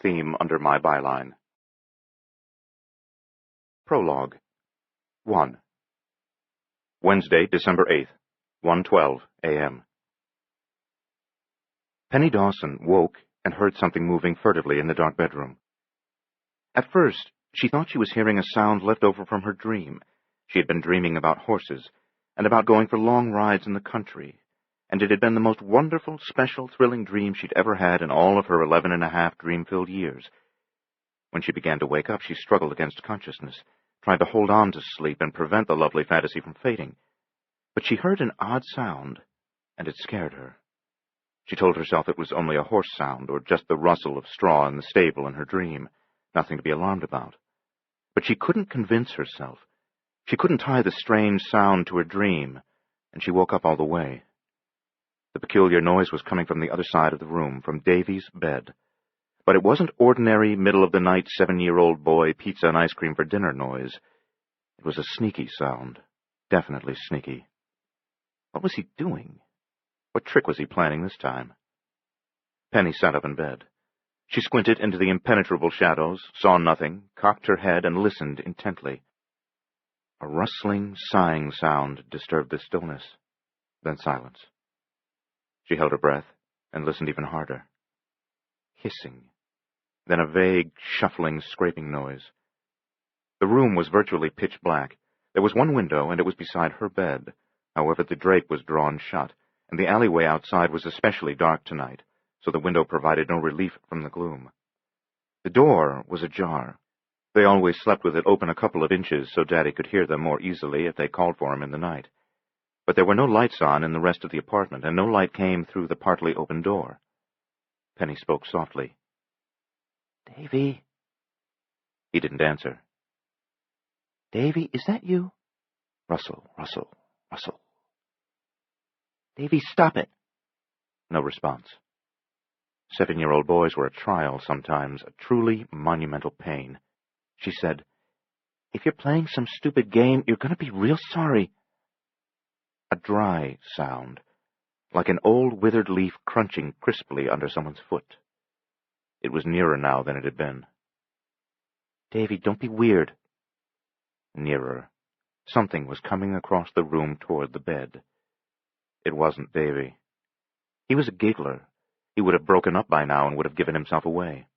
theme under my byline. Prologue. 1. Wednesday, December 8th, 1:12 a.m. Penny Dawson woke and heard something moving furtively in the dark bedroom. At first, she thought she was hearing a sound left over from her dream. She had been dreaming about horses, and about going for long rides in the country, and it had been the most wonderful, special, thrilling dream she'd ever had in all of her 11.5 dream-filled years. When she began to wake up, she struggled against consciousness, tried to hold on to sleep and prevent the lovely fantasy from fading. But she heard an odd sound, and it scared her. She told herself it was only a horse sound, or just the rustle of straw in the stable in her dream, nothing to be alarmed about. But she couldn't convince herself. She couldn't tie the strange sound to her dream, and she woke up all the way. The peculiar noise was coming from the other side of the room, from Davy's bed. But it wasn't ordinary middle-of-the-night 7-year-old boy pizza and ice cream for dinner noise. It was a sneaky sound, definitely sneaky. What was he doing? What trick was he planning this time? Penny sat up in bed. She squinted into the impenetrable shadows, saw nothing, cocked her head, and listened intently. A rustling, sighing sound disturbed the stillness, then silence. She held her breath and listened even harder. Hissing, then a vague, shuffling, scraping noise. The room was virtually pitch black. There was one window, and it was beside her bed. However, the drape was drawn shut, and the alleyway outside was especially dark tonight, so the window provided no relief from the gloom. The door was ajar. They always slept with it open a couple of inches so Daddy could hear them more easily if they called for him in the night. But there were no lights on in the rest of the apartment, and no light came through the partly open door. Penny spoke softly. "Davy?" He didn't answer. "Davy, is that you?" Rustle, rustle, rustle. "Davy, stop it!" No response. 7-year-old boys were a trial sometimes, a truly monumental pain. She said, "If you're playing some stupid game, you're going to be real sorry." A dry sound, like an old withered leaf crunching crisply under someone's foot. It was nearer now than it had been. "Davy, don't be weird." Nearer. Something was coming across the room toward the bed. It wasn't Davy. He was a giggler. He would have broken up by now and would have given himself away.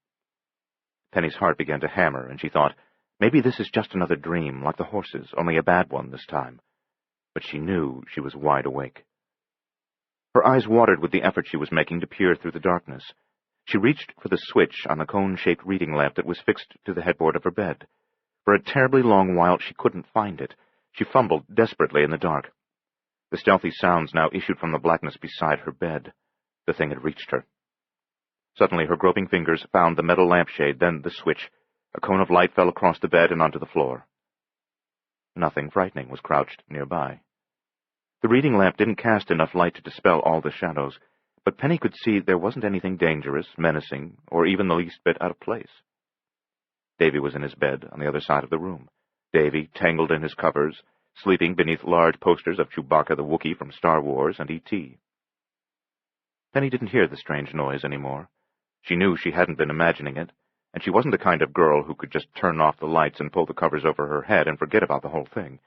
Penny's heart began to hammer, and she thought, maybe this is just another dream, like the horses, only a bad one this time. But she knew she was wide awake. Her eyes watered with the effort she was making to peer through the darkness. She reached for the switch on the cone-shaped reading lamp that was fixed to the headboard of her bed. For a terribly long while she couldn't find it. She fumbled desperately in the dark. The stealthy sounds now issued from the blackness beside her bed. The thing had reached her. Suddenly her groping fingers found the metal lampshade, then the switch. A cone of light fell across the bed and onto the floor. Nothing frightening was crouched nearby. The reading lamp didn't cast enough light to dispel all the shadows, but Penny could see there wasn't anything dangerous, menacing, or even the least bit out of place. Davy was in his bed on the other side of the room. Davy, tangled in his covers, sleeping beneath large posters of Chewbacca the Wookiee from Star Wars and E.T. Penny didn't hear the strange noise anymore. She knew she hadn't been imagining it, and she wasn't the kind of girl who could just turn off the lights and pull the covers over her head and forget about the whole thing.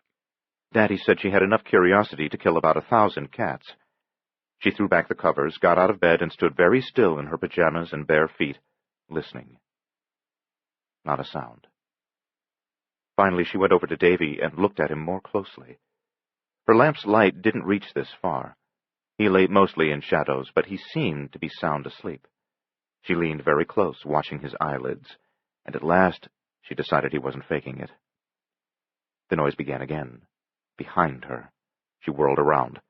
Daddy said she had enough curiosity to kill about 1,000 cats. She threw back the covers, got out of bed, and stood very still in her pajamas and bare feet, listening. Not a sound. Finally, she went over to Davy and looked at him more closely. Her lamp's light didn't reach this far. He lay mostly in shadows, but he seemed to be sound asleep. She leaned very close, watching his eyelids, and at last she decided he wasn't faking it. The noise began again, behind her. She whirled around.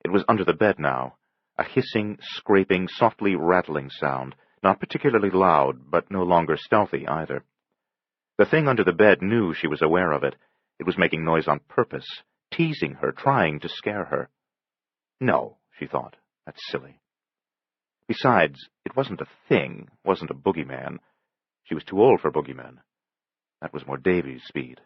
It was under the bed now, a hissing, scraping, softly rattling sound, not particularly loud, but no longer stealthy either. The thing under the bed knew she was aware of it. It was making noise on purpose, teasing her, trying to scare her. No, she thought, that's silly. Besides, it wasn't a thing, wasn't a boogeyman. She was too old for boogeymen. That was more Davy's speed.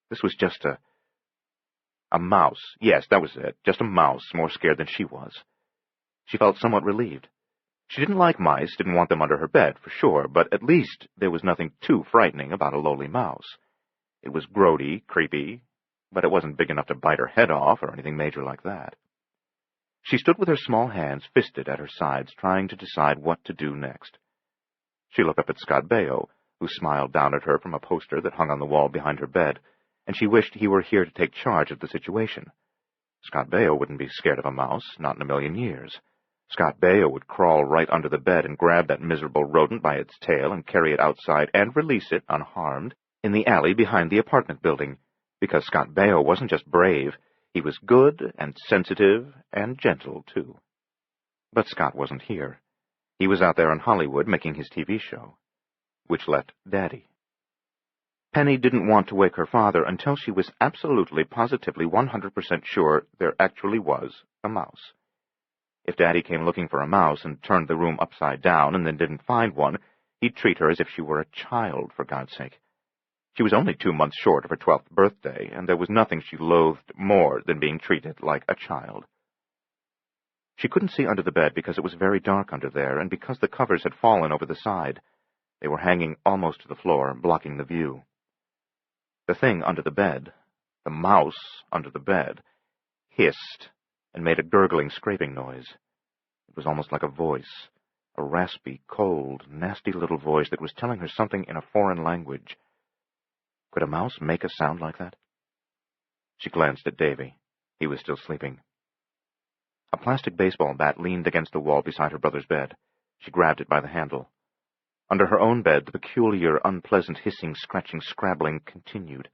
This was just a mouse. Yes, that was it, just a mouse, more scared than she was. She felt somewhat relieved. She didn't like mice, didn't want them under her bed, for sure, but at least there was nothing too frightening about a lowly mouse. It was grody, creepy, but it wasn't big enough to bite her head off or anything major like that. She stood with her small hands fisted at her sides, trying to decide what to do next. She looked up at Scott Baio, who smiled down at her from a poster that hung on the wall behind her bed, and she wished he were here to take charge of the situation. Scott Baio wouldn't be scared of a mouse, not in a million years. Scott Baio would crawl right under the bed and grab that miserable rodent by its tail and carry it outside and release it, unharmed, in the alley behind the apartment building, because Scott Baio wasn't just brave, he was good and sensitive and gentle, too. But Scott wasn't here. He was out there in Hollywood making his TV show, which left Daddy. Penny didn't want to wake her father until she was absolutely, positively, 100% sure there actually was a mouse. If Daddy came looking for a mouse and turned the room upside down and then didn't find one, he'd treat her as if she were a child, for God's sake. She was only 2 months short of her 12th birthday, and there was nothing she loathed more than being treated like a child. She couldn't see under the bed because it was very dark under there, and because the covers had fallen over the side. They were hanging almost to the floor, blocking the view. The thing under the bed, the mouse under the bed, hissed and made a gurgling, scraping noise. It was almost like a voice, a raspy, cold, nasty little voice that was telling her something in a foreign language. Could a mouse make a sound like that? She glanced at Davy. He was still sleeping. A plastic baseball bat leaned against the wall beside her brother's bed. She grabbed it by the handle. Under her own bed, the peculiar, unpleasant hissing, scratching, scrabbling continued.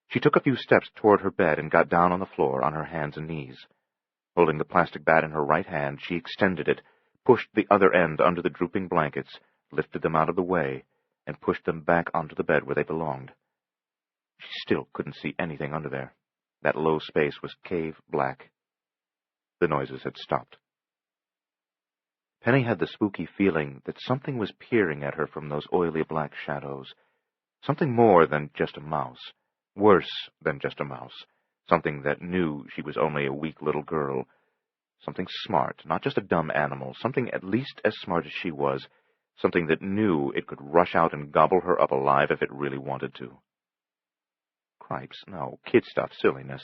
She took a few steps toward her bed and got down on the floor on her hands and knees. Holding the plastic bat in her right hand, she extended it, pushed the other end under the drooping blankets, lifted them out of the way, and pushed them back onto the bed where they belonged. She still couldn't see anything under there. That low space was cave black. The noises had stopped. Penny had the spooky feeling that something was peering at her from those oily black shadows. Something more than just a mouse. Worse than just a mouse. Something that knew she was only a weak little girl. Something smart, not just a dumb animal. Something at least as smart as she was. Something that knew it could rush out and gobble her up alive if it really wanted to. Cripes, no, kid stuff, silliness.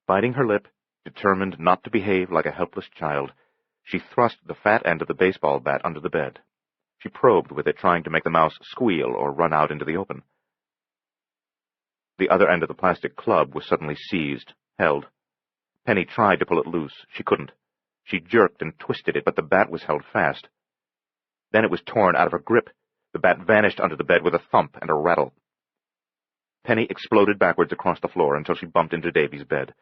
Biting her lip, determined not to behave like a helpless child, she thrust the fat end of the baseball bat under the bed. She probed with it, trying to make the mouse squeal or run out into the open. The other end of the plastic club was suddenly seized, held. Penny tried to pull it loose. She couldn't. She jerked and twisted it, but the bat was held fast. Then it was torn out of her grip. The bat vanished under the bed with a thump and a rattle. Penny exploded backwards across the floor until she bumped into Davy's bed.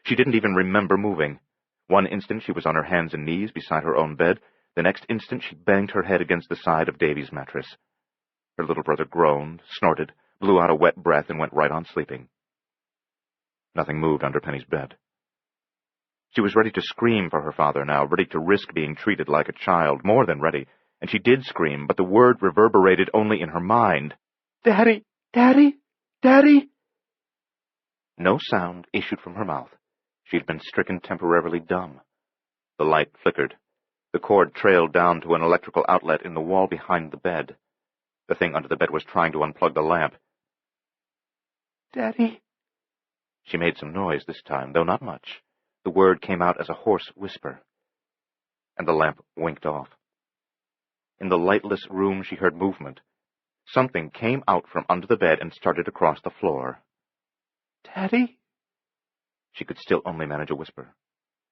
She didn't even remember moving. One instant she was on her hands and knees beside her own bed. The next instant she banged her head against the side of Davy's mattress. Her little brother groaned, snorted, blew out a wet breath, and went right on sleeping. Nothing moved under Penny's bed. She was ready to scream for her father now, ready to risk being treated like a child, more than ready, and she did scream, but the word reverberated only in her mind. "Daddy! Daddy! Daddy!" No sound issued from her mouth. She had been stricken temporarily dumb. The light flickered. The cord trailed down to an electrical outlet in the wall behind the bed. The thing under the bed was trying to unplug the lamp. "Daddy!" She made some noise this time, though not much. The word came out as a hoarse whisper. And the lamp winked off. In the lightless room she heard movement. Something came out from under the bed and started across the floor. "Daddy?" She could still only manage a whisper.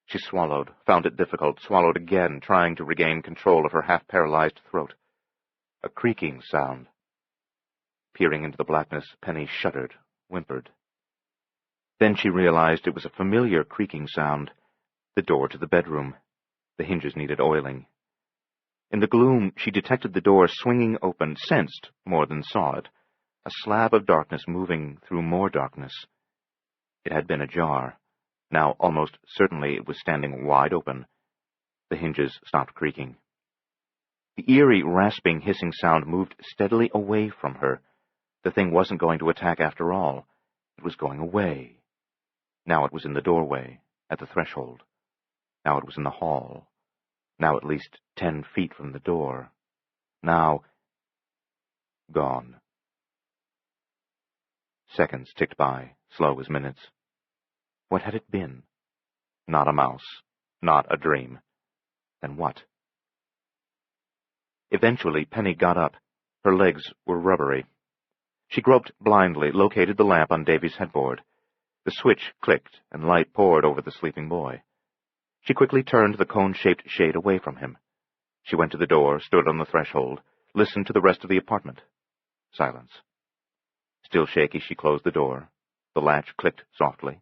She swallowed, found it difficult, swallowed again, trying to regain control of her half-paralyzed throat. A creaking sound. Peering into the blackness, Penny shuddered, whimpered. Then she realized it was a familiar creaking sound. The door to the bedroom. The hinges needed oiling. In the gloom, she detected the door swinging open, sensed more than saw it. A slab of darkness moving through more darkness. It had been ajar. Now, almost certainly, it was standing wide open. The hinges stopped creaking. The eerie, rasping, hissing sound moved steadily away from her. The thing wasn't going to attack after all. It was going away. Now it was in the doorway, at the threshold. Now it was in the hall. Now at least 10 feet from the door. Now gone. Seconds ticked by, slow as minutes. What had it been? Not a mouse. Not a dream. Then what? Eventually, Penny got up. Her legs were rubbery. She groped blindly, located the lamp on Davy's headboard. The switch clicked, and light poured over the sleeping boy. She quickly turned the cone-shaped shade away from him. She went to the door, stood on the threshold, listened to the rest of the apartment. Silence. Still shaky, she closed the door. The latch clicked softly.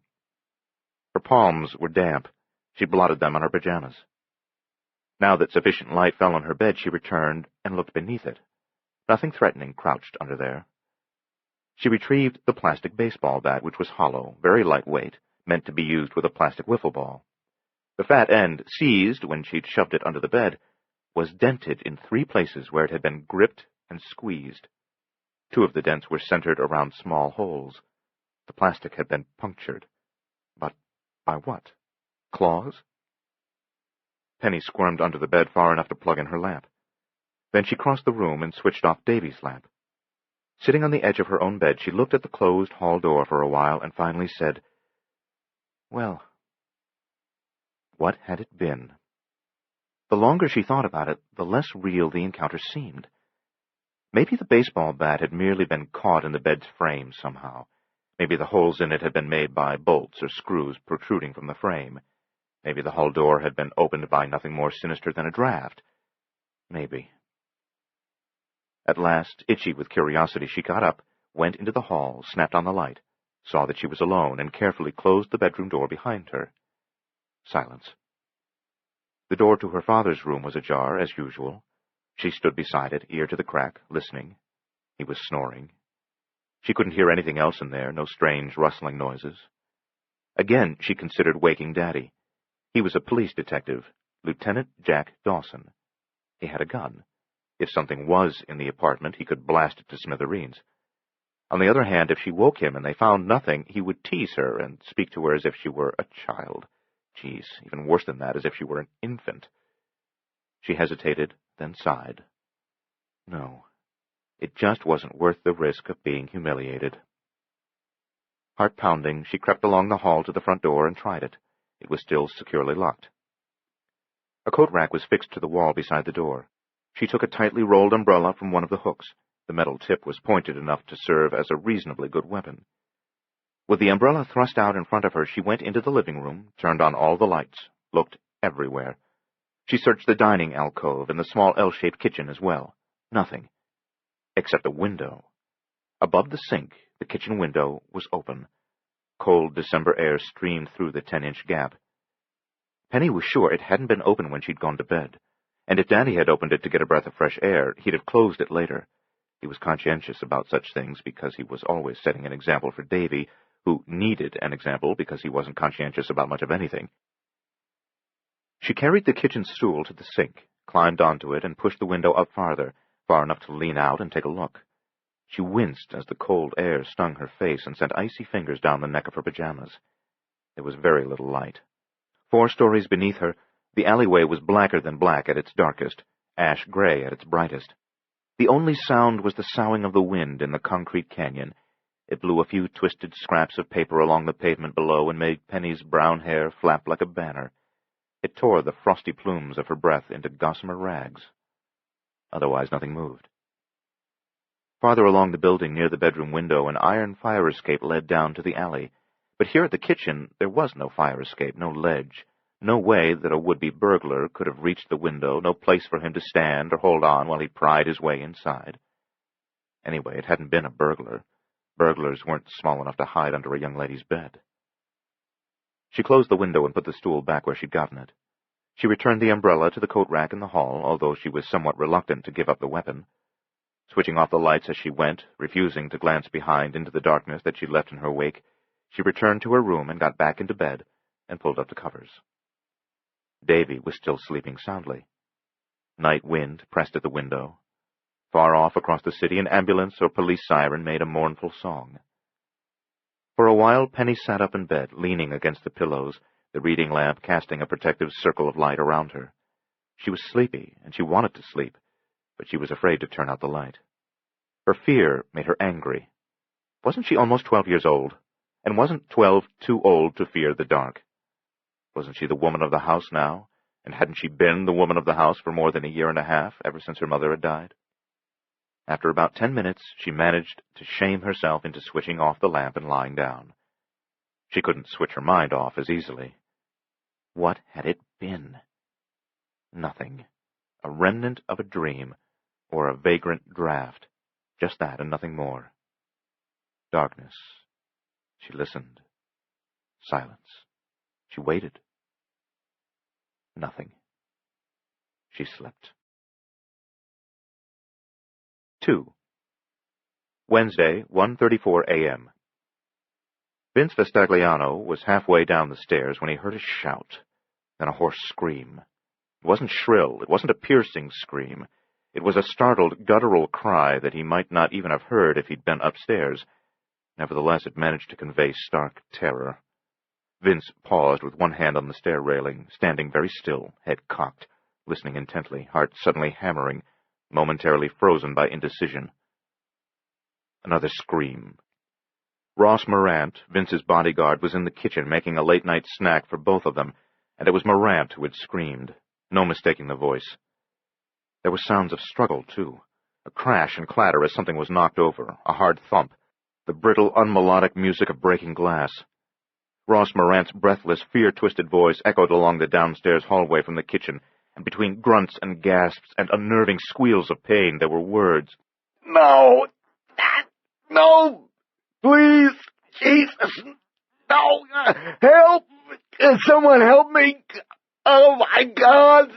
Her palms were damp. She blotted them on her pajamas. Now that sufficient light fell on her bed, she returned and looked beneath it. Nothing threatening crouched under there. She retrieved the plastic baseball bat, which was hollow, very lightweight, meant to be used with a plastic wiffle ball. The fat end, seized when she'd shoved it under the bed, was dented in 3 places where it had been gripped and squeezed. 2 of the dents were centered around small holes. The plastic had been punctured. But by what? Claws? Penny squirmed under the bed far enough to plug in her lamp. Then she crossed the room and switched off Davy's lamp. Sitting on the edge of her own bed, she looked at the closed hall door for a while and finally said, "Well, what had it been?" The longer she thought about it, the less real the encounter seemed. Maybe the baseball bat had merely been caught in the bed's frame somehow. Maybe the holes in it had been made by bolts or screws protruding from the frame. Maybe the hall door had been opened by nothing more sinister than a draft. Maybe. At last, itchy with curiosity, she got up, went into the hall, snapped on the light, saw that she was alone, and carefully closed the bedroom door behind her. Silence. The door to her father's room was ajar, as usual. She stood beside it, ear to the crack, listening. He was snoring. She couldn't hear anything else in there, no strange rustling noises. Again, she considered waking Daddy. He was a police detective, Lieutenant Jack Dawson. He had a gun. If something was in the apartment, he could blast it to smithereens. On the other hand, if she woke him and they found nothing, he would tease her and speak to her as if she were a child. Geez, even worse than that, as if she were an infant. She hesitated, then sighed. No, it just wasn't worth the risk of being humiliated. Heart-pounding, she crept along the hall to the front door and tried it. It was still securely locked. A coat rack was fixed to the wall beside the door. She took a tightly rolled umbrella from one of the hooks. The metal tip was pointed enough to serve as a reasonably good weapon. With the umbrella thrust out in front of her, she went into the living room, turned on all the lights, looked everywhere. She searched the dining alcove and the small L-shaped kitchen as well. Nothing. Except a window. Above the sink, the kitchen window was open. Cold December air streamed through the 10-inch gap. Penny was sure it hadn't been open when she'd gone to bed. And if Daddy had opened it to get a breath of fresh air, he'd have closed it later. He was conscientious about such things because he was always setting an example for Davy, who needed an example because he wasn't conscientious about much of anything. She carried the kitchen stool to the sink, climbed onto it, and pushed the window up farther, far enough to lean out and take a look. She winced as the cold air stung her face and sent icy fingers down the neck of her pajamas. There was very little light. 4 stories beneath her, the alleyway was blacker than black at its darkest, ash-gray at its brightest. The only sound was the soughing of the wind in the concrete canyon. It blew a few twisted scraps of paper along the pavement below and made Penny's brown hair flap like a banner. It tore the frosty plumes of her breath into gossamer rags. Otherwise, nothing moved. Farther along the building near the bedroom window, an iron fire escape led down to the alley. But here at the kitchen, there was no fire escape, no ledge. No way that a would-be burglar could have reached the window, no place for him to stand or hold on while he pried his way inside. Anyway, it hadn't been a burglar. Burglars weren't small enough to hide under a young lady's bed. She closed the window and put the stool back where she'd gotten it. She returned the umbrella to the coat rack in the hall, although she was somewhat reluctant to give up the weapon. Switching off the lights as she went, refusing to glance behind into the darkness that she'd left in her wake, she returned to her room and got back into bed and pulled up the covers. Davy was still sleeping soundly. Night wind pressed at the window. Far off across the city, an ambulance or police siren made a mournful song. For a while, Penny sat up in bed, leaning against the pillows, the reading lamp casting a protective circle of light around her. She was sleepy, and she wanted to sleep, but she was afraid to turn out the light. Her fear made her angry. Wasn't she almost 12 years old? And wasn't 12 too old to fear the dark? Wasn't she the woman of the house now? And hadn't she been the woman of the house for more than a year and a half, ever since her mother had died? After about 10 minutes, she managed to shame herself into switching off the lamp and lying down. She couldn't switch her mind off as easily. What had it been? Nothing. A remnant of a dream, or a vagrant draft. Just that and nothing more. Darkness. She listened. Silence. She waited. Nothing. She slept. 2. Wednesday, 1:34 a.m. Vince Vestagliano was halfway down the stairs when he heard a shout, then a hoarse scream. It wasn't shrill, it wasn't a piercing scream. It was a startled, guttural cry that he might not even have heard if he'd been upstairs. Nevertheless, it managed to convey stark terror. Vince paused with one hand on the stair railing, standing very still, head cocked, listening intently, heart suddenly hammering, momentarily frozen by indecision. Another scream. Ross Morant, Vince's bodyguard, was in the kitchen making a late-night snack for both of them, and it was Morant who had screamed. No mistaking the voice. There were sounds of struggle, too. A crash and clatter as something was knocked over, a hard thump, the brittle, unmelodic music of breaking glass. Ross Morant's breathless, fear-twisted voice echoed along the downstairs hallway from the kitchen, and between grunts and gasps and unnerving squeals of pain there were words. "No! No! Please! Jesus! No! Help! Someone help me! Oh, my God!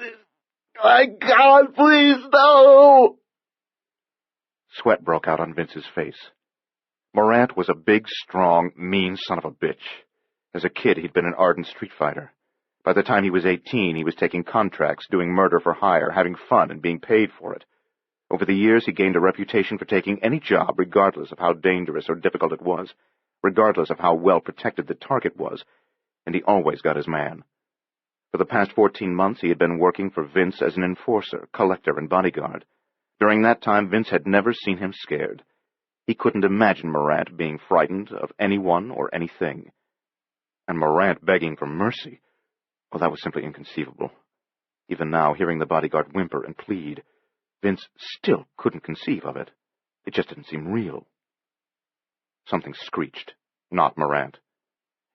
My God, please, no!" Sweat broke out on Vince's face. Morant was a big, strong, mean son of a bitch. As a kid, he'd been an ardent street fighter. By the time he was 18, he was taking contracts, doing murder for hire, having fun, and being paid for it. Over the years, he gained a reputation for taking any job, regardless of how dangerous or difficult it was, regardless of how well protected the target was, and he always got his man. For the past 14 months, he had been working for Vince as an enforcer, collector, and bodyguard. During that time, Vince had never seen him scared. He couldn't imagine Morant being frightened of anyone or anything. And Morant begging for mercy, well, that was simply inconceivable. Even now, hearing the bodyguard whimper and plead, Vince still couldn't conceive of it. It just didn't seem real. Something screeched, not Morant.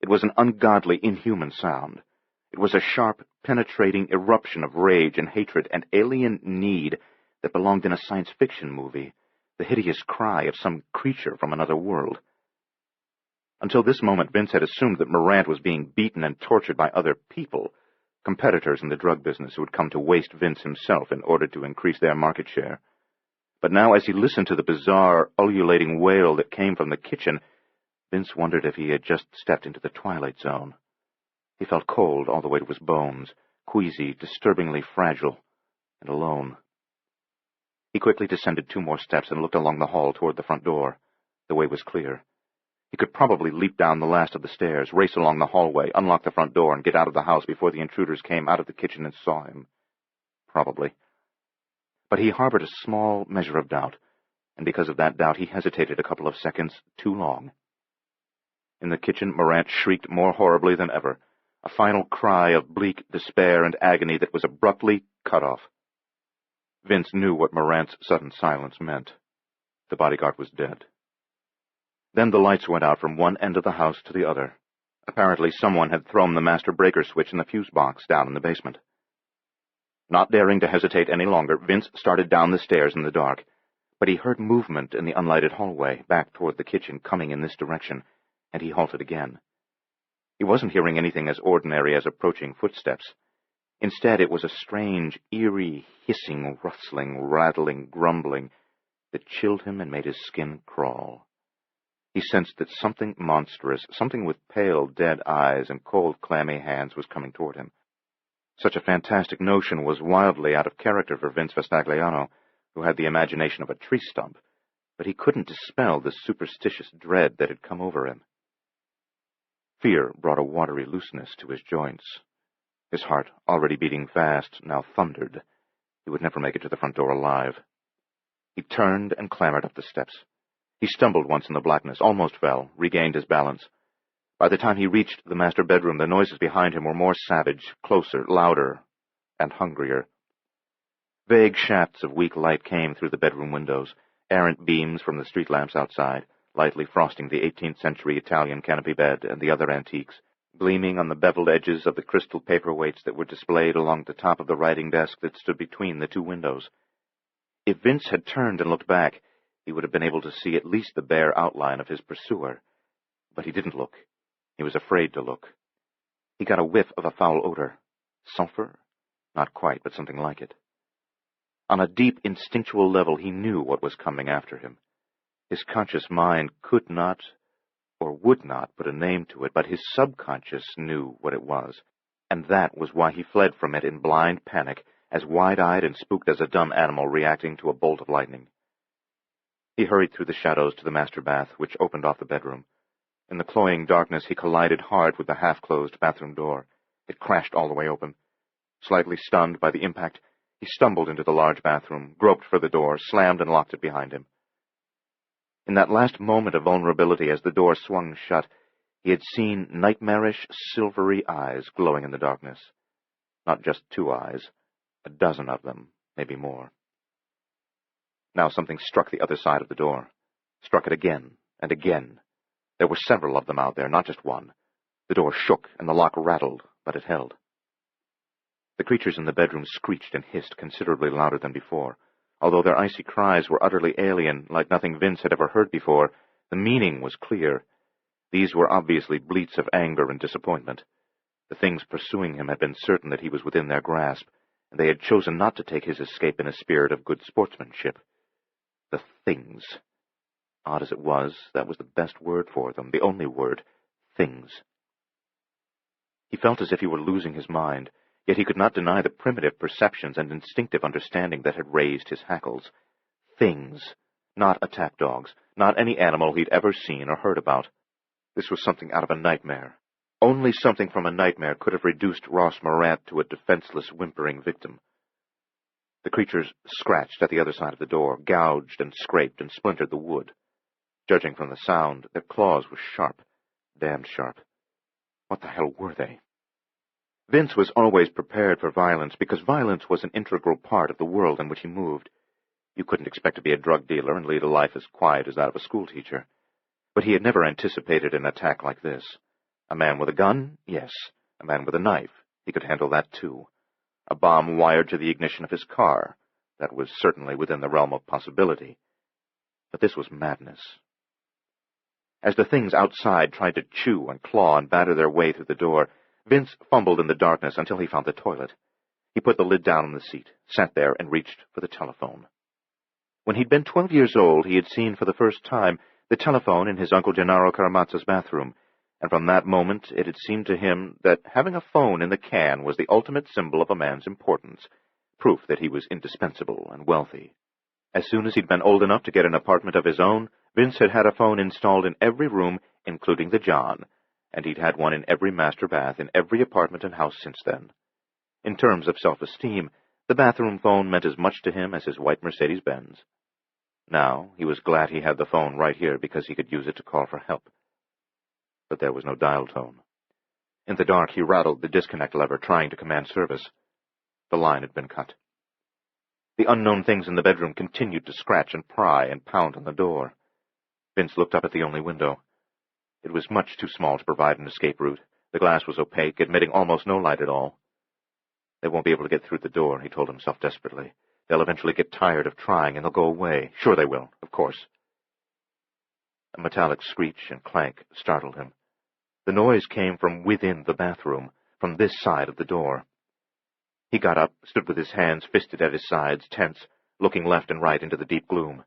It was an ungodly, inhuman sound. It was a sharp, penetrating eruption of rage and hatred and alien need that belonged in a science fiction movie, the hideous cry of some creature from another world. Until this moment, Vince had assumed that Morant was being beaten and tortured by other people, competitors in the drug business who had come to waste Vince himself in order to increase their market share. But now, as he listened to the bizarre, ululating wail that came from the kitchen, Vince wondered if he had just stepped into the twilight zone. He felt cold all the way to his bones, queasy, disturbingly fragile, and alone. He quickly descended 2 more steps and looked along the hall toward the front door. The way was clear. He could probably leap down the last of the stairs, race along the hallway, unlock the front door, and get out of the house before the intruders came out of the kitchen and saw him. Probably. But he harbored a small measure of doubt, and because of that doubt he hesitated a couple of seconds too long. In the kitchen, Morant shrieked more horribly than ever, a final cry of bleak despair and agony that was abruptly cut off. Vince knew what Morant's sudden silence meant. The bodyguard was dead. Then the lights went out from one end of the house to the other. Apparently someone had thrown the master breaker switch in the fuse box down in the basement. Not daring to hesitate any longer, Vince started down the stairs in the dark, but he heard movement in the unlighted hallway, back toward the kitchen, coming in this direction, and he halted again. He wasn't hearing anything as ordinary as approaching footsteps. Instead, it was a strange, eerie, hissing, rustling, rattling, grumbling that chilled him and made his skin crawl. He sensed that something monstrous, something with pale, dead eyes and cold, clammy hands was coming toward him. Such a fantastic notion was wildly out of character for Vince Vestagliano, who had the imagination of a tree stump, but he couldn't dispel the superstitious dread that had come over him. Fear brought a watery looseness to his joints. His heart, already beating fast, now thundered. He would never make it to the front door alive. He turned and clambered up the steps. He stumbled once in the blackness, almost fell, regained his balance. By the time he reached the master bedroom, the noises behind him were more savage, closer, louder, and hungrier. Vague shafts of weak light came through the bedroom windows, errant beams from the street lamps outside, lightly frosting the 18th-century Italian canopy bed and the other antiques, gleaming on the beveled edges of the crystal paperweights that were displayed along the top of the writing desk that stood between the two windows. If Vince had turned and looked back, he would have been able to see at least the bare outline of his pursuer. But he didn't look. He was afraid to look. He got a whiff of a foul odor. Sulphur? Not quite, but something like it. On a deep, instinctual level, he knew what was coming after him. His conscious mind could not, or would not, put a name to it, but his subconscious knew what it was, and that was why he fled from it in blind panic, as wide-eyed and spooked as a dumb animal reacting to a bolt of lightning. He hurried through the shadows to the master bath, which opened off the bedroom. In the cloying darkness, he collided hard with the half-closed bathroom door. It crashed all the way open. Slightly stunned by the impact, he stumbled into the large bathroom, groped for the door, slammed and locked it behind him. In that last moment of vulnerability, as the door swung shut, he had seen nightmarish, silvery eyes glowing in the darkness. Not just 2 eyes, a dozen of them, maybe more. Now something struck the other side of the door. Struck it again and again. There were several of them out there, not just one. The door shook and the lock rattled, but it held. The creatures in the bedroom screeched and hissed considerably louder than before. Although their icy cries were utterly alien, like nothing Vince had ever heard before, the meaning was clear. These were obviously bleats of anger and disappointment. The things pursuing him had been certain that he was within their grasp, and they had chosen not to take his escape in a spirit of good sportsmanship. The things. Odd as it was, that was the best word for them, the only word. Things. He felt as if he were losing his mind, yet he could not deny the primitive perceptions and instinctive understanding that had raised his hackles. Things. Not attack dogs, not any animal he'd ever seen or heard about. This was something out of a nightmare. Only something from a nightmare could have reduced Ross Morant to a defenseless, whimpering victim. The creatures scratched at the other side of the door, gouged and scraped and splintered the wood. Judging from the sound, their claws were sharp, damned sharp. What the hell were they? Vince was always prepared for violence, because violence was an integral part of the world in which he moved. You couldn't expect to be a drug dealer and lead a life as quiet as that of a schoolteacher. But he had never anticipated an attack like this. A man with a gun? Yes. A man with a knife? He could handle that, too. A bomb wired to the ignition of his car? That was certainly within the realm of possibility. But this was madness. As the things outside tried to chew and claw and batter their way through the door, Vince fumbled in the darkness until he found the toilet. He put the lid down on the seat, sat there, and reached for the telephone. When he'd been 12 years old, he had seen for the first time the telephone in his Uncle Gennaro Karamazza's bathroom, and from that moment it had seemed to him that having a phone in the can was the ultimate symbol of a man's importance, proof that he was indispensable and wealthy. As soon as he'd been old enough to get an apartment of his own, Vince had had a phone installed in every room, including the John, and he'd had one in every master bath in every apartment and house since then. In terms of self-esteem, the bathroom phone meant as much to him as his white Mercedes-Benz. Now, he was glad he had the phone right here because he could use it to call for help. But there was no dial tone. In the dark, he rattled the disconnect lever, trying to command service. The line had been cut. The unknown things in the bedroom continued to scratch and pry and pound on the door. Vince looked up at the only window. It was much too small to provide an escape route. The glass was opaque, admitting almost no light at all. They won't be able to get through the door, he told himself desperately. They'll eventually get tired of trying, and they'll go away. Sure they will, of course. A metallic screech and clank startled him. The noise came from within the bathroom, from this side of the door. He got up, stood with his hands fisted at his sides, tense, looking left and right into the deep gloom.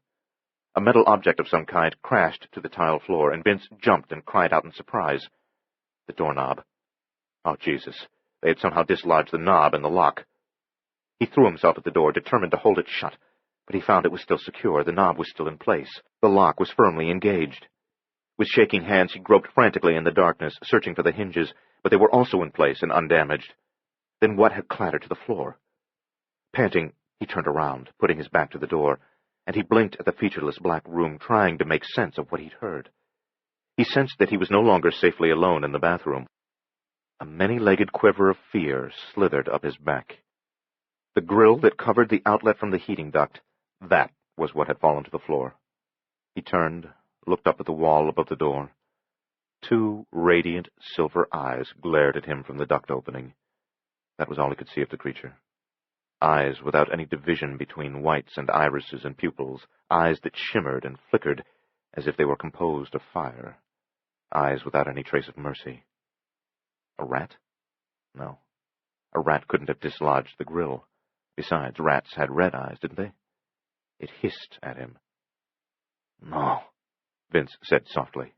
A metal object of some kind crashed to the tile floor, and Vince jumped and cried out in surprise. The doorknob. Oh, Jesus. They had somehow dislodged the knob and the lock. He threw himself at the door, determined to hold it shut, but he found it was still secure. The knob was still in place. The lock was firmly engaged. With shaking hands, he groped frantically in the darkness, searching for the hinges, but they were also in place and undamaged. Then what had clattered to the floor? Panting, he turned around, putting his back to the door, and he blinked at the featureless black room, trying to make sense of what he'd heard. He sensed that he was no longer safely alone in the bathroom. A many-legged quiver of fear slithered up his back. The grill that covered the outlet from the heating duct, that was what had fallen to the floor. He turned, looked up at the wall above the door. 2 radiant silver eyes glared at him from the duct opening. That was all he could see of the creature. Eyes without any division between whites and irises and pupils, eyes that shimmered and flickered as if they were composed of fire, eyes without any trace of mercy. A rat? No. A rat couldn't have dislodged the grill. Besides, rats had red eyes, didn't they? It hissed at him. "No," Vince said softly.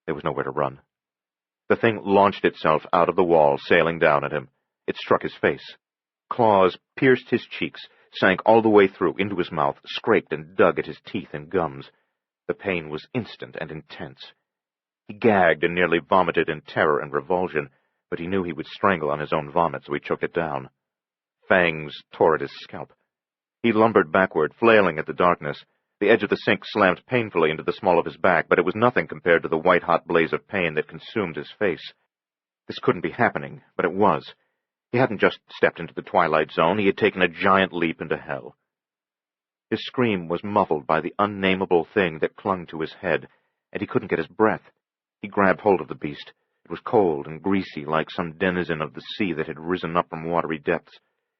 There was nowhere to run. The thing launched itself out of the wall, sailing down at him. It struck his face. Claws pierced his cheeks, sank all the way through into his mouth, scraped and dug at his teeth and gums. The pain was instant and intense. He gagged and nearly vomited in terror and revulsion, but he knew he would strangle on his own vomit, so he choked it down. Fangs tore at his scalp. He lumbered backward, flailing at the darkness. The edge of the sink slammed painfully into the small of his back, but it was nothing compared to the white-hot blaze of pain that consumed his face. This couldn't be happening, but it was. He hadn't just stepped into the twilight zone, he had taken a giant leap into hell. His scream was muffled by the unnameable thing that clung to his head, and he couldn't get his breath. He grabbed hold of the beast. It was cold and greasy, like some denizen of the sea that had risen up from watery depths.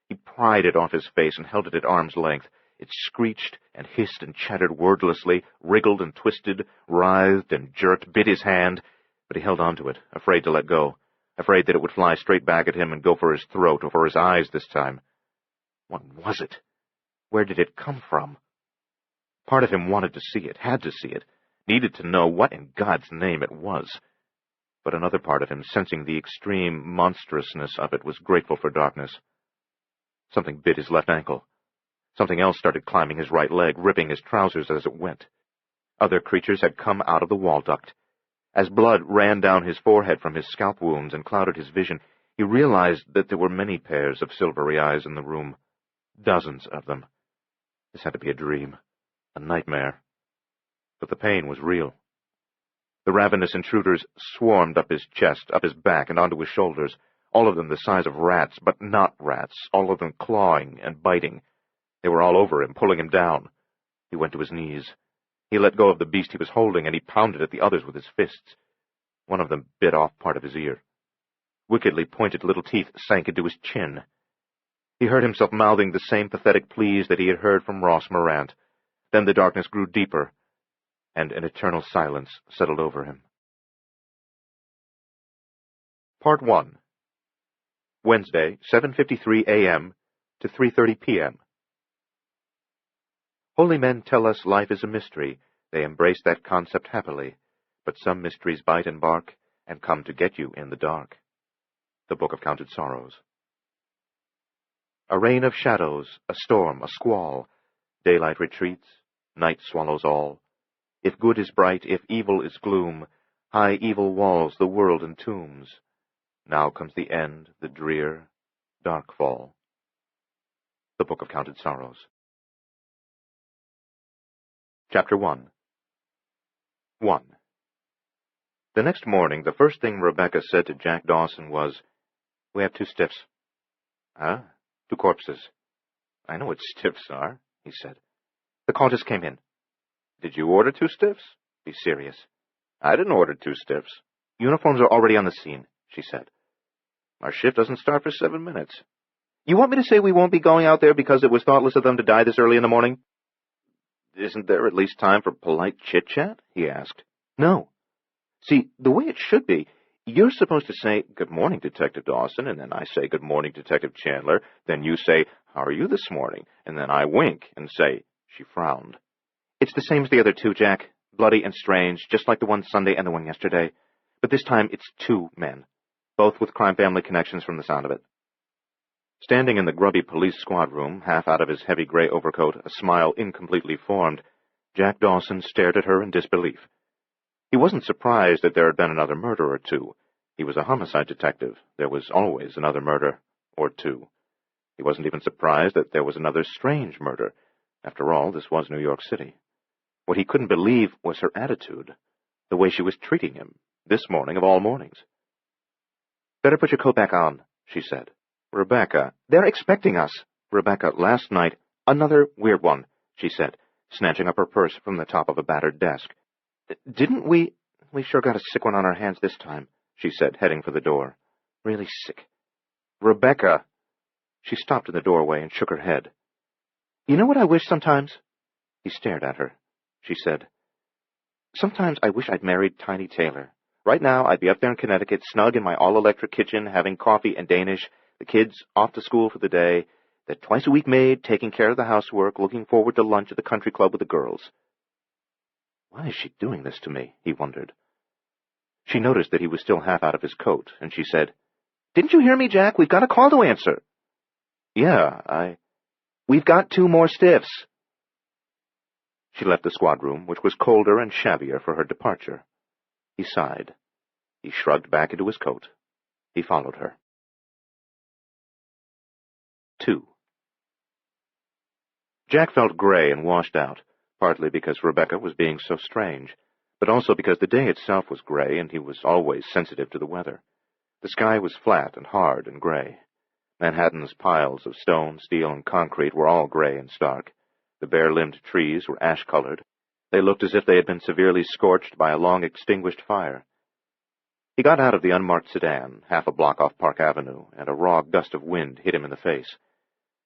He pried it off his face and held it at arm's length. It screeched and hissed and chattered wordlessly, wriggled and twisted, writhed and jerked, bit his hand, but he held on to it, afraid to let go, afraid that it would fly straight back at him and go for his throat or for his eyes this time. What was it? Where did it come from? Part of him wanted to see it, had to see it, needed to know what in God's name it was. But another part of him, sensing the extreme monstrousness of it, was grateful for darkness. Something bit his left ankle. Something else started climbing his right leg, ripping his trousers as it went. Other creatures had come out of the wall duct. As blood ran down his forehead from his scalp wounds and clouded his vision, he realized that there were many pairs of silvery eyes in the room. Dozens of them. This had to be a dream, a nightmare. But the pain was real. The ravenous intruders swarmed up his chest, up his back, and onto his shoulders, all of them the size of rats, but not rats, all of them clawing and biting. They were all over him, pulling him down. He went to his knees. He let go of the beast he was holding, and he pounded at the others with his fists. One of them bit off part of his ear. Wickedly pointed little teeth sank into his chin. He heard himself mouthing the same pathetic pleas that he had heard from Ross Morant. Then the darkness grew deeper, and an eternal silence settled over him. Part 1. Wednesday, 7:53 a.m. to 3:30 p.m. Holy men tell us life is a mystery. They embrace that concept happily. But some mysteries bite and bark, and come to get you in the dark. The Book of Counted Sorrows. A rain of shadows, a storm, a squall. Daylight retreats, night swallows all. If good is bright, if evil is gloom, high evil walls the world entombs. Now comes the end, the drear, Darkfall. The Book of Counted Sorrows. Chapter 1. 1. The next morning, the first thing Rebecca said to Jack Dawson was, "We have 2 stiffs." "Huh? 2 corpses." "I know what stiffs are," he said. "The call just came in." "Did you order 2 stiffs? Be serious." "I didn't order 2 stiffs." "Uniforms are already on the scene," she said. "Our shift doesn't start for 7 minutes. You want me to say we won't be going out there because it was thoughtless of them to die this early in the morning?" "Isn't there at least time for polite chit-chat?" he asked. "No. See, the way it should be, you're supposed to say, 'Good morning, Detective Dawson,' and then I say, 'Good morning, Detective Chandler.' Then you say, 'How are you this morning?' And then I wink and say," she frowned. "It's the same as the other 2, Jack. Bloody and strange, just like the one Sunday and the one yesterday. But this time it's 2 men, both with crime family connections from the sound of it." Standing in the grubby police squad room, half out of his heavy gray overcoat, a smile incompletely formed, Jack Dawson stared at her in disbelief. He wasn't surprised that there had been another murder or 2. He was a homicide detective. There was always another murder, or two. He wasn't even surprised that there was another strange murder. After all, this was New York City. What he couldn't believe was her attitude, the way she was treating him, this morning of all mornings. "Better put your coat back on," she said. "Rebecca, they're expecting us." "Rebecca, last night—" "Another weird one," she said, snatching up her purse from the top of a battered desk. "Didn't we— We sure got a sick one on our hands this time," she said, heading for the door. "Really sick." "Rebecca!" She stopped in the doorway and shook her head. "You know what I wish sometimes?" He stared at her. She said, "Sometimes I wish I'd married Tiny Taylor. Right now I'd be up there in Connecticut, snug in my all-electric kitchen, having coffee and Danish, the kids off to school for the day, that twice-a-week maid taking care of the housework, looking forward to lunch at the country club with the girls." Why is she doing this to me? He wondered. She noticed that he was still half out of his coat, and she said, "Didn't you hear me, Jack? We've got a call to answer." "Yeah, We've got 2 more stiffs." She left the squad room, which was colder and shabbier for her departure. He sighed. He shrugged back into his coat. He followed her. 2. Jack felt gray and washed out, partly because Rebecca was being so strange, but also because the day itself was gray and he was always sensitive to the weather. The sky was flat and hard and gray. Manhattan's piles of stone, steel, and concrete were all gray and stark. The bare-limbed trees were ash-colored. They looked as if they had been severely scorched by a long-extinguished fire. He got out of the unmarked sedan, half a block off Park Avenue, and a raw gust of wind hit him in the face.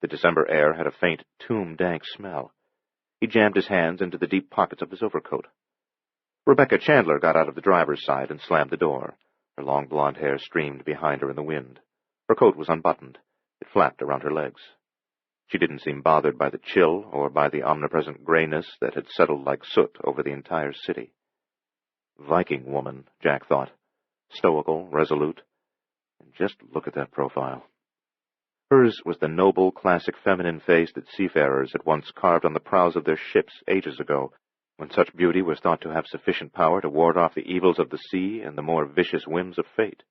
The December air had a faint, tomb-dank smell. He jammed his hands into the deep pockets of his overcoat. Rebecca Chandler got out of the driver's side and slammed the door. Her long blonde hair streamed behind her in the wind. Her coat was unbuttoned. It flapped around her legs. She didn't seem bothered by the chill or by the omnipresent grayness that had settled like soot over the entire city. Viking woman, Jack thought. Stoical, resolute. And just look at that profile. Hers was the noble, classic feminine face that seafarers had once carved on the prows of their ships ages ago, when such beauty was thought to have sufficient power to ward off the evils of the sea and the more vicious whims of fate.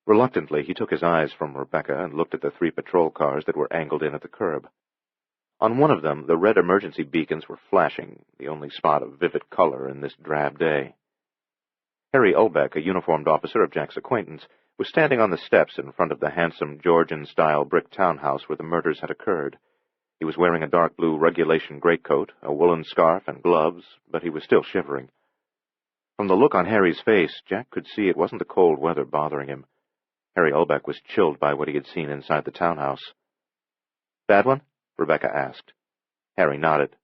Reluctantly, he took his eyes from Rebecca and looked at the 3 patrol cars that were angled in at the curb. On one of them, the red emergency beacons were flashing, the only spot of vivid color in this drab day. Harry Ulbeck, a uniformed officer of Jack's acquaintance, was standing on the steps in front of the handsome Georgian-style brick townhouse where the murders had occurred. He was wearing a dark blue regulation greatcoat, a woolen scarf, and gloves, but he was still shivering. From the look on Harry's face, Jack could see it wasn't the cold weather bothering him. Harry Ulbeck was chilled by what he had seen inside the townhouse. "Bad one?" Rebecca asked. Harry nodded.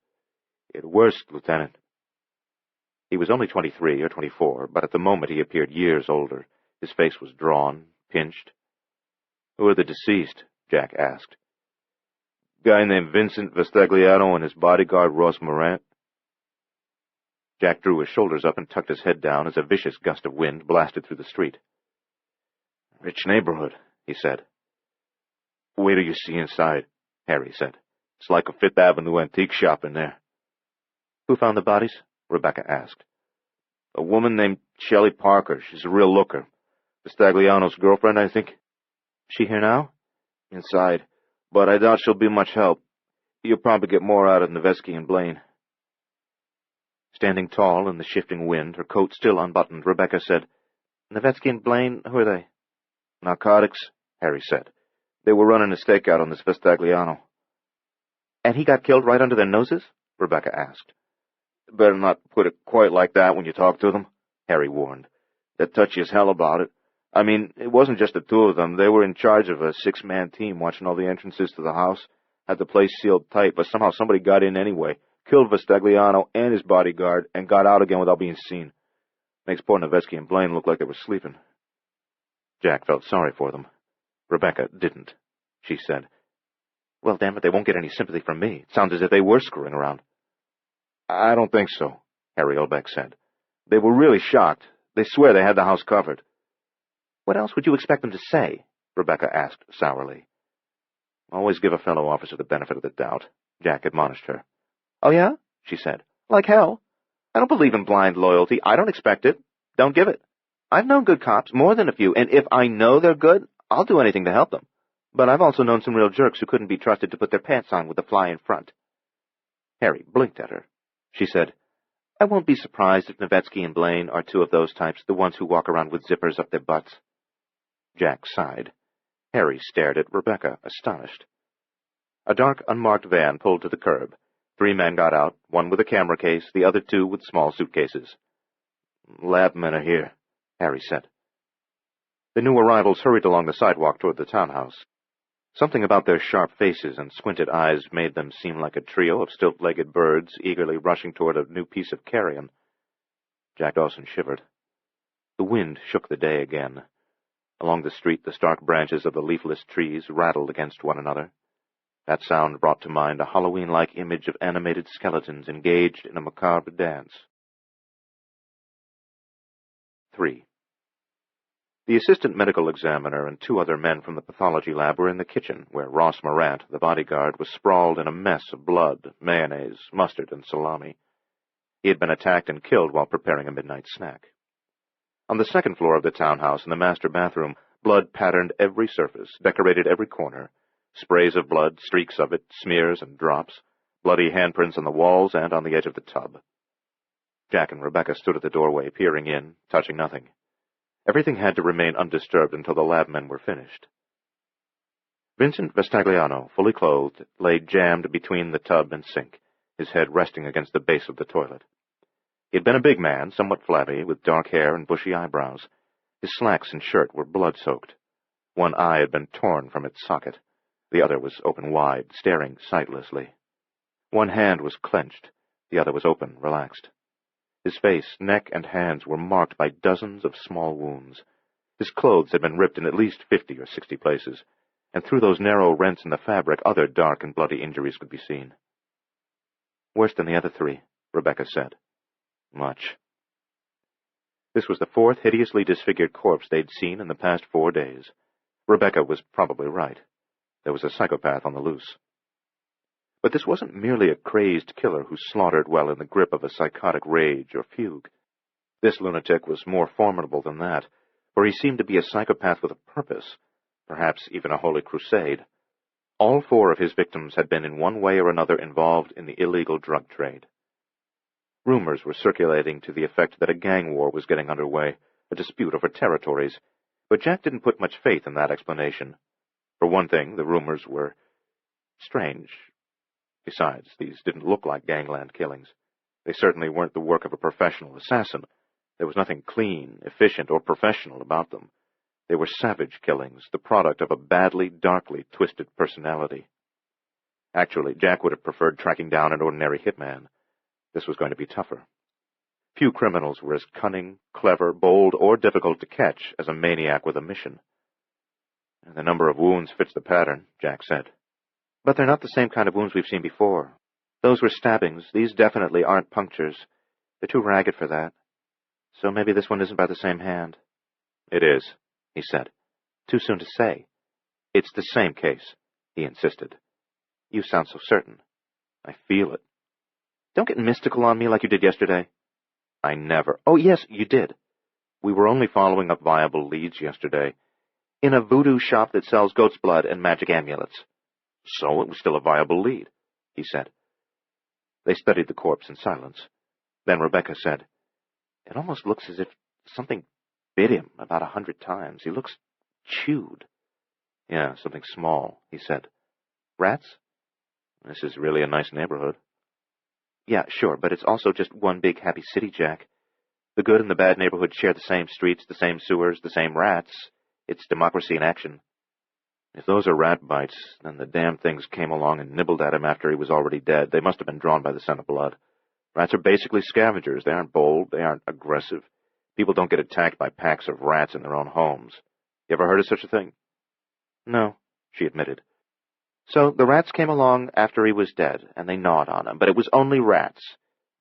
"It worst, Lieutenant." He was only 23 or 24, but at the moment he appeared years older. His face was drawn, pinched. "Who are the deceased?" Jack asked. "Guy named Vincent Vestagliano and his bodyguard Ross Morant." Jack drew his shoulders up and tucked his head down as a vicious gust of wind blasted through the street. "Rich neighborhood," he said. "Wait till you see inside," Harry said. "It's like a Fifth Avenue antique shop in there." "Who found the bodies?" Rebecca asked. "A woman named Shelley Parker. She's a real looker. Vestagliano's girlfriend, I think." "She here now?" "Inside, but I doubt she'll be much help. You'll probably get more out of Nevesky and Blaine." Standing tall in the shifting wind, her coat still unbuttoned, Rebecca said, "Nevesky and Blaine, who are they?" "Narcotics," Harry said. "They were running a stakeout on this Vestagliano." "And he got killed right under their noses?" Rebecca asked. "Better not put it quite like that when you talk to them," Harry warned. "They're touchy as hell about it. I mean, it wasn't just the 2 of them. They were in charge of a 6-man team watching all the entrances to the house, had the place sealed tight, but somehow somebody got in anyway, killed Vestagliano and his bodyguard, and got out again without being seen. Makes poor Nevesky and Blaine look like they were sleeping." Jack felt sorry for them. Rebecca didn't. She said, "Well, damn it, they won't get any sympathy from me. It sounds as if they were screwing around." "I don't think so," Harry Ulbeck said. "They were really shocked. They swear they had the house covered." "What else would you expect them to say?" Rebecca asked sourly. "Always give a fellow officer the benefit of the doubt," Jack admonished her. "Oh, yeah?" she said. "Like hell. I don't believe in blind loyalty. I don't expect it. Don't give it. I've known good cops, more than a few, and if I know they're good, I'll do anything to help them. But I've also known some real jerks who couldn't be trusted to put their pants on with a fly in front. Harry blinked at her. She said, I won't be surprised if Nevetsky and Blaine are two of those types, the ones who walk around with zippers up their butts. Jack sighed. Harry stared at Rebecca, astonished. A dark, unmarked van pulled to the curb. 3 men got out, one with a camera case, the other 2 with small suitcases. Labmen are here, Harry said. The new arrivals hurried along the sidewalk toward the townhouse. Something about their sharp faces and squinted eyes made them seem like a trio of stilt-legged birds eagerly rushing toward a new piece of carrion. Jack Dawson shivered. The wind shook the day again. Along the street, the stark branches of the leafless trees rattled against one another. That sound brought to mind a Halloween-like image of animated skeletons engaged in a macabre dance. 3. The assistant medical examiner and 2 other men from the pathology lab were in the kitchen, where Ross Morant, the bodyguard, was sprawled in a mess of blood, mayonnaise, mustard, and salami. He had been attacked and killed while preparing a midnight snack. On the 2nd floor of the townhouse, in the master bathroom, blood patterned every surface, decorated every corner. Sprays of blood, streaks of it, smears and drops, bloody handprints on the walls and on the edge of the tub. Jack and Rebecca stood at the doorway, peering in, touching nothing. Everything had to remain undisturbed until the lab men were finished. Vincent Vestagliano, fully clothed, lay jammed between the tub and sink, his head resting against the base of the toilet. He had been a big man, somewhat flabby, with dark hair and bushy eyebrows. His slacks and shirt were blood-soaked. One eye had been torn from its socket. The other was open wide, staring sightlessly. One hand was clenched. The other was open, relaxed. His face, neck, and hands were marked by dozens of small wounds. His clothes had been ripped in at least 50 or 60 places, and through those narrow rents in the fabric other dark and bloody injuries could be seen. Worse than the other 3, Rebecca said. Much. This was the 4th hideously disfigured corpse they'd seen in the past 4 days. Rebecca was probably right. There was a psychopath on the loose. But this wasn't merely a crazed killer who slaughtered while in the grip of a psychotic rage or fugue. This lunatic was more formidable than that, for he seemed to be a psychopath with a purpose, perhaps even a holy crusade. All 4 of his victims had been in one way or another involved in the illegal drug trade. Rumors were circulating to the effect that a gang war was getting underway, a dispute over territories, but Jack didn't put much faith in that explanation. For one thing, the rumors were strange. Besides, these didn't look like gangland killings. They certainly weren't the work of a professional assassin. There was nothing clean, efficient, or professional about them. They were savage killings, the product of a badly, darkly twisted personality. Actually, Jack would have preferred tracking down an ordinary hitman. This was going to be tougher. Few criminals were as cunning, clever, bold, or difficult to catch as a maniac with a mission. The number of wounds fits the pattern, Jack said. But they're not the same kind of wounds we've seen before. Those were stabbings. These definitely aren't punctures. They're too ragged for that. So maybe this one isn't by the same hand. It is, he said. Too soon to say. It's the same case, he insisted. You sound so certain. I feel it. Don't get mystical on me like you did yesterday. I never. Oh, yes, you did. We were only following up viable leads yesterday. In a voodoo shop that sells goat's blood and magic amulets. So it was still a viable lead, he said. They studied the corpse in silence. Then Rebecca said, It almost looks as if something bit him about 100 times. He looks chewed. Yeah, something small, he said. Rats? This is really a nice neighborhood. Yeah, sure, but it's also just one big happy city, Jack. The good and the bad neighborhood share the same streets, the same sewers, the same rats. It's democracy in action. If those are rat bites, then the damn things came along and nibbled at him after he was already dead. They must have been drawn by the scent of blood. Rats are basically scavengers. They aren't bold. They aren't aggressive. People don't get attacked by packs of rats in their own homes. You ever heard of such a thing? No, she admitted. So the rats came along after he was dead, and they gnawed on him, but it was only rats.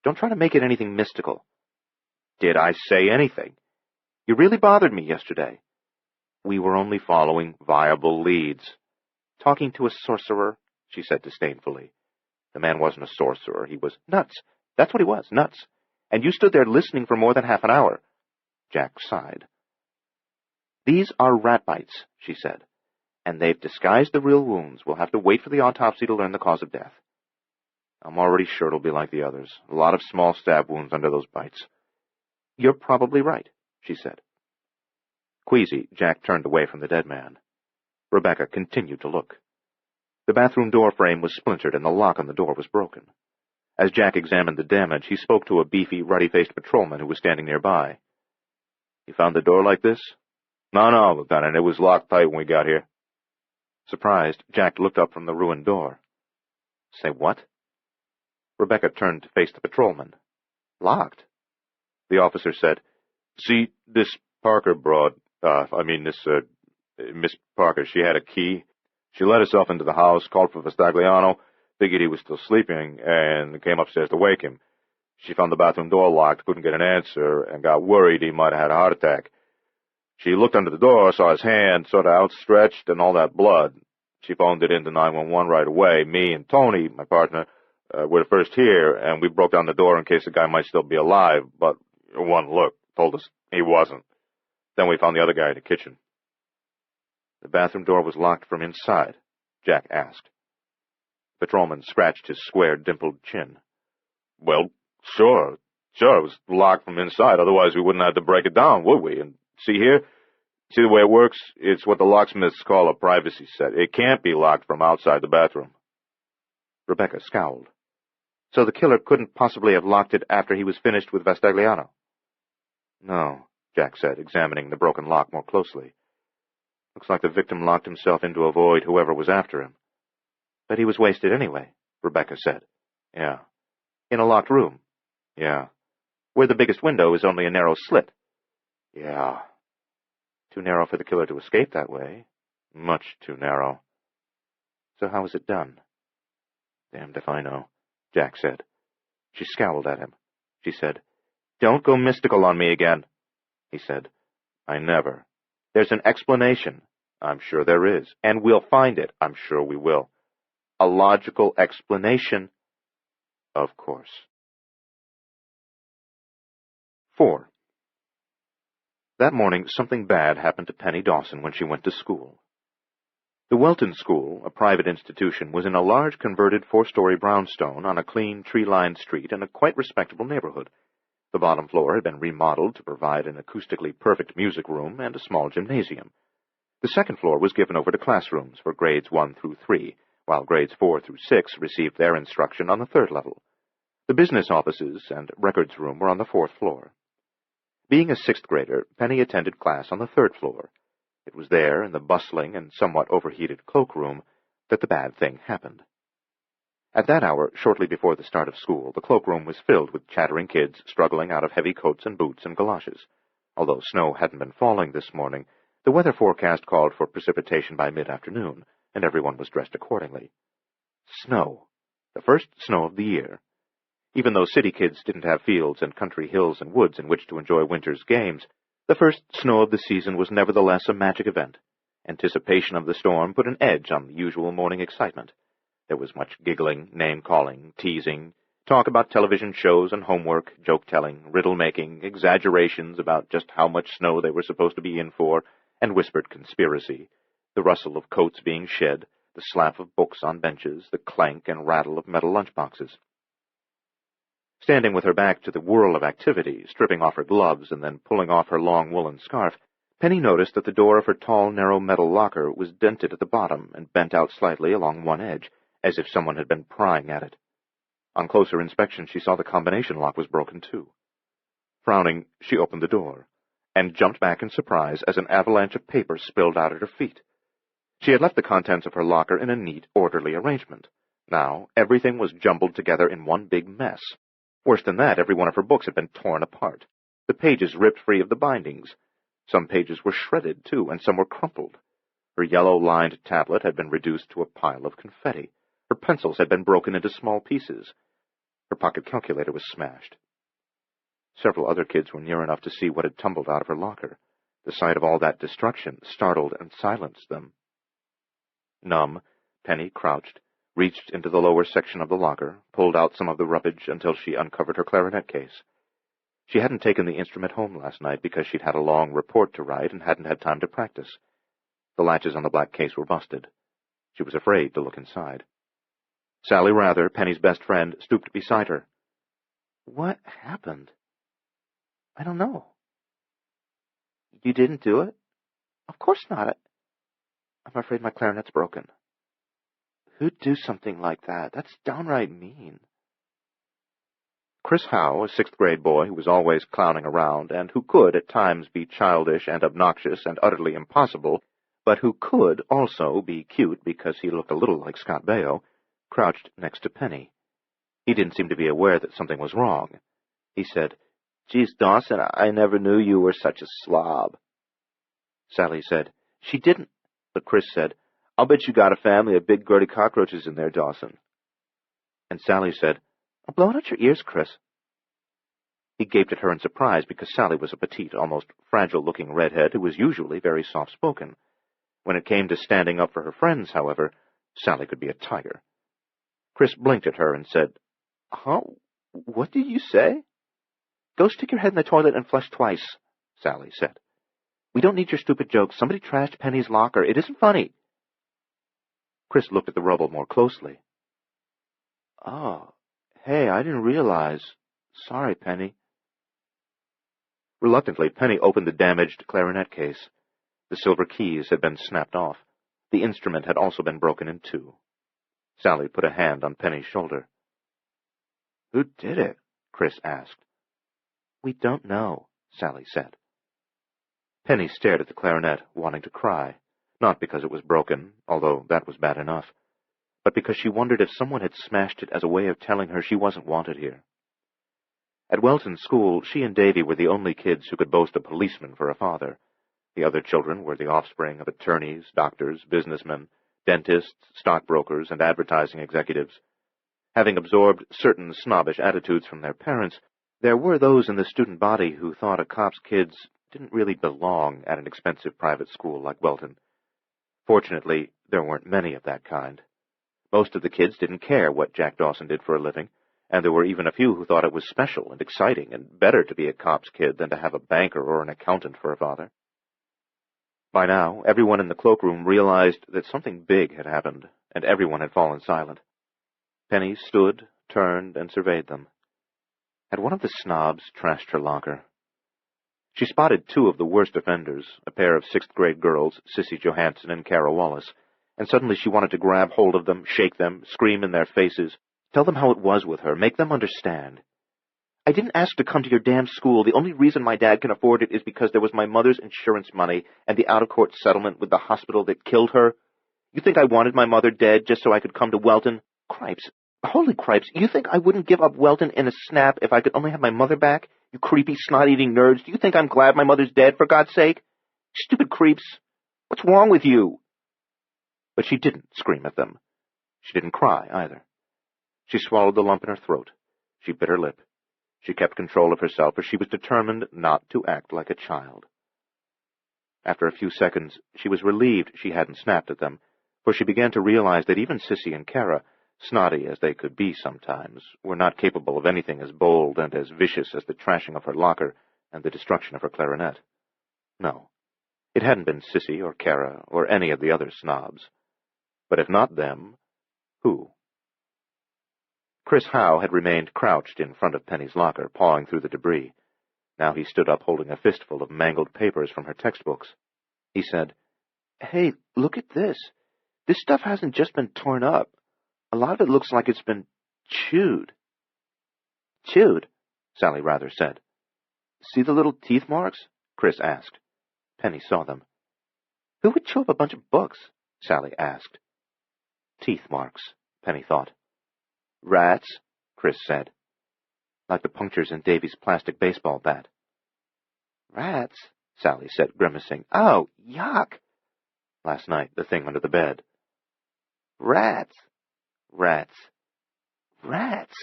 Don't try to make it anything mystical. Did I say anything? You really bothered me yesterday. We were only following viable leads. Talking to a sorcerer, she said disdainfully. The man wasn't a sorcerer. He was nuts. That's what he was, nuts. And you stood there listening for more than half an hour. Jack sighed. These are rat bites, she said. and they've disguised the real wounds. We'll have to wait for the autopsy to learn the cause of death. I'm already sure it'll be like the others. A lot of small stab wounds under those bites. You're probably right, she said. Queasy, Jack turned away from the dead man. Rebecca continued to look. The bathroom door frame was splintered and the lock on the door was broken. As Jack examined the damage, he spoke to a beefy, ruddy-faced patrolman who was standing nearby. You found the door like this? No, Lieutenant. It was locked tight when we got here. Surprised, Jack looked up from the ruined door. Say what? Rebecca turned to face the patrolman. Locked? The officer said, See, this Parker broad, Miss Parker, she had a key. She let herself into the house, called for Vastagliano, figured he was still sleeping, and came upstairs to wake him. She found the bathroom door locked, couldn't get an answer, and got worried he might have had a heart attack. She looked under the door, saw his hand sort of outstretched and all that blood. She phoned it into 911 right away. Me and Tony, my partner, were the first here, and we broke down the door in case the guy might still be alive, but one look told us he wasn't. Then we found the other guy in the kitchen. The bathroom door was locked from inside, Jack asked. The patrolman scratched his square, dimpled chin. Well, sure, it was locked from inside, otherwise we wouldn't have to break it down, would we? And see here? See the way it works? It's what the locksmiths call a privacy set. It can't be locked from outside the bathroom. Rebecca scowled. So the killer couldn't possibly have locked it after he was finished with Vastagliano? No, Jack said, examining the broken lock more closely. Looks like the victim locked himself in to avoid whoever was after him. But he was wasted anyway, Rebecca said. Yeah. In a locked room? Yeah. Where the biggest window is only a narrow slit? Yeah. Too narrow for the killer to escape that way. Much too narrow. So how was it done? Damned if I know, Jack said. She scowled at him. She said, Don't go mystical on me again. He said, I never. There's an explanation. I'm sure there is. And we'll find it. I'm sure we will. A logical explanation. Of course. 4. That morning, something bad happened to Penny Dawson when she went to school. The Welton School, a private institution, was in a large converted 4-story brownstone on a clean, tree-lined street in a quite respectable neighborhood. The bottom floor had been remodeled to provide an acoustically perfect music room and a small gymnasium. The second floor was given over to classrooms for grades 1 through 3, while grades 4 through 6 received their instruction on the third level. The business offices and records room were on the 4th floor. Being a 6th grader, Penny attended class on the 3rd floor. It was there, in the bustling and somewhat overheated cloakroom, that the bad thing happened. At that hour, shortly before the start of school, the cloakroom was filled with chattering kids struggling out of heavy coats and boots and galoshes. Although snow hadn't been falling this morning, the weather forecast called for precipitation by mid-afternoon, and everyone was dressed accordingly. Snow. The first snow of the year. Even though city kids didn't have fields and country hills and woods in which to enjoy winter's games, the first snow of the season was nevertheless a magic event. Anticipation of the storm put an edge on the usual morning excitement. There was much giggling, name-calling, teasing, talk about television shows and homework, joke-telling, riddle-making, exaggerations about just how much snow they were supposed to be in for, and whispered conspiracy, the rustle of coats being shed, the slap of books on benches, the clank and rattle of metal lunchboxes. Standing with her back to the whirl of activity, stripping off her gloves and then pulling off her long woolen scarf, Penny noticed that the door of her tall, narrow metal locker was dented at the bottom and bent out slightly along one edge, as if someone had been prying at it. On closer inspection, she saw the combination lock was broken, too. Frowning, she opened the door, and jumped back in surprise as an avalanche of paper spilled out at her feet. She had left the contents of her locker in a neat, orderly arrangement. Now, everything was jumbled together in one big mess. Worse than that, every one of her books had been torn apart, the pages ripped free of the bindings. Some pages were shredded, too, and some were crumpled. Her yellow-lined tablet had been reduced to a pile of confetti. Her pencils had been broken into small pieces. Her pocket calculator was smashed. Several other kids were near enough to see what had tumbled out of her locker. The sight of all that destruction startled and silenced them. Numb, Penny crouched, reached into the lower section of the locker, pulled out some of the rubbish until she uncovered her clarinet case. She hadn't taken the instrument home last night because she'd had a long report to write and hadn't had time to practice. The latches on the black case were busted. She was afraid to look inside. Sally Rather, Penny's best friend, stooped beside her. "What happened?" "I don't know." "You didn't do it?" "Of course not. I'm afraid my clarinet's broken." "Who'd do something like that? That's downright mean." Chris Howe, a sixth-grade boy who was always clowning around, and who could at times be childish and obnoxious and utterly impossible, but who could also be cute because he looked a little like Scott Baio, crouched next to Penny. He didn't seem to be aware that something was wrong. He said, "Geez, Dawson, I never knew you were such a slob." Sally said, "She didn't," but Chris said, "I'll bet you got a family of big Gertie cockroaches in there, Dawson." And Sally said, "I'm blowing out your ears, Chris." He gaped at her in surprise because Sally was a petite, almost fragile-looking redhead who was usually very soft-spoken. When it came to standing up for her friends, however, Sally could be a tiger. Chris blinked at her and said, "Huh? What did you say?" "Go stick your head in the toilet and flush twice," Sally said. "We don't need your stupid jokes. Somebody trashed Penny's locker. It isn't funny." Chris looked at the rubble more closely. "Oh, hey, I didn't realize. Sorry, Penny." Reluctantly, Penny opened the damaged clarinet case. The silver keys had been snapped off. The instrument had also been broken in two. Sally put a hand on Penny's shoulder. "Who did it?" Chris asked. "We don't know," Sally said. Penny stared at the clarinet, wanting to cry, not because it was broken, although that was bad enough, but because she wondered if someone had smashed it as a way of telling her she wasn't wanted here. At Welton School, she and Davy were the only kids who could boast a policeman for a father. The other children were the offspring of attorneys, doctors, businessmen, dentists, stockbrokers, and advertising executives. Having absorbed certain snobbish attitudes from their parents, there were those in the student body who thought a cop's kids didn't really belong at an expensive private school like Welton. Fortunately, there weren't many of that kind. Most of the kids didn't care what Jack Dawson did for a living, and there were even a few who thought it was special and exciting and better to be a cop's kid than to have a banker or an accountant for a father. By now, everyone in the cloakroom realized that something big had happened, and everyone had fallen silent. Penny stood, turned, and surveyed them. Had one of the snobs trashed her locker? She spotted two of the worst offenders, a pair of sixth-grade girls, Sissy Johansson and Kara Wallace, and suddenly she wanted to grab hold of them, shake them, scream in their faces, tell them how it was with her, make them understand. "I didn't ask to come to your damn school. The only reason my dad can afford it is because there was my mother's insurance money and the out-of-court settlement with the hospital that killed her. You think I wanted my mother dead just so I could come to Welton? Cripes. Holy cripes, you think I wouldn't give up Welton in a snap if I could only have my mother back? You creepy, snot-eating nerds, do you think I'm glad my mother's dead, for God's sake? Stupid creeps. What's wrong with you?" But she didn't scream at them. She didn't cry, either. She swallowed the lump in her throat. She bit her lip. She kept control of herself, for she was determined not to act like a child. After a few seconds, she was relieved she hadn't snapped at them, for she began to realize that even Sissy and Kara, snotty as they could be sometimes, were not capable of anything as bold and as vicious as the trashing of her locker and the destruction of her clarinet. No, it hadn't been Sissy or Kara or any of the other snobs. But if not them, who? Chris Howe had remained crouched in front of Penny's locker, pawing through the debris. Now he stood up holding a fistful of mangled papers from her textbooks. He said, "Hey, look at this. This stuff hasn't just been torn up. A lot of it looks like it's been chewed." "Chewed?" Sally Rather said. "See the little teeth marks?" Chris asked. Penny saw them. "Who would chew up a bunch of books?" Sally asked. Teeth marks, Penny thought. "Rats," Chris said. "Like the punctures in Davy's plastic baseball bat." "Rats?" Sally said, grimacing. "Oh, yuck!" Last night, the thing under the bed. "Rats! Rats! Rats!"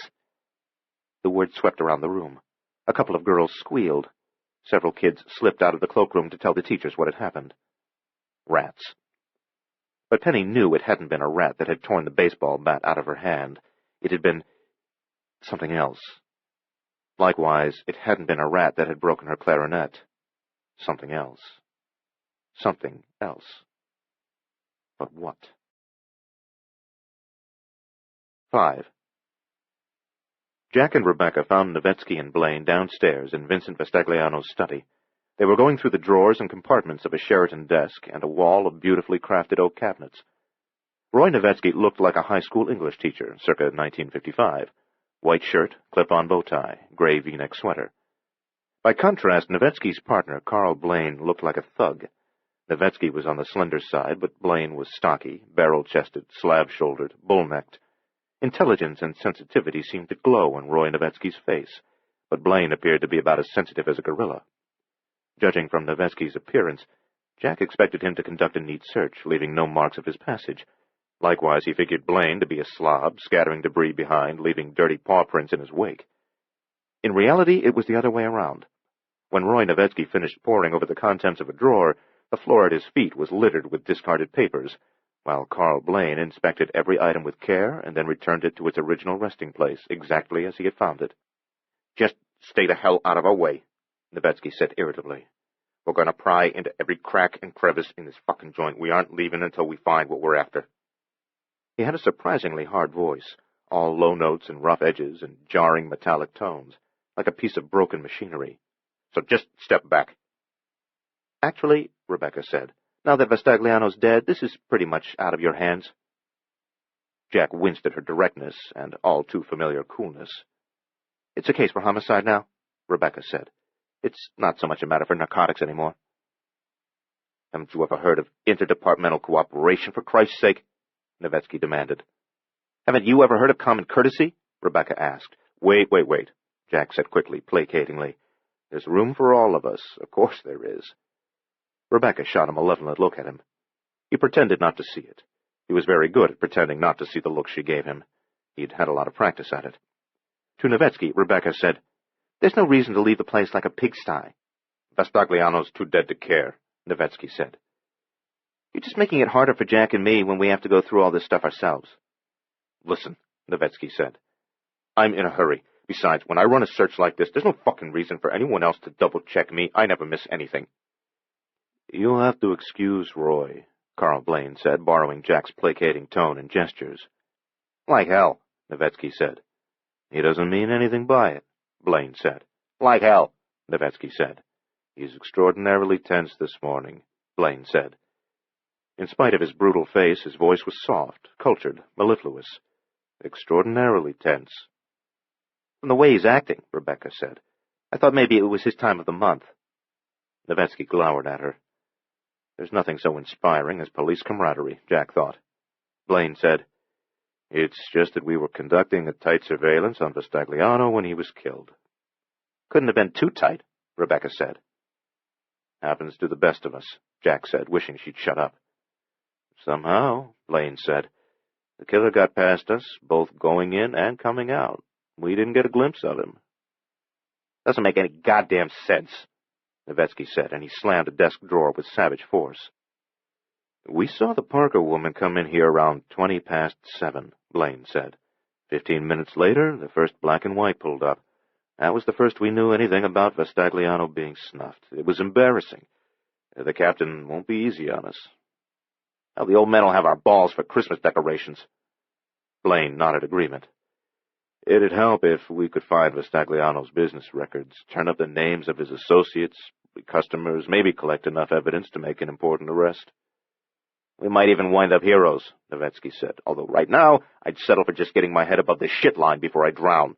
The word swept around the room. A couple of girls squealed. Several kids slipped out of the cloakroom to tell the teachers what had happened. Rats. But Penny knew it hadn't been a rat that had torn the baseball bat out of her hand. It had been something else. Likewise, it hadn't been a rat that had broken her clarinet. Something else. Something else. But what? 5. Jack and Rebecca found Novetzke and Blaine downstairs in Vincent Vestagliano's study. They were going through the drawers and compartments of a Sheraton desk and a wall of beautifully crafted oak cabinets. Roy Novetzke looked like a high school English teacher, circa 1955. White shirt, clip-on bow tie, gray V-neck sweater. By contrast, Novetzke's partner, Carl Blaine, looked like a thug. Novetzke was on the slender side, but Blaine was stocky, barrel-chested, slab-shouldered, bull-necked. Intelligence and sensitivity seemed to glow in Roy Novetzke's face, but Blaine appeared to be about as sensitive as a gorilla. Judging from Novetzke's appearance, Jack expected him to conduct a neat search, leaving no marks of his passage. Likewise, he figured Blaine to be a slob, scattering debris behind, leaving dirty paw prints in his wake. In reality, it was the other way around. When Roy Novetzke finished poring over the contents of a drawer, the floor at his feet was littered with discarded papers, while Carl Blaine inspected every item with care and then returned it to its original resting place, exactly as he had found it. "Just stay the hell out of our way," Novetzke said irritably. "We're going to pry into every crack and crevice in this fucking joint. We aren't leaving until we find what we're after." He had a surprisingly hard voice, all low notes and rough edges and jarring metallic tones, like a piece of broken machinery. "So just step back." "Actually," Rebecca said, "now that Vestagliano's dead, this is pretty much out of your hands." Jack winced at her directness and all too familiar coolness. "It's a case for homicide now," Rebecca said. "It's not so much a matter for narcotics anymore." "Haven't you ever heard of interdepartmental cooperation, for Christ's sake?" Novetzke demanded. "Haven't you ever heard of common courtesy?" Rebecca asked. Wait, Jack said quickly, placatingly. "There's room for all of us. Of course there is." Rebecca shot a malevolent look at him. He pretended not to see it. He was very good at pretending not to see the look she gave him. He'd had a lot of practice at it. To Novetzke, Rebecca said, "There's no reason to leave the place like a pigsty." "Vestagliano's too dead to care," Novetzke said. "You're just making it harder for Jack and me when we have to go through all this stuff ourselves." "Listen," Novetzke said. "I'm in a hurry. Besides, when I run a search like this, there's no fucking reason for anyone else to double-check me. I never miss anything." "You'll have to excuse Roy," Carl Blaine said, borrowing Jack's placating tone and gestures. "Like hell," Novetzke said. "He doesn't mean anything by it," Blaine said. "Like hell," Novetzke said. "He's extraordinarily tense this morning," Blaine said. In spite of his brutal face, his voice was soft, cultured, mellifluous. "Extraordinarily tense." "From the way he's acting," Rebecca said. "I thought maybe it was his time of the month." Novetzke glowered at her. "There's nothing so inspiring as police camaraderie," Jack thought. Blaine said, "It's just that we were conducting a tight surveillance on Vestagliano when he was killed." "Couldn't have been too tight," Rebecca said. "Happens to the best of us," Jack said, wishing she'd shut up. "Somehow," Blaine said, "the killer got past us, both going in and coming out. We didn't get a glimpse of him." "Doesn't make any goddamn sense," Novetzke said, and he slammed a desk drawer with savage force. "We saw the Parker woman come in here around 7:20, Blaine said. 15 minutes later, the first black and white pulled up. That was the first we knew anything about Vestagliano being snuffed. It was embarrassing. The captain won't be easy on us." "Hell, the old man will have our balls for Christmas decorations." Blaine nodded agreement. "It'd help if we could find Vestagliano's business records, turn up the names of his associates, customers, maybe collect enough evidence to make an important arrest." "We might even wind up heroes," Novetzke said, "although right now I'd settle for just getting my head above the shit line before I drown."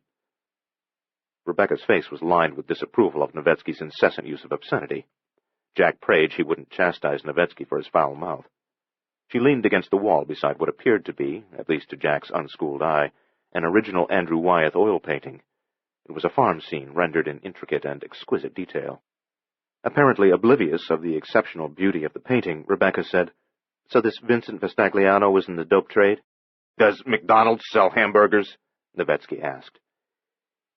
Rebecca's face was lined with disapproval of Novetzke's incessant use of obscenity. Jack prayed she wouldn't chastise Novetzke for his foul mouth. She leaned against the wall beside what appeared to be, at least to Jack's unschooled eye, an original Andrew Wyeth oil painting. It was a farm scene rendered in intricate and exquisite detail. Apparently oblivious of the exceptional beauty of the painting, Rebecca said, "So this Vincent Vestagliano was in the dope trade?" "Does McDonald's sell hamburgers?" Novetzke asked.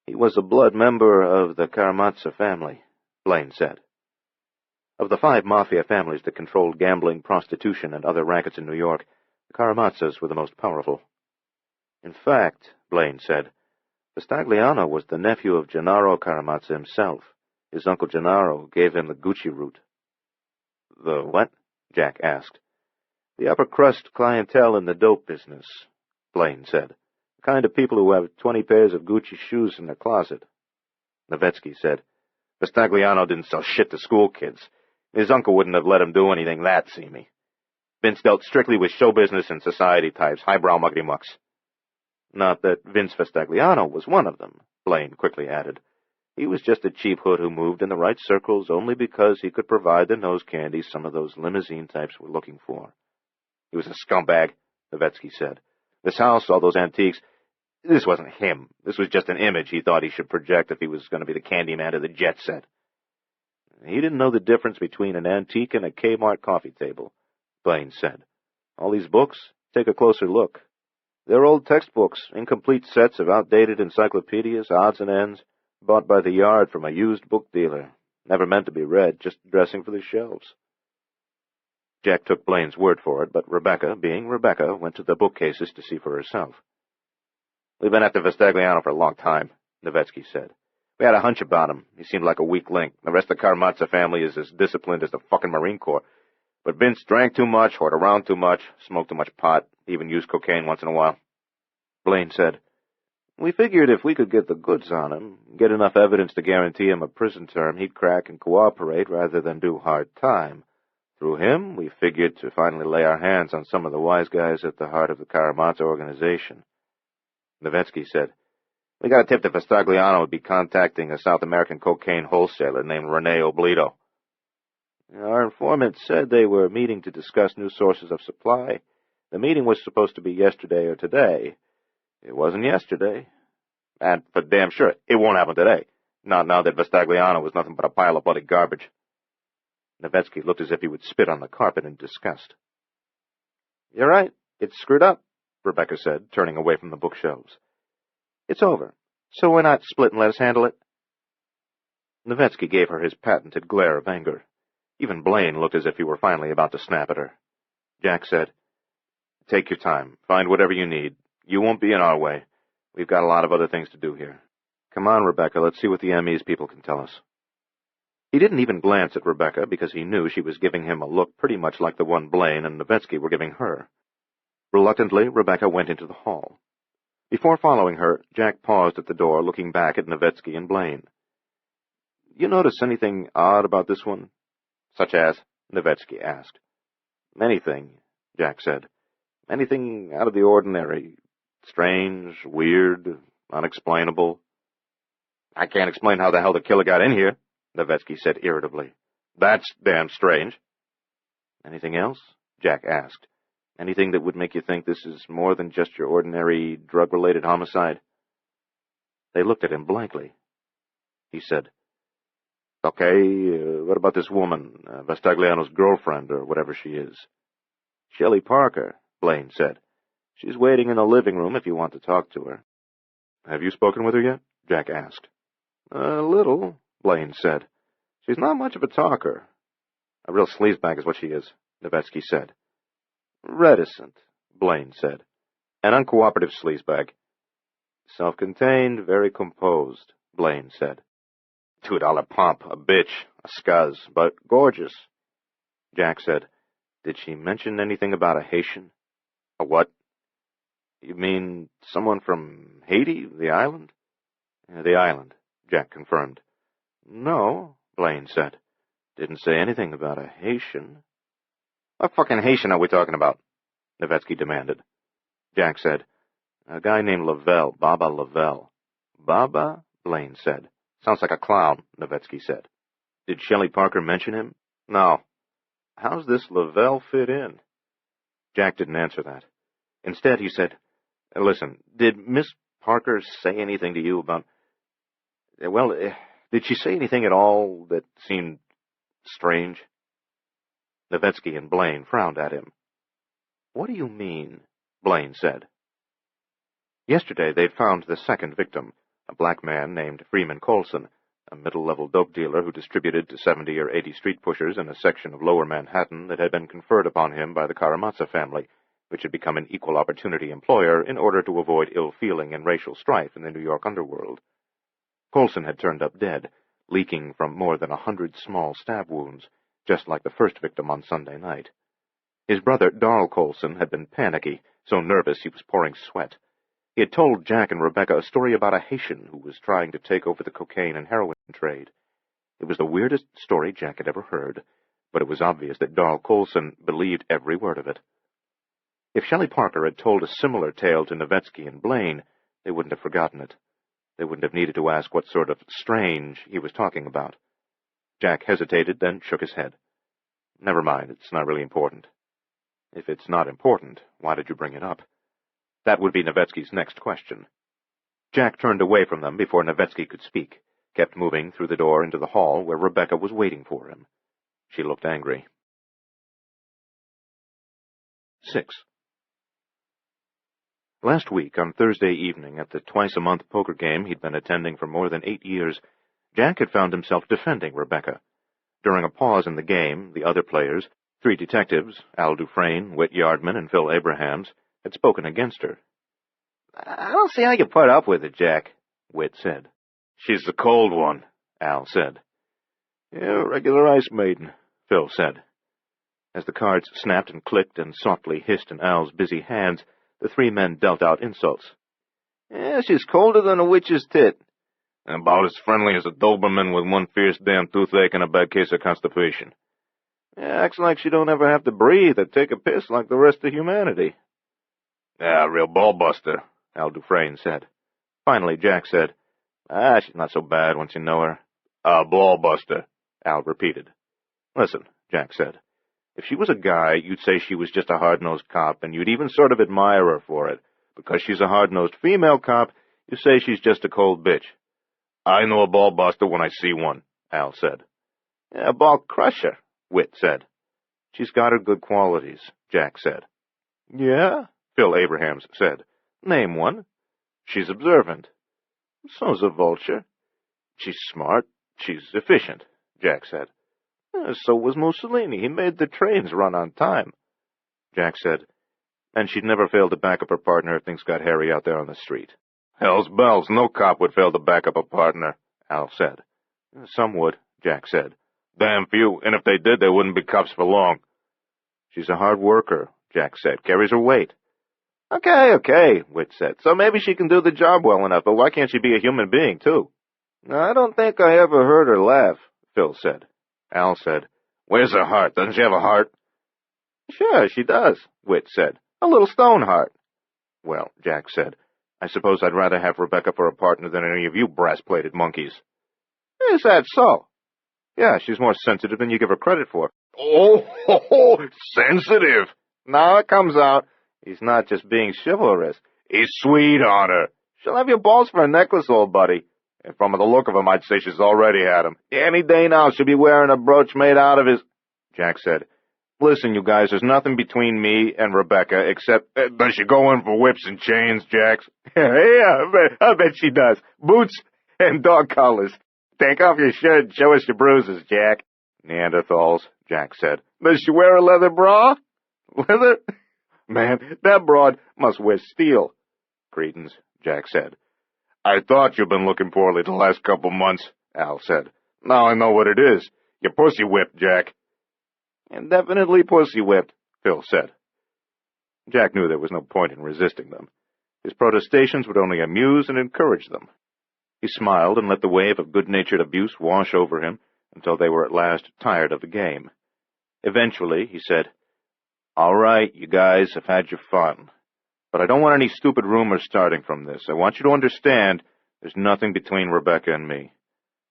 "He was a blood member of the Karamazov family," Blaine said. Of the 5 mafia families that controlled gambling, prostitution, and other rackets in New York, the Karamazovs were the most powerful. "In fact," Blaine said, "Vestagliano was the nephew of Gennaro Karamazov himself. His uncle Gennaro gave him the Gucci route." "The what?" Jack asked. The upper-crust clientele in the dope business, Blaine said. The kind of people who have 20 pairs of Gucci shoes in their closet. Novetzky said, Vistagliano didn't sell shit to school kids. His uncle wouldn't have let him do anything that seamy. Vince dealt strictly with show business and society types, highbrow muckety-mucks. Not that Vince Vistagliano was one of them, Blaine quickly added. He was just a cheap hood who moved in the right circles only because he could provide the nose candy some of those limousine types were looking for. He was a scumbag, Novetzky said. This house, all those antiques, this wasn't him. This was just an image he thought he should project if he was going to be the candy man of the jet set. He didn't know the difference between an antique and a Kmart coffee table, Blaine said. All these books, take a closer look. They're old textbooks, incomplete sets of outdated encyclopedias, odds and ends, bought by the yard from a used book dealer. Never meant to be read, just dressing for the shelves. Jack took Blaine's word for it, but Rebecca, being Rebecca, went to the bookcases to see for herself. We've been after Vistagliano for a long time, Novetzky said. We had a hunch about him. He seemed like a weak link. The rest of the Karamazov family is as disciplined as the fucking Marine Corps. But Vince drank too much, whored around too much, smoked too much pot, even used cocaine once in a while. Blaine said, We figured if we could get the goods on him, get enough evidence to guarantee him a prison term, he'd crack and cooperate rather than do hard time. Through him, we figured to finally lay our hands on some of the wise guys at the heart of the Karamazov organization. Novetzky said, We got a tip that Vistagliano would be contacting a South American cocaine wholesaler named Rene Oblido. Our informant said they were meeting to discuss new sources of supply. The meeting was supposed to be yesterday or today. It wasn't yesterday. And for damn sure, it won't happen today. Not now that Vistagliano was nothing but a pile of bloody garbage. Novetzky looked as if he would spit on the carpet in disgust. You're right. It's screwed up, Rebecca said, turning away from the bookshelves. It's over. So why not split and let us handle it? Novetzky gave her his patented glare of anger. Even Blaine looked as if he were finally about to snap at her. Jack said, Take your time. Find whatever you need. You won't be in our way. We've got a lot of other things to do here. Come on, Rebecca. Let's see what the ME's people can tell us. He didn't even glance at Rebecca because he knew she was giving him a look pretty much like the one Blaine and Novetzky were giving her. Reluctantly, Rebecca went into the hall. Before following her, Jack paused at the door, looking back at Novetzky and Blaine. You notice anything odd about this one? Such as? Novetzky asked. Anything, Jack said. Anything out of the ordinary. Strange, weird, unexplainable. I can't explain how the hell the killer got in here, Novetzky said irritably. That's damn strange. Anything else? Jack asked. Anything that would make you think this is more than just your ordinary drug-related homicide? They looked at him blankly. He said, Okay, what about this woman, Vistagliano's girlfriend, or whatever she is? Shelley Parker, Blaine said. She's waiting in the living room if you want to talk to her. Have you spoken with her yet? Jack asked. A little, Blaine said. She's not much of a talker. A real sleazebag is what she is, Novetzky said. Reticent, Blaine said. An uncooperative sleazebag. Self-contained, very composed, Blaine said. $2 pump, a bitch, a scuzz, but gorgeous. Jack said, Did she mention anything about a Haitian? A what? You mean someone from Haiti, the island? The island, Jack confirmed. No, Blaine said. Didn't say anything about a Haitian. What fucking Haitian are we talking about? Novetzky demanded. Jack said, A guy named Lavelle, Baba Lavelle. Baba? Blaine said. Sounds like a clown, Novetzky said. Did Shelley Parker mention him? No. How's this Lavelle fit in? Jack didn't answer that. Instead, he said, Listen, did Miss Parker say anything to you about... Well, did she say anything at all that seemed strange? Novetzky and Blaine frowned at him. What do you mean? Blaine said. Yesterday they'd found the second victim, a black man named Freeman Colson, a middle-level dope dealer who distributed to 70 or 80 street pushers in a section of lower Manhattan that had been conferred upon him by the Karamazov family, which had become an equal opportunity employer in order to avoid ill-feeling and racial strife in the New York underworld. Colson had turned up dead, leaking from more than 100 small stab wounds, just like the first victim on Sunday night. His brother, Darl Colson, had been panicky, so nervous he was pouring sweat. He had told Jack and Rebecca a story about a Haitian who was trying to take over the cocaine and heroin trade. It was the weirdest story Jack had ever heard, but it was obvious that Darl Colson believed every word of it. If Shelley Parker had told a similar tale to Novetzky and Blaine, they wouldn't have forgotten it. They wouldn't have needed to ask what sort of strange he was talking about. Jack hesitated, then shook his head. Never mind, it's not really important. If it's not important, why did you bring it up? That would be Novetzky's next question. Jack turned away from them before Novetzky could speak, kept moving through the door into the hall where Rebecca was waiting for him. She looked angry. 6. Last week, on Thursday evening, at the twice-a-month poker game he'd been attending for more than 8 years, Jack had found himself defending Rebecca. During a pause in the game, the other players, 3 detectives, Al Dufresne, Whit Yardman, and Phil Abrahams, had spoken against her. "I don't see how you put up with it, Jack," Whit said. "She's the cold one," Al said. "Yeah, regular ice maiden," Phil said. As the cards snapped and clicked and softly hissed in Al's busy hands, the 3 men dealt out insults. "Yeah, she's colder than a witch's tit." "And about as friendly as a Doberman with one fierce damn toothache and a bad case of constipation." "Yeah, acts like she don't ever have to breathe or take a piss like the rest of humanity." "Yeah, real ball-buster," Al Dufresne said. Finally, Jack said, "She's not so bad once you know her." "A ball-buster," Al repeated. "Listen," Jack said. "If she was a guy, you'd say she was just a hard-nosed cop, and you'd even sort of admire her for it. Because she's a hard-nosed female cop, you say she's just a cold bitch." "I know a ball-buster when I see one," Al said. "Yeah, a ball crusher," Whit said. "She's got her good qualities," Jack said. "Yeah?" Phil Abrahams said. "Name one." "She's observant." "So's a vulture." "She's smart. She's efficient," Jack said. "So was Mussolini. He made the trains run on time." Jack said. "And she'd never fail to back up her partner if things got hairy out there on the street." "Hell's bells, no cop would fail to back up a partner," Al said. "Some would," Jack said. "Damn few, and if they did, they wouldn't be cops for long." "She's a hard worker," Jack said. "Carries her weight." Okay, Whit said. "So maybe she can do the job well enough, but why can't she be a human being, too?" "I don't think I ever heard her laugh," Phil said. Al said. "Where's her heart? Doesn't she have a heart?" "Sure, she does," Whit said. "A little stone heart." "Well," Jack said, "I suppose I'd rather have Rebecca for a partner than any of you brass-plated monkeys." "Is that so?" "Yeah, she's more sensitive than you give her credit for." Oh, sensitive. Now it comes out. He's not just being chivalrous. He's sweet on her. She'll have your balls for a necklace, old buddy. And from the look of him, I'd say she's already had him. Any day now she'll be wearing a brooch made out of his—" Jack said, "Listen, you guys, there's nothing between me and Rebecca except—" "Does she go in for whips and chains, Jax?" "Yeah, I bet she does. Boots and dog collars. Take off your shirt and show us your bruises, Jack." "Neanderthals," Jack said. "Does she wear a leather bra?" "Leather? Man, that broad must wear steel." "Cretins," Jack said. "I thought you've been looking poorly the last couple months," Al said. "Now I know what it is. You're pussy whipped, Jack." "And definitely pussy whipped," Phil said. Jack knew there was no point in resisting them. His protestations would only amuse and encourage them. He smiled and let the wave of good-natured abuse wash over him until they were at last tired of the game. Eventually, he said, "All right, you guys have had your fun. But I don't want any stupid rumors starting from this. I want you to understand there's nothing between Rebecca and me.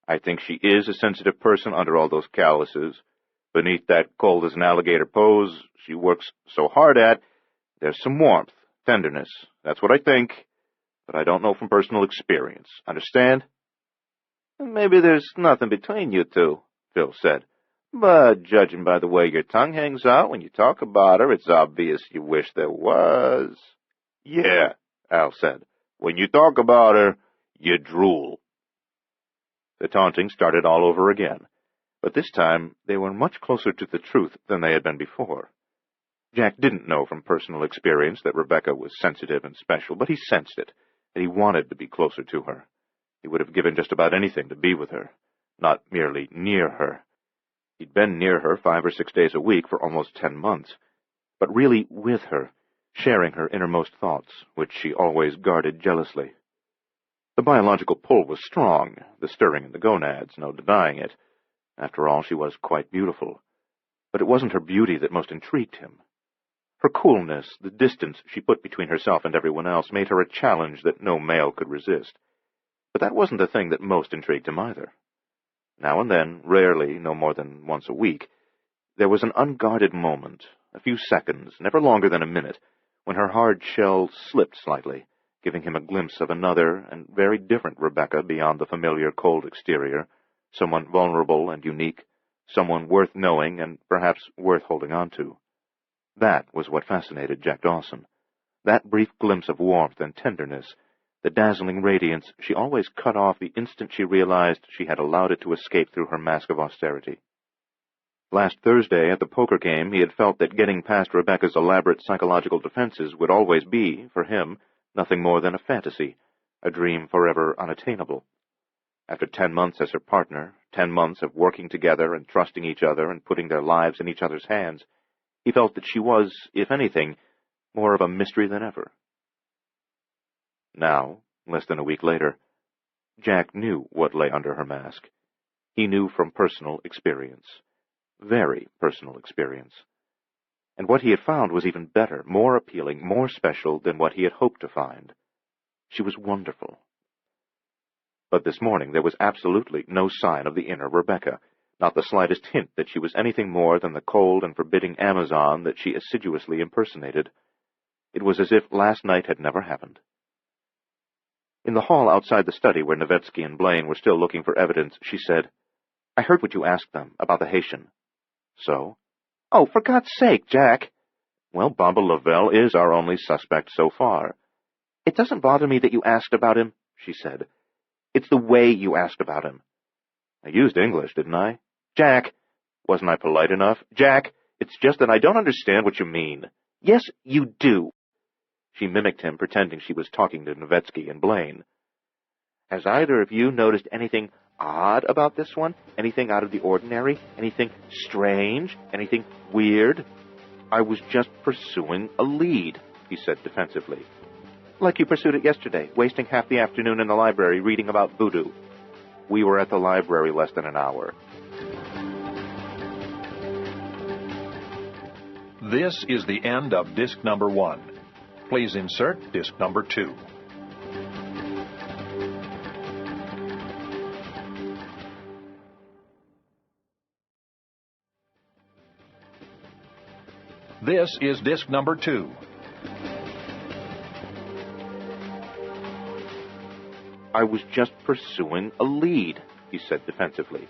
I think she is a sensitive person under all those calluses. Beneath that cold-as-an-alligator pose she works so hard at, there's some warmth, tenderness. That's what I think, but I don't know from personal experience. Understand?" "Maybe there's nothing between you two," Phil said. "But judging by the way your tongue hangs out when you talk about her, it's obvious you wish there was." "Yeah," Al said. "When you talk about her, you drool." The taunting started all over again, but this time they were much closer to the truth than they had been before. Jack didn't know from personal experience that Rebecca was sensitive and special, but he sensed it, and he wanted to be closer to her. He would have given just about anything to be with her, not merely near her. He'd been near her 5 or 6 days a week for almost 10 months. but really with her, sharing her innermost thoughts, which she always guarded jealously. The biological pull was strong, the stirring in the gonads, no denying it. After all, she was quite beautiful. But it wasn't her beauty that most intrigued him. Her coolness, the distance she put between herself and everyone else, made her a challenge that no male could resist. But that wasn't the thing that most intrigued him either. Now and then, rarely, no more than once a week, there was an unguarded moment, a few seconds, never longer than a minute, when her hard shell slipped slightly, giving him a glimpse of another and very different Rebecca beyond the familiar cold exterior, someone vulnerable and unique, someone worth knowing and perhaps worth holding on to. That was what fascinated Jack Dawson. That brief glimpse of warmth and tenderness, the dazzling radiance she always cut off the instant she realized she had allowed it to escape through her mask of austerity. Last Thursday, at the poker game, he had felt that getting past Rebecca's elaborate psychological defenses would always be, for him, nothing more than a fantasy, a dream forever unattainable. After 10 months as her partner, 10 months of working together and trusting each other and putting their lives in each other's hands, he felt that she was, if anything, more of a mystery than ever. Now, less than a week later, Jack knew what lay under her mask. He knew from personal experience. Very personal experience. And what he had found was even better, more appealing, more special than what he had hoped to find. She was wonderful. But this morning there was absolutely no sign of the inner Rebecca, not the slightest hint that she was anything more than the cold and forbidding Amazon that she assiduously impersonated. It was as if last night had never happened. In the hall outside the study where Novetzky and Blaine were still looking for evidence, she said, "I heard what you asked them about the Haitian." "So?" "Oh, for God's sake, Jack!" "Well, Baba Lavelle is our only suspect so far." "It doesn't bother me that you asked about him," she said. "It's the way you asked about him." "I used English, didn't I?" "Jack!" "Wasn't I polite enough?" "Jack, it's just that I don't understand what you mean." "Yes, you do." She mimicked him, pretending she was talking to Novetzky and Blaine. "Has either of you noticed anything odd about this one? Anything out of the ordinary? Anything strange? Anything weird?" "I was just pursuing a lead," he said defensively. "Like you pursued it yesterday, wasting half the afternoon in the library reading about voodoo." "We were at the library less than an hour." This is the end of disc number 1. Please insert disc number 2. This is disc number 2. "I was just pursuing a lead," he said defensively.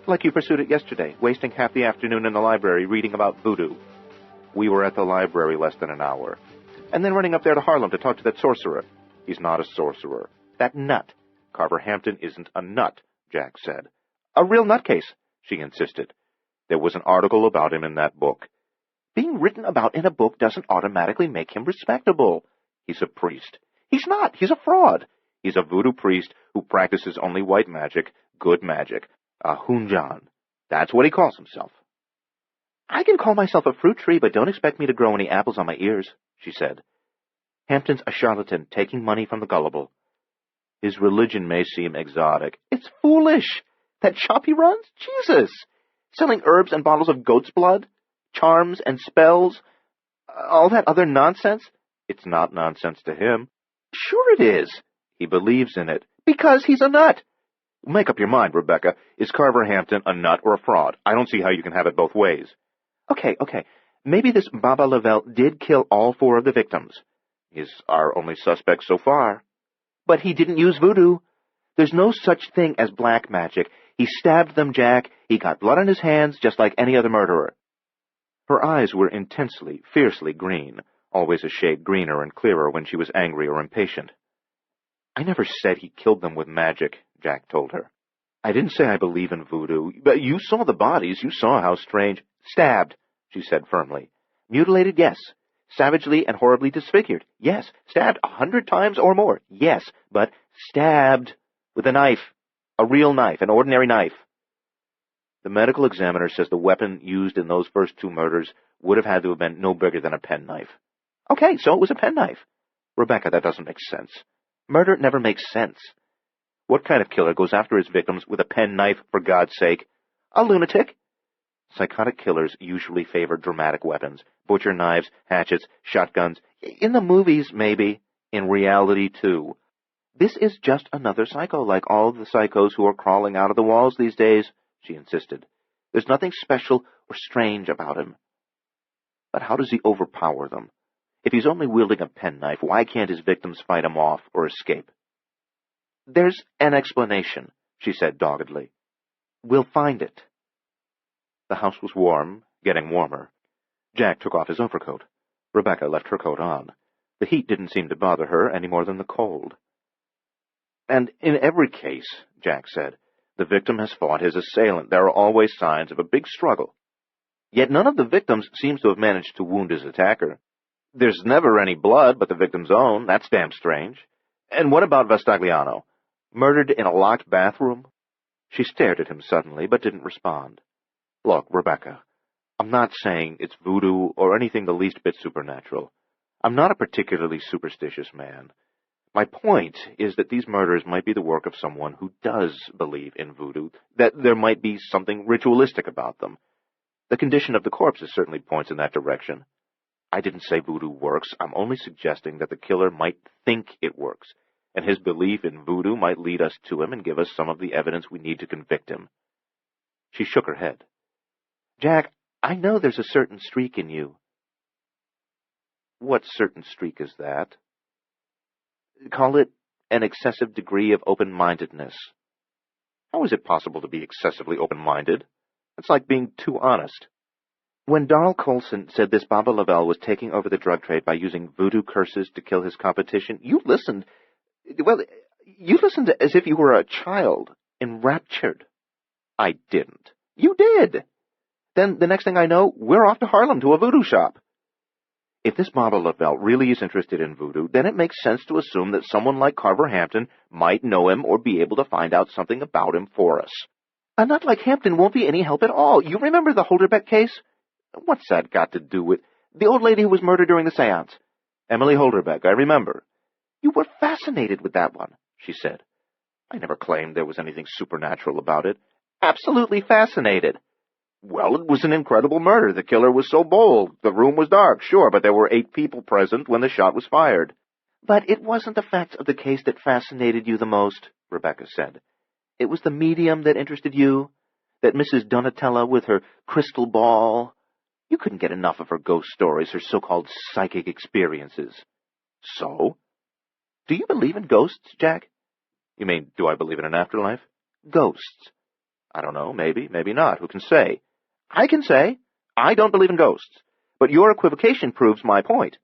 "Like you pursued it yesterday, wasting half the afternoon in the library reading about voodoo." "We were at the library less than an hour." "And then running up there to Harlem to talk to that sorcerer." "He's not a sorcerer." "That nut." "Carver Hampton isn't a nut," Jack said. "A real nutcase," she insisted. "There was an article about him in that book." "Being written about in a book doesn't automatically make him respectable." "He's a priest." "He's not. He's a fraud." "He's a voodoo priest who practices only white magic, good magic. A Hunjan. That's what he calls himself." "I can call myself a fruit tree, but don't expect me to grow any apples on my ears," she said. "Hampton's a charlatan, taking money from the gullible." "His religion may seem exotic." "It's foolish. That shop he runs? Jesus! Selling herbs and bottles of goat's blood? Charms and spells? All that other nonsense?" "It's not nonsense to him." "Sure it is." "He believes in it." "Because he's a nut." "Make up your mind, Rebecca. Is Carver Hampton a nut or a fraud? I don't see how you can have it both ways." Okay. Maybe this Baba Lavelle did kill all 4 of the victims." "He's our only suspect so far." "But he didn't use voodoo. There's no such thing as black magic. He stabbed them, Jack. He got blood on his hands just like any other murderer." Her eyes were intensely, fiercely green, always a shade greener and clearer when she was angry or impatient. "I never said he killed them with magic," Jack told her. "I didn't say I believe in voodoo, but you saw the bodies. You saw how strange—" "Stabbed," she said firmly. "Mutilated, yes. Savagely and horribly disfigured, yes. Stabbed 100 times or more, yes. But stabbed with a knife. A real knife, an ordinary knife." "The medical examiner says the weapon used in those first 2 murders would have had to have been no bigger than a penknife. Okay, so it was a penknife. Rebecca, that doesn't make sense. Murder never makes sense. What kind of killer goes after his victims with a penknife, for God's sake? A lunatic? Psychotic killers usually favor dramatic weapons. Butcher knives, hatchets, shotguns. In the movies, maybe. In reality, too. This is just another psycho like all the psychos who are crawling out of the walls these days, she insisted. There's nothing special or strange about him. But how does he overpower them? If he's only wielding a penknife, why can't his victims fight him off or escape? There's an explanation, she said doggedly. We'll find it. The house was warm, getting warmer. Jack took off his overcoat. Rebecca left her coat on. The heat didn't seem to bother her any more than the cold. And in every case, Jack said, the victim has fought his assailant. There are always signs of a big struggle. Yet none of the victims seems to have managed to wound his attacker. There's never any blood but the victim's own. That's damn strange. And what about Vestagliano? Murdered in a locked bathroom? She stared at him suddenly, but didn't respond. Look, Rebecca, I'm not saying it's voodoo or anything the least bit supernatural. I'm not a particularly superstitious man. My point is that these murders might be the work of someone who does believe in voodoo, that there might be something ritualistic about them. The condition of the corpses certainly points in that direction. I didn't say voodoo works. I'm only suggesting that the killer might think it works, and his belief in voodoo might lead us to him and give us some of the evidence we need to convict him. She shook her head. Jack, I know there's a certain streak in you. What certain streak is that? Call it an excessive degree of open-mindedness. How is it possible to be excessively open-minded? It's like being too honest. When Darl Colson said this Baba Lavelle was taking over the drug trade by using voodoo curses to kill his competition, you listened as if you were a child, enraptured. I didn't. You did. Then the next thing I know, we're off to Harlem to a voodoo shop. If this Baba Lavelle really is interested in voodoo, then it makes sense to assume that someone like Carver Hampton might know him or be able to find out something about him for us. A nut like Hampton won't be any help at all. You remember the Holderbeck case? What's that got to do with the old lady who was murdered during the seance? Emily Holderbeck, I remember. You were fascinated with that one, she said. I never claimed there was anything supernatural about it. Absolutely fascinated. Well, it was an incredible murder. The killer was so bold. The room was dark, sure, but there were 8 people present when the shot was fired. But it wasn't the facts of the case that fascinated you the most, Rebecca said. It was the medium that interested you, that Mrs. Donatella with her crystal ball. You couldn't get enough of her ghost stories, her so-called psychic experiences. So? Do you believe in ghosts, Jack? You mean, do I believe in an afterlife? Ghosts. I don't know, maybe not. Who can say? I can say. I don't believe in ghosts. But your equivocation proves my point.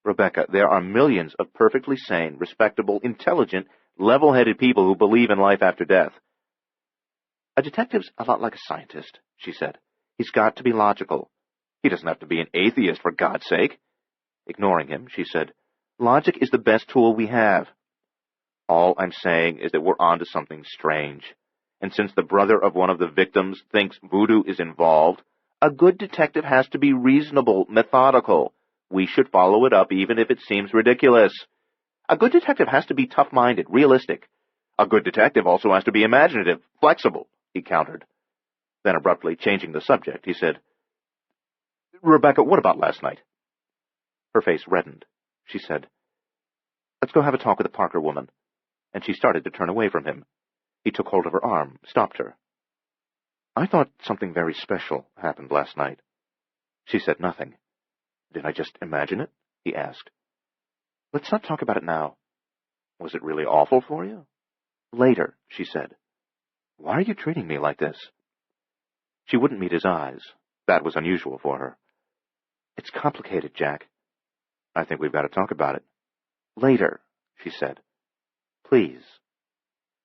Rebecca, there are millions of perfectly sane, respectable, intelligent, level-headed people who believe in life after death. A detective's a lot like a scientist, she said. He's got to be logical. He doesn't have to be an atheist, for God's sake. Ignoring him, she said, Logic is the best tool we have. All I'm saying is that we're onto something strange. And since the brother of one of the victims thinks voodoo is involved, a good detective has to be reasonable, methodical. We should follow it up even if it seems ridiculous. A good detective has to be tough-minded, realistic. A good detective also has to be imaginative, flexible, he countered. Then abruptly, changing the subject, he said, Rebecca, what about last night? Her face reddened. She said, Let's go have a talk with the Parker woman. And she started to turn away from him. He took hold of her arm, stopped her. I thought something very special happened last night. She said nothing. Did I just imagine it? He asked. Let's not talk about it now. Was it really awful for you? Later, she said. Why are you treating me like this? She wouldn't meet his eyes. That was unusual for her. It's complicated, Jack. I think we've got to talk about it. Later, she said. Please.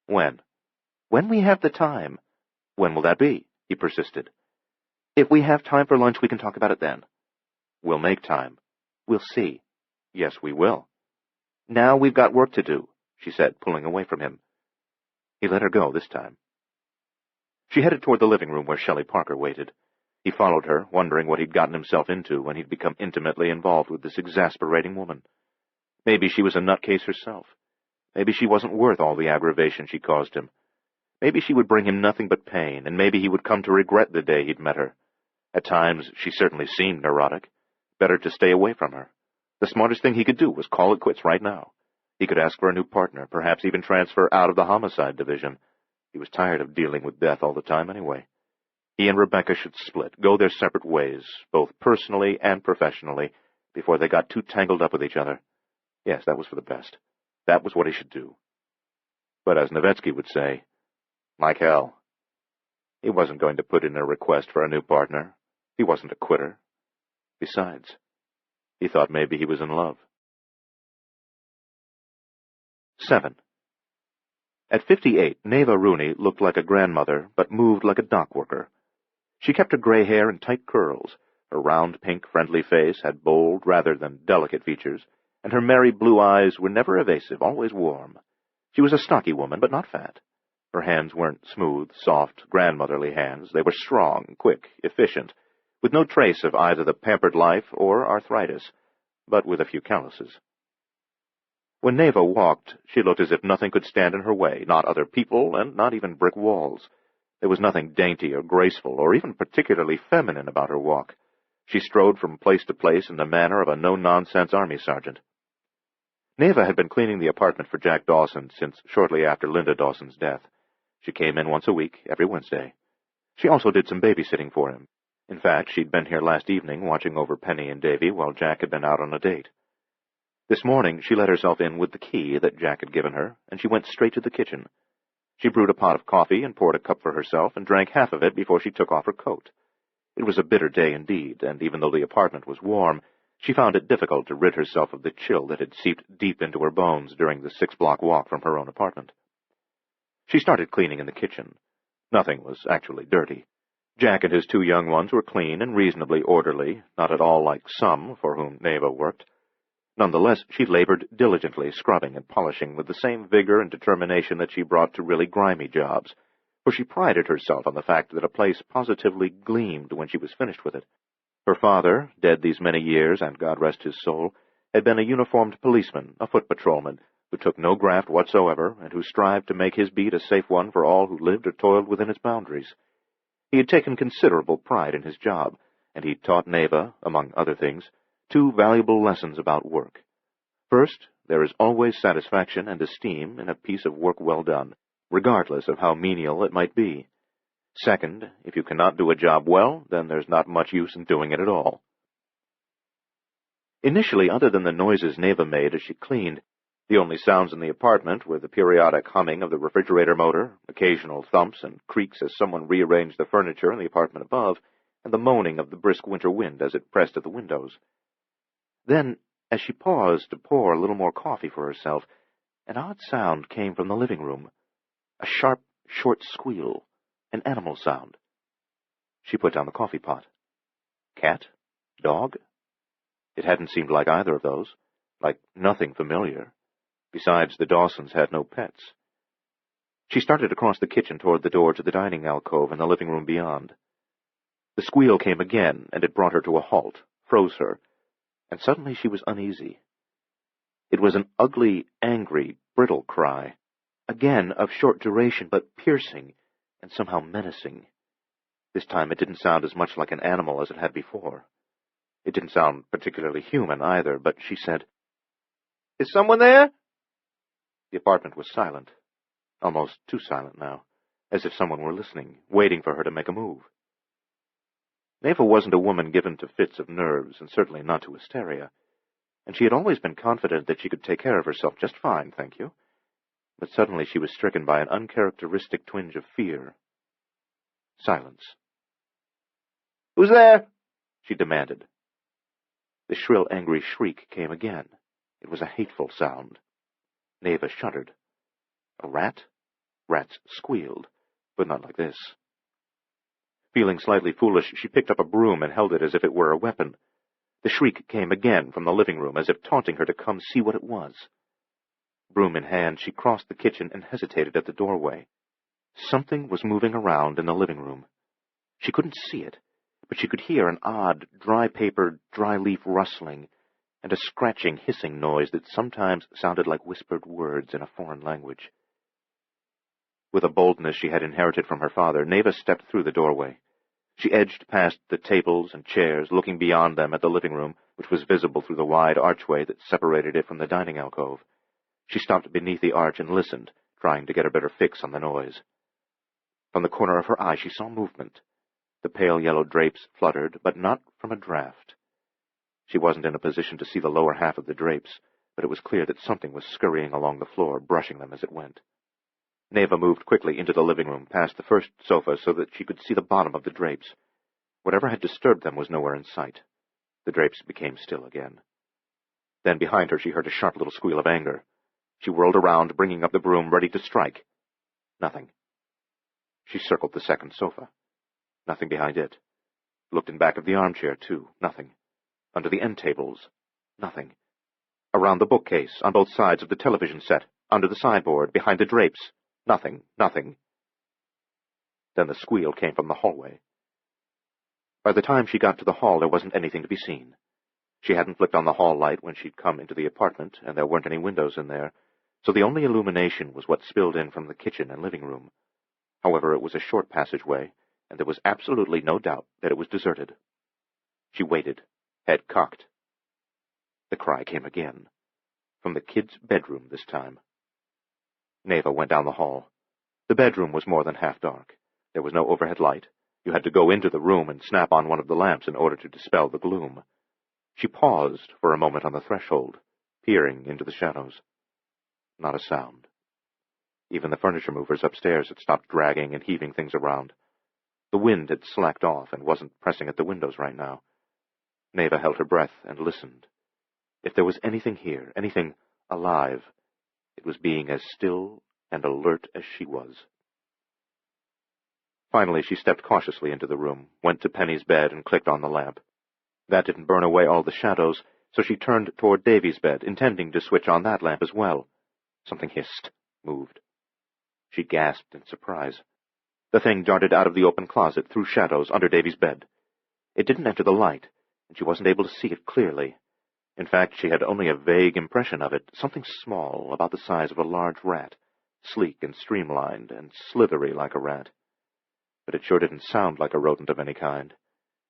When? When we have the time. When will that be? He persisted. If we have time for lunch, we can talk about it then. We'll make time. We'll see. Yes, we will. Now we've got work to do, she said, pulling away from him. He let her go this time. She headed toward the living room where Shelley Parker waited. He followed her, wondering what he'd gotten himself into when he'd become intimately involved with this exasperating woman. Maybe she was a nutcase herself. Maybe she wasn't worth all the aggravation she caused him. Maybe she would bring him nothing but pain, and maybe he would come to regret the day he'd met her. At times, she certainly seemed neurotic. Better to stay away from her. The smartest thing he could do was call it quits right now. He could ask for a new partner, perhaps even transfer out of the homicide division. He was tired of dealing with death all the time anyway. He and Rebecca should split, go their separate ways, both personally and professionally, before they got too tangled up with each other. Yes, that was for the best. That was what he should do. But as Novetzky would say, like hell. He wasn't going to put in a request for a new partner. He wasn't a quitter. Besides, he thought maybe he was in love. 7. At 58, Neva Rooney looked like a grandmother, but moved like a dock worker. She kept her gray hair in tight curls. Her round, pink, friendly face had bold rather than delicate features, and her merry blue eyes were never evasive, always warm. She was a stocky woman, but not fat. Her hands weren't smooth, soft, grandmotherly hands. They were strong, quick, efficient, with no trace of either the pampered life or arthritis, but with a few calluses. When Neva walked, she looked as if nothing could stand in her way, not other people, and not even brick walls. There was nothing dainty or graceful or even particularly feminine about her walk. She strode from place to place in the manner of a no-nonsense army sergeant. Neva had been cleaning the apartment for Jack Dawson since shortly after Linda Dawson's death. She came in once a week, every Wednesday. She also did some babysitting for him. In fact, she'd been here last evening watching over Penny and Davy while Jack had been out on a date. This morning she let herself in with the key that Jack had given her, and she went straight to the kitchen. She brewed a pot of coffee and poured a cup for herself and drank half of it before she took off her coat. It was a bitter day indeed, and even though the apartment was warm, she found it difficult to rid herself of the chill that had seeped deep into her bones during the 6-block walk from her own apartment. She started cleaning in the kitchen. Nothing was actually dirty. Jack and his 2 young ones were clean and reasonably orderly, not at all like some for whom Neva worked. Nonetheless, she labored diligently, scrubbing and polishing with the same vigor and determination that she brought to really grimy jobs, for she prided herself on the fact that a place positively gleamed when she was finished with it. Her father, dead these many years, and God rest his soul, had been a uniformed policeman, a foot patrolman, who took no graft whatsoever, and who strived to make his beat a safe one for all who lived or toiled within its boundaries. He had taken considerable pride in his job, and he taught Neva, among other things, 2 valuable lessons about work. First, there is always satisfaction and esteem in a piece of work well done, regardless of how menial it might be. Second, if you cannot do a job well, then there's not much use in doing it at all. Initially, other than the noises Neva made as she cleaned, the only sounds in the apartment were the periodic humming of the refrigerator motor, occasional thumps and creaks as someone rearranged the furniture in the apartment above, and the moaning of the brisk winter wind as it pressed at the windows. Then, as she paused to pour a little more coffee for herself, an odd sound came from the living room. A sharp, short squeal, an animal sound. She put down the coffee pot. Cat? Dog? It hadn't seemed like either of those, like nothing familiar. Besides, the Dawsons had no pets. She started across the kitchen toward the door to the dining alcove and the living room beyond. The squeal came again, and it brought her to a halt, froze her, and suddenly she was uneasy. It was an ugly, angry, brittle cry, again of short duration, but piercing and somehow menacing. This time it didn't sound as much like an animal as it had before. It didn't sound particularly human either, but she said, "Is someone there?" The apartment was silent, almost too silent now, as if someone were listening, waiting for her to make a move. Neva wasn't a woman given to fits of nerves, and certainly not to hysteria, and she had always been confident that she could take care of herself just fine, thank you. But suddenly she was stricken by an uncharacteristic twinge of fear. Silence. "Who's there?" she demanded. The shrill, angry shriek came again. It was a hateful sound. Neva shuddered. A rat? Rats squealed, but not like this. Feeling slightly foolish, she picked up a broom and held it as if it were a weapon. The shriek came again from the living room, as if taunting her to come see what it was. Broom in hand, she crossed the kitchen and hesitated at the doorway. Something was moving around in the living room. She couldn't see it, but she could hear an odd, dry-paper, dry-leaf rustling and a scratching, hissing noise that sometimes sounded like whispered words in a foreign language. With a boldness she had inherited from her father, Neva stepped through the doorway. She edged past the tables and chairs, looking beyond them at the living room, which was visible through the wide archway that separated it from the dining alcove. She stopped beneath the arch and listened, trying to get a better fix on the noise. From the corner of her eye she saw movement. The pale yellow drapes fluttered, but not from a draft. She wasn't in a position to see the lower half of the drapes, but it was clear that something was scurrying along the floor, brushing them as it went. Neva moved quickly into the living room, past the first sofa, so that she could see the bottom of the drapes. Whatever had disturbed them was nowhere in sight. The drapes became still again. Then behind her she heard a sharp little squeal of anger. She whirled around, bringing up the broom, ready to strike. Nothing. She circled the second sofa. Nothing behind it. Looked in back of the armchair, too. Nothing. Under the end tables. Nothing. Around the bookcase, on both sides of the television set, under the sideboard, behind the drapes. Nothing. Nothing. Then the squeal came from the hallway. By the time she got to the hall, there wasn't anything to be seen. She hadn't flicked on the hall light when she'd come into the apartment, and there weren't any windows in there, so the only illumination was what spilled in from the kitchen and living room. However, it was a short passageway, and there was absolutely no doubt that it was deserted. She waited, head cocked. The cry came again, from the kid's bedroom this time. Neva went down the hall. The bedroom was more than half dark. There was no overhead light. You had to go into the room and snap on one of the lamps in order to dispel the gloom. She paused for a moment on the threshold, peering into the shadows. Not a sound. Even the furniture movers upstairs had stopped dragging and heaving things around. The wind had slacked off and wasn't pressing at the windows right now. Neva held her breath and listened. If there was anything here, anything alive, it was being as still and alert as she was. Finally, she stepped cautiously into the room, went to Penny's bed, and clicked on the lamp. That didn't burn away all the shadows, so she turned toward Davy's bed, intending to switch on that lamp as well. Something hissed, moved. She gasped in surprise. The thing darted out of the open closet, through shadows, under Davy's bed. It didn't enter the light, and she wasn't able to see it clearly. In fact, she had only a vague impression of it, something small, about the size of a large rat, sleek and streamlined, and slithery like a rat. But it sure didn't sound like a rodent of any kind.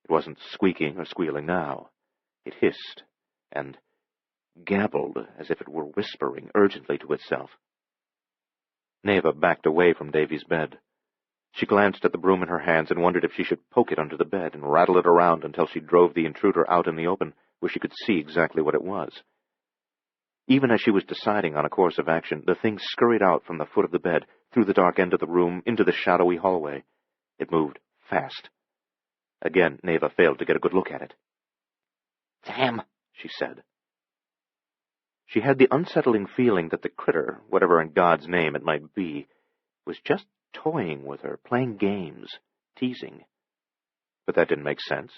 It wasn't squeaking or squealing now. It hissed, and gabbled as if it were whispering urgently to itself. Neva backed away from Davy's bed. She glanced at the broom in her hands and wondered if she should poke it under the bed and rattle it around until she drove the intruder out in the open, where she could see exactly what it was. Even as she was deciding on a course of action, the thing scurried out from the foot of the bed, through the dark end of the room, into the shadowy hallway. It moved fast. Again, Neva failed to get a good look at it. "Damn," she said. She had the unsettling feeling that the critter, whatever in God's name it might be, was just toying with her, playing games, teasing. But that didn't make sense.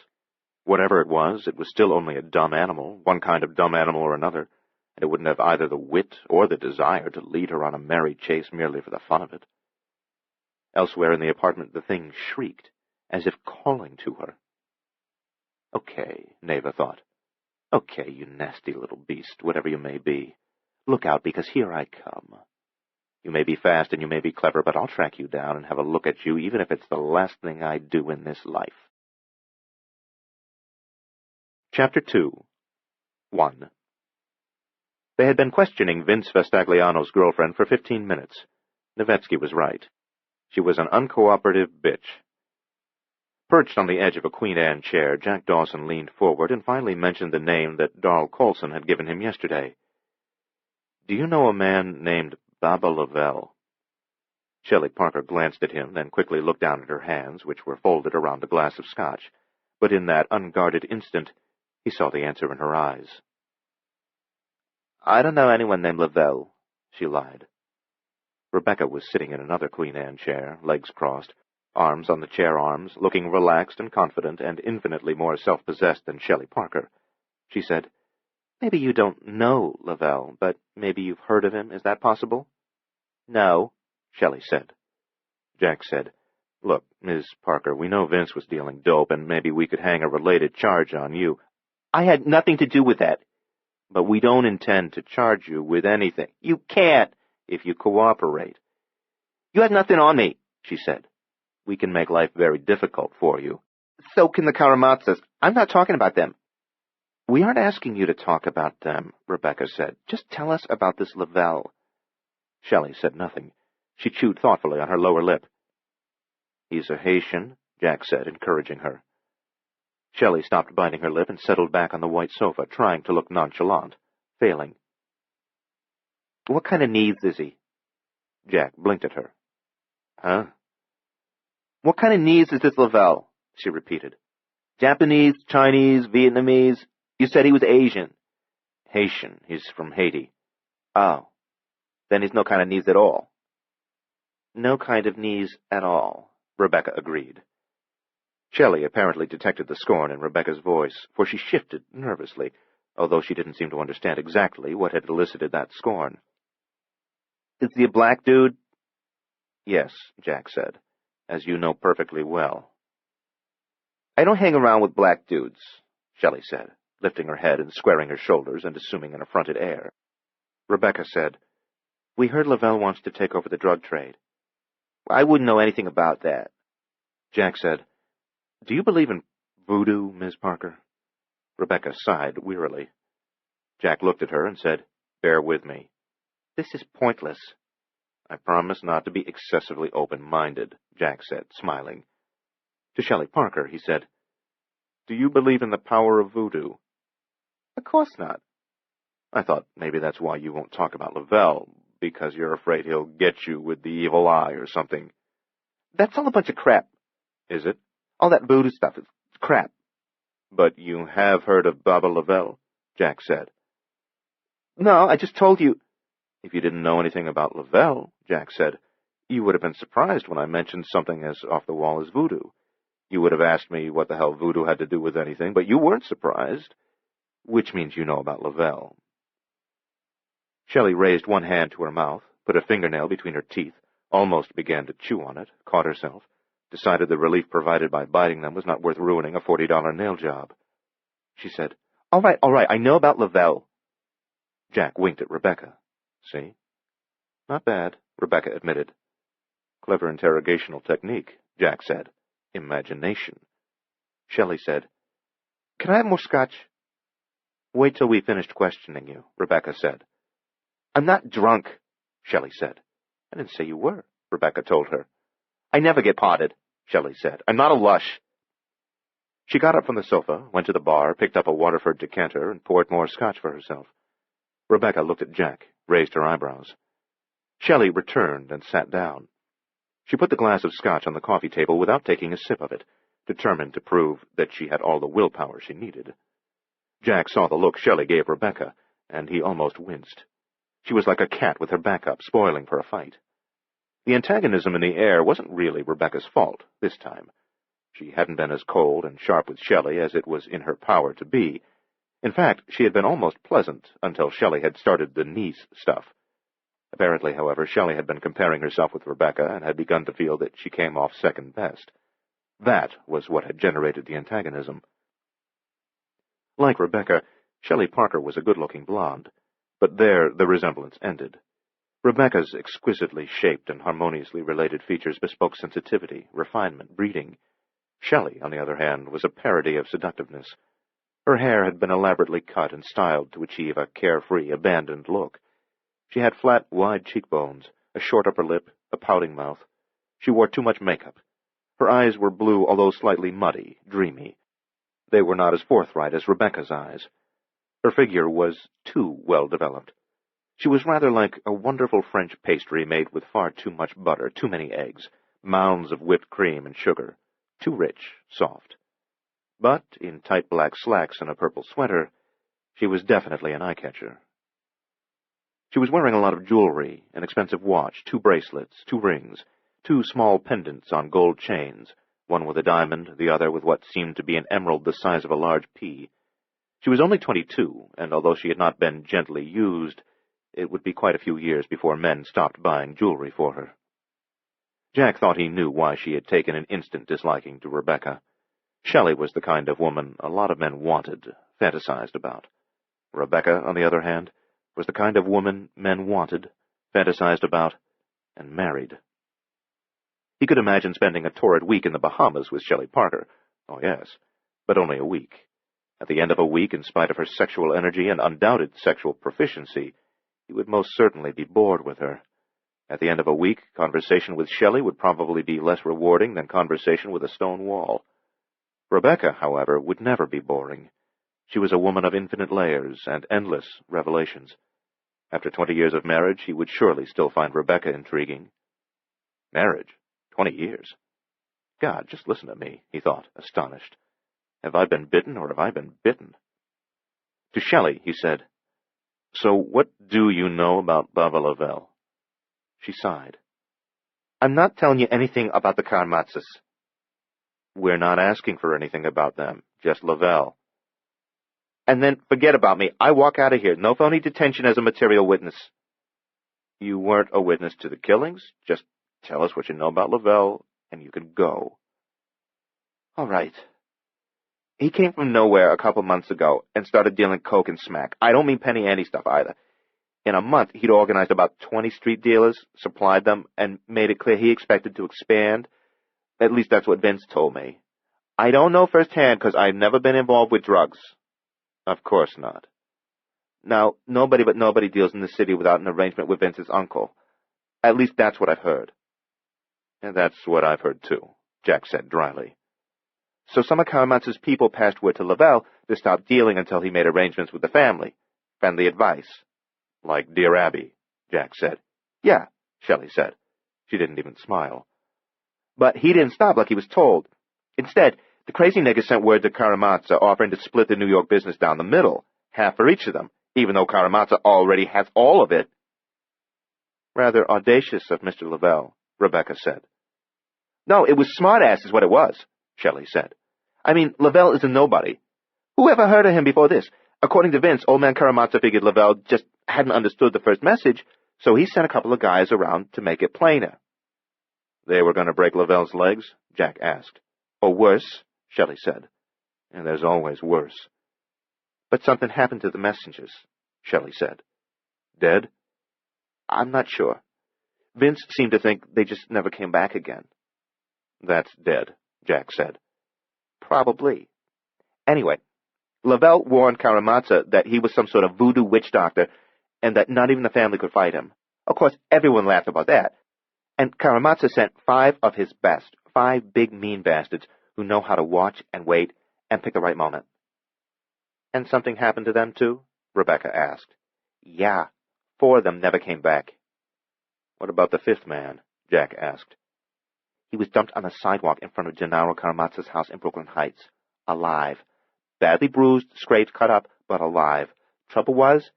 Whatever it was still only a dumb animal, one kind of dumb animal or another, and it wouldn't have either the wit or the desire to lead her on a merry chase merely for the fun of it. Elsewhere in the apartment the thing shrieked, as if calling to her. "Okay," Neva thought. "Okay, you nasty little beast, whatever you may be. Look out, because here I come. You may be fast and you may be clever, but I'll track you down and have a look at you, even if it's the last thing I do in this life." Chapter 2. 1. They had been questioning Vince Vestagliano's girlfriend for 15 minutes. Nevetsky was right. She was an uncooperative bitch. Perched on the edge of a Queen Anne chair, Jack Dawson leaned forward and finally mentioned the name that Darl Coulson had given him yesterday. "Do you know a man named Baba Lavelle?" Shelley Parker glanced at him, then quickly looked down at her hands, which were folded around a glass of scotch. But in that unguarded instant, he saw the answer in her eyes. "I don't know anyone named Lavelle," she lied. Rebecca was sitting in another Queen Anne chair, legs crossed, arms on the chair arms, looking relaxed and confident and infinitely more self-possessed than Shelley Parker. She said, "Maybe you don't know Lavelle, but maybe you've heard of him. Is that possible?" "No," Shelley said. Jack said, Look, Ms. Parker, we know Vince was dealing dope, and maybe we could hang a related charge on you. I had nothing to do with that. But we don't intend to charge you with anything. You can't if you cooperate. You had nothing on me, she said. We can make life very difficult for you. So can the Karamatsas. I'm not talking about them. We aren't asking you to talk about them, Rebecca said. Just tell us about this Lavelle. Shelley said nothing. She chewed thoughtfully on her lower lip. He's a Haitian, Jack said, encouraging her. Shelley stopped biting her lip and settled back on the white sofa, trying to look nonchalant, failing. What kind of needs is he? Jack blinked at her. Huh? What kind of needs is this Lavelle? She repeated. Japanese, Chinese, Vietnamese. You said he was Asian. Haitian. He's from Haiti. Oh. Then he's no kind of needs at all. No kind of needs at all, Rebecca agreed. Shelley apparently detected the scorn in Rebecca's voice, for she shifted nervously, although she didn't seem to understand exactly what had elicited that scorn. Is he a black dude? Yes, Jack said, as you know perfectly well. I don't hang around with black dudes, Shelley said, lifting her head and squaring her shoulders and assuming an affronted air. Rebecca said, We heard Lavelle wants to take over the drug trade. I wouldn't know anything about that. Jack said, Do you believe in voodoo, Ms. Parker? Rebecca sighed wearily. Jack looked at her and said, Bear with me. This is pointless. I promise not to be excessively open-minded, Jack said, smiling. To Shelley Parker, he said, Do you believe in the power of voodoo? Of course not. I thought maybe that's why you won't talk about Lavelle, because you're afraid he'll get you with the evil eye or something. That's all a bunch of crap. Is it? All that voodoo stuff is crap. But you have heard of Baba Lavelle, Jack said. No, I just told you. If you didn't know anything about Lavelle, Jack said, you would have been surprised when I mentioned something as off-the-wall as voodoo. You would have asked me what the hell voodoo had to do with anything, but you weren't surprised. Which means you know about Lavelle. Shelley raised one hand to her mouth, put a fingernail between her teeth, almost began to chew on it, caught herself, decided the relief provided by biting them was not worth ruining a $40 nail job. She said, All right, I know about Lavelle. Jack winked at Rebecca. See? Not bad, Rebecca admitted. Clever interrogational technique, Jack said. Imagination. Shelley said, Can I have more scotch? Wait till we finished questioning you, Rebecca said. I'm not drunk, Shelley said. I didn't say you were, Rebecca told her. I never get potted, Shelley said. I'm not a lush. She got up from the sofa, went to the bar, picked up a Waterford decanter, and poured more scotch for herself. Rebecca looked at Jack, raised her eyebrows. Shelley returned and sat down. She put the glass of scotch on the coffee table without taking a sip of it, determined to prove that she had all the willpower she needed. Jack saw the look Shelley gave Rebecca, and he almost winced. She was like a cat with her back up, spoiling for a fight. The antagonism in the air wasn't really Rebecca's fault, this time. She hadn't been as cold and sharp with Shelley as it was in her power to be. In fact, she had been almost pleasant until Shelley had started the niece stuff. Apparently, however, Shelley had been comparing herself with Rebecca and had begun to feel that she came off second best. That was what had generated the antagonism. Like Rebecca, Shelley Parker was a good-looking blonde, but there the resemblance ended. Rebecca's exquisitely shaped and harmoniously related features bespoke sensitivity, refinement, breeding. Shelley, on the other hand, was a parody of seductiveness. Her hair had been elaborately cut and styled to achieve a carefree, abandoned look. She had flat, wide cheekbones, a short upper lip, a pouting mouth. She wore too much makeup. Her eyes were blue, although slightly muddy, dreamy. They were not as forthright as Rebecca's eyes. Her figure was too well developed. She was rather like a wonderful French pastry made with far too much butter, too many eggs, mounds of whipped cream and sugar, too rich, soft. But, in tight black slacks and a purple sweater, she was definitely an eye-catcher. She was wearing a lot of jewelry, an expensive watch, 2 bracelets, 2 rings, 2 small pendants on gold chains, one with a diamond, the other with what seemed to be an emerald the size of a large pea. She was only 22, and although she had not been gently used, it would be quite a few years before men stopped buying jewelry for her. Jack thought he knew why she had taken an instant disliking to Rebecca. Shelley was the kind of woman a lot of men wanted, fantasized about. Rebecca, on the other hand, was the kind of woman men wanted, fantasized about, and married. He could imagine spending a torrid week in the Bahamas with Shelley Parker. Oh, yes, but only a week. At the end of a week, in spite of her sexual energy and undoubted sexual proficiency, he would most certainly be bored with her. At the end of a week, conversation with Shelley would probably be less rewarding than conversation with a stone wall. Rebecca, however, would never be boring. She was a woman of infinite layers and endless revelations. After 20 years of marriage, he would surely still find Rebecca intriguing. Marriage? 20 years? God, just listen to me, he thought, astonished. Have I been bitten, or have I been bitten? To Shelley, he said, "So what do you know about Baba Lavelle?" She sighed. "I'm not telling you anything about the Karamatzes." "We're not asking for anything about them, just Lavelle." "And then forget about me. I walk out of here. No phony detention as a material witness." "You weren't a witness to the killings? Just tell us what you know about Lavelle, and you can go." "All right. He came from nowhere a couple months ago and started dealing coke and smack. I don't mean penny ante stuff either. In a month, he'd organized about 20 street dealers, supplied them, and made it clear he expected to expand. At least that's what Vince told me. I don't know firsthand because I've never been involved with drugs." "Of course not." "Now, nobody but nobody deals in the city without an arrangement with Vince's uncle. At least that's what I've heard." "And that's what I've heard, too," Jack said dryly. "So some of Karamatz's people passed word to Lavelle to stop dealing until he made arrangements with the family. Friendly advice." "Like Dear Abby," Jack said. "Yeah," Shelley said. She didn't even smile. "But he didn't stop like he was told. Instead, the crazy nigger sent word to Karamatza offering to split the New York business down the middle, half for each of them, even though Karamatza already has all of it." "Rather audacious of Mr. Lavelle," Rebecca said. "No, it was smart-ass is what it was," Shelley said. "I mean, Lavelle is a nobody. Who ever heard of him before this? According to Vince, old man Karamatza figured Lavelle just hadn't understood the first message, so he sent a couple of guys around to make it plainer." "They were going to break Lavelle's legs?" Jack asked. "Or worse," Shelley said. "And there's always worse." "But something happened to the messengers," Shelley said. "Dead?" "I'm not sure. Vince seemed to think they just never came back again." "That's dead," Jack said. "Probably. Anyway, Lavelle warned Karamatza that he was some sort of voodoo witch doctor and that not even the family could fight him. Of course, everyone laughed about that. And Karamatza sent 5 of his best, 5 big mean bastards who know how to watch and wait and pick the right moment." "And something happened to them, too?" Rebecca asked. "Yeah, 4 of them never came back." "What about the 5th man?" Jack asked. "He was dumped on the sidewalk in front of Gennaro Karamatza's house in Brooklyn Heights. Alive. Badly bruised, scraped, cut up, but alive. Trouble was,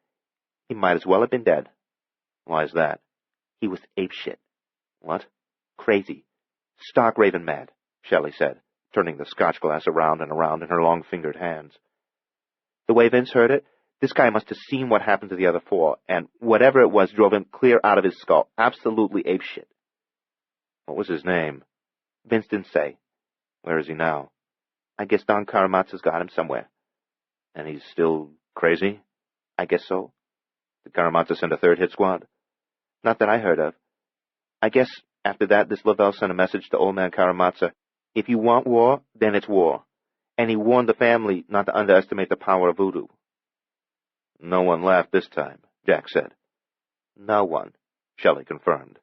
he might as well have been dead." "Why's that?" "He was apeshit." "What?" "Crazy. Stark raving mad," Shelley said, turning the scotch glass around and around in her long-fingered hands. "The way Vince heard it, this guy must have seen what happened to the other 4, and whatever it was drove him clear out of his skull. Absolutely apeshit." "What was his name?" "Vince didn't say." "Where is he now?" "I guess Don Karamatza's got him somewhere." "And he's still crazy?" "I guess so." "Did Karamatza send a 3rd hit squad?" "Not that I heard of. I guess after that this Lavelle sent a message to old man Karamatza. If you want war, then it's war. And he warned the family not to underestimate the power of voodoo." "No one laughed this time," Jack said. "No one," Shelley confirmed.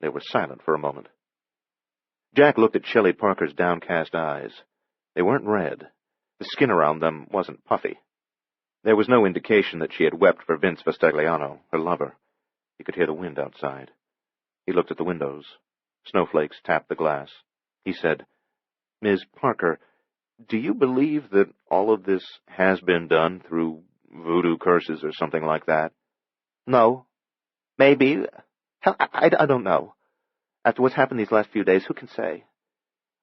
They were silent for a moment. Jack looked at Shelley Parker's downcast eyes. They weren't red. The skin around them wasn't puffy. There was no indication that she had wept for Vince Vestagliano, her lover. He could hear the wind outside. He looked at the windows. Snowflakes tapped the glass. He said, "Ms. Parker, do you believe that all of this has been done through voodoo curses or something like that?" "No. Maybe. Hell, I don't know. After what's happened these last few days, who can say?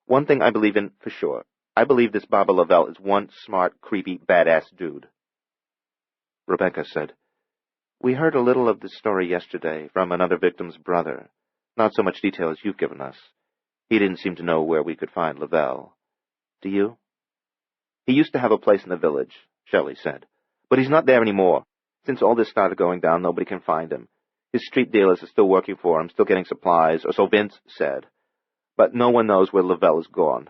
One thing I believe in for sure. I believe this Baba Lavelle is one smart, creepy, badass dude." Rebecca said, "We heard a little of this story yesterday from another victim's brother. Not so much detail as you've given us. He didn't seem to know where we could find Lavelle. Do you? He used to have a place in the village, Shelley said. But he's not there anymore. Since all this started going down, nobody can find him. His street dealers are still working for him, still getting supplies, or so Vince said. But no one knows where Lavelle is gone.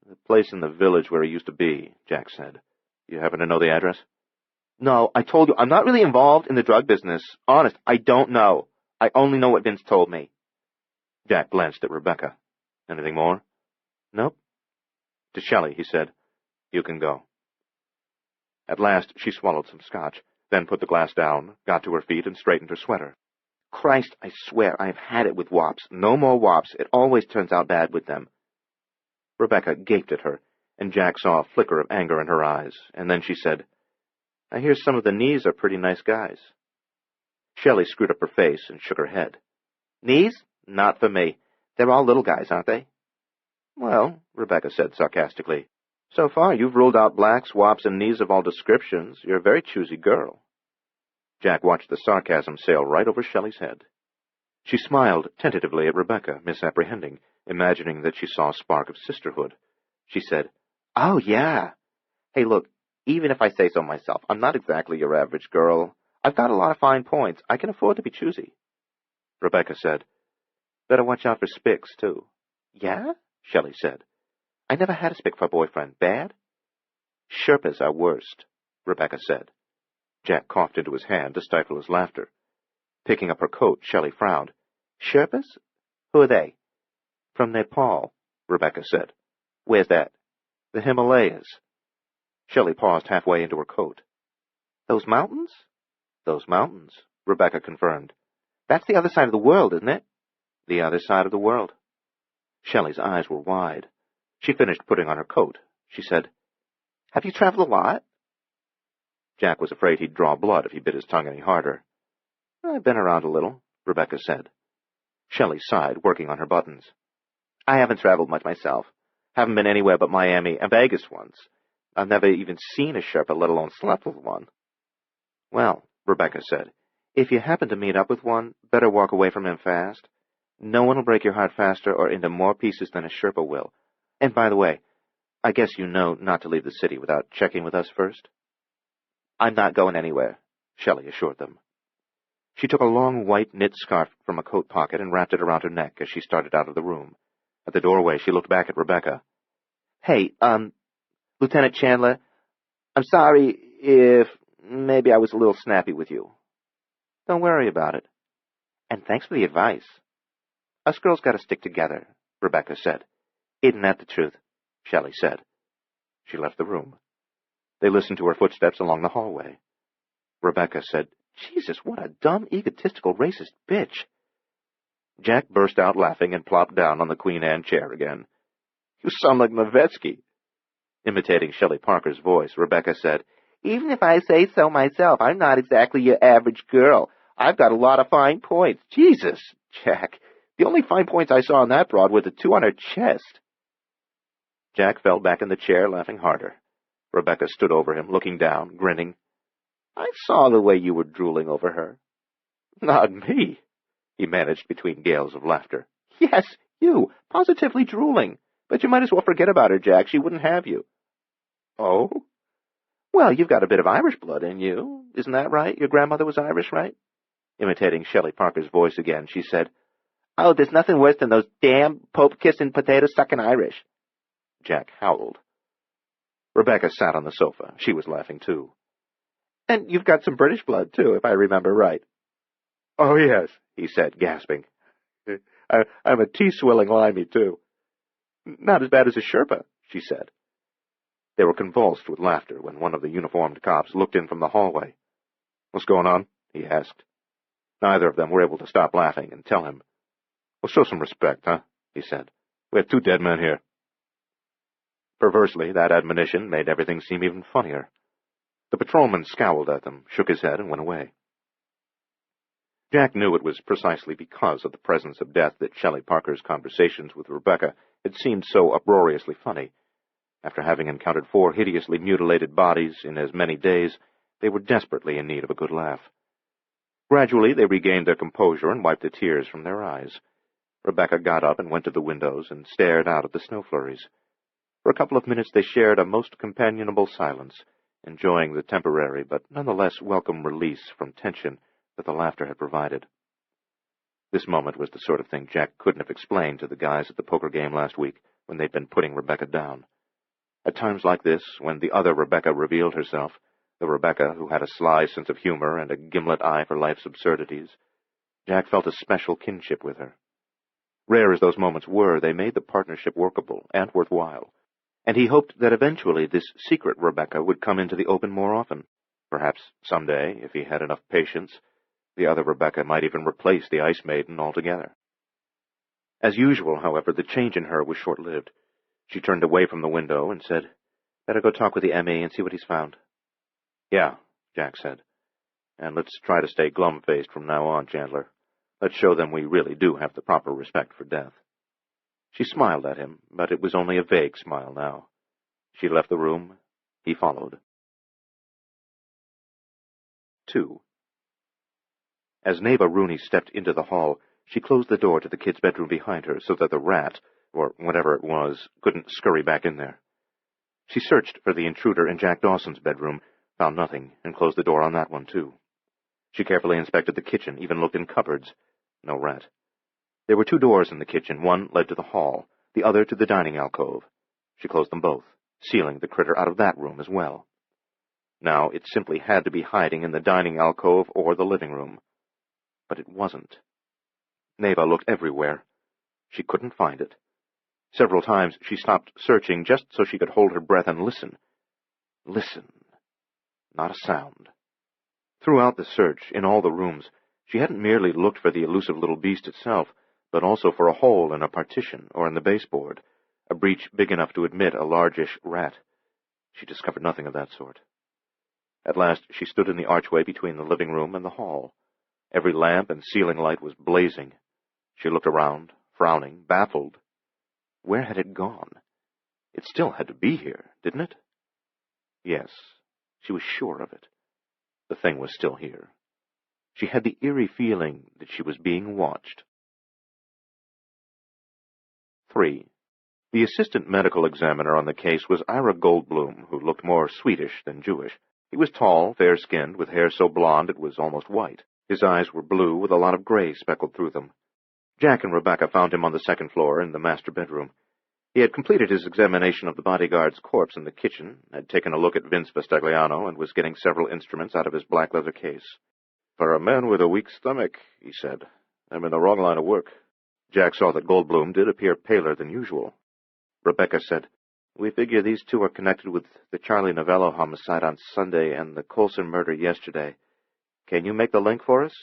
The place in the village where he used to be, Jack said. You happen to know the address? No, I told you, I'm not really involved in the drug business. Honest, I don't know. I only know what Vince told me. Jack glanced at Rebecca. Anything more? Nope. To Shelley, he said, You can go. At last, she swallowed some scotch, then put the glass down, got to her feet, and straightened her sweater. Christ, I swear, I've had it with wops. No more wops. It always turns out bad with them. Rebecca gaped at her, and Jack saw a flicker of anger in her eyes, and then she said, I hear some of the Knees are pretty nice guys. Shelley screwed up her face and shook her head. Knees? Not for me. They're all little guys, aren't they? Well, Rebecca said sarcastically, so far you've ruled out blacks, wops, and Knees of all descriptions. You're a very choosy girl. Jack watched the sarcasm sail right over Shelley's head. She smiled tentatively at Rebecca, misapprehending, imagining that she saw a spark of sisterhood. She said, Oh, yeah. Hey, look, even if I say so myself, I'm not exactly your average girl. I've got a lot of fine points. I can afford to be choosy. Rebecca said, Better watch out for spics, too. Yeah? Shelley said. I never had a spic for a boyfriend. Bad? Sherpas are worst, Rebecca said. Jack coughed into his hand to stifle his laughter. Picking up her coat, Shelley frowned. Sherpas? Who are they? From Nepal, Rebecca said. Where's that? The Himalayas. Shelley paused halfway into her coat. Those mountains? Those mountains, Rebecca confirmed. That's the other side of the world, isn't it? The other side of the world. Shelley's eyes were wide. She finished putting on her coat. She said, Have you traveled a lot? Jack was afraid he'd draw blood if he bit his tongue any harder. I've been around a little, Rebecca said. Shelley sighed, working on her buttons. I haven't traveled much myself. Haven't been anywhere but Miami and Vegas once. I've never even seen a Sherpa, let alone slept with one. Well, Rebecca said, if you happen to meet up with one, better walk away from him fast. No one will break your heart faster or into more pieces than a Sherpa will. And by the way, I guess you know not to leave the city without checking with us first? I'm not going anywhere, Shelley assured them. She took a long white knit scarf from a coat pocket and wrapped it around her neck as she started out of the room. At the doorway, she looked back at Rebecca. Hey, Lieutenant Chandler, I'm sorry if maybe I was a little snappy with you. Don't worry about it. And thanks for the advice. Us girls gotta stick together, Rebecca said. Isn't that the truth? Shelley said. She left the room. They listened to her footsteps along the hallway. Rebecca said, Jesus, what a dumb, egotistical, racist bitch. Jack burst out laughing and plopped down on the Queen Anne chair again. You sound like Mavetsky. Imitating Shelley Parker's voice, Rebecca said, Even if I say so myself, I'm not exactly your average girl. I've got a lot of fine points. Jesus, Jack, the only fine points I saw on that broad were the two on her chest. Jack fell back in the chair, laughing harder. Rebecca stood over him, looking down, grinning. I saw the way you were drooling over her. Not me, he managed between gales of laughter. Yes, you, positively drooling. But you might as well forget about her, Jack. She wouldn't have you. Oh? Well, you've got a bit of Irish blood in you. Isn't that right? Your grandmother was Irish, right? Imitating Shelley Parker's voice again, she said, Oh, there's nothing worse than those damn pope-kissing, potato-sucking Irish. Jack howled. Rebecca sat on the sofa. She was laughing, too. And you've got some British blood, too, if I remember right. Oh, yes, he said, gasping. I'm a tea-swilling limey, too. Not as bad as a Sherpa, she said. They were convulsed with laughter when one of the uniformed cops looked in from the hallway. What's going on? He asked. Neither of them were able to stop laughing and tell him. Well, show some respect, huh? He said. We have 2 dead men here. Perversely, that admonition made everything seem even funnier. The patrolman scowled at them, shook his head, and went away. Jack knew it was precisely because of the presence of death that Shelley Parker's conversations with Rebecca had seemed so uproariously funny. After having encountered 4 hideously mutilated bodies in as many days, they were desperately in need of a good laugh. Gradually they regained their composure and wiped the tears from their eyes. Rebecca got up and went to the windows and stared out at the snow flurries. For a couple of minutes they shared a most companionable silence, enjoying the temporary but nonetheless welcome release from tension that the laughter had provided. This moment was the sort of thing Jack couldn't have explained to the guys at the poker game last week when they'd been putting Rebecca down. At times like this, when the other Rebecca revealed herself, the Rebecca who had a sly sense of humor and a gimlet eye for life's absurdities, Jack felt a special kinship with her. Rare as those moments were, they made the partnership workable and worthwhile, and he hoped that eventually this secret Rebecca would come into the open more often. Perhaps someday, if he had enough patience, the other Rebecca might even replace the Ice Maiden altogether. As usual, however, the change in her was short-lived. She turned away from the window and said, "Better go talk with the M.E. and see what he's found." "Yeah," Jack said. "And let's try to stay glum-faced from now on, Chandler. Let's show them we really do have the proper respect for death." She smiled at him, but it was only a vague smile now. She left the room. He followed. 2. As Neva Rooney stepped into the hall, she closed the door to the kid's bedroom behind her so that the rat, or whatever it was, couldn't scurry back in there. She searched for the intruder in Jack Dawson's bedroom, found nothing, and closed the door on that one, too. She carefully inspected the kitchen, even looked in cupboards. No rat. There were 2 doors in the kitchen. One led to the hall, the other to the dining alcove. She closed them both, sealing the critter out of that room as well. Now it simply had to be hiding in the dining alcove or the living room. But it wasn't. Neva looked everywhere. She couldn't find it. Several times she stopped searching just so she could hold her breath and listen. Listen. Not a sound. Throughout the search, in all the rooms, she hadn't merely looked for the elusive little beast itself, but also for a hole in a partition or in the baseboard, a breach big enough to admit a largish rat. She discovered nothing of that sort. At last she stood in the archway between the living room and the hall. Every lamp and ceiling light was blazing. She looked around, frowning, baffled. Where had it gone? It still had to be here, didn't it? Yes, she was sure of it. The thing was still here. She had the eerie feeling that she was being watched. 3. The assistant medical examiner on the case was Ira Goldblum, who looked more Swedish than Jewish. He was tall, fair-skinned, with hair so blonde it was almost white. His eyes were blue, with a lot of gray speckled through them. Jack and Rebecca found him on the second floor in the master bedroom. He had completed his examination of the bodyguard's corpse in the kitchen, had taken a look at Vince Vestagliano, and was getting several instruments out of his black leather case. "For a man with a weak stomach," he said, "I'm in the wrong line of work." Jack saw that Goldblum did appear paler than usual. Rebecca said, "We figure these 2 are connected with the Charlie Novello homicide on Sunday and the Colson murder yesterday. Can you make the link for us?"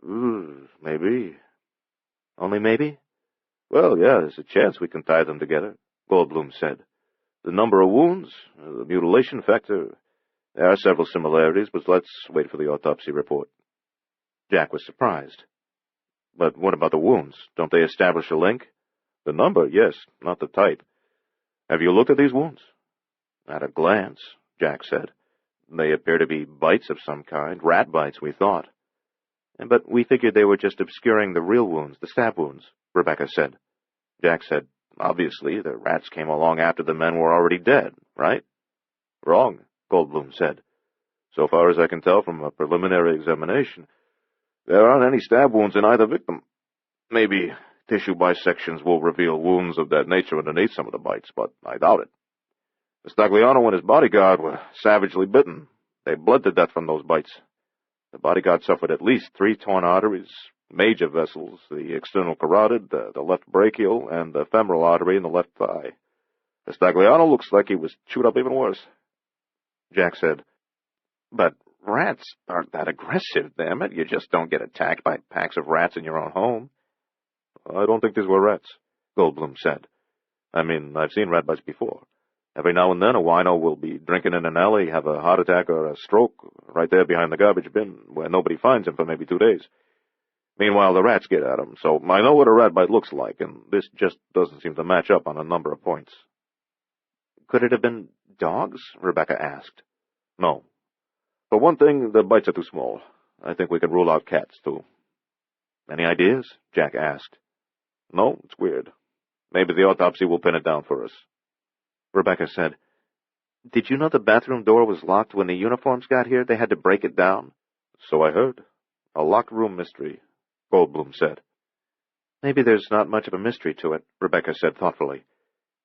Maybe. Only maybe? "Well, yeah, there's a chance we can tie them together," Goldblum said. "The number of wounds, the mutilation factor. There are several similarities, but let's wait for the autopsy report." Jack was surprised. "But what about the wounds? Don't they establish a link?" "The number, yes, not the type. Have you looked at these wounds?" "At a glance," Jack said. "They appear to be bites of some kind, rat bites, we thought. But we figured they were just obscuring the real wounds, the stab wounds," Rebecca said. Jack said, "Obviously, the rats came along after the men were already dead, right?" "Wrong," Goldblum said. "So far as I can tell from a preliminary examination, there aren't any stab wounds in either victim. Maybe tissue dissections will reveal wounds of that nature underneath some of the bites, but I doubt it. Vestagliano and his bodyguard were savagely bitten. They bled to death from those bites. The bodyguard suffered at least 3 torn arteries, major vessels, the external carotid, the left brachial, and the femoral artery in the left thigh. Vestagliano looks like he was chewed up even worse." Jack said, "But rats aren't that aggressive, damn it. You just don't get attacked by packs of rats in your own home." "I don't think these were rats," Goldblum said. "I mean, I've seen rat bites before. Every now and then a wino will be drinking in an alley, have a heart attack or a stroke right there behind the garbage bin, where nobody finds him for maybe 2 days. Meanwhile, the rats get at him, so I know what a rat bite looks like, and this just doesn't seem to match up on a number of points." "Could it have been dogs?" Rebecca asked. "No. For one thing, the bites are too small. I think we can rule out cats, too. Any ideas? Jack asked. No, it's weird. Maybe the autopsy will pin it down for us. Rebecca said, Did you know the bathroom door was locked when the uniforms got here? They had to break it down? So I heard. A locked room mystery, Goldblum said. Maybe there's not much of a mystery to it, Rebecca said thoughtfully.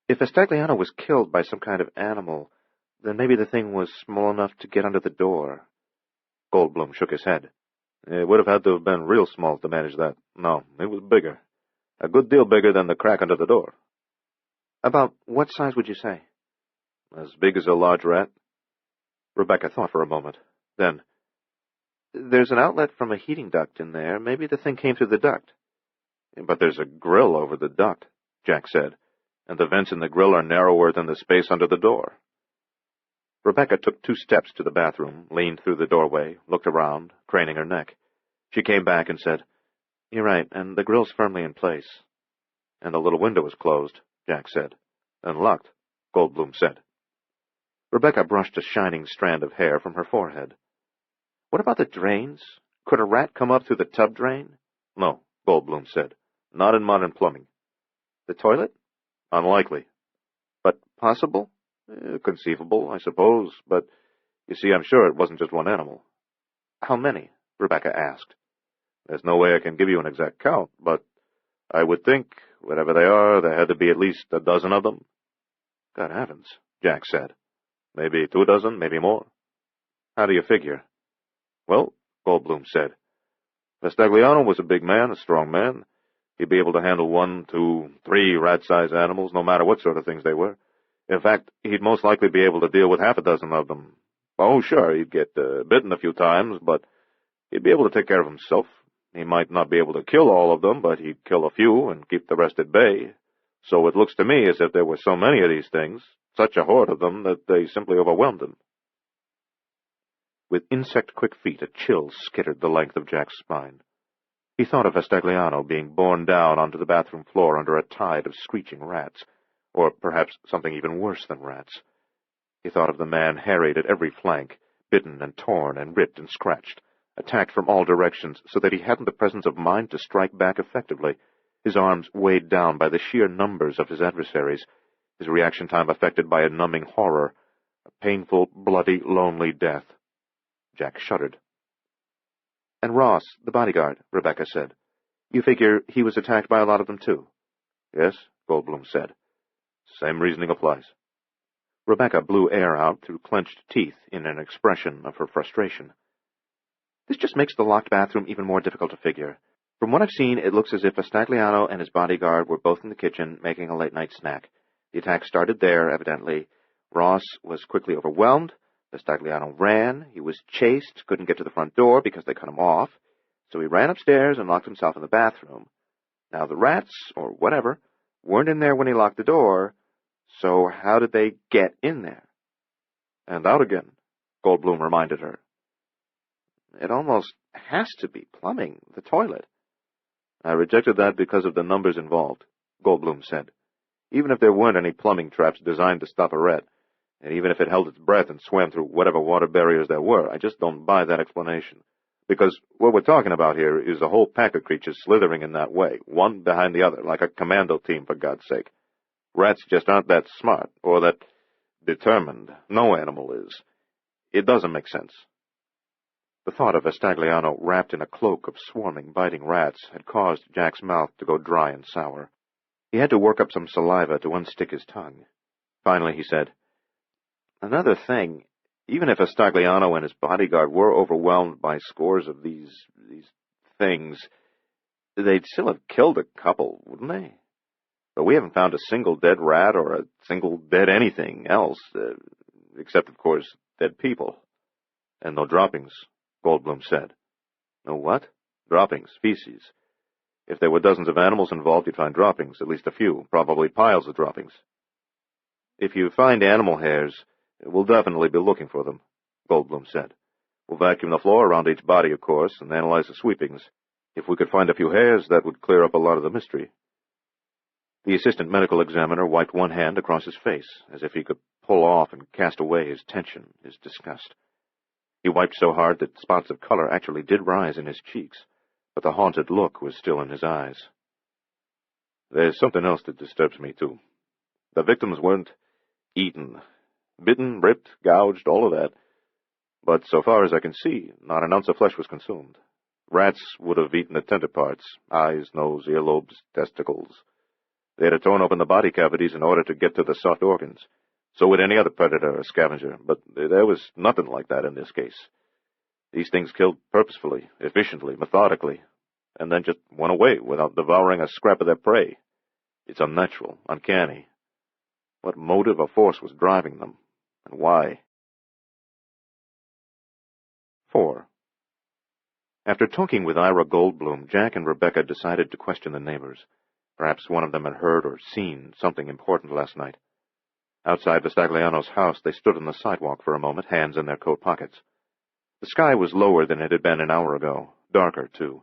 If Vestagliano was killed by some kind of animal, then maybe the thing was small enough to get under the door. Goldblum shook his head. It would have had to have been real small to manage that. No, it was bigger. A good deal bigger than the crack under the door. About what size would you say? As big as a large rat. Rebecca thought for a moment. Then, there's an outlet from a heating duct in there. Maybe the thing came through the duct. But there's a grill over the duct, Jack said, and the vents in the grill are narrower than the space under the door. Rebecca took 2 steps to the bathroom, leaned through the doorway, looked around, craning her neck. She came back and said, You're right, and the grill's firmly in place. And the little window is closed, Jack said. And locked, Goldblum said. Rebecca brushed a shining strand of hair from her forehead. What about the drains? Could a rat come up through the tub drain? No, Goldblum said. Not in modern plumbing. The toilet? Unlikely. But possible? Conceivable, I suppose, but you see, I'm sure it wasn't just one animal. How many? Rebecca asked. There's no way I can give you an exact count, but I would think, whatever they are, there had to be at least a dozen of them. Good heavens, Jack said. Maybe 24, maybe more. How do you figure? Well, Goldblum said, Vestagliano was a big man, a strong man. He'd be able to handle 1, 2, 3 rat-sized animals, no matter what sort of things they were. In fact, he'd most likely be able to deal with 6 of them. Oh, sure, he'd get bitten a few times, but he'd be able to take care of himself. He might not be able to kill all of them, but he'd kill a few and keep the rest at bay. So it looks to me as if there were so many of these things, such a horde of them, that they simply overwhelmed him. With insect-quick feet, a chill skittered the length of Jack's spine. He thought of Vestagliano being borne down onto the bathroom floor under a tide of screeching rats, or perhaps something even worse than rats. He thought of the man harried at every flank, bitten and torn and ripped and scratched, attacked from all directions so that he hadn't the presence of mind to strike back effectively, his arms weighed down by the sheer numbers of his adversaries, his reaction time affected by a numbing horror, a painful, bloody, lonely death. Jack shuddered. And Ross, the bodyguard, Rebecca said. You figure he was attacked by a lot of them, too? Yes, Goldblum said. Same reasoning applies. Rebecca blew air out through clenched teeth in an expression of her frustration. This just makes the locked bathroom even more difficult to figure. From what I've seen, it looks as if Vestagliano and his bodyguard were both in the kitchen making a late-night snack. The attack started there, evidently. Ross was quickly overwhelmed. Vestagliano ran. He was chased, couldn't get to the front door because they cut him off. So he ran upstairs and locked himself in the bathroom. Now the rats, or whatever, weren't in there when he locked the door, so how did they get in there? And out again, Goldblum reminded her. It almost has to be plumbing, the toilet. I rejected that because of the numbers involved, Goldblum said. Even if there weren't any plumbing traps designed to stop a rat, and even if it held its breath and swam through whatever water barriers there were, I just don't buy that explanation. Because what we're talking about here is a whole pack of creatures slithering in that way, one behind the other, like a commando team, for God's sake. Rats just aren't that smart, or that determined. No animal is. It doesn't make sense. The thought of Vestagliano wrapped in a cloak of swarming, biting rats had caused Jack's mouth to go dry and sour. He had to work up some saliva to unstick his tongue. Finally, he said, Another thing, even if Vestagliano and his bodyguard were overwhelmed by scores of these things, they'd still have killed a couple, wouldn't they? But we haven't found a single dead rat or a single dead anything else, except, of course, dead people. And no droppings, Goldblum said. No what? Droppings, feces. If there were dozens of animals involved, you'd find droppings, at least a few, probably piles of droppings. If you find animal hairs, we'll definitely be looking for them, Goldblum said. We'll vacuum the floor around each body, of course, and analyze the sweepings. If we could find a few hairs, that would clear up a lot of the mystery. The assistant medical examiner wiped one hand across his face, as if he could pull off and cast away his tension, his disgust. He wiped so hard that spots of color actually did rise in his cheeks, but the haunted look was still in his eyes. There's something else that disturbs me, too. The victims weren't eaten. Bitten, ripped, gouged, all of that. But so far as I can see, not an ounce of flesh was consumed. Rats would have eaten the tender parts, eyes, nose, earlobes, testicles. They'd have torn open the body cavities in order to get to the soft organs. So would any other predator or scavenger, but there was nothing like that in this case. These things killed purposefully, efficiently, methodically, and then just went away without devouring a scrap of their prey. It's unnatural, uncanny. What motive or force was driving them, and why? 4. After talking with Ira Goldblum, Jack and Rebecca decided to question the neighbors. Perhaps one of them had heard or seen something important last night. Outside Vistagliano's house, they stood on the sidewalk for a moment, hands in their coat pockets. The sky was lower than it had been an hour ago, darker, too.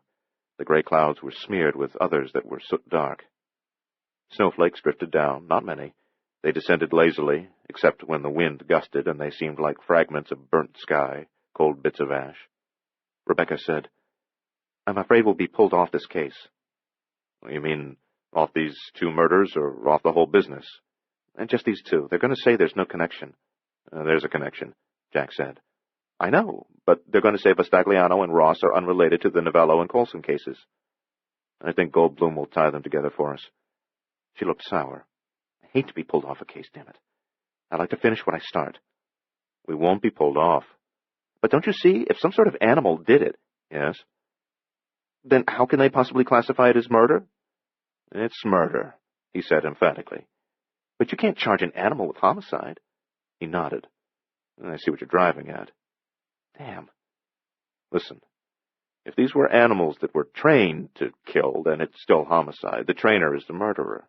The gray clouds were smeared with others that were soot dark. Snowflakes drifted down, not many. They descended lazily, except when the wind gusted, and they seemed like fragments of burnt sky, cold bits of ash. Rebecca said, "I'm afraid we'll be pulled off this case." "You mean off these 2 murders, or off the whole business?" "And just these 2. They're going to say there's no connection." "There's a connection," Jack said. "I know, but they're going to say Vistagliano and Ross are unrelated to the Novello and Coulson cases." "I think Goldblum will tie them together for us." She looked sour. "I hate to be pulled off a case, damn it. I like to finish what I start." "We won't be pulled off." "But don't you see, if some sort of animal did it—" "Yes?" "Then how can they possibly classify it as murder?" "It's murder," he said emphatically. "But you can't charge an animal with homicide." He nodded. "I see what you're driving at." "Damn." "Listen, if these were animals that were trained to kill, then it's still homicide. The trainer is the murderer."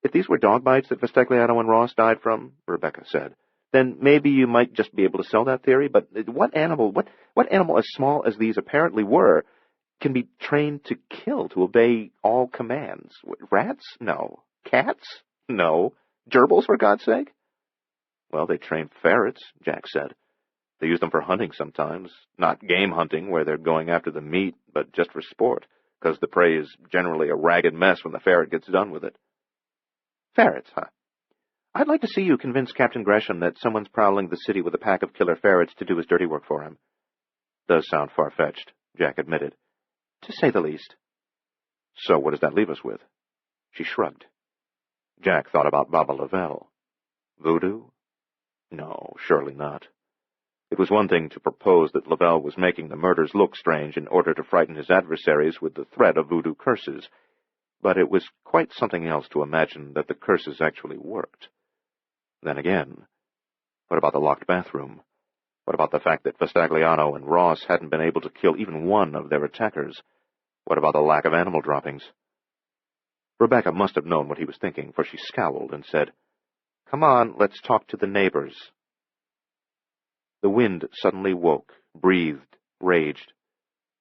"If these were dog bites that Vistagliano and Ross died from," Rebecca said, "then maybe you might just be able to sell that theory, but what animal as small as these apparently were can be trained to kill, to obey all commands? Rats? No. Cats? No. Gerbils, for God's sake?" "Well, they train ferrets," Jack said. "They use them for hunting sometimes. Not game hunting, where they're going after the meat, but just for sport, because the prey is generally a ragged mess when the ferret gets done with it." "Ferrets, huh? I'd like to see you convince Captain Gresham that someone's prowling the city with a pack of killer ferrets to do his dirty work for him." "Does sound far-fetched," Jack admitted. "To say the least." "So what does that leave us with?" She shrugged. Jack thought about Baba Lavelle. Voodoo? No, surely not. It was one thing to propose that Lavelle was making the murders look strange in order to frighten his adversaries with the threat of voodoo curses, but it was quite something else to imagine that the curses actually worked. Then again, what about the locked bathroom? What about the fact that Vistagliano and Ross hadn't been able to kill even one of their attackers? What about the lack of animal droppings? Rebecca must have known what he was thinking, for she scowled and said, "Come on, let's talk to the neighbors." The wind suddenly woke, breathed, raged.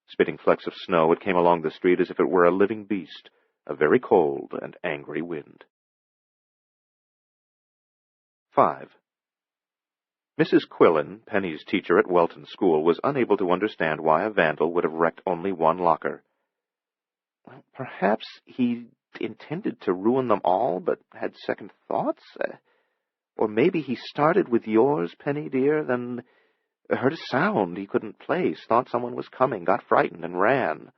Spitting flecks of snow, it came along the street as if it were a living beast, a very cold and angry wind. 5. Mrs. Quillen, Penny's teacher at Welton School, was unable to understand why a vandal would have wrecked only one locker. Well, perhaps he intended to ruin them all, but had second thoughts? Or maybe he started with yours, Penny, dear, then heard a sound he couldn't place, thought someone was coming, got frightened, and ran.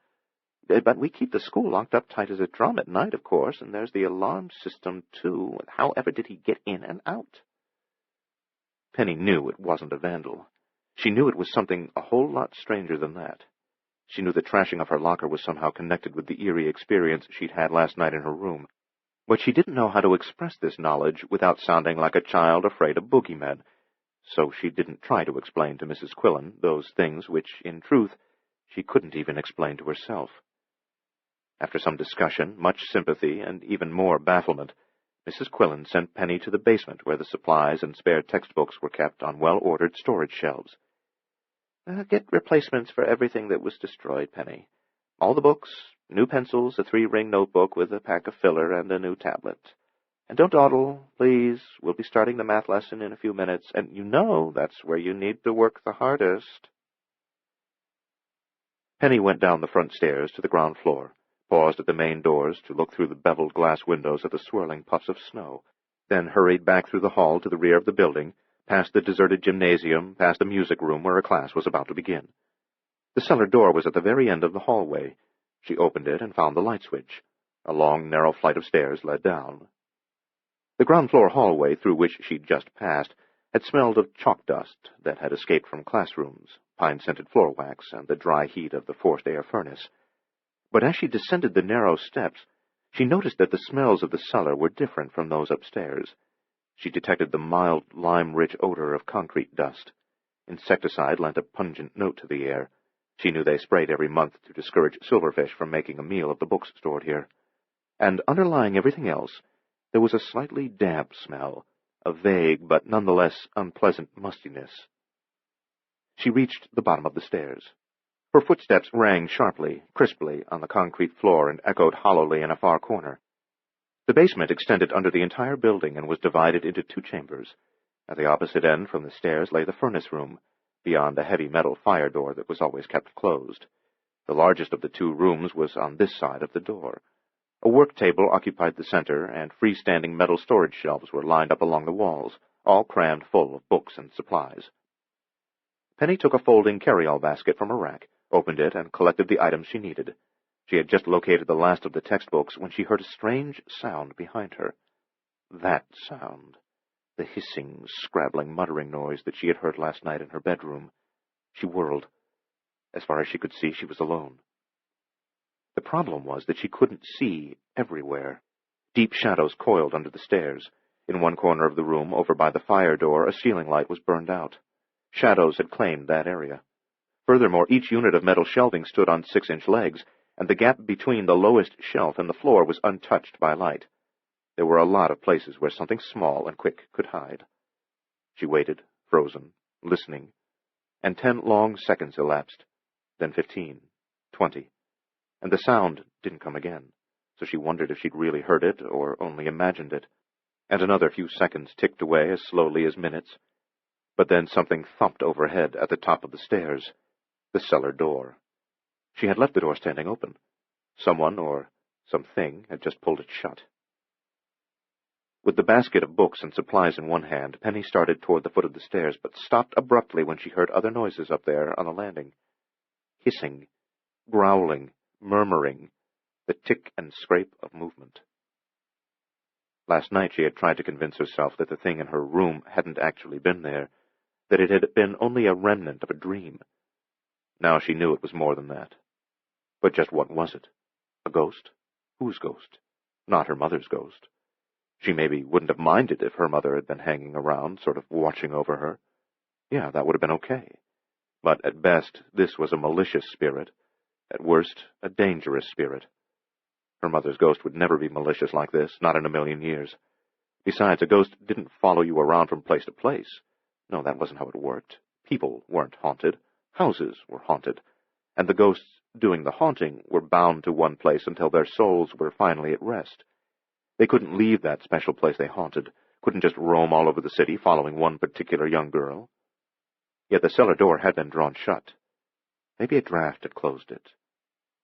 But we keep the school locked up tight as a drum at night, of course, and there's the alarm system, too. However did he get in and out? Penny knew it wasn't a vandal. She knew it was something a whole lot stranger than that. She knew the trashing of her locker was somehow connected with the eerie experience she'd had last night in her room. But she didn't know how to express this knowledge without sounding like a child afraid of boogeymen, so she didn't try to explain to Mrs. Quillen those things which, in truth, she couldn't even explain to herself. After some discussion, much sympathy, and even more bafflement, Mrs. Quillen sent Penny to the basement where the supplies and spare textbooks were kept on well-ordered storage shelves. "Get replacements for everything that was destroyed, Penny. All the books, new pencils, a 3-ring notebook with a pack of filler, and a new tablet. And don't dawdle, please. We'll be starting the math lesson in a few minutes, and you know that's where you need to work the hardest. Penny went down the front stairs to the ground floor, paused at the main doors to look through the beveled glass windows at the swirling puffs of snow, then hurried back through the hall to the rear of the building, past the deserted gymnasium, past the music room where a class was about to begin. The cellar door was at the very end of the hallway. She opened it and found the light switch. A long, narrow flight of stairs led down. The ground-floor hallway through which she'd just passed had smelled of chalk dust that had escaped from classrooms, pine-scented floor wax, and the dry heat of the forced-air furnace. But as she descended the narrow steps, she noticed that the smells of the cellar were different from those upstairs. She detected the mild, lime-rich odor of concrete dust. Insecticide lent a pungent note to the air. She knew they sprayed every month to discourage silverfish from making a meal of the books stored here. And underlying everything else, there was a slightly damp smell, a vague but nonetheless unpleasant mustiness. She reached the bottom of the stairs. Her footsteps rang sharply, crisply on the concrete floor and echoed hollowly in a far corner. The basement extended under the entire building and was divided into 2 chambers. At the opposite end from the stairs lay the furnace room, beyond a heavy metal fire door that was always kept closed. The largest of the 2 rooms was on this side of the door. A work table occupied the center, and freestanding metal storage shelves were lined up along the walls, all crammed full of books and supplies. Penny took a folding carry-all basket from a rack, opened it, and collected the items she needed. She had just located the last of the textbooks when she heard a strange sound behind her. That sound. The hissing, scrabbling, muttering noise that she had heard last night in her bedroom. She whirled. As far as she could see, she was alone. The problem was that she couldn't see everywhere. Deep shadows coiled under the stairs. In one corner of the room, over by the fire door, a ceiling light was burned out. Shadows had claimed that area. Furthermore, each unit of metal shelving stood on 6-inch legs, and the gap between the lowest shelf and the floor was untouched by light. There were a lot of places where something small and quick could hide. She waited, frozen, listening, and 10 long seconds elapsed, then 15, 20, and the sound didn't come again, so she wondered if she'd really heard it or only imagined it, and another few seconds ticked away as slowly as minutes. But then something thumped overhead at the top of the stairs, the cellar door. She had left the door standing open. Someone or something had just pulled it shut. With the basket of books and supplies in one hand, Penny started toward the foot of the stairs, but stopped abruptly when she heard other noises up there on the landing. Hissing, growling, murmuring, the tick and scrape of movement. Last night she had tried to convince herself that the thing in her room hadn't actually been there, that it had been only a remnant of a dream. Now she knew it was more than that. But just what was it? A ghost? Whose ghost? Not her mother's ghost. She maybe wouldn't have minded if her mother had been hanging around, sort of watching over her. Yeah, that would have been okay. But at best, this was a malicious spirit. At worst, a dangerous spirit. Her mother's ghost would never be malicious like this, not in a million years. Besides, a ghost didn't follow you around from place to place. No, that wasn't how it worked. People weren't haunted. Houses were haunted. And the ghosts doing the haunting were bound to one place until their souls were finally at rest. They couldn't leave that special place they haunted, couldn't just roam all over the city following one particular young girl. Yet the cellar door had been drawn shut. Maybe a draft had closed it.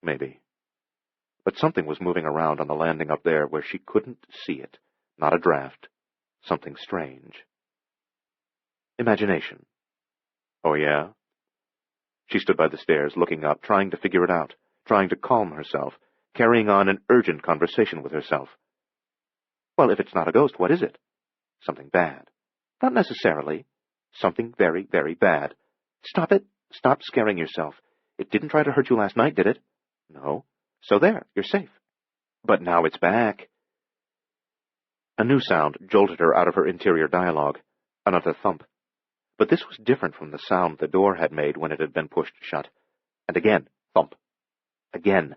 Maybe. But something was moving around on the landing up there where she couldn't see it. Not a draft. Something strange. Imagination. Oh, yeah? She stood by the stairs, looking up, trying to figure it out, trying to calm herself, carrying on an urgent conversation with herself. Well, if it's not a ghost, what is it? Something bad. Not necessarily. Something very, very bad. Stop it. Stop scaring yourself. It didn't try to hurt you last night, did it? No. So there, you're safe. But now it's back. A new sound jolted her out of her interior dialogue. Another thump. But this was different from the sound the door had made when it had been pushed shut. And again, thump. Again.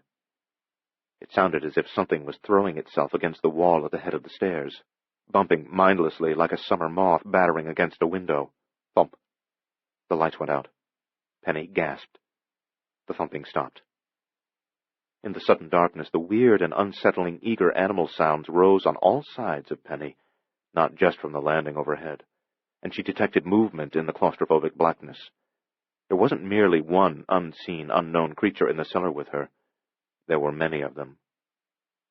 It sounded as if something was throwing itself against the wall at the head of the stairs, bumping mindlessly like a summer moth battering against a window. Thump. The lights went out. Penny gasped. The thumping stopped. In the sudden darkness, the weird and unsettling eager animal sounds rose on all sides of Penny, not just from the landing overhead, and she detected movement in the claustrophobic blackness. There wasn't merely one unseen, unknown creature in the cellar with her. There were many of them.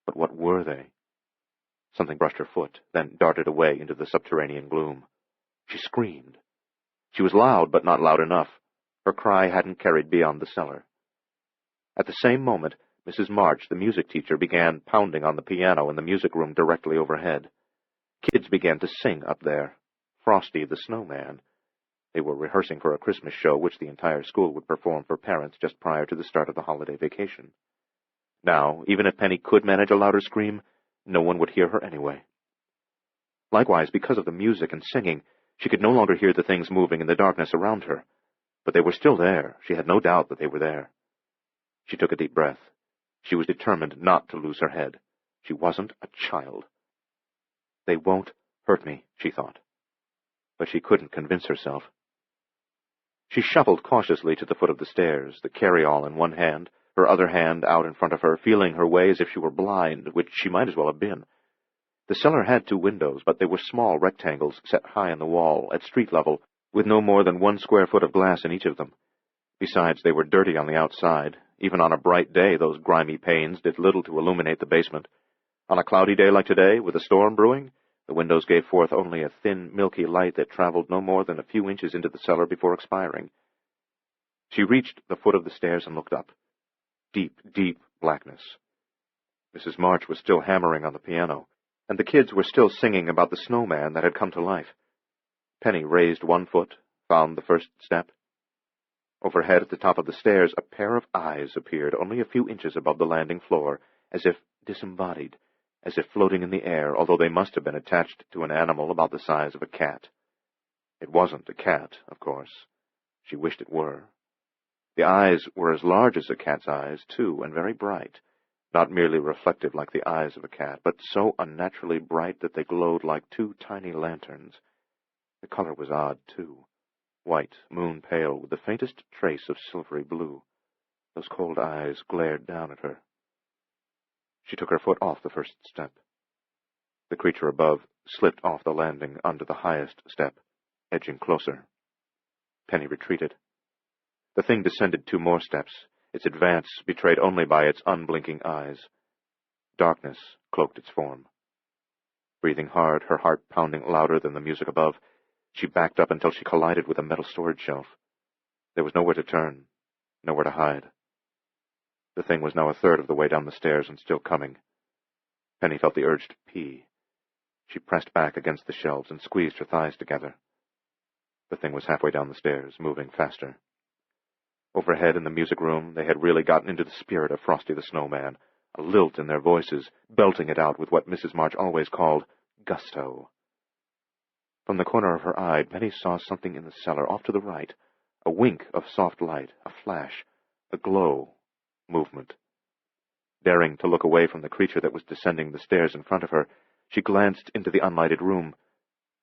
But what were they? Something brushed her foot, then darted away into the subterranean gloom. She screamed. She was loud, but not loud enough. Her cry hadn't carried beyond the cellar. At the same moment, Mrs. March, the music teacher, began pounding on the piano in the music room directly overhead. Kids began to sing up there. Frosty the Snowman. They were rehearsing for a Christmas show which the entire school would perform for parents just prior to the start of the holiday vacation. Now, even if Penny could manage a louder scream, no one would hear her anyway. Likewise, because of the music and singing, she could no longer hear the things moving in the darkness around her. But they were still there. She had no doubt that they were there. She took a deep breath. She was determined not to lose her head. She wasn't a child. They won't hurt me, she thought. But she couldn't convince herself. She shuffled cautiously to the foot of the stairs, the carryall in one hand, her other hand out in front of her, feeling her way as if she were blind, which she might as well have been. The cellar had 2 windows, but they were small rectangles set high in the wall, at street level, with no more than 1 square foot of glass in each of them. Besides, they were dirty on the outside. Even on a bright day, those grimy panes did little to illuminate the basement. On a cloudy day like today, with a storm brewing, the windows gave forth only a thin, milky light that traveled no more than a few inches into the cellar before expiring. She reached the foot of the stairs and looked up. Deep, deep blackness. Mrs. March was still hammering on the piano, and the kids were still singing about the snowman that had come to life. Penny raised 1 foot, found the first step. Overhead at the top of the stairs, a pair of eyes appeared only a few inches above the landing floor, as if disembodied, as if floating in the air, although they must have been attached to an animal about the size of a cat. It wasn't a cat, of course. She wished it were. The eyes were as large as a cat's eyes, too, and very bright, not merely reflective like the eyes of a cat, but so unnaturally bright that they glowed like 2 tiny lanterns. The color was odd, too. White, moon-pale, with the faintest trace of silvery blue. Those cold eyes glared down at her. She took her foot off the first step. The creature above slipped off the landing onto the highest step, edging closer. Penny retreated. The thing descended 2 more steps, its advance betrayed only by its unblinking eyes. Darkness cloaked its form. Breathing hard, her heart pounding louder than the music above, she backed up until she collided with a metal storage shelf. There was nowhere to turn, nowhere to hide. The thing was now 1/3 of the way down the stairs and still coming. Penny felt the urge to pee. She pressed back against the shelves and squeezed her thighs together. The thing was halfway down the stairs, moving faster. Overhead in the music room, they had really gotten into the spirit of Frosty the Snowman, a lilt in their voices, belting it out with what Mrs. March always called gusto. From the corner of her eye, Penny saw something in the cellar off to the right, a wink of soft light, a flash, a glow, movement. Daring to look away from the creature that was descending the stairs in front of her, she glanced into the unlighted room,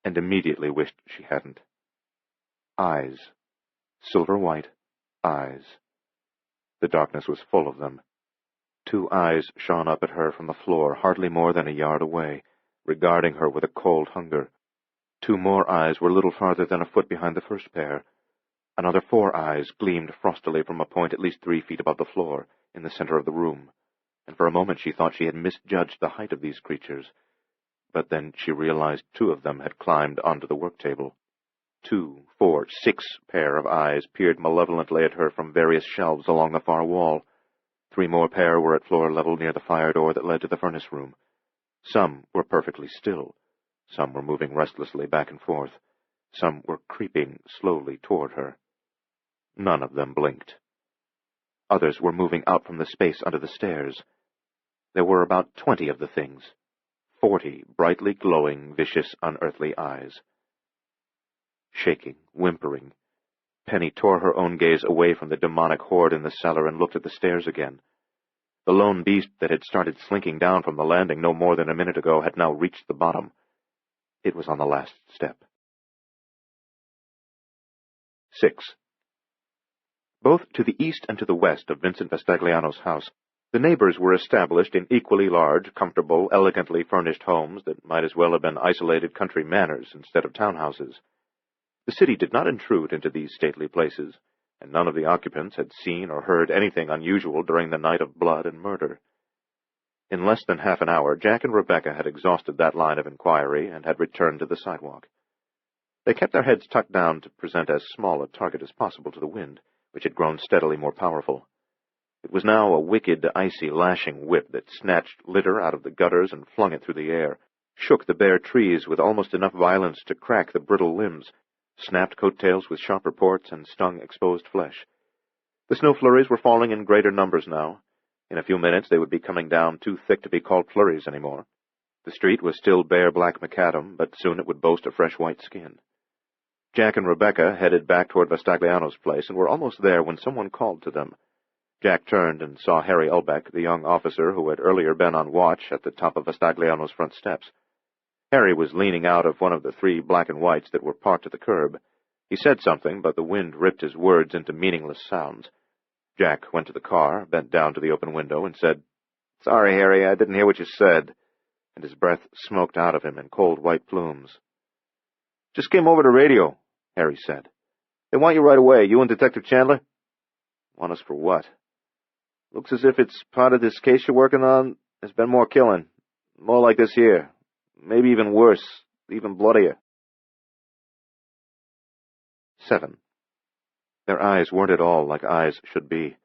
and immediately wished she hadn't. Eyes. Silver-white eyes. The darkness was full of them. 2 eyes shone up at her from the floor, hardly more than a yard away, regarding her with a cold hunger. 2 more eyes were little farther than a foot behind the first pair. Another 4 eyes gleamed frostily from a point at least 3 feet above the floor, in the center of the room, and for a moment she thought she had misjudged the height of these creatures. But then she realized 2 of them had climbed onto the work table. 2, 4, 6 pair of eyes peered malevolently at her from various shelves along the far wall. 3 more pair were at floor level near the fire door that led to the furnace room. Some were perfectly still. Some were moving restlessly back and forth. Some were creeping slowly toward her. None of them blinked. Others were moving out from the space under the stairs. There were about 20 of the things. 40 brightly glowing, vicious, unearthly eyes. Shaking, whimpering, Penny tore her own gaze away from the demonic horde in the cellar and looked at the stairs again. The lone beast that had started slinking down from the landing no more than a minute ago had now reached the bottom. It was on the last step. 6. Both to the east and to the west of Vincent Vestagliano's house, The neighbors were established in equally large, comfortable, elegantly furnished homes that might as well have been isolated country manors instead of townhouses. The city did not intrude into these stately places, and none of the occupants had seen or heard anything unusual during the night of blood and murder. In less than half an hour, Jack and Rebecca had exhausted that line of inquiry and had returned to the sidewalk. They kept their heads tucked down to present as small a target as possible to the wind, which had grown steadily more powerful. It was now a wicked, icy, lashing whip that snatched litter out of the gutters and flung it through the air, shook the bare trees with almost enough violence to crack the brittle limbs, snapped coattails with sharp reports, and stung exposed flesh. The snow flurries were falling in greater numbers now. In a few minutes they would be coming down too thick to be called flurries any more. The street was still bare black macadam, but soon it would boast a fresh white skin. Jack and Rebecca headed back toward Vastagliano's place and were almost there when someone called to them. Jack turned and saw Harry Ulbeck, the young officer who had earlier been on watch at the top of Vastagliano's front steps. Harry was leaning out of one of the 3 black and whites that were parked at the curb. He said something, but the wind ripped his words into meaningless sounds. Jack went to the car, bent down to the open window, and said, "Sorry, Harry, I didn't hear what you said," and his breath smoked out of him in cold white plumes. "Just came over to radio," Harry said. "They want you right away, you and Detective Chandler." "Want us for what?" "Looks as if it's part of this case you're working on. There's been more killing. More like this here. Maybe even worse, even bloodier." 7. Their eyes weren't at all like eyes should be.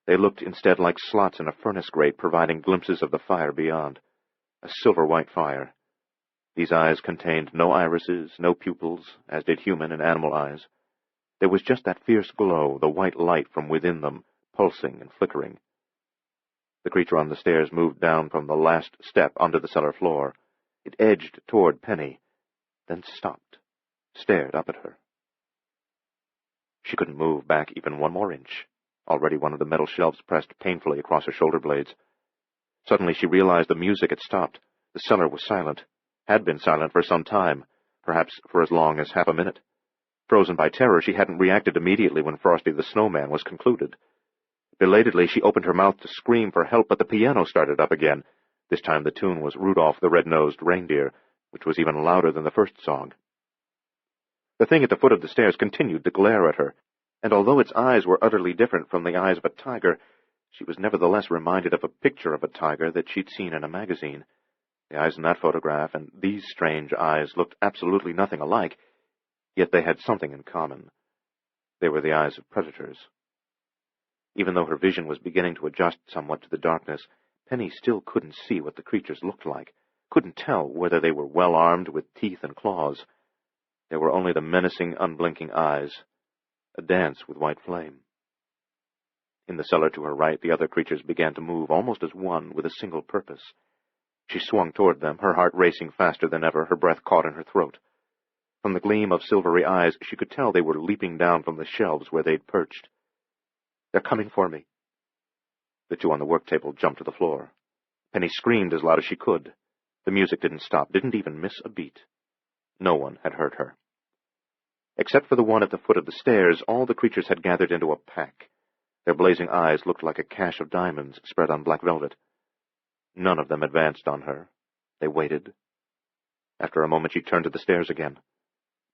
They looked instead like slots in a furnace grate, providing glimpses of the fire beyond. A silver-white fire. These eyes contained no irises, no pupils, as did human and animal eyes. There was just that fierce glow, the white light from within them, pulsing and flickering. The creature on the stairs moved down from the last step onto the cellar floor. It edged toward Penny, then stopped, stared up at her. She couldn't move back even one more inch. Already one of the metal shelves pressed painfully across her shoulder blades. Suddenly she realized the music had stopped. The cellar was silent, had been silent for some time, perhaps for as long as half a minute. Frozen by terror, she hadn't reacted immediately when Frosty the Snowman was concluded. Belatedly, she opened her mouth to scream for help, but the piano started up again. This time the tune was Rudolph the Red-Nosed Reindeer, which was even louder than the first song. The thing at the foot of the stairs continued to glare at her, and although its eyes were utterly different from the eyes of a tiger, she was nevertheless reminded of a picture of a tiger that she'd seen in a magazine. The eyes in that photograph and these strange eyes looked absolutely nothing alike, yet they had something in common. They were the eyes of predators. Even though her vision was beginning to adjust somewhat to the darkness, Penny still couldn't see what the creatures looked like, couldn't tell whether they were well armed with teeth and claws. There were only the menacing, unblinking eyes, a dance with white flame. In the cellar to her right, the other creatures began to move, almost as one, with a single purpose. She swung toward them, her heart racing faster than ever, her breath caught in her throat. From the gleam of silvery eyes, she could tell they were leaping down from the shelves where they'd perched. "They're coming for me." The 2 on the work table jumped to the floor. Penny screamed as loud as she could. The music didn't stop, didn't even miss a beat. No one had heard her. Except for the one at the foot of the stairs, all the creatures had gathered into a pack. Their blazing eyes looked like a cache of diamonds spread on black velvet. None of them advanced on her. They waited. After a moment she turned to the stairs again.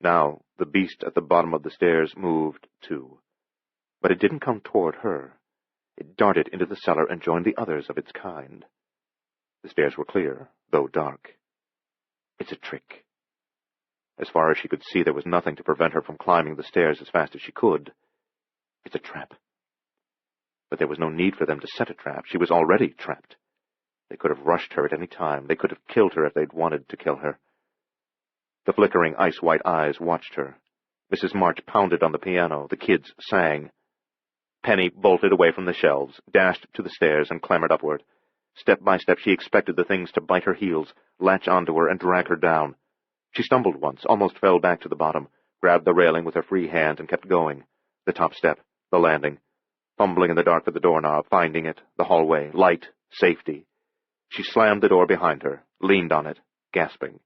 Now the beast at the bottom of the stairs moved, too. But it didn't come toward her. It darted into the cellar and joined the others of its kind. The stairs were clear, though dark. It's a trick. As far as she could see, there was nothing to prevent her from climbing the stairs as fast as she could. It's a trap. But there was no need for them to set a trap. She was already trapped. They could have rushed her at any time. They could have killed her if they'd wanted to kill her. The flickering ice-white eyes watched her. Mrs. March pounded on the piano. The kids sang. Penny bolted away from the shelves, dashed to the stairs, and clambered upward. Step by step she expected the things to bite her heels, latch onto her, and drag her down. She stumbled once, almost fell back to the bottom, grabbed the railing with her free hand, and kept going. The top step, the landing, fumbling in the dark for the doorknob, finding it, the hallway, light, safety. She slammed the door behind her, leaned on it, gasping.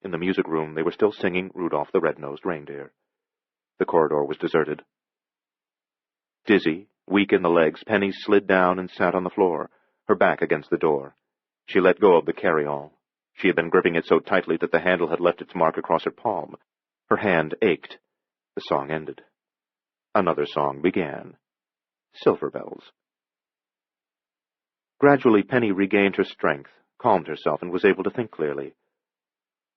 In the music room they were still singing Rudolph the Red-Nosed Reindeer. The corridor was deserted. Dizzy, Weak in the legs, Penny slid down and sat on the floor, her back against the door. She let go of the carryall. She had been gripping it so tightly that the handle had left its mark across her palm. Her hand ached. The song ended. Another song began. Silver Bells. Gradually, Penny regained her strength, calmed herself, and was able to think clearly.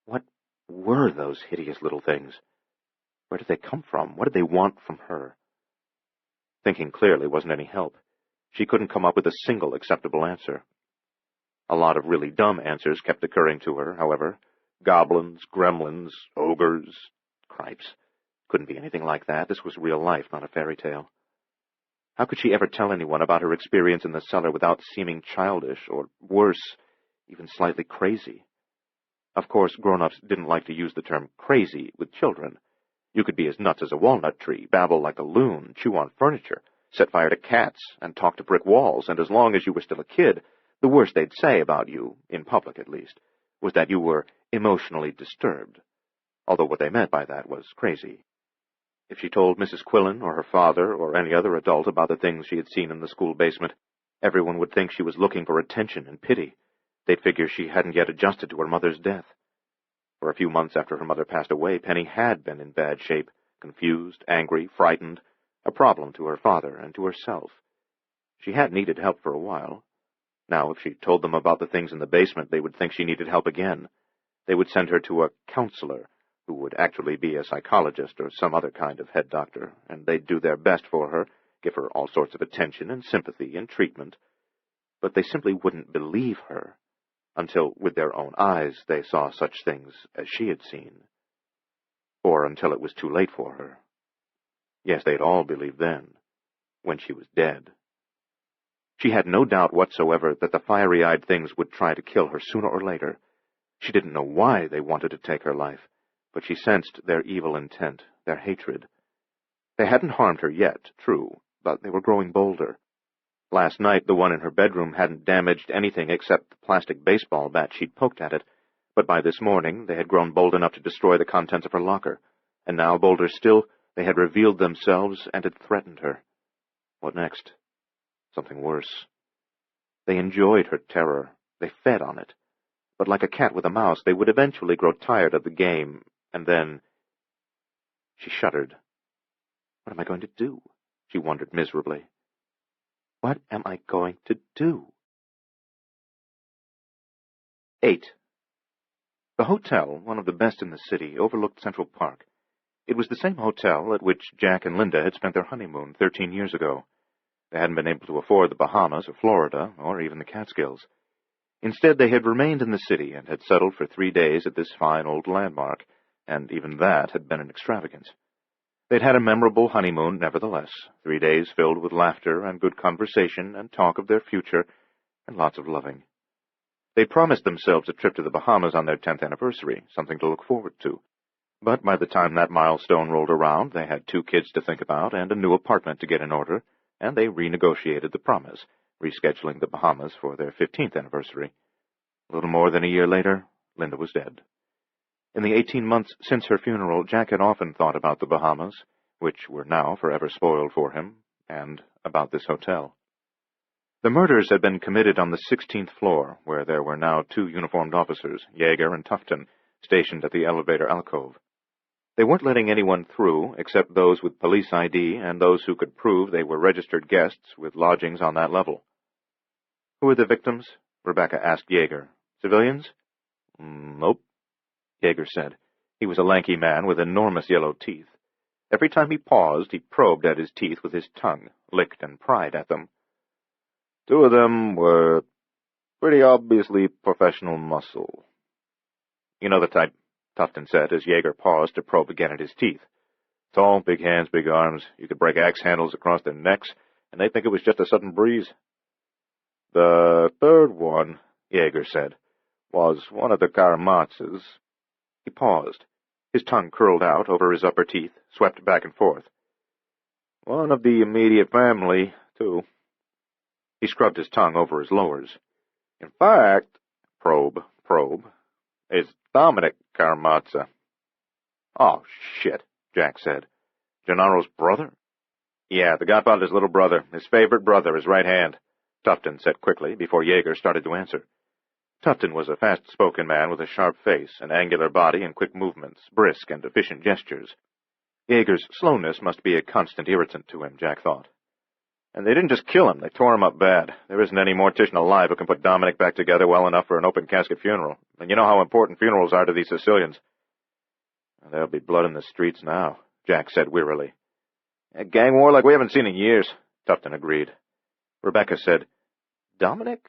What were those hideous little things? Where did they come from? What did they want from her? Thinking clearly wasn't any help. She couldn't come up with a single acceptable answer. A lot of really dumb answers kept occurring to her, however. Goblins, gremlins, ogres, cripes. Couldn't be anything like that. This was real life, not a fairy tale. How could she ever tell anyone about her experience in the cellar without seeming childish, or worse, even slightly crazy? Of course, grown-ups didn't like to use the term crazy with children. You could be as nuts as a walnut tree, babble like a loon, chew on furniture, set fire to cats, and talk to brick walls, and as long as you were still a kid, the worst they'd say about you, in public at least, was that you were emotionally disturbed, although what they meant by that was crazy. If she told Mrs. Quillen or her father or any other adult about the things she had seen in the school basement, everyone would think she was looking for attention and pity. They'd figure she hadn't yet adjusted to her mother's death. For a few months after her mother passed away, Penny had been in bad shape, confused, angry, frightened, a problem to her father and to herself. She had needed help for a while. Now, if she told them about the things in the basement, they would think she needed help again. They would send her to a counselor, who would actually be a psychologist or some other kind of head doctor, and they'd do their best for her, give her all sorts of attention and sympathy and treatment. But they simply wouldn't believe her, until with their own eyes they saw such things as she had seen. Or until it was too late for her. Yes, they'd all believe then, when she was dead. She had no doubt whatsoever that the fiery-eyed things would try to kill her sooner or later. She didn't know why they wanted to take her life, but she sensed their evil intent, their hatred. They hadn't harmed her yet, true, but they were growing bolder. Last night, the one in her bedroom hadn't damaged anything except the plastic baseball bat she'd poked at it, but by this morning they had grown bold enough to destroy the contents of her locker, and now, bolder still, they had revealed themselves and had threatened her. What next? Something worse. They enjoyed her terror. They fed on it. But like a cat with a mouse, they would eventually grow tired of the game, and then... She shuddered. What am I going to do? She wondered miserably. What am I going to do? 8. The hotel, one of the best in the city, overlooked Central Park. It was the same hotel at which Jack and Linda had spent their honeymoon 13 years ago. They hadn't been able to afford the Bahamas or Florida, or even the Catskills. Instead, they had remained in the city and had settled for 3 days at this fine old landmark, and even that had been an extravagance. They'd had a memorable honeymoon, nevertheless, 3 days filled with laughter and good conversation and talk of their future, and lots of loving. They'd promised themselves a trip to the Bahamas on their 10th anniversary, something to look forward to. But by the time that milestone rolled around, they had 2 kids to think about and a new apartment to get in order, and they renegotiated the promise, rescheduling the Bahamas for their 15th anniversary. A little more than a year later, Linda was dead. In the 18 months since her funeral, Jack had often thought about the Bahamas, which were now forever spoiled for him, and about this hotel. The murders had been committed on the 16th floor, where there were now 2 uniformed officers, Yeager and Tufton, stationed at the elevator alcove. They weren't letting anyone through, except those with police ID and those who could prove they were registered guests with lodgings on that level. Who are the victims? Rebecca asked Yeager. Civilians? Nope, Yeager said. He was a lanky man with enormous yellow teeth. Every time he paused, he probed at his teeth with his tongue, licked and pried at them. 2 of them were pretty obviously professional muscle. You know the type, Tufton said, as Yeager paused to probe again at his teeth. Tall, big hands, big arms. You could break axe handles across their necks, and they'd think it was just a sudden breeze. The 3rd one, Yeager said, was one of the Karamatzes. He paused. His tongue curled out over his upper teeth, swept back and forth. One of the immediate family, too. He scrubbed his tongue over his lowers. In fact, probe, is Dominic Karamatza. Oh, shit, Jack said. Gennaro's brother? Yeah, the Godfather's little brother, his favorite brother, his right hand, Tufton said quickly before Yeager started to answer. Tufton was a fast-spoken man with a sharp face, an angular body, and quick movements, brisk and efficient gestures. Yeager's slowness must be a constant irritant to him, Jack thought. And they didn't just kill him, they tore him up bad. There isn't any mortician alive who can put Dominic back together well enough for an open-casket funeral. And you know how important funerals are to these Sicilians. There'll be blood in the streets now, Jack said wearily. A gang war like we haven't seen in years, Tufton agreed. Rebecca said, Dominic?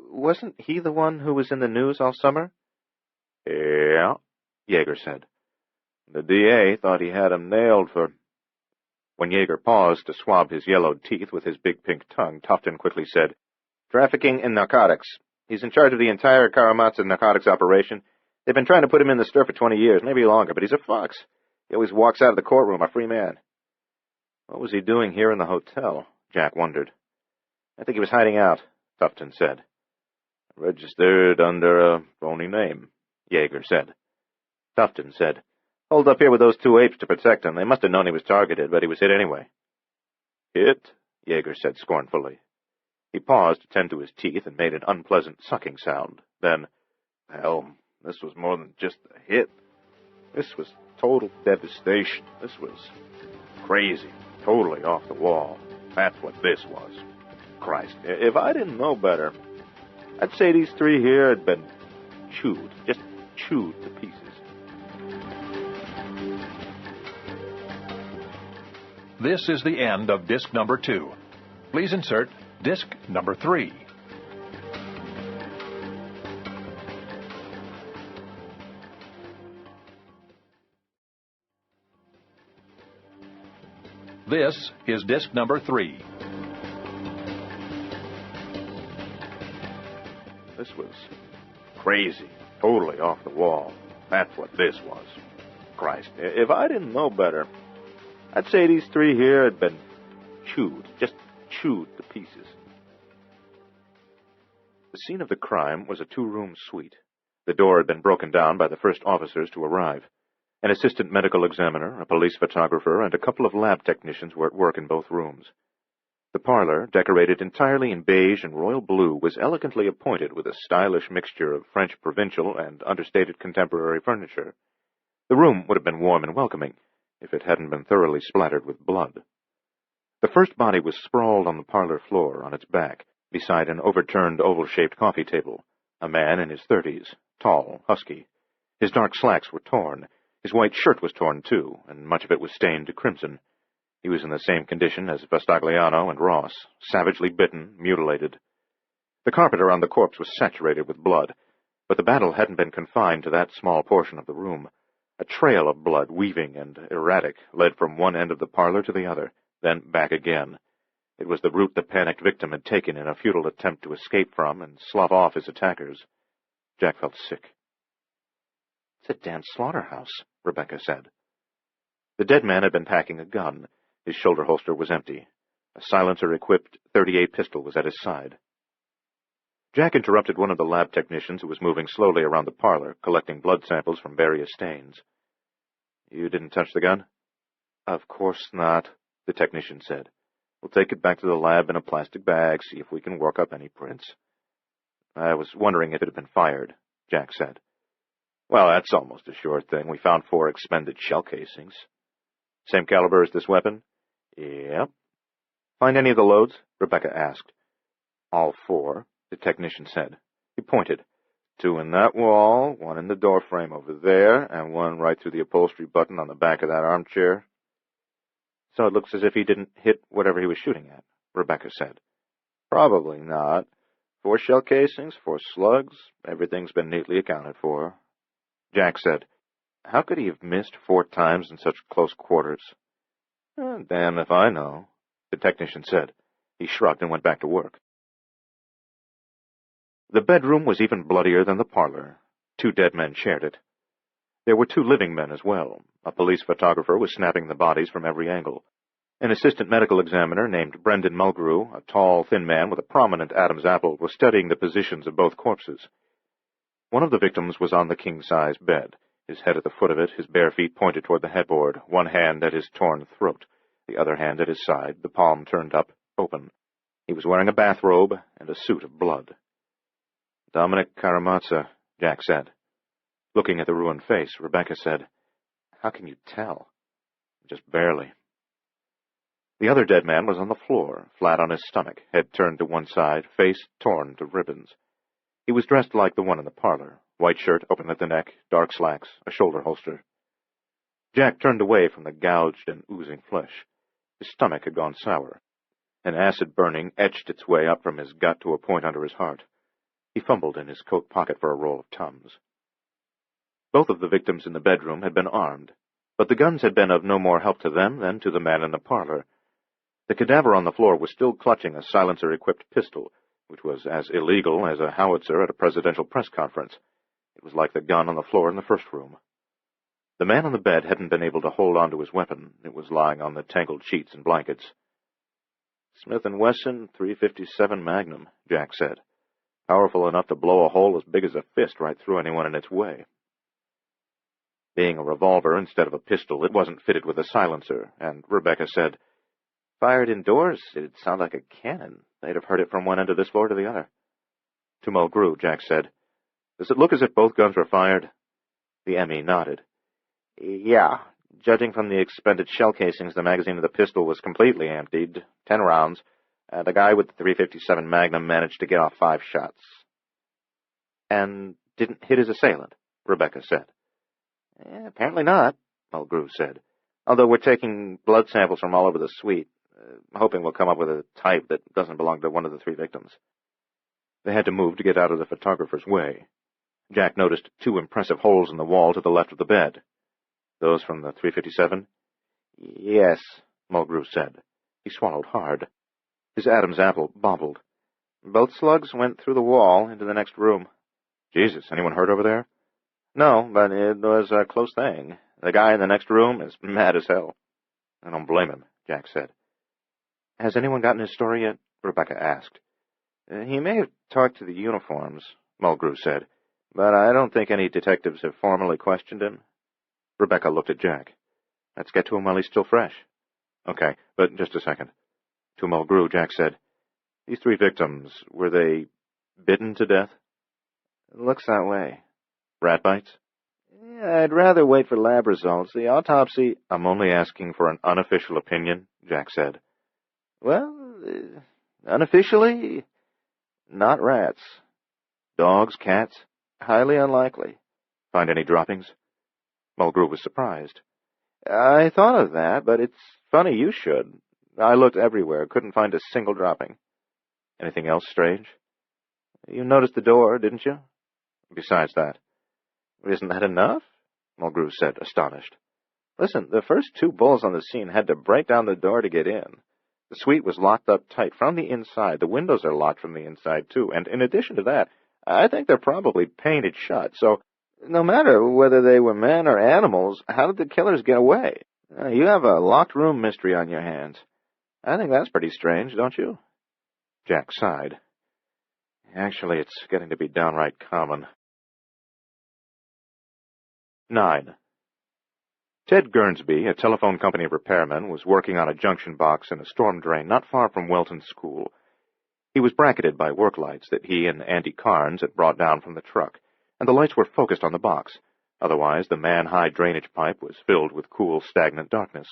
Wasn't he the one who was in the news all summer? Yeah, Yeager said. The DA thought he had him nailed for... When Yeager paused to swab his yellowed teeth with his big pink tongue, Tufton quickly said, Trafficking in narcotics. He's in charge of the entire Karamazov narcotics operation. They've been trying to put him in the stir for 20 years, maybe longer, but he's a fox. He always walks out of the courtroom a free man. What was he doing here in the hotel? Jack wondered. I think he was hiding out, Tufton said. Registered under a phony name, Yeager said. Tufton said, Hold up here with those two apes to protect him. They must have known he was targeted, but he was hit anyway. Hit? Yeager said scornfully. He paused to tend to his teeth and made an unpleasant sucking sound. Then, hell, this was more than just a hit. This was total devastation. This was crazy, totally off the wall. That's what this was. Christ, if I didn't know better, I'd say these three here had been chewed, just chewed to pieces. This is the end of disc number 2. Please insert disc number 3. This is disc number 3. This was crazy, totally off the wall. That's what this was. Christ, if I didn't know better, I'd say these three here had been chewed, just chewed to pieces. The scene of the crime was a 2-room suite. The door had been broken down by the first officers to arrive. An assistant medical examiner, a police photographer, and a couple of lab technicians were at work in both rooms. The parlor, decorated entirely in beige and royal blue, was elegantly appointed with a stylish mixture of French provincial and understated contemporary furniture. The room would have been warm and welcoming if it hadn't been thoroughly splattered with blood. The first body was sprawled on the parlor floor on its back, beside an overturned oval-shaped coffee table. A man in his 30s, tall, husky. His dark slacks were torn. His white shirt was torn, too, and much of it was stained to crimson. He was in the same condition as Vastagliano and Ross, savagely bitten, mutilated. The carpet around the corpse was saturated with blood, but the battle hadn't been confined to that small portion of the room. A trail of blood, weaving and erratic, led from one end of the parlor to the other, then back again. It was the route the panicked victim had taken in a futile attempt to escape from and slough off his attackers. Jack felt sick. It's a damn slaughterhouse, Rebecca said. The dead man had been packing a gun. His shoulder holster was empty. A silencer-equipped .38 pistol was at his side. Jack interrupted one of the lab technicians who was moving slowly around the parlor, collecting blood samples from various stains. You didn't touch the gun? Of course not, the technician said. We'll take it back to the lab in a plastic bag, see if we can work up any prints. I was wondering if it had been fired, Jack said. Well, that's almost a sure thing. We found 4 expended shell casings. Same caliber as this weapon? Yep. Find any of the loads? Rebecca asked. All 4, the technician said. He pointed. 2 in that wall, 1 in the door frame over there, and 1 right through the upholstery button on the back of that armchair. So it looks as if he didn't hit whatever he was shooting at, Rebecca said. Probably not. 4 shell casings, 4 slugs. Everything's been neatly accounted for. Jack said, How could he have missed 4 times in such close quarters? Damn if I know, the technician said. He shrugged and went back to work. The bedroom was even bloodier than the parlor. 2 dead men shared it. There were 2 living men as well. A police photographer was snapping the bodies from every angle. An assistant medical examiner named Brendan Mulgrew, a tall, thin man with a prominent Adam's apple, was studying the positions of both corpses. One of the victims was on the king-size bed, his head at the foot of it, his bare feet pointed toward the headboard, one hand at his torn throat. the other hand at his side, the palm turned up, open. He was wearing a bathrobe and a suit of blood. "Dominic Karamazza," Jack said. Looking at the ruined face, Rebecca said, "How can you tell?" "Just barely." The other dead man was on the floor, flat on his stomach, head turned to one side, face torn to ribbons. He was dressed like the one in the parlor, white shirt open at the neck, dark slacks, a shoulder holster. Jack turned away from the gouged and oozing flesh. His stomach had gone sour. An acid burning etched its way up from his gut to a point under his heart. He fumbled in his coat pocket for a roll of Tums. Both of the victims in the bedroom had been armed, but the guns had been of no more help to them than to the man in the parlor. The cadaver on the floor was still clutching a silencer-equipped pistol, which was as illegal as a howitzer at a presidential press conference. It was like the gun on the floor in the first room. The man on the bed hadn't been able to hold on to his weapon. It was lying on the tangled sheets and blankets. "Smith & Wesson .357 Magnum," Jack said. "Powerful enough to blow a hole as big as a fist right through anyone in its way." Being a revolver instead of a pistol, it wasn't fitted with a silencer, and Rebecca said, "Fired indoors, it'd sound like a cannon. They'd have heard it from one end of this floor to the other." To Mulgrew, Jack said, "Does it look as if both guns were fired?" The ME nodded. "Yeah. Judging from the expended shell casings, the magazine of the pistol was completely emptied, 10 rounds, and the guy with the .357 Magnum managed to get off 5 shots." "And didn't hit his assailant," Rebecca said. "Apparently not," Mulgrew said, "although we're taking blood samples from all over the suite, hoping we'll come up with a type that doesn't belong to one of the 3 victims." They had to move to get out of the photographer's way. Jack noticed 2 impressive holes in the wall to the left of the bed. "Those from the .357? "Yes," Mulgrew said. He swallowed hard. His Adam's apple bobbled. "Both slugs went through the wall into the next room." "Jesus, anyone hurt over there?" "No, but it was a close thing. The guy in the next room is mad as hell." "I don't blame him," Jack said. "Has anyone gotten his story yet?" Rebecca asked. "He may have talked to the uniforms," Mulgrew said, "but I don't think any detectives have formally questioned him." Rebecca looked at Jack. "Let's get to him while he's still fresh." "Okay, but just a second." To Mulgrew, Jack said, "These 3 victims, were they bitten to death?" "It looks that way." "Rat bites?" "I'd rather wait for lab results. The autopsy—" "I'm only asking for an unofficial opinion," Jack said. "Well, unofficially, not rats. Dogs, cats? Highly unlikely." "Find any droppings?" Mulgrew was surprised. "I thought of that, but it's funny you should. I looked everywhere, couldn't find a single dropping." "Anything else strange?" "You noticed the door, didn't you?" "Besides that." "Isn't that enough?" Mulgrew said, astonished. "Listen, the first 2 bulls on the scene had to break down the door to get in. The suite was locked up tight from the inside. The windows are locked from the inside, too, and in addition to that, I think they're probably painted shut, so no matter whether they were men or animals, how did the killers get away? You have a locked room mystery on your hands. I think that's pretty strange, don't you?" Jack sighed. "Actually, it's getting to be downright common." 9. Ted Guernsby, a telephone company repairman, was working on a junction box in a storm drain not far from Welton School. He was bracketed by work lights that he and Andy Carnes had brought down from the truck, and the lights were focused on the box. Otherwise, the man-high drainage pipe was filled with cool, stagnant darkness.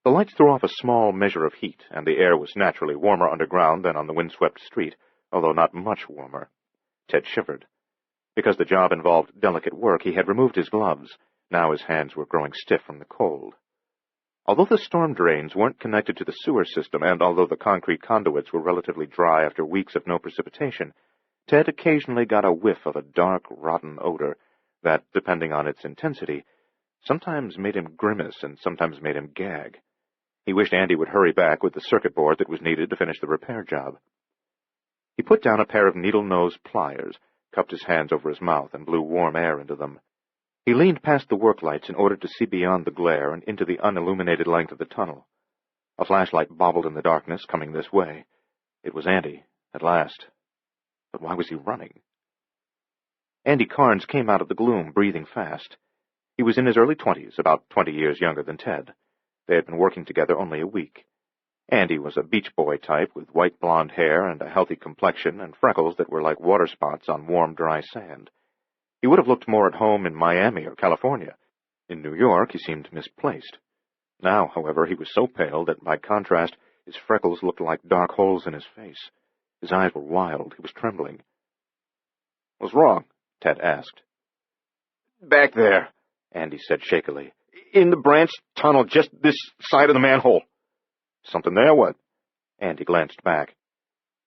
The lights threw off a small measure of heat, and the air was naturally warmer underground than on the windswept street, although not much warmer. Ted shivered. Because the job involved delicate work, he had removed his gloves. Now his hands were growing stiff from the cold. Although the storm drains weren't connected to the sewer system, and although the concrete conduits were relatively dry after weeks of no precipitation, Ted occasionally got a whiff of a dark, rotten odor that, depending on its intensity, sometimes made him grimace and sometimes made him gag. He wished Andy would hurry back with the circuit board that was needed to finish the repair job. He put down a pair of needle-nose pliers, cupped his hands over his mouth, and blew warm air into them. He leaned past the work lights in order to see beyond the glare and into the unilluminated length of the tunnel. A flashlight bobbled in the darkness, coming this way. It was Andy, at last. But why was he running? Andy Carnes came out of the gloom, breathing fast. He was in his early 20s, about 20 years younger than Ted. They had been working together only a week. Andy was a beach boy type with white blonde hair and a healthy complexion and freckles that were like water spots on warm, dry sand. He would have looked more at home in Miami or California. In New York, he seemed misplaced. Now, however, he was so pale that, by contrast, his freckles looked like dark holes in his face. His eyes were wild. He was trembling. "What's wrong?" Ted asked. "Back there," Andy said shakily. "In the branch tunnel, just this side of the manhole." "Something there, what?" Andy glanced back.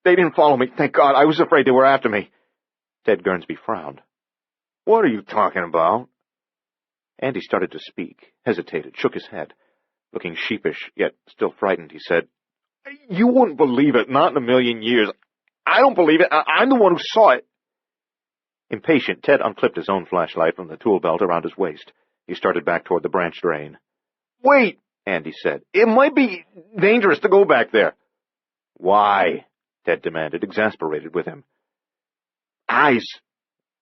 "They didn't follow me, thank God. I was afraid they were after me." Ted Guernsby frowned. "What are you talking about?" Andy started to speak, hesitated, shook his head. Looking sheepish, yet still frightened, he said, "You wouldn't believe it, not in a million years. I don't believe it. I'm the one who saw it." Impatient, Ted unclipped his own flashlight from the tool belt around his waist. He started back toward the branch drain. "Wait," Andy said. "It might be dangerous to go back there." "Why?" Ted demanded, exasperated with him. "Eyes."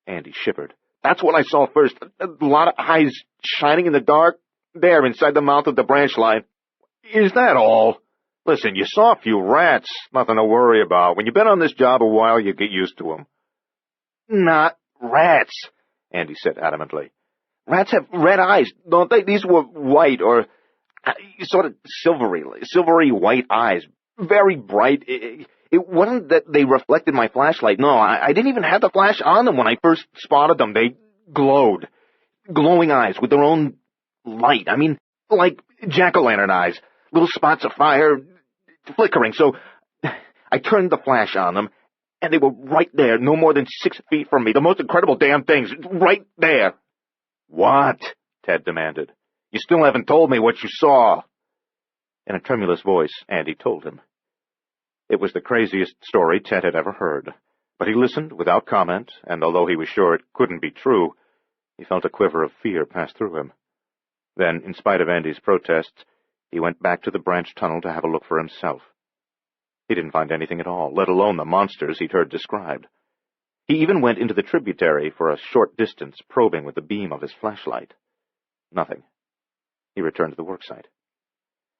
Andy shivered. "That's what I saw first. A lot of eyes shining in the dark, there inside the mouth of the branch line." "Is that all? Listen, you saw a few rats. Nothing to worry about. When you've been on this job a while, you get used to them." "Not rats," Andy said adamantly. "Rats have red eyes, don't they? These were white, or sort of silvery white eyes. Very bright. It wasn't that they reflected my flashlight. No, I didn't even have the flash on them when I first spotted them. They glowed. Glowing eyes with their own light. I mean, like jack-o'-lantern eyes. Little spots of fire flickering. So I turned the flash on them, and they were right there, no more than 6 feet from me. The most incredible damn things. Right there." "What?" Ted demanded. "You still haven't told me what you saw." In a tremulous voice, Andy told him. It was the craziest story Ted had ever heard, but he listened without comment, and although he was sure it couldn't be true, he felt a quiver of fear pass through him. Then, in spite of Andy's protests, he went back to the branch tunnel to have a look for himself. He didn't find anything at all, let alone the monsters he'd heard described. He even went into the tributary for a short distance, probing with the beam of his flashlight. Nothing. He returned to the worksite.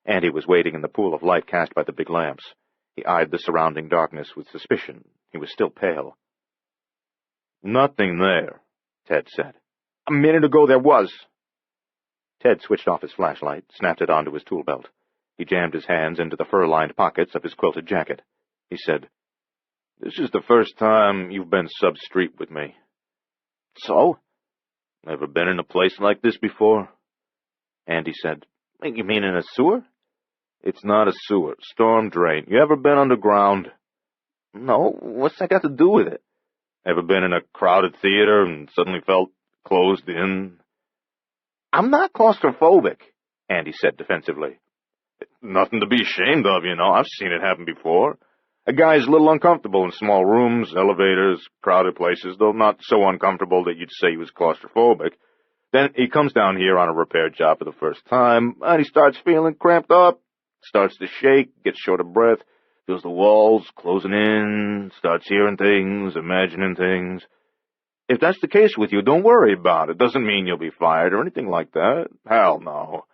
Andy was waiting in the pool of light cast by the big lamps. He eyed the surrounding darkness with suspicion. He was still pale. "Nothing there," Ted said. "A minute ago there was." Ted switched off his flashlight, snapped it onto his tool belt. He jammed his hands into the fur-lined pockets of his quilted jacket. He said, "This is the first time you've been sub-street with me." "So?" "Ever been in a place like this before?" Andy said, "You mean in a sewer?" "It's not a sewer. Storm drain. You ever been underground?" "No. What's that got to do with it?" "Ever been in a crowded theater and suddenly felt closed in?" "I'm not claustrophobic," Andy said defensively. "Nothing to be ashamed of, you know. I've seen it happen before. A guy's a little uncomfortable in small rooms, elevators, crowded places, though not so uncomfortable that you'd say he was claustrophobic. Then he comes down here on a repair job for the first time, and he starts feeling cramped up, starts to shake, gets short of breath, feels the walls closing in, starts hearing things, imagining things. If that's the case with you, don't worry about it. Doesn't mean you'll be fired or anything like that. Hell no.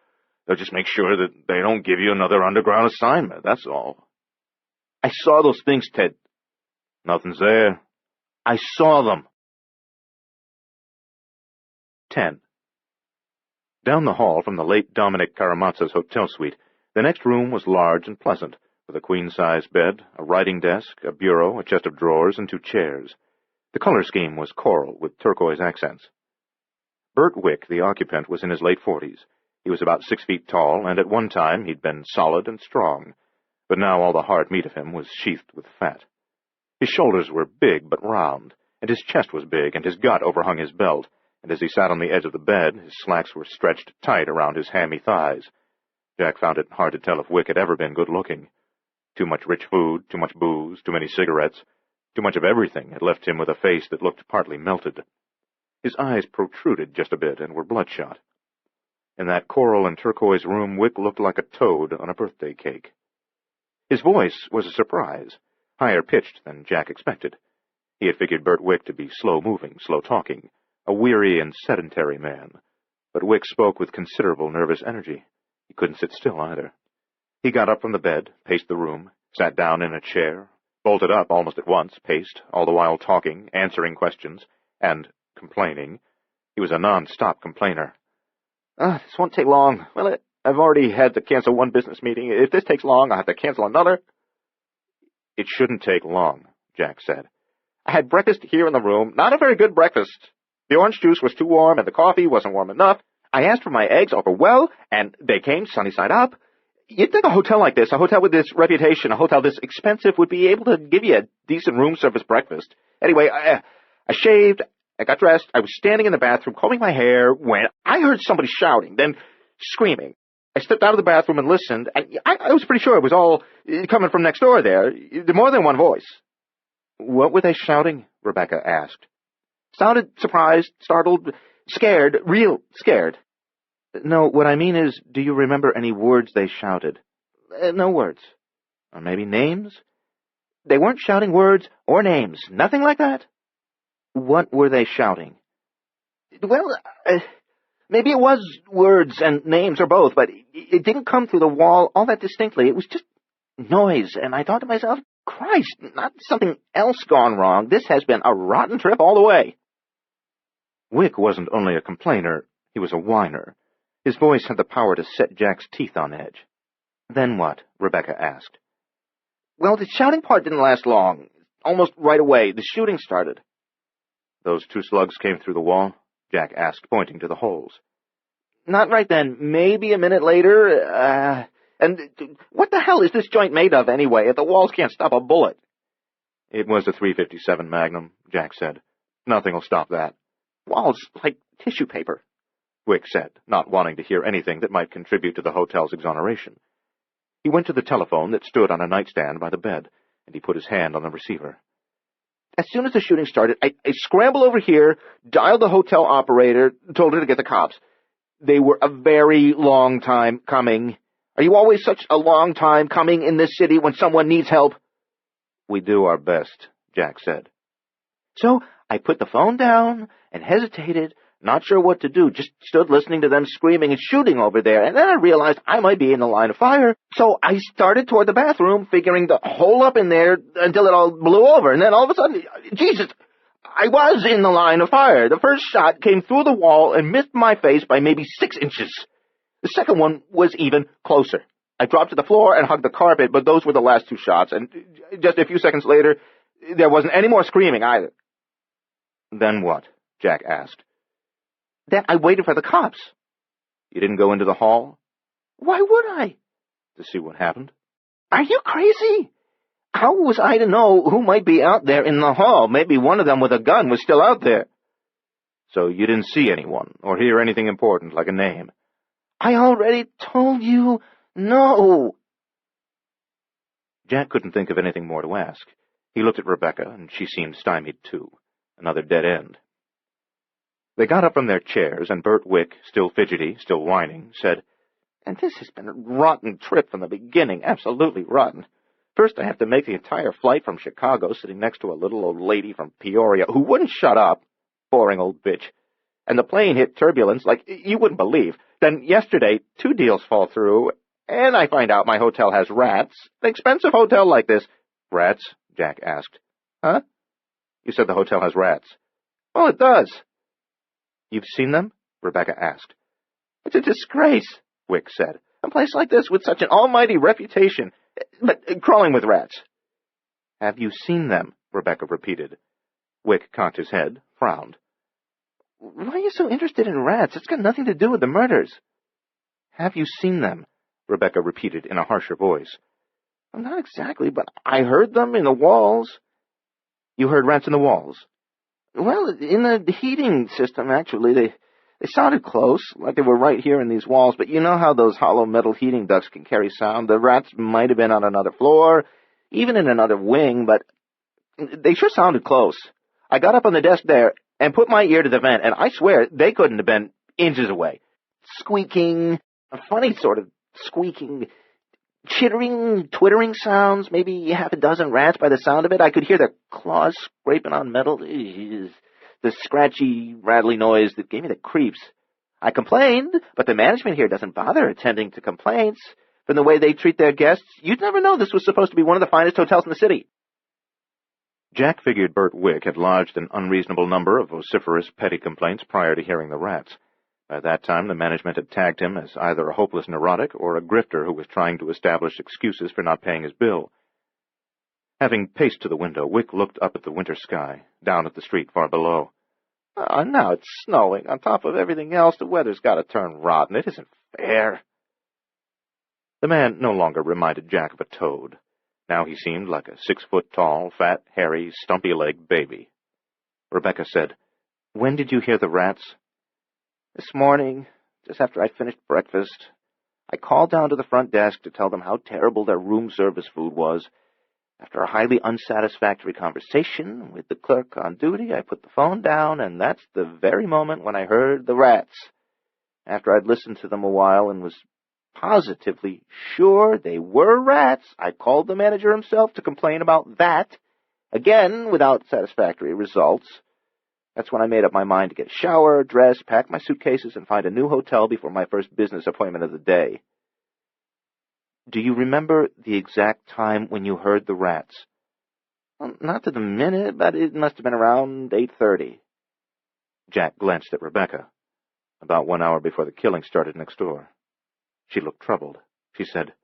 They'll just make sure that they don't give you another underground assignment, that's all." "I saw those things, Ted." "Nothing's there." "I saw them." 10. Down the hall from the late Dominic Karamazza's hotel suite, the next room was large and pleasant, with a queen-size bed, a writing desk, a bureau, a chest of drawers, and 2 chairs. The color scheme was coral with turquoise accents. Bert Wick, the occupant, was in his late 40s. He was about 6 feet tall, and at one time he'd been solid and strong, but now all the hard meat of him was sheathed with fat. His shoulders were big but round, and his chest was big, and his gut overhung his belt, and as he sat on the edge of the bed, his slacks were stretched tight around his hammy thighs. Jack found it hard to tell if Wick had ever been good-looking. Too much rich food, too much booze, too many cigarettes, too much of everything had left him with a face that looked partly melted. His eyes protruded just a bit and were bloodshot. In that coral and turquoise room, Wick looked like a toad on a birthday cake. His voice was a surprise, higher-pitched than Jack expected. He had figured Bert Wick to be slow-moving, slow-talking, a weary and sedentary man, but Wick spoke with considerable nervous energy. He couldn't sit still, either. He got up from the bed, paced the room, sat down in a chair, bolted up almost at once, paced, all the while talking, answering questions, and complaining. He was a non-stop complainer. This won't take long. Well, I've already had to cancel one business meeting. If this takes long, I'll have to cancel another. It shouldn't take long, Jack said. I had breakfast here in the room. Not a very good breakfast. The orange juice was too warm, and the coffee wasn't warm enough. I asked for my eggs over well, and they came sunny side up. You'd think a hotel like this, a hotel with this reputation, a hotel this expensive, would be able to give you a decent room service breakfast. Anyway, I shaved, I got dressed, I was standing in the bathroom combing my hair when I heard somebody shouting, then screaming. I stepped out of the bathroom and listened, and I was pretty sure it was all coming from next door there, more than one voice. What were they shouting? Rebecca asked. Sounded surprised, startled, scared, real scared. No, what I mean is, do you remember any words they shouted? No words. Or maybe names? They weren't shouting words or names, nothing like that. What were they shouting? Well, maybe it was words and names or both, but it didn't come through the wall all that distinctly. It was just noise, and I thought to myself, Christ, not something else gone wrong. This has been a rotten trip all the way. Wick wasn't only a complainer, he was a whiner. His voice had the power to set Jack's teeth on edge. Then what? Rebecca asked. Well, the shouting part didn't last long. Almost right away, the shooting started. Those 2 slugs came through the wall? Jack asked, pointing to the holes. Not right then. Maybe a minute later, and what the hell is this joint made of, anyway, if the walls can't stop a bullet? It was a .357 Magnum, Jack said. Nothing will stop that. Walls like tissue paper, Wick said, not wanting to hear anything that might contribute to the hotel's exoneration. He went to the telephone that stood on a nightstand by the bed, and he put his hand on the receiver. As soon as the shooting started, I scrambled over here, dialed the hotel operator, told her to get the cops. They were a very long time coming. Are you always such a long time coming in this city when someone needs help? We do our best, Jack said. So I put the phone down and hesitated, not sure what to do, just stood listening to them screaming and shooting over there, and then I realized I might be in the line of fire, so I started toward the bathroom, figuring to hole up in there until it all blew over, and then all of a sudden, Jesus, I was in the line of fire. The first shot came through the wall and missed my face by maybe 6 inches. The second one was even closer. I dropped to the floor and hugged the carpet, but those were the last 2 shots, and just a few seconds later, there wasn't any more screaming either. Then what? Jack asked. Then I waited for the cops. You didn't go into the hall? Why would I? To see what happened? Are you crazy? How was I to know who might be out there in the hall? Maybe one of them with a gun was still out there. So you didn't see anyone, or hear anything important like a name? I already told you, no. Jack couldn't think of anything more to ask. He looked at Rebecca, and she seemed stymied too. Another dead end. They got up from their chairs, and Bert Wick, still fidgety, still whining, said, And this has been a rotten trip from the beginning, absolutely rotten. First I have to make the entire flight from Chicago, sitting next to a little old lady from Peoria who wouldn't shut up. Boring old bitch. And the plane hit turbulence like you wouldn't believe. Then yesterday, 2 deals fall through, and I find out my hotel has rats. An expensive hotel like this. Rats? Jack asked. Huh? You said the hotel has rats. Well, it does. You've seen them? Rebecca asked. It's a disgrace, Wick said. A place like this with such an almighty reputation, but crawling with rats. Have you seen them? Rebecca repeated. Wick cocked his head, frowned. Why are you so interested in rats? It's got nothing to do with the murders. Have you seen them? Rebecca repeated in a harsher voice. Well, not exactly, but I heard them in the walls. You heard rats in the walls? Well, in the heating system, actually. They sounded close, like they were right here in these walls, but you know how those hollow metal heating ducts can carry sound? The rats might have been on another floor, even in another wing, but they sure sounded close. I got up on the desk there and put my ear to the vent, and I swear they couldn't have been inches away. Squeaking, a funny sort of squeaking, chittering, twittering sounds, maybe half a dozen rats by the sound of it. I could hear their claws scraping on metal. The scratchy, rattly noise that gave me the creeps. I complained, but the management here doesn't bother attending to complaints. From the way they treat their guests, you'd never know this was supposed to be one of the finest hotels in the city. Jack figured Bert Wick had lodged an unreasonable number of vociferous petty complaints prior to hearing the rats. By that time, the management had tagged him as either a hopeless neurotic or a grifter who was trying to establish excuses for not paying his bill. Having paced to the window, Wick looked up at the winter sky, down at the street far below. Now it's snowing. On top of everything else, the weather's got to turn rotten. It isn't fair. The man no longer reminded Jack of a toad. Now he seemed like a 6-foot-tall, fat, hairy, stumpy-legged baby. Rebecca said, "When did you hear the rats?" "This morning, just after I'd finished breakfast. I called down to the front desk to tell them how terrible their room service food was. After a highly unsatisfactory conversation with the clerk on duty, I put the phone down, and that's the very moment when I heard the rats. After I'd listened to them a while and was positively sure they were rats, I called the manager himself to complain about that, again without satisfactory results. That's when I made up my mind to get a shower, dress, pack my suitcases, and find a new hotel before my first business appointment of the day." "Do you remember the exact time when you heard the rats?" "Well, not to the minute, but it must have been around 8:30. Jack glanced at Rebecca. "About 1 hour before the killing started next door." She looked troubled. She said,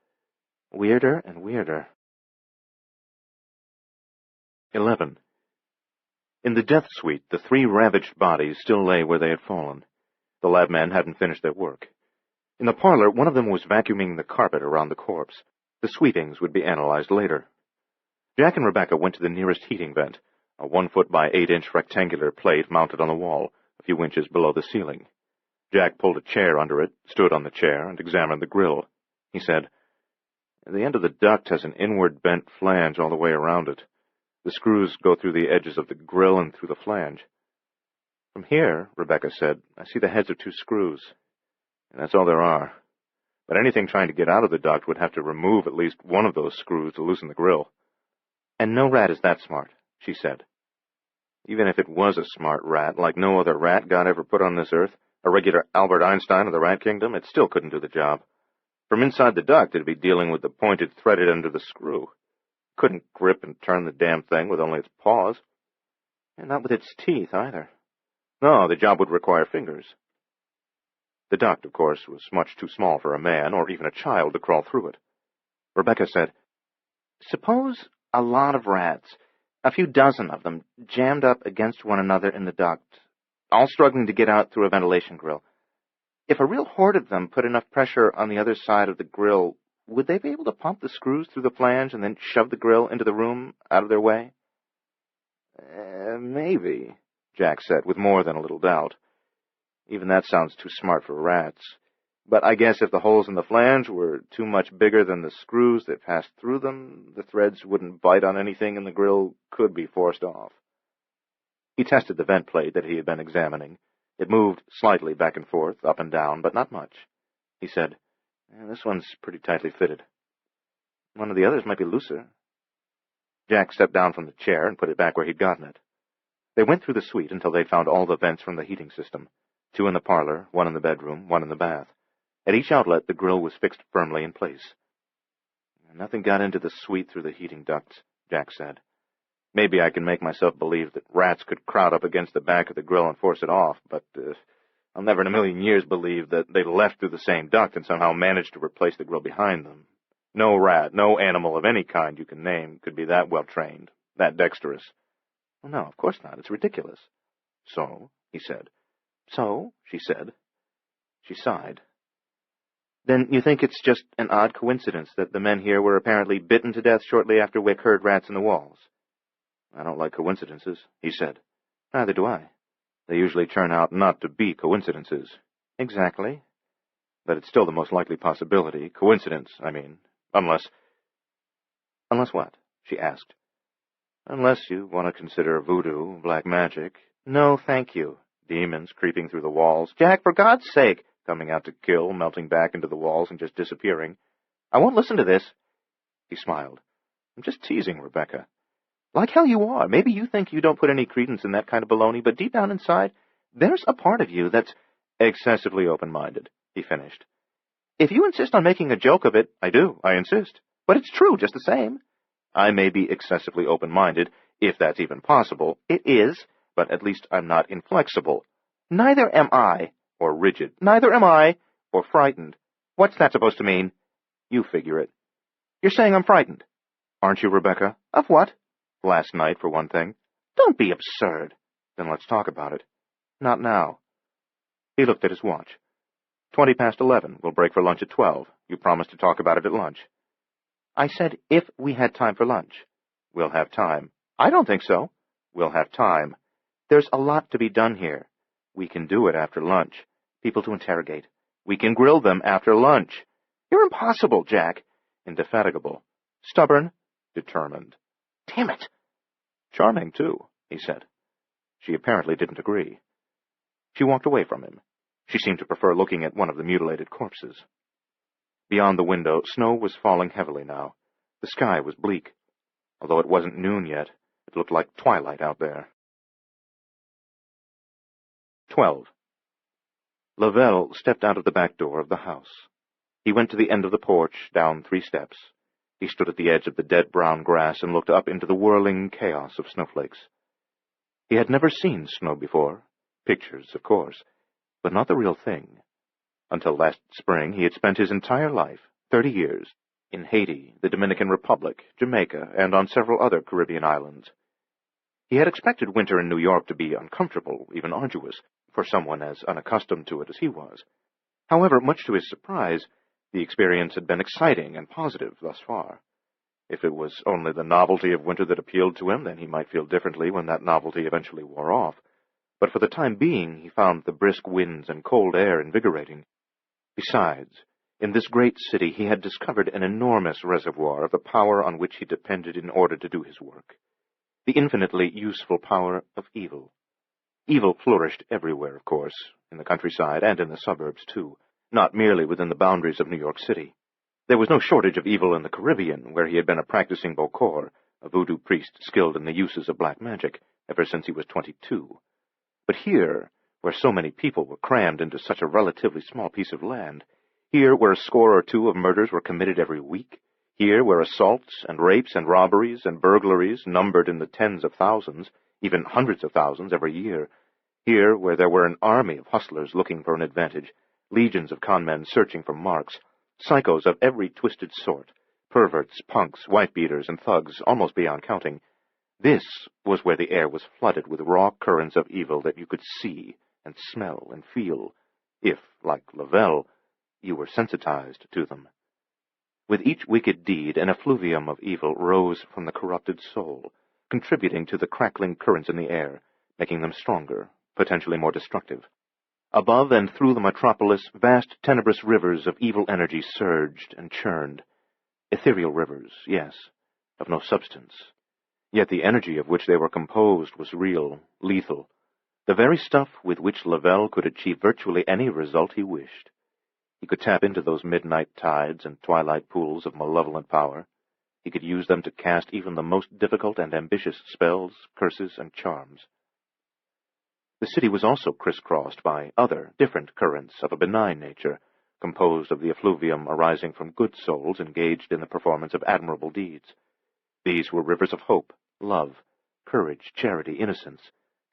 "Weirder and weirder." 11. In the death suite, the 3 ravaged bodies still lay where they had fallen. The lab men hadn't finished their work. In the parlor, one of them was vacuuming the carpet around the corpse. The sweepings would be analyzed later. Jack and Rebecca went to the nearest heating vent, a 1-foot by 8-inch rectangular plate mounted on the wall, a few inches below the ceiling. Jack pulled a chair under it, stood on the chair, and examined the grill. He said, "The end of the duct has an inward bent flange all the way around it. The screws go through the edges of the grill and through the flange." "From here," Rebecca said, "I see the heads of 2 screws. And that's all there are. But anything trying to get out of the duct would have to remove at least one of those screws to loosen the grill." "And no rat is that smart," she said. "Even if it was a smart rat, like no other rat God ever put on this earth, a regular Albert Einstein of the rat kingdom, it still couldn't do the job. From inside the duct, it'd be dealing with the pointed threaded end of the screw. Couldn't grip and turn the damn thing with only its paws. And not with its teeth, either. No, the job would require fingers." The duct, of course, was much too small for a man or even a child to crawl through it. Rebecca said, "Suppose a lot of rats, a few dozen of them, jammed up against one another in the duct, all struggling to get out through a ventilation grill. If a real horde of them put enough pressure on the other side of the grill, would they be able to pump the screws through the flange and then shove the grill into the room out of their way?" Maybe, Jack said, with more than a little doubt. "Even that sounds too smart for rats. But I guess if the holes in the flange were too much bigger than the screws that passed through them, the threads wouldn't bite on anything and the grill could be forced off." He tested the vent plate that he had been examining. It moved slightly back and forth, up and down, but not much. He said, "This one's pretty tightly fitted. One of the others might be looser." Jack stepped down from the chair and put it back where he'd gotten it. They went through the suite until they'd found all the vents from the heating system. 2 in the parlor, 1 in the bedroom, 1 in the bath. At each outlet, the grill was fixed firmly in place. "Nothing got into the suite through the heating ducts," Jack said. "Maybe I can make myself believe that rats could crowd up against the back of the grill and force it off, but I'll never in a million years believe that they left through the same duct and somehow managed to replace the grill behind them. No rat, no animal of any kind you can name could be that well-trained, that dexterous." "Well, no, of course not. It's ridiculous." "So?" he said. "So?" she said. She sighed. "Then you think it's just an odd coincidence that the men here were apparently bitten to death shortly after Wick heard rats in the walls?" "I don't like coincidences," he said. "Neither do I. They usually turn out not to be coincidences." "Exactly. But it's still the most likely possibility. Coincidence, I mean. Unless—" "Unless what?" she asked. "Unless you want to consider voodoo, black magic." "No, thank you. Demons creeping through the walls. Jack, for God's sake! Coming out to kill, melting back into the walls, and just disappearing. I won't listen to this." He smiled. "I'm just teasing, Rebecca." "Like hell you are. Maybe you think you don't put any credence in that kind of baloney, but deep down inside, there's a part of you that's Excessively open-minded, he finished. If you insist on making a joke of it, I do, I insist. But it's true just the same. I may be excessively open-minded, if that's even possible. It is, but at least I'm not inflexible. Neither am I, or rigid. Neither am I, or frightened. What's that supposed to mean? You figure it. You're saying I'm frightened. Aren't you, Rebecca? Of what? Last night, for one thing. Don't be absurd. Then let's talk about it. Not now. He looked at his watch. 11:20. We'll break for lunch at 12. You promised to talk about it at lunch. I said if we had time for lunch. We'll have time. I don't think so. We'll have time. There's a lot to be done here. We can do it after lunch. People to interrogate. We can grill them after lunch. You're impossible, Jack. Indefatigable. Stubborn. Determined. Damn it. Charming, too, he said. She apparently didn't agree. She walked away from him. She seemed to prefer looking at one of the mutilated corpses. Beyond the window, snow was falling heavily now. The sky was bleak. Although it wasn't noon yet, it looked like twilight out there. 12. Lavelle stepped out of the back door of the house. He went to the end of the porch, down 3 steps. He stood at the edge of the dead brown grass and looked up into the whirling chaos of snowflakes. He had never seen snow before. Pictures, of course, but not the real thing. Until last spring, he had spent his entire life, 30 years, in Haiti, the Dominican Republic, Jamaica, and on several other Caribbean islands. He had expected winter in New York to be uncomfortable, even arduous, for someone as unaccustomed to it as he was. However, much to his surprise, the experience had been exciting and positive thus far. If it was only the novelty of winter that appealed to him, then he might feel differently when that novelty eventually wore off. But for the time being, he found the brisk winds and cold air invigorating. Besides, in this great city he had discovered an enormous reservoir of the power on which he depended in order to do his work. The infinitely useful power of evil. Evil flourished everywhere, of course, in the countryside and in the suburbs, too, not merely within the boundaries of New York City. There was no shortage of evil in the Caribbean, where he had been a practicing Bokor, a voodoo priest skilled in the uses of black magic, ever since he was 22. But here, where so many people were crammed into such a relatively small piece of land, here where a score or two of murders were committed every week, here where assaults and rapes and robberies and burglaries numbered in the tens of thousands, even hundreds of thousands every year, here where there were an army of hustlers looking for an advantage, legions of conmen searching for marks, psychos of every twisted sort, perverts, punks, wife-beaters, and thugs, almost beyond counting, this was where the air was flooded with raw currents of evil that you could see and smell and feel, if, like Lavelle, you were sensitized to them. With each wicked deed, an effluvium of evil rose from the corrupted soul, contributing to the crackling currents in the air, making them stronger, potentially more destructive. Above and through the metropolis, vast tenebrous rivers of evil energy surged and churned. Ethereal rivers, yes, of no substance. Yet the energy of which they were composed was real, lethal, the very stuff with which Lavelle could achieve virtually any result he wished. He could tap into those midnight tides and twilight pools of malevolent power. He could use them to cast even the most difficult and ambitious spells, curses, and charms. The city was also crisscrossed by other, different currents of a benign nature, composed of the effluvium arising from good souls engaged in the performance of admirable deeds. These were rivers of hope, love, courage, charity, innocence,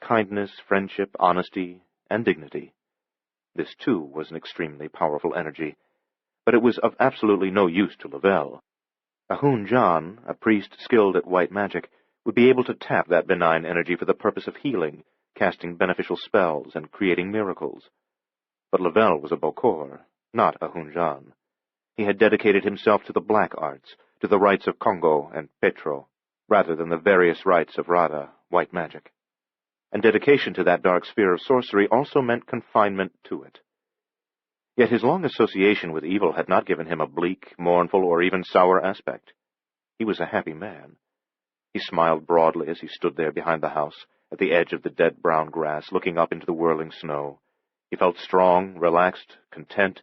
kindness, friendship, honesty, and dignity. This, too, was an extremely powerful energy, but it was of absolutely no use to Lavelle. Ahun John, a priest skilled at white magic, would be able to tap that benign energy for the purpose of healing, casting beneficial spells, and creating miracles. But Lavelle was a Bokor, not Ahun John. He had dedicated himself to the black arts, to the rites of Congo and Petro, rather than the various rites of Rada, white magic. And dedication to that dark sphere of sorcery also meant confinement to it. Yet his long association with evil had not given him a bleak, mournful, or even sour aspect. He was a happy man. He smiled broadly as he stood there behind the house, at the edge of the dead brown grass, looking up into the whirling snow. He felt strong, relaxed, content,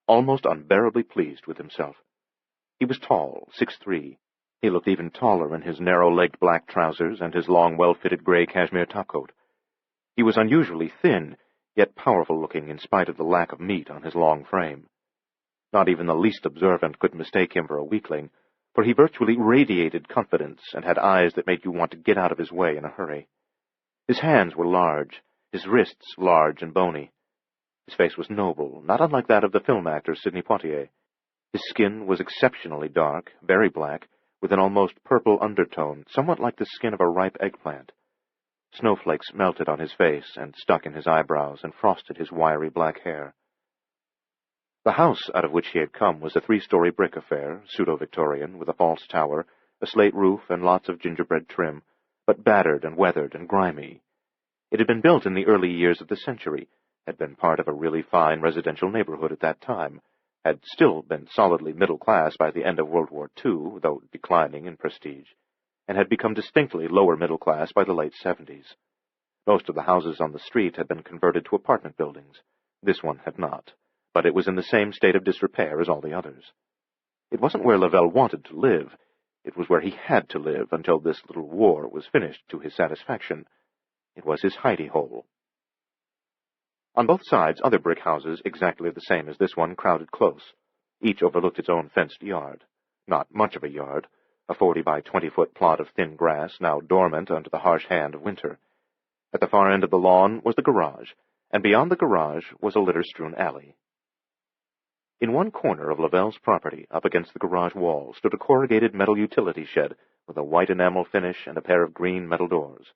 almost unbearably pleased with himself. He was tall, 6'3". He looked even taller in his narrow-legged black trousers and his long, well-fitted gray cashmere topcoat. He was unusually thin, yet powerful-looking in spite of the lack of meat on his long frame. Not even the least observant could mistake him for a weakling, for he virtually radiated confidence and had eyes that made you want to get out of his way in a hurry. His hands were large, his wrists large and bony. His face was noble, not unlike that of the film actor Sidney Poitier. His skin was exceptionally dark, very black, with an almost purple undertone, somewhat like the skin of a ripe eggplant. Snowflakes melted on his face and stuck in his eyebrows and frosted his wiry black hair. The house out of which he had come was a 3-story brick affair, pseudo-Victorian, with a false tower, a slate roof, and lots of gingerbread trim, but battered and weathered and grimy. It had been built in the early years of the century, had been part of a really fine residential neighborhood at that time, had still been solidly middle class by the end of World War II, though declining in prestige, and had become distinctly lower middle class by the late 70s. Most of the houses on the street had been converted to apartment buildings. This one had not, but it was in the same state of disrepair as all the others. It wasn't where Lavelle wanted to live. It was where he had to live until this little war was finished to his satisfaction. It was his hidey hole. On both sides, other brick houses, exactly the same as this one, crowded close. Each overlooked its own fenced yard. Not much of a yard, a 40-by-20-foot plot of thin grass, now dormant under the harsh hand of winter. At the far end of the lawn was the garage, and beyond the garage was a litter-strewn alley. In one corner of Lavelle's property, up against the garage wall, stood a corrugated metal utility shed with a white enamel finish and a pair of green metal doors.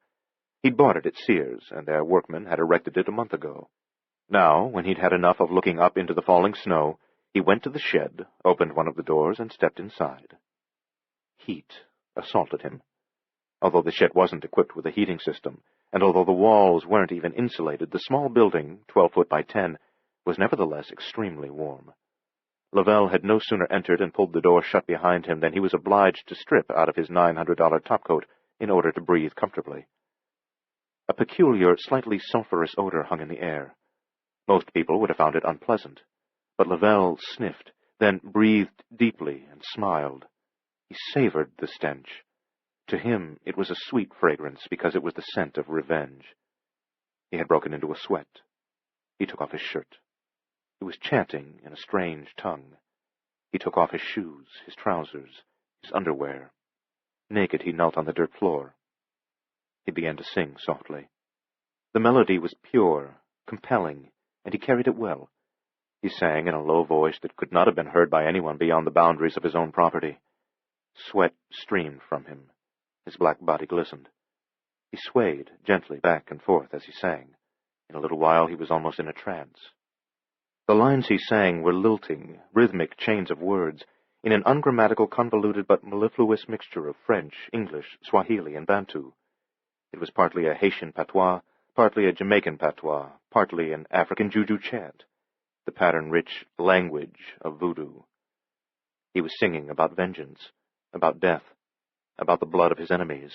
He'd bought it at Sears, and their workmen had erected it a month ago. Now, when he'd had enough of looking up into the falling snow, he went to the shed, opened one of the doors, and stepped inside. Heat assaulted him. Although the shed wasn't equipped with a heating system, and although the walls weren't even insulated, the small building, 12 foot by 10, was nevertheless extremely warm. Lavelle had no sooner entered and pulled the door shut behind him than he was obliged to strip out of his $900 topcoat in order to breathe comfortably. A peculiar, slightly sulphurous odor hung in the air. Most people would have found it unpleasant, but Lavelle sniffed, then breathed deeply and smiled. He savored the stench. To him, it was a sweet fragrance because it was the scent of revenge. He had broken into a sweat. He took off his shirt. He was chanting in a strange tongue. He took off his shoes, his trousers, his underwear. Naked, he knelt on the dirt floor. He began to sing softly. The melody was pure, compelling, and he carried it well. He sang in a low voice that could not have been heard by anyone beyond the boundaries of his own property. Sweat streamed from him. His black body glistened. He swayed gently back and forth as he sang. In a little while he was almost in a trance. The lines he sang were lilting, rhythmic chains of words, in an ungrammatical, convoluted but mellifluous mixture of French, English, Swahili, and Bantu. It was partly a Haitian patois, partly a Jamaican patois, partly an African juju chant, the pattern-rich language of voodoo. He was singing about vengeance, about death, about the blood of his enemies.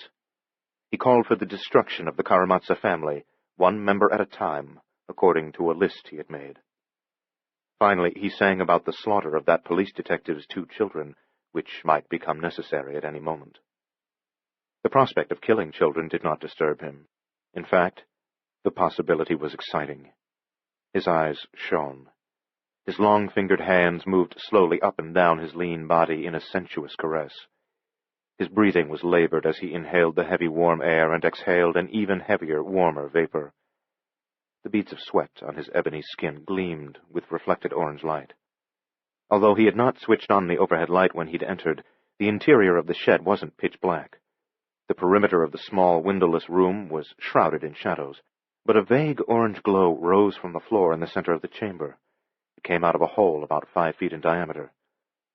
He called for the destruction of the Karamatsa family, one member at a time, according to a list he had made. Finally, he sang about the slaughter of that police detective's 2 children, which might become necessary at any moment. The prospect of killing children did not disturb him. In fact, the possibility was exciting. His eyes shone. His long-fingered hands moved slowly up and down his lean body in a sensuous caress. His breathing was labored as he inhaled the heavy warm air and exhaled an even heavier, warmer vapor. The beads of sweat on his ebony skin gleamed with reflected orange light. Although he had not switched on the overhead light when he'd entered, the interior of the shed wasn't pitch black. The perimeter of the small, windowless room was shrouded in shadows, but a vague orange glow rose from the floor in the center of the chamber. It came out of a hole about 5 feet in diameter.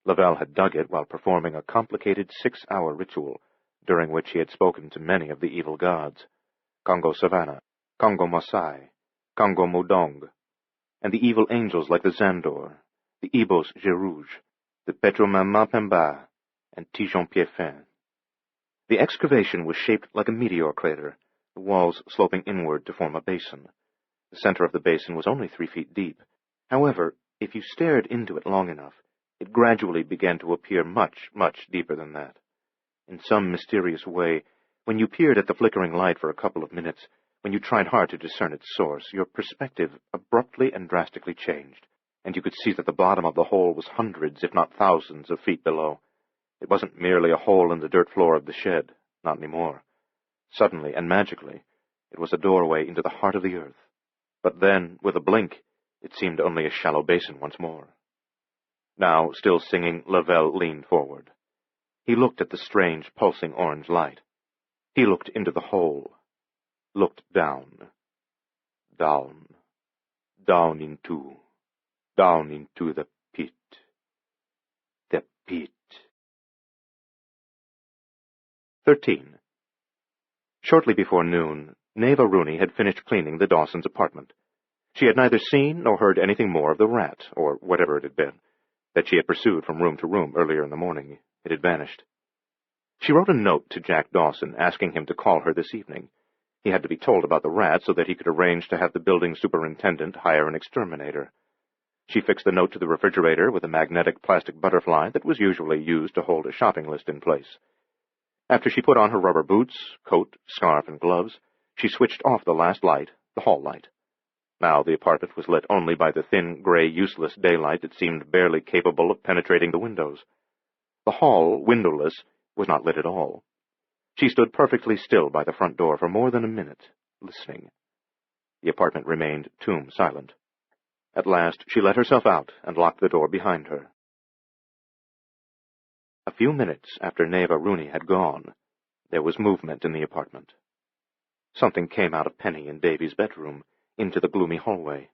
Lavelle had dug it while performing a complicated 6-hour ritual, during which he had spoken to many of the evil gods, Congo Savannah, Congo Masai, Congo Modong, and the evil angels like the Zandor, the Ibos Gerouge, the Petromama Pemba, and Tijon Piefin. The excavation was shaped like a meteor crater, the walls sloping inward to form a basin. The center of the basin was only 3 feet deep. However, if you stared into it long enough, it gradually began to appear much, much deeper than that. In some mysterious way, when you peered at the flickering light for a couple of minutes, when you tried hard to discern its source, your perspective abruptly and drastically changed, and you could see that the bottom of the hole was hundreds, if not thousands, of feet below. It wasn't merely a hole in the dirt floor of the shed, not anymore. Suddenly and magically, it was a doorway into the heart of the earth. But then, with a blink, it seemed only a shallow basin once more. Now, still singing, Lavelle leaned forward. He looked at the strange, pulsing orange light. He looked into the hole. Looked down. Down. Down into the pit. The pit. 13. Shortly before noon, Neva Rooney had finished cleaning the Dawsons' apartment. She had neither seen nor heard anything more of the rat, or whatever it had been, that she had pursued from room to room earlier in the morning. It had vanished. She wrote a note to Jack Dawson asking him to call her this evening. He had to be told about the rat so that he could arrange to have the building superintendent hire an exterminator. She fixed the note to the refrigerator with a magnetic plastic butterfly that was usually used to hold a shopping list in place. After she put on her rubber boots, coat, scarf, and gloves, she switched off the last light, the hall light. Now the apartment was lit only by the thin, gray, useless daylight that seemed barely capable of penetrating the windows. The hall, windowless, was not lit at all. She stood perfectly still by the front door for more than a minute, listening. The apartment remained tomb-silent. At last she let herself out and locked the door behind her. A few minutes after Neva Rooney had gone, there was movement in the apartment. Something came out of Penny and Davy's bedroom, into the gloomy hallway.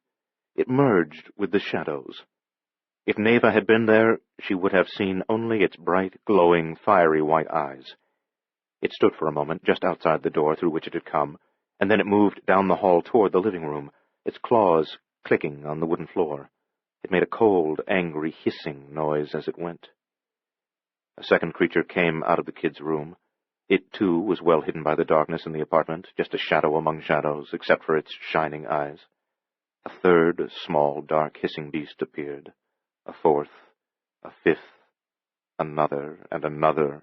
It merged with the shadows. If Neva had been there, she would have seen only its bright, glowing, fiery white eyes. It stood for a moment just outside the door through which it had come, and then it moved down the hall toward the living room, its claws clicking on the wooden floor. It made a cold, angry, hissing noise as it went. A second creature came out of the kid's room. It, too, was well hidden by the darkness in the apartment, just a shadow among shadows, except for its shining eyes. A third, small, dark, hissing beast appeared. A fourth, a fifth, another, and another.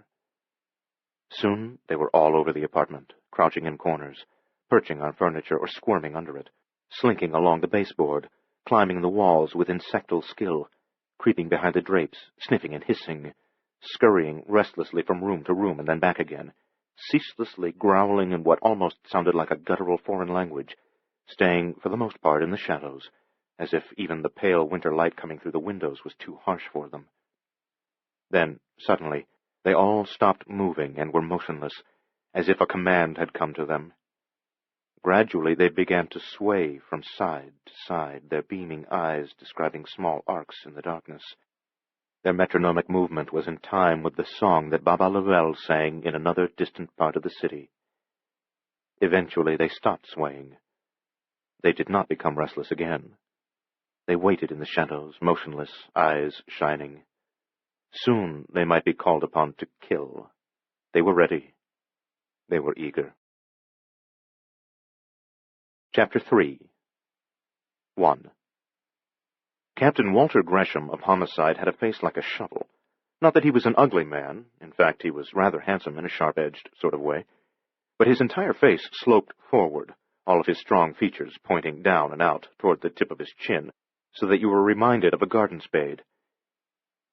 Soon they were all over the apartment, crouching in corners, perching on furniture or squirming under it, slinking along the baseboard, climbing the walls with insectal skill, creeping behind the drapes, sniffing and hissing, scurrying restlessly from room to room and then back again, ceaselessly growling in what almost sounded like a guttural foreign language, staying for the most part in the shadows, as if even the pale winter light coming through the windows was too harsh for them. Then, suddenly, they all stopped moving and were motionless, as if a command had come to them. Gradually they began to sway from side to side, their beaming eyes describing small arcs in the darkness. Their metronomic movement was in time with the song that Baba Lavelle sang in another distant part of the city. Eventually they stopped swaying. They did not become restless again. They waited in the shadows, motionless, eyes shining. Soon they might be called upon to kill. They were ready. They were eager. Chapter 3. 1. Captain Walter Gresham of Homicide had a face like a shovel. Not that he was an ugly man. In fact, he was rather handsome in a sharp-edged sort of way. But his entire face sloped forward, all of his strong features pointing down and out toward the tip of his chin, so that you were reminded of a garden spade.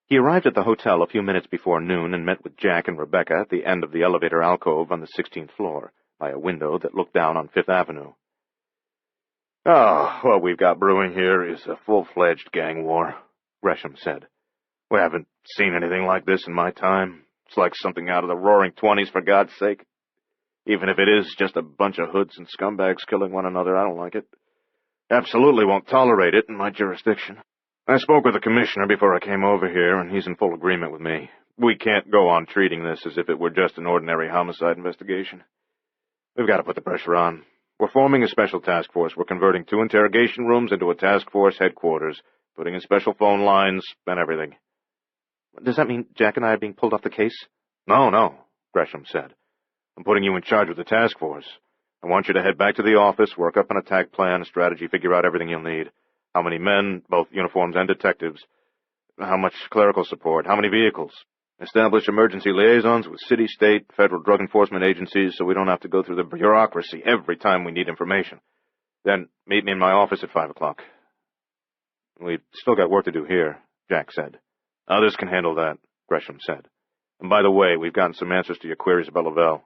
He arrived at the hotel a few minutes before noon and met with Jack and Rebecca at the end of the elevator alcove on the 16th floor, by a window that looked down on Fifth Avenue. "Oh, what we've got brewing here is a full-fledged gang war," Gresham said. "We haven't seen anything like this in my time. It's like something out of the Roaring Twenties, for God's sake. Even if it is just a bunch of hoods and scumbags killing one another, I don't like it. Absolutely won't tolerate it in my jurisdiction. I spoke with the commissioner before I came over here, and he's in full agreement with me. We can't go on treating this as if it were just an ordinary homicide investigation. We've got to put the pressure on. We're forming a special task force. We're converting 2 interrogation rooms into a task force headquarters, putting in special phone lines and everything." "Does that mean Jack and I are being pulled off the case?" No, Gresham said. "I'm putting you in charge of the task force. I want you to head back to the office, work up an attack plan, a strategy, figure out everything you'll need. How many men, both uniforms and detectives. How much clerical support, how many vehicles. Establish emergency liaisons with city, state, federal drug enforcement agencies so we don't have to go through the bureaucracy every time we need information. Then meet me in my office at 5 o'clock. We've still got work to do here, Jack said. Others can handle that, Gresham said. And by the way, we've gotten some answers to your queries about Lavelle.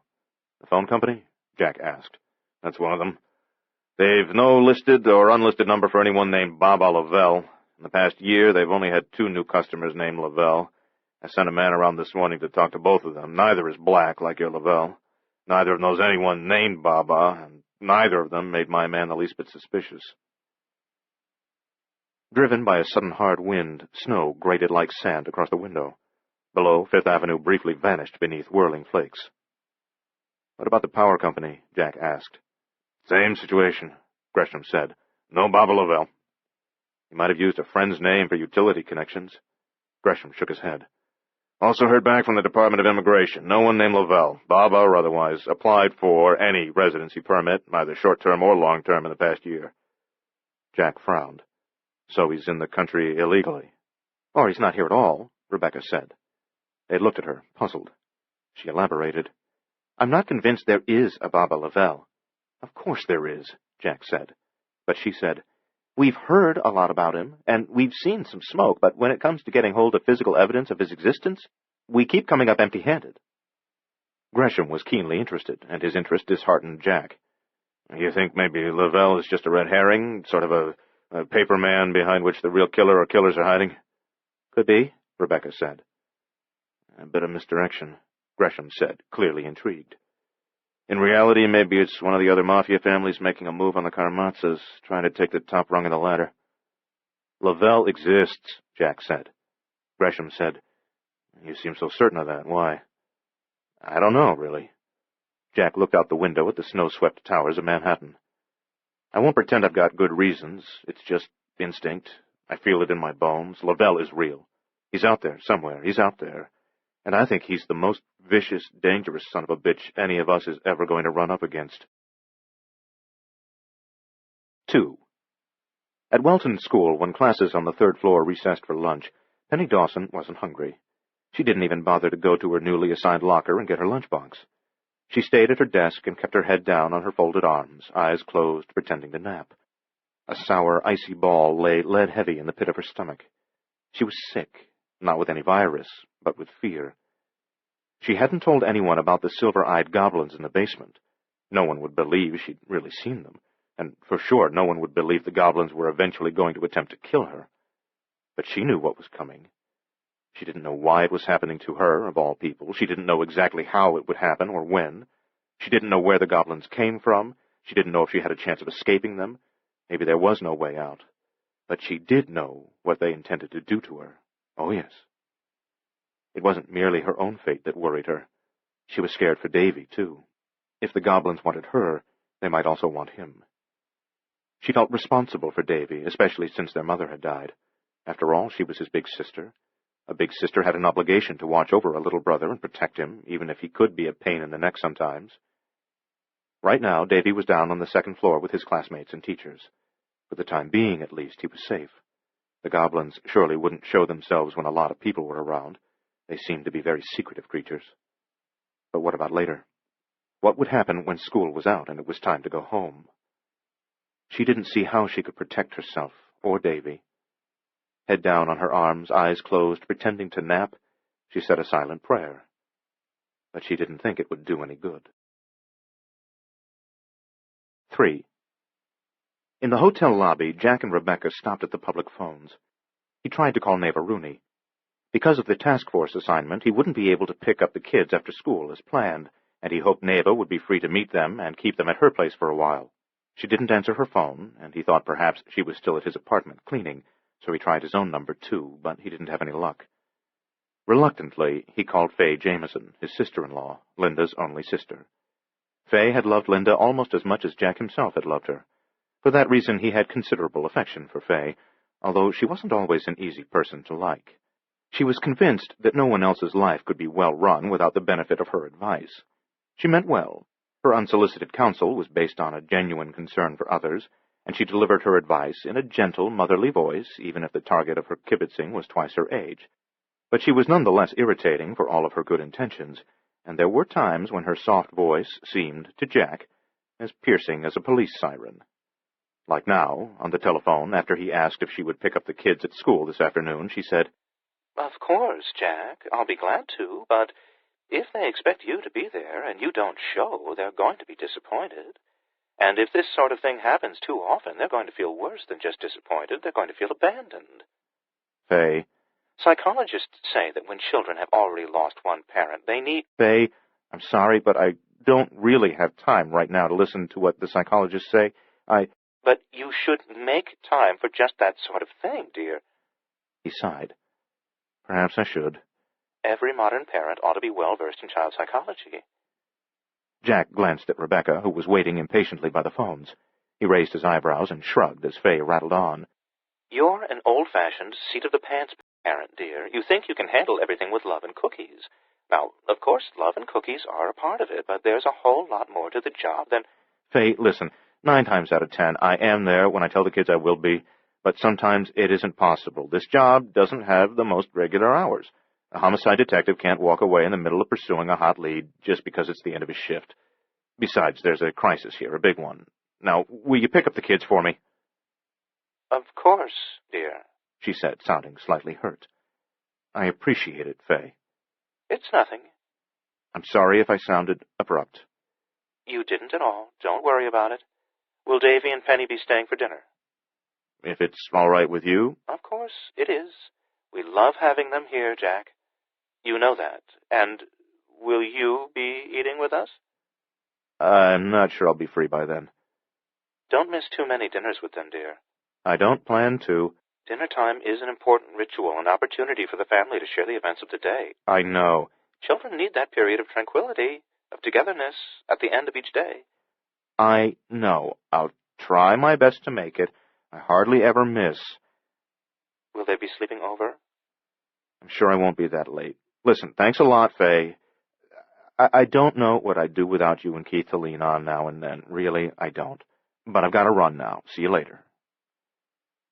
The phone company? Jack asked. That's one of them. They've no listed or unlisted number for anyone named Baba Lavelle. In the past year, they've only had 2 new customers named Lavelle. I sent a man around this morning to talk to both of them. Neither is black, like your Lavelle. Neither of them knows anyone named Baba, and neither of them made my man the least bit suspicious. Driven by a sudden hard wind, snow grated like sand across the window. Below, Fifth Avenue briefly vanished beneath whirling flakes. What about the power company? Jack asked. Same situation, Gresham said. No Baba Lavelle. He might have used a friend's name for utility connections. Gresham shook his head. Also heard back from the Department of Immigration. No one named Lavelle, Baba or otherwise, applied for any residency permit, either short-term or long-term, in the past year. Jack frowned. So he's in the country illegally. Or he's not here at all, Rebecca said. They looked at her, puzzled. She elaborated. I'm not convinced there is a Baba Lavelle. Of course there is, Jack said. But she said, we've heard a lot about him, and we've seen some smoke, but when it comes to getting hold of physical evidence of his existence, we keep coming up empty-handed. Gresham was keenly interested, and his interest disheartened Jack. You think maybe Lavelle is just a red herring, sort of a paper man behind which the real killer or killers are hiding? Could be, Rebecca said. A bit of misdirection, Gresham said, clearly intrigued. In reality, maybe it's one of the other mafia families making a move on the Caramazzas, trying to take the top rung of the ladder. Lavelle exists, Jack said. Gresham said, You seem so certain of that. Why? I don't know, really. Jack looked out the window at the snow-swept towers of Manhattan. I won't pretend I've got good reasons. It's just instinct. I feel it in my bones. Lavelle is real. He's out there somewhere. He's out there. And I think he's the most vicious, dangerous son of a bitch any of us is ever going to run up against. 2. At Welton School, when classes on the 3rd floor recessed for lunch, Penny Dawson wasn't hungry. She didn't even bother to go to her newly assigned locker and get her lunchbox. She stayed at her desk and kept her head down on her folded arms, eyes closed, pretending to nap. A sour, icy ball lay lead-heavy in the pit of her stomach. She was sick, not with any virus, but with fear. She hadn't told anyone about the silver-eyed goblins in the basement. No one would believe she'd really seen them, and for sure no one would believe the goblins were eventually going to attempt to kill her. But she knew what was coming. She didn't know why it was happening to her, of all people. She didn't know exactly how it would happen or when. She didn't know where the goblins came from. She didn't know if she had a chance of escaping them. Maybe there was no way out. But she did know what they intended to do to her. Oh, yes. It wasn't merely her own fate that worried her. She was scared for Davy, too. If the goblins wanted her, they might also want him. She felt responsible for Davy, especially since their mother had died. After all, she was his big sister. A big sister had an obligation to watch over a little brother and protect him, even if he could be a pain in the neck sometimes. Right now, Davy was down on the 2nd floor with his classmates and teachers. For the time being, at least, he was safe. The goblins surely wouldn't show themselves when a lot of people were around. They seemed to be very secretive creatures. But what about later? What would happen when school was out and it was time to go home? She didn't see how she could protect herself, or Davy. Head down on her arms, eyes closed, pretending to nap, she said a silent prayer. But she didn't think it would do any good. 3. In the hotel lobby, Jack and Rebecca stopped at the public phones. He tried to call neighbor Rooney. Because of the task force assignment, he wouldn't be able to pick up the kids after school as planned, and he hoped Neva would be free to meet them and keep them at her place for a while. She didn't answer her phone, and he thought perhaps she was still at his apartment cleaning, so he tried his own number too, but he didn't have any luck. Reluctantly, he called Faye Jameson, his sister-in-law, Linda's only sister. Faye had loved Linda almost as much as Jack himself had loved her. For that reason, he had considerable affection for Faye, although she wasn't always an easy person to like. She was convinced that no one else's life could be well run without the benefit of her advice. She meant well. Her unsolicited counsel was based on a genuine concern for others, and she delivered her advice in a gentle, motherly voice, even if the target of her kibitzing was twice her age. But she was nonetheless irritating for all of her good intentions, and there were times when her soft voice seemed, to Jack, as piercing as a police siren. Like now, on the telephone, after he asked if she would pick up the kids at school this afternoon, she said, "Of course, Jack. I'll be glad to, but if they expect you to be there and you don't show, they're going to be disappointed. And if this sort of thing happens too often, they're going to feel worse than just disappointed. They're going to feel abandoned." Faye. Psychologists say that when children have already lost one parent, they need... Faye, I'm sorry, but I don't really have time right now to listen to what the psychologists say. But you should make time for just that sort of thing, dear. He sighed. Perhaps I should. Every modern parent ought to be well-versed in child psychology. Jack glanced at Rebecca, who was waiting impatiently by the phones. He raised his eyebrows and shrugged as Faye rattled on. "You're an old-fashioned, seat-of-the-pants parent, dear. You think you can handle everything with love and cookies. Now, of course, love and cookies are a part of it, but there's a whole lot more to the job than—" Faye, listen, 9 times out of 10, I am there when I tell the kids I will be, but sometimes it isn't possible. This job doesn't have the most regular hours. A homicide detective can't walk away in the middle of pursuing a hot lead just because it's the end of his shift. Besides, there's a crisis here, a big one. Now, will you pick up the kids for me?" "Of course, dear," she said, sounding slightly hurt. "I appreciate it, Faye." "It's nothing." "I'm sorry if I sounded abrupt." "You didn't at all. Don't worry about it. Will Davy and Penny be staying for dinner?" "If it's all right with you." "Of course it is. We love having them here, Jack. You know that. And will you be eating with us?" "I'm not sure I'll be free by then." "Don't miss too many dinners with them, dear." "I don't plan to." "Dinner time is an important ritual, an opportunity for the family to share the events of the day." "I know." "Children need that period of tranquility, of togetherness, at the end of each day." "I know. I'll try my best to make it. I hardly ever miss." "Will they be sleeping over?" "I'm sure I won't be that late. Listen, thanks a lot, Faye. I don't know what I'd do without you and Keith to lean on now and then. Really, I don't. But I've got to run now. See you later."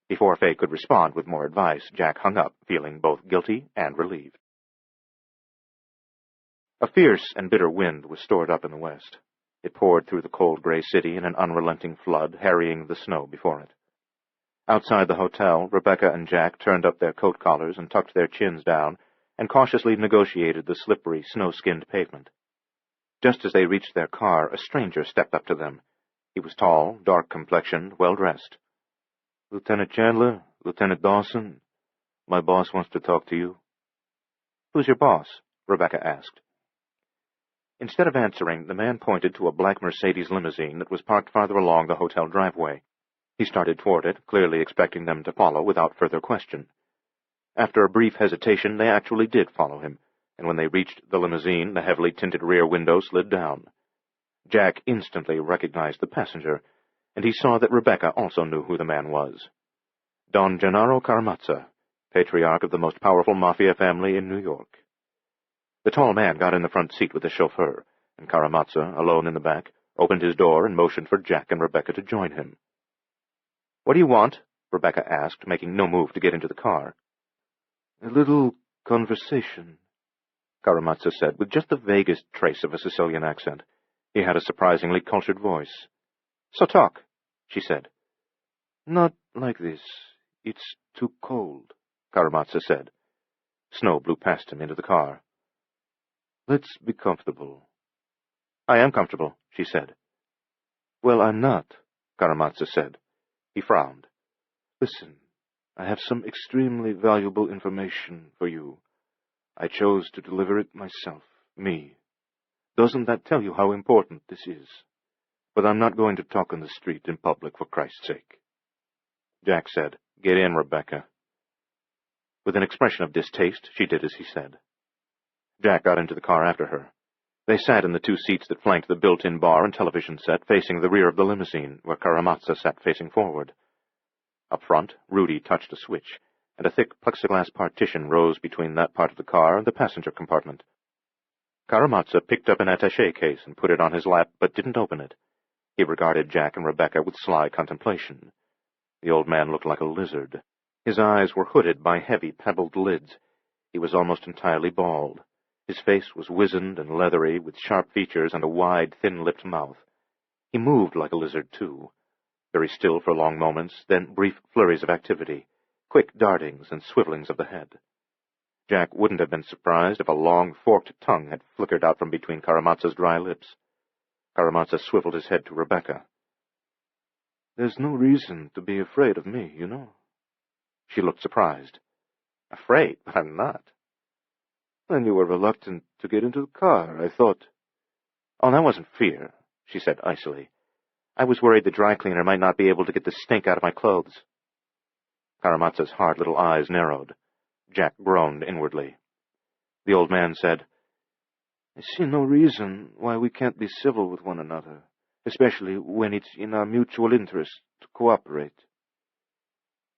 Before Faye could respond with more advice, Jack hung up, feeling both guilty and relieved. A fierce and bitter wind was stored up in the west. It poured through the cold gray city in an unrelenting flood, harrying the snow before it. Outside the hotel, Rebecca and Jack turned up their coat collars and tucked their chins down, and cautiously negotiated the slippery, snow-skinned pavement. Just as they reached their car, a stranger stepped up to them. He was tall, dark-complexioned, well-dressed. "Lieutenant Chandler, Lieutenant Dawson, my boss wants to talk to you." "Who's your boss?" Rebecca asked. Instead of answering, the man pointed to a black Mercedes limousine that was parked farther along the hotel driveway. He started toward it, clearly expecting them to follow without further question. After a brief hesitation, they actually did follow him, and when they reached the limousine, the heavily tinted rear window slid down. Jack instantly recognized the passenger, and he saw that Rebecca also knew who the man was. Don Gennaro Caramazza, patriarch of the most powerful mafia family in New York. The tall man got in the front seat with the chauffeur, and Caramazza, alone in the back, opened his door and motioned for Jack and Rebecca to join him. "What do you want?" Rebecca asked, making no move to get into the car. "A little conversation," Caramazza said, with just the vaguest trace of a Sicilian accent. He had a surprisingly cultured voice. "So talk," she said. "Not like this. It's too cold," Caramazza said. Snow blew past him into the car. "Let's be comfortable." "I am comfortable," she said. "Well, I'm not," Caramazza said. He frowned. "Listen, I have some extremely valuable information for you. I chose to deliver it myself, me. Doesn't that tell you how important this is? But I'm not going to talk on the street in public, for Christ's sake." Jack said, "Get in, Rebecca." With an expression of distaste, she did as he said. Jack got into the car after her. They sat in the 2 seats that flanked the built-in bar and television set facing the rear of the limousine, where Caramazza sat facing forward. Up front, Rudy touched a switch, and a thick plexiglass partition rose between that part of the car and the passenger compartment. Caramazza picked up an attaché case and put it on his lap, but didn't open it. He regarded Jack and Rebecca with sly contemplation. The old man looked like a lizard. His eyes were hooded by heavy, pebbled lids. He was almost entirely bald. His face was wizened and leathery, with sharp features and a wide, thin-lipped mouth. He moved like a lizard, too, very still for long moments, then brief flurries of activity, quick dartings and swivelings of the head. Jack wouldn't have been surprised if a long, forked tongue had flickered out from between Karamazov's dry lips. Karamazov swiveled his head to Rebecca. "There's no reason to be afraid of me, you know." She looked surprised. "Afraid? But I'm not." "When you were reluctant to get into the car, I thought—" "Oh, that wasn't fear," she said icily. "I was worried the dry cleaner might not be able to get the stink out of my clothes." Karamazov's hard little eyes narrowed. Jack groaned inwardly. The old man said, "I see no reason why we can't be civil with one another, especially when it's in our mutual interest to cooperate."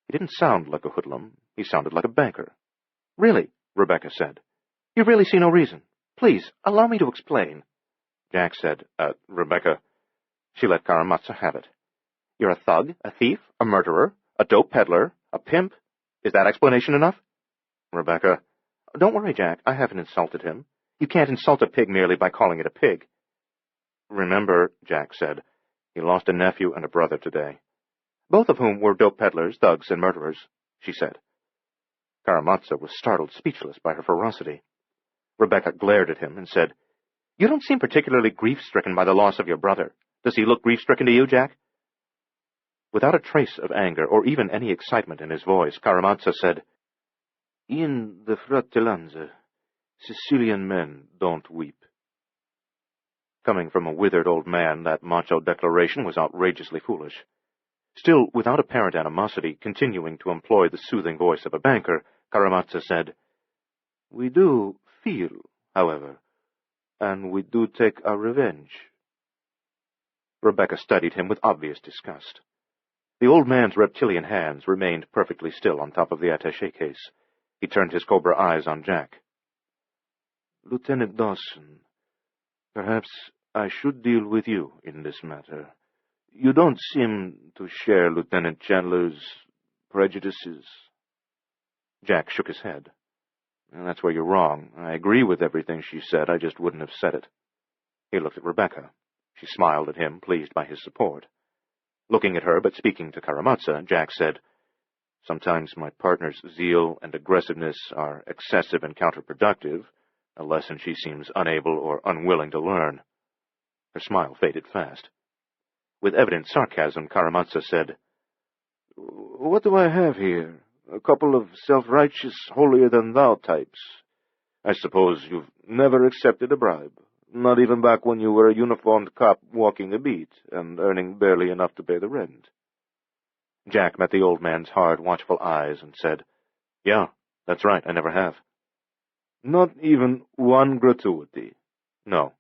He didn't sound like a hoodlum. He sounded like a banker. "Really," Rebecca said. "You really see no reason. Please, allow me to explain." Jack said, Rebecca. She let Karamazov have it. "You're a thug, a thief, a murderer, a dope peddler, a pimp. Is that explanation enough?" Rebecca. "Don't worry, Jack. I haven't insulted him. You can't insult a pig merely by calling it a pig." "Remember," Jack said, "he lost a nephew and a brother today. Both of whom were dope peddlers, thugs, and murderers," she said. Karamazov was startled speechless by her ferocity. Rebecca glared at him and said, "You don't seem particularly grief-stricken by the loss of your brother. Does he look grief-stricken to you, Jack?" Without a trace of anger or even any excitement in his voice, Karamazov said, "In the Fratellanza, Sicilian men don't weep." Coming from a withered old man, that macho declaration was outrageously foolish. Still, without apparent animosity, continuing to employ the soothing voice of a banker, Karamazov said, "We do feel, however, and we do take our revenge." Rebecca studied him with obvious disgust. The old man's reptilian hands remained perfectly still on top of the attaché case. He turned his cobra eyes on Jack. "Lieutenant Dawson, perhaps I should deal with you in this matter. You don't seem to share Lieutenant Chandler's prejudices." Jack shook his head. "That's where you're wrong. I agree with everything she said. I just wouldn't have said it." He looked at Rebecca. She smiled at him, pleased by his support. Looking at her, but speaking to Karamazov, Jack said, "Sometimes my partner's zeal and aggressiveness are excessive and counterproductive, a lesson she seems unable or unwilling to learn." Her smile faded fast. With evident sarcasm, Karamazov said, "What do I have here? A couple of self-righteous, holier-than-thou types. I suppose you've never accepted a bribe, not even back when you were a uniformed cop walking a beat and earning barely enough to pay the rent." Jack met the old man's hard, watchful eyes and said, "Yeah, that's right, I never have." "Not even one gratuity?" "No."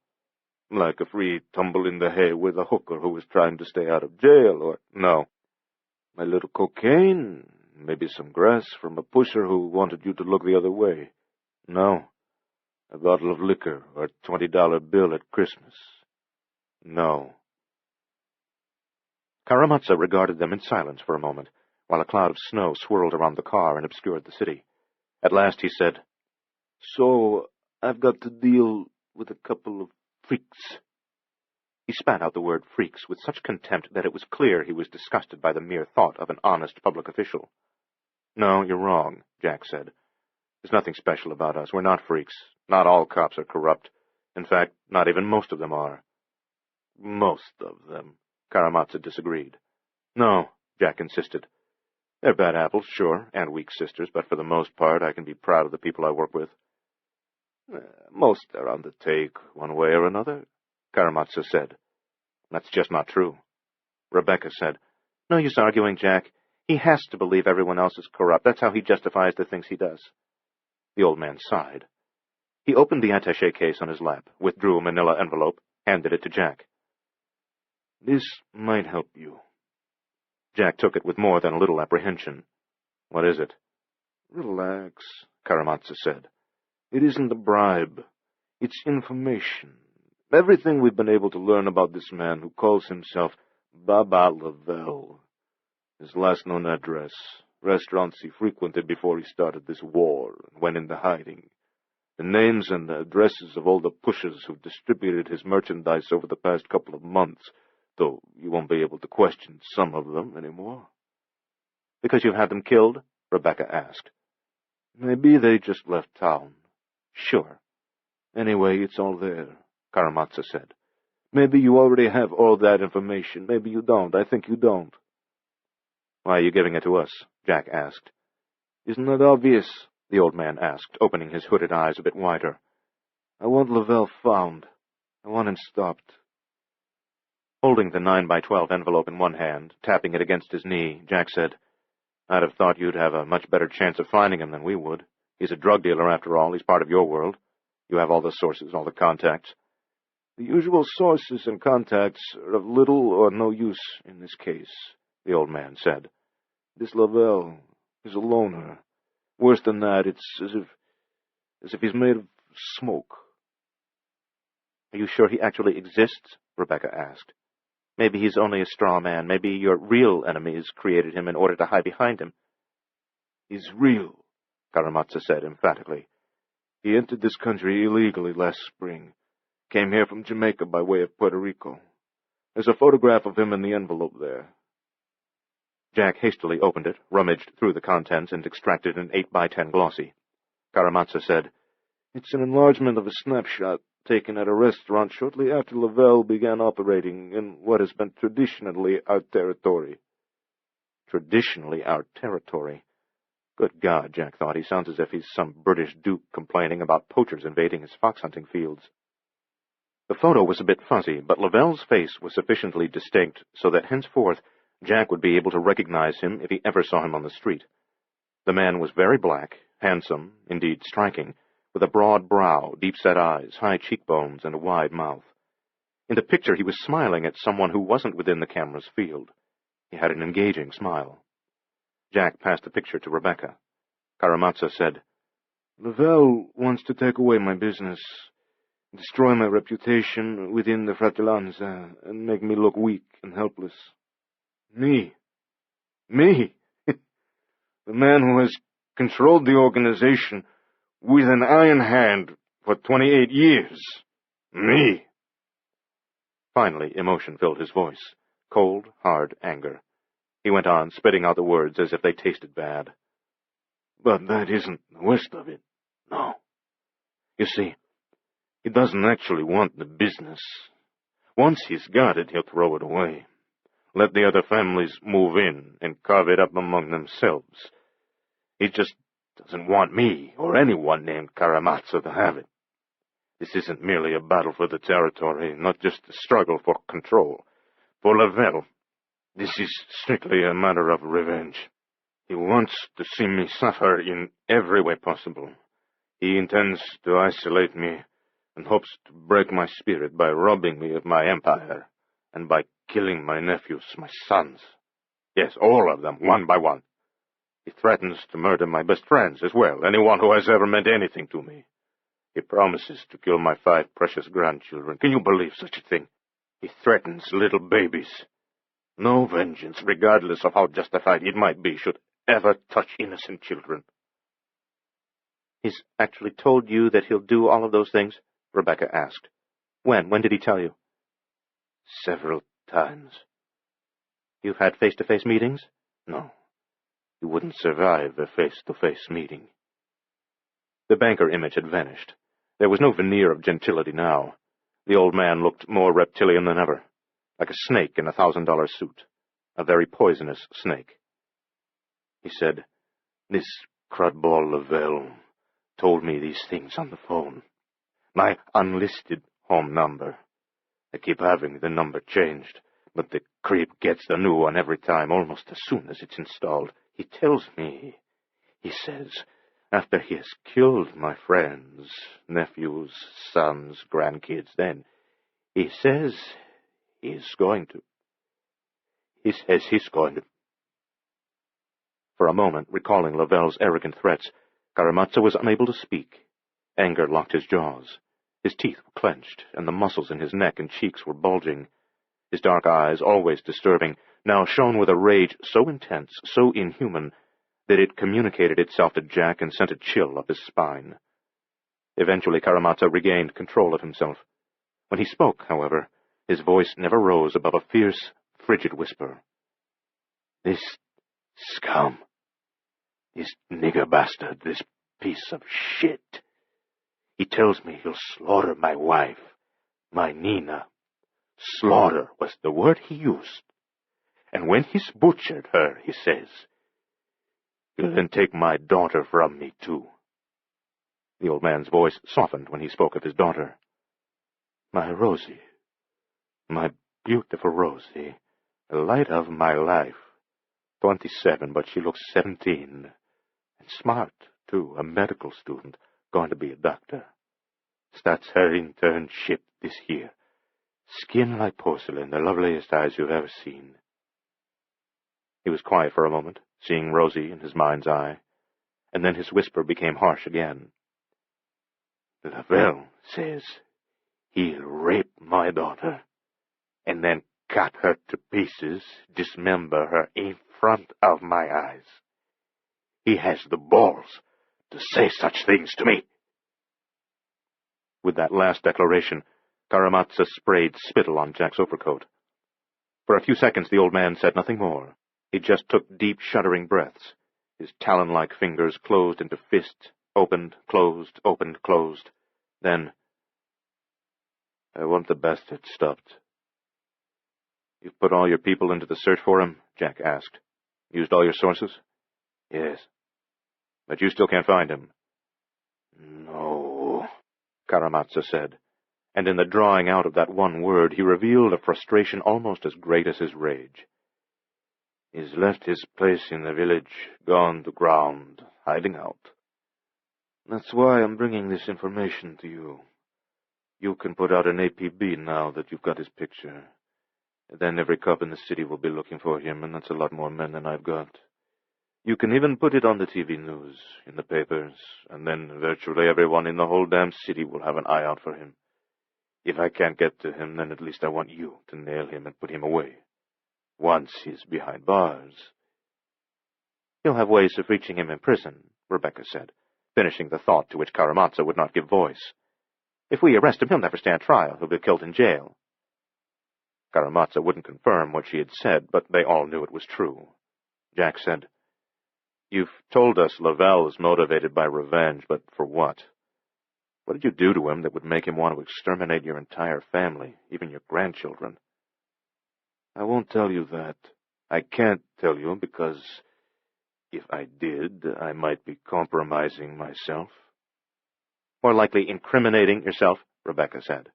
"Like a free tumble in the hay with a hooker who was trying to stay out of jail, or—" "No." "A little cocaine? Maybe some grass from a pusher who wanted you to look the other way?" "No." "A bottle of liquor or a $20 bill at Christmas?" "No." Karamazov regarded them in silence for a moment, while a cloud of snow swirled around the car and obscured the city. At last he said, "So I've got to deal with a couple of freaks." He spat out the word freaks with such contempt that it was clear he was disgusted by the mere thought of an honest public official. "No, you're wrong," Jack said. "There's nothing special about us. We're not freaks. Not all cops are corrupt. In fact, not even most of them are." "Most of them," Karamazov disagreed. "No," Jack insisted. "They're bad apples, sure, and weak sisters, but for the most part I can be proud of the people I work with." "Most are on the take, one way or another," Karamazov said. "That's just not true." Rebecca said, "No use arguing, Jack. He has to believe everyone else is corrupt. That's how he justifies the things he does." The old man sighed. He opened the attaché case on his lap, withdrew a manila envelope, handed it to Jack. "This might help you." Jack took it with more than a little apprehension. "What is it?" "Relax," Karamazov said. "It isn't a bribe. It's information. Everything we've been able to learn about this man who calls himself Baba Lavelle. His last known address, restaurants he frequented before he started this war and went into hiding, the names and the addresses of all the pushers who distributed his merchandise over the past couple of months, though you won't be able to question some of them anymore. Because you've had them killed? Rebecca asked. Maybe they just left town. Sure. Anyway, it's all there, Karamazov said. Maybe you already have all that information. Maybe you don't. I think you don't. Why are you giving it to us? Jack asked. Isn't that obvious? The old man asked, opening his hooded eyes a bit wider. I want Lavelle found. I want him stopped. Holding the 9x12 envelope in one hand, tapping it against his knee, Jack said, I'd have thought you'd have a much better chance of finding him than we would. He's a drug dealer, after all. He's part of your world. You have all the sources, all the contacts. The usual sources and contacts are of little or no use in this case, the old man said. This Lavelle is a loner. Worse than that, it's as if he's made of smoke. Are you sure he actually exists? Rebecca asked. Maybe he's only a straw man. Maybe your real enemies created him in order to hide behind him. He's real, Karamazov said emphatically. He entered this country illegally last spring. Came here from Jamaica by way of Puerto Rico. There's a photograph of him in the envelope there. Jack hastily opened it, rummaged through the contents, and extracted an 8x10 glossy. Karamazov said, It's an enlargement of a snapshot taken at a restaurant shortly after Lavelle began operating in what has been traditionally our territory. Traditionally our territory? Good God, Jack thought. He sounds as if he's some British duke complaining about poachers invading his fox-hunting fields. The photo was a bit fuzzy, but Lavelle's face was sufficiently distinct so that henceforth Jack would be able to recognize him if he ever saw him on the street. The man was very black, handsome, indeed striking, with a broad brow, deep-set eyes, high cheekbones, and a wide mouth. In the picture he was smiling at someone who wasn't within the camera's field. He had an engaging smile. Jack passed the picture to Rebecca. Karamazov said, Lavelle wants to take away my business, destroy my reputation within the Fratellanza, and make me look weak and helpless. Me. The man who has controlled the organization with an iron hand for 28 years. Me. Finally, emotion filled his voice. Cold, hard anger. He went on, spitting out the words as if they tasted bad. But that isn't the worst of it. No. You see, he doesn't actually want the business. Once he's got it, he'll throw it away. Let the other families move in and carve it up among themselves. He just doesn't want me or anyone named Karamazov to have it. This isn't merely a battle for the territory, not just a struggle for control. For Lavelle, this is strictly a matter of revenge. He wants to see me suffer in every way possible. He intends to isolate me and hopes to break my spirit by robbing me of my empire and by killing my nephews, my sons. Yes, all of them, one by one. He threatens to murder my best friends as well, anyone who has ever meant anything to me. He promises to kill my 5 precious grandchildren. Can you believe such a thing? He threatens little babies. No vengeance, regardless of how justified it might be, should ever touch innocent children. He's actually told you that he'll do all of those things? Rebecca asked. When? When did he tell you? Several times. You've had face-to-face meetings? No. You wouldn't survive a face-to-face meeting. The banker image had vanished. There was no veneer of gentility now. The old man looked more reptilian than ever, like a snake in a $1,000 suit, a very poisonous snake. He said, This crudball Lavelle told me these things on the phone. My unlisted home number. I keep having the number changed, but the creep gets the new one every time, almost as soon as it's installed. He tells me, he says, after he has killed my friends, nephews, sons, grandkids, then he says he's going to. For a moment, recalling Lavelle's arrogant threats, Karamazov was unable to speak. Anger locked his jaws. His teeth were clenched, and the muscles in his neck and cheeks were bulging. His dark eyes, always disturbing, now shone with a rage so intense, so inhuman, that it communicated itself to Jack and sent a chill up his spine. Eventually, Karamazov regained control of himself. When he spoke, however, his voice never rose above a fierce, frigid whisper. "This scum, this nigger bastard, this piece of shit. He tells me he'll slaughter my wife, my Nina. Slaughter was the word he used. And when he's butchered her, he says, he'll then take my daughter from me, too." The old man's voice softened when he spoke of his daughter. "My Rosie, my beautiful Rosie, the light of my life. 27, but she looks 17. And smart, too, a medical student, going to be a doctor. Starts her internship this year. Skin like porcelain, the loveliest eyes you've ever seen." He was quiet for a moment, seeing Rosie in his mind's eye, and then his whisper became harsh again. "Lavelle says he'll rape my daughter, and then cut her to pieces, dismember her in front of my eyes. He has the balls to say such things to me." With that last declaration, Karamazov sprayed spittle on Jack's overcoat. For a few seconds the old man said nothing more. He just took deep, shuddering breaths. His talon-like fingers closed into fists, opened, closed, opened, closed. Then, "I want the bastard stopped." "You've put all your people into the search for him?" Jack asked. "Used all your sources?" "Yes." "But you still can't find him?" "No," Karamazov said, and in the drawing out of that one word he revealed a frustration almost as great as his rage. "He's left his place in the village, gone to ground, hiding out. That's why I'm bringing this information to you. You can put out an APB now that you've got his picture. Then every cop in the city will be looking for him, and that's a lot more men than I've got. You can even put it on the TV news, in the papers, and then virtually everyone in the whole damn city will have an eye out for him. If I can't get to him, then at least I want you to nail him and put him away. Once he's behind bars." "You'll have ways of reaching him in prison," Rebecca said, finishing the thought to which Karamazov would not give voice. "If we arrest him, he'll never stand trial. He'll be killed in jail." Karamazov wouldn't confirm what she had said, but they all knew it was true. Jack said, "You've told us Lavelle is motivated by revenge, but for what? What did you do to him that would make him want to exterminate your entire family, even your grandchildren?" "I won't tell you that. I can't tell you because if I did, I might be compromising myself." "More likely incriminating yourself," Rebecca said.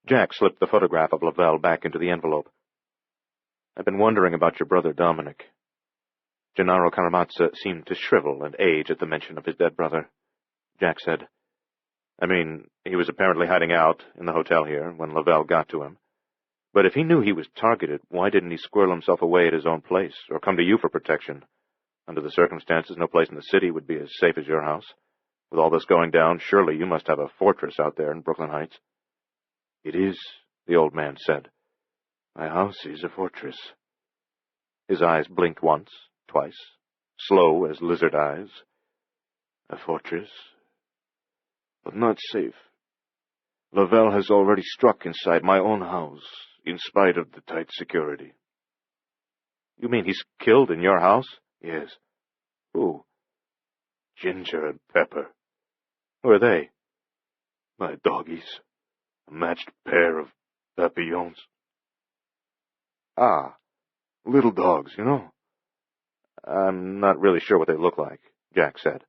Jack slipped the photograph of Lavelle back into the envelope. "I've been wondering about your brother Dominic." Gennaro Karamazov seemed to shrivel and age at the mention of his dead brother. Jack said, "I mean, he was apparently hiding out in the hotel here when Lavelle got to him. But if he knew he was targeted, why didn't he squirrel himself away at his own place, or come to you for protection? Under the circumstances, no place in the city would be as safe as your house. With all this going down, surely you must have a fortress out there in Brooklyn Heights." "It is," the old man said. "My house is a fortress." His eyes blinked once, twice, slow as lizard eyes. "A fortress, but not safe. Lavelle has already struck inside my own house, in spite of the tight security." "You mean he's killed in your house?" "Yes." "Who?" "Ginger and Pepper." "Who are they?" "My doggies. A matched pair of papillons." "Ah, Little dogs, you know." I'm not really sure what they look like," Jack said.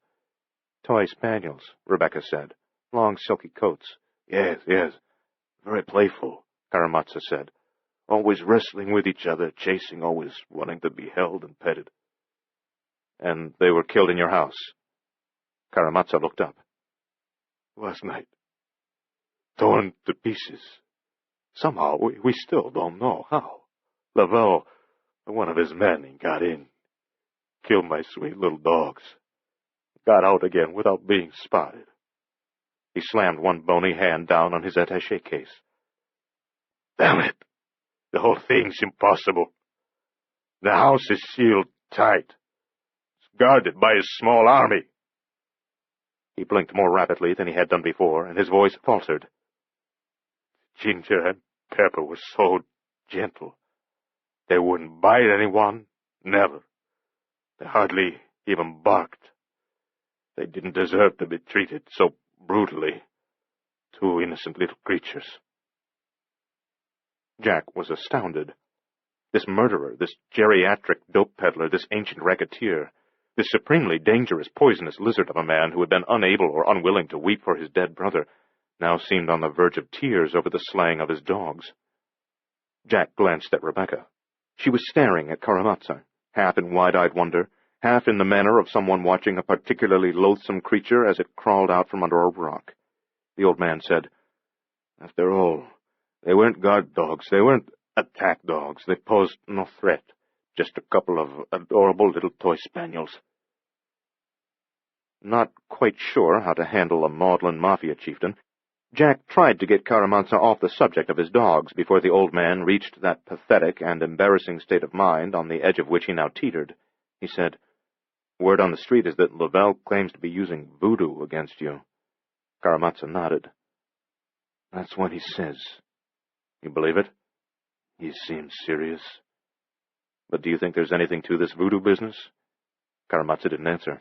"Toy spaniels," Rebecca said. "Long, silky coats." Yes. Very playful," Karamazov said. "Always wrestling with each other, chasing, always wanting to be held and petted." "And they were killed in your house?" Karamazov looked up. "Last night. Torn to pieces. Somehow, we still don't know how. Lavelle, one of his men, got in. Killed my sweet little dogs. Got out again without being spotted." He slammed one bony hand down on his attaché case. "Damn it! The whole thing's impossible. The house is sealed tight. It's guarded by his small army. He blinked more rapidly than he had done before, and his voice faltered. Ginger and Pepper were so gentle. They wouldn't bite anyone, never. They hardly even barked. They didn't deserve to be treated so brutally. Two innocent little creatures. Jack was astounded. This murderer, this geriatric dope peddler, this ancient racketeer, this supremely dangerous, poisonous lizard of a man who had been unable or unwilling to weep for his dead brother, now seemed on the verge of tears over the slaying of his dogs. Jack glanced at Rebecca. She was staring at Karamazov, half in wide-eyed wonder, half in the manner of someone watching a particularly loathsome creature as it crawled out from under a rock. The old man said, After all, they weren't guard dogs, they weren't attack dogs, they posed no threat, just a couple of adorable little toy spaniels. Not quite sure how to handle a maudlin mafia chieftain, Jack tried to get Karamazov off the subject of his dogs before the old man reached that pathetic and embarrassing state of mind on the edge of which he now teetered. He said, Word on the street is that Lavelle claims to be using voodoo against you. Karamazov nodded. That's what he says. You believe it? He seems serious. But do you think there's anything to this voodoo business? Karamazov didn't answer.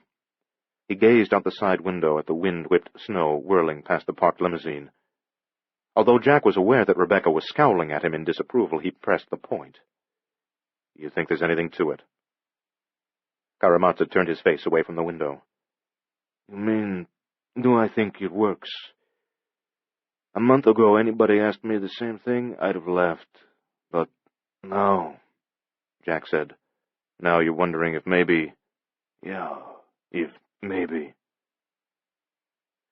He gazed out the side window at the wind-whipped snow whirling past the parked limousine. Although Jack was aware that Rebecca was scowling at him in disapproval, he pressed the point. You think there's anything to it? Karamazov turned his face away from the window. You mean, do I think it works? A month ago, anybody asked me the same thing, I'd have laughed. But now, Jack said, now you're wondering if maybe... Yeah, if maybe.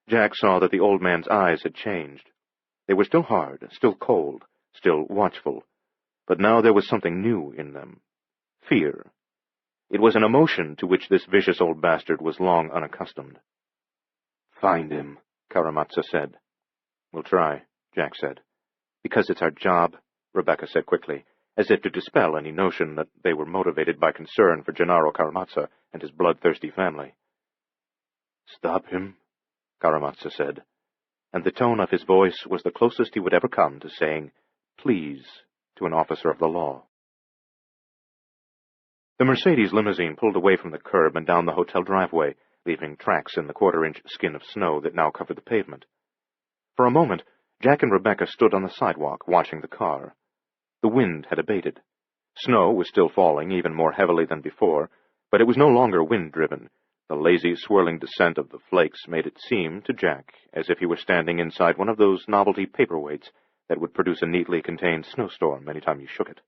Jack saw that the old man's eyes had changed. They were still hard, still cold, still watchful, but now there was something new in them. Fear. It was an emotion to which this vicious old bastard was long unaccustomed. Find him, Karamazov said. We'll try, Jack said. Because it's our job, Rebecca said quickly, as if to dispel any notion that they were motivated by concern for Gennaro Karamazov and his bloodthirsty family. Stop him, Karamazov said, and the tone of his voice was the closest he would ever come to saying, please, to an officer of the law. The Mercedes limousine pulled away from the curb and down the hotel driveway, leaving tracks in the quarter-inch skin of snow that now covered the pavement. For a moment, Jack and Rebecca stood on the sidewalk, watching the car. The wind had abated. Snow was still falling, even more heavily than before, but it was no longer wind-driven. The lazy, swirling descent of the flakes made it seem, to Jack, as if he were standing inside one of those novelty paperweights that would produce a neatly contained snowstorm any time you shook it.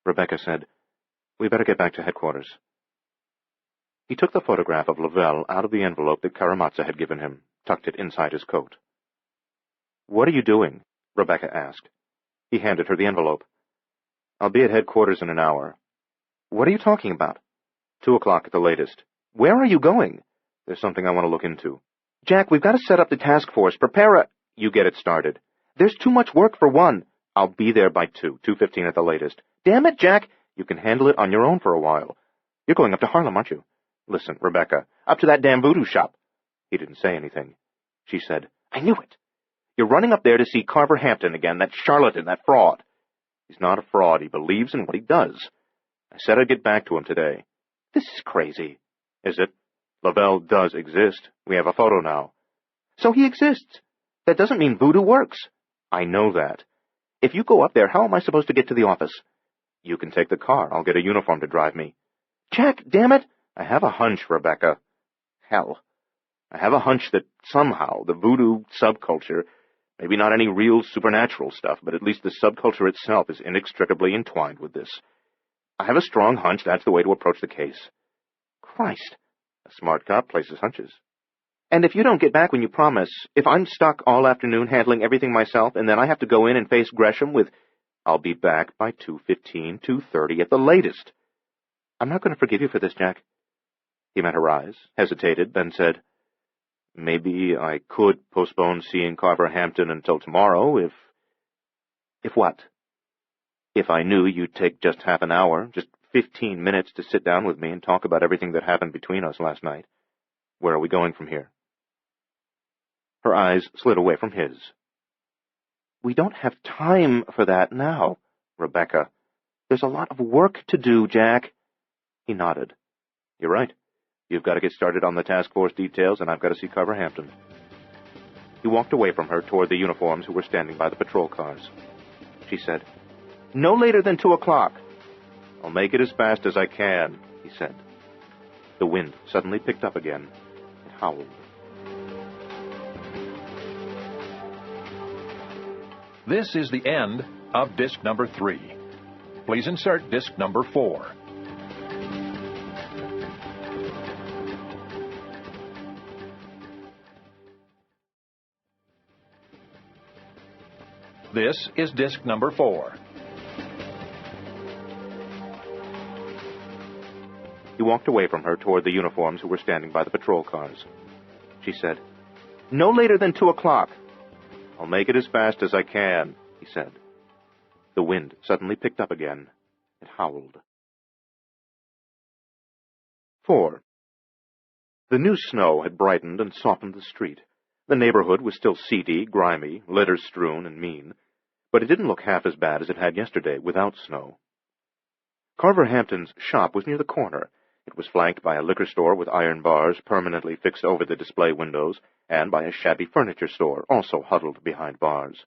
Rebecca said, We better get back to headquarters. He took the photograph of Lavelle out of the envelope that Karamazov had given him, tucked it inside his coat. What are you doing? Rebecca asked. He handed her the envelope. I'll be at headquarters in an hour. What are you talking about? 2 o'clock at the latest. Where are you going? There's something I want to look into. Jack, we've got to set up the task force. Prepare a... You get it started. There's too much work for one. I'll be there by 2:15 at the latest. Damn it, Jack. You can handle it on your own for a while. You're going up to Harlem, aren't you? Listen, Rebecca, up to that damn voodoo shop. He didn't say anything. She said, I knew it. You're running up there to see Carver Hampton again, that charlatan, that fraud. He's not a fraud. He believes in what he does. I said I'd get back to him today. This is crazy. Is it? Lavelle does exist. We have a photo now. So he exists. That doesn't mean voodoo works. I know that. If you go up there, how am I supposed to get to the office? You can take the car. I'll get a uniform to drive me. Jack, damn it! I have a hunch, Rebecca. Hell. I have a hunch that somehow the voodoo subculture, maybe not any real supernatural stuff, but at least the subculture itself is inextricably entwined with this. I have a strong hunch that's the way to approach the case. Christ. A smart cop places hunches. And if you don't get back when you promise, if I'm stuck all afternoon handling everything myself, and then I have to go in and face Gresham with, I'll be back by 2:15, 2:30 at the latest. I'm not going to forgive you for this, Jack. He met her eyes, hesitated, then said, Maybe I could postpone seeing Carver Hampton until tomorrow if... If what? If I knew you'd take just half an hour, just 15 minutes to sit down with me and talk about everything that happened between us last night. Where are we going from here?" Her eyes slid away from his. "We don't have time for that now, Rebecca. There's a lot of work to do, Jack." He nodded. "You're right. You've got to get started on the task force details, and I've got to see Carver Hampton." He walked away from her toward the uniforms who were standing by the patrol cars. She said, "No later than 2 o'clock. "I'll make it as fast as I can," he said. The wind suddenly picked up again. It howled. This is the end of disc number 3. Please insert disc number 4. This is disc number 4. He walked away from her toward the uniforms who were standing by the patrol cars. She said, "No later than 2 o'clock. "I'll make it as fast as I can," he said. The wind suddenly picked up again. It howled. 4. The new snow had brightened and softened the street. The neighborhood was still seedy, grimy, litter-strewn, and mean, but it didn't look half as bad as it had yesterday without snow. Carver Hampton's shop was near the corner. It was flanked by a liquor store with iron bars permanently fixed over the display windows, and by a shabby furniture store, also huddled behind bars.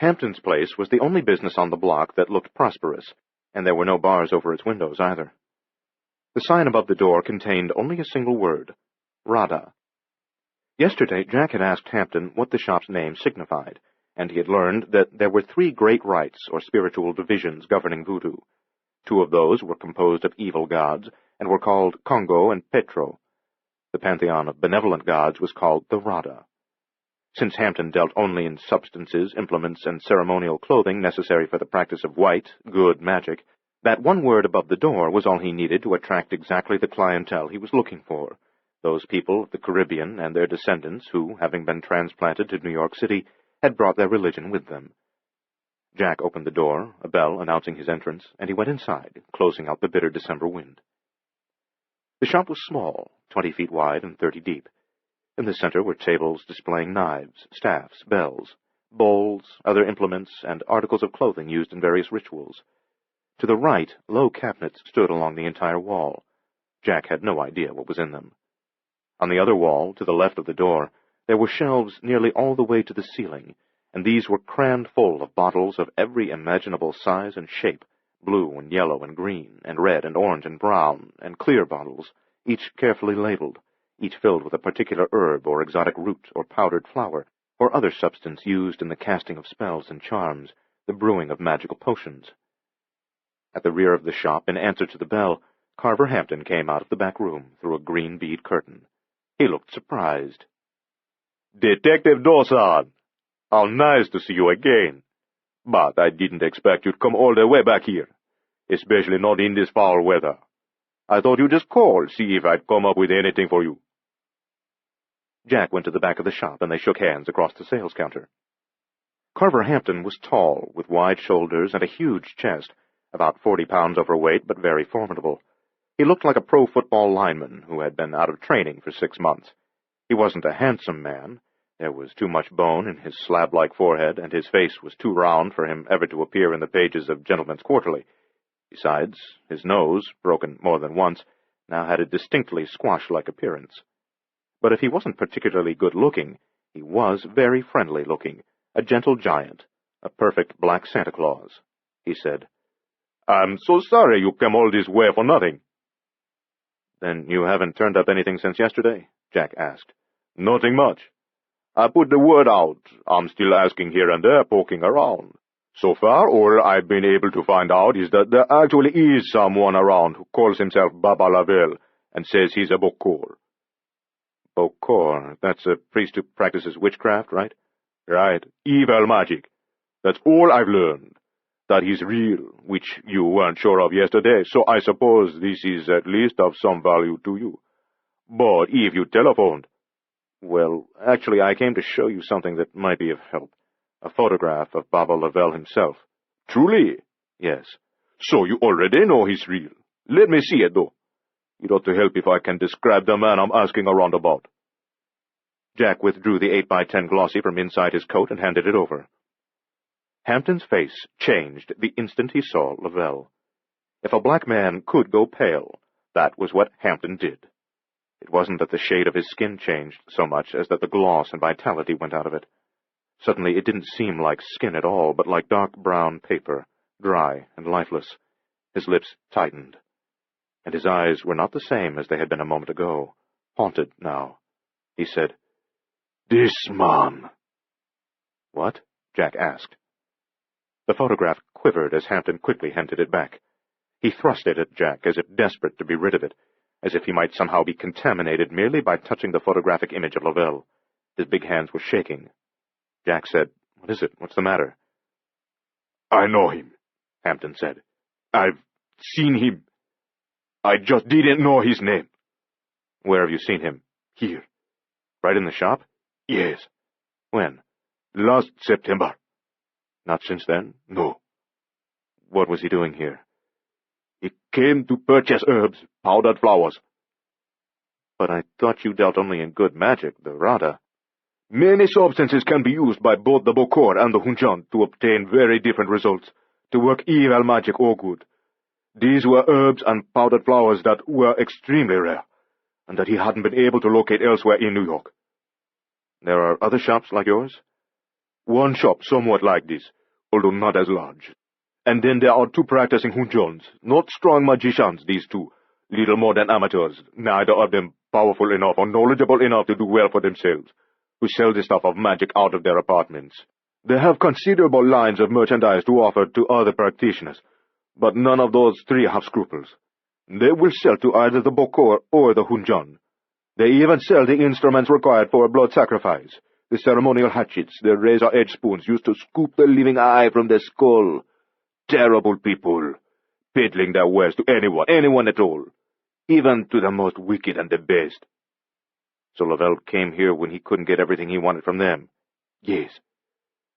Hampton's place was the only business on the block that looked prosperous, and there were no bars over its windows either. The sign above the door contained only a single word, Radha. Yesterday, Jack had asked Hampton what the shop's name signified, and he had learned that there were 3 great rites or spiritual divisions governing voodoo. 2 of those were composed of evil gods, and were called Congo and Petro. The pantheon of benevolent gods was called the Radha. Since Hampton dealt only in substances, implements, and ceremonial clothing necessary for the practice of white, good magic, that one word above the door was all he needed to attract exactly the clientele he was looking for, those people of the Caribbean and their descendants who, having been transplanted to New York City, had brought their religion with them. Jack opened the door, a bell announcing his entrance, and he went inside, closing out the bitter December wind. The shop was small, 20 feet wide and 30 deep. In the center were tables displaying knives, staffs, bells, bowls, other implements, and articles of clothing used in various rituals. To the right, low cabinets stood along the entire wall. Jack had no idea what was in them. On the other wall, to the left of the door, there were shelves nearly all the way to the ceiling, and these were crammed full of bottles of every imaginable size and shape, blue and yellow and green, and red and orange and brown, and clear bottles, each carefully labeled, each filled with a particular herb or exotic root or powdered flower, or other substance used in the casting of spells and charms, the brewing of magical potions. At the rear of the shop, in answer to the bell, Carver Hampton came out of the back room through a green bead curtain. He looked surprised. "Detective Dawson! How nice to see you again. But I didn't expect you'd come all the way back here, especially not in this foul weather. I thought you'd just call, see if I'd come up with anything for you." Jack went to the back of the shop, and they shook hands across the sales counter. Carver Hampton was tall, with wide shoulders and a huge chest, about 40 pounds overweight, but very formidable. He looked like a pro football lineman who had been out of training for 6 months. He wasn't a handsome man. There was too much bone in his slab-like forehead, and his face was too round for him ever to appear in the pages of Gentleman's Quarterly. Besides, his nose, broken more than once, now had a distinctly squash-like appearance. But if he wasn't particularly good-looking, he was very friendly-looking, a gentle giant, a perfect black Santa Claus. He said, "I'm so sorry you came all this way for nothing." "Then you haven't turned up anything since yesterday?" Jack asked. "Nothing much. I put the word out. I'm still asking here and there, poking around. So far, all I've been able to find out is that there actually is someone around who calls himself Baba Lavelle and says he's a Bokor." "Bokor? That's a priest who practices witchcraft, right?" "Right. Evil magic. That's all I've learned. That he's real, which you weren't sure of yesterday, so I suppose this is at least of some value to you. But if you telephoned—" "Well, actually, I came to show you something that might be of help. A photograph of Baba Lavelle himself." "Truly?" "Yes." "So you already know he's real?" Let me see it, though. It ought to help if I can describe the man I'm asking around about. Jack withdrew the 8x10 glossy from inside his coat and handed it over. Hampton's face changed the instant he saw Lavelle. If a black man could go pale, that was what Hampton did. It wasn't that the shade of his skin changed so much as that the gloss and vitality went out of it. Suddenly it didn't seem like skin at all, but like dark brown paper, dry and lifeless. His lips tightened, and his eyes were not the same as they had been a moment ago, haunted now. He said, "This man." "What?" Jack asked. The photograph quivered as Hampton quickly handed it back. He thrust it at Jack as if desperate to be rid of it, as if he might somehow be contaminated merely by touching the photographic image of Lavelle. His big hands were shaking. Jack said, "What is it? What's the matter?" "I know him," Hampton said. "I've seen him. I just didn't know his name." "Where have you seen him?" "Here." "Right in the shop?" "Yes." "When?" "Last September." "Not since then?" "No." "What was he doing here?" "He came to purchase herbs, powdered flowers." "But I thought you dealt only in good magic, the Rada." "Many substances can be used by both the Bokor and the Hunjan to obtain very different results, to work evil magic or good. These were herbs and powdered flowers that were extremely rare, and that he hadn't been able to locate elsewhere in New York." "There are other shops like yours?" "One shop somewhat like this, although not as large. And then there are 2 practicing Hunjans, not strong magicians, these 2, little more than amateurs, neither of them powerful enough or knowledgeable enough to do well for themselves, who sell the stuff of magic out of their apartments. They have considerable lines of merchandise to offer to other practitioners, but none of those 3 have scruples. They will sell to either the Bokor or the Hunjan. They even sell the instruments required for a blood sacrifice, the ceremonial hatchets, the razor-edged spoons used to scoop the living eye from the skull. Terrible people, peddling their wares to anyone at all, even to the most wicked and the best." "So Lavelle came here when he couldn't get everything he wanted from them?" "Yes.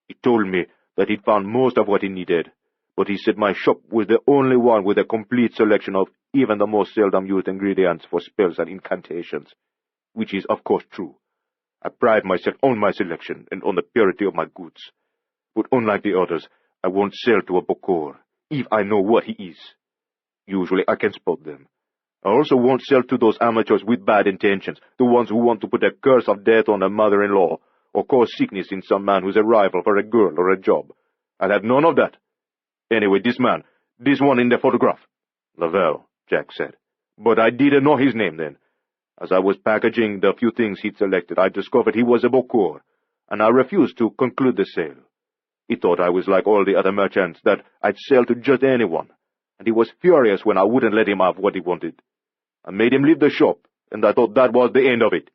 He told me that he'd found most of what he needed, but he said my shop was the only one with a complete selection of even the most seldom-used ingredients for spells and incantations, which is, of course, true. I pride myself on my selection and on the purity of my goods, but unlike the others, I won't sell to a Bokor, if I know what he is. Usually I can spot them. I also won't sell to those amateurs with bad intentions, the ones who want to put a curse of death on a mother-in-law, or cause sickness in some man who's a rival for a girl or a job. I'll have none of that. Anyway, this man, this one in the photograph." "Lavelle," Jack said. "But I didn't know his name then. As I was packaging the few things he'd selected, I discovered he was a Bokor, and I refused to conclude the sale. He thought I was like all the other merchants, that I'd sell to just anyone, and he was furious when I wouldn't let him have what he wanted. I made him leave the shop, and I thought that was the end of it."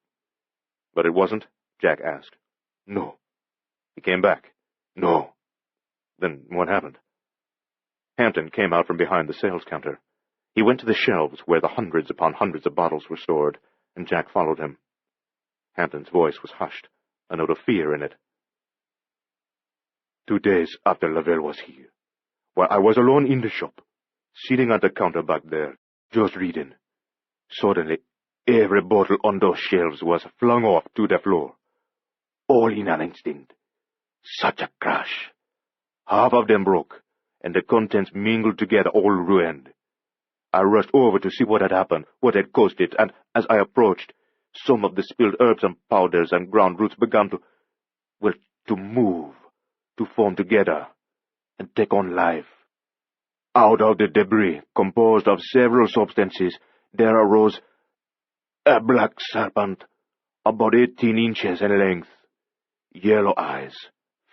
"But it wasn't?" Jack asked. "No." "He came back?" "No." "Then what happened?" Hampton came out from behind the sales counter. He went to the shelves where the hundreds upon hundreds of bottles were stored, and Jack followed him. Hampton's voice was hushed, a note of fear in it. 2 days after Lavelle was here, while I was alone in the shop, sitting at the counter back there, just reading, suddenly every bottle on those shelves was flung off to the floor, all in an instant. Such a crash! Half of them broke, and the contents mingled together, all ruined. I rushed over to see what had happened, what had caused it, and as I approached, some of the spilled herbs and powders and ground roots began to move, to form together, and take on life. Out of the debris, composed of several substances, there arose a black serpent, about 18 inches in length, yellow eyes,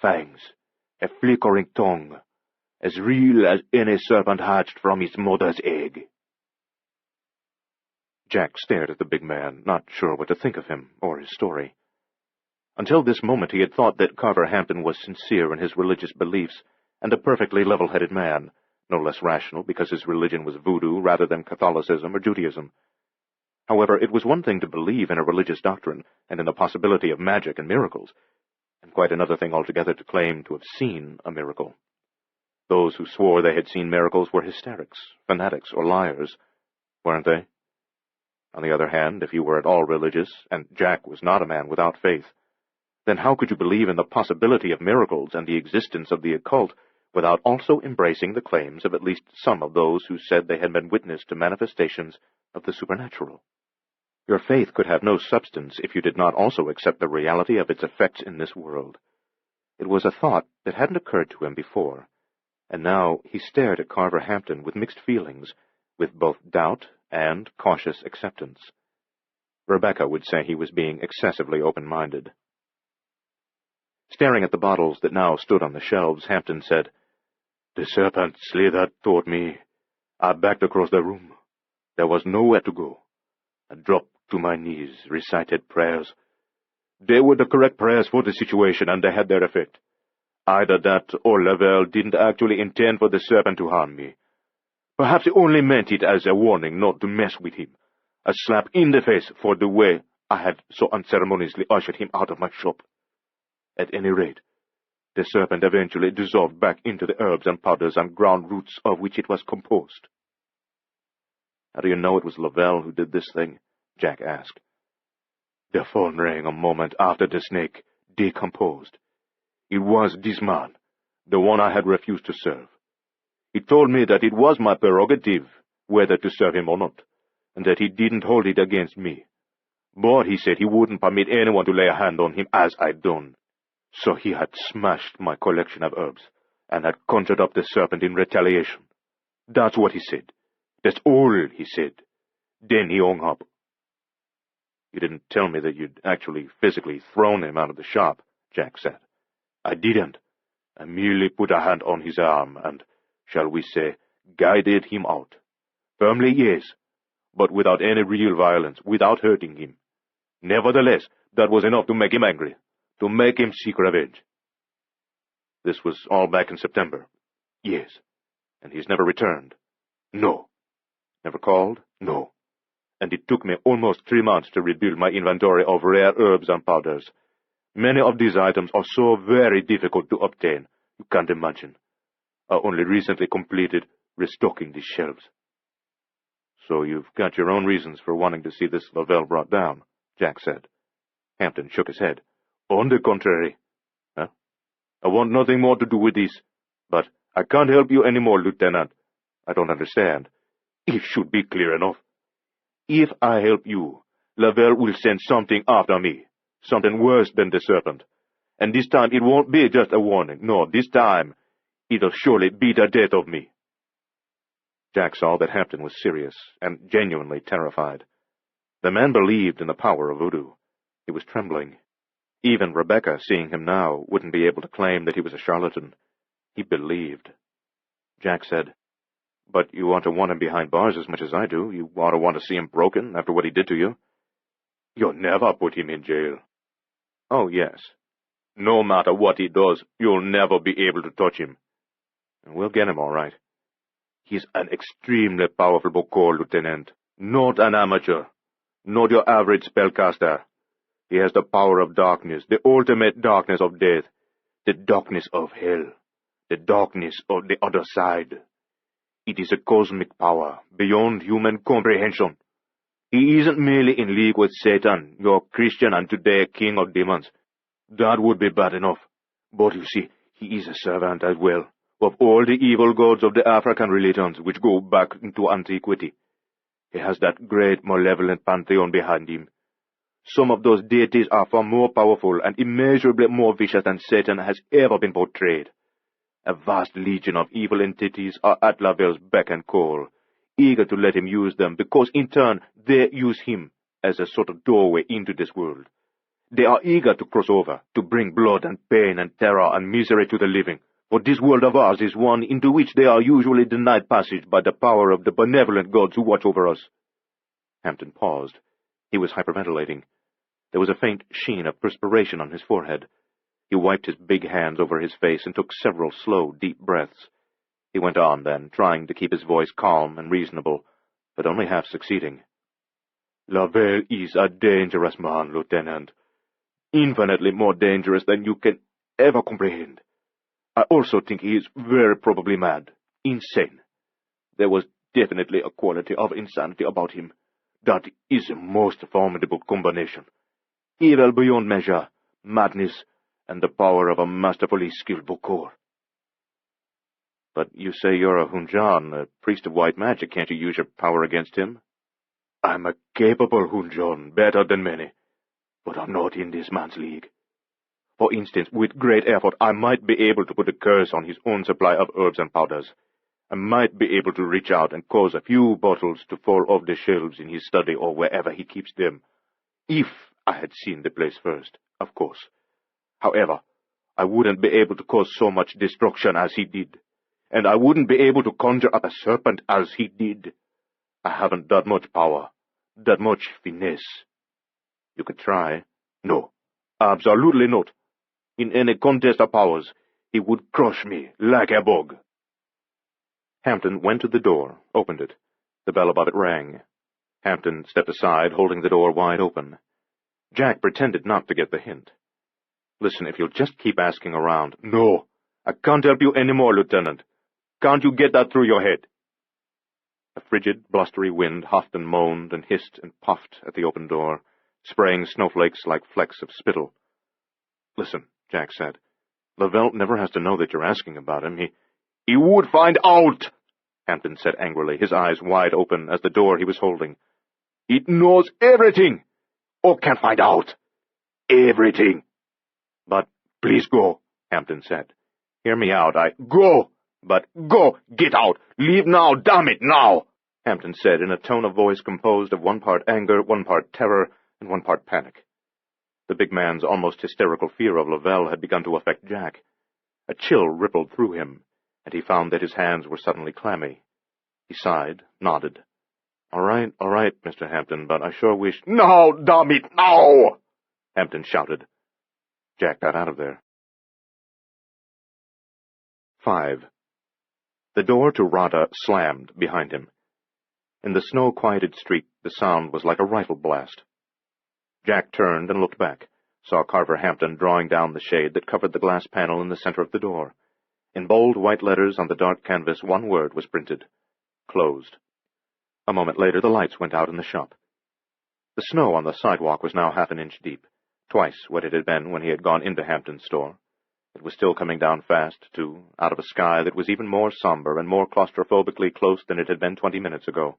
fangs, a flickering tongue, as real as any serpent hatched from its mother's egg. Jack stared at the big man, not sure what to think of him or his story. Until this moment he had thought that Carver Hampton was sincere in his religious beliefs, and a perfectly level-headed man, no less rational because his religion was voodoo rather than Catholicism or Judaism. However, it was one thing to believe in a religious doctrine and in the possibility of magic and miracles, and quite another thing altogether to claim to have seen a miracle. Those who swore they had seen miracles were hysterics, fanatics, or liars, weren't they? On the other hand, if you were at all religious, and Jack was not a man without faith, then how could you believe in the possibility of miracles and the existence of the occult without also embracing the claims of at least some of those who said they had been witness to manifestations of the supernatural? Your faith could have no substance if you did not also accept the reality of its effects in this world. It was a thought that hadn't occurred to him before, and now he stared at Carver Hampton with mixed feelings, with both doubt and cautious acceptance. Rebecca would say he was being excessively open-minded. Staring at the bottles that now stood on the shelves, Hampton said, "The serpent slithered toward me. I backed across the room. There was nowhere to go. I dropped to my knees, recited prayers. They were the correct prayers for the situation, and they had their effect. Either that or Lavelle didn't actually intend for the serpent to harm me. Perhaps he only meant it as a warning not to mess with him, a slap in the face for the way I had so unceremoniously ushered him out of my shop. At any rate, the serpent eventually dissolved back into the herbs and powders and ground roots of which it was composed." "How do you know it was Lavelle who did this thing?" Jack asked. "The phone rang a moment after the snake decomposed. It was this man, the one I had refused to serve. He told me that it was my prerogative whether to serve him or not, and that he didn't hold it against me. But he said he wouldn't permit anyone to lay a hand on him as I'd done. So he had smashed my collection of herbs, and had conjured up the serpent in retaliation. That's what he said. That's all he said. Then he hung up." "You didn't tell me that you'd actually physically thrown him out of the shop," Jack said. "I didn't. I merely put a hand on his arm and, shall we say, guided him out. Firmly, yes, but without any real violence, without hurting him. Nevertheless, that was enough to make him angry, to make him seek revenge." "This was all back in September?" "Yes." "And he's never returned?" "No." "Never called?" "No. And it took me almost 3 months to rebuild my inventory of rare herbs and powders. Many of these items are so very difficult to obtain, you can't imagine. I only recently completed restocking these shelves." "So you've got your own reasons for wanting to see this Lavelle brought down," Jack said. Hampton shook his head. "On the contrary. Huh? I want nothing more to do with this. But I can't help you any more, Lieutenant." "I don't understand." "It should be clear enough. If I help you, Lavelle will send something after me, something worse than the serpent. And this time it won't be just a warning. No, this time it'll surely be the death of me." Jack saw that Hampton was serious and genuinely terrified. The man believed in the power of voodoo. He was trembling. Even Rebecca, seeing him now, wouldn't be able to claim that he was a charlatan. He believed. Jack said, "But you ought to want him behind bars as much as I do. You ought to want to see him broken after what he did to you." "You'll never put him in jail." "Oh, yes." "No matter what he does, you'll never be able to touch him." "We'll get him all right." "He's an extremely powerful Bokor, Lieutenant. Not an amateur. Not your average spellcaster. He has the power of darkness, the ultimate darkness of death, the darkness of hell, the darkness of the other side. It is a cosmic power, beyond human comprehension. He isn't merely in league with Satan, your Christian and today king of demons. That would be bad enough. But you see, he is a servant as well, of all the evil gods of the African religions which go back into antiquity. He has that great malevolent pantheon behind him. Some of those deities are far more powerful and immeasurably more vicious than Satan has ever been portrayed. A vast legion of evil entities are at Lavelle's beck and call, eager to let him use them, because in turn they use him as a sort of doorway into this world. They are eager to cross over, to bring blood and pain and terror and misery to the living, for this world of ours is one into which they are usually denied passage by the power of the benevolent gods who watch over us." Hampton paused. He was hyperventilating. There was a faint sheen of perspiration on his forehead. He wiped his big hands over his face and took several slow, deep breaths. He went on then, trying to keep his voice calm and reasonable, but only half succeeding. "Lavelle is a dangerous man, Lieutenant. Infinitely more dangerous than you can ever comprehend. I also think he is very probably mad, insane. There was definitely a quality of insanity about him. That is a most formidable combination. Evil beyond measure, madness, and the power of a masterfully skilled Bokor. But you say you're a Hunjan, a priest of white magic. Can't you use your power against him? I'm a capable Hunjan, better than many, but I'm not in this man's league. For instance, with great effort, I might be able to put a curse on his own supply of herbs and powders. I might be able to reach out and cause a few bottles to fall off the shelves in his study or wherever he keeps them. If I had seen the place first, of course. However, I wouldn't be able to cause so much destruction as he did, and I wouldn't be able to conjure up a serpent as he did. I haven't that much power, that much finesse. You could try. No, absolutely not. In any contest of powers, he would crush me like a bug. Hampton went to the door, opened it. The bell above it rang. Hampton stepped aside, holding the door wide open. Jack pretended not to get the hint. Listen, if you'll just keep asking around— No, I can't help you any more, Lieutenant. Can't you get that through your head? A frigid, blustery wind huffed and moaned and hissed and puffed at the open door, spraying snowflakes like flecks of spittle. Listen, Jack said. Lavelle never has to know that you're asking about him. He would find out, Hampton said angrily, his eyes wide open as the door he was holding. He knows everything, or can find out. Everything. But please go, Hampton said. Hear me out, Go! But go! Get out! Leave now, damn it, now! Hampton said in a tone of voice composed of one part anger, one part terror, and one part panic. The big man's almost hysterical fear of Lavelle had begun to affect Jack. A chill rippled through him, and he found that his hands were suddenly clammy. He sighed, nodded. All right, Mr. Hampton, but I sure wish— No, damn it, no! Hampton shouted. Jack got out of there. 5. The door to Rada slammed behind him. In the snow-quieted street, the sound was like a rifle blast. Jack turned and looked back, saw Carver Hampton drawing down the shade that covered the glass panel in the center of the door. In bold white letters on the dark canvas, one word was printed: closed. A moment later, the lights went out in the shop. The snow on the sidewalk was now half an inch deep, twice what it had been when he had gone into Hampton's store. It was still coming down fast, too, out of a sky that was even more somber and more claustrophobically close than it had been 20 minutes ago.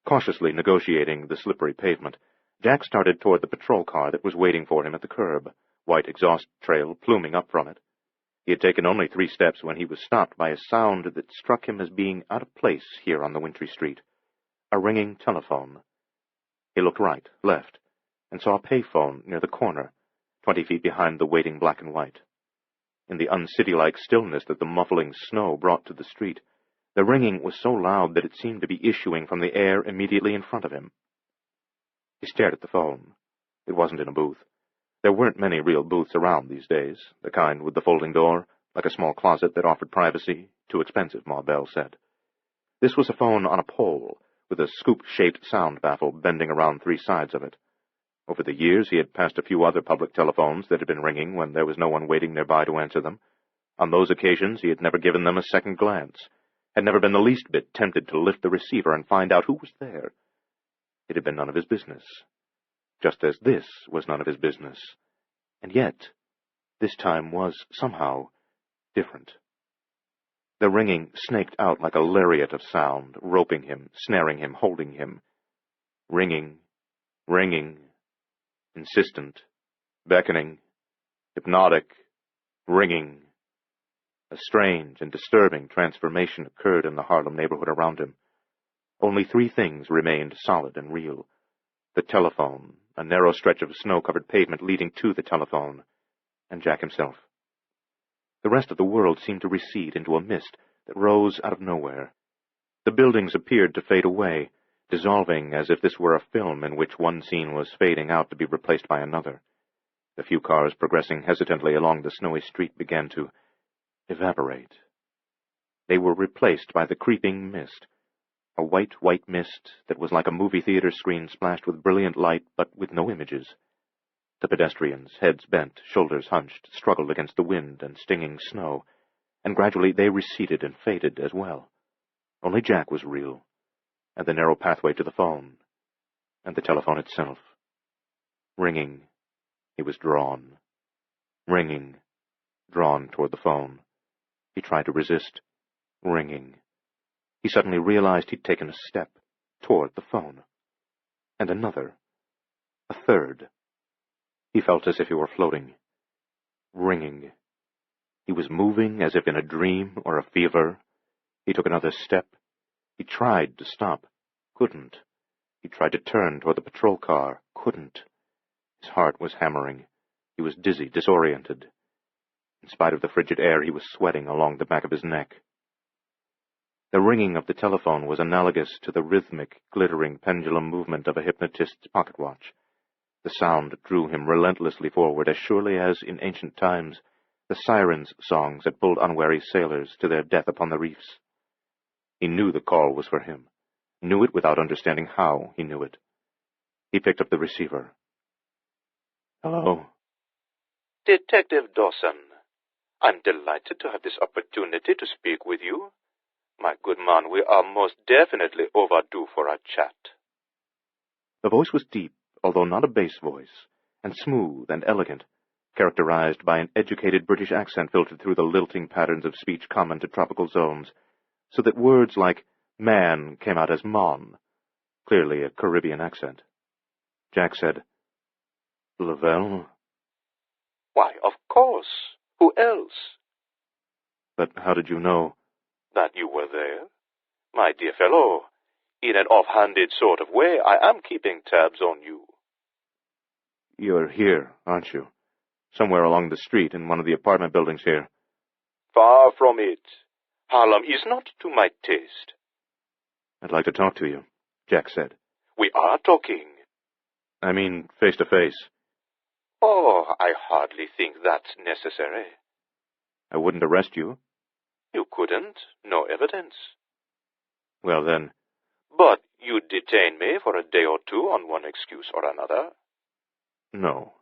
Cautiously negotiating the slippery pavement, Jack started toward the patrol car that was waiting for him at the curb, white exhaust trail pluming up from it. He had taken only 3 steps when he was stopped by a sound that struck him as being out of place here on the wintry street. A ringing telephone. He looked right, left, and saw a payphone near the corner, 20 feet behind the waiting black and white. In the uncity-like stillness that the muffling snow brought to the street, the ringing was so loud that it seemed to be issuing from the air immediately in front of him. He stared at the phone. It wasn't in a booth. There weren't many real booths around these days, the kind with the folding door, like a small closet that offered privacy. Too expensive, Ma Bell said. This was a phone on a pole, with a scoop-shaped sound baffle bending around 3 sides of it. Over the years, he had passed a few other public telephones that had been ringing when there was no one waiting nearby to answer them. On those occasions, he had never given them a second glance, had never been the least bit tempted to lift the receiver and find out who was there. It had been none of his business, just as this was none of his business. And yet, this time was, somehow, different. The ringing snaked out like a lariat of sound, roping him, snaring him, holding him. Ringing, ringing, insistent, beckoning, hypnotic, ringing. A strange and disturbing transformation occurred in the Harlem neighborhood around him. Only 3 things remained solid and real: the telephone, a narrow stretch of snow-covered pavement leading to the telephone, and Jack himself. The rest of the world seemed to recede into a mist that rose out of nowhere. The buildings appeared to fade away, dissolving as if this were a film in which one scene was fading out to be replaced by another. The few cars progressing hesitantly along the snowy street began to evaporate. They were replaced by the creeping mist, a white mist that was like a movie theater screen splashed with brilliant light but with no images. The pedestrians, heads bent, shoulders hunched, struggled against the wind and stinging snow, and gradually they receded and faded as well. Only Jack was real, and the narrow pathway to the phone, and the telephone itself. Ringing, he was drawn. Ringing, drawn toward the phone. He tried to resist. Ringing. He suddenly realized he'd taken a step toward the phone. And another. A third. He felt as if he were floating. Ringing. He was moving as if in a dream or a fever. He took another step. He tried to stop. Couldn't. He tried to turn toward the patrol car. Couldn't. His heart was hammering. He was dizzy, disoriented. In spite of the frigid air, he was sweating along the back of his neck. The ringing of the telephone was analogous to the rhythmic, glittering pendulum movement of a hypnotist's pocket watch. The sound drew him relentlessly forward, as surely as, in ancient times, the sirens' songs had pulled unwary sailors to their death upon the reefs. He knew the call was for him, knew it without understanding how he knew it. He picked up the receiver. Hello? Detective Dawson, I'm delighted to have this opportunity to speak with you. My good man, we are most definitely overdue for a chat. The voice was deep, although not a bass voice, and smooth and elegant, characterized by an educated British accent filtered through the lilting patterns of speech common to tropical zones, so that words like man came out as mon, clearly a Caribbean accent. Jack said, Lavelle? Why, of course. Who else? But how did you know? That you were there? My dear fellow, in an off-handed sort of way, I am keeping tabs on you. You're here, aren't you? Somewhere along the street in one of the apartment buildings here. Far from it. Harlem is not to my taste. I'd like to talk to you, Jack said. We are talking. I mean, face to face. Oh, I hardly think that's necessary. I wouldn't arrest you. You couldn't. No evidence. Well, then. But you'd detain me for a day or two on one excuse or another. No.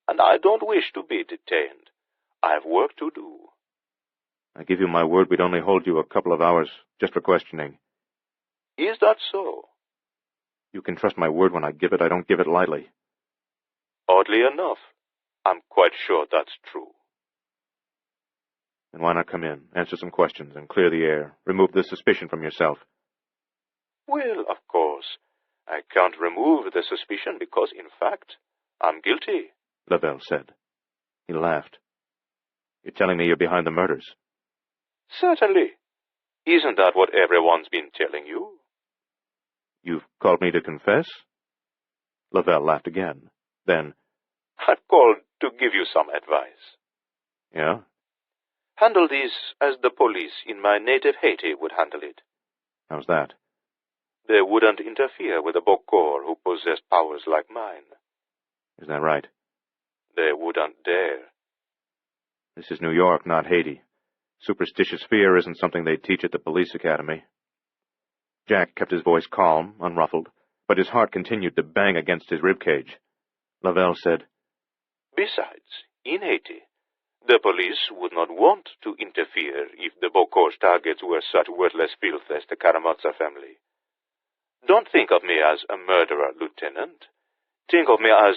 And I don't wish to be detained. I've work to do. I give you my word we'd only hold you a couple of hours just for questioning. Is that so? You can trust my word when I give it. I don't give it lightly. Oddly enough, I'm quite sure that's true. Then why not come in, answer some questions, and clear the air, remove the suspicion from yourself? Well, of course, I can't remove the suspicion because, in fact, I'm guilty, Lavelle said. He laughed. You're telling me you're behind the murders? Certainly. Isn't that what everyone's been telling you? You've called me to confess? Lavelle laughed again. Then, I've called to give you some advice. Yeah? Handle this as the police in my native Haiti would handle it. How's that? They wouldn't interfere with a Bokor who possessed powers like mine. Is that right? They wouldn't dare. This is New York, not Haiti. Superstitious fear isn't something they teach at the police academy. Jack kept his voice calm, unruffled, but his heart continued to bang against his ribcage. Lavelle said, Besides, in Haiti, the police would not want to interfere if the Bokor's targets were such worthless filth as the Karamazov family. Don't think of me as a murderer, Lieutenant. Think of me as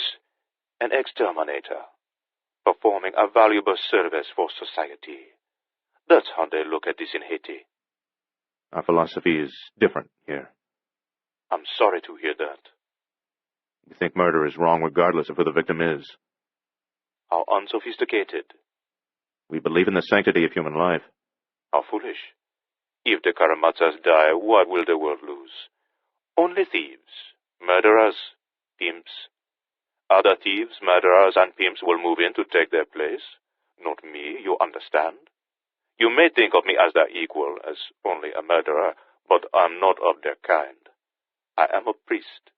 an exterminator, performing a valuable service for society. That's how they look at this in Haiti. Our philosophy is different here. I'm sorry to hear that. You think murder is wrong regardless of who the victim is. How unsophisticated. We believe in the sanctity of human life. How foolish. If the Karamazovs die, what will the world lose? Only thieves, murderers, pimps. Other thieves, murderers, and pimps will move in to take their place. Not me, you understand? You may think of me as their equal, as only a murderer, but I'm not of their kind. I am a priest.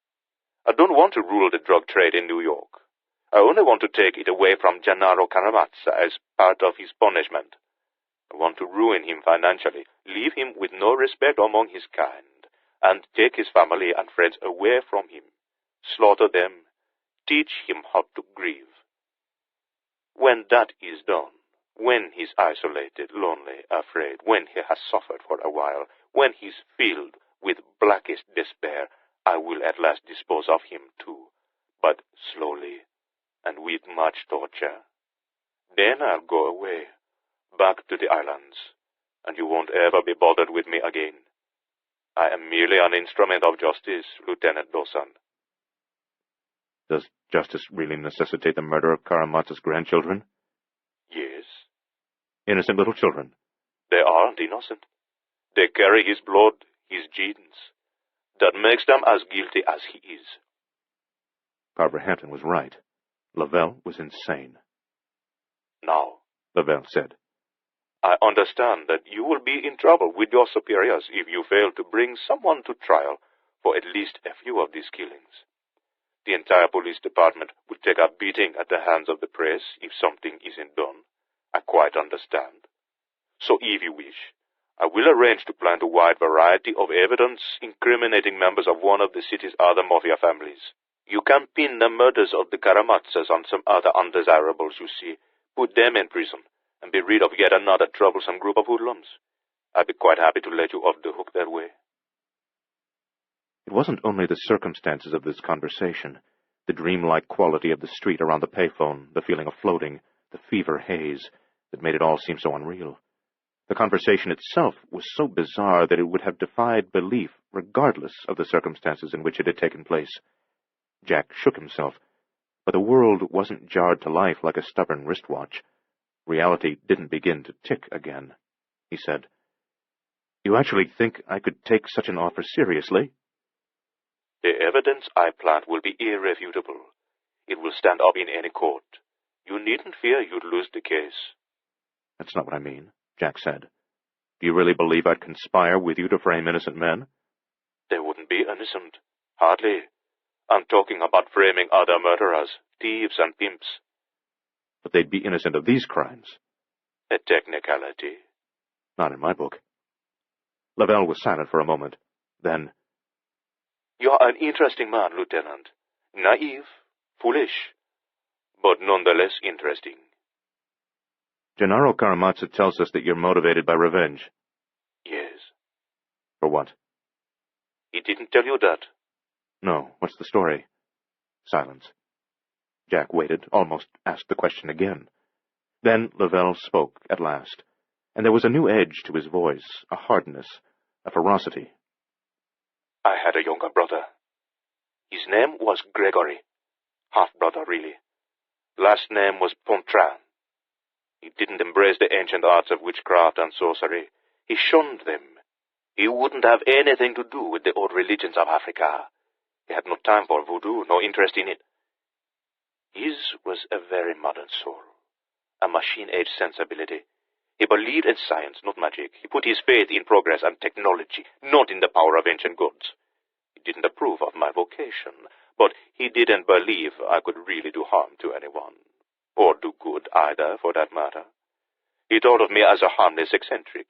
I don't want to rule the drug trade in New York. I only want to take it away from Gennaro Karamazov as part of his punishment. I want to ruin him financially, leave him with no respect among his kind, and take his family and friends away from him, slaughter them, teach him how to grieve. When that is done, When he's isolated, lonely, afraid, when he has suffered for a while, when he's filled with blackest despair, I will at last dispose of him too, but slowly and with much torture. Then I'll go away, back to the islands, and you won't ever be bothered with me again. I am merely an instrument of justice, Lieutenant Dawson. Does justice really necessitate the murder of Karamatsa's grandchildren? Yes. Innocent little children? They aren't innocent. They carry his blood, his genes. That makes them as guilty as he is. Carver Hampton was right. Lavelle was insane. Now, Lavelle said, I understand that you will be in trouble with your superiors if you fail to bring someone to trial for at least a few of these killings. The entire police department will take a beating at the hands of the press if something isn't done. I quite understand. So if you wish, I will arrange to plant a wide variety of evidence incriminating members of one of the city's other mafia families. You can pin the murders of the Karamatsas on some other undesirables you see, put them in prison, and be rid of yet another troublesome group of hoodlums. I'd be quite happy to let you off the hook that way. It wasn't only the circumstances of this conversation, the dreamlike quality of the street around the payphone, the feeling of floating, the fever haze, that made it all seem so unreal. The conversation itself was so bizarre that it would have defied belief, regardless of the circumstances in which it had taken place. Jack shook himself, but the world wasn't jarred to life like a stubborn wristwatch. Reality didn't begin to tick again. He said, You actually think I could take such an offer seriously? The evidence I plant will be irrefutable. It will stand up in any court. You needn't fear you'd lose the case. That's not what I mean, Jack said. Do you really believe I'd conspire with you to frame innocent men? They wouldn't be innocent. Hardly. I'm talking about framing other murderers, thieves and pimps. But they'd be innocent of these crimes. A technicality. Not in my book. Lavelle was silent for a moment. Then, You're an interesting man, Lieutenant. Naive, foolish, but nonetheless interesting. Gennaro Karamatsa tells us that you're motivated by revenge. Yes. For what? He didn't tell you that. No. What's the story? Silence. Jack waited, almost asked the question again. Then Lavelle spoke at last, and there was a new edge to his voice, a hardness, a ferocity. I had a younger brother. His name was Gregory. Half-brother, really. Last name was Pontran. He didn't embrace the ancient arts of witchcraft and sorcery. He shunned them. He wouldn't have anything to do with the old religions of Africa. He had no time for voodoo, no interest in it. His was a very modern soul, a machine-age sensibility. He believed in science, not magic. He put his faith in progress and technology, not in the power of ancient gods. He didn't approve of my vocation, but he didn't believe I could really do harm to anyone, or do good either, for that matter. He thought of me as a harmless eccentric.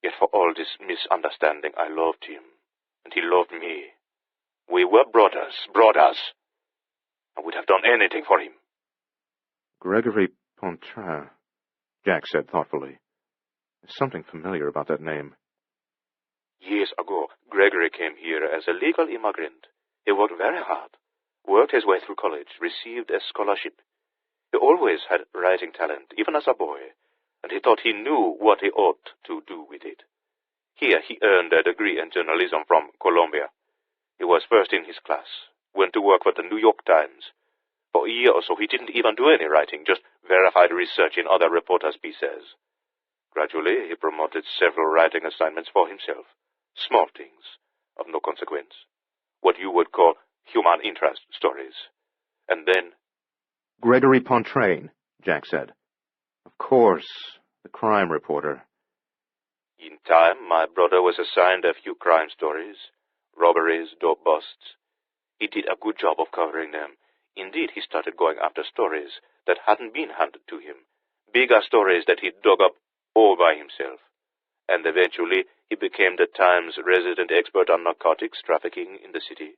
Yet for all this misunderstanding, I loved him, and he loved me. We were brothers. I would have done anything for him. Gregory Pontran, Jack said thoughtfully. There's something familiar about that name. Years ago, Gregory came here as a legal immigrant. He worked very hard, worked his way through college, received a scholarship. He always had writing talent, even as a boy, and he thought he knew what he ought to do with it. Here he earned a degree in journalism from Columbia. He was first in his class, went to work for the New York Times. For a year or so he didn't even do any writing, just verified research in other reporters' pieces. Gradually he promoted several writing assignments for himself, small things, of no consequence, what you would call human interest stories. And then... Gregory Pontran, Jack said. Of course, the crime reporter. In time, my brother was assigned a few crime stories, robberies, dope busts. He did a good job of covering them. Indeed, he started going after stories that hadn't been handed to him, bigger stories that he dug up all by himself. And eventually, he became the Times' resident expert on narcotics trafficking in the city.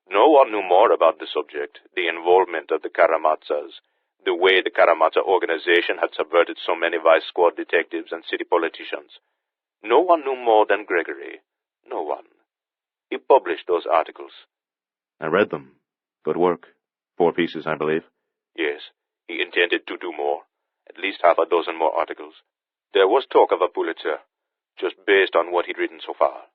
No one knew more about the subject, the involvement of the Karamatsas, The way the Karamata organization had subverted so many vice squad detectives and city politicians. No one knew more than Gregory. No one. He published those articles. I read them. Good work. 4 pieces, I believe. Yes, he intended to do more. At least half a dozen more articles. There was talk of a Pulitzer, just based on what he'd written so far.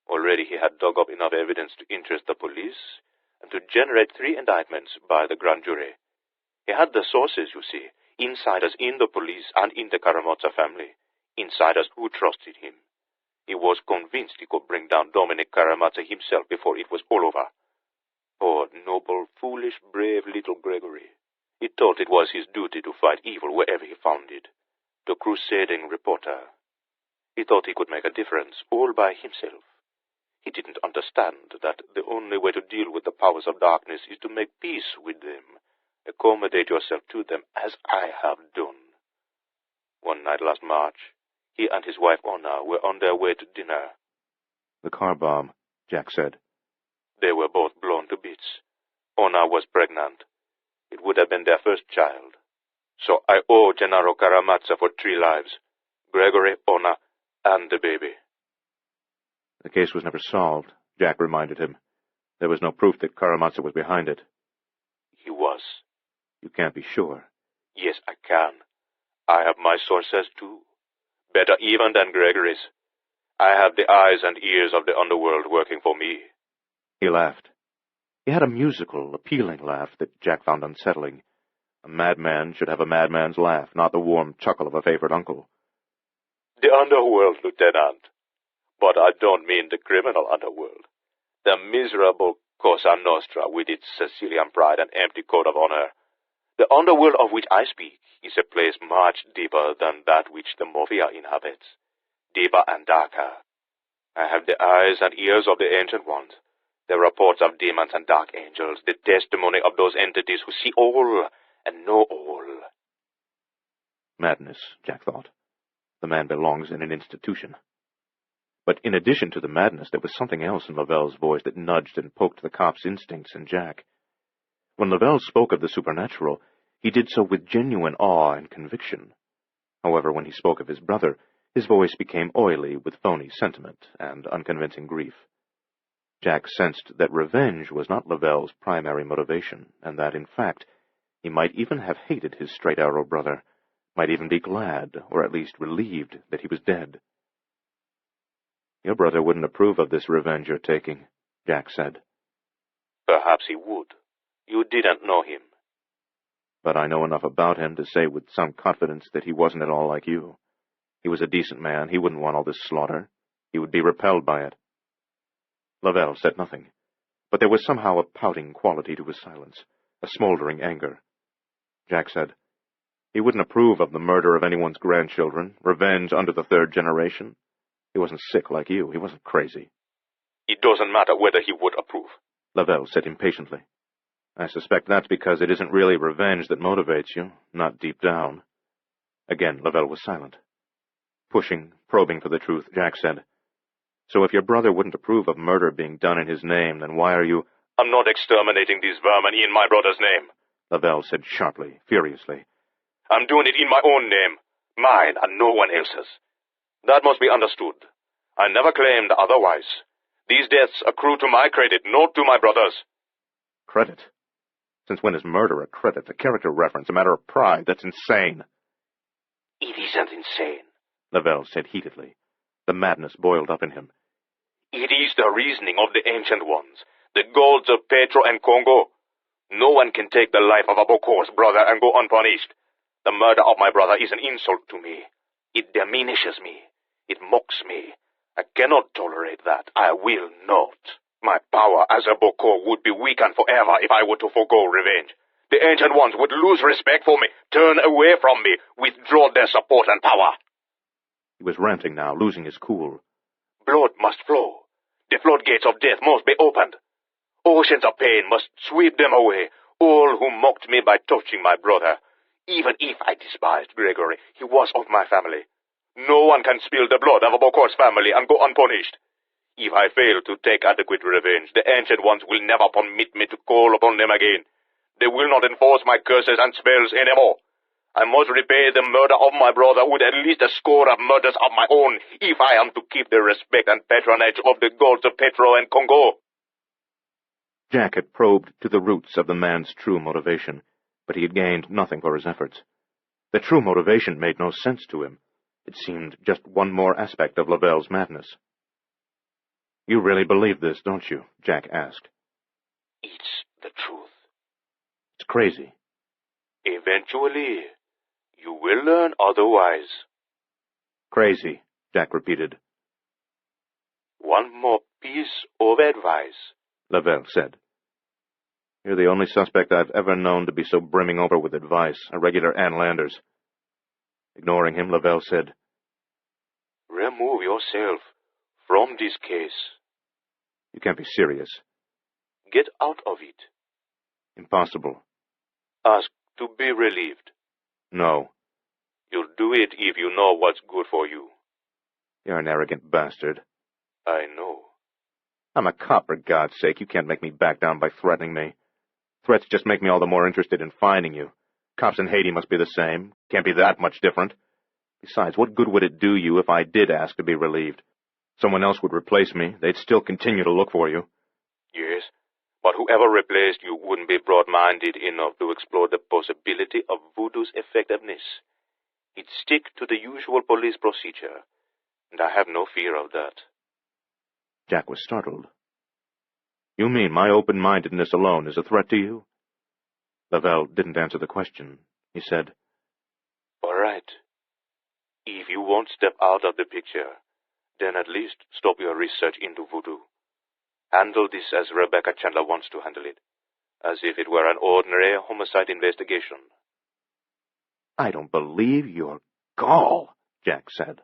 Already he had dug up enough evidence to interest the police and to generate 3 indictments by the grand jury. He had the sources, you see, insiders in the police and in the Karamata family, insiders who trusted him. He was convinced he could bring down Dominic Karamata himself before it was all over. Poor, noble, foolish, brave little Gregory. He thought it was his duty to fight evil wherever he found it. The crusading reporter. He thought he could make a difference all by himself. He didn't understand that the only way to deal with the powers of darkness is to make peace with them. Accommodate yourself to them as I have done. One night last March, he and his wife Ona were on their way to dinner. The car bomb, Jack said. They were both blown to bits. Ona was pregnant. It would have been their first child. So I owe Gennaro Karamazza for 3 lives. Gregory, Ona, and the baby. The case was never solved, Jack reminded him. There was no proof that Karamazza was behind it. He was. You can't be sure. Yes, I can. I have my sources, too. Better even than Gregory's. I have the eyes and ears of the underworld working for me. He laughed. He had a musical, appealing laugh that Jack found unsettling. A madman should have a madman's laugh, not the warm chuckle of a favorite uncle. The underworld, Lieutenant. But I don't mean the criminal underworld. The miserable Cosa Nostra with its Sicilian pride and empty code of honor. The underworld of which I speak is a place much deeper than that which the Mafia inhabits. Deeper and darker. I have the eyes and ears of the Ancient Ones, the reports of demons and dark angels, the testimony of those entities who see all and know all. Madness, Jack thought. The man belongs in an institution. But in addition to the madness, there was something else in Lavelle's voice that nudged and poked the cop's instincts in Jack. When Lavelle spoke of the supernatural, he did so with genuine awe and conviction. However, when he spoke of his brother, his voice became oily with phony sentiment and unconvincing grief. Jack sensed that revenge was not Lavelle's primary motivation, and that, in fact, he might even have hated his straight-arrow brother, might even be glad, or at least relieved, that he was dead. Your brother wouldn't approve of this revenge you're taking, Jack said. Perhaps he would. You didn't know him. But I know enough about him to say with some confidence that he wasn't at all like you. He was a decent man. He wouldn't want all this slaughter. He would be repelled by it. Lavelle said nothing, but there was somehow a pouting quality to his silence, a smoldering anger. Jack said, he wouldn't approve of the murder of anyone's grandchildren, revenge under the 3rd generation. He wasn't sick like you. He wasn't crazy. It doesn't matter whether he would approve, Lavelle said impatiently. I suspect that's because it isn't really revenge that motivates you, not deep down. Again, Lavelle was silent. Pushing, probing for the truth, Jack said, so if your brother wouldn't approve of murder being done in his name, then why are you— I'm not exterminating these vermin in my brother's name, Lavelle said sharply, furiously. I'm doing it in my own name, mine and no one else's. That must be understood. I never claimed otherwise. These deaths accrue to my credit, not to my brother's. Credit? Since when is murder a credit, a character reference, a matter of pride? That's insane. It isn't insane, Lavelle said heatedly. The madness boiled up in him. It is the reasoning of the Ancient Ones, the gods of Petro and Congo. No one can take the life of a Bokor's brother and go unpunished. The murder of my brother is an insult to me. It diminishes me. It mocks me. I cannot tolerate that. I will not. My power as a Bokor would be weakened forever if I were to forego revenge. The Ancient Ones would lose respect for me, turn away from me, withdraw their support and power. He was ranting now, losing his cool. Blood must flow. The floodgates of death must be opened. Oceans of pain must sweep them away, all who mocked me by touching my brother. Even if I despised Gregory, he was of my family. No one can spill the blood of a Bokor's family and go unpunished. If I fail to take adequate revenge, the Ancient Ones will never permit me to call upon them again. They will not enforce my curses and spells anymore. I must repay the murder of my brother with at least a score of murders of my own, if I am to keep the respect and patronage of the gods of Petro and Congo. Jack had probed to the roots of the man's true motivation, but he had gained nothing for his efforts. The true motivation made no sense to him. It seemed just one more aspect of Lavelle's madness. "You really believe this, don't you?" Jack asked. It's the truth. "It's crazy." Eventually, you will learn otherwise. "Crazy," Jack repeated. One more piece of advice," Lavelle said. "You're the only suspect I've ever known to be so brimming over with advice, a regular Ann Landers." Ignoring him, Lavelle said, "Remove yourself from this case. "You can't be serious." Get out of it. "Impossible." Ask to be relieved. "No." You'll do it if you know what's good for you." "You're an arrogant bastard." I know. "I'm a cop, for God's sake. You can't make me back down by threatening me. Threats just make me all the more interested in finding you. Cops in Haiti must be the same. Can't be that much different. Besides, what good would it do you if I did ask to be relieved? Someone else would replace me. They'd still continue to look for you." Yes, but whoever replaced you wouldn't be broad-minded enough to explore the possibility of voodoo's effectiveness. It'd stick to the usual police procedure, and I have no fear of that. Jack was startled. "You mean my open-mindedness alone is a threat to you?" Lavelle didn't answer the question. He said, All right. If you won't step out of the picture, then at least stop your research into voodoo. Handle this as Rebecca Chandler wants to handle it, as if it were an ordinary homicide investigation." "I don't believe your gall," Jack said.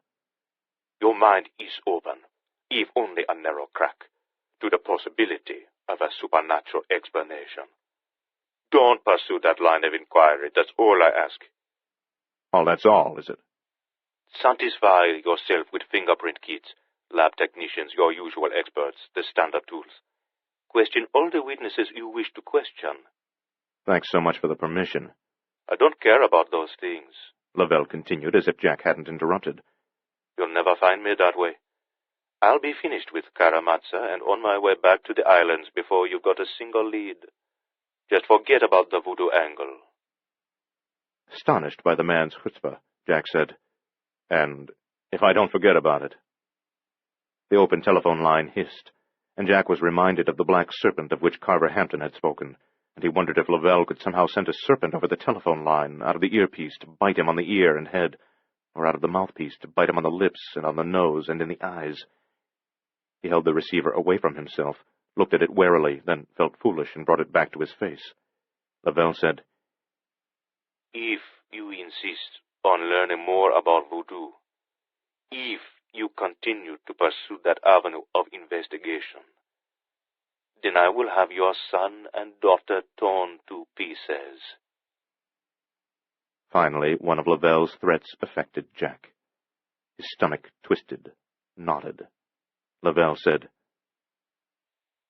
Your mind is open, if only a narrow crack, to the possibility of a supernatural explanation. Don't pursue that line of inquiry, that's all I ask. "Oh, that's all, is it?" Satisfy yourself with fingerprint kits, lab technicians, your usual experts, the standard tools. Question all the witnesses you wish to question. "Thanks so much for the permission," I don't care about those things. Lavelle continued, as if Jack hadn't interrupted. You'll never find me that way. I'll be finished with Karamazov and on my way back to the islands before you've got a single lead. Just forget about the voodoo angle." Astonished by the man's chutzpah, Jack said, "And if I don't forget about it?" The open telephone line hissed, and Jack was reminded of the black serpent of which Carver Hampton had spoken, and he wondered if Lavelle could somehow send a serpent over the telephone line, out of the earpiece to bite him on the ear and head, or out of the mouthpiece to bite him on the lips and on the nose and in the eyes. He held the receiver away from himself, looked at it warily, then felt foolish and brought it back to his face. Lavelle said, If you insist on learning more about voodoo, if you continue to pursue that avenue of investigation, then I will have your son and daughter torn to pieces." Finally, one of Lavelle's threats affected Jack. His stomach twisted, knotted. Lavelle said,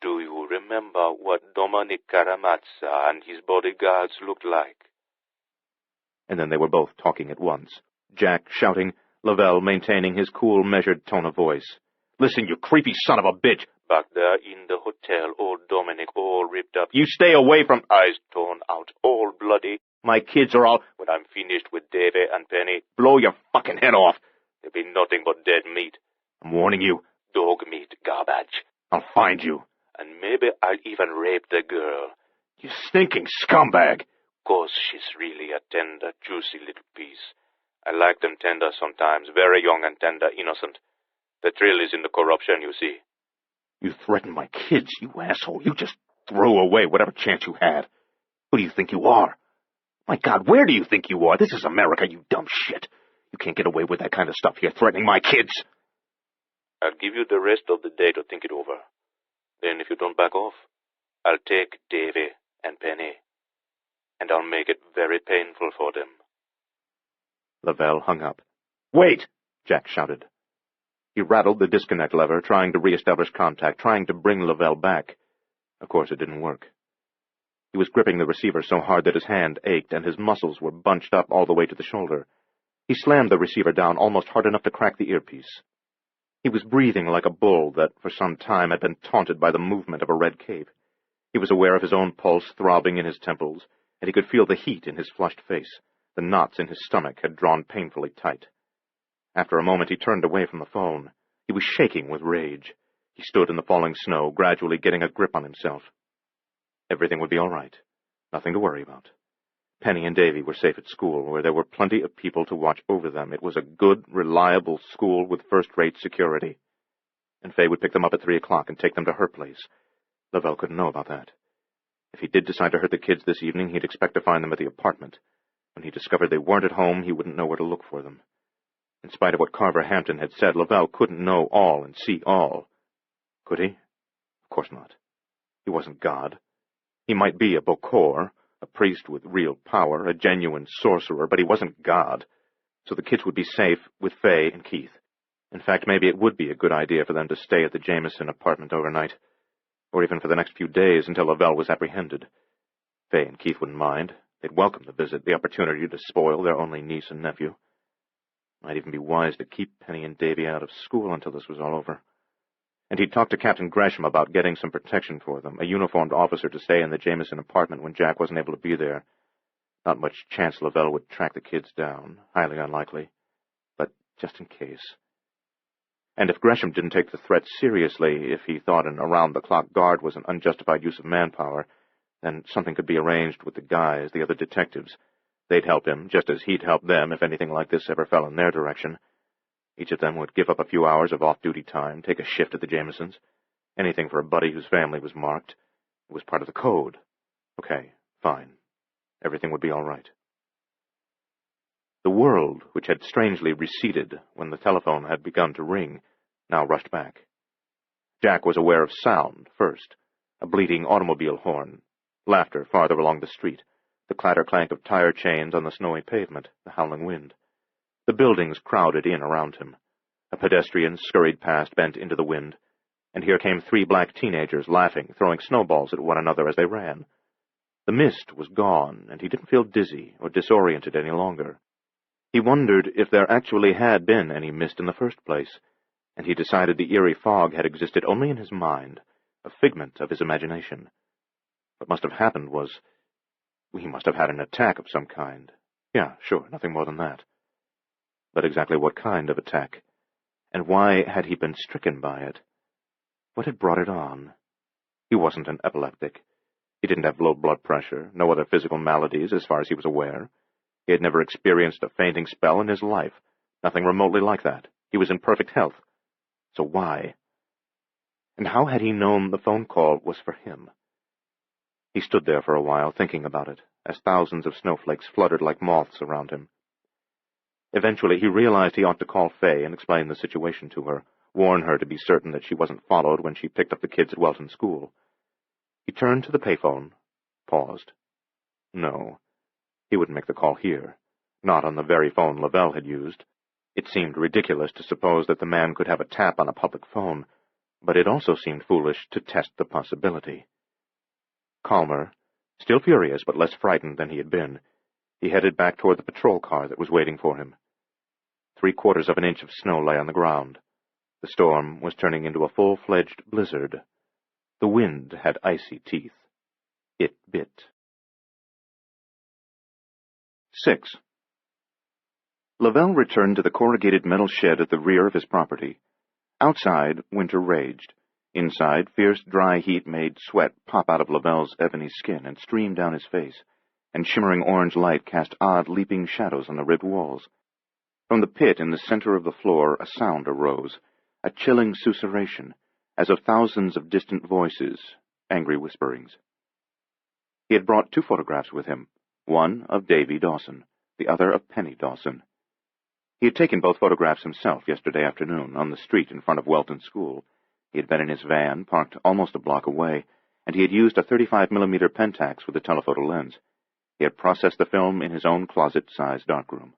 "Do you remember what Dominic Karamazov and his bodyguards looked like?" And then they were both talking at once, Jack shouting, Lavelle maintaining his cool, measured tone of voice. "Listen, you creepy son of a bitch! Back there in the hotel, old Dominic all ripped up. You stay away from— Eyes torn out, all bloody. My kids are all— When I'm finished with Davy and Penny, Blow your fucking head off! there'll be nothing but dead meat. I'm warning you. Dog meat, garbage. I'll find you. And maybe I'll even rape the girl. You stinking scumbag! 'Cause she's really a tender, juicy little piece. I like them tender sometimes, very young and tender, innocent. The thrill is in the corruption, you see. You threatened my kids, you asshole. You just threw away whatever chance you had. Who do you think you are? My God, where do you think you are? This is America, you dumb shit. You can't get away with that kind of stuff here, threatening my kids. I'll give you the rest of the day to think it over. Then if you don't back off, I'll take Davy and Penny, and I'll make it very painful for them." Lavelle hung up. "Wait!" Jack shouted. He rattled the disconnect lever, trying to re-establish contact, trying to bring Lavelle back. Of course, it didn't work. He was gripping the receiver so hard that his hand ached and his muscles were bunched up all the way to the shoulder. He slammed the receiver down almost hard enough to crack the earpiece. He was breathing like a bull that for some time had been taunted by the movement of a red cape. He was aware of his own pulse throbbing in his temples, and he could feel the heat in his flushed face. The knots in his stomach had drawn painfully tight. After a moment he turned away from the phone. He was shaking with rage. He stood in the falling snow, gradually getting a grip on himself. Everything would be all right. Nothing to worry about. Penny and Davy were safe at school, where there were plenty of people to watch over them. It was a good, reliable school with first-rate security. And Faye would pick them up at 3 o'clock and take them to her place. Lavelle couldn't know about that. If he did decide to hurt the kids this evening, he'd expect to find them at the apartment. When he discovered they weren't at home, he wouldn't know where to look for them. In spite of what Carver Hampton had said, Lavelle couldn't know all and see all. Could he? Of course not. He wasn't God. He might be a Bokor, a priest with real power, a genuine sorcerer, but he wasn't God. So the kids would be safe with Faye and Keith. In fact, maybe it would be a good idea for them to stay at the Jameson apartment overnight, or even for the next few days until Lavelle was apprehended. Faye and Keith wouldn't mind. They'd welcome the visit, the opportunity to spoil their only niece and nephew. Might even be wise to keep Penny and Davy out of school until this was all over. And he'd talked to Captain Gresham about getting some protection for them, a uniformed officer to stay in the Jameson apartment when Jack wasn't able to be there. Not much chance Lavelle would track the kids down, highly unlikely, but just in case. And if Gresham didn't take the threat seriously, if he thought an around-the-clock guard was an unjustified use of manpower, then something could be arranged with the guys, the other detectives. They'd help him, just as he'd help them if anything like this ever fell in their direction. Each of them would give up a few hours of off-duty time, take a shift at the Jamesons. Anything for a buddy whose family was marked. It was part of the code. Okay, fine. Everything would be all right. The world, which had strangely receded when the telephone had begun to ring, now rushed back. Jack was aware of sound first, a bleating automobile horn, laughter farther along the street, the clatter-clank of tire chains on the snowy pavement, the howling wind. The buildings crowded in around him. A pedestrian scurried past, bent into the wind, and here came 3 black teenagers laughing, throwing snowballs at one another as they ran. The mist was gone, and he didn't feel dizzy or disoriented any longer. He wondered if there actually had been any mist in the first place, and he decided the eerie fog had existed only in his mind, a figment of his imagination. What must have happened was, he must have had an attack of some kind. Yeah, sure, nothing more than that. But exactly what kind of attack? And why had he been stricken by it? What had brought it on? He wasn't an epileptic. He didn't have low blood pressure, no other physical maladies as far as he was aware. He had never experienced a fainting spell in his life, nothing remotely like that. He was in perfect health. So why? And how had he known the phone call was for him? He stood there for a while, thinking about it, as thousands of snowflakes fluttered like moths around him. Eventually, he realized he ought to call Faye and explain the situation to her, warn her to be certain that she wasn't followed when she picked up the kids at Welton School. He turned to the payphone, paused. No, he wouldn't make the call here, not on the very phone Lavelle had used. It seemed ridiculous to suppose that the man could have a tap on a public phone, but it also seemed foolish to test the possibility. Calmer, still furious but less frightened than he had been, he headed back toward the patrol car that was waiting for him. 3/4 of an inch of snow lay on the ground. The storm was turning into a full-fledged blizzard. The wind had icy teeth. It bit. 6. Lavelle returned to the corrugated metal shed at the rear of his property. Outside, winter raged. Inside, fierce, dry heat made sweat pop out of Lavelle's ebony skin and stream down his face, and shimmering orange light cast odd, leaping shadows on the ribbed walls. From the pit in the center of the floor a sound arose, a chilling susurration, as of thousands of distant voices, angry whisperings. He had brought 2 photographs with him, one of Davy Dawson, the other of Penny Dawson. He had taken both photographs himself yesterday afternoon on the street in front of Welton School. He had been in his van, parked almost a block away, and he had used a 35mm Pentax with a telephoto lens. He had processed the film in his own closet-sized darkroom.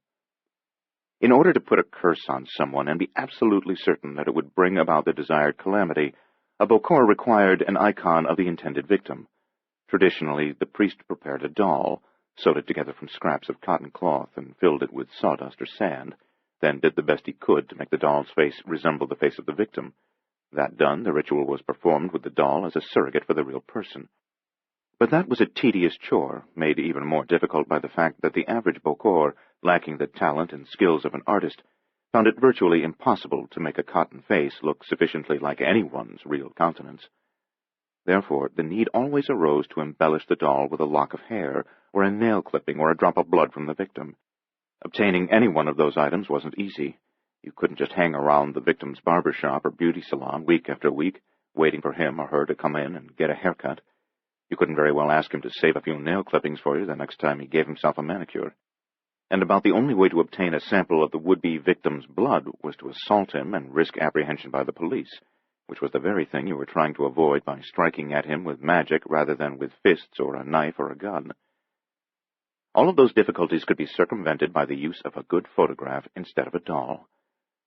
In order to put a curse on someone and be absolutely certain that it would bring about the desired calamity, a Bokor required an icon of the intended victim. Traditionally, the priest prepared a doll, sewed it together from scraps of cotton cloth, and filled it with sawdust or sand, then did the best he could to make the doll's face resemble the face of the victim. That done, the ritual was performed with the doll as a surrogate for the real person. But that was a tedious chore, made even more difficult by the fact that the average Bokor, lacking the talent and skills of an artist, found it virtually impossible to make a cotton face look sufficiently like anyone's real countenance. Therefore, the need always arose to embellish the doll with a lock of hair, or a nail clipping, or a drop of blood from the victim. Obtaining any one of those items wasn't easy. You couldn't just hang around the victim's barber shop or beauty salon week after week, waiting for him or her to come in and get a haircut. You couldn't very well ask him to save a few nail clippings for you the next time he gave himself a manicure. And about the only way to obtain a sample of the would-be victim's blood was to assault him and risk apprehension by the police, which was the very thing you were trying to avoid by striking at him with magic rather than with fists or a knife or a gun. All of those difficulties could be circumvented by the use of a good photograph instead of a doll.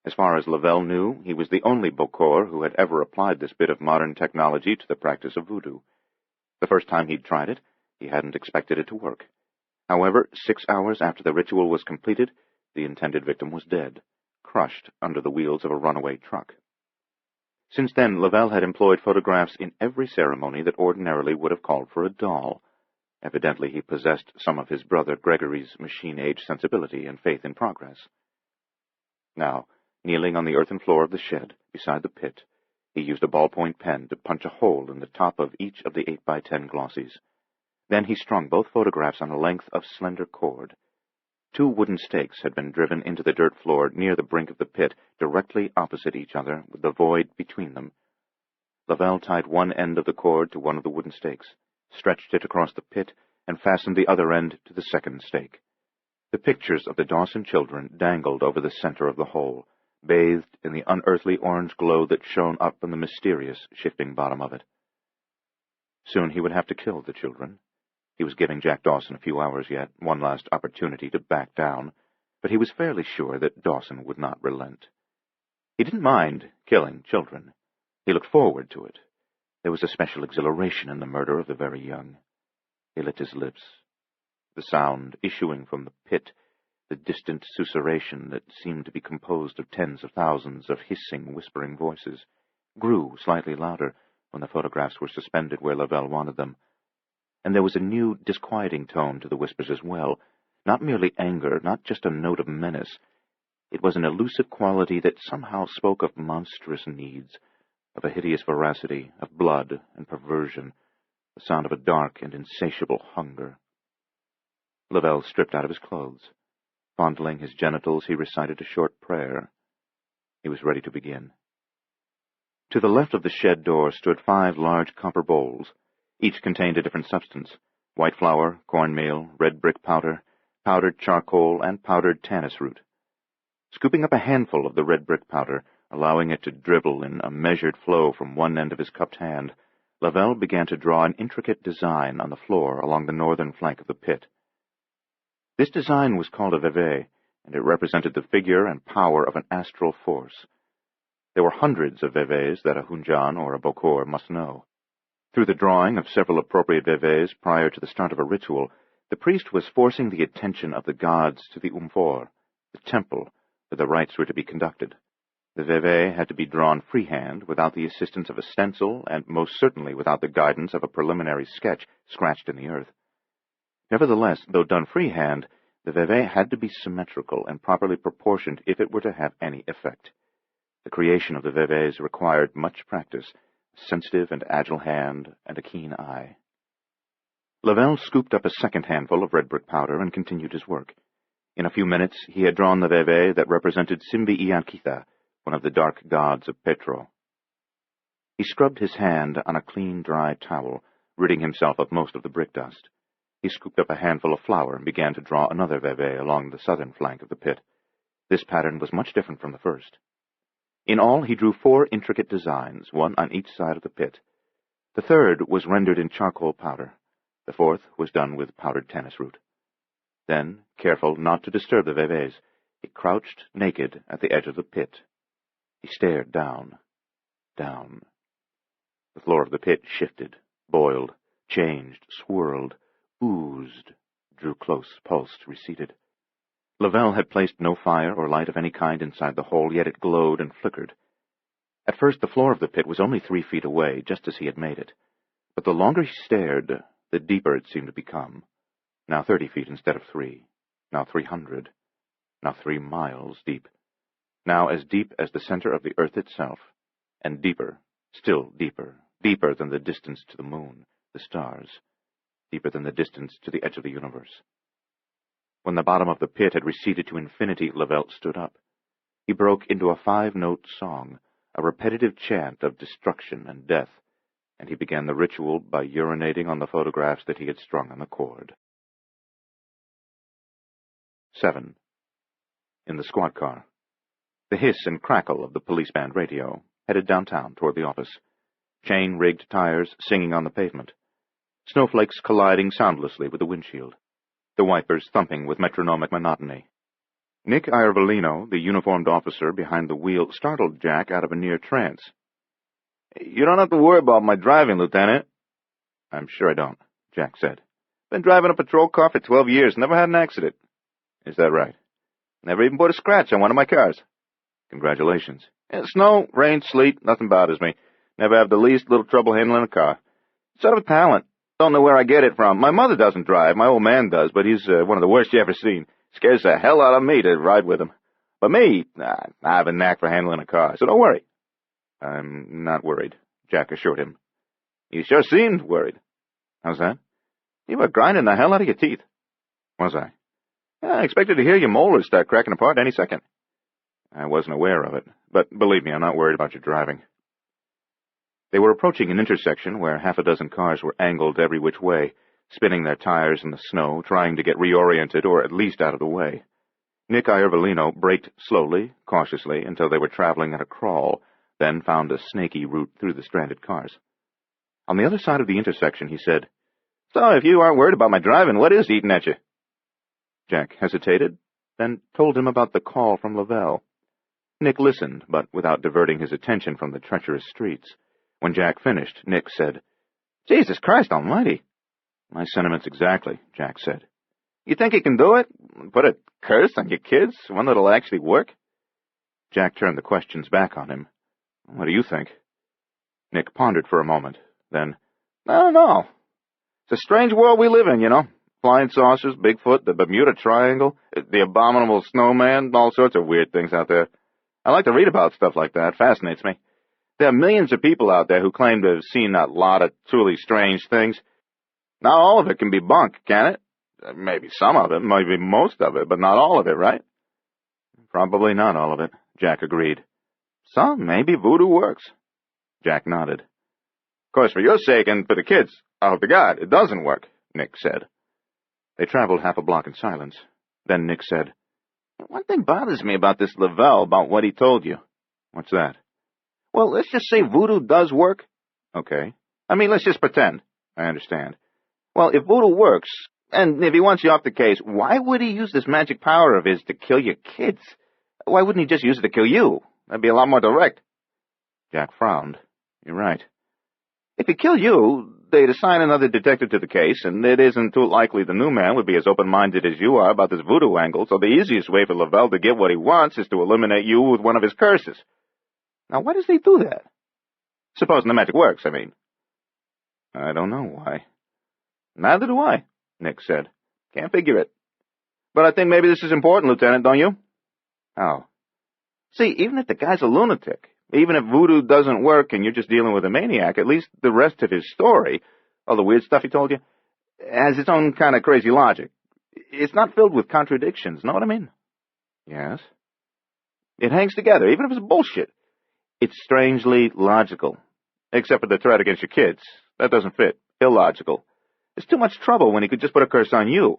As far as Lavelle knew, he was the only Bokor who had ever applied this bit of modern technology to the practice of voodoo. The first time he'd tried it, he hadn't expected it to work. However, 6 hours after the ritual was completed, the intended victim was dead, crushed under the wheels of a runaway truck. Since then, Lavelle had employed photographs in every ceremony that ordinarily would have called for a doll. Evidently, he possessed some of his brother Gregory's machine-age sensibility and faith in progress. Now, kneeling on the earthen floor of the shed, beside the pit, he used a ballpoint pen to punch a hole in the top of each of the 8x10 glossies. Then he strung both photographs on a length of slender cord. 2 wooden stakes had been driven into the dirt floor near the brink of the pit, directly opposite each other, with the void between them. Lavelle tied one end of the cord to one of the wooden stakes, stretched it across the pit, and fastened the other end to the second stake. The pictures of the Dawson children dangled over the center of the hole, bathed in the unearthly orange glow that shone up from the mysterious, shifting bottom of it. Soon he would have to kill the children. He was giving Jack Dawson a few hours yet, one last opportunity to back down, but he was fairly sure that Dawson would not relent. He didn't mind killing children. He looked forward to it. There was a special exhilaration in the murder of the very young. He lit his lips. The sound issuing from the pit, the distant susurration that seemed to be composed of tens of thousands of hissing, whispering voices, grew slightly louder when the photographs were suspended where Lavelle wanted them. And there was a new, disquieting tone to the whispers as well, not merely anger, not just a note of menace. It was an elusive quality that somehow spoke of monstrous needs, of a hideous voracity, of blood and perversion, the sound of a dark and insatiable hunger. Lavelle stripped out of his clothes. Fondling his genitals, he recited a short prayer. He was ready to begin. To the left of the shed door stood 5 large copper bowls. Each contained a different substance: white flour, cornmeal, red brick powder, powdered charcoal, and powdered tannis root. Scooping up a handful of the red brick powder, allowing it to dribble in a measured flow from one end of his cupped hand, Lavelle began to draw an intricate design on the floor along the northern flank of the pit. This design was called a veve, and it represented the figure and power of an astral force. There were hundreds of veves that a Hunjan or a Bokor must know. Through the drawing of several appropriate veves prior to the start of a ritual, the priest was forcing the attention of the gods to the umfor, the temple, where the rites were to be conducted. The veve had to be drawn freehand, without the assistance of a stencil, and most certainly without the guidance of a preliminary sketch scratched in the earth. Nevertheless, though done freehand, the veve had to be symmetrical and properly proportioned if it were to have any effect. The creation of the veves required much practice, a sensitive and agile hand, and a keen eye. Lavelle scooped up a second handful of red brick powder and continued his work. In a few minutes he had drawn the veve that represented Simbi Iankitha, one of the dark gods of Petro. He scrubbed his hand on a clean, dry towel, ridding himself of most of the brick dust. He scooped up a handful of flour and began to draw another veve along the southern flank of the pit. This pattern was much different from the first. In all, he drew 4 intricate designs, one on each side of the pit. The third was rendered in charcoal powder. The fourth was done with powdered tannis root. Then, careful not to disturb the veves, he crouched naked at the edge of the pit. He stared down, down. The floor of the pit shifted, boiled, changed, swirled, oozed, drew close, pulsed, receded. Lavelle had placed no fire or light of any kind inside the hole, yet it glowed and flickered. At first the floor of the pit was only 3 feet away, just as he had made it. But the longer he stared, the deeper it seemed to become. Now 30 feet instead of 3. Now 300. Now 3 miles deep. Now as deep as the center of the earth itself. And deeper, still deeper, deeper than the distance to the moon, the stars, deeper than the distance to the edge of the universe. When the bottom of the pit had receded to infinity, Lavelle stood up. He broke into a 5-note song, a repetitive chant of destruction and death, and he began the ritual by urinating on the photographs that he had strung on the cord. 7. In the squad car. The hiss and crackle of the police band radio, headed downtown toward the office. Chain-rigged tires singing on the pavement. Snowflakes colliding soundlessly with the windshield. The wipers thumping with metronomic monotony. Nick Iervolino, the uniformed officer behind the wheel, startled Jack out of a near trance. "You don't have to worry about my driving, Lieutenant." "I'm sure I don't," Jack said. "Been driving a patrol car for 12 years, never had an accident." "Is that right?" "Never even put a scratch on one of my cars." "Congratulations." "Snow, rain, sleet, nothing bothers me. Never have the least little trouble handling a car. Sort of a talent. Don't know where I get it from. My mother doesn't drive. My old man does, but he's one of the worst you ever seen. Scares the hell out of me to ride with him. But me, I have a knack for handling a car, so don't worry." "I'm not worried," Jack assured him. "You sure seemed worried." "How's that?" "You were grinding the hell out of your teeth." "Was I?" "I expected to hear your molars start cracking apart any second." "I wasn't aware of it, but believe me, I'm not worried about your driving." They were approaching an intersection where 6 cars were angled every which way, spinning their tires in the snow, trying to get reoriented or at least out of the way. Nick Iervolino braked slowly, cautiously, until they were traveling at a crawl, then found a snaky route through the stranded cars. On the other side of the intersection, he said, "So, if you aren't worried about my driving, what is eating at you?" Jack hesitated, then told him about the call from Lavelle. Nick listened, but without diverting his attention from the treacherous streets. When Jack finished, Nick said, "Jesus Christ almighty." "My sentiments exactly," Jack said. "You think you can do it? Put a curse on your kids? One that'll actually work?" Jack turned the questions back on him. "What do you think?" Nick pondered for a moment, then, "I don't know. It's a strange world we live in, you know. Flying saucers, Bigfoot, the Bermuda Triangle, the abominable snowman, all sorts of weird things out there. I like to read about stuff like that. It fascinates me. There are millions of people out there who claim to have seen a lot of truly strange things. Not all of it can be bunk, can it? Maybe some of it, maybe most of it, but not all of it, right?" "Probably not all of it," Jack agreed. "So maybe voodoo works." Jack nodded. "Of course, for your sake and for the kids, I hope to God it doesn't work," Nick said. They traveled 1/2 block in silence. Then Nick said, "One thing bothers me about this Lavelle, about what he told you." "What's that?" "Well, let's just say voodoo does work." "Okay." "I mean, let's just pretend." "I understand." "Well, if voodoo works, and if he wants you off the case, why would he use this magic power of his to kill your kids? Why wouldn't he just use it to kill you? That'd be a lot more direct." Jack frowned. "You're right." "If he killed you, they'd assign another detective to the case, and it isn't too likely the new man would be as open-minded as you are about this voodoo angle, so the easiest way for Lavelle to get what he wants is to eliminate you with one of his curses. Now, why does he do that? Supposing the magic works, I mean." "I don't know why." "Neither do I," Nick said. "Can't figure it. But I think maybe this is important, Lieutenant, don't you?" "How?" "See, even if the guy's a lunatic, even if voodoo doesn't work and you're just dealing with a maniac, at least the rest of his story, all the weird stuff he told you, has its own kind of crazy logic. It's not filled with contradictions, know what I mean?" "Yes." "It hangs together, even if it's bullshit. It's strangely logical. Except for the threat against your kids. That doesn't fit. Illogical. It's too much trouble when he could just put a curse on you.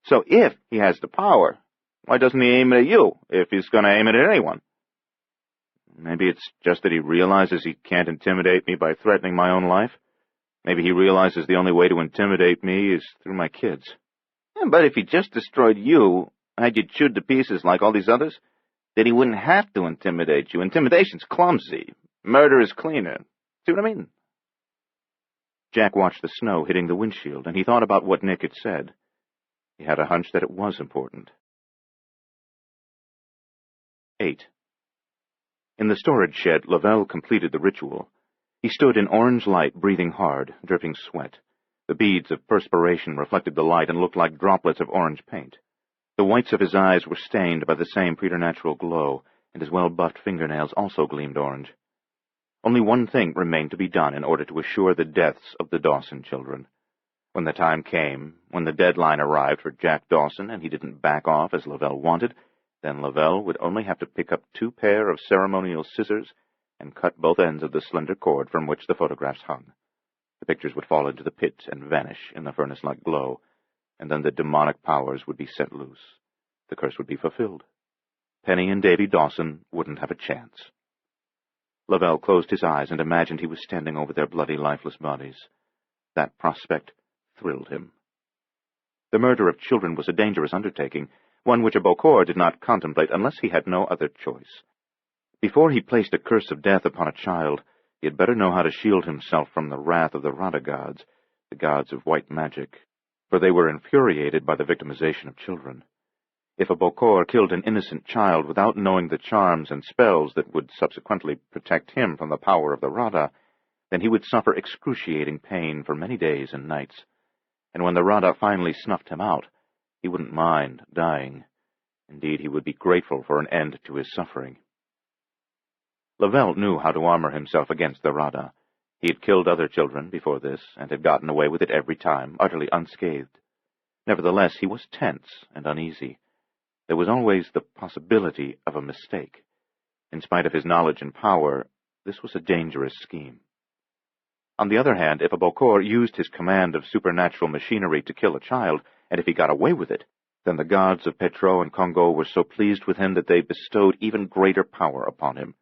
So if he has the power, why doesn't he aim it at you, if he's going to aim it at anyone?" "Maybe it's just that he realizes he can't intimidate me by threatening my own life. Maybe he realizes the only way to intimidate me is through my kids." Yeah, but if he just destroyed you, had you chewed to pieces like all these others, then he wouldn't have to intimidate you. Intimidation's clumsy. Murder is cleaner. See what I mean?" Jack watched the snow hitting the windshield, and he thought about what Nick had said. He had a hunch that it was important. 8. In the storage shed, Lavelle completed the ritual. He stood in orange light, breathing hard, dripping sweat. The beads of perspiration reflected the light and looked like droplets of orange paint. The whites of his eyes were stained by the same preternatural glow, and his well-buffed fingernails also gleamed orange. Only one thing remained to be done in order to assure the deaths of the Dawson children. When the time came, when the deadline arrived for Jack Dawson and he didn't back off as Lavelle wanted, then Lavelle would only have to pick up 2 pair of ceremonial scissors and cut both ends of the slender cord from which the photographs hung. The pictures would fall into the pit and vanish in the furnace-like glow, and then the demonic powers would be set loose. The curse would be fulfilled. Penny and Davy Dawson wouldn't have a chance. Lavelle closed his eyes and imagined he was standing over their bloody, lifeless bodies. That prospect thrilled him. The murder of children was a dangerous undertaking, one which a Bokor did not contemplate unless he had no other choice. Before he placed a curse of death upon a child, he had better know how to shield himself from the wrath of the Rada gods, the gods of white magic, for they were infuriated by the victimization of children. If a Bokor killed an innocent child without knowing the charms and spells that would subsequently protect him from the power of the Rada, then he would suffer excruciating pain for many days and nights, and when the Rada finally snuffed him out, he wouldn't mind dying. Indeed, he would be grateful for an end to his suffering. Lavelle knew how to armor himself against the Rada. He had killed other children before this, and had gotten away with it every time, utterly unscathed. Nevertheless, he was tense and uneasy. There was always the possibility of a mistake. In spite of his knowledge and power, this was a dangerous scheme. On the other hand, if a Bokor used his command of supernatural machinery to kill a child, and if he got away with it, then the gods of Petro and Congo were so pleased with him that they bestowed even greater power upon him.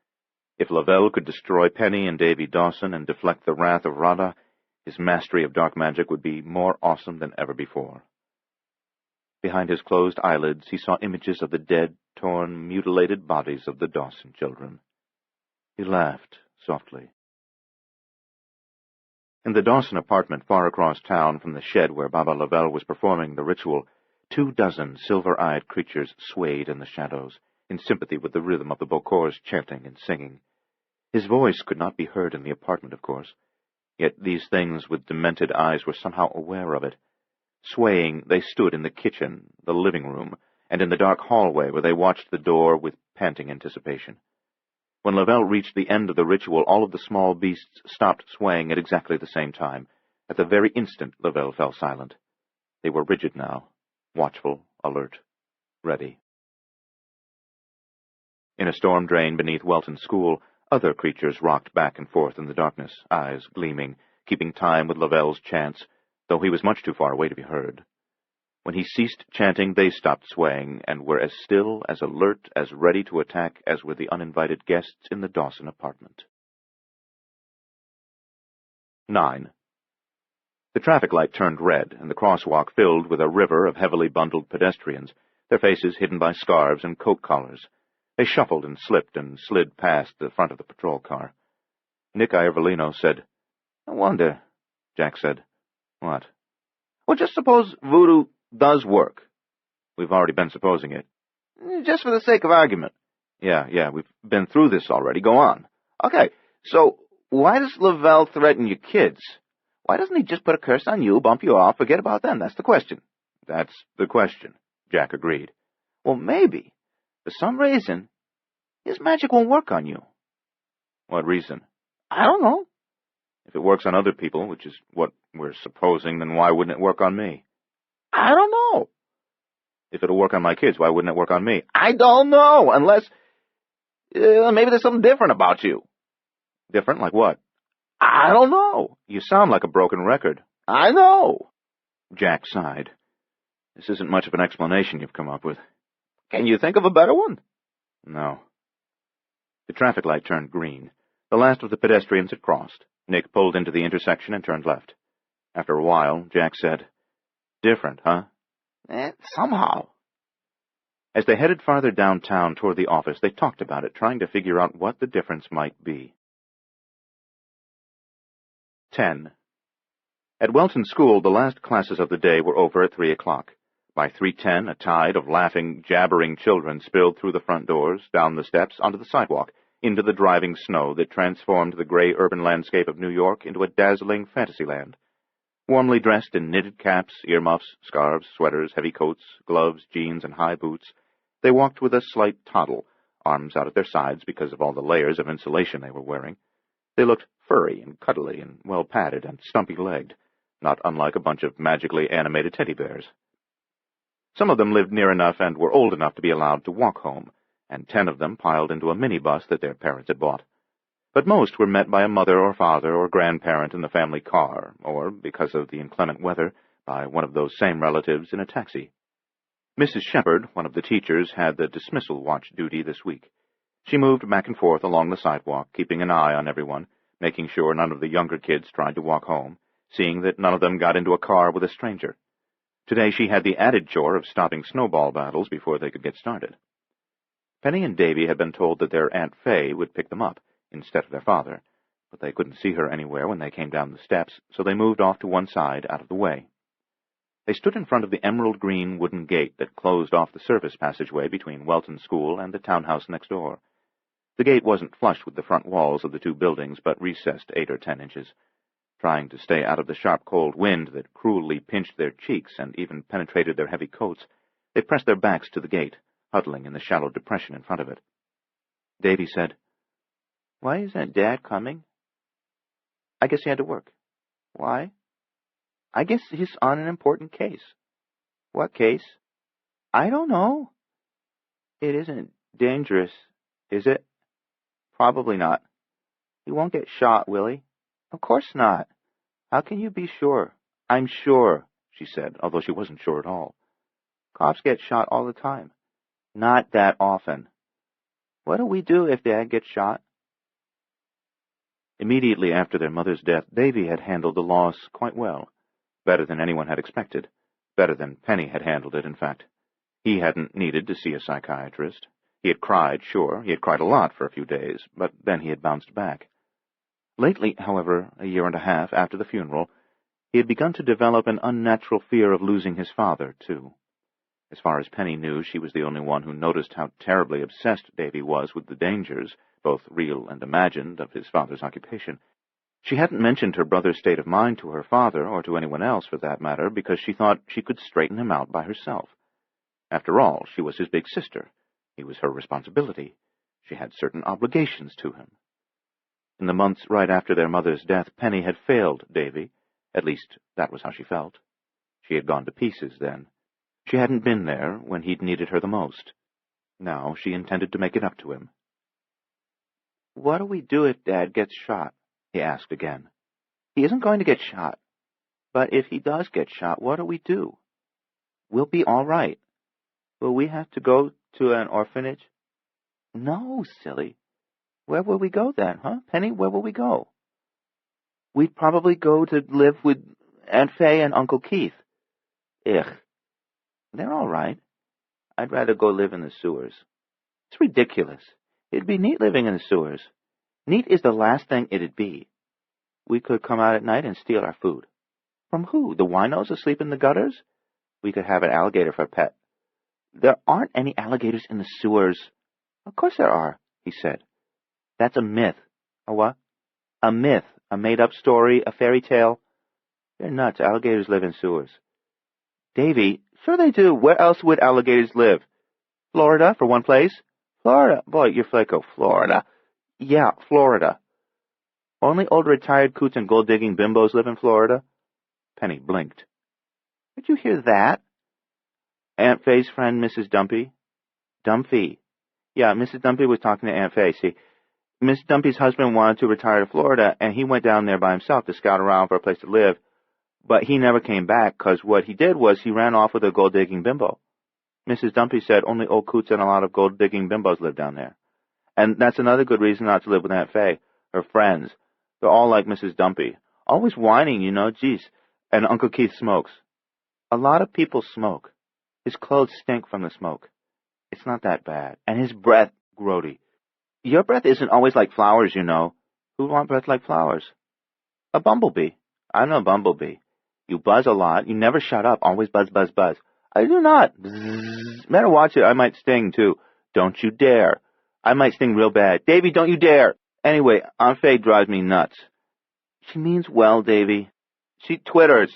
If Lavelle could destroy Penny and Davy Dawson and deflect the wrath of Rada, his mastery of dark magic would be more awesome than ever before. Behind his closed eyelids, he saw images of the dead, torn, mutilated bodies of the Dawson children. He laughed softly. In the Dawson apartment far across town from the shed where Baba Lavelle was performing the ritual, 24 silver-eyed creatures swayed in the shadows, in sympathy with the rhythm of the Bokor's chanting and singing. His voice could not be heard in the apartment, of course, yet these things with demented eyes were somehow aware of it. Swaying, they stood in the kitchen, the living room, and in the dark hallway where they watched the door with panting anticipation. When Lavelle reached the end of the ritual, all of the small beasts stopped swaying at exactly the same time. At the very instant, Lavelle fell silent. They were rigid now, watchful, alert, ready. In a storm drain beneath Welton School, other creatures rocked back and forth in the darkness, eyes gleaming, keeping time with Lavelle's chants, though he was much too far away to be heard. When he ceased chanting, they stopped swaying, and were as still, as alert, as ready to attack as were the uninvited guests in the Dawson apartment. 9. The traffic light turned red, and the crosswalk filled with a river of heavily bundled pedestrians, their faces hidden by scarves and coat collars. They shuffled and slipped and slid past the front of the patrol car. Nick Iervolino said, "I wonder," Jack said. "What?" "Well, just suppose voodoo does work." "We've already been supposing it." "Just for the sake of argument." Yeah, we've been through this already. Go on." "Okay, so why does Lavelle threaten your kids? Why doesn't he just put a curse on you, bump you off, forget about them? That's the question." "That's the question," Jack agreed. "Well, maybe, for some reason, his magic won't work on you." "What reason?" "I don't know." "If it works on other people, which is what we're supposing, then why wouldn't it work on me?" "I don't know." "If it'll work on my kids, why wouldn't it work on me?" "I don't know, unless maybe there's something different about you." "Different? Like what?" "I don't know." "You sound like a broken record." "I know." Jack sighed. "This isn't much of an explanation you've come up with." "Can you think of a better one?" "No." The traffic light turned green. The last of the pedestrians had crossed. Nick pulled into the intersection and turned left. After a while, Jack said, "Different, huh?" Somehow." As they headed farther downtown toward the office, they talked about it, trying to figure out what the difference might be. 10. At Welton School, the last classes of the day were over at 3 o'clock. By 3:10, a tide of laughing, jabbering children spilled through the front doors, down the steps, onto the sidewalk, into the driving snow that transformed the gray urban landscape of New York into a dazzling fantasyland. Warmly dressed in knitted caps, earmuffs, scarves, sweaters, heavy coats, gloves, jeans, and high boots, they walked with a slight toddle, arms out at their sides because of all the layers of insulation they were wearing. They looked furry and cuddly and well-padded and stumpy-legged, not unlike a bunch of magically animated teddy bears. Some of them lived near enough and were old enough to be allowed to walk home, and 10 of them piled into a minibus that their parents had bought. But most were met by a mother or father or grandparent in the family car, or, because of the inclement weather, by one of those same relatives in a taxi. Mrs. Shepherd, one of the teachers, had the dismissal watch duty this week. She moved back and forth along the sidewalk, keeping an eye on everyone, making sure none of the younger kids tried to walk home, seeing that none of them got into a car with a stranger. Today she had the added chore of stopping snowball battles before they could get started. Penny and Davy had been told that their Aunt Fay would pick them up, instead of their father, but they couldn't see her anywhere when they came down the steps, so they moved off to one side, out of the way. They stood in front of the emerald-green wooden gate that closed off the service passageway between Welton School and the townhouse next door. The gate wasn't flush with the front walls of the 2 buildings, but recessed 8 or 10 inches. Trying to stay out of the sharp cold wind that cruelly pinched their cheeks and even penetrated their heavy coats, they pressed their backs to the gate, huddling in the shallow depression in front of it. Davy said, "Why isn't Dad coming?" "I guess he had to work." "Why?" "I guess he's on an important case." "What case?" "I don't know." "It isn't dangerous, is it?" "Probably not." "He won't get shot, will he?" "Of course not." "How can you be sure?" "I'm sure," she said, although she wasn't sure at all. "Cops get shot all the time." "Not that often." "What do we do if Dad gets shot?" Immediately after their mother's death, Davy had handled the loss quite well, better than anyone had expected, better than Penny had handled it, in fact. He hadn't needed to see a psychiatrist. He had cried, sure, he had cried a lot for a few days, but then he had bounced back. Lately, however, a year and a half after the funeral, he had begun to develop an unnatural fear of losing his father, too. As far as Penny knew, she was the only one who noticed how terribly obsessed Davy was with the dangers, both real and imagined, of his father's occupation. She hadn't mentioned her brother's state of mind to her father, or to anyone else for that matter, because she thought she could straighten him out by herself. After all, she was his big sister. He was her responsibility. She had certain obligations to him. In the months right after their mother's death, Penny had failed Davy. At least, that was how she felt. She had gone to pieces then. She hadn't been there when he'd needed her the most. Now she intended to make it up to him. "What do we do if Dad gets shot?" he asked again. "He isn't going to get shot. But if he does get shot, what do we do?" "We'll be all right." "Will we have to go to an orphanage?" "No, silly. Where will we go then, huh? Penny, where will we go?" "We'd probably go to live with Aunt Fay and Uncle Keith." "Ugh. They're all right. I'd rather go live in the sewers." "It's ridiculous. It'd be neat living in the sewers." "Neat is the last thing it'd be. We could come out at night and steal our food." "From who? The winos asleep in the gutters?" "We could have an alligator for a pet." "There aren't any alligators in the sewers." "Of course there are," he said. "That's a myth." "A what?" "A myth. A made-up story, a fairy tale." "You're nuts. Alligators live in sewers." "Davy, sure they do. Where else would alligators live?" "Florida, for one place." "Florida? Boy, you're Flaco. Florida." "Yeah, Florida." "Only old retired coots and gold-digging bimbos live in Florida?" Penny blinked. "Did you hear that?" "Aunt Fay's friend, Mrs. Dumpy." "Dumpy." "Yeah, Mrs. Dumpy was talking to Aunt Fay, see. Miss Dumpy's husband wanted to retire to Florida, and he went down there by himself to scout around for a place to live. But he never came back, 'cause what he did was he ran off with a gold-digging bimbo. Mrs. Dumpy said only old coots and a lot of gold-digging bimbos live down there. And that's another good reason not to live with Aunt Fay. Her friends. They're all like Mrs. Dumpy. Always whining, you know, geez. And Uncle Keith smokes." "A lot of people smoke. His clothes stink from the smoke." "It's not that bad. And his breath, grody. Your breath isn't always like flowers, you know." "Who'd want breath like flowers?" "A bumblebee." "I'm no bumblebee." You buzz a lot. You never shut up. Always buzz, buzz, buzz. I do not. Bzzz. Better watch it. I might sting, too. Don't you dare. I might sting real bad. Davy, don't you dare. Anyway, Aunt Faye drives me nuts. She means well, Davy. She twitters.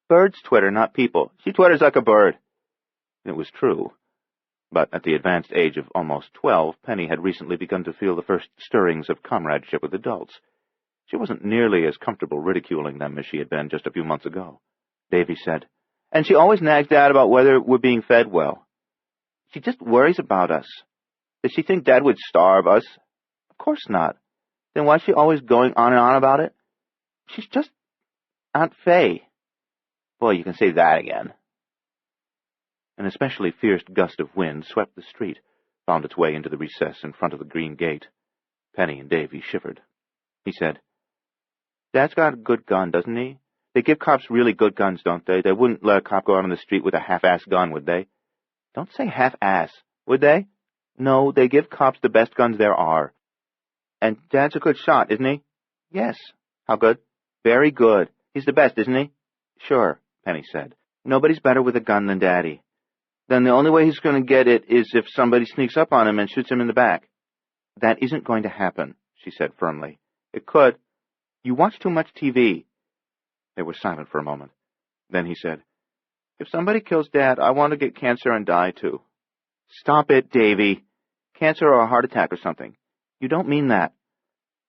Birds twitter, not people. She twitters like a bird. It was true. But at the advanced age of almost 12, Penny had recently begun to feel the first stirrings of comradeship with adults. She wasn't nearly as comfortable ridiculing them as she had been just a few months ago. Davy said, and she always nags Dad about whether we're being fed well. She just worries about us. Does she think Dad would starve us? Of course not. Then why is she always going on and on about it? She's just Aunt Faye. Boy, you can say that again. An especially fierce gust of wind swept the street, found its way into the recess in front of the green gate. Penny and Davy shivered. He said, Dad's got a good gun, doesn't he? They give cops really good guns, don't they? They wouldn't let a cop go out on the street with a half-ass gun, would they? Don't say half-ass, would they? No, they give cops the best guns there are. And Dad's a good shot, isn't he? Yes. How good? Very good. He's the best, isn't he? Sure, Penny said. Nobody's better with a gun than Daddy. Then the only way he's going to get it is if somebody sneaks up on him and shoots him in the back. That isn't going to happen, she said firmly. It could. You watch too much TV. They were silent for a moment. Then he said, If somebody kills Dad, I want to get cancer and die too. Stop it, Davy. Cancer or a heart attack or something. You don't mean that.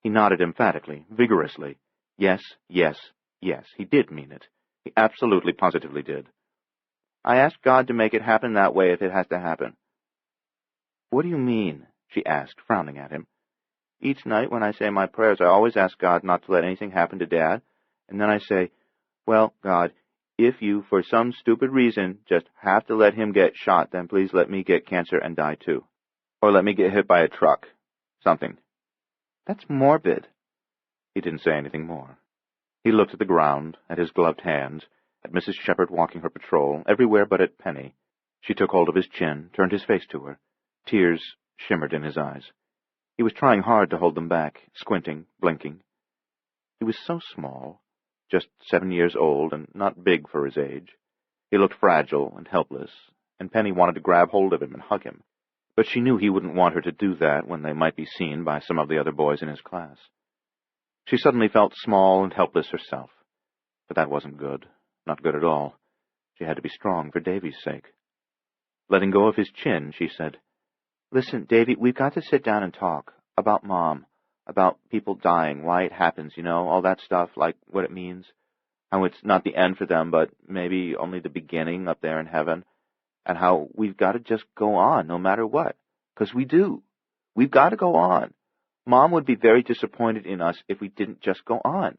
He nodded emphatically, vigorously. Yes, yes, yes, he did mean it. He absolutely, positively did. I asked God to make it happen that way if it has to happen. What do you mean? She asked, frowning at him. Each night when I say my prayers, I always ask God not to let anything happen to Dad, and then I say, well, God, if you, for some stupid reason, just have to let him get shot, then please let me get cancer and die too. Or let me get hit by a truck. Something. That's morbid. He didn't say anything more. He looked at the ground, at his gloved hands, at Mrs. Shepherd walking her patrol, everywhere but at Penny. She took hold of his chin, turned his face to her. Tears shimmered in his eyes. He was trying hard to hold them back, squinting, blinking. He was so small, just 7 years old and not big for his age. He looked fragile and helpless, and Penny wanted to grab hold of him and hug him. But she knew he wouldn't want her to do that when they might be seen by some of the other boys in his class. She suddenly felt small and helpless herself. But that wasn't good. Not good at all. She had to be strong for Davy's sake. Letting go of his chin, she said, Listen, Davy, we've got to sit down and talk. About Mom. About people dying, why it happens, all that stuff, like what it means. How it's not the end for them, but maybe only the beginning up there in heaven. And how we've got to just go on, no matter what. 'Cause we do. We've got to go on. Mom would be very disappointed in us if we didn't just go on.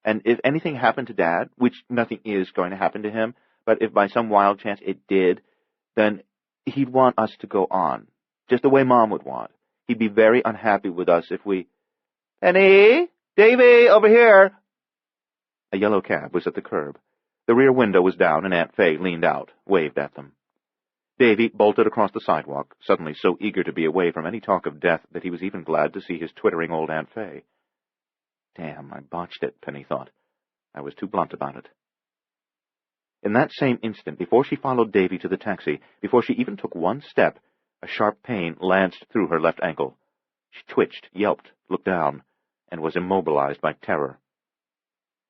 And if anything happened to Dad, which nothing is going to happen to him, but if by some wild chance it did, then he'd want us to go on, just the way Mom would want. He'd be very unhappy with us if we... Penny! Davy, over here! A yellow cab was at the curb. The rear window was down, and Aunt Faye leaned out, waved at them. Davy bolted across the sidewalk, suddenly so eager to be away from any talk of death that he was even glad to see his twittering old Aunt Faye. Damn, I botched it, Penny thought. I was too blunt about it. In that same instant, before she followed Davy to the taxi, before she even took one step, a sharp pain lanced through her left ankle. She twitched, yelped, looked down, and was immobilized by terror.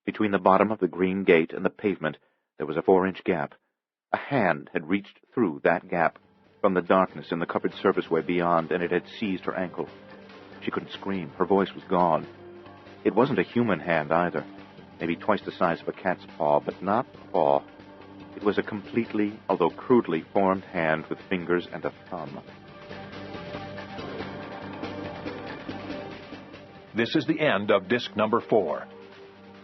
Between the bottom of the green gate and the pavement, there was a 4-inch gap. A hand had reached through that gap from the darkness in the covered surfaceway beyond, and it had seized her ankle. She couldn't scream. Her voice was gone. It wasn't a human hand, either. Maybe twice the size of a cat's paw, but not a paw. It was a completely, although crudely, formed hand with fingers and a thumb. This is the end of disc number 4.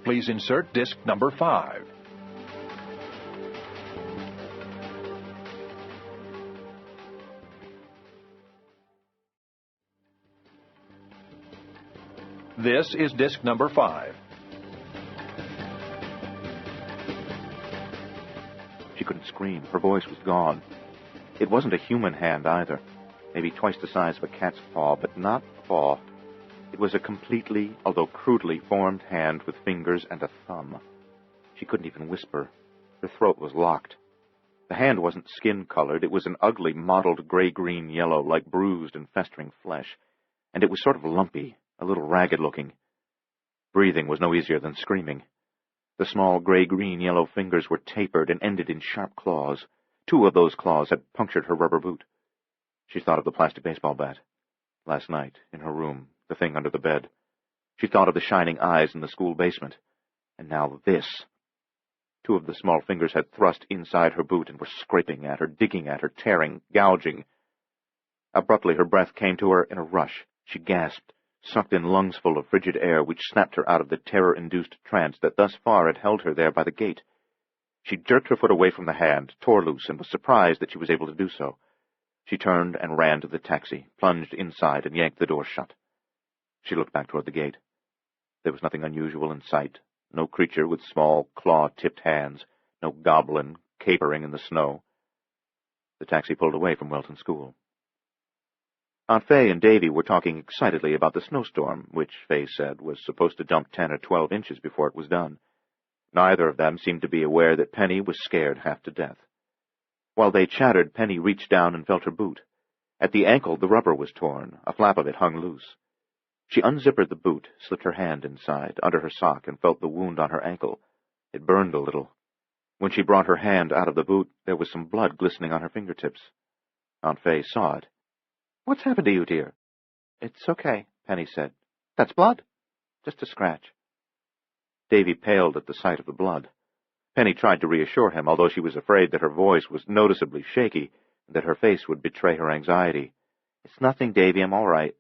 Please insert disc number 5. This is disc number 5. She couldn't scream. Her voice was gone. It wasn't a human hand, either. Maybe twice the size of a cat's paw, but not a paw. It was a completely, although crudely, formed hand with fingers and a thumb. She couldn't even whisper. Her throat was locked. The hand wasn't skin-colored. It was an ugly, mottled gray-green yellow, like bruised and festering flesh, and it was sort of lumpy, a little ragged-looking. Breathing was no easier than screaming. The small gray-green yellow fingers were tapered and ended in sharp claws. 2 of those claws had punctured her rubber boot. She thought of the plastic baseball bat. Last night, in her room, the thing under the bed. She thought of the shining eyes in the school basement. And now this. 2 of the small fingers had thrust inside her boot and were scraping at her, digging at her, tearing, gouging. Abruptly her breath came to her in a rush. She gasped, sucked in lungs full of frigid air which snapped her out of the terror-induced trance that thus far had held her there by the gate. She jerked her foot away from the hand, tore loose, and was surprised that she was able to do so. She turned and ran to the taxi, plunged inside, and yanked the door shut. She looked back toward the gate. There was nothing unusual in sight. No creature with small, claw-tipped hands. No goblin capering in the snow. The taxi pulled away from Welton School. Aunt Fay and Davy were talking excitedly about the snowstorm, which, Fay said, was supposed to dump 10 or 12 inches before it was done. Neither of them seemed to be aware that Penny was scared half to death. While they chattered, Penny reached down and felt her boot. At the ankle, the rubber was torn. A flap of it hung loose. She unzippered the boot, slipped her hand inside, under her sock, and felt the wound on her ankle. It burned a little. When she brought her hand out of the boot, there was some blood glistening on her fingertips. Aunt Fay saw it. "What's happened to you, dear?" "It's okay," Penny said. "That's blood. Just a scratch." Davy paled at the sight of the blood. Penny tried to reassure him, although she was afraid that her voice was noticeably shaky and that her face would betray her anxiety. "It's nothing, Davy. I'm all right."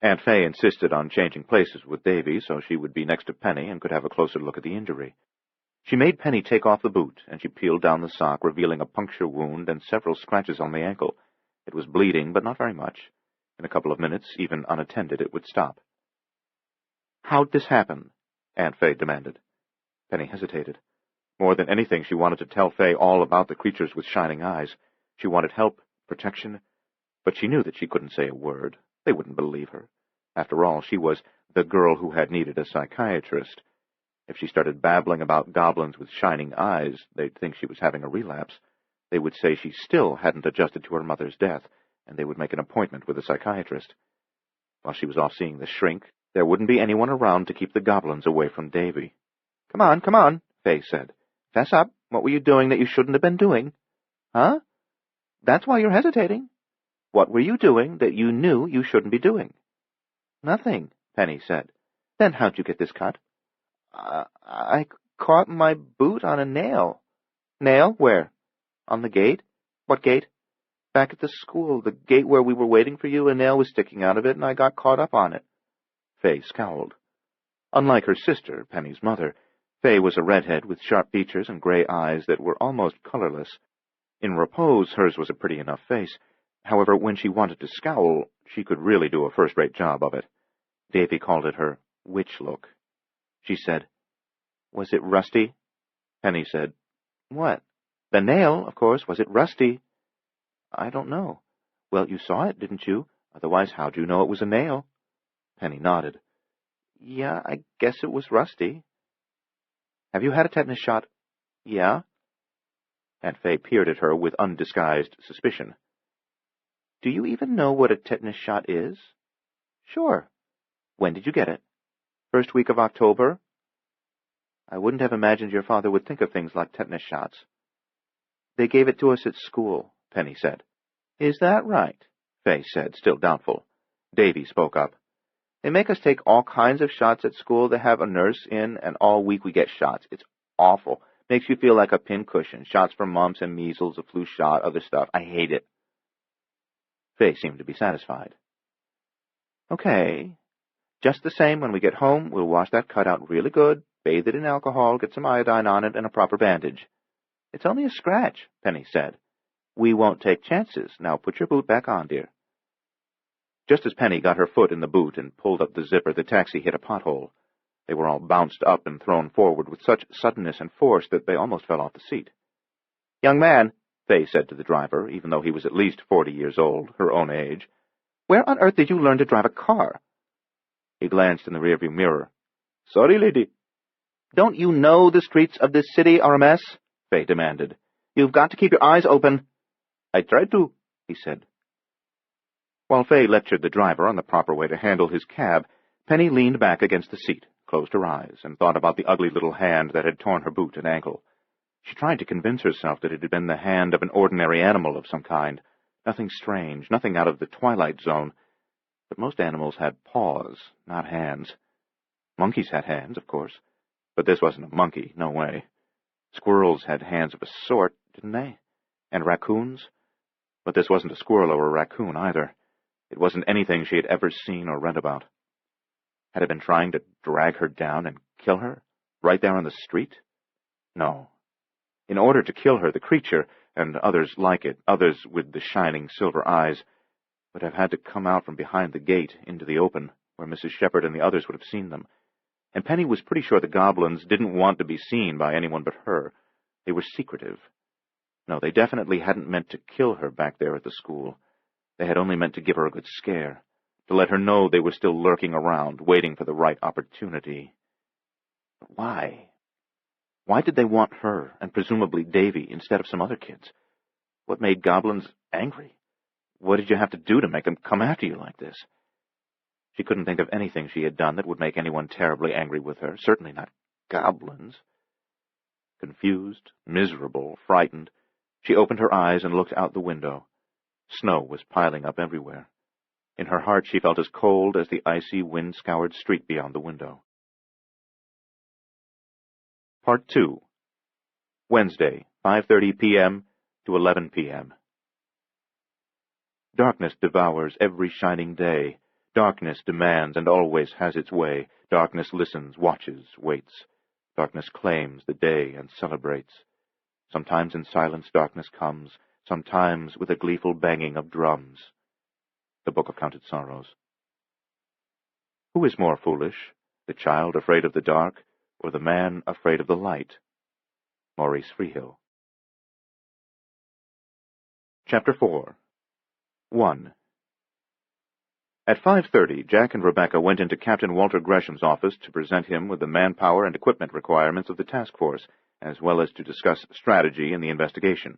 Aunt Fay insisted on changing places with Davy so she would be next to Penny and could have a closer look at the injury. She made Penny take off the boot, and she peeled down the sock, revealing a puncture wound and several scratches on the ankle. It was bleeding, but not very much. In a couple of minutes, even unattended, it would stop. "How'd this happen?" Aunt Fay demanded. Penny hesitated. More than anything, she wanted to tell Fay all about the creatures with shining eyes. She wanted help, protection, but she knew that she couldn't say a word. They wouldn't believe her. After all, she was the girl who had needed a psychiatrist. If she started babbling about goblins with shining eyes, they'd think she was having a relapse. They would say she still hadn't adjusted to her mother's death, and they would make an appointment with a psychiatrist. While she was off seeing the shrink, there wouldn't be anyone around to keep the goblins away from Davy. Come on, Fay said. "Fess up. What were you doing that you shouldn't have been doing?" "Huh? That's why you're hesitating. What were you doing that you knew you shouldn't be doing?" "Nothing," Penny said. "Then how'd you get this cut?" I caught my boot on a nail." "Nail? Where?" "On the gate." "What gate?" "Back at the school. The gate where we were waiting for you. A nail was sticking out of it, and I got caught up on it." Fay scowled. Unlike her sister, Penny's mother, Fay was a redhead with sharp features and gray eyes that were almost colorless. In repose, hers was a pretty enough face. However, when she wanted to scowl, she could really do a first-rate job of it. Davy called it her witch look. She said, "Was it rusty?" Penny said, "What?" "The nail, of course. Was it rusty?" "I don't know." "Well, you saw it, didn't you? Otherwise, how'd you know it was a nail?" Penny nodded. "Yeah, I guess it was rusty." "Have you had a tetanus shot?" "Yeah." Aunt Fay peered at her with undisguised suspicion. "Do you even know what a tetanus shot is?" "Sure." "When did you get it?" "First week of October." "I wouldn't have imagined your father would think of things like tetanus shots." "They gave it to us at school," Penny said. "Is that right?" Fay said, still doubtful. Davy spoke up. "They make us take all kinds of shots at school. They have a nurse in, and all week we get shots. It's awful. Makes you feel like a pincushion. Shots for mumps and measles, a flu shot, other stuff. I hate it." Fay seemed to be satisfied. "Okay. Just the same, when we get home, we'll wash that cut out really good, bathe it in alcohol, get some iodine on it, and a proper bandage." "It's only a scratch," Penny said. "We won't take chances. Now put your boot back on, dear." Just as Penny got her foot in the boot and pulled up the zipper, the taxi hit a pothole. They were all bounced up and thrown forward with such suddenness and force that they almost fell off the seat. "Young man," Fay said to the driver, even though he was at least 40 years old, her own age, "where on earth did you learn to drive a car?" He glanced in the rearview mirror. "Sorry, lady." Don't you know the streets of this city are a mess? Faye demanded. You've got to keep your eyes open. I tried to, he said. While Faye lectured the driver on the proper way to handle his cab, Penny leaned back against the seat, closed her eyes, and thought about the ugly little hand that had torn her boot and ankle. She tried to convince herself that it had been the hand of an ordinary animal of some kind, nothing strange, nothing out of the Twilight Zone. But most animals had paws, not hands. Monkeys had hands, of course, but this wasn't a monkey, no way. Squirrels had hands of a sort, didn't they? And raccoons? But this wasn't a squirrel or a raccoon, either. It wasn't anything she had ever seen or read about. Had it been trying to drag her down and kill her, right there on the street? No. In order to kill her, the creature, and others like it, others with the shining silver eyes, would have had to come out from behind the gate into the open, where Mrs. Shepherd and the others would have seen them. And Penny was pretty sure the goblins didn't want to be seen by anyone but her. They were secretive. No, they definitely hadn't meant to kill her back there at the school. They had only meant to give her a good scare, to let her know they were still lurking around, waiting for the right opportunity. But why? Why did they want her, and presumably Davy, instead of some other kids? What made goblins angry? What did you have to do to make them come after you like this? She couldn't think of anything she had done that would make anyone terribly angry with her, certainly not goblins. Confused, miserable, frightened, she opened her eyes and looked out the window. Snow was piling up everywhere. In her heart she felt as cold as the icy, wind-scoured street beyond the window. Part 2. Wednesday, 5:30 p.m. to 11 p.m. Darkness devours every shining day. Darkness demands and always has its way. Darkness listens, watches, waits. Darkness claims the day and celebrates. Sometimes in silence darkness comes, sometimes with a gleeful banging of drums. The Book of Counted Sorrows. Who is more foolish, the child afraid of the dark, or the man afraid of the light? Maurice Freehill. Chapter 4. 1. At 5:30, Jack and Rebecca went into Captain Walter Gresham's office to present him with the manpower and equipment requirements of the task force, as well as to discuss strategy in the investigation.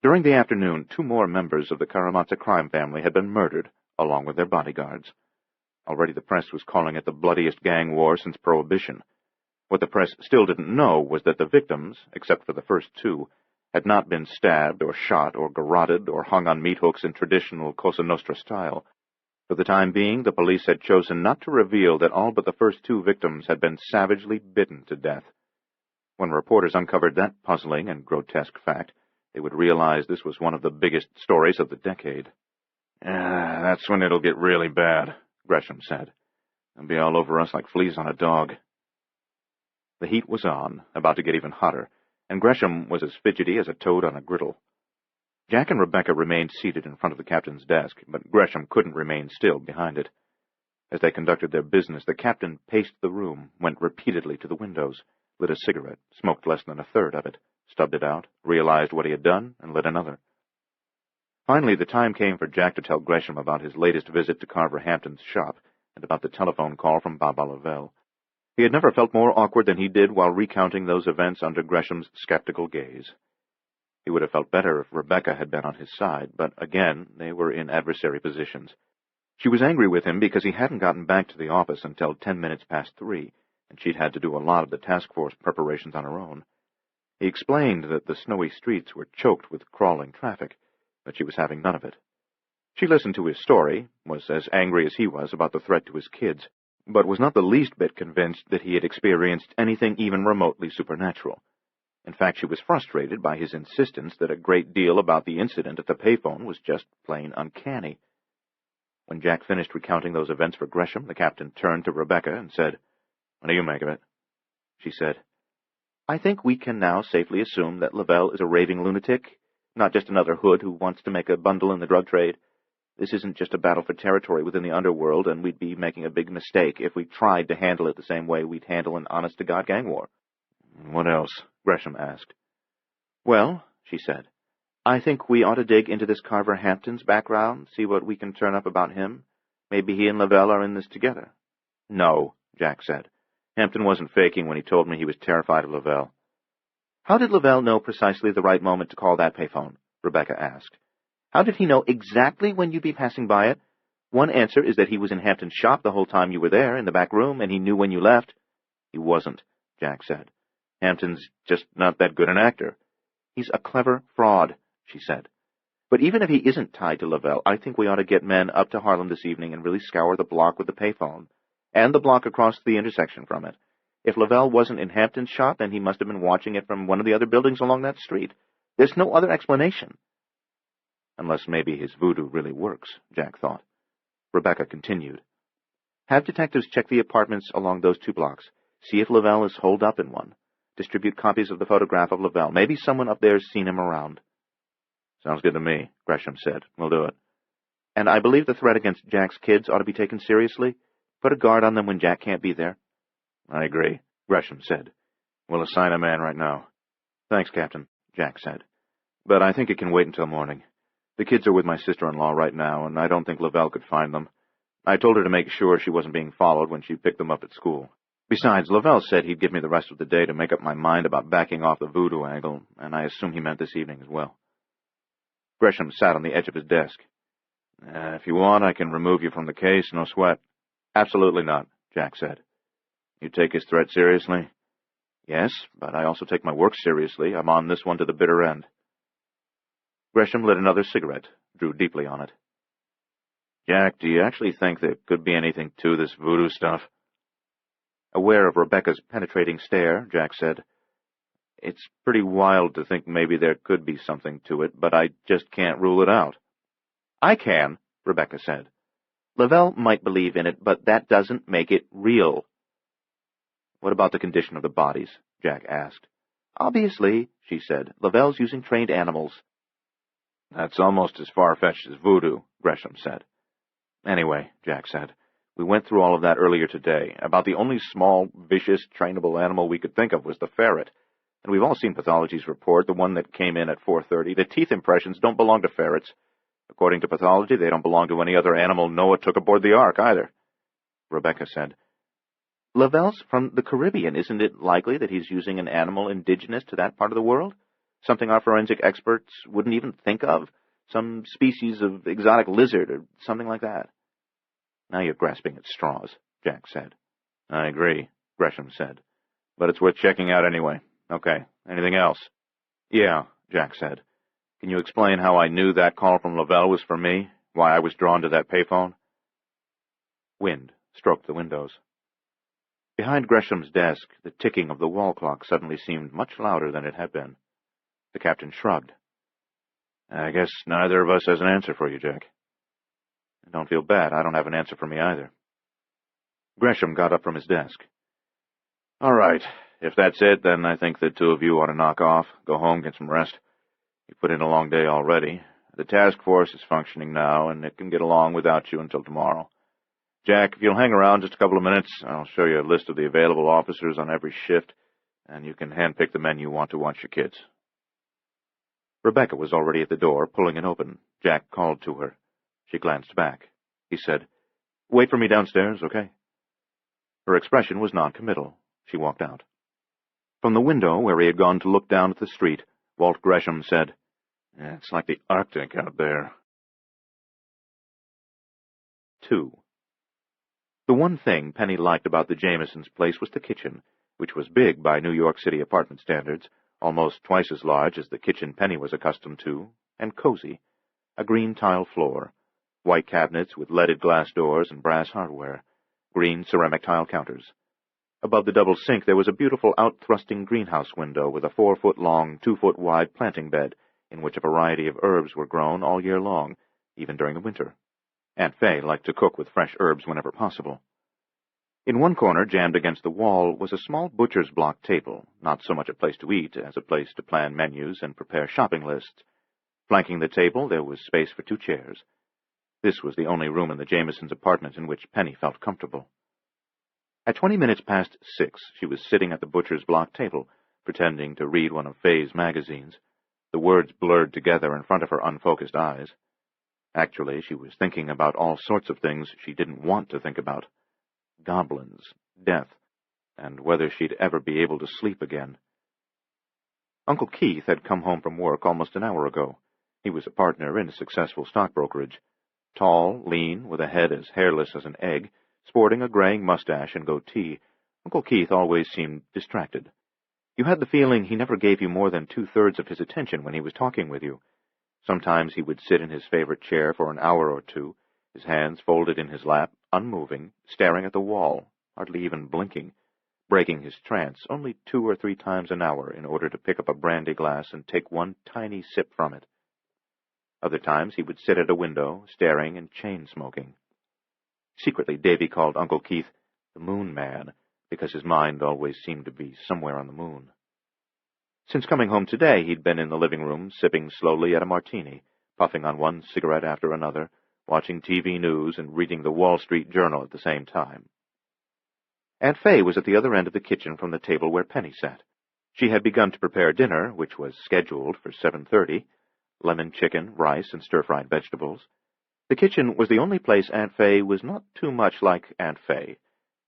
During the afternoon, 2 more members of the Karamazov crime family had been murdered, along with their bodyguards. Already the press was calling it the bloodiest gang war since Prohibition. What the press still didn't know was that the victims, except for the first 2, had not been stabbed or shot or garroted or hung on meat hooks in traditional Cosa Nostra style. For the time being, the police had chosen not to reveal that all but the first 2 victims had been savagely bitten to death. When reporters uncovered that puzzling and grotesque fact, they would realize this was one of the biggest stories of the decade. That's when it'll get really bad, Gresham said. They'll be all over us like fleas on a dog. The heat was on, about to get even hotter, and Gresham was as fidgety as a toad on a griddle. Jack and Rebecca remained seated in front of the captain's desk, but Gresham couldn't remain still behind it. As they conducted their business, the captain paced the room, went repeatedly to the windows, lit a cigarette, smoked less than a third of it, stubbed it out, realized what he had done, and lit another. Finally, the time came for Jack to tell Gresham about his latest visit to Carver Hampton's shop, and about the telephone call from Baba Lavelle. He had never felt more awkward than he did while recounting those events under Gresham's skeptical gaze. He would have felt better if Rebecca had been on his side, but again they were in adversary positions. She was angry with him because he hadn't gotten back to the office until 10 minutes past 3, and she'd had to do a lot of the task force preparations on her own. He explained that the snowy streets were choked with crawling traffic, but she was having none of it. She listened to his story, was as angry as he was about the threat to his kids, but was not the least bit convinced that he had experienced anything even remotely supernatural. In fact, she was frustrated by his insistence that a great deal about the incident at the payphone was just plain uncanny. When Jack finished recounting those events for Gresham, the captain turned to Rebecca and said, "What do you make of it?" She said, "I think we can now safely assume that Lavelle is a raving lunatic, not just another hood who wants to make a bundle in the drug trade. This isn't just a battle for territory within the underworld, and we'd be making a big mistake if we tried to handle it the same way we'd handle an honest-to-God gang war." "What else?" Gresham asked. "Well," she said, "I think we ought to dig into this Carver Hampton's background, see what we can turn up about him. Maybe he and Lavelle are in this together." "No," Jack said. Hampton wasn't faking when he told me he was terrified of Lavelle. How did Lavelle know precisely the right moment to call that payphone? Rebecca asked. How did he know exactly when you'd be passing by it? One answer is that he was in Hampton's shop the whole time you were there, in the back room, and he knew when you left. He wasn't, Jack said. Hampton's just not that good an actor. He's a clever fraud, she said. But even if he isn't tied to Lavelle, I think we ought to get men up to Harlem this evening and really scour the block with the payphone, and the block across the intersection from it. If Lavelle wasn't in Hampton's shop, then he must have been watching it from one of the other buildings along that street. There's no other explanation. Unless maybe his voodoo really works, Jack thought. Rebecca continued. Have detectives check the apartments along those 2 blocks. See if Lavelle is holed up in one. Distribute copies of the photograph of Lavelle. Maybe someone up there's seen him around. Sounds good to me, Gresham said. We'll do it. And I believe the threat against Jack's kids ought to be taken seriously. Put a guard on them when Jack can't be there. I agree, Gresham said. We'll assign a man right now. Thanks, Captain, Jack said. But I think it can wait until morning. The kids are with my sister-in-law right now, and I don't think Lavelle could find them. I told her to make sure she wasn't being followed when she picked them up at school. Besides, Lavelle said he'd give me the rest of the day to make up my mind about backing off the voodoo angle, and I assume he meant this evening as well. Gresham sat on the edge of his desk. If you want, I can remove you from the case, no sweat. Absolutely not, Jack said. You take his threat seriously? Yes, but I also take my work seriously. I'm on this one to the bitter end. Gresham lit another cigarette, drew deeply on it. Jack, do you actually think there could be anything to this voodoo stuff? Aware of Rebecca's penetrating stare, Jack said, It's pretty wild to think maybe there could be something to it, but I just can't rule it out. I can, Rebecca said. Lavelle might believe in it, but that doesn't make it real. What about the condition of the bodies? Jack asked. Obviously, she said, Lavelle's using trained animals. That's almost as far-fetched as voodoo, Gresham said. Anyway, Jack said, we went through all of that earlier today. About the only small, vicious, trainable animal we could think of was the ferret. And we've all seen Pathology's report, the one that came in at 4:30. The teeth impressions don't belong to ferrets. According to Pathology, they don't belong to any other animal Noah took aboard the Ark, either. Rebecca said, Lavelle's from the Caribbean. Isn't it likely that he's using an animal indigenous to that part of the world? Something our forensic experts wouldn't even think of? Some species of exotic lizard or something like that? Now you're grasping at straws, Jack said. I agree, Gresham said. But it's worth checking out anyway. Okay, anything else? Yeah, Jack said. Can you explain how I knew that call from Lavelle was for me? Why I was drawn to that payphone? Wind stroked the windows. Behind Gresham's desk, the ticking of the wall clock suddenly seemed much louder than it had been. The captain shrugged. I guess neither of us has an answer for you, Jack. Don't feel bad. I don't have an answer for me either. Gresham got up from his desk. All right. If that's it, then I think the 2 of you ought to knock off, go home, get some rest. You've put in a long day already. The task force is functioning now, and it can get along without you until tomorrow. Jack, if you'll hang around just a couple of minutes, I'll show you a list of the available officers on every shift, and you can handpick the men you want to watch your kids. Rebecca was already at the door, pulling it open. Jack called to her. She glanced back. He said, Wait for me downstairs, okay? Her expression was non-committal. She walked out. From the window, where he had gone to look down at the street, Walt Gresham said, It's like the Arctic out there. 2. The one thing Penny liked about the Jamesons' place was the kitchen, which was big by New York City apartment standards, almost twice as large as the kitchen Penny was accustomed to, and cozy. A green tile floor, white cabinets with leaded glass doors and brass hardware, green ceramic tile counters. Above the double sink there was a beautiful out-thrusting greenhouse window with a 4-foot-long, 2-foot-wide planting bed in which a variety of herbs were grown all year long, even during the winter. Aunt Fay liked to cook with fresh herbs whenever possible. In one corner, jammed against the wall, was a small butcher's block table, not so much a place to eat as a place to plan menus and prepare shopping lists. Flanking the table, there was space for 2 chairs. This was the only room in the Jamesons' apartment in which Penny felt comfortable. At 20 minutes past 6, she was sitting at the butcher's block table, pretending to read one of Fay's magazines. The words blurred together in front of her unfocused eyes. Actually, she was thinking about all sorts of things she didn't want to think about. Goblins, death, and whether she'd ever be able to sleep again. Uncle Keith had come home from work almost an hour ago. He was a partner in a successful stock brokerage. Tall, lean, with a head as hairless as an egg, sporting a graying mustache and goatee, Uncle Keith always seemed distracted. You had the feeling he never gave you more than 2/3 of his attention when he was talking with you. Sometimes he would sit in his favorite chair for an hour or two, his hands folded in his lap, unmoving, staring at the wall, hardly even blinking, breaking his trance only 2 or 3 times an hour in order to pick up a brandy glass and take one tiny sip from it. Other times he would sit at a window, staring and chain-smoking. Secretly, Davy called Uncle Keith the Moon Man, because his mind always seemed to be somewhere on the moon. Since coming home today, he'd been in the living room, sipping slowly at a martini, puffing on one cigarette after another, watching TV news and reading the Wall Street Journal at the same time. Aunt Fay was at the other end of the kitchen from the table where Penny sat. She had begun to prepare dinner, which was scheduled for 7:30, lemon chicken, rice, and stir-fried vegetables. The kitchen was the only place Aunt Fay was not too much like Aunt Fay.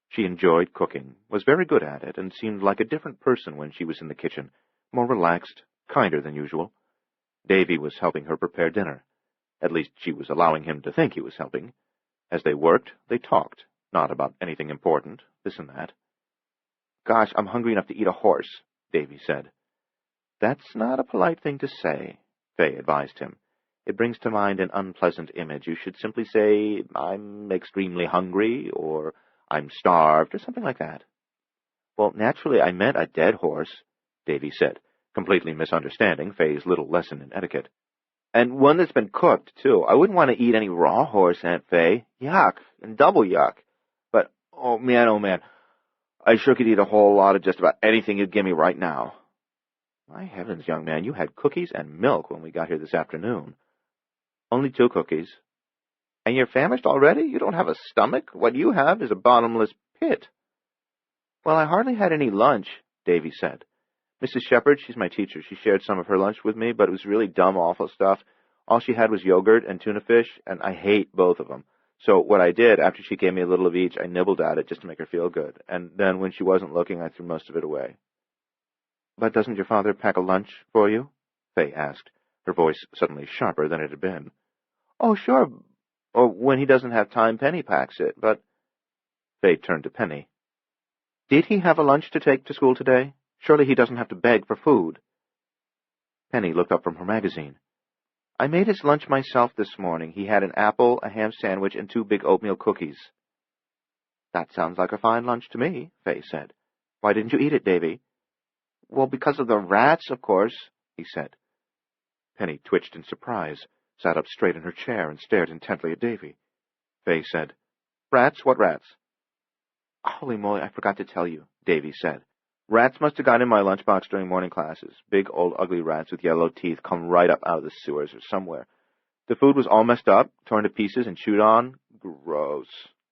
She enjoyed cooking, was very good at it, and seemed like a different person when she was in the kitchen, more relaxed, kinder than usual. Davy was helping her prepare dinner. At least she was allowing him to think he was helping. As they worked, they talked, not about anything important, this and that. "Gosh, I'm hungry enough to eat a horse," Davy said. "That's not a polite thing to say," Fay advised him. "It brings to mind an unpleasant image. You should simply say, 'I'm extremely hungry,' or 'I'm starved,' or something like that." "Well, naturally, I meant a dead horse," Davy said, completely misunderstanding Fay's little lesson in etiquette. "And one that's been cooked, too. I wouldn't want to eat any raw horse, Aunt Fay. Yuck, and double yuck. But, oh man, I sure could eat a whole lot of just about anything you'd give me right now." "My heavens, young man, you had cookies and milk when we got here this afternoon." "Only 2 cookies." "And you're famished already? You don't have a stomach. What you have is a bottomless pit." "Well, I hardly had any lunch," Davy said. "Mrs. Shepherd, she's my teacher, she shared some of her lunch with me, but it was really dumb, awful stuff. All she had was yogurt and tuna fish, and I hate both of them. So what I did, after she gave me a little of each, I nibbled at it just to make her feel good, and then when she wasn't looking, I threw most of it away." "But doesn't your father pack a lunch for you?" Fay asked, her voice suddenly sharper than it had been. "Oh, sure. Or when he doesn't have time, Penny packs it, but—" Fay turned to Penny. "Did he have a lunch to take to school today? Surely he doesn't have to beg for food." Penny looked up from her magazine. "I made his lunch myself this morning. He had an apple, a ham sandwich, and 2 big oatmeal cookies." "That sounds like a fine lunch to me," Fay said. "Why didn't you eat it, Davy?" "Well, because of the rats, of course," he said. Penny twitched in surprise, sat up straight in her chair, and stared intently at Davy. Fay said, "Rats? What rats?" "Holy moly, I forgot to tell you," Davy said. "Rats must have got in my lunchbox during morning classes. Big, old, ugly rats with yellow teeth come right up out of the sewers or somewhere. The food was all messed up, torn to pieces, and chewed on. Gross,"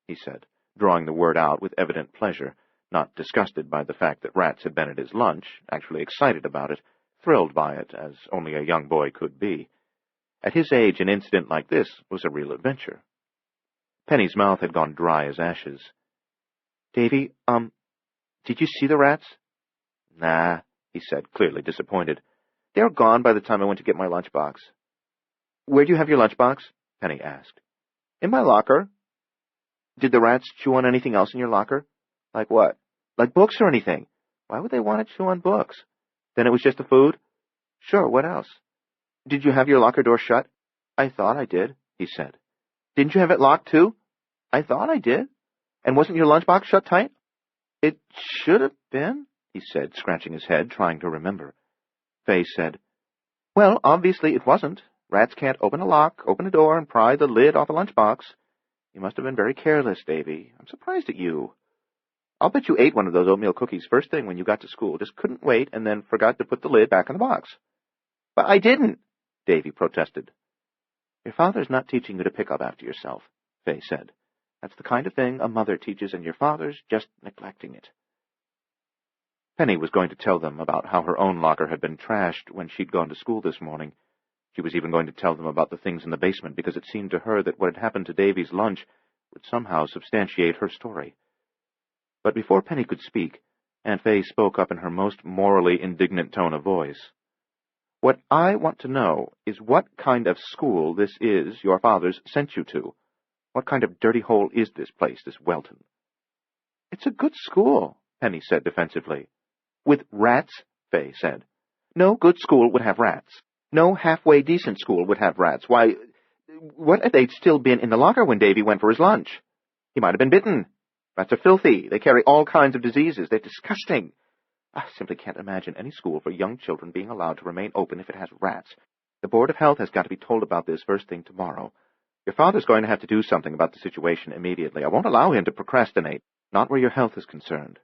he said, drawing the word out with evident pleasure, not disgusted by the fact that rats had been at his lunch, actually excited about it, thrilled by it, as only a young boy could be. At his age, an incident like this was a real adventure. Penny's mouth had gone dry as ashes. "Davy, did you see the rats?" "Nah," he said, clearly disappointed. "They were gone by the time I went to get my lunchbox." "Where'd you have your lunchbox?" Penny asked. "In my locker." "Did the rats chew on anything else in your locker?" "Like what?" "Like books or anything." "Why would they want to chew on books?" "Then it was just the food?" "Sure, what else?" "Did you have your locker door shut?" "I thought I did," he said. "Didn't you have it locked, too?" "I thought I did." "And wasn't your lunchbox shut tight?" "It should have been," he said, scratching his head, trying to remember. Fay said, "Well, obviously it wasn't. Rats can't open a lock, open a door, and pry the lid off a lunchbox. You must have been very careless, Davy. I'm surprised at you. I'll bet you ate one of those oatmeal cookies first thing when you got to school, just couldn't wait, and then forgot to put the lid back in the box." "But I didn't," Davy protested. "Your father's not teaching you to pick up after yourself," Fay said. "That's the kind of thing a mother teaches, and your father's just neglecting it." Penny was going to tell them about how her own locker had been trashed when she'd gone to school this morning. She was even going to tell them about the things in the basement, because it seemed to her that what had happened to Davy's lunch would somehow substantiate her story. But before Penny could speak, Aunt Fay spoke up in her most morally indignant tone of voice. "What I want to know is what kind of school this is your father's sent you to. What kind of dirty hole is this place, this Welton?" "It's a good school," Penny said defensively. "With rats?" Fay said. "No good school would have rats. No halfway decent school would have rats. Why, what if they'd still been in the locker when Davy went for his lunch? He might have been bitten. Rats are filthy. They carry all kinds of diseases. They're disgusting. I simply can't imagine any school for young children being allowed to remain open if it has rats. The Board of Health has got to be told about this first thing tomorrow. Your father's going to have to do something about the situation immediately. I won't allow him to procrastinate, not where your health is concerned.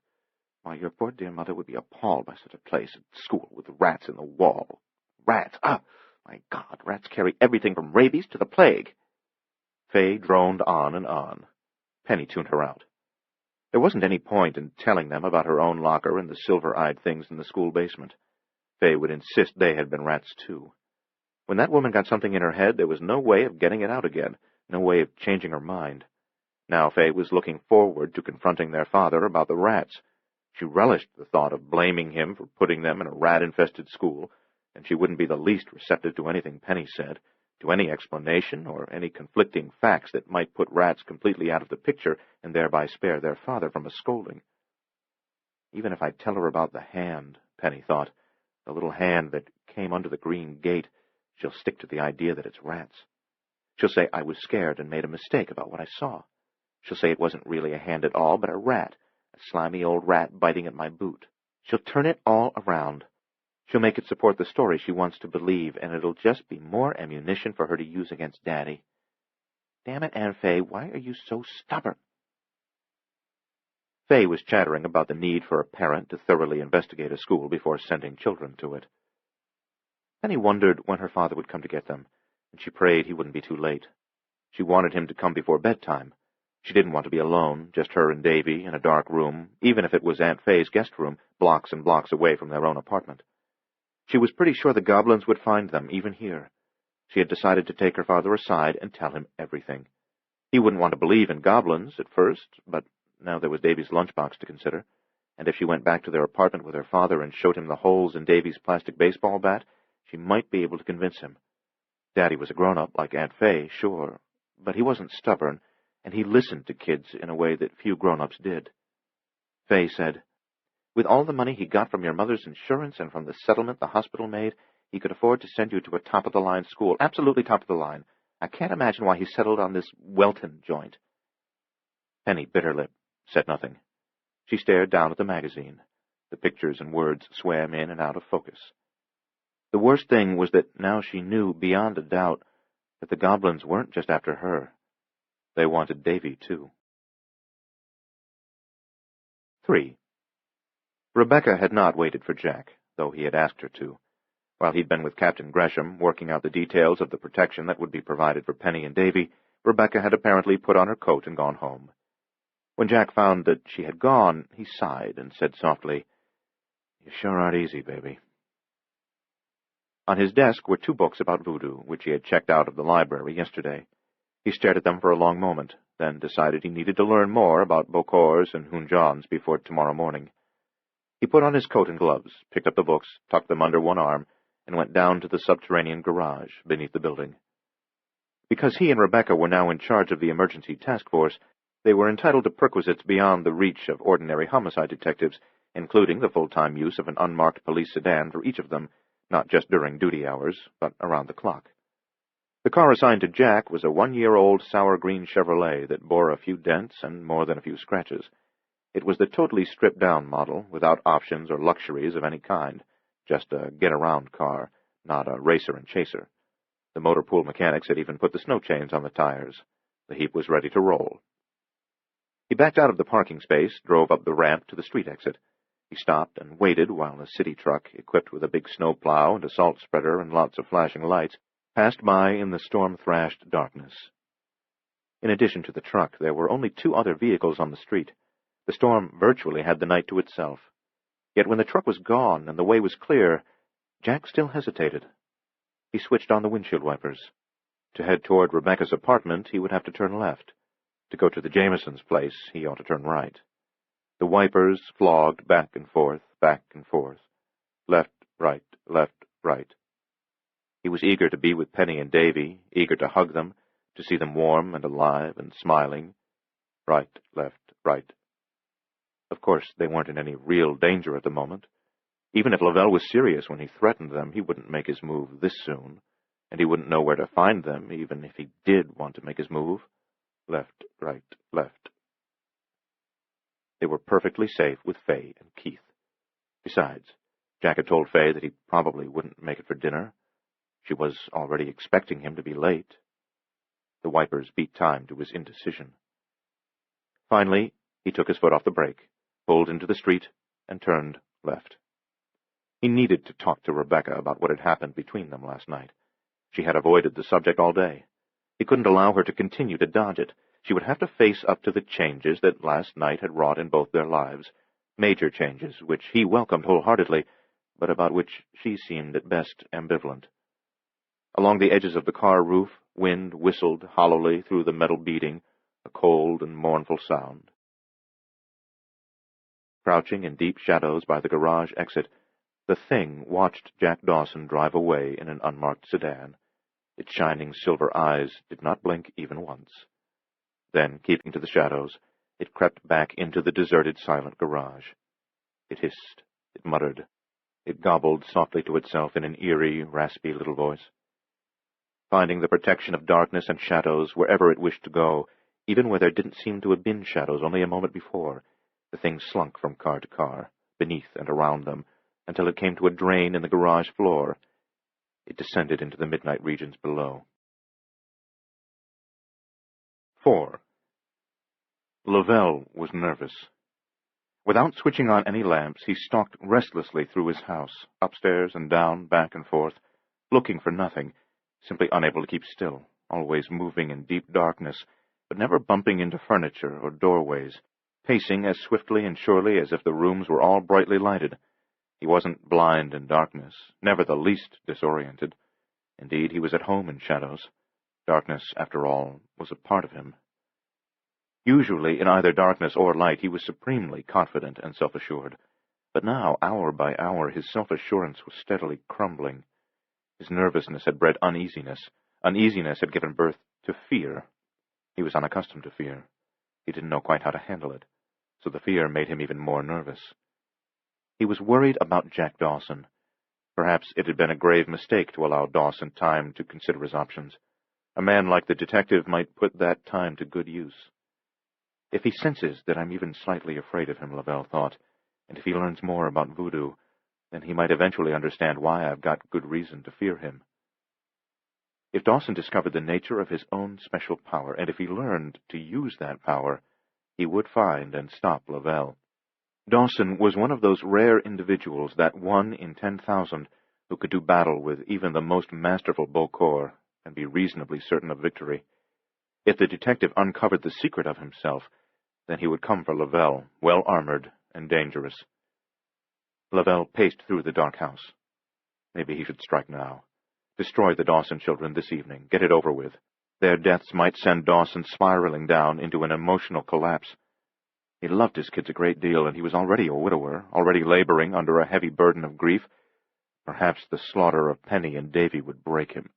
Why, your poor dear mother would be appalled by such a place, a school with rats in the wall. Rats! Ah, my God, rats carry everything from rabies to the plague." Fay droned on and on. Penny tuned her out. There wasn't any point in telling them about her own locker and the silver-eyed things in the school basement. Fay would insist they had been rats, too. When that woman got something in her head, there was no way of getting it out again, no way of changing her mind. Now Fay was looking forward to confronting their father about the rats. She relished the thought of blaming him for putting them in a rat-infested school, and she wouldn't be the least receptive to anything Penny said, to any explanation or any conflicting facts that might put rats completely out of the picture and thereby spare their father from a scolding. Even if I tell her about the hand, Penny thought, the little hand that came under the green gate, she'll stick to the idea that it's rats. She'll say I was scared and made a mistake about what I saw. She'll say it wasn't really a hand at all, but a rat, a slimy old rat biting at my boot. She'll turn it all around. She'll make it support the story she wants to believe, and it'll just be more ammunition for her to use against Daddy. Damn it, Aunt Fay, why are you so stubborn? Fay was chattering about the need for a parent to thoroughly investigate a school before sending children to it. Penny wondered when her father would come to get them, and she prayed he wouldn't be too late. She wanted him to come before bedtime. She didn't want to be alone, just her and Davy in a dark room, even if it was Aunt Fay's guest room, blocks and blocks away from their own apartment. She was pretty sure the goblins would find them, even here. She had decided to take her father aside and tell him everything. He wouldn't want to believe in goblins at first, but now there was Davy's lunchbox to consider, and if she went back to their apartment with her father and showed him the holes in Davy's plastic baseball bat, she might be able to convince him. Daddy was a grown-up like Aunt Fay, sure, but he wasn't stubborn, and he listened to kids in a way that few grown-ups did. Fay said, "With all the money he got from your mother's insurance and from the settlement the hospital made, he could afford to send you to a top-of-the-line school, absolutely top-of-the-line. I can't imagine why he settled on this Welton joint." Penny bit her lip, said nothing. She stared down at the magazine. The pictures and words swam in and out of focus. The worst thing was that now she knew beyond a doubt that the goblins weren't just after her. They wanted Davy, too. 3. Rebecca had not waited for Jack, though he had asked her to. While he'd been with Captain Gresham, working out the details of the protection that would be provided for Penny and Davy, Rebecca had apparently put on her coat and gone home. When Jack found that she had gone, he sighed and said softly, "You sure aren't easy, baby." On his desk were 2 books about voodoo, which he had checked out of the library yesterday. He stared at them for a long moment, then decided he needed to learn more about Bokors and Hunjans before tomorrow morning. He put on his coat and gloves, picked up the books, tucked them under one arm, and went down to the subterranean garage beneath the building. Because he and Rebecca were now in charge of the emergency task force, they were entitled to perquisites beyond the reach of ordinary homicide detectives, including the full-time use of an unmarked police sedan for each of them, not just during duty hours, but around the clock. The car assigned to Jack was a 1-year-old sour green Chevrolet that bore a few dents and more than a few scratches. It was the totally stripped-down model, without options or luxuries of any kind, just a get-around car, not a racer and chaser. The motor pool mechanics had even put the snow chains on the tires. The heap was ready to roll. He backed out of the parking space, drove up the ramp to the street exit. He stopped and waited while a city truck, equipped with a big snowplow and a salt spreader and lots of flashing lights, passed by in the storm-thrashed darkness. In addition to the truck, there were only 2 other vehicles on the street. The storm virtually had the night to itself. Yet when the truck was gone and the way was clear, Jack still hesitated. He switched on the windshield wipers. To head toward Rebecca's apartment, he would have to turn left. To go to the Jamesons' place, he ought to turn right. The wipers flogged back and forth, left, right, left, right. He was eager to be with Penny and Davy, eager to hug them, to see them warm and alive and smiling. Right, left, right. Of course, they weren't in any real danger at the moment. Even if Lavelle was serious when he threatened them, he wouldn't make his move this soon, and he wouldn't know where to find them, even if he did want to make his move. Left, right, left. They were perfectly safe with Fay and Keith. Besides, Jack had told Fay that he probably wouldn't make it for dinner. She was already expecting him to be late. The wipers beat time to his indecision. Finally, he took his foot off the brake, pulled into the street, and turned left. He needed to talk to Rebecca about what had happened between them last night. She had avoided the subject all day. He couldn't allow her to continue to dodge it. She would have to face up to the changes that last night had wrought in both their lives, major changes which he welcomed wholeheartedly, but about which she seemed at best ambivalent. Along the edges of the car roof, wind whistled hollowly through the metal beading, a cold and mournful sound. Crouching in deep shadows by the garage exit, the Thing watched Jack Dawson drive away in an unmarked sedan. Its shining silver eyes did not blink even once. Then, keeping to the shadows, it crept back into the deserted, silent garage. It hissed, it muttered, it gobbled softly to itself in an eerie, raspy little voice. Finding the protection of darkness and shadows wherever it wished to go, even where there didn't seem to have been shadows only a moment before, the Thing slunk from car to car, beneath and around them, until it came to a drain in the garage floor. It descended into the midnight regions below. 4. Lavelle was nervous. Without switching on any lamps, he stalked restlessly through his house, upstairs and down, back and forth, looking for nothing, simply unable to keep still, always moving in deep darkness, but never bumping into furniture or doorways, pacing as swiftly and surely as if the rooms were all brightly lighted. He wasn't blind in darkness, never the least disoriented. Indeed, he was at home in shadows. Darkness, after all, was a part of him. Usually, in either darkness or light, he was supremely confident and self-assured. But now, hour by hour, his self-assurance was steadily crumbling. His nervousness had bred uneasiness. Uneasiness had given birth to fear. He was unaccustomed to fear. He didn't know quite how to handle it, so the fear made him even more nervous. He was worried about Jack Dawson. Perhaps it had been a grave mistake to allow Dawson time to consider his options. A man like the detective might put that time to good use. If he senses that I'm even slightly afraid of him, Lavelle thought, and if he learns more about voodoo, then he might eventually understand why I've got good reason to fear him. If Dawson discovered the nature of his own special power, and if he learned to use that power, he would find and stop Lavelle. Dawson was one of those rare individuals, that 1 in 10,000, who could do battle with even the most masterful Beaucourt and be reasonably certain of victory. If the detective uncovered the secret of himself, then he would come for Lavelle, well-armored and dangerous. Lavelle paced through the dark house. Maybe he should strike now. Destroy the Dawson children this evening. Get it over with. Their deaths might send Dawson spiraling down into an emotional collapse. He loved his kids a great deal, and he was already a widower, already laboring under a heavy burden of grief. Perhaps the slaughter of Penny and Davy would break him.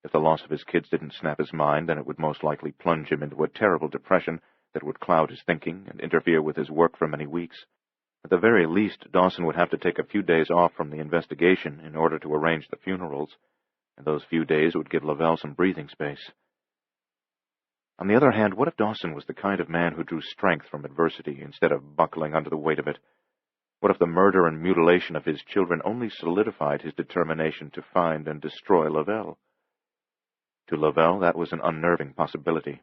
If the loss of his kids didn't snap his mind, then it would most likely plunge him into a terrible depression that would cloud his thinking and interfere with his work for many weeks. At the very least, Dawson would have to take a few days off from the investigation in order to arrange the funerals, and those few days would give Lavelle some breathing space. On the other hand, what if Dawson was the kind of man who drew strength from adversity instead of buckling under the weight of it? What if the murder and mutilation of his children only solidified his determination to find and destroy Lavelle? To Lavelle, that was an unnerving possibility.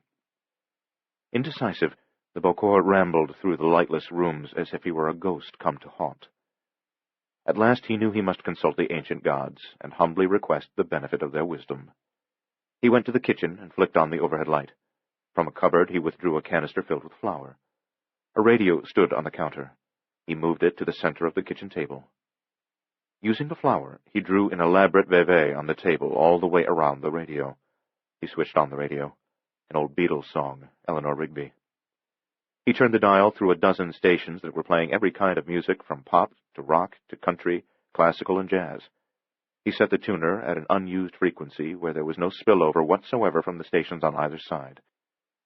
Indecisive, the Beaucourt rambled through the lightless rooms as if he were a ghost come to haunt. At last he knew he must consult the ancient gods and humbly request the benefit of their wisdom. He went to the kitchen and flicked on the overhead light. From a cupboard he withdrew a canister filled with flour. A radio stood on the counter. He moved it to the center of the kitchen table. Using the flour, he drew an elaborate veve on the table all the way around the radio. He switched on the radio. An old Beatles song, Eleanor Rigby. He turned the dial through a dozen stations that were playing every kind of music from pop to rock to country, classical, and jazz. He set the tuner at an unused frequency where there was no spillover whatsoever from the stations on either side.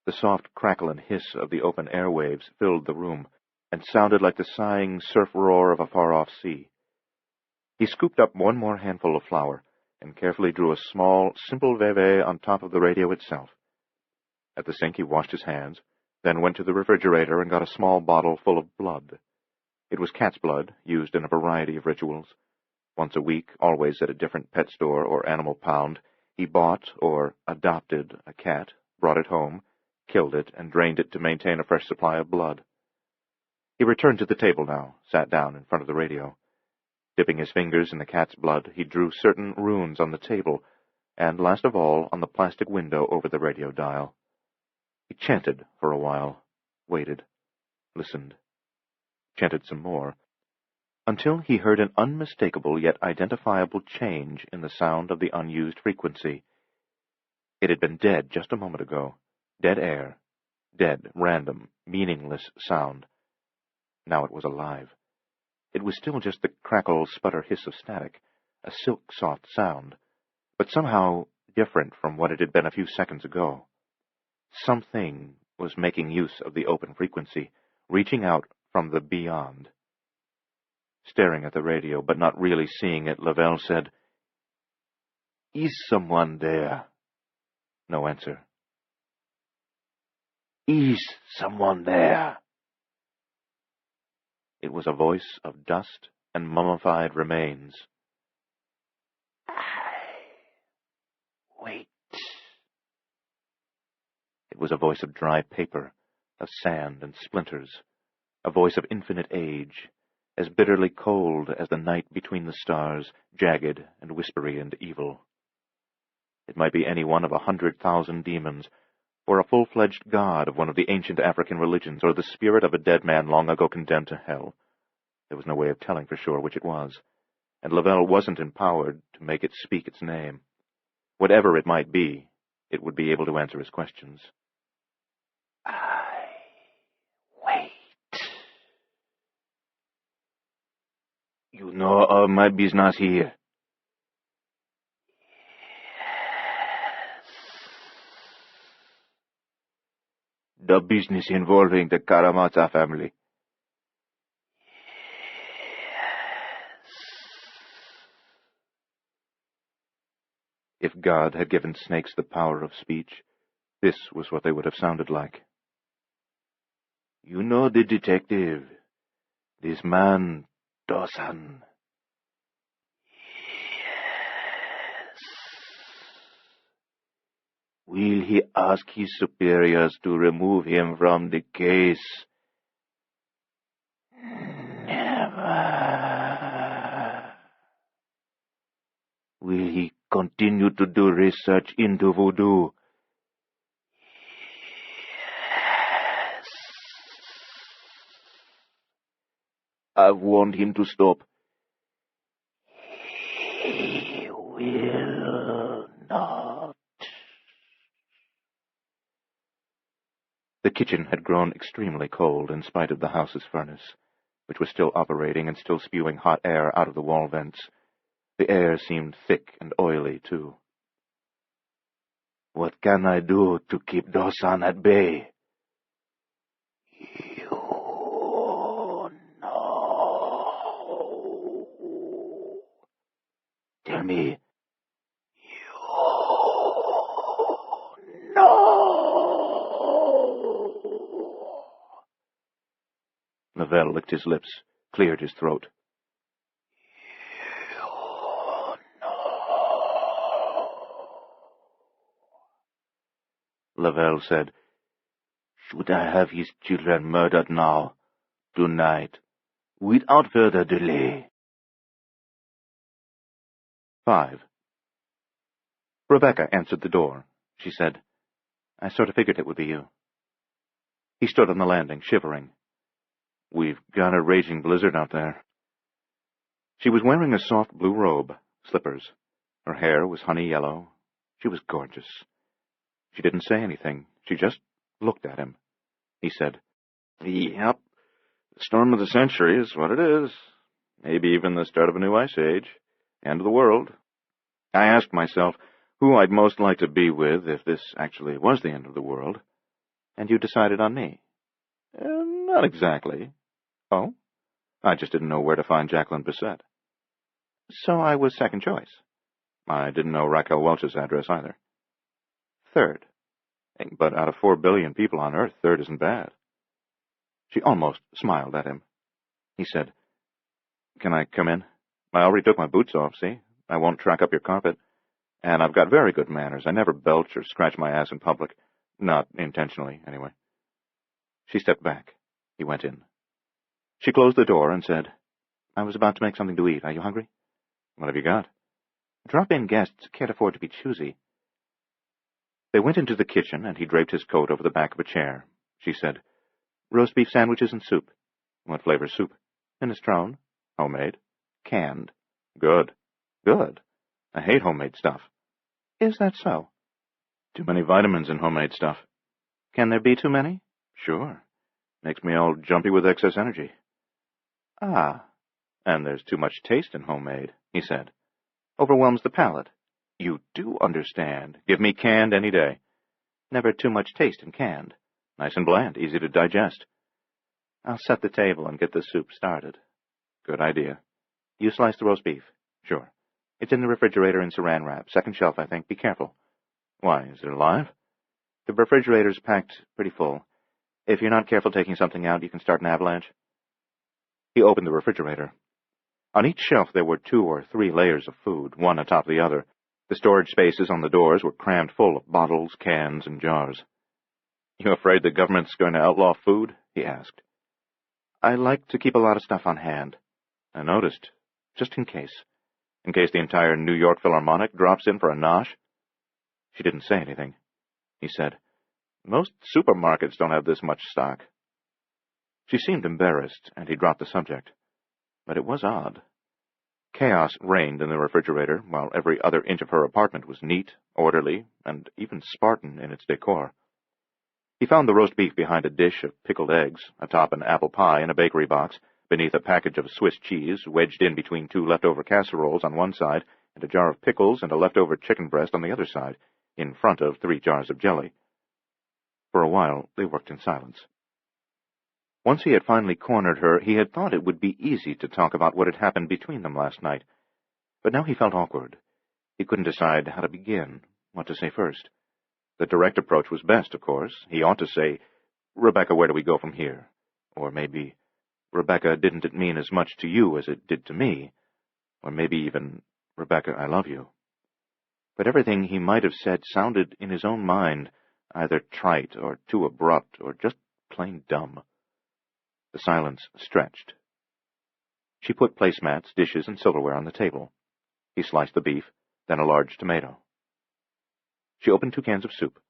The soft crackle and hiss of the open airwaves filled the room and sounded like the sighing surf roar of a far-off sea. He scooped up one more handful of flour and carefully drew a small, simple veve on top of the radio itself. At the sink he washed his hands, then went to the refrigerator and got a small bottle full of blood. It was cat's blood, used in a variety of rituals. Once a week, always at a different pet store or animal pound, he bought or adopted a cat, brought it home, killed it, and drained it to maintain a fresh supply of blood. He returned to the table now, sat down in front of the radio. Dipping his fingers in the cat's blood, he drew certain runes on the table, and, last of all, on the plastic window over the radio dial. He chanted for a while, waited, listened, chanted some more, until he heard an unmistakable yet identifiable change in the sound of the unused frequency. It had been dead just a moment ago. Dead air. Dead, random, meaningless sound. Now it was alive. It was still just the crackle, sputter, hiss of static, a silk-soft sound, but somehow different from what it had been a few seconds ago. Something was making use of the open frequency, reaching out from the beyond. Staring at the radio, but not really seeing it, Lavelle said, "Is someone there?" No answer. "Is someone there?" It was a voice of dust and mummified remains. Wait. It was a voice of dry paper, of sand and splinters, a voice of infinite age, as bitterly cold as the night between the stars, jagged and whispery and evil. It might be any one of 100,000 demons, or a full-fledged god of one of the ancient African religions, or the spirit of a dead man long ago condemned to hell. There was no way of telling for sure which it was, and Lavelle wasn't empowered to make it speak its name. Whatever it might be, it would be able to answer his questions. Wait. You know of my business here? The business involving the Karamazov family. If God had given snakes the power of speech, this was what they would have sounded like. You know the detective, this man, Dawson. Yes. Will he ask his superiors to remove him from the case? Never. Will he continue to do research into voodoo? Yes. I've warned him to stop. He will not. The kitchen had grown extremely cold in spite of the house's furnace, which was still operating and still spewing hot air out of the wall vents. The air seemed thick and oily, too. What can I do to keep Dawson at bay? You know. Tell me. You know. Lavelle licked his lips, cleared his throat. Lavelle said, Should I have his children murdered now, tonight, without further delay? 5. Rebecca answered the door. She said, I sort of figured it would be you. He stood on the landing, shivering. We've got a raging blizzard out there. She was wearing a soft blue robe, slippers. Her hair was honey yellow. She was gorgeous. She didn't say anything. She just looked at him. He said, Yep. The storm of the century is what it is. Maybe even the start of a new ice age. End of the world. I asked myself who I'd most like to be with if this actually was the end of the world. And you decided on me? Not exactly. Oh? I just didn't know where to find Jacqueline Bissett. So I was second choice. I didn't know Raquel Welch's address either. Third. But out of 4 billion people on Earth, third isn't bad. She almost smiled at him. He said, "Can I come in? I already took my boots off, see? I won't track up your carpet. And I've got very good manners. I never belch or scratch my ass in public. Not intentionally, anyway." She stepped back. He went in. She closed the door and said, "I was about to make something to eat. Are you hungry?" "What have you got?" "Drop-in guests can't afford to be choosy." They went into the kitchen, and he draped his coat over the back of a chair. She said, "Roast beef sandwiches and soup." "What flavor soup?" "Minestrone." "Homemade?" "Canned." "Good." "Good." "I hate homemade stuff." "Is that so?" "Too many vitamins in homemade stuff." "Can there be too many?" "Sure. Makes me all jumpy with excess energy." "Ah." "And there's too much taste in homemade," he said. "Overwhelms the palate." "You do understand. Give me canned any day." "Never too much taste in canned." "Nice and bland, easy to digest." "I'll set the table and get the soup started." "Good idea." "You slice the roast beef." "Sure." "It's in the refrigerator in saran wrap. Second shelf, I think. Be careful." "Why, is it alive?" "The refrigerator's packed pretty full. If you're not careful taking something out, you can start an avalanche." He opened the refrigerator. On each shelf there were 2 or 3 layers of food, one atop the other. The storage spaces on the doors were crammed full of bottles, cans, and jars. "You afraid the government's going to outlaw food?" he asked. "I like to keep a lot of stuff on hand." "I noticed. "Just in case." In case the entire New York Philharmonic drops in for a nosh?" She didn't say anything. He said, "Most supermarkets don't have this much stock." She seemed embarrassed, and he dropped the subject. But it was odd. Chaos reigned in the refrigerator, while every other inch of her apartment was neat, orderly, and even Spartan in its decor. He found the roast beef behind a dish of pickled eggs, atop an apple pie in a bakery box, beneath a package of Swiss cheese, wedged in between 2 leftover casseroles on one side, and a jar of pickles and a leftover chicken breast on the other side, in front of 3 jars of jelly. For a while, they worked in silence. Once he had finally cornered her, he had thought it would be easy to talk about what had happened between them last night. But now he felt awkward. He couldn't decide how to begin, what to say first. The direct approach was best, of course. He ought to say, "Rebecca, where do we go from here?" Or maybe, "Rebecca, didn't it mean as much to you as it did to me?" Or maybe even, "Rebecca, I love you." But everything he might have said sounded in his own mind either trite or too abrupt or just plain dumb. The silence stretched. She put placemats, dishes, and silverware on the table. He sliced the beef, then a large tomato. She opened 2 cans of soup.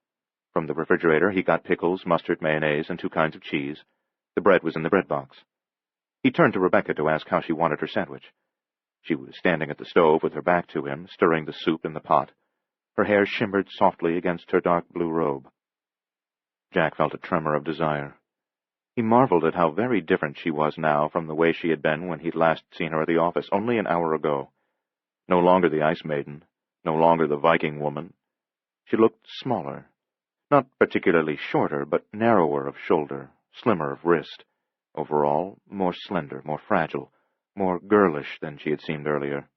From the refrigerator he got pickles, mustard, mayonnaise, and 2 kinds of cheese. The bread was in the bread box. He turned to Rebecca to ask how she wanted her sandwich. She was standing at the stove with her back to him, stirring the soup in the pot. Her hair shimmered softly against her dark blue robe. Jack felt a tremor of desire. He marveled at how very different she was now from the way she had been when he'd last seen her at the office, only an hour ago. No longer the Ice Maiden, no longer the Viking woman. She looked smaller, not particularly shorter, but narrower of shoulder, slimmer of wrist, overall more slender, more fragile, more girlish than she had seemed earlier.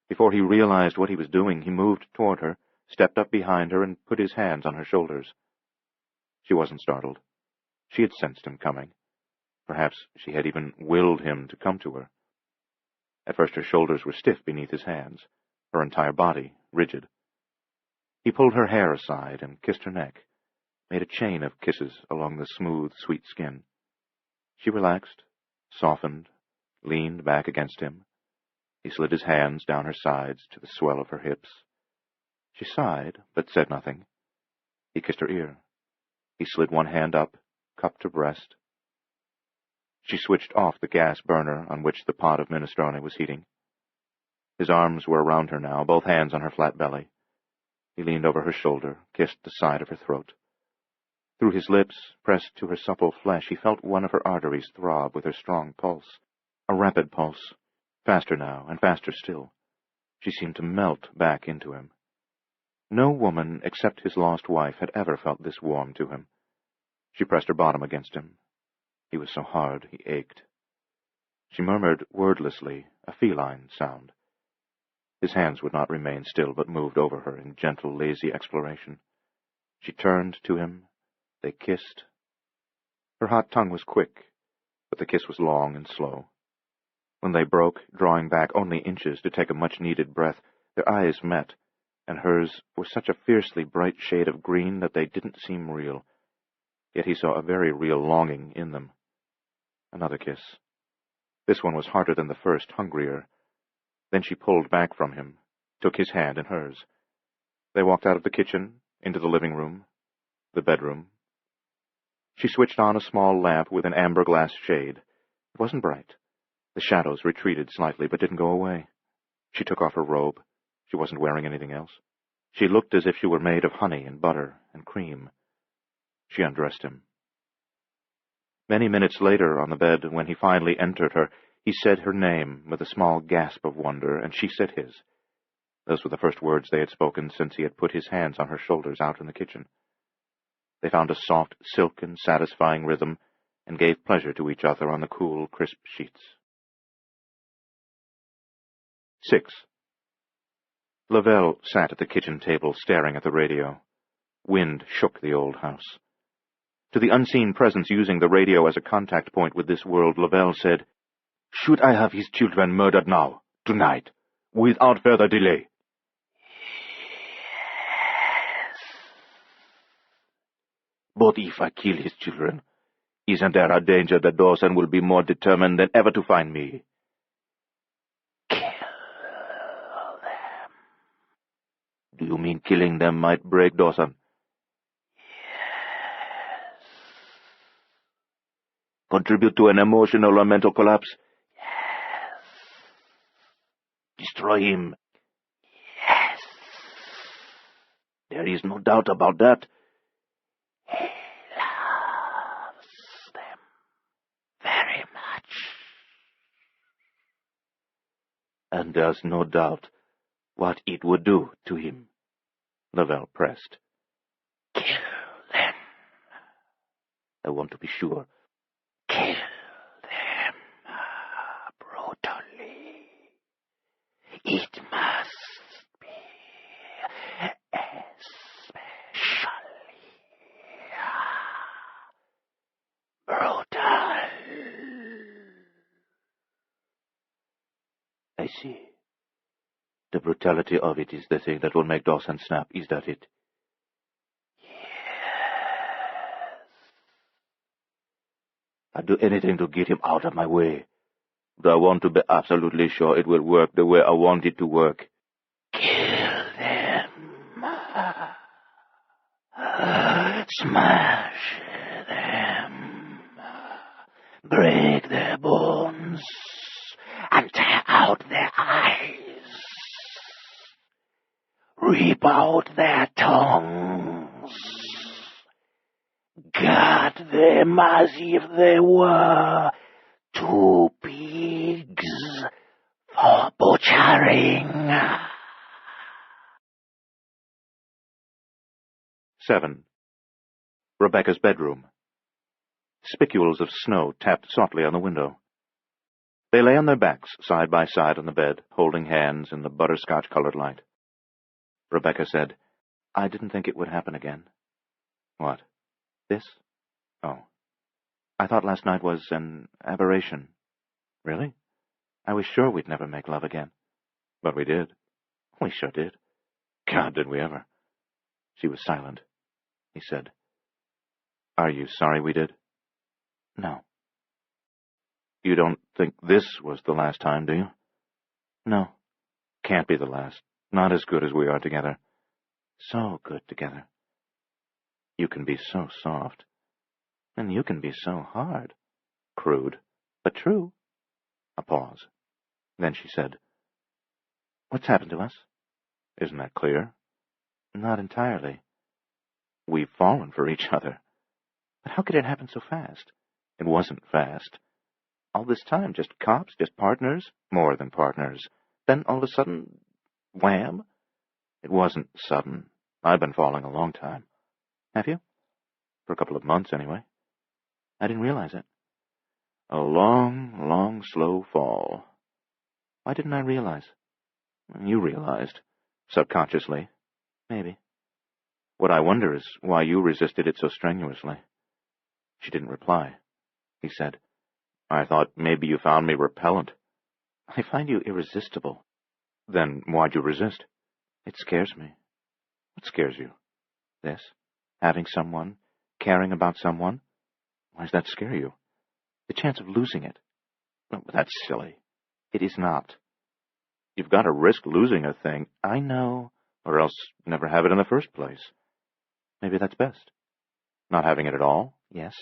Before he realized what he was doing, he moved toward her, stepped up behind her, and put his hands on her shoulders. She wasn't startled. She had sensed him coming. Perhaps she had even willed him to come to her. At first her shoulders were stiff beneath his hands, her entire body rigid. He pulled her hair aside and kissed her neck, made a chain of kisses along the smooth, sweet skin. She relaxed, softened, leaned back against him. He slid his hands down her sides to the swell of her hips. She sighed, but said nothing. He kissed her ear. He slid one hand up, cupped her breast. She switched off the gas burner on which the pot of minestrone was heating. His arms were around her now, both hands on her flat belly. He leaned over her shoulder, kissed the side of her throat. Through his lips, pressed to her supple flesh, he felt one of her arteries throb with her strong pulse. A rapid pulse, faster now and faster still. She seemed to melt back into him. No woman except his lost wife had ever felt this warm to him. She pressed her bottom against him. He was so hard he ached. She murmured wordlessly, a feline sound. His hands would not remain still, but moved over her in gentle, lazy exploration. She turned to him. They kissed. Her hot tongue was quick, but the kiss was long and slow. When they broke, drawing back only inches to take a much-needed breath, their eyes met, and hers were such a fiercely bright shade of green that they didn't seem real. Yet he saw a very real longing in them. Another kiss. This one was harder than the first, hungrier. Then she pulled back from him, took his hand in hers. They walked out of the kitchen, into the living room, the bedroom. She switched on a small lamp with an amber glass shade. It wasn't bright. The shadows retreated slightly, but didn't go away. She took off her robe. She wasn't wearing anything else. She looked as if she were made of honey and butter and cream. She undressed him. Many minutes later, on the bed, when he finally entered her, he said her name with a small gasp of wonder, and she said his. Those were the first words they had spoken since he had put his hands on her shoulders out in the kitchen. They found a soft, silken, satisfying rhythm, and gave pleasure to each other on the cool, crisp sheets. 6. Lavelle sat at the kitchen table, staring at the radio. Wind shook the old house. To the unseen presence using the radio as a contact point with this world, Lavelle said, "Should I have his children murdered now, tonight, without further delay?" Yes. But if I kill his children, isn't there a danger that Dawson will be more determined than ever to find me? Kill them. Do you mean killing them might break Dawson? Contribute to an emotional or mental collapse? Yes. Destroy him? Yes. There is no doubt about that. He loves them very much. And there's no doubt what it would do to him. Lavelle pressed. Kill them. I want to be sure. Kill them brutally. It must be especially brutal. I see. The brutality of it is the thing that will make Dawson snap, is that it? I'd do anything to get him out of my way. But I want to be absolutely sure it will work the way I want it to work. Kill them. Smash them. Break their bones. And tear out their eyes. Rip out their tongues. Gut them as if they were two pigs for butchering. 7. Rebecca's bedroom. Spicules of snow tapped softly on the window. They lay on their backs, side by side on the bed, holding hands in the butterscotch-colored light. Rebecca said, "I didn't think it would happen again." "What? This? Oh. I thought last night was an aberration." "Really? I was sure we'd never make love again." "But we did." "We sure did." "God, did we ever." She was silent. He said, "Are you sorry we did?" "No." "You don't think this was the last time, do you?" "No." "Can't be the last. Not as good as we are together." "So good together." "You can be so soft. And you can be so hard." "Crude, but true." A pause. Then she said, "What's happened to us?" "Isn't that clear?" "Not entirely." "We've fallen for each other." But how could it happen so fast? It wasn't fast. All this time, just cops, just partners, more than partners. Then, all of a sudden, wham! It wasn't sudden. I've been falling a long time. Have you? For a couple of months, anyway. I didn't realize it. A long, long, slow fall. Why didn't I realize? You realized. Subconsciously. Maybe. What I wonder is why you resisted it so strenuously. She didn't reply. He said, I thought maybe you found me repellent. I find you irresistible. Then why'd you resist? It scares me. What scares you? This? Having someone? Caring about someone? Why does that scare you? The chance of losing it. Oh, that's silly. It is not. You've got to risk losing a thing. I know. Or else never have it in the first place. Maybe that's best. Not having it at all? Yes.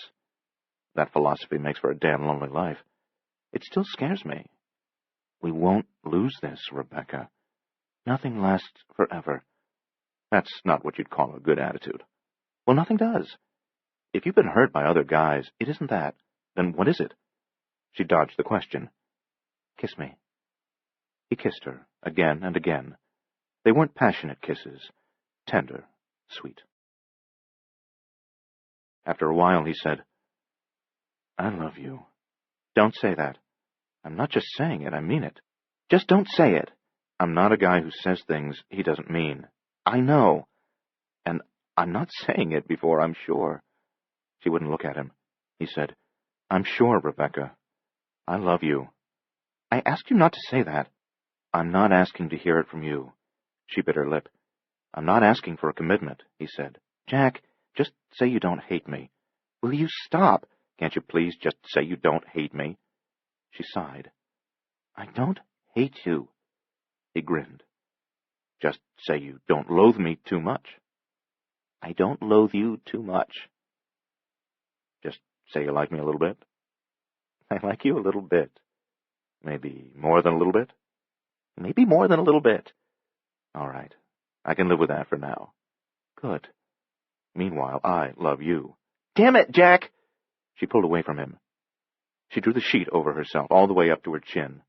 That philosophy makes for a damn lonely life. It still scares me. We won't lose this, Rebecca. Nothing lasts forever. That's not what you'd call a good attitude. Well, nothing does. If you've been hurt by other guys, it isn't that. Then what is it? She dodged the question. Kiss me. He kissed her, again and again. They weren't passionate kisses. Tender, sweet. After a while, he said, I love you. Don't say that. I'm not just saying it, I mean it. Just don't say it. I'm not a guy who says things he doesn't mean. I know. And I'm not saying it before I'm sure. She wouldn't look at him. He said, I'm sure, Rebecca. I love you. I asked you not to say that. I'm not asking to hear it from you. She bit her lip. I'm not asking for a commitment, he said. Jack, just say you don't hate me. Will you stop? Can't you please just say you don't hate me? She sighed. I don't hate you. He grinned. Just say you don't loathe me too much. I don't loathe you too much. Just say you like me a little bit. I like you a little bit. Maybe more than a little bit? Maybe more than a little bit. All right. I can live with that for now. Good. Meanwhile, I love you. Damn it, Jack! She pulled away from him. She drew the sheet over herself, all the way up to her chin.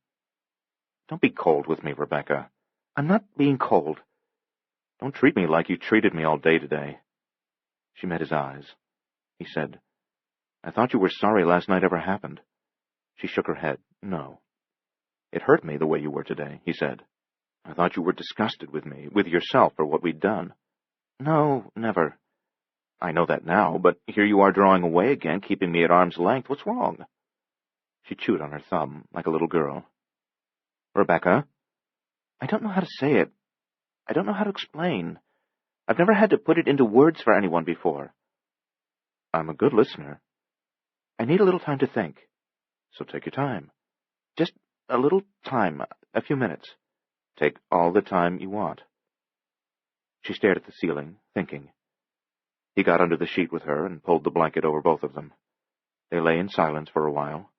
Don't be cold with me, Rebecca. I'm not being cold. Don't treat me like you treated me all day today. She met his eyes. He said, I thought you were sorry last night ever happened. She shook her head. No. It hurt me the way you were today, he said. I thought you were disgusted with me, with yourself, for what we'd done. No, never. I know that now, but here you are drawing away again, keeping me at arm's length. What's wrong? She chewed on her thumb, like a little girl. Rebecca? I don't know how to say it. I don't know how to explain. I've never had to put it into words for anyone before. I'm a good listener. I need a little time to think. So take your time. Just a little time, a few minutes. Take all the time you want. She stared at the ceiling, thinking. He got under the sheet with her and pulled the blanket over both of them. They lay in silence for a while.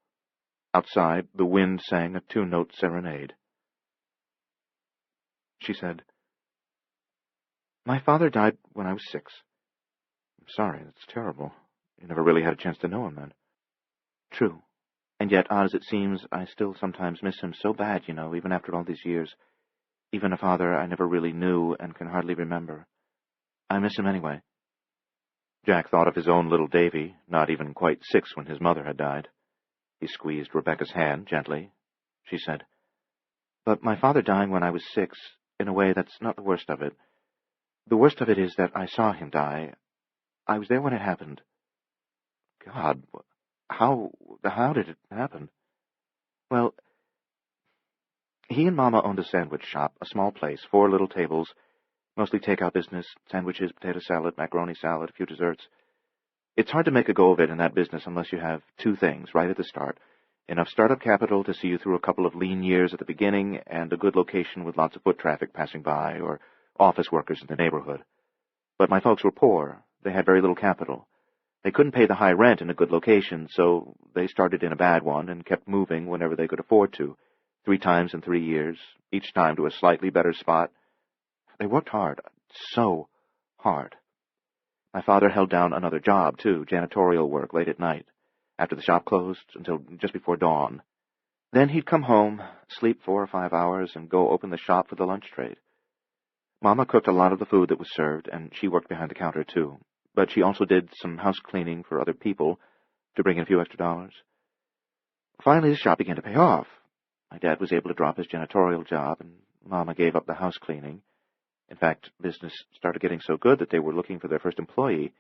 Outside, the wind sang a two-note serenade. She said, My father died when I was 6. I'm sorry, that's terrible. You never really had a chance to know him then. True. And yet, odd as it seems, I still sometimes miss him so bad, you know, even after all these years. Even a father I never really knew and can hardly remember. I miss him anyway. Jack thought of his own little Davy, not even quite 6 when his mother had died. He squeezed Rebecca's hand gently. She said, But my father dying when I was 6, in a way, that's not the worst of it. The worst of it is that I saw him die. I was there when it happened. God, how did it happen? Well, he and Mama owned a sandwich shop, a small place, 4 little tables, mostly takeout business, sandwiches, potato salad, macaroni salad, a few desserts. It's hard to make a go of it in that business unless you have 2 things right at the start. Enough startup capital to see you through a couple of lean years at the beginning, and a good location with lots of foot traffic passing by, or office workers in the neighborhood. But my folks were poor. They had very little capital. They couldn't pay the high rent in a good location, so they started in a bad one and kept moving whenever they could afford to, 3 times in 3 years, each time to a slightly better spot. They worked hard, so hard. My father held down another job, too, janitorial work late at night, after the shop closed until just before dawn. Then he'd come home, sleep 4 or 5 hours, and go open the shop for the lunch trade. Mama cooked a lot of the food that was served, and she worked behind the counter, too. But she also did some house cleaning for other people to bring in a few extra dollars. Finally, the shop began to pay off. My dad was able to drop his janitorial job, and Mama gave up the house cleaning. In fact, business started getting so good that they were looking for their first employee.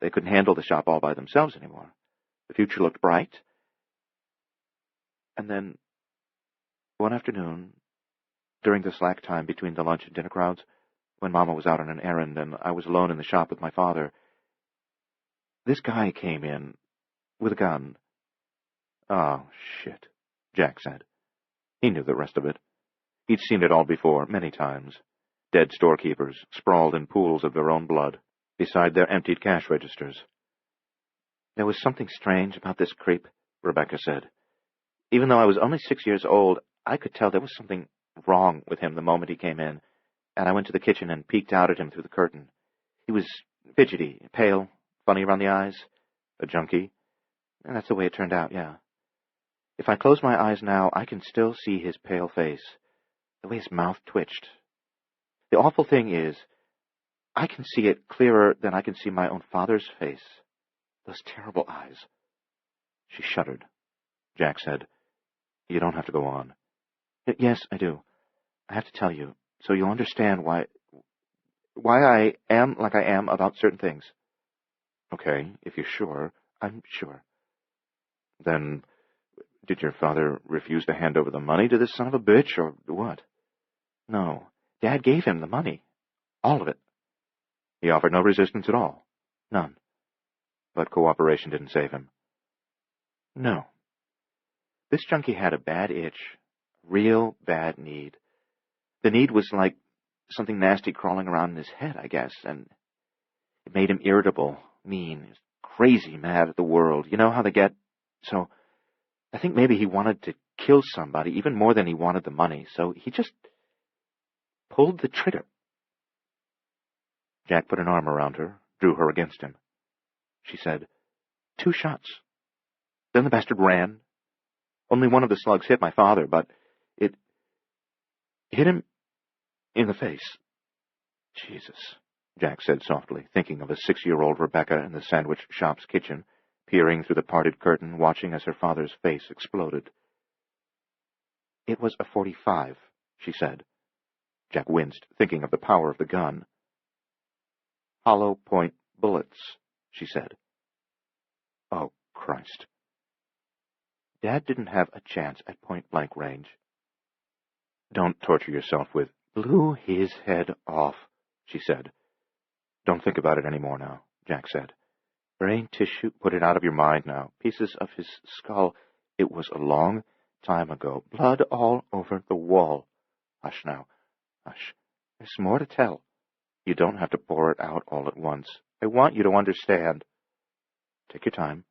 They couldn't handle the shop all by themselves anymore. The future looked bright. And then, one afternoon, during the slack time between the lunch and dinner crowds, when Mama was out on an errand and I was alone in the shop with my father, this guy came in with a gun. "Oh, shit," Jack said. He knew the rest of it. He'd seen it all before, many times. Dead storekeepers, sprawled in pools of their own blood, beside their emptied cash registers. "There was something strange about this creep," Rebecca said. "Even though I was only 6 years old, I could tell there was something wrong with him the moment he came in, and I went to the kitchen and peeked out at him through the curtain. He was fidgety, pale, funny around the eyes, a junkie. And that's the way it turned out, yeah. If I close my eyes now, I can still see his pale face, the way his mouth twitched. The awful thing is, I can see it clearer than I can see my own father's face. Those terrible eyes." She shuddered. Jack said, "You don't have to go on." "Yes, I do. I have to tell you, so you'll understand why I am like I am about certain things." "Okay, if you're sure." "I'm sure." "Then, did your father refuse to hand over the money to this son of a bitch, or what?" "No. Dad gave him the money. All of it." "He offered no resistance at all?" "None." "But cooperation didn't save him?" "No. This junkie had a bad itch, a real bad need. The need was like something nasty crawling around in his head, I guess, and it made him irritable, mean, crazy mad at the world. You know how they get? So I think maybe he wanted to kill somebody even more than he wanted the money, so he just pulled the trigger." Jack put an arm around her, drew her against him. She said, 2 shots. Then the bastard ran. Only one of the slugs hit my father, but it hit him in the face." "Jesus," Jack said softly, thinking of a 6-year-old Rebecca in the sandwich shop's kitchen, peering through the parted curtain, watching as her father's face exploded. "It was a .45, she said. Jack winced, thinking of the power of the gun. "Hollow point bullets," she said. "Oh, Christ." Dad didn't have a chance at point-blank range. "Don't torture yourself with—" "Blew his head off," she said. "Don't think about it any more now," Jack said. "Brain tissue, put it out of your mind now. Pieces of his skull. It was a long time ago. Blood all over the wall. Hush now. Hush. There's more to tell. You don't have to pour it out all at once. I want you to understand. Take your time.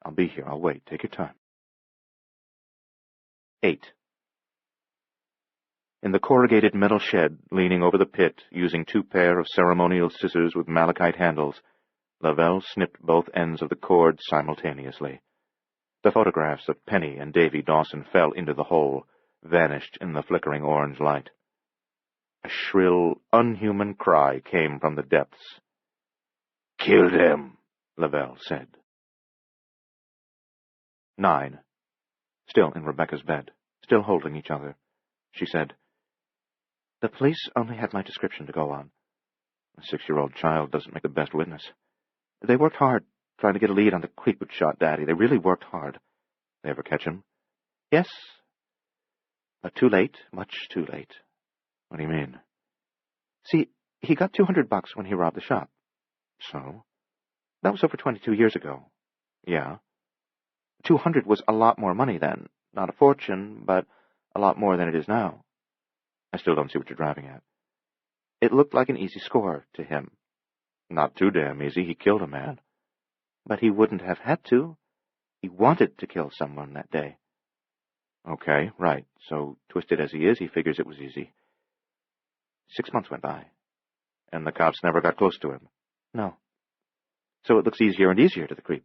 I'll be here. I'll wait. Take your time." 8. In the corrugated metal shed, leaning over the pit, using 2 pair of ceremonial scissors with malachite handles, Lavelle snipped both ends of the cord simultaneously. The photographs of Penny and Davy Dawson fell into the hole, vanished in the flickering orange light. A shrill, unhuman cry came from the depths. "Kill them," Lavelle said. 9. Still in Rebecca's bed, still holding each other, she said, "The police only had my description to go on. A 6-year-old child doesn't make the best witness. They worked hard, trying to get a lead on the creep who shot Daddy. They really worked hard. They ever catch him?" "Yes. But too late, much too late." "What do you mean?" "See, he got $200 when he robbed the shop." "So?" "That was over 22 years ago." "Yeah." 200 was a lot more money then. Not a fortune, but a lot more than it is now." "I still don't see what you're driving at." "It looked like an easy score to him." "Not too damn easy. He killed a man." "But he wouldn't have had to. He wanted to kill someone that day." "Okay, right. So, twisted as he is, he figures it was easy." 6 months went by. "And the cops never got close to him?" "No." so it looks easier and easier to the creep.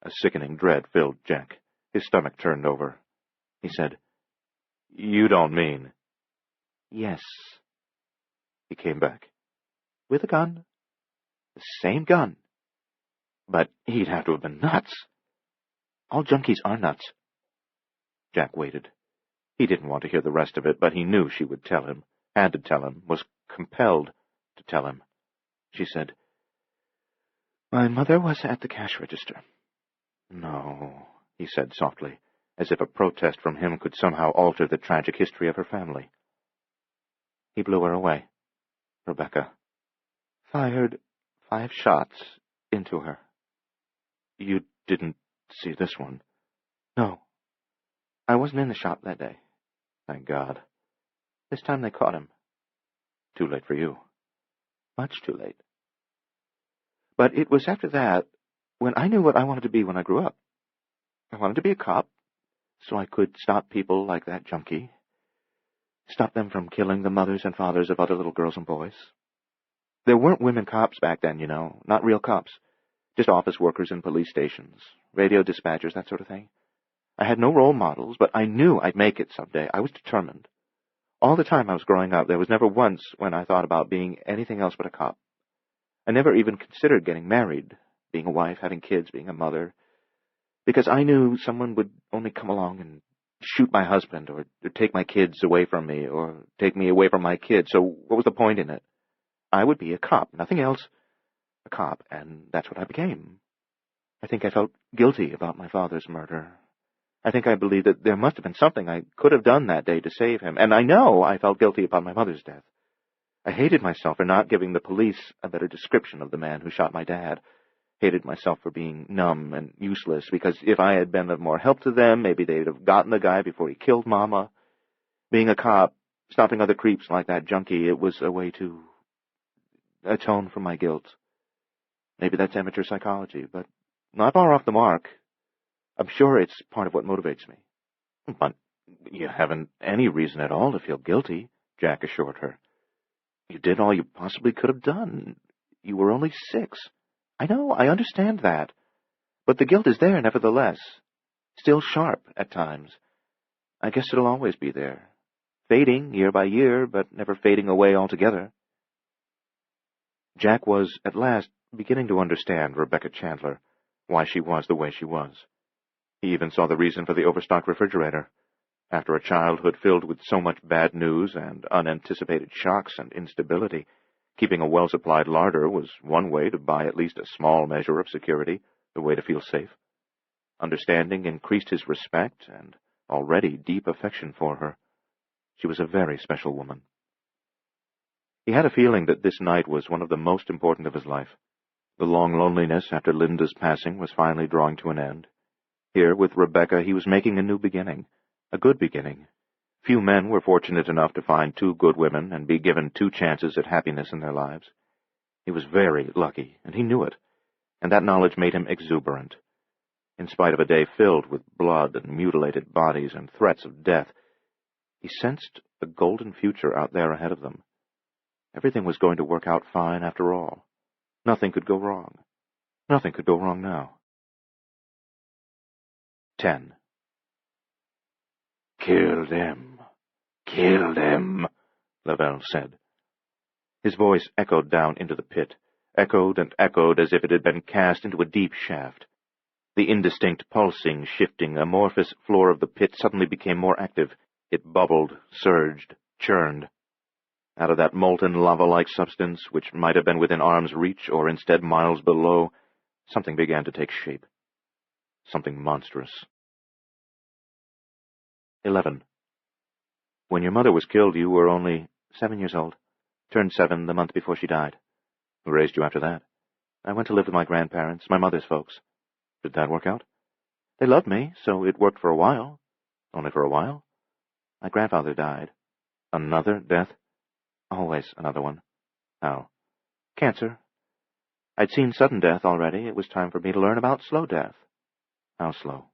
A sickening dread filled Jack. His stomach turned over. He said, "You don't mean—" "Yes." He came back. "With a gun. The same gun. But he'd have to have been nuts. All junkies are nuts." Jack waited. He didn't want to hear the rest of it, but he knew she would tell him, had to tell him, was compelled to tell him. She said, "My mother was at the cash register." "No," he said softly, as if a protest from him could somehow alter the tragic history of her family. "He blew her away. Rebecca fired 5 shots into her." "You didn't see this one?" "No. I wasn't in the shop that day." "Thank God." "This time they caught him." "Too late for you." "Much too late." "But it was after that when I knew what I wanted to be when I grew up. I wanted to be a cop, so I could stop people like that junkie. Stop them from killing the mothers and fathers of other little girls and boys. There weren't women cops back then, you know, not real cops. Just office workers in police stations, radio dispatchers, that sort of thing. I had no role models, but I knew I'd make it someday. I was determined. All the time I was growing up, there was never once when I thought about being anything else but a cop. I never even considered getting married, being a wife, having kids, being a mother, because I knew someone would only come along and shoot my husband or take my kids away from me or take me away from my kids, so what was the point in it? I would be a cop, nothing else. A cop, and that's what I became. I think I felt guilty about my father's murder. I think I believed that there must have been something I could have done that day to save him, and I know I felt guilty about my mother's death. I hated myself for not giving the police a better description of the man who shot my dad. Hated myself for being numb and useless, because if I had been of more help to them, maybe they'd have gotten the guy before he killed Mama. Being a cop, stopping other creeps like that junkie, it was a way to atone for my guilt. Maybe that's amateur psychology, but not far off the mark. I'm sure it's part of what motivates me. But you haven't any reason at all to feel guilty, Jack assured her. You did all you possibly could have done. You were only 6. I know, I understand that. But the guilt is there nevertheless. Still sharp at times. I guess it'll always be there. Fading year by year, but never fading away altogether. Jack was, at last, beginning to understand Rebecca Chandler, why she was the way she was. He even saw the reason for the overstocked refrigerator. After a childhood filled with so much bad news and unanticipated shocks and instability, keeping a well-supplied larder was one way to buy at least a small measure of security, the way to feel safe. Understanding increased his respect and already deep affection for her. She was a very special woman. He had a feeling that this night was one of the most important of his life. The long loneliness after Linda's passing was finally drawing to an end. Here, with Rebecca, he was making a new beginning, a good beginning. Few men were fortunate enough to find 2 good women and be given 2 chances at happiness in their lives. He was very lucky, and he knew it, and that knowledge made him exuberant. In spite of a day filled with blood and mutilated bodies and threats of death, he sensed a golden future out there ahead of them. Everything was going to work out fine after all. Nothing could go wrong. Nothing could go wrong now. 10. "Kill them. Kill them," Lavelle said. His voice echoed down into the pit, echoed and echoed as if it had been cast into a deep shaft. The indistinct, pulsing, shifting, amorphous floor of the pit suddenly became more active. It bubbled, surged, churned. Out of that molten lava-like substance, which might have been within arm's reach or instead miles below, something began to take shape. Something monstrous. 11. When your mother was killed, you were only 7 years old. Turned 7 the month before she died. Who raised you after that? I went to live with my grandparents, my mother's folks. Did that work out? They loved me, so it worked for a while. Only for a while? My grandfather died. Another death? Always another one. How? Cancer. I'd seen sudden death already. It was time for me to learn about slow death. How slow?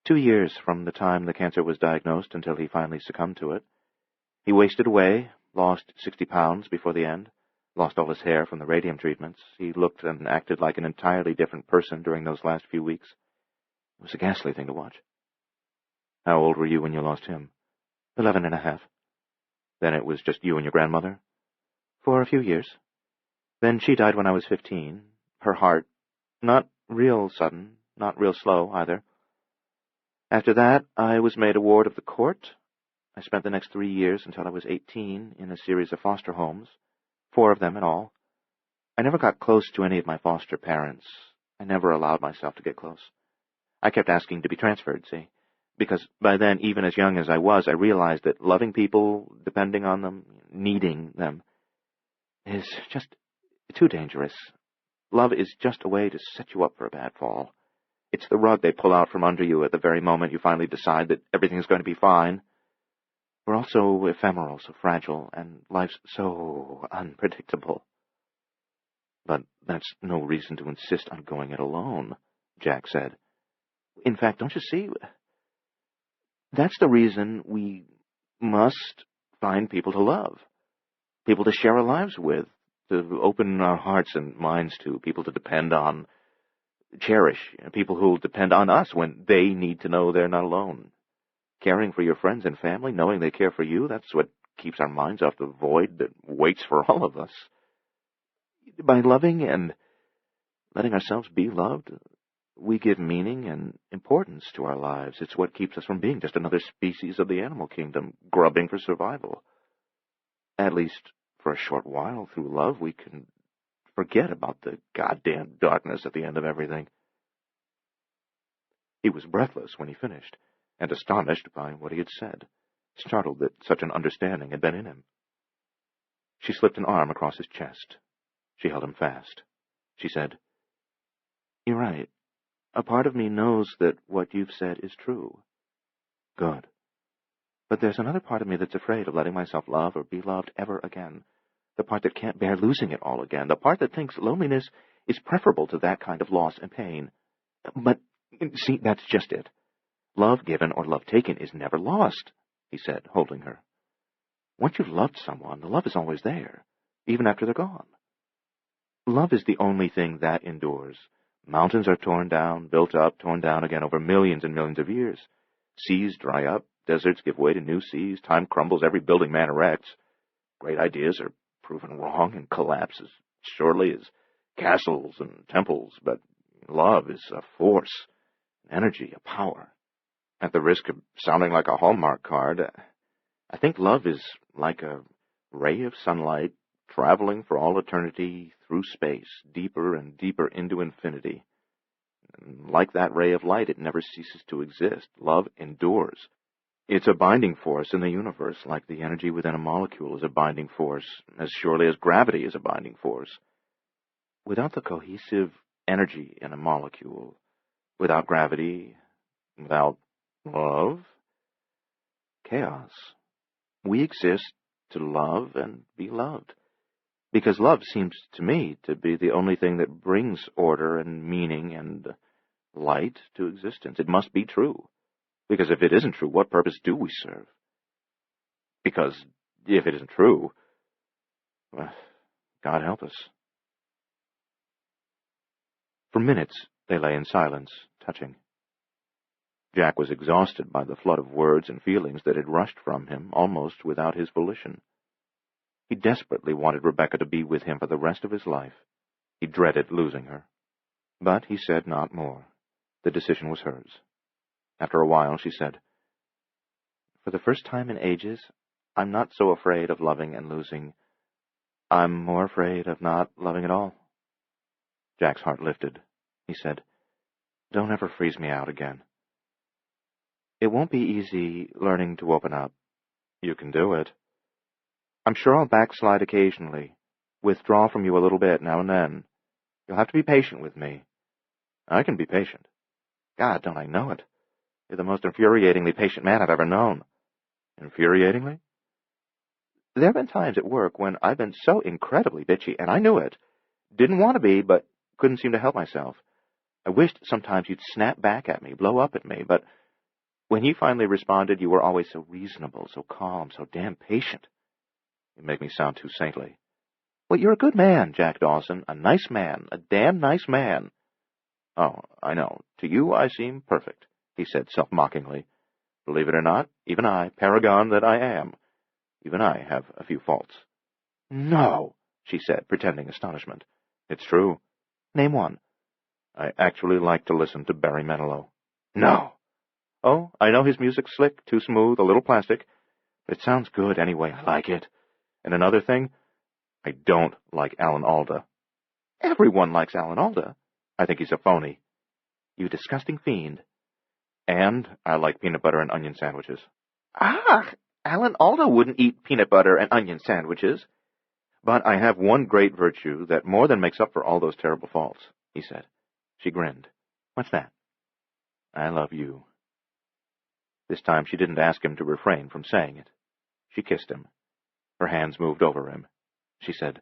2 years from the time the cancer was diagnosed until he finally succumbed to it. He wasted away, lost 60 pounds before the end, Lost all his hair from the radium treatments. He looked and acted like an entirely different person during those last few weeks. It was a ghastly thing to watch. How old were you when you lost him? 11 and a half. Then it was just you and your grandmother? For a few years. Then she died when I was 15. Her heart, not real sudden, not real slow either. After that, I was made a ward of the court. I spent the next 3 years until I was 18 in a series of foster homes, 4 of them in all. I never got close to any of my foster parents. I never allowed myself to get close. I kept asking to be transferred, see? Because by then, even as young as I was, I realized that loving people, depending on them, needing them, is just too dangerous. Love is just a way to set you up for a bad fall. It's the rug they pull out from under you at the very moment you finally decide that everything's going to be fine. We're all so ephemeral, so fragile, and life's so unpredictable. But that's no reason to insist on going it alone, Jack said. In fact, don't you see? That's the reason we must find people to love, people to share our lives with, to open our hearts and minds to, people to depend on, cherish, people who'll depend on us when they need to know they're not alone. Caring for your friends and family, knowing they care for you, that's what keeps our minds off the void that waits for all of us. By loving and letting ourselves be loved, we give meaning and importance to our lives. It's what keeps us from being just another species of the animal kingdom, grubbing for survival. At least, for a short while, through love, we can forget about the goddamn darkness at the end of everything. He was breathless when he finished, and astonished by what he had said, startled that such an understanding had been in him. She slipped an arm across his chest. She held him fast. She said, "You're right. A part of me knows that what you've said is true." "Good." "But there's another part of me that's afraid of letting myself love or be loved ever again. The part that can't bear losing it all again. The part that thinks loneliness is preferable to that kind of loss and pain. But, see, that's just it. Love given or love taken is never lost," he said, holding her. "Once you've loved someone, the love is always there, even after they're gone. Love is the only thing that endures. Mountains are torn down, built up, torn down again over millions and millions of years. Seas dry up, deserts give way to new seas, time crumbles every building man erects. Great ideas are proven wrong and collapse as surely as castles and temples, but love is a force, an energy, a power. At the risk of sounding like a Hallmark card, I think love is like a ray of sunlight traveling for all eternity through space, deeper and deeper into infinity. And like that ray of light, it never ceases to exist. Love endures. It's a binding force in the universe, like the energy within a molecule is a binding force, as surely as gravity is a binding force. Without the cohesive energy in a molecule, without gravity, without love, chaos. We exist to love and be loved. Because love seems to me to be the only thing that brings order and meaning and light to existence. It must be true. Because if it isn't true, what purpose do we serve? Because if it isn't true, well, God help us." For minutes they lay in silence, touching. Jack was exhausted by the flood of words and feelings that had rushed from him almost without his volition. He desperately wanted Rebecca to be with him for the rest of his life. He dreaded losing her. But he said not more. The decision was hers. After a while, she said, "For the first time in ages, I'm not so afraid of loving and losing. I'm more afraid of not loving at all." Jack's heart lifted. He said, "Don't ever freeze me out again. It won't be easy learning to open up." "You can do it." "I'm sure I'll backslide occasionally, withdraw from you a little bit now and then. You'll have to be patient with me." "I can be patient." "God, don't I know it? You're the most infuriatingly patient man I've ever known." "Infuriatingly?" "There have been times at work when I've been so incredibly bitchy, and I knew it. Didn't want to be, but couldn't seem to help myself. I wished sometimes you'd snap back at me, blow up at me, but when you finally responded, you were always so reasonable, so calm, so damn patient." "You make me sound too saintly." Well, you're a good man, Jack Dawson. A nice man. A damn nice man. Oh, I know. To you I seem perfect, he said self-mockingly. Believe it or not, even I, paragon that I am, even I have a few faults. No, she said, pretending astonishment. It's true. Name one. I actually like to listen to Barry Manilow. No. Oh, I know his music's slick, too smooth, a little plastic, but it sounds good anyway. I like it. And another thing, I don't like Alan Alda. Everyone likes Alan Alda. I think he's a phony. You disgusting fiend. And I like peanut butter and onion sandwiches. Ah, Alan Alda wouldn't eat peanut butter and onion sandwiches. But I have one great virtue that more than makes up for all those terrible faults, he said. She grinned. What's that? I love you. This time she didn't ask him to refrain from saying it. She kissed him. Her hands moved over him. She said,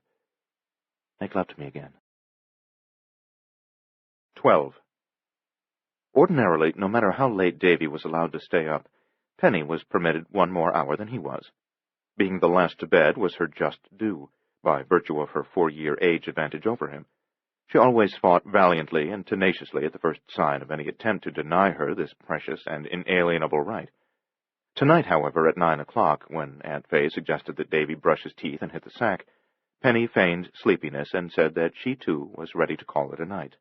Make love to me again. 12. Ordinarily, no matter how late Davy was allowed to stay up, Penny was permitted 1 more hour than he was. Being the last to bed was her just due, by virtue of her 4-year age advantage over him. She always fought valiantly and tenaciously at the first sign of any attempt to deny her this precious and inalienable right. Tonight, however, at 9 o'clock, when Aunt Fay suggested that Davy brush his teeth and hit the sack, Penny feigned sleepiness and said that she, too, was ready to call it a night.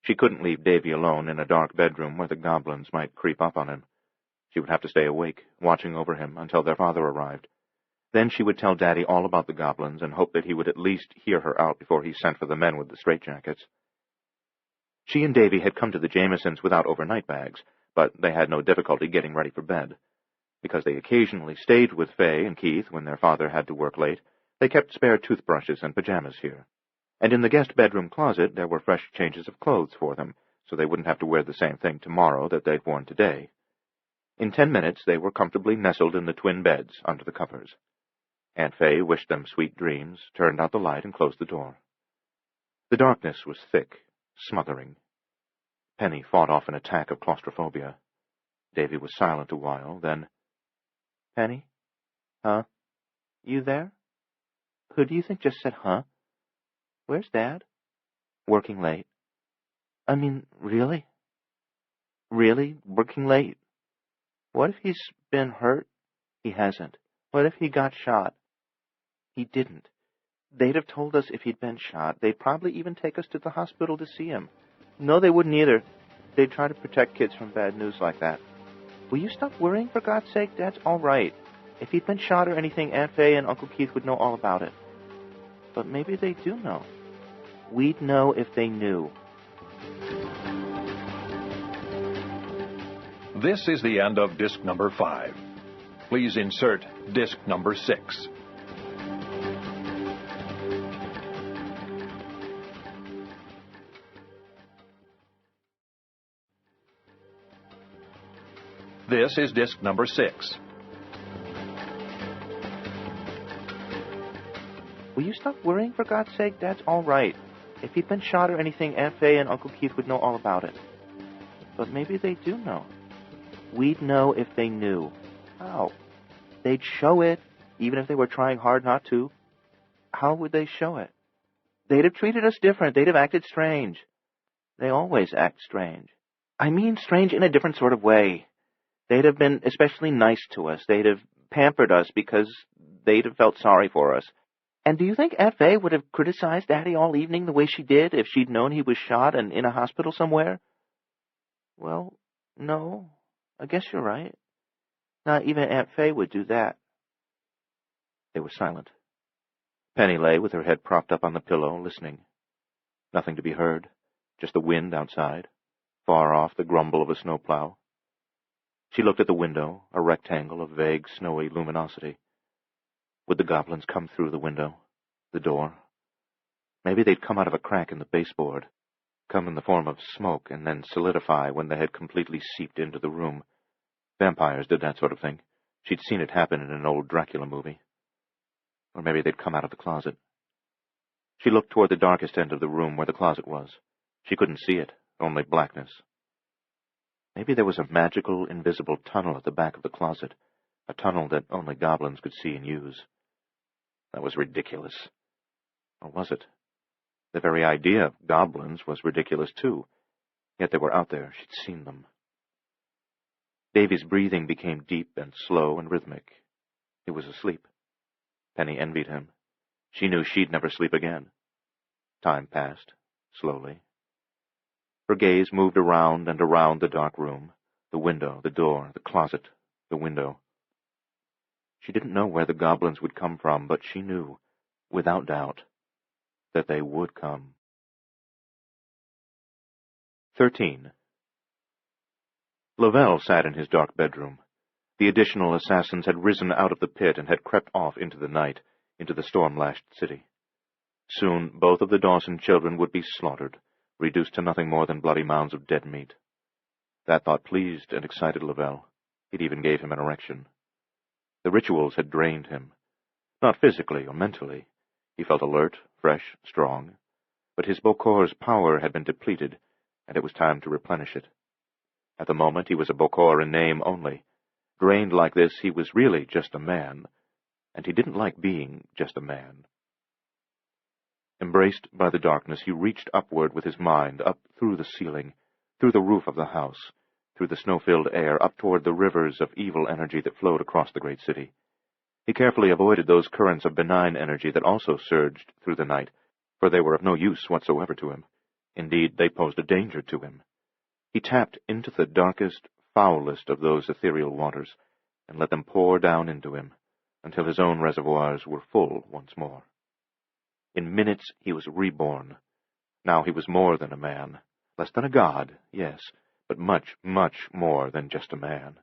She couldn't leave Davy alone in a dark bedroom where the goblins might creep up on him. She would have to stay awake, watching over him until their father arrived. Then she would tell Daddy all about the goblins and hope that he would at least hear her out before he sent for the men with the straitjackets. She and Davy had come to the Jamesons without overnight bags, but they had no difficulty getting ready for bed. Because they occasionally stayed with Fay and Keith when their father had to work late, they kept spare toothbrushes and pajamas here. And in the guest bedroom closet there were fresh changes of clothes for them, so they wouldn't have to wear the same thing tomorrow that they'd worn today. In 10 minutes they were comfortably nestled in the twin beds under the covers. Aunt Fay wished them sweet dreams, turned out the light, and closed the door. The darkness was thick, smothering. Penny fought off an attack of claustrophobia. Davy was silent a while, then, Penny? Huh? You there? Who do you think just said, huh? Where's Dad? Working late. I mean, really? Really? Working late? What if he's been hurt? He hasn't. What if he got shot? He didn't. They'd have told us if he'd been shot. They'd probably even take us to the hospital to see him. No, they wouldn't either. They'd try to protect kids from bad news like that. Will you stop worrying, for God's sake? Dad's all right. If he'd been shot or anything, Aunt Fay and Uncle Keith would know all about it. But maybe they do know. We'd know if they knew. This is the end of disc number 5. Please insert disc number 6. This is disc number 6. Will you stop worrying, for God's sake? Dad's all right. If he'd been shot or anything, Aunt Fay and Uncle Keith would know all about it. But maybe they do know. We'd know if they knew. How? They'd show it, even if they were trying hard not to. How would they show it? They'd have treated us different. They'd have acted strange. They always act strange. I mean strange in a different sort of way. They'd have been especially nice to us. They'd have pampered us because they'd have felt sorry for us. And do you think Aunt Fay would have criticized Daddy all evening the way she did if she'd known he was shot and in a hospital somewhere? Well, no. I guess you're right. Not even Aunt Fay would do that. They were silent. Penny lay with her head propped up on the pillow, listening. Nothing to be heard, just the wind outside, far off the grumble of a snowplow. She looked at the window, a rectangle of vague, snowy luminosity. Would the goblins come through the window, the door? Maybe they'd come out of a crack in the baseboard, come in the form of smoke, and then solidify when they had completely seeped into the room. Vampires did that sort of thing. She'd seen it happen in an old Dracula movie. Or maybe they'd come out of the closet. She looked toward the darkest end of the room where the closet was. She couldn't see it, only blackness. Maybe there was a magical, invisible tunnel at the back of the closet, a tunnel that only goblins could see and use. That was ridiculous. Or was it? The very idea of goblins was ridiculous, too. Yet they were out there. She'd seen them. Davy's breathing became deep and slow and rhythmic. He was asleep. Penny envied him. She knew she'd never sleep again. Time passed, slowly. Her gaze moved around and around the dark room, the window, the door, the closet, the window. She didn't know where the goblins would come from, but she knew, without doubt, that they would come. 13. Lavelle sat in his dark bedroom. The additional assassins had risen out of the pit and had crept off into the night, into the storm-lashed city. Soon both of the Dawson children would be slaughtered, reduced to nothing more than bloody mounds of dead meat. That thought pleased and excited Lavelle. It even gave him an erection. The rituals had drained him. Not physically or mentally. He felt alert, fresh, strong. But his Bocor's power had been depleted, and it was time to replenish it. At the moment he was a Bocor in name only. Drained like this, he was really just a man, and he didn't like being just a man. Embraced by the darkness, he reached upward with his mind, up through the ceiling, through the roof of the house, through the snow-filled air, up toward the rivers of evil energy that flowed across the great city. He carefully avoided those currents of benign energy that also surged through the night, for they were of no use whatsoever to him. Indeed, they posed a danger to him. He tapped into the darkest, foulest of those ethereal waters, and let them pour down into him, until his own reservoirs were full once more. In minutes he was reborn. Now he was more than a man, less than a god, yes, but much, much more than just a man.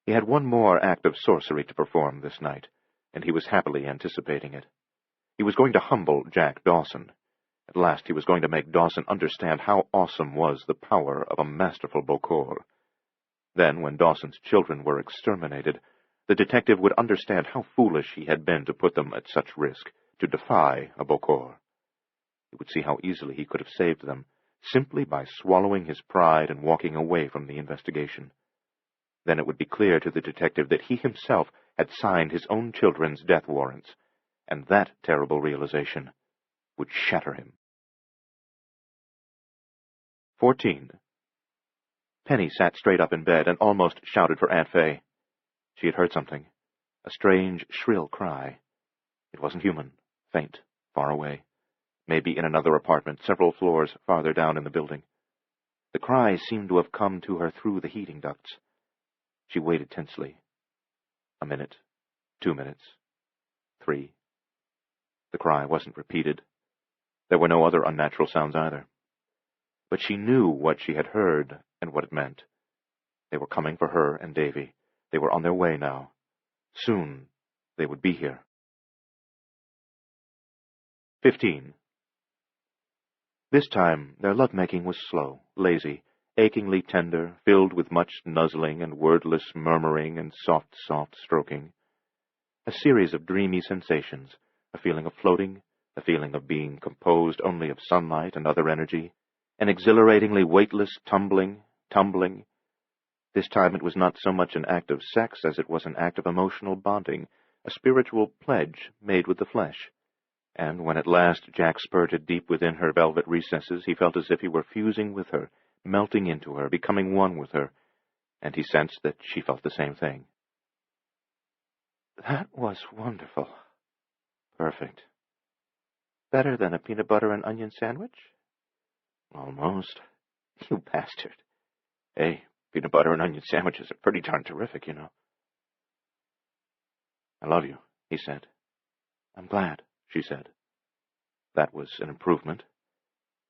He had one more act of sorcery to perform this night, and he was happily anticipating it. He was going to humble Jack Dawson. At last he was going to make Dawson understand how awesome was the power of a masterful Bocor. Then, when Dawson's children were exterminated, the detective would understand how foolish he had been to put them at such risk, to defy a Bocor. He would see how easily he could have saved them, simply by swallowing his pride and walking away from the investigation. Then it would be clear to the detective that he himself had signed his own children's death warrants, and that terrible realization would shatter him. 14. Penny sat straight up in bed and almost shouted for Aunt Fay. She had heard something, a strange, shrill cry. It wasn't human, faint, far away, maybe in another apartment several floors farther down in the building. The cry seemed to have come to her through the heating ducts. She waited tensely. A minute, 2 minutes, 3. The cry wasn't repeated. There were no other unnatural sounds either. But she knew what she had heard and what it meant. They were coming for her and Davy. They were on their way now. Soon they would be here. 15. This time their lovemaking was slow, lazy, achingly tender, filled with much nuzzling and wordless murmuring and soft, soft stroking. A series of dreamy sensations, a feeling of floating, a feeling of being composed only of sunlight and other energy, an exhilaratingly weightless tumbling. This time it was not so much an act of sex as it was an act of emotional bonding, a spiritual pledge made with the flesh. And when at last Jack spurted deep within her velvet recesses, he felt as if he were fusing with her, melting into her, becoming one with her, and he sensed that she felt the same thing. That was wonderful. Perfect. Better than a peanut butter and onion sandwich? Almost. You bastard. Hey, peanut butter and onion sandwiches are pretty darn terrific, you know. I love you, he said. I'm glad, she said. That was an improvement.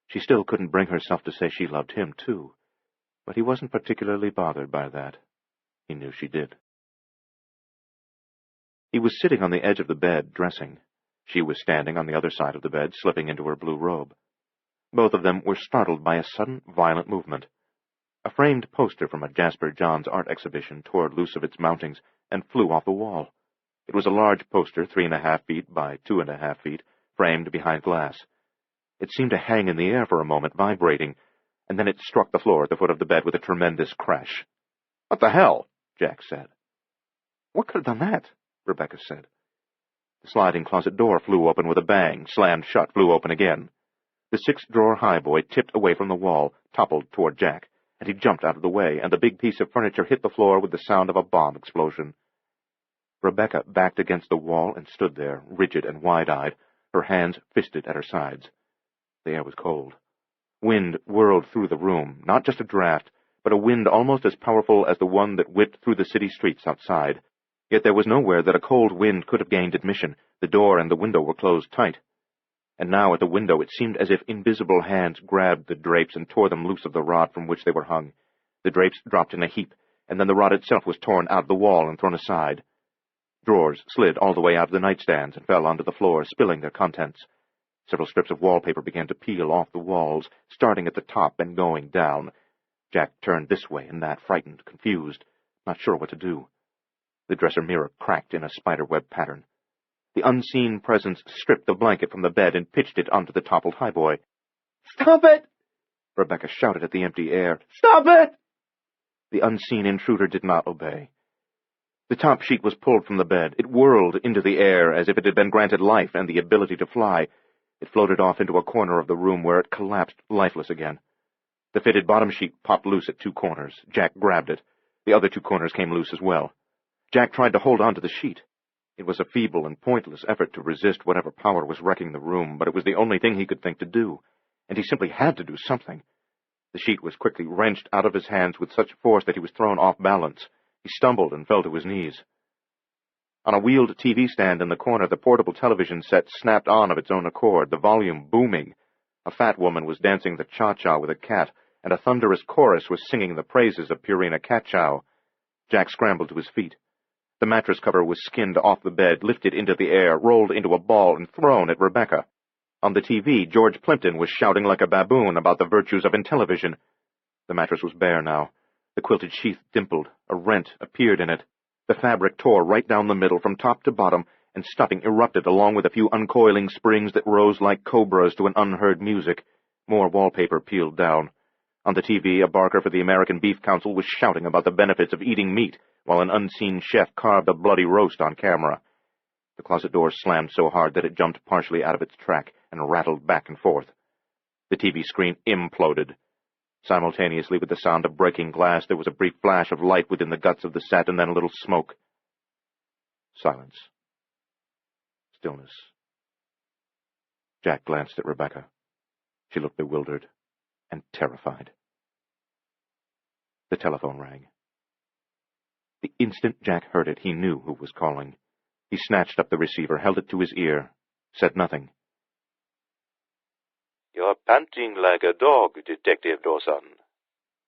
She still couldn't bring herself to say she loved him, too, but he wasn't particularly bothered by that. He knew she did. He was sitting on the edge of the bed, dressing. She was standing on the other side of the bed, slipping into her blue robe. Both of them were startled by a sudden, violent movement. A framed poster from a Jasper Johns art exhibition tore loose of its mountings and flew off the wall. It was a large poster, 3.5 feet by 2.5 feet, framed behind glass. It seemed to hang in the air for a moment, vibrating, and then it struck the floor at the foot of the bed with a tremendous crash. "What the hell?" Jack said. "What could have done that?" Rebecca said. The sliding closet door flew open with a bang, slammed shut, flew open again. The 6-drawer highboy tipped away from the wall, toppled toward Jack, and he jumped out of the way, and the big piece of furniture hit the floor with the sound of a bomb explosion. Rebecca backed against the wall and stood there, rigid and wide-eyed, her hands fisted at her sides. The air was cold. Wind whirled through the room, not just a draft, but a wind almost as powerful as the one that whipped through the city streets outside. Yet there was nowhere that a cold wind could have gained admission. The door and the window were closed tight. And now at the window it seemed as if invisible hands grabbed the drapes and tore them loose of the rod from which they were hung. The drapes dropped in a heap, and then the rod itself was torn out of the wall and thrown aside. Drawers slid all the way out of the nightstands and fell onto the floor, spilling their contents. Several strips of wallpaper began to peel off the walls, starting at the top and going down. Jack turned this way and that, frightened, confused, not sure what to do. The dresser mirror cracked in a spiderweb pattern. The unseen presence stripped the blanket from the bed and pitched it onto the toppled highboy. "Stop it!" Rebecca shouted at the empty air. "Stop it!" The unseen intruder did not obey. The top sheet was pulled from the bed. It whirled into the air as if it had been granted life and the ability to fly. It floated off into a corner of the room where it collapsed lifeless again. The fitted bottom sheet popped loose at 2 corners. Jack grabbed it. The other 2 corners came loose as well. Jack tried to hold on to the sheet. It was a feeble and pointless effort to resist whatever power was wrecking the room, but it was the only thing he could think to do, and he simply had to do something. The sheet was quickly wrenched out of his hands with such force that he was thrown off balance. He stumbled and fell to his knees. On a wheeled TV stand in the corner, the portable television set snapped on of its own accord, the volume booming. A fat woman was dancing the cha-cha with a cat, and a thunderous chorus was singing the praises of Purina Cat Chow. Jack scrambled to his feet. The mattress cover was skinned off the bed, lifted into the air, rolled into a ball, and thrown at Rebecca. On the TV, George Plimpton was shouting like a baboon about the virtues of Intellivision. The mattress was bare now. The quilted sheath dimpled. A rent appeared in it. The fabric tore right down the middle from top to bottom, and stuffing erupted along with a few uncoiling springs that rose like cobras to an unheard music. More wallpaper peeled down. On the TV, a barker for the American Beef Council was shouting about the benefits of eating meat, while an unseen chef carved a bloody roast on camera. The closet door slammed so hard that it jumped partially out of its track and rattled back and forth. The TV screen imploded. Simultaneously with the sound of breaking glass, there was a brief flash of light within the guts of the set, and then a little smoke. Silence. Stillness. Jack glanced at Rebecca. She looked bewildered and terrified. The telephone rang. The instant Jack heard it, he knew who was calling. He snatched up the receiver, held it to his ear, said nothing. "You're panting like a dog, Detective Dawson,"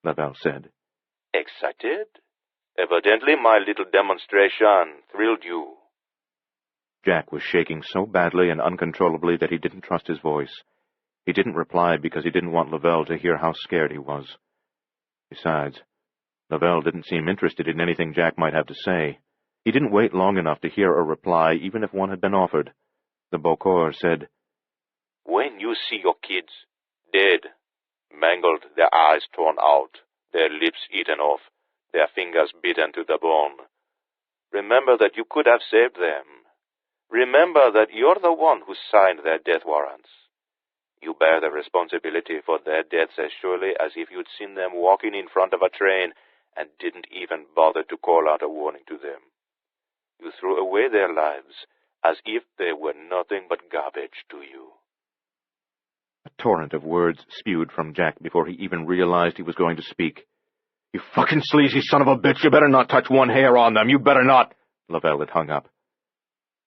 Lavelle said. "Excited? Evidently my little demonstration thrilled you." Jack was shaking so badly and uncontrollably that he didn't trust his voice. He didn't reply because he didn't want Lavelle to hear how scared he was. Besides, Lavelle didn't seem interested in anything Jack might have to say. He didn't wait long enough to hear a reply, even if one had been offered. The Bokor said, "When you see your kids dead, mangled, their eyes torn out, their lips eaten off, their fingers bitten to the bone, remember that you could have saved them. Remember that you're the one who signed their death warrants. You bear the responsibility for their deaths as surely as if you'd seen them walking in front of a train and didn't even bother to call out a warning to them. You threw away their lives as if they were nothing but garbage to you." A torrent of words spewed from Jack before he even realized he was going to speak. "You fucking sleazy son of a bitch, you better not touch one hair on them, you better not!" Lavelle had hung up.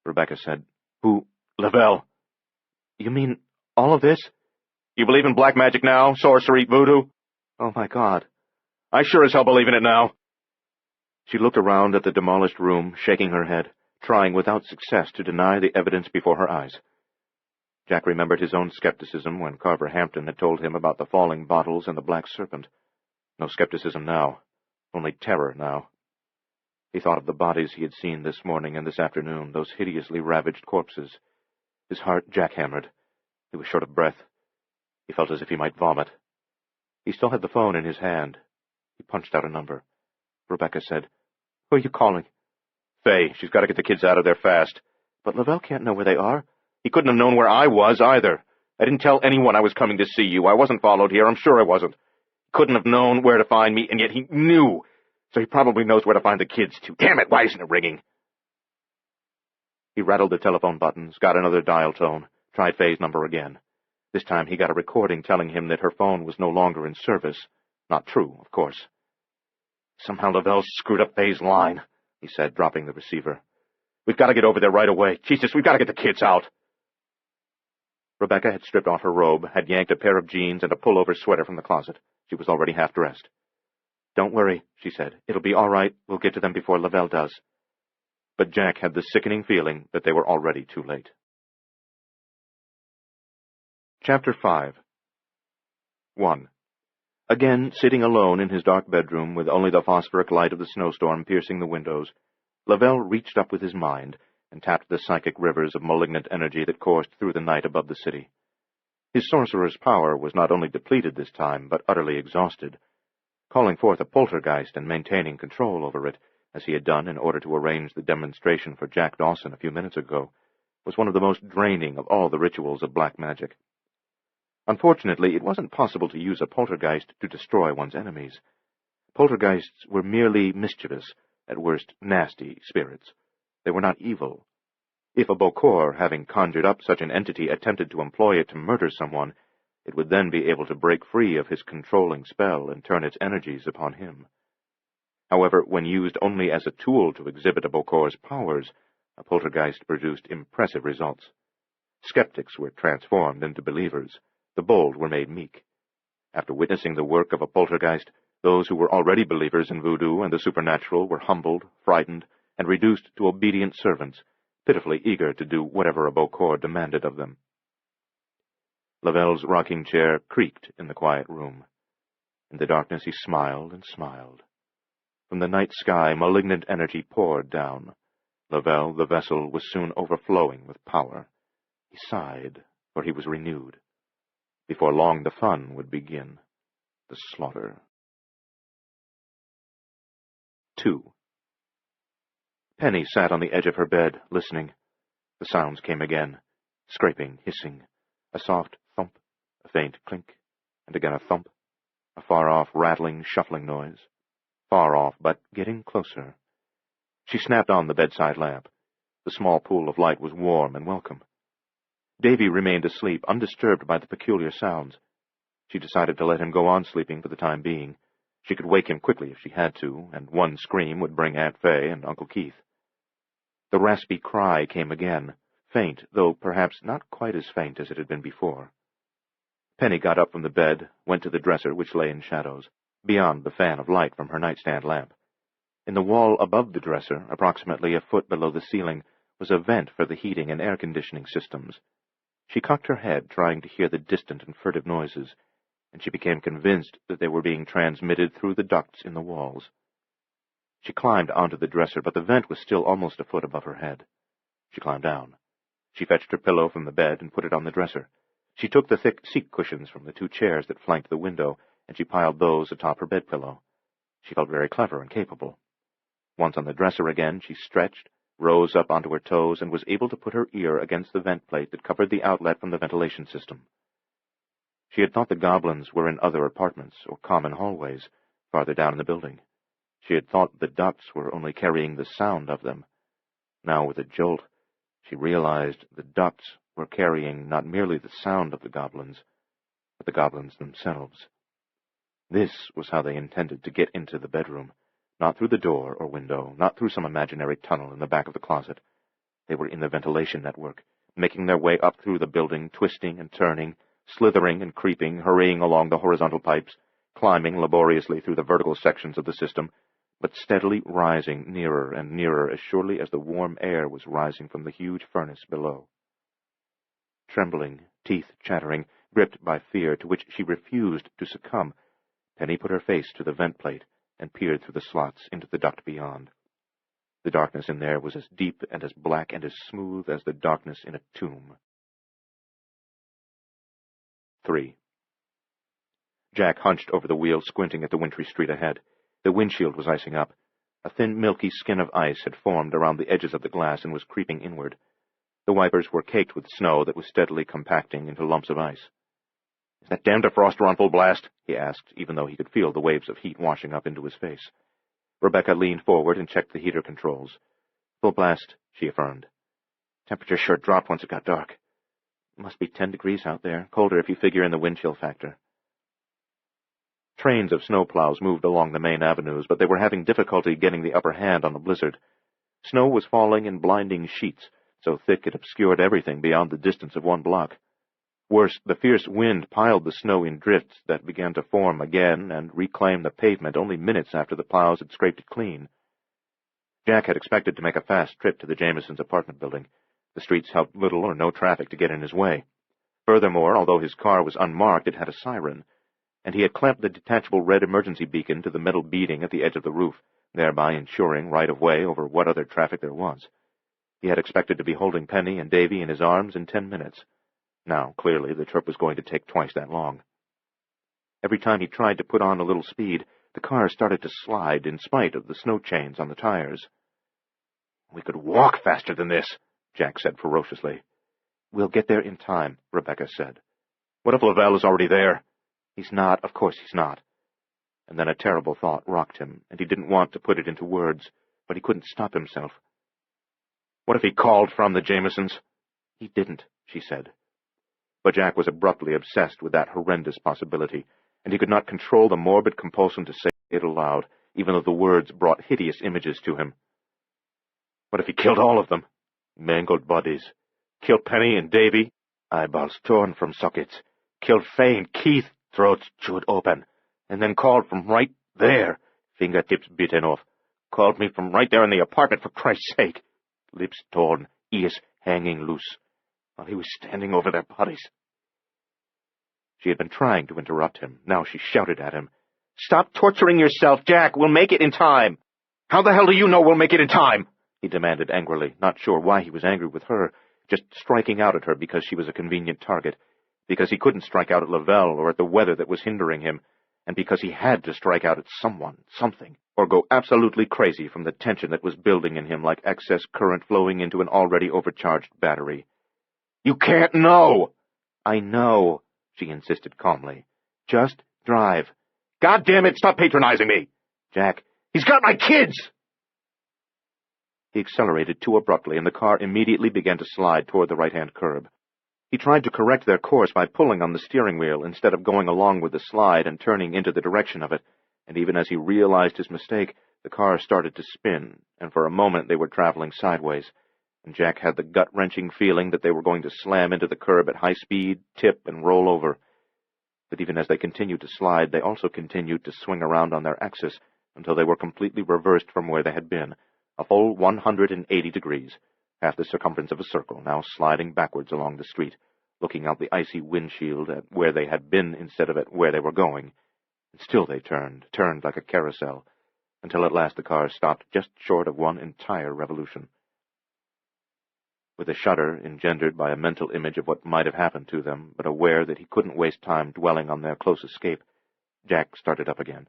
Rebecca said, "Who? Lavelle? You mean all of this? You believe in black magic now? Sorcery? Voodoo? Oh, my God. I sure as hell believe in it now." She looked around at the demolished room, shaking her head, trying without success to deny the evidence before her eyes. Jack remembered his own skepticism when Carver Hampton had told him about the falling bottles and the black serpent. No skepticism now, only terror now. He thought of the bodies he had seen this morning and this afternoon, those hideously ravaged corpses. His heart jackhammered. He was short of breath. He felt as if he might vomit. He still had the phone in his hand. He punched out a number. Rebecca said, "Who are you calling?" "Faye. She's got to get the kids out of there fast. But Lavelle can't know where they are. He couldn't have known where I was, either. I didn't tell anyone I was coming to see you. I wasn't followed here. I'm sure I wasn't. He couldn't have known where to find me, and yet he knew. So he probably knows where to find the kids, too. Damn it, why isn't it ringing? He rattled the telephone buttons, got another dial tone, tried Faye's number again. This time he got a recording telling him that her phone was no longer in service. Not true, of course. Somehow Lavelle screwed up Faye's line, he said, dropping the receiver. We've got to get over there right away. Jesus, we've got to get the kids out. Rebecca had stripped off her robe, had yanked a pair of jeans and a pullover sweater from the closet. She was already half-dressed. Don't worry, she said. It'll be all right. We'll get to them before Lavelle does. But Jack had the sickening feeling that they were already too late. Chapter 5 1. Again, sitting alone in his dark bedroom, with only the phosphoric light of the snowstorm piercing the windows, Lavelle reached up with his mind and tapped the psychic rivers of malignant energy that coursed through the night above the city. His sorcerer's power was not only depleted this time, but utterly exhausted. Calling forth a poltergeist and maintaining control over it, as he had done in order to arrange the demonstration for Jack Dawson a few minutes ago, was one of the most draining of all the rituals of black magic. Unfortunately, it wasn't possible to use a poltergeist to destroy one's enemies. Poltergeists were merely mischievous, at worst nasty, spirits. They were not evil. If a Bokor, having conjured up such an entity, attempted to employ it to murder someone, it would then be able to break free of his controlling spell and turn its energies upon him. However, when used only as a tool to exhibit a Bokor's powers, a poltergeist produced impressive results. Skeptics were transformed into believers. The bold were made meek. After witnessing the work of a poltergeist, those who were already believers in voodoo and the supernatural were humbled, frightened, and reduced to obedient servants, pitifully eager to do whatever a Bokor demanded of them. Lavelle's rocking chair creaked in the quiet room. In the darkness he smiled and smiled. From the night sky malignant energy poured down. Lavelle, the vessel, was soon overflowing with power. He sighed, for he was renewed. Before long the fun would begin. The slaughter. 2. Penny sat on the edge of her bed, listening. The sounds came again. Scraping, hissing. A soft thump, a faint clink, and again a thump. A far-off, rattling, shuffling noise. Far off, but getting closer. She snapped on the bedside lamp. The small pool of light was warm and welcome. Davy remained asleep, undisturbed by the peculiar sounds. She decided to let him go on sleeping for the time being. She could wake him quickly if she had to, and one scream would bring Aunt Fay and Uncle Keith. The raspy cry came again, faint, though perhaps not quite as faint as it had been before. Penny got up from the bed, went to the dresser which lay in shadows, beyond the fan of light from her nightstand lamp. In the wall above the dresser, approximately a foot below the ceiling, was a vent for the heating and air-conditioning systems. She cocked her head, trying to hear the distant and furtive noises, and she became convinced that they were being transmitted through the ducts in the walls. She climbed onto the dresser, but the vent was still almost a foot above her head. She climbed down. She fetched her pillow from the bed and put it on the dresser. She took the thick seat cushions from the 2 chairs that flanked the window, and she piled those atop her bed pillow. She felt very clever and capable. Once on the dresser again, she stretched, rose up onto her toes, and was able to put her ear against the vent plate that covered the outlet from the ventilation system. She had thought the goblins were in other apartments or common hallways, farther down in the building. She had thought the ducts were only carrying the sound of them. Now, with a jolt, she realized the ducts were carrying not merely the sound of the goblins, but the goblins themselves. This was how they intended to get into the bedroom, not through the door or window, not through some imaginary tunnel in the back of the closet. They were in the ventilation network, making their way up through the building, twisting and turning, slithering and creeping, hurrying along the horizontal pipes, climbing laboriously through the vertical sections of the system, but steadily rising nearer and nearer as surely as the warm air was rising from the huge furnace below. Trembling, teeth chattering, gripped by fear to which she refused to succumb, Penny put her face to the vent plate and peered through the slots into the duct beyond. The darkness in there was as deep and as black and as smooth as the darkness in a tomb. 3. Jack hunched over the wheel, squinting at the wintry street ahead. The windshield was icing up. A thin, milky skin of ice had formed around the edges of the glass and was creeping inward. The wipers were caked with snow that was steadily compacting into lumps of ice. "Is that damned defroster on full blast?" he asked, even though he could feel the waves of heat washing up into his face. Rebecca leaned forward and checked the heater controls. "Full blast," she affirmed. "Temperature sure dropped once it got dark. It must be 10 degrees out there, colder if you figure in the wind chill factor." Trains of snowplows moved along the main avenues, but they were having difficulty getting the upper hand on the blizzard. Snow was falling in blinding sheets, so thick it obscured everything beyond the distance of 1 block. Worse, the fierce wind piled the snow in drifts that began to form again and reclaim the pavement only minutes after the plows had scraped it clean. Jack had expected to make a fast trip to the Jamesons' apartment building. The streets helped little or no traffic to get in his way. Furthermore, although his car was unmarked, it had a siren, and he had clamped the detachable red emergency beacon to the metal beading at the edge of the roof, thereby ensuring right-of-way over what other traffic there was. He had expected to be holding Penny and Davy in his arms in 10 minutes. Now, clearly, the trip was going to take twice that long. Every time he tried to put on a little speed, the car started to slide in spite of the snow chains on the tires. "We could walk faster than this," Jack said ferociously. "We'll get there in time," Rebecca said. "What if Lavelle is already there?" "He's not. Of course he's not." And then a terrible thought rocked him, and he didn't want to put it into words, but he couldn't stop himself. "What if he called from the Jamesons?" "He didn't," she said. But Jack was abruptly obsessed with that horrendous possibility, and he could not control the morbid compulsion to say it aloud, even though the words brought hideous images to him. What if he killed all of them? Mangled bodies. Killed Penny and Davy, eyeballs torn from sockets. Killed Fay and Keith, throats chewed open. And then called from right there, fingertips bitten off. Called me from right there in the apartment, for Christ's sake. Lips torn, ears hanging loose, while he was standing over their bodies. She had been trying to interrupt him. Now she shouted at him. "Stop torturing yourself, Jack! We'll make it in time!" "How the hell do you know we'll make it in time?" he demanded angrily, not sure why he was angry with her, just striking out at her because she was a convenient target, because he couldn't strike out at Lavelle or at the weather that was hindering him, and because he had to strike out at someone, something, or go absolutely crazy from the tension that was building in him like excess current flowing into an already overcharged battery. "You can't know!" "I know," she insisted calmly. "Just drive." "God damn it, stop patronizing me!" "Jack, he's got my kids!" He accelerated too abruptly, and the car immediately began to slide toward the right-hand curb. He tried to correct their course by pulling on the steering wheel instead of going along with the slide and turning into the direction of it, and even as he realized his mistake, the car started to spin, and for a moment they were traveling sideways, and Jack had the gut-wrenching feeling that they were going to slam into the curb at high speed, tip, and roll over. But even as they continued to slide, they also continued to swing around on their axis until they were completely reversed from where they had been, a full 180 degrees, half the circumference of a circle, now sliding backwards along the street, looking out the icy windshield at where they had been instead of at where they were going. And still they turned like a carousel, until at last the car stopped just short of one entire revolution. With a shudder engendered by a mental image of what might have happened to them, but aware that he couldn't waste time dwelling on their close escape, Jack started up again.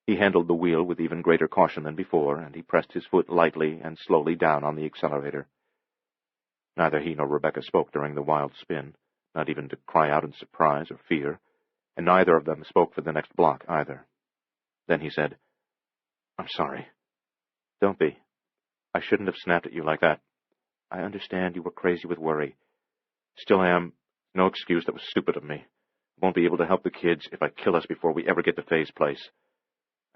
He handled the wheel with even greater caution than before, and he pressed his foot lightly and slowly down on the accelerator. Neither he nor Rebecca spoke during the wild spin, not even to cry out in surprise or fear, and neither of them spoke for the next block either. Then he said, "I'm sorry." "Don't be. I shouldn't have snapped at you like that. I understand you were crazy with worry. Still am. No excuse. That was stupid of me. Won't be able to help the kids if I kill us before we ever get to Faye's place."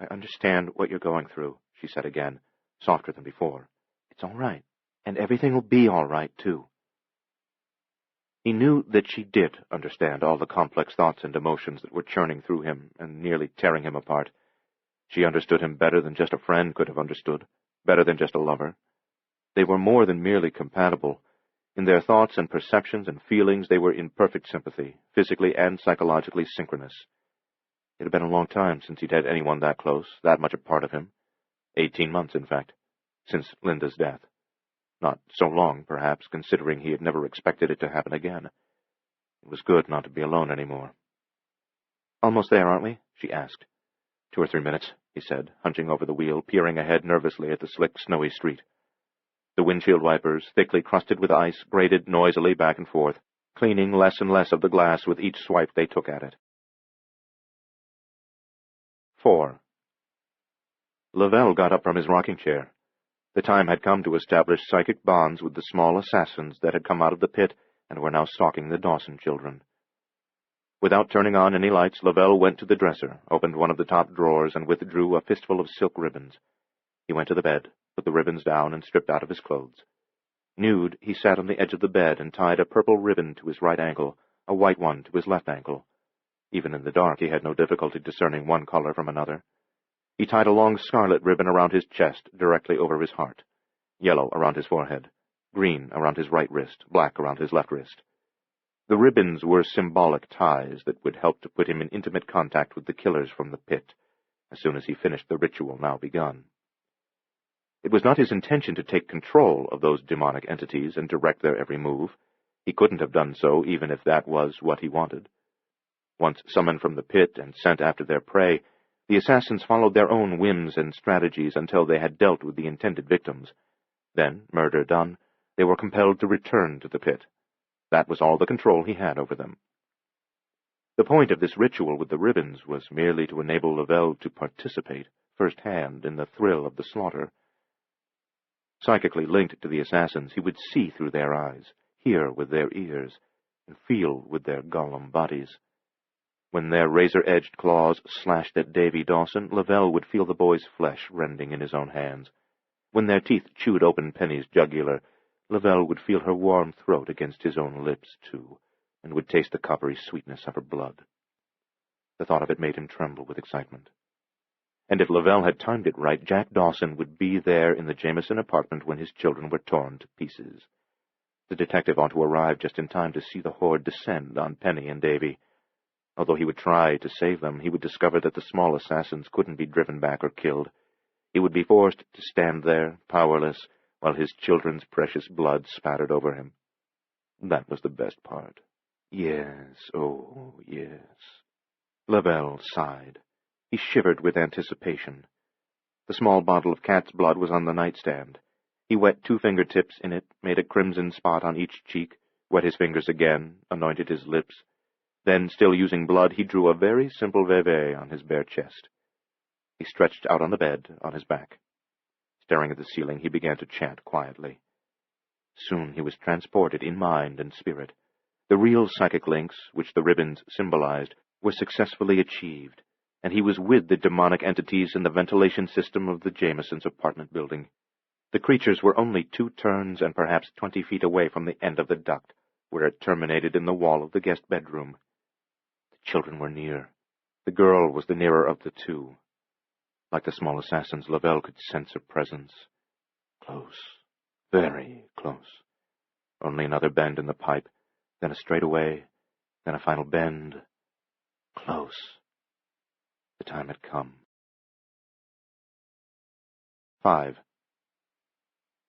"I understand what you're going through," she said again, softer than before. "It's all right, and everything will be all right, too." He knew that she did understand all the complex thoughts and emotions that were churning through him and nearly tearing him apart. She understood him better than just a friend could have understood, better than just a lover. They were more than merely compatible. In their thoughts and perceptions and feelings they were in perfect sympathy, physically and psychologically synchronous. It had been a long time since he'd had anyone that close, that much a part of him. 18 months, in fact, since Linda's death. Not so long, perhaps, considering he had never expected it to happen again. It was good not to be alone anymore. "Almost there, aren't we?" she asked. 2 or 3 minutes, he said, hunching over the wheel, peering ahead nervously at the slick, snowy street. The windshield wipers, thickly crusted with ice, grated noisily back and forth, cleaning less and less of the glass with each swipe they took at it. 4. Lavelle got up from his rocking chair. The time had come to establish psychic bonds with the small assassins that had come out of the pit and were now stalking the Dawson children. Without turning on any lights, Lavelle went to the dresser, opened one of the top drawers, and withdrew a fistful of silk ribbons. He went to the bed, put the ribbons down, and stripped out of his clothes. Nude, he sat on the edge of the bed and tied a purple ribbon to his right ankle, a white one to his left ankle. Even in the dark, he had no difficulty discerning one color from another. He tied a long scarlet ribbon around his chest, directly over his heart, yellow around his forehead, green around his right wrist, black around his left wrist. The ribbons were symbolic ties that would help to put him in intimate contact with the killers from the pit, as soon as he finished the ritual now begun. It was not his intention to take control of those demonic entities and direct their every move. He couldn't have done so, even if that was what he wanted. Once summoned from the pit and sent after their prey, the assassins followed their own whims and strategies until they had dealt with the intended victims. Then, murder done, they were compelled to return to the pit. That was all the control he had over them. The point of this ritual with the ribbons was merely to enable Lavelle to participate first-hand in the thrill of the slaughter. Psychically linked to the assassins, he would see through their eyes, hear with their ears, and feel with their golem bodies. When their razor-edged claws slashed at Davy Dawson, Lavelle would feel the boy's flesh rending in his own hands. When their teeth chewed open Penny's jugular, Lavelle would feel her warm throat against his own lips, too, and would taste the coppery sweetness of her blood. The thought of it made him tremble with excitement. And if Lavelle had timed it right, Jack Dawson would be there in the Jameson apartment when his children were torn to pieces. The detective ought to arrive just in time to see the horde descend on Penny and Davy. Although he would try to save them, he would discover that the small assassins couldn't be driven back or killed. He would be forced to stand there, powerless, while his children's precious blood spattered over him. That was the best part. Yes, oh, yes. Lavelle sighed. He shivered with anticipation. The small bottle of cat's blood was on the nightstand. He wet 2 fingertips in it, made a crimson spot on each cheek, wet his fingers again, anointed his lips. Then, still using blood, he drew a very simple veve on his bare chest. He stretched out on the bed, on his back. Staring at the ceiling, he began to chant quietly. Soon he was transported in mind and spirit. The real psychic links, which the ribbons symbolized, were successfully achieved, and he was with the demonic entities in the ventilation system of the Jamesons' apartment building. The creatures were only 2 turns and perhaps 20 feet away from the end of the duct, where it terminated in the wall of the guest bedroom. The children were near. The girl was the nearer of the 2. Like the small assassins, Lavelle could sense her presence. Close. Very close. Only another bend in the pipe, then a straightaway, then a final bend. Close. The time had come. 5.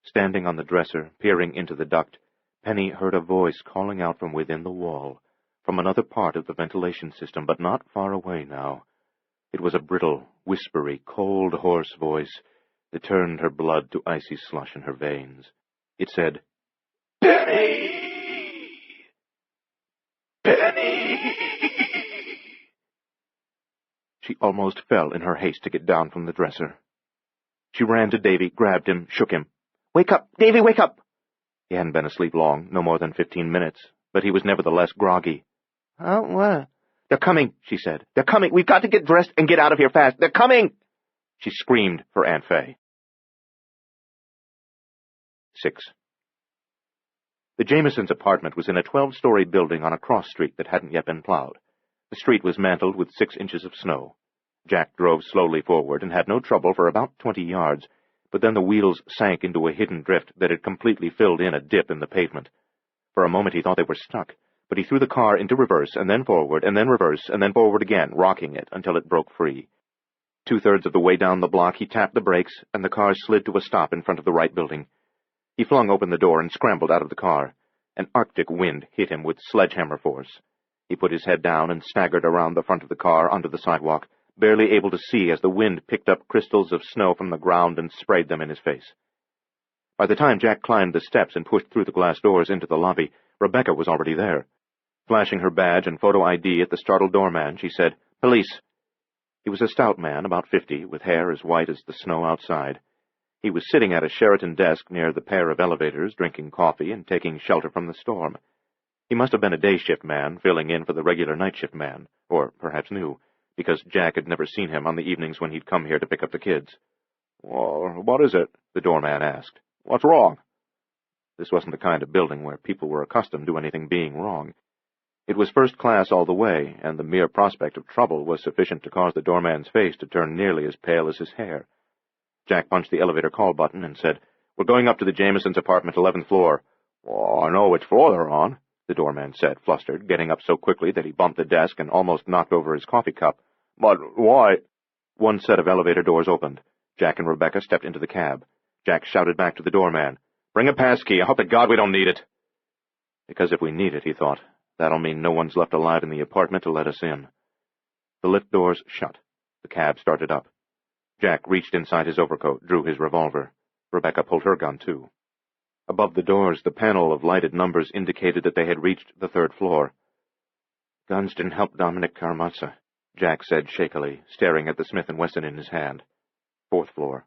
Standing on the dresser, peering into the duct, Penny heard a voice calling out from within the wall, from another part of the ventilation system, but not far away now. It was a brittle, whispery, cold, hoarse voice that turned her blood to icy slush in her veins. It said, "Penny! Penny!" She almost fell in her haste to get down from the dresser. She ran to Davy, grabbed him, shook him. "Wake up! Davy, wake up!" He hadn't been asleep long, no more than 15 minutes, but he was nevertheless groggy. "Oh, what?" "They're coming," she said. "They're coming. We've got to get dressed and get out of here fast. They're coming!" She screamed for Aunt Fay. 6. The Jamesons' apartment was in a 12-story building on a cross street that hadn't yet been plowed. The street was mantled with 6 inches of snow. Jack drove slowly forward and had no trouble for about 20 yards, but then the wheels sank into a hidden drift that had completely filled in a dip in the pavement. For a moment he thought they were stuck, but he threw the car into reverse, and then forward, and then reverse, and then forward again, rocking it until it broke free. 2/3 of the way down the block, he tapped the brakes, and the car slid to a stop in front of the right building. He flung open the door and scrambled out of the car. An Arctic wind hit him with sledgehammer force. He put his head down and staggered around the front of the car onto the sidewalk, barely able to see as the wind picked up crystals of snow from the ground and sprayed them in his face. By the time Jack climbed the steps and pushed through the glass doors into the lobby, Rebecca was already there. Flashing her badge and photo ID at the startled doorman, she said, "Police." He was a stout man, about 50, with hair as white as the snow outside. He was sitting at a Sheraton desk near the pair of elevators, drinking coffee and taking shelter from the storm. He must have been a day-shift man, filling in for the regular night-shift man, or perhaps new, because Jack had never seen him on the evenings when he'd come here to pick up the kids. "Well, what is it?" the doorman asked. "What's wrong?" This wasn't the kind of building where people were accustomed to anything being wrong. It was first class all the way, and the mere prospect of trouble was sufficient to cause the doorman's face to turn nearly as pale as his hair. Jack punched the elevator call button and said, "We're going up to the Jamesons' apartment, 11th floor. "Well, I know which floor they're on," the doorman said, flustered, getting up so quickly that he bumped the desk and almost knocked over his coffee cup. "But why—" One set of elevator doors opened. Jack and Rebecca stepped into the cab. Jack shouted back to the doorman, "Bring a passkey. I hope to God we don't need it." Because if we need it, he thought, that'll mean no one's left alive in the apartment to let us in. The lift doors shut. The cab started up. Jack reached inside his overcoat, drew his revolver. Rebecca pulled her gun, too. Above the doors, the panel of lighted numbers indicated that they had reached the 3rd floor. "Guns didn't help Dominic Karamazov," Jack said shakily, staring at the Smith & Wesson in his hand. 4th floor.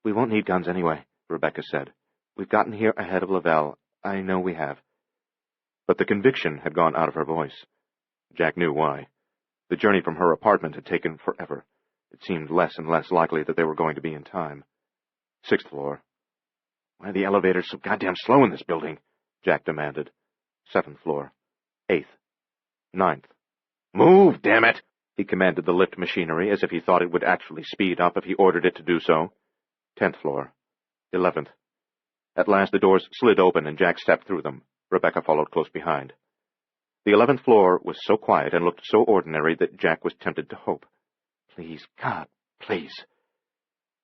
"We won't need guns anyway," Rebecca said. "We've gotten here ahead of Lavelle. I know we have." But the conviction had gone out of her voice. Jack knew why. The journey from her apartment had taken forever. It seemed less and less likely that they were going to be in time. 6th floor. "Why are the elevators so goddamn slow in this building?" Jack demanded. 7th floor. 8th. 9th. "Move, damn it!" he commanded the lift machinery as if he thought it would actually speed up if he ordered it to do so. 10th floor. 11th. At last the doors slid open and Jack stepped through them. Rebecca followed close behind. The 11th floor was so quiet and looked so ordinary that Jack was tempted to hope. Please, God, please.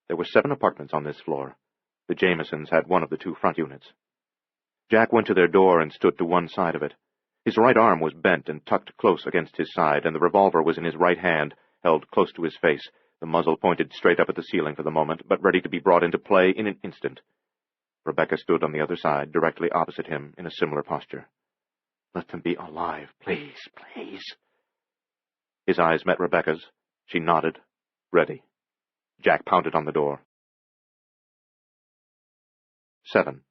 There were 7 apartments on this floor. The Jamesons had one of the 2 front units. Jack went to their door and stood to one side of it. His right arm was bent and tucked close against his side, and the revolver was in his right hand, held close to his face, the muzzle pointed straight up at the ceiling for the moment, but ready to be brought into play in an instant. Rebecca stood on the other side, directly opposite him, in a similar posture. "Let them be alive, please, please." His eyes met Rebecca's. She nodded, ready. Jack pounded on the door. 7.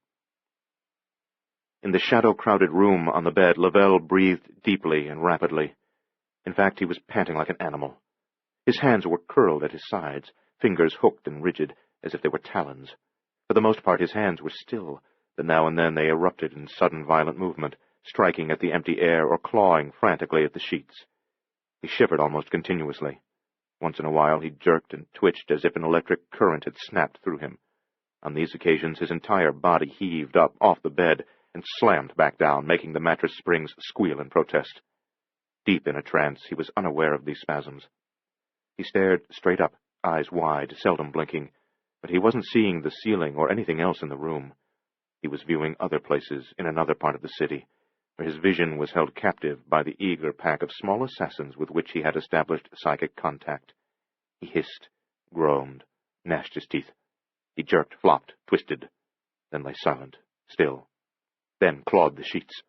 In the shadow-crowded room on the bed, Lavelle breathed deeply and rapidly. In fact, he was panting like an animal. His hands were curled at his sides, fingers hooked and rigid, as if they were talons. For the most part, his hands were still, but now and then they erupted in sudden violent movement, striking at the empty air or clawing frantically at the sheets. He shivered almost continuously. Once in a while he jerked and twitched as if an electric current had snapped through him. On these occasions his entire body heaved up off the bed and slammed back down, making the mattress springs squeal in protest. Deep in a trance, he was unaware of these spasms. He stared straight up, eyes wide, seldom blinking, but he wasn't seeing the ceiling or anything else in the room. He was viewing other places in another part of the city, where his vision was held captive by the eager pack of small assassins with which he had established psychic contact. He hissed, groaned, gnashed his teeth. He jerked, flopped, twisted, then lay silent, still, then clawed the sheets.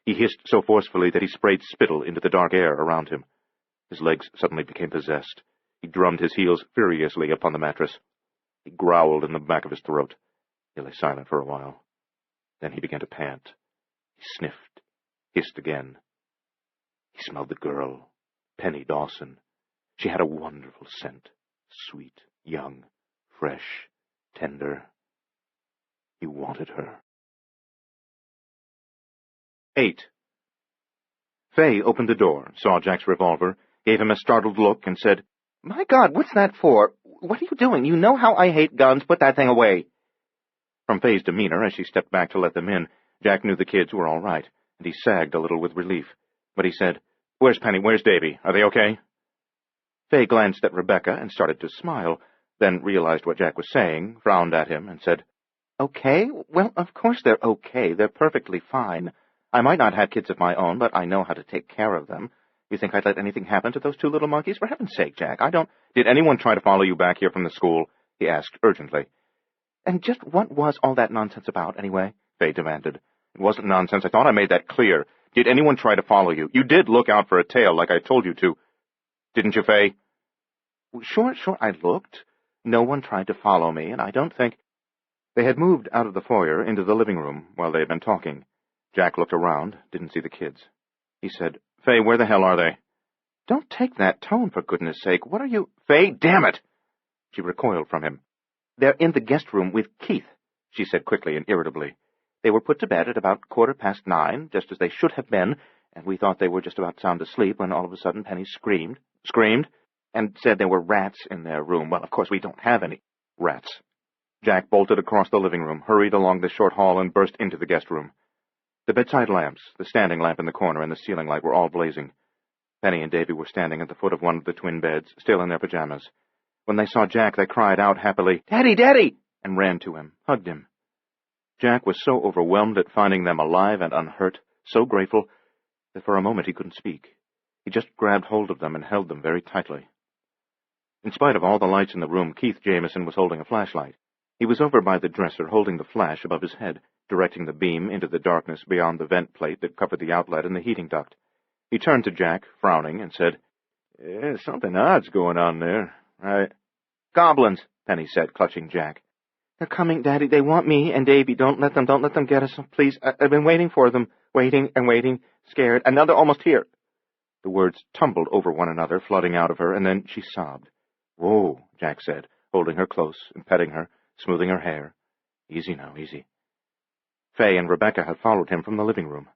He hissed so forcefully that he sprayed spittle into the dark air around him. His legs suddenly became possessed. He drummed his heels furiously upon the mattress. He growled in the back of his throat. He lay silent for a while. Then he began to pant. He sniffed, hissed again. He smelled the girl, Penny Dawson. She had a wonderful scent, sweet, young, fresh, tender. He wanted her. 8. Faye opened the door, saw Jack's revolver, gave him a startled look, and said, "My God, what's that for? What are you doing? You know how I hate guns. Put that thing away." From Faye's demeanor, as she stepped back to let them in, Jack knew the kids were all right, and he sagged a little with relief. But he said, "Where's Penny? Where's Davy? Are they okay?" Faye glanced at Rebecca and started to smile, then realized what Jack was saying, frowned at him, and said, "Okay? Well, of course they're okay. They're perfectly fine. I might not have kids of my own, but I know how to take care of them. You think I'd let anything happen to those 2 little monkeys? For heaven's sake, Jack, I don't—" "Did anyone try to follow you back here from the school?" he asked urgently. And just what was all that nonsense about, anyway? Faye demanded. It wasn't nonsense. I thought I made that clear. Did anyone try to follow you? You did look out for a tail like I told you to. Didn't you, Faye? Sure, I looked. No one tried to follow me, and I don't think... They had moved out of the foyer into the living room while they had been talking. Jack looked around, didn't see the kids. He said, Faye, where the hell are they? Don't take that tone, for goodness sake. What are you... Faye, damn it! She recoiled from him. They're in the guest room with Keith, she said quickly and irritably. They were put to bed at about 9:15, just as they should have been, and we thought they were just about sound asleep when all of a sudden Penny screamed, and said there were rats in their room. Well, of course, we don't have any rats. Jack bolted across the living room, hurried along the short hall, and burst into the guest room. The bedside lamps, the standing lamp in the corner, and the ceiling light were all blazing. Penny and Davy were standing at the foot of one of the twin beds, still in their pajamas. When they saw Jack, they cried out happily, Daddy, Daddy! And ran to him, hugged him. Jack was so overwhelmed at finding them alive and unhurt, so grateful, that for a moment he couldn't speak. He just grabbed hold of them and held them very tightly. In spite of all the lights in the room, Keith Jameson was holding a flashlight. He was over by the dresser, holding the flash above his head, directing the beam into the darkness beyond the vent plate that covered the outlet and the heating duct. He turned to Jack, frowning, and said, Something odd's going on there. Goblins, Penny said, clutching Jack. They're coming, Daddy. They want me and Davy. Don't let them get us, please. I've been waiting for them, waiting and waiting, scared, and now they're almost here. The words tumbled over one another, flooding out of her, and then she sobbed. Whoa, Jack said, holding her close and petting her, smoothing her hair. Easy now, easy. Faye and Rebecca had followed him from the living room.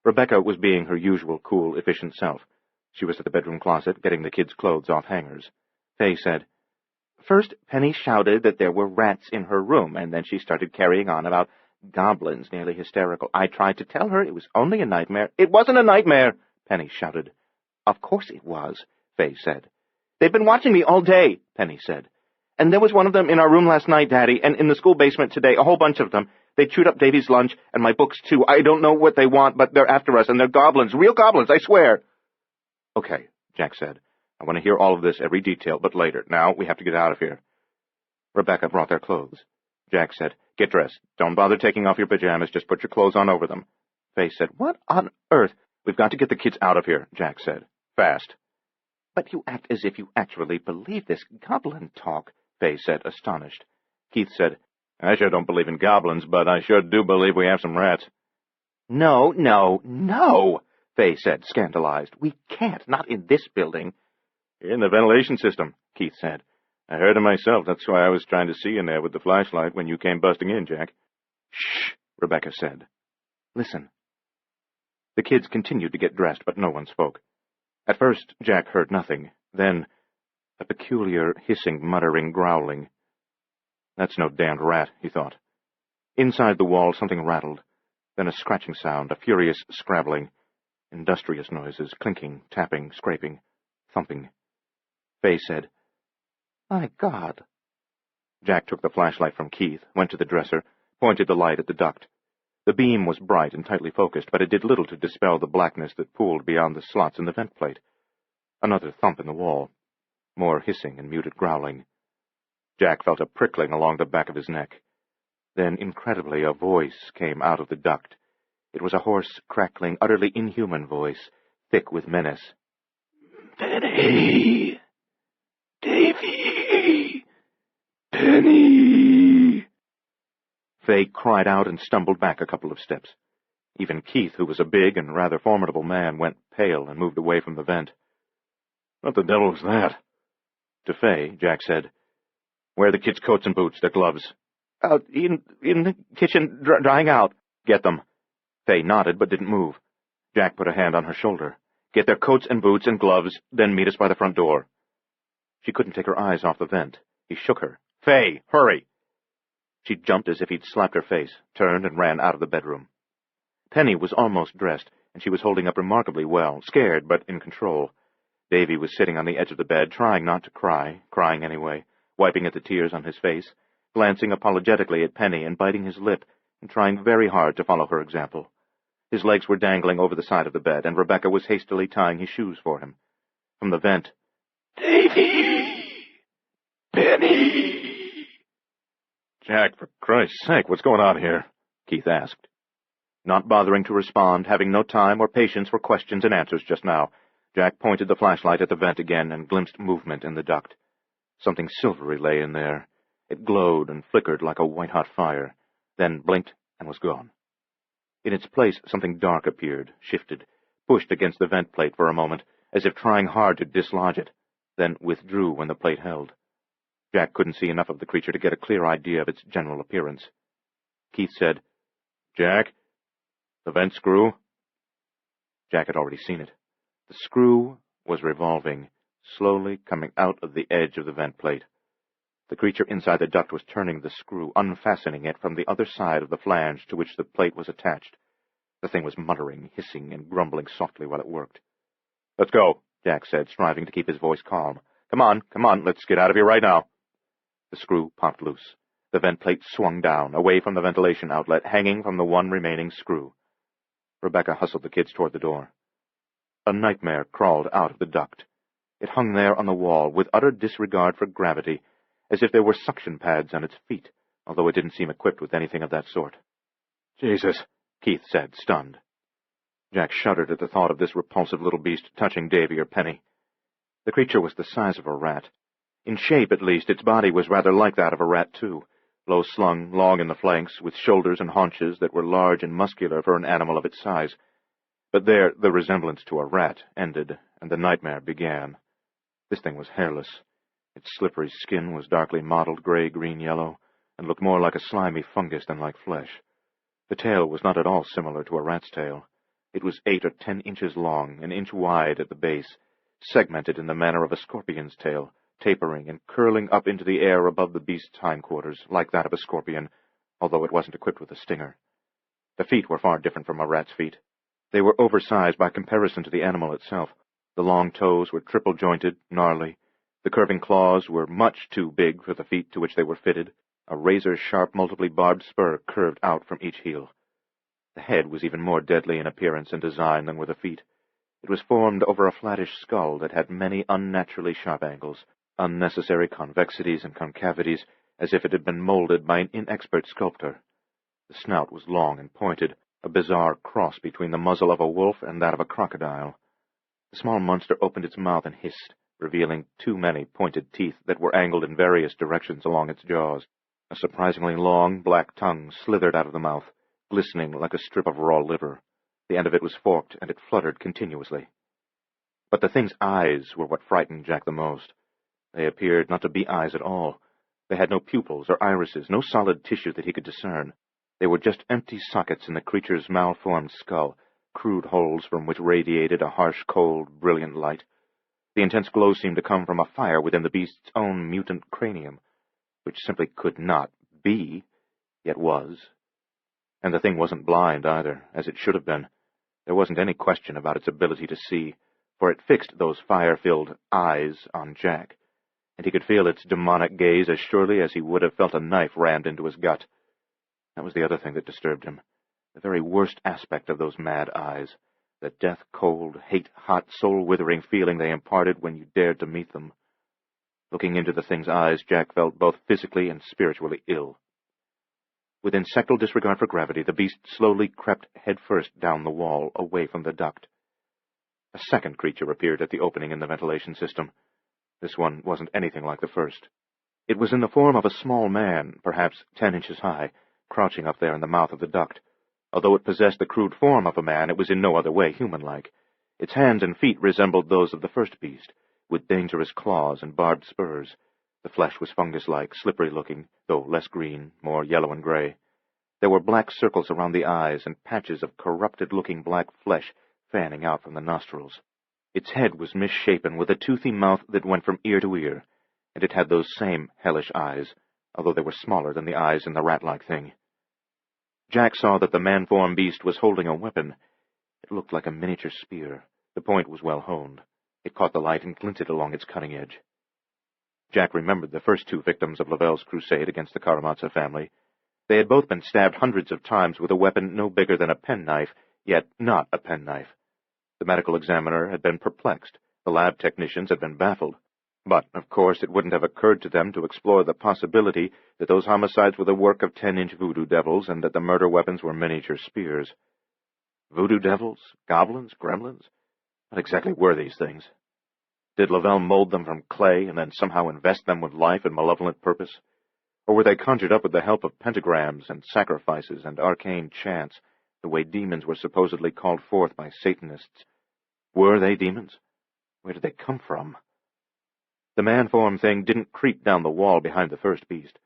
Rebecca was being her usual cool, efficient self. She was at the bedroom closet, getting the kids' clothes off hangers. Faye said, First, Penny shouted that there were rats in her room, and then she started carrying on about goblins, nearly hysterical. I tried to tell her it was only a nightmare. It wasn't a nightmare, Penny shouted. Of course it was, Faye said. They've been watching me all day, Penny said. And there was one of them in our room last night, Daddy, and in the school basement today, a whole bunch of them. They chewed up Davy's lunch and my books, too. I don't know what they want, but they're after us, and they're goblins, real goblins, I swear. Okay, Jack said. I want to hear all of this, every detail, but later. Now we have to get out of here. Rebecca brought their clothes. Jack said, Get dressed. Don't bother taking off your pajamas. Just put your clothes on over them. Faye said, What on earth? We've got to get the kids out of here, Jack said. Fast. But you act as if you actually believe this goblin talk, Faye said, astonished. Keith said, I sure don't believe in goblins, but I sure do believe we have some rats. No, Faye said, scandalized. We can't, not in this building. In the ventilation system, Keith said. I heard it myself. That's why I was trying to see in there with the flashlight when you came busting in, Jack. Shh, Rebecca said. Listen. The kids continued to get dressed, but no one spoke. At first, Jack heard nothing. Then, a peculiar hissing, muttering, growling. That's no damned rat, he thought. Inside the wall, something rattled. Then a scratching sound, a furious scrabbling. Industrious noises, clinking, tapping, scraping, thumping. Faye said, My God. Jack took the flashlight from Keith, went to the dresser, pointed the light at the duct. The beam was bright and tightly focused, but it did little to dispel the blackness that pooled beyond the slots in the vent plate. Another thump in the wall. More hissing and muted growling. Jack felt a prickling along the back of his neck. Then, incredibly, a voice came out of the duct. It was a hoarse, crackling, utterly inhuman voice, thick with menace. Penny! Davy! Penny! Faye cried out and stumbled back a couple of steps. Even Keith, who was a big and rather formidable man, went pale and moved away from the vent. What the devil was that? To Faye, Jack said, Where are the kids' coats and boots, their gloves? Out in the kitchen, drying out. Get them. Faye nodded but didn't move. Jack put a hand on her shoulder. Get their coats and boots and gloves, then meet us by the front door. She couldn't take her eyes off the vent. He shook her. Faye, hurry! She jumped as if he'd slapped her face, turned and ran out of the bedroom. Penny was almost dressed, and she was holding up remarkably well, scared but in control. Davy was sitting on the edge of the bed, trying not to cry, crying anyway, wiping at the tears on his face, glancing apologetically at Penny and biting his lip, and trying very hard to follow her example. His legs were dangling over the side of the bed, and Rebecca was hastily tying his shoes for him. From the vent, Davy! Penny! Jack, for Christ's sake, what's going on here? Keith asked. Not bothering to respond, having no time or patience for questions and answers just now, Jack pointed the flashlight at the vent again and glimpsed movement in the duct. Something silvery lay in there. It glowed and flickered like a white-hot fire, then blinked and was gone. In its place, something dark appeared, shifted, pushed against the vent plate for a moment, as if trying hard to dislodge it, then withdrew when the plate held. Jack couldn't see enough of the creature to get a clear idea of its general appearance. Keith said, "Jack, the vent screw?" Jack had already seen it. The screw was revolving, slowly coming out of the edge of the vent plate. The creature inside the duct was turning the screw, unfastening it from the other side of the flange to which the plate was attached. The thing was muttering, hissing, and grumbling softly while it worked. "Let's go," Jack said, striving to keep his voice calm. Come on, let's get out of here right now." The screw popped loose. The vent plate swung down, away from the ventilation outlet, hanging from the one remaining screw. Rebecca hustled the kids toward the door. A nightmare crawled out of the duct. It hung there on the wall, with utter disregard for gravity, as if there were suction pads on its feet, although it didn't seem equipped with anything of that sort. "Jesus," Keith said, stunned. Jack shuddered at the thought of this repulsive little beast touching Davy or Penny. The creature was the size of a rat. In shape, at least, its body was rather like that of a rat, too, low-slung, long in the flanks, with shoulders and haunches that were large and muscular for an animal of its size. But there the resemblance to a rat ended, and the nightmare began. This thing was hairless. Its slippery skin was darkly mottled gray-green-yellow, and looked more like a slimy fungus than like flesh. The tail was not at all similar to a rat's tail. It was 8 or 10 inches long, an inch wide at the base, segmented in the manner of a scorpion's tail, tapering and curling up into the air above the beast's hindquarters, like that of a scorpion, although it wasn't equipped with a stinger. The feet were far different from a rat's feet. They were oversized by comparison to the animal itself. The long toes were triple-jointed, gnarly. The curving claws were much too big for the feet to which they were fitted. A razor-sharp, multiply barbed spur curved out from each heel. The head was even more deadly in appearance and design than were the feet. It was formed over a flattish skull that had many unnaturally sharp angles, unnecessary convexities and concavities, as if it had been molded by an inexpert sculptor. The snout was long and pointed, a bizarre cross between the muzzle of a wolf and that of a crocodile. The small monster opened its mouth and hissed, revealing too many pointed teeth that were angled in various directions along its jaws. A surprisingly long, black tongue slithered out of the mouth, glistening like a strip of raw liver. The end of it was forked, and it fluttered continuously. But the thing's eyes were what frightened Jack the most. They appeared not to be eyes at all. They had no pupils or irises, no solid tissue that he could discern. They were just empty sockets in the creature's malformed skull, crude holes from which radiated a harsh, cold, brilliant light. The intense glow seemed to come from a fire within the beast's own mutant cranium, which simply could not be, yet was. And the thing wasn't blind, either, as it should have been. There wasn't any question about its ability to see, for it fixed those fire-filled eyes on Jack, and he could feel its demonic gaze as surely as he would have felt a knife rammed into his gut. That was the other thing that disturbed him, the very worst aspect of those mad eyes, the death-cold, hate-hot, soul-withering feeling they imparted when you dared to meet them. Looking into the thing's eyes, Jack felt both physically and spiritually ill. With insectal disregard for gravity, the beast slowly crept head-first down the wall, away from the duct. A second creature appeared at the opening in the ventilation system. This one wasn't anything like the first. It was in the form of a small man, perhaps 10 inches high, crouching up there in the mouth of the duct. Although it possessed the crude form of a man, it was in no other way human-like. Its hands and feet resembled those of the first beast, with dangerous claws and barbed spurs. The flesh was fungus-like, slippery-looking, though less green, more yellow and gray. There were black circles around the eyes and patches of corrupted-looking black flesh fanning out from the nostrils. Its head was misshapen, with a toothy mouth that went from ear to ear, and it had those same hellish eyes, although they were smaller than the eyes in the rat-like thing. Jack saw that the man-form beast was holding a weapon. It looked like a miniature spear. The point was well honed. It caught the light and glinted along its cutting edge. Jack remembered the first 2 victims of Lavelle's crusade against the Karamazov family. They had both been stabbed hundreds of times with a weapon no bigger than a penknife, yet not a penknife. The medical examiner had been perplexed. The lab technicians had been baffled. But, of course, it wouldn't have occurred to them to explore the possibility that those homicides were the work of 10-inch voodoo devils and that the murder weapons were miniature spears. Voodoo devils? Goblins? Gremlins? What exactly were these things? Did Lavelle mold them from clay and then somehow invest them with life and malevolent purpose? Or were they conjured up with the help of pentagrams and sacrifices and arcane chants, the way demons were supposedly called forth by Satanists? Were they demons? Where did they come from? The man-form thing didn't creep down the wall behind the first beast.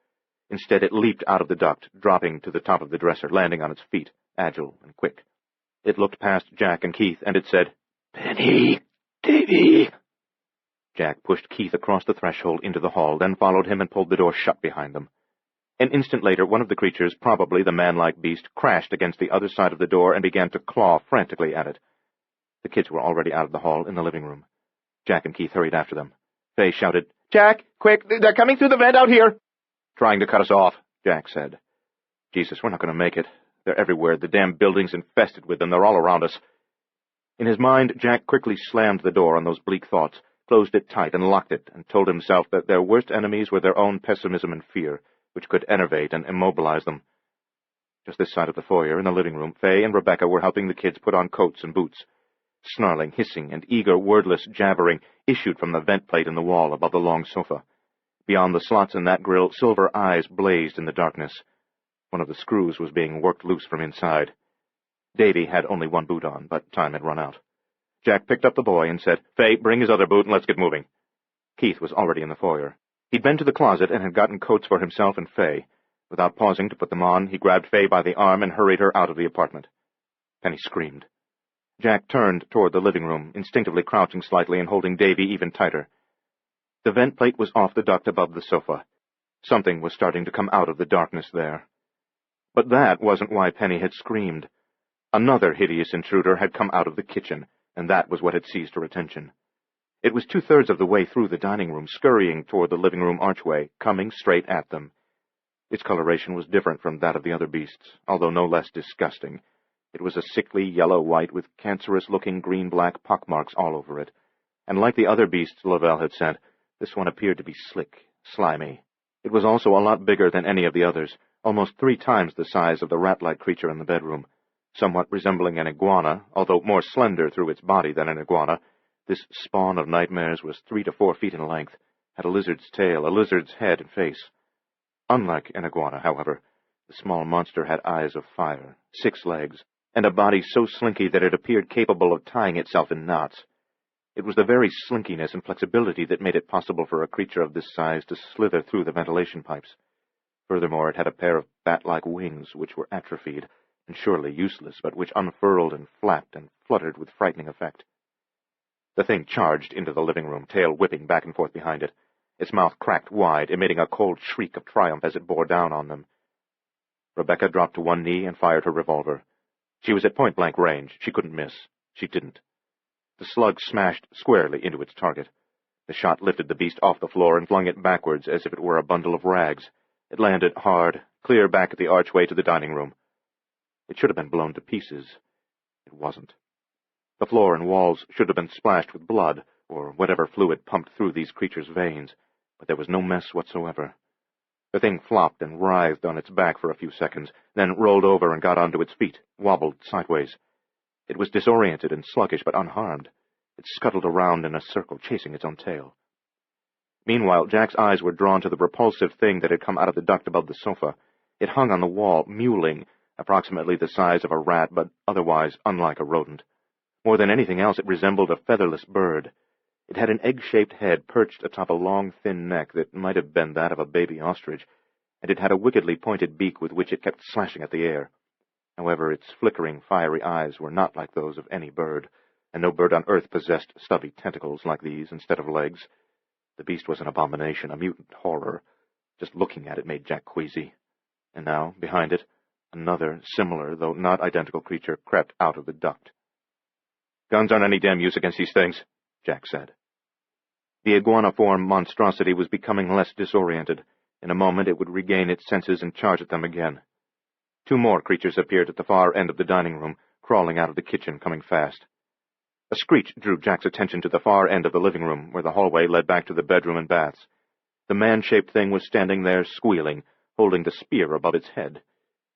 Instead, it leaped out of the duct, dropping to the top of the dresser, landing on its feet, agile and quick. It looked past Jack and Keith, and it said, "Penny, Davy." Jack pushed Keith across the threshold into the hall, then followed him and pulled the door shut behind them. An instant later, one of the creatures, probably the man-like beast, crashed against the other side of the door and began to claw frantically at it. The kids were already out of the hall in the living room. Jack and Keith hurried after them. Faye shouted, "Jack, quick, they're coming through the vent out here!" "Trying to cut us off," Jack said. "Jesus, we're not going to make it. They're everywhere. The damn building's infested with them. They're all around us." In his mind, Jack quickly slammed the door on those bleak thoughts, closed it tight and locked it, and told himself that their worst enemies were their own pessimism and fear, which could enervate and immobilize them. Just this side of the foyer, in the living room, Faye and Rebecca were helping the kids put on coats and boots. Snarling, hissing, and eager, wordless jabbering issued from the vent plate in the wall above the long sofa. Beyond the slots in that grill, silver eyes blazed in the darkness. One of the screws was being worked loose from inside. Davy had only one boot on, but time had run out. Jack picked up the boy and said, "Faye, bring his other boot and let's get moving." Keith was already in the foyer. He'd been to the closet and had gotten coats for himself and Faye. Without pausing to put them on, he grabbed Faye by the arm and hurried her out of the apartment. Penny screamed. Jack turned toward the living room, instinctively crouching slightly and holding Davy even tighter. The vent plate was off the duct above the sofa. Something was starting to come out of the darkness there. But that wasn't why Penny had screamed. Another hideous intruder had come out of the kitchen, and that was what had seized her attention. It was 2/3 of the way through the dining room, scurrying toward the living room archway, coming straight at them. Its coloration was different from that of the other beasts, although no less disgusting. It was a sickly yellow-white with cancerous-looking green-black pockmarks all over it, and like the other beasts Lavelle had said, this one appeared to be slick, slimy. It was also a lot bigger than any of the others, almost 3 times the size of the rat-like creature in the bedroom. Somewhat resembling an iguana, although more slender through its body than an iguana, this spawn of nightmares was 3 to 4 feet in length, had a lizard's tail, a lizard's head and face. Unlike an iguana, however, the small monster had eyes of fire, 6 legs, and a body so slinky that it appeared capable of tying itself in knots. It was the very slinkiness and flexibility that made it possible for a creature of this size to slither through the ventilation pipes. Furthermore, it had a pair of bat-like wings which were atrophied, and surely useless, but which unfurled and flapped and fluttered with frightening effect. The thing charged into the living room, tail whipping back and forth behind it. Its mouth cracked wide, emitting a cold shriek of triumph as it bore down on them. Rebecca dropped to one knee and fired her revolver. She was at point-blank range. She couldn't miss. She didn't. The slug smashed squarely into its target. The shot lifted the beast off the floor and flung it backwards as if it were a bundle of rags. It landed hard, clear back at the archway to the dining room. It should have been blown to pieces. It wasn't. The floor and walls should have been splashed with blood, or whatever fluid pumped through these creatures' veins, but there was no mess whatsoever. The thing flopped and writhed on its back for a few seconds, then rolled over and got onto its feet, wobbled sideways. It was disoriented and sluggish, but unharmed. It scuttled around in a circle, chasing its own tail. Meanwhile, Jack's eyes were drawn to the repulsive thing that had come out of the duct above the sofa. It hung on the wall, mewling, approximately the size of a rat, but otherwise unlike a rodent. More than anything else, it resembled a featherless bird. It had an egg-shaped head perched atop a long, thin neck that might have been that of a baby ostrich, and it had a wickedly pointed beak with which it kept slashing at the air. However, its flickering, fiery eyes were not like those of any bird, and no bird on earth possessed stubby tentacles like these instead of legs. The beast was an abomination, a mutant horror. Just looking at it made Jack queasy. And now, behind it, another, similar, though not identical creature crept out of the duct. "Guns aren't any damn use against these things," Jack said. The iguana-form monstrosity was becoming less disoriented. In a moment it would regain its senses and charge at them again. 2 more creatures appeared at the far end of the dining room, crawling out of the kitchen, coming fast. A screech drew Jack's attention to the far end of the living room, where the hallway led back to the bedroom and baths. The man-shaped thing was standing there, squealing, holding the spear above its head.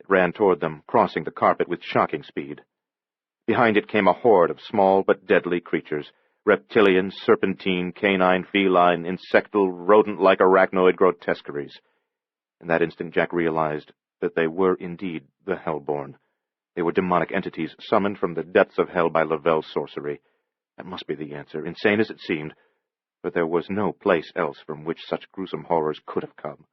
It ran toward them, crossing the carpet with shocking speed. Behind it came a horde of small but deadly creatures, reptilian, serpentine, canine, feline, insectal, rodent-like arachnoid grotesqueries. In that instant Jack realized that they were indeed the Hellborn. They were demonic entities summoned from the depths of hell by Lavelle's sorcery. That must be the answer, insane as it seemed, but there was no place else from which such gruesome horrors could have come.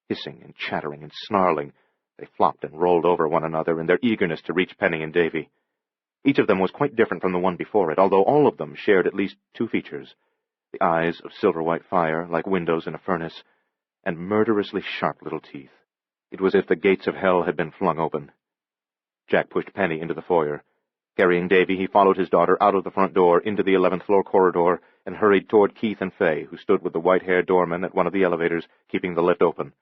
Hissing and chattering and snarling, they flopped and rolled over one another in their eagerness to reach Penny and Davy. Each of them was quite different from the one before it, although all of them shared at least two features: the eyes of silver-white fire, like windows in a furnace, and murderously sharp little teeth. It was as if the gates of hell had been flung open. Jack pushed Penny into the foyer. Carrying Davy, he followed his daughter out of the front door into the 11th-floor corridor and hurried toward Keith and Fay, who stood with the white-haired doorman at one of the elevators, keeping the lift open.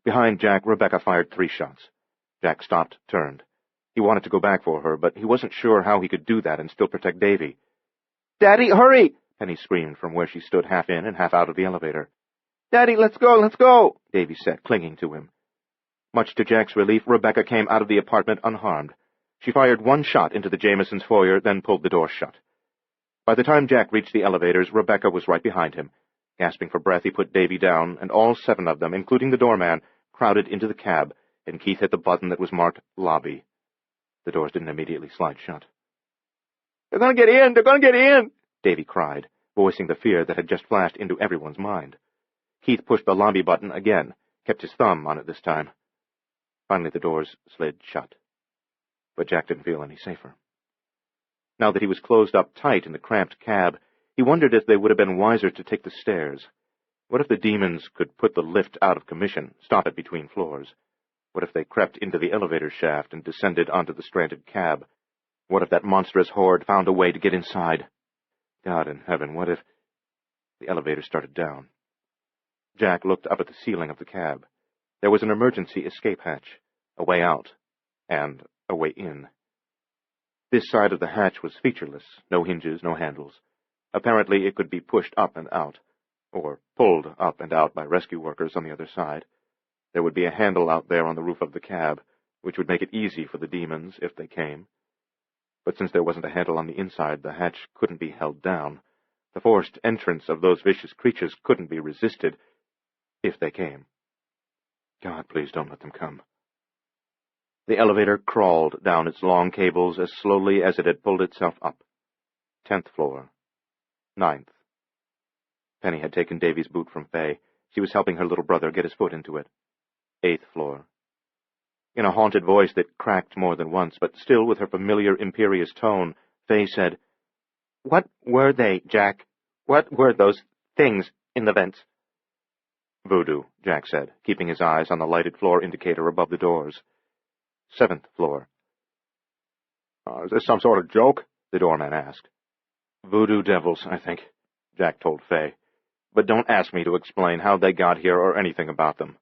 Behind Jack, Rebecca fired 3 shots. Jack stopped, turned. He wanted to go back for her, but he wasn't sure how he could do that and still protect Davy. "Daddy, hurry!" Penny screamed from where she stood half in and half out of the elevator. "Daddy, let's go!" Davy said, clinging to him. Much to Jack's relief, Rebecca came out of the apartment unharmed. She fired 1 shot into the Jamesons' foyer, then pulled the door shut. By the time Jack reached the elevators, Rebecca was right behind him. Gasping for breath, he put Davy down, and all 7 of them, including the doorman, crowded into the cab, and Keith hit the button that was marked Lobby. The doors didn't immediately slide shut. "They're going to get in! They're going to get in!" Davy cried, voicing the fear that had just flashed into everyone's mind. Keith pushed the lobby button again, kept his thumb on it this time. Finally, the doors slid shut. But Jack didn't feel any safer. Now that he was closed up tight in the cramped cab, he wondered if they would have been wiser to take the stairs. What if the demons could put the lift out of commission, stop it between floors? What if they crept into the elevator shaft and descended onto the stranded cab? What if that monstrous horde found a way to get inside? God in heaven, what if... The elevator started down. Jack looked up at the ceiling of the cab. There was an emergency escape hatch, a way out, and a way in. This side of the hatch was featureless, no hinges, no handles. Apparently it could be pushed up and out, or pulled up and out by rescue workers on the other side. There would be a handle out there on the roof of the cab, which would make it easy for the demons if they came. But since there wasn't a handle on the inside, the hatch couldn't be held down. The forced entrance of those vicious creatures couldn't be resisted if they came. God, please don't let them come. The elevator crawled down its long cables as slowly as it had pulled itself up. 10th floor. 9th. Penny had taken Davy's boot from Fay. She was helping her little brother get his foot into it. 8th floor. In a haunted voice that cracked more than once, but still with her familiar imperious tone, Fay said, "What were they, Jack? What were those things in the vents?" "Voodoo," Jack said, keeping his eyes on the lighted floor indicator above the doors. 7th floor. Is this some sort of joke?" the doorman asked. "Voodoo devils, I think," Jack told Fay. "But don't ask me to explain how they got here or anything about them."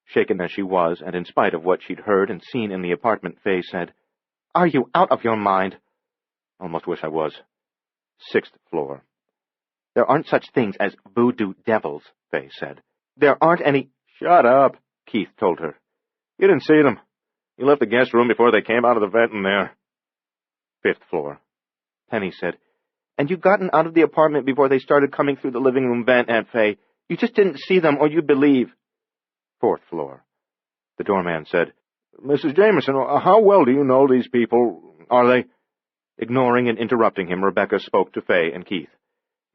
Shaken as she was, and in spite of what she'd heard and seen in the apartment, Fay said, "Are you out of your mind?" "Almost wish I was." 6th floor. "There aren't such things as voodoo devils," Fay said. "There aren't any—" "Shut up," Keith told her. "You didn't see them. You left the guest room before they came out of the vent in there." 5th floor. Penny said, "And you've gotten out of the apartment before they started coming through the living room vent, Aunt Fay. You just didn't see them, or you'd believe." 4th floor. The doorman said, "Mrs. Jameson, how well do you know these people? Are they—" Ignoring and interrupting him, Rebecca spoke to Fay and Keith.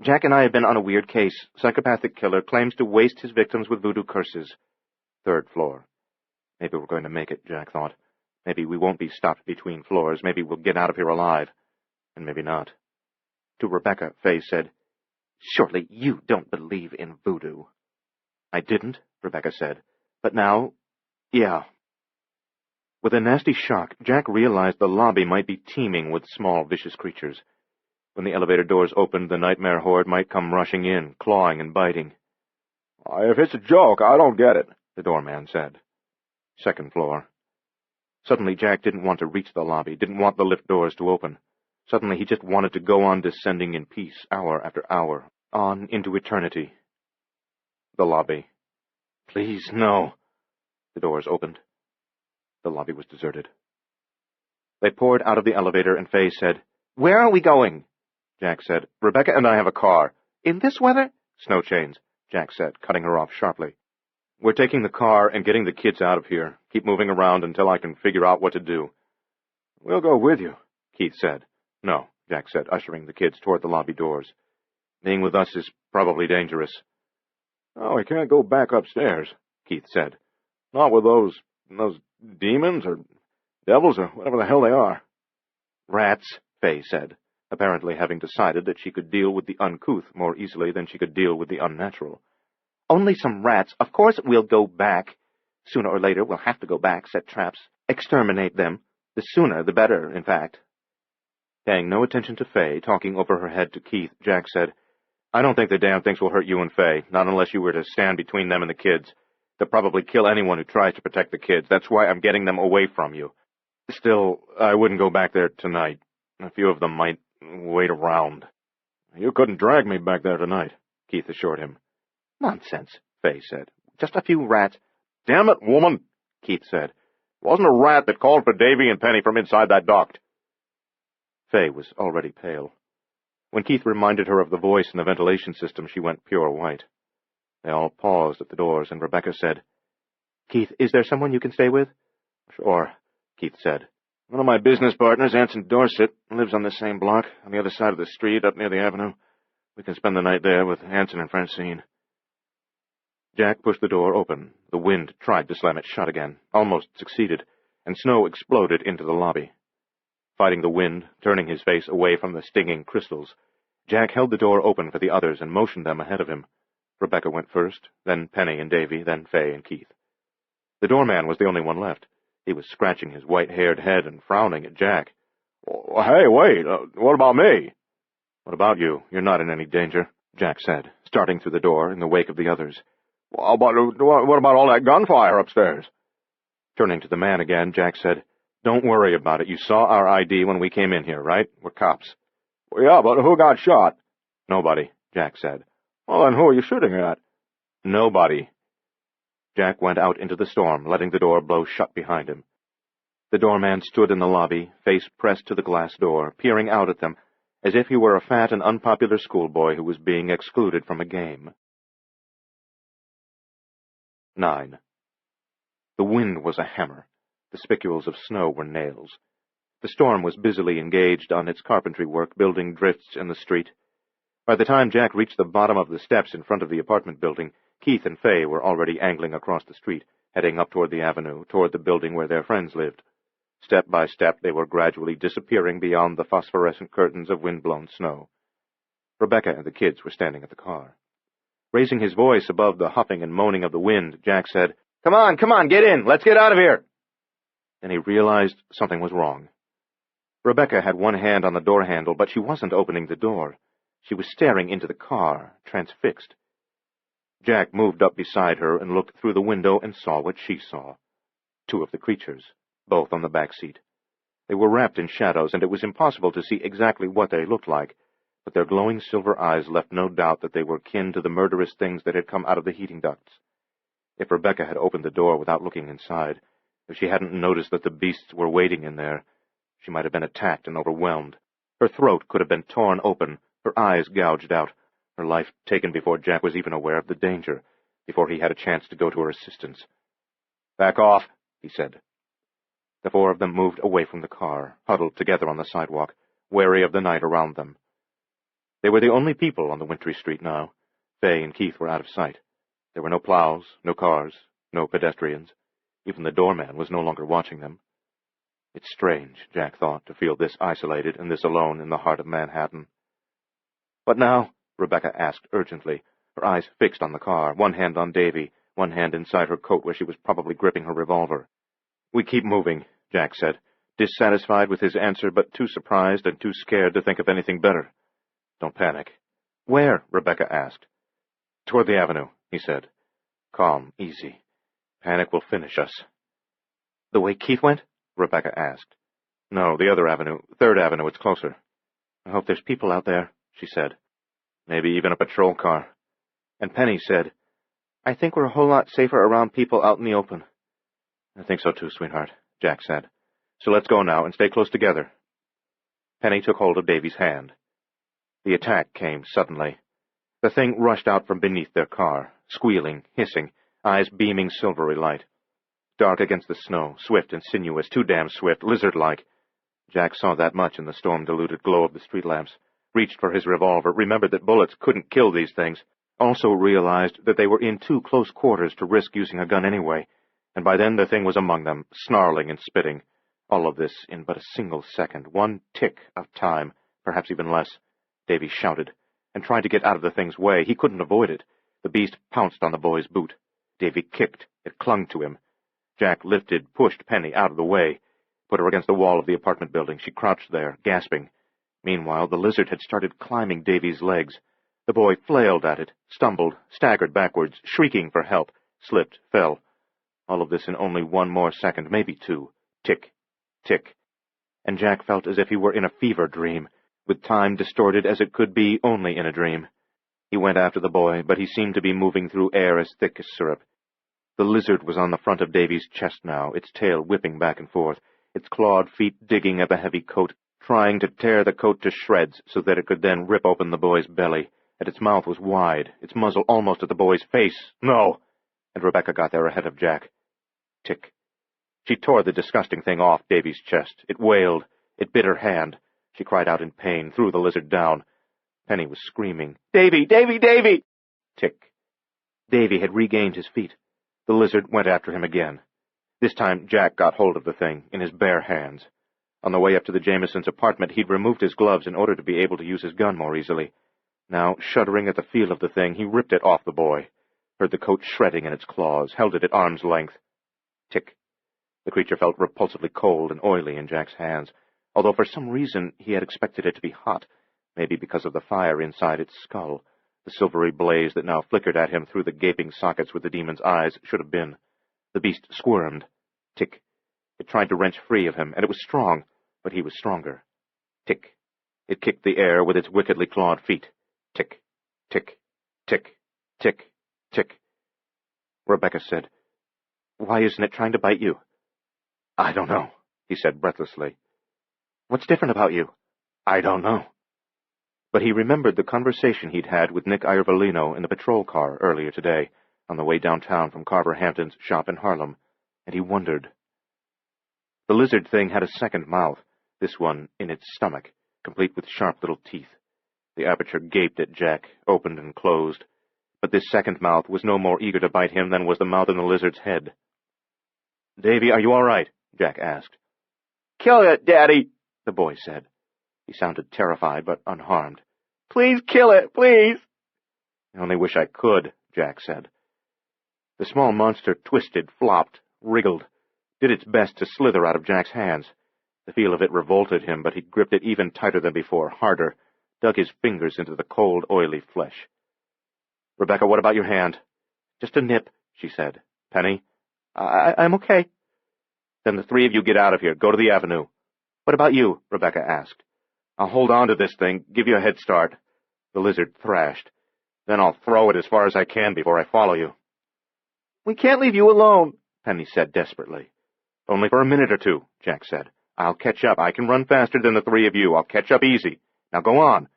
"Jack and I have been on a weird case. Psychopathic killer claims to waste his victims with voodoo curses." 3rd floor. Maybe we're going to make it, Jack thought. Maybe we won't be stopped between floors. Maybe we'll get out of here alive. And maybe not. To Rebecca, Fay said, "Surely you don't believe in voodoo." "I didn't," Rebecca said. "But now, yeah." With a nasty shock, Jack realized the lobby might be teeming with small, vicious creatures. When the elevator doors opened, the nightmare horde might come rushing in, clawing and biting. "If it's a joke, I don't get it," the doorman said. 2nd floor. Suddenly, Jack didn't want to reach the lobby, didn't want the lift doors to open. Suddenly he just wanted to go on descending in peace, hour after hour, on into eternity. The lobby. Please, no. The doors opened. The lobby was deserted. They poured out of the elevator, and Faye said, "Where are we going?" Jack said, "Rebecca and I have a car." "In this weather?" "Snow chains," Jack said, cutting her off sharply. "We're taking the car and getting the kids out of here. Keep moving around until I can figure out what to do." "We'll go with you," Keith said. "No," Jack said, ushering the kids toward the lobby doors. "Being with us is probably dangerous." "Oh, we can't go back upstairs," Keith said. "Not with those demons or devils or whatever the hell they are." "Rats," Faye said, apparently having decided that she could deal with the uncouth more easily than she could deal with the unnatural. "Only some rats. Of course we'll go back. Sooner or later we'll have to go back, set traps, exterminate them. The sooner the better, in fact." Paying no attention to Faye, talking over her head to Keith, Jack said, "I don't think the damn things will hurt you and Faye, not unless you were to stand between them and the kids. They'll probably kill anyone who tries to protect the kids. That's why I'm getting them away from you. Still, I wouldn't go back there tonight. A few of them might wait around." "You couldn't drag me back there tonight," Keith assured him. "Nonsense," Faye said. "Just a few rats." "Damn it, woman," Keith said. "It wasn't a rat that called for Davy and Penny from inside that duct." Faye was already pale. When Keith reminded her of the voice in the ventilation system, she went pure white. They all paused at the doors, and Rebecca said, "Keith, is there someone you can stay with?" "Sure," Keith said. "One of my business partners, Anson Dorset, lives on the same block, on the other side of the street, up near the avenue. We can spend the night there with Anson and Francine." Jack pushed the door open. The wind tried to slam it shut again, almost succeeded, and snow exploded into the lobby. Fighting the wind, turning his face away from the stinging crystals, Jack held the door open for the others and motioned them ahead of him. Rebecca went first, then Penny and Davy, then Faye and Keith. The doorman was the only one left. He was scratching his white-haired head and frowning at Jack. "Hey, wait, what about me?" "What about you? You're not in any danger," Jack said, starting through the door in the wake of the others. "Well, but what about all that gunfire upstairs?" Turning to the man again, Jack said, "Don't worry about it. You saw our ID when we came in here, right? We're cops." "Well, yeah, but who got shot?" "Nobody," Jack said. "Well, then who are you shooting at?" "Nobody." Jack went out into the storm, letting the door blow shut behind him. The doorman stood in the lobby, face pressed to the glass door, peering out at them, as if he were a fat and unpopular schoolboy who was being excluded from a game. 9. The wind was a hammer. The spicules of snow were nails. The storm was busily engaged on its carpentry work, building drifts in the street. By the time Jack reached the bottom of the steps in front of the apartment building, Keith and Faye were already angling across the street, heading up toward the avenue, toward the building where their friends lived. Step by step, they were gradually disappearing beyond the phosphorescent curtains of wind-blown snow. Rebecca and the kids were standing at the car. Raising his voice above the huffing and moaning of the wind, Jack said, come on, get in! Let's get out of here!" Then he realized something was wrong. Rebecca had one hand on the door handle, but she wasn't opening the door. She was staring into the car, transfixed. Jack moved up beside her and looked through the window and saw what she saw. 2 of the creatures, both on the back seat. They were wrapped in shadows, and it was impossible to see exactly what they looked like, but their glowing silver eyes left no doubt that they were kin to the murderous things that had come out of the heating ducts. If Rebecca had opened the door without looking inside, if she hadn't noticed that the beasts were waiting in there, she might have been attacked and overwhelmed. Her throat could have been torn open, her eyes gouged out, her life taken before Jack was even aware of the danger, before he had a chance to go to her assistance. "Back off," he said. The 4 of them moved away from the car, huddled together on the sidewalk, wary of the night around them. They were the only people on the wintry street now. Faye and Keith were out of sight. There were no plows, no cars, no pedestrians. Even the doorman was no longer watching them. It's strange, Jack thought, to feel this isolated and this alone in the heart of Manhattan. "What now?" Rebecca asked urgently, her eyes fixed on the car, one hand on Davy, one hand inside her coat where she was probably gripping her revolver. "We keep moving," Jack said, dissatisfied with his answer, but too surprised and too scared to think of anything better. "Don't panic." "Where?" Rebecca asked. "Toward the avenue," he said. "Calm, easy. Panic will finish us." "The way Keith went?" Rebecca asked. "No, the other avenue, 3rd Avenue, it's closer." I hope there's people out there, she said. Maybe even a patrol car. And Penny said, I think we're a whole lot safer around people out in the open. I think so too, sweetheart, Jack said. So let's go now and stay close together. Penny took hold of Davy's hand. The attack came suddenly. The thing rushed out from beneath their car, squealing, hissing, eyes beaming silvery light. Dark against the snow, swift and sinuous, too damn swift, lizard-like. Jack saw that much in the storm-diluted glow of the street lamps, reached for his revolver, remembered that bullets couldn't kill these things, also realized that they were in too close quarters to risk using a gun anyway, and by then the thing was among them, snarling and spitting. All of this in but a single second, one tick of time, perhaps even less. Davy shouted, and tried to get out of the thing's way. He couldn't avoid it. The beast pounced on the boy's boot. Davy kicked. It clung to him. Jack lifted, pushed Penny out of the way, put her against the wall of the apartment building. She crouched there, gasping. Meanwhile, the lizard had started climbing Davy's legs. The boy flailed at it, stumbled, staggered backwards, shrieking for help, slipped, fell. All of this in only one more second, maybe two. Tick, tick. And Jack felt as if he were in a fever dream, with time distorted as it could be only in a dream. He went after the boy, but he seemed to be moving through air as thick as syrup. The lizard was on the front of Davy's chest now, its tail whipping back and forth, its clawed feet digging at the heavy coat, trying to tear the coat to shreds so that it could then rip open the boy's belly, and its mouth was wide, its muzzle almost at the boy's face. No! And Rebecca got there ahead of Jack. Tick. She tore the disgusting thing off Davy's chest. It wailed. It bit her hand. She cried out in pain, threw the lizard down. Penny was screaming, Davy! Davy! Davy! Tick. Davy had regained his feet. The lizard went after him again. This time Jack got hold of the thing, in his bare hands. On the way up to the Jamesons' apartment, he'd removed his gloves in order to be able to use his gun more easily. Now, shuddering at the feel of the thing, he ripped it off the boy, heard the coat shredding in its claws, held it at arm's length. Tick. The creature felt repulsively cold and oily in Jack's hands, although for some reason he had expected it to be hot, maybe because of the fire inside its skull. The silvery blaze that now flickered at him through the gaping sockets where the demon's eyes should have been. The beast squirmed. Tick. It tried to wrench free of him, and it was strong, but he was stronger. Tick. It kicked the air with its wickedly clawed feet. Tick, tick, tick, tick, tick. Rebecca said, Why isn't it trying to bite you? I don't know, he said breathlessly. What's different about you? I don't know. But he remembered the conversation he'd had with Nick Iervolino in the patrol car earlier today, on the way downtown from Carver Hampton's shop in Harlem, and he wondered. The lizard thing had a second mouth, this one in its stomach, complete with sharp little teeth. The aperture gaped at Jack, opened and closed, but this second mouth was no more eager to bite him than was the mouth in the lizard's head. Davy, are you all right? Jack asked. Kill it, Daddy, the boy said. He sounded terrified but unharmed. Please kill it, please. I only wish I could, Jack said. The small monster twisted, flopped, wriggled, did its best to slither out of Jack's hands. The feel of it revolted him, but he gripped it even tighter than before, harder, dug his fingers into the cold, oily flesh. Rebecca, what about your hand? Just a nip, she said. Penny? I'm okay. Then the three of you get out of here. Go to the avenue. What about you? Rebecca asked. I'll hold on to this thing, give you a head start. The lizard thrashed. Then I'll throw it as far as I can before I follow you. We can't leave you alone, Penny said desperately. Only for a minute or two, Jack said. I'll catch up. I can run faster than the three of you. I'll catch up easy. Now go on.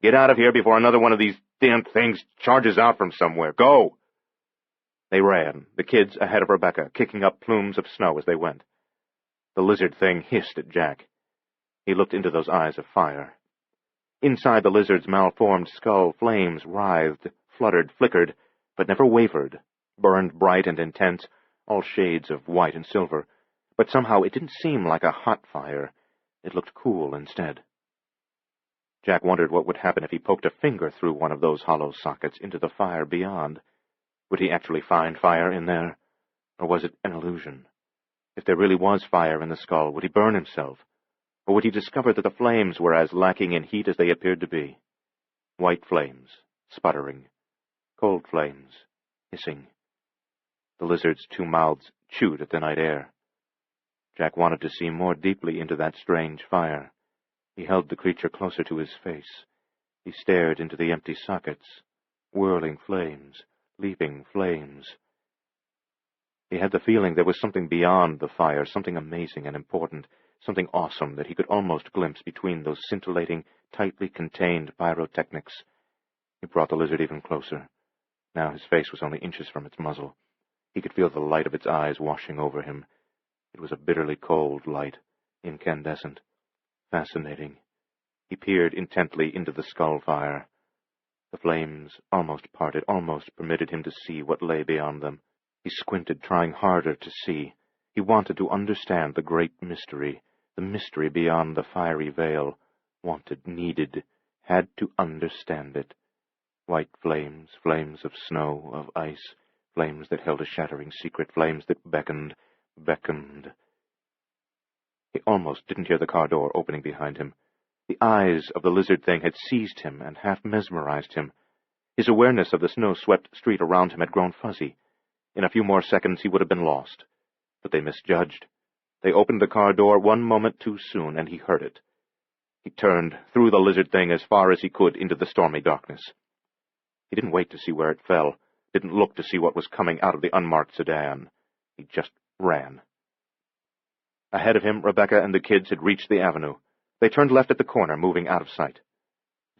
Get out of here before another one of these damn things charges out from somewhere. Go! They ran, the kids ahead of Rebecca, kicking up plumes of snow as they went. The lizard thing hissed at Jack. He looked into those eyes of fire. Inside the lizard's malformed skull, flames writhed, fluttered, flickered, but never wavered, burned bright and intense, all shades of white and silver. But somehow it didn't seem like a hot fire. It looked cool instead. Jack wondered what would happen if he poked a finger through one of those hollow sockets into the fire beyond. Would he actually find fire in there? Or was it an illusion? If there really was fire in the skull, would he burn himself? Or would he discover that the flames were as lacking in heat as they appeared to be? White flames, sputtering. Cold flames, hissing. The lizard's two mouths chewed at the night air. Jack wanted to see more deeply into that strange fire. He held the creature closer to his face. He stared into the empty sockets. Whirling flames, leaping flames. He had the feeling there was something beyond the fire, something amazing and important, something awesome that he could almost glimpse between those scintillating, tightly contained pyrotechnics. He brought the lizard even closer. Now his face was only inches from its muzzle. He could feel the light of its eyes washing over him. It was a bitterly cold light, incandescent, fascinating. He peered intently into the skull fire. The flames almost parted, almost permitted him to see what lay beyond them. He squinted, trying harder to see. He wanted to understand the great mystery, the mystery beyond the fiery veil. Wanted, needed, had to understand it. White flames, flames of snow, of ice, flames that held a shattering secret, flames that beckoned. He almost didn't hear the car door opening behind him. The eyes of the lizard thing had seized him and half mesmerized him. His awareness of the snow-swept street around him had grown fuzzy. In a few more seconds he would have been lost. But they misjudged. They opened the car door one moment too soon, and he heard it. He turned, threw the lizard thing as far as he could into the stormy darkness. He didn't wait to see where it fell, didn't look to see what was coming out of the unmarked sedan. He just ran. Ahead of him, Rebecca and the kids had reached the avenue. They turned left at the corner, moving out of sight.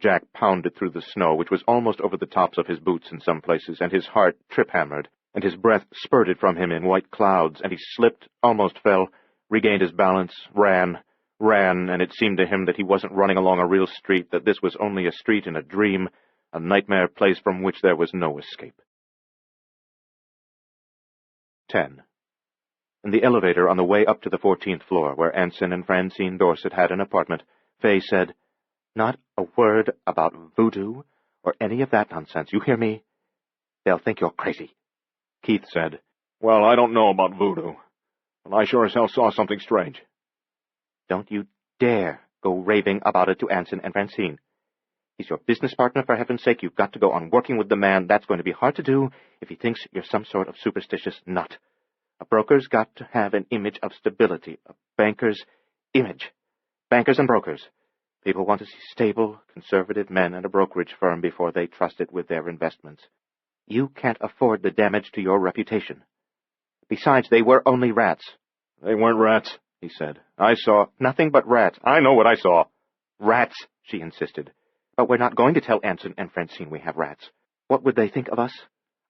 Jack pounded through the snow, which was almost over the tops of his boots in some places, and his heart trip-hammered, and his breath spurted from him in white clouds, and he slipped, almost fell, regained his balance, ran, and it seemed to him that he wasn't running along a real street, that this was only a street in a dream, a nightmare place from which there was no escape. 10. In the elevator on the way up to the 14th floor, where Anson and Francine Dorset had an apartment, Fay said, "Not a word about voodoo or any of that nonsense, you hear me? They'll think you're crazy." Keith said, "Well, I don't know about voodoo, but I sure as hell saw something strange." "Don't you dare go raving about it to Anson and Francine. He's your business partner, for heaven's sake. You've got to go on working with the man. That's going to be hard to do if he thinks you're some sort of superstitious nut. A broker's got to have an image of stability, a banker's image. Bankers and brokers. People want to see stable, conservative men in a brokerage firm before they trust it with their investments. You can't afford the damage to your reputation. Besides, they were only rats." "They weren't rats," he said. "I saw—" "Nothing but rats." "I know what I saw." "Rats," she insisted. "But we're not going to tell Anson and Francine we have rats. What would they think of us?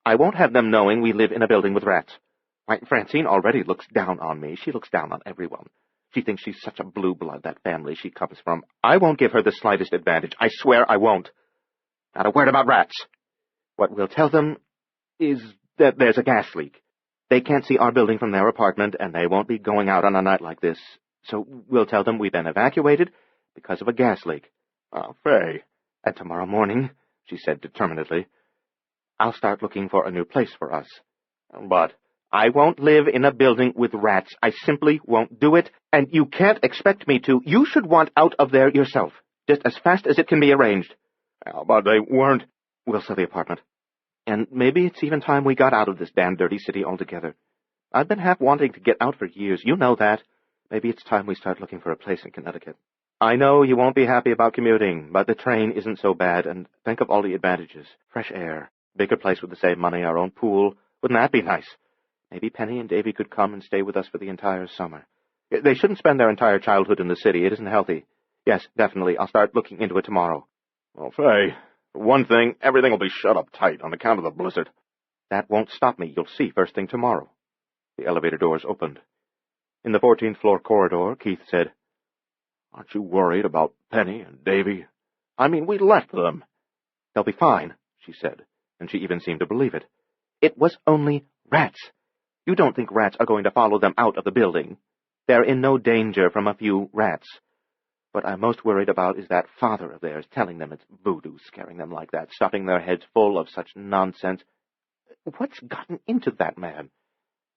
I won't have them knowing we live in a building with rats. Why, Francine already looks down on me. She looks down on everyone. She thinks she's such a blue blood, that family she comes from. I won't give her the slightest advantage. I swear I won't. Not a word about rats. What we'll tell them is that there's a gas leak. They can't see our building from their apartment, and they won't be going out on a night like this. So we'll tell them we've been evacuated because of a gas leak." "Oh, Fay." "And tomorrow morning," she said determinedly, "I'll start looking for a new place for us. But I won't live in a building with rats. I simply won't do it, and you can't expect me to. You should want out of there yourself, just as fast as it can be arranged." "Well, but they weren't—" "We'll sell the apartment. And maybe it's even time we got out of this damn dirty city altogether. I've been half wanting to get out for years. You know that. Maybe it's time we start looking for a place in Connecticut. I know you won't be happy about commuting, but the train isn't so bad, and think of all the advantages. Fresh air, bigger place with the same money, our own pool. Wouldn't that be nice? Maybe Penny and Davy could come and stay with us for the entire summer. They shouldn't spend their entire childhood in the city. It isn't healthy. Yes, definitely. I'll start looking into it tomorrow." "Well, Fay, for one thing, everything will be shut up tight on account of the blizzard." "That won't stop me. You'll see first thing tomorrow." The elevator doors opened. In the 14th floor corridor, Keith said, "Aren't you worried about Penny and Davy? I mean, we left them." "They'll be fine," she said, and she even seemed to believe it. "It was only rats. You don't think rats are going to follow them out of the building. They're in no danger from a few rats. What I'm most worried about is that father of theirs telling them it's voodoo, scaring them like that, stuffing their heads full of such nonsense. What's gotten into that man?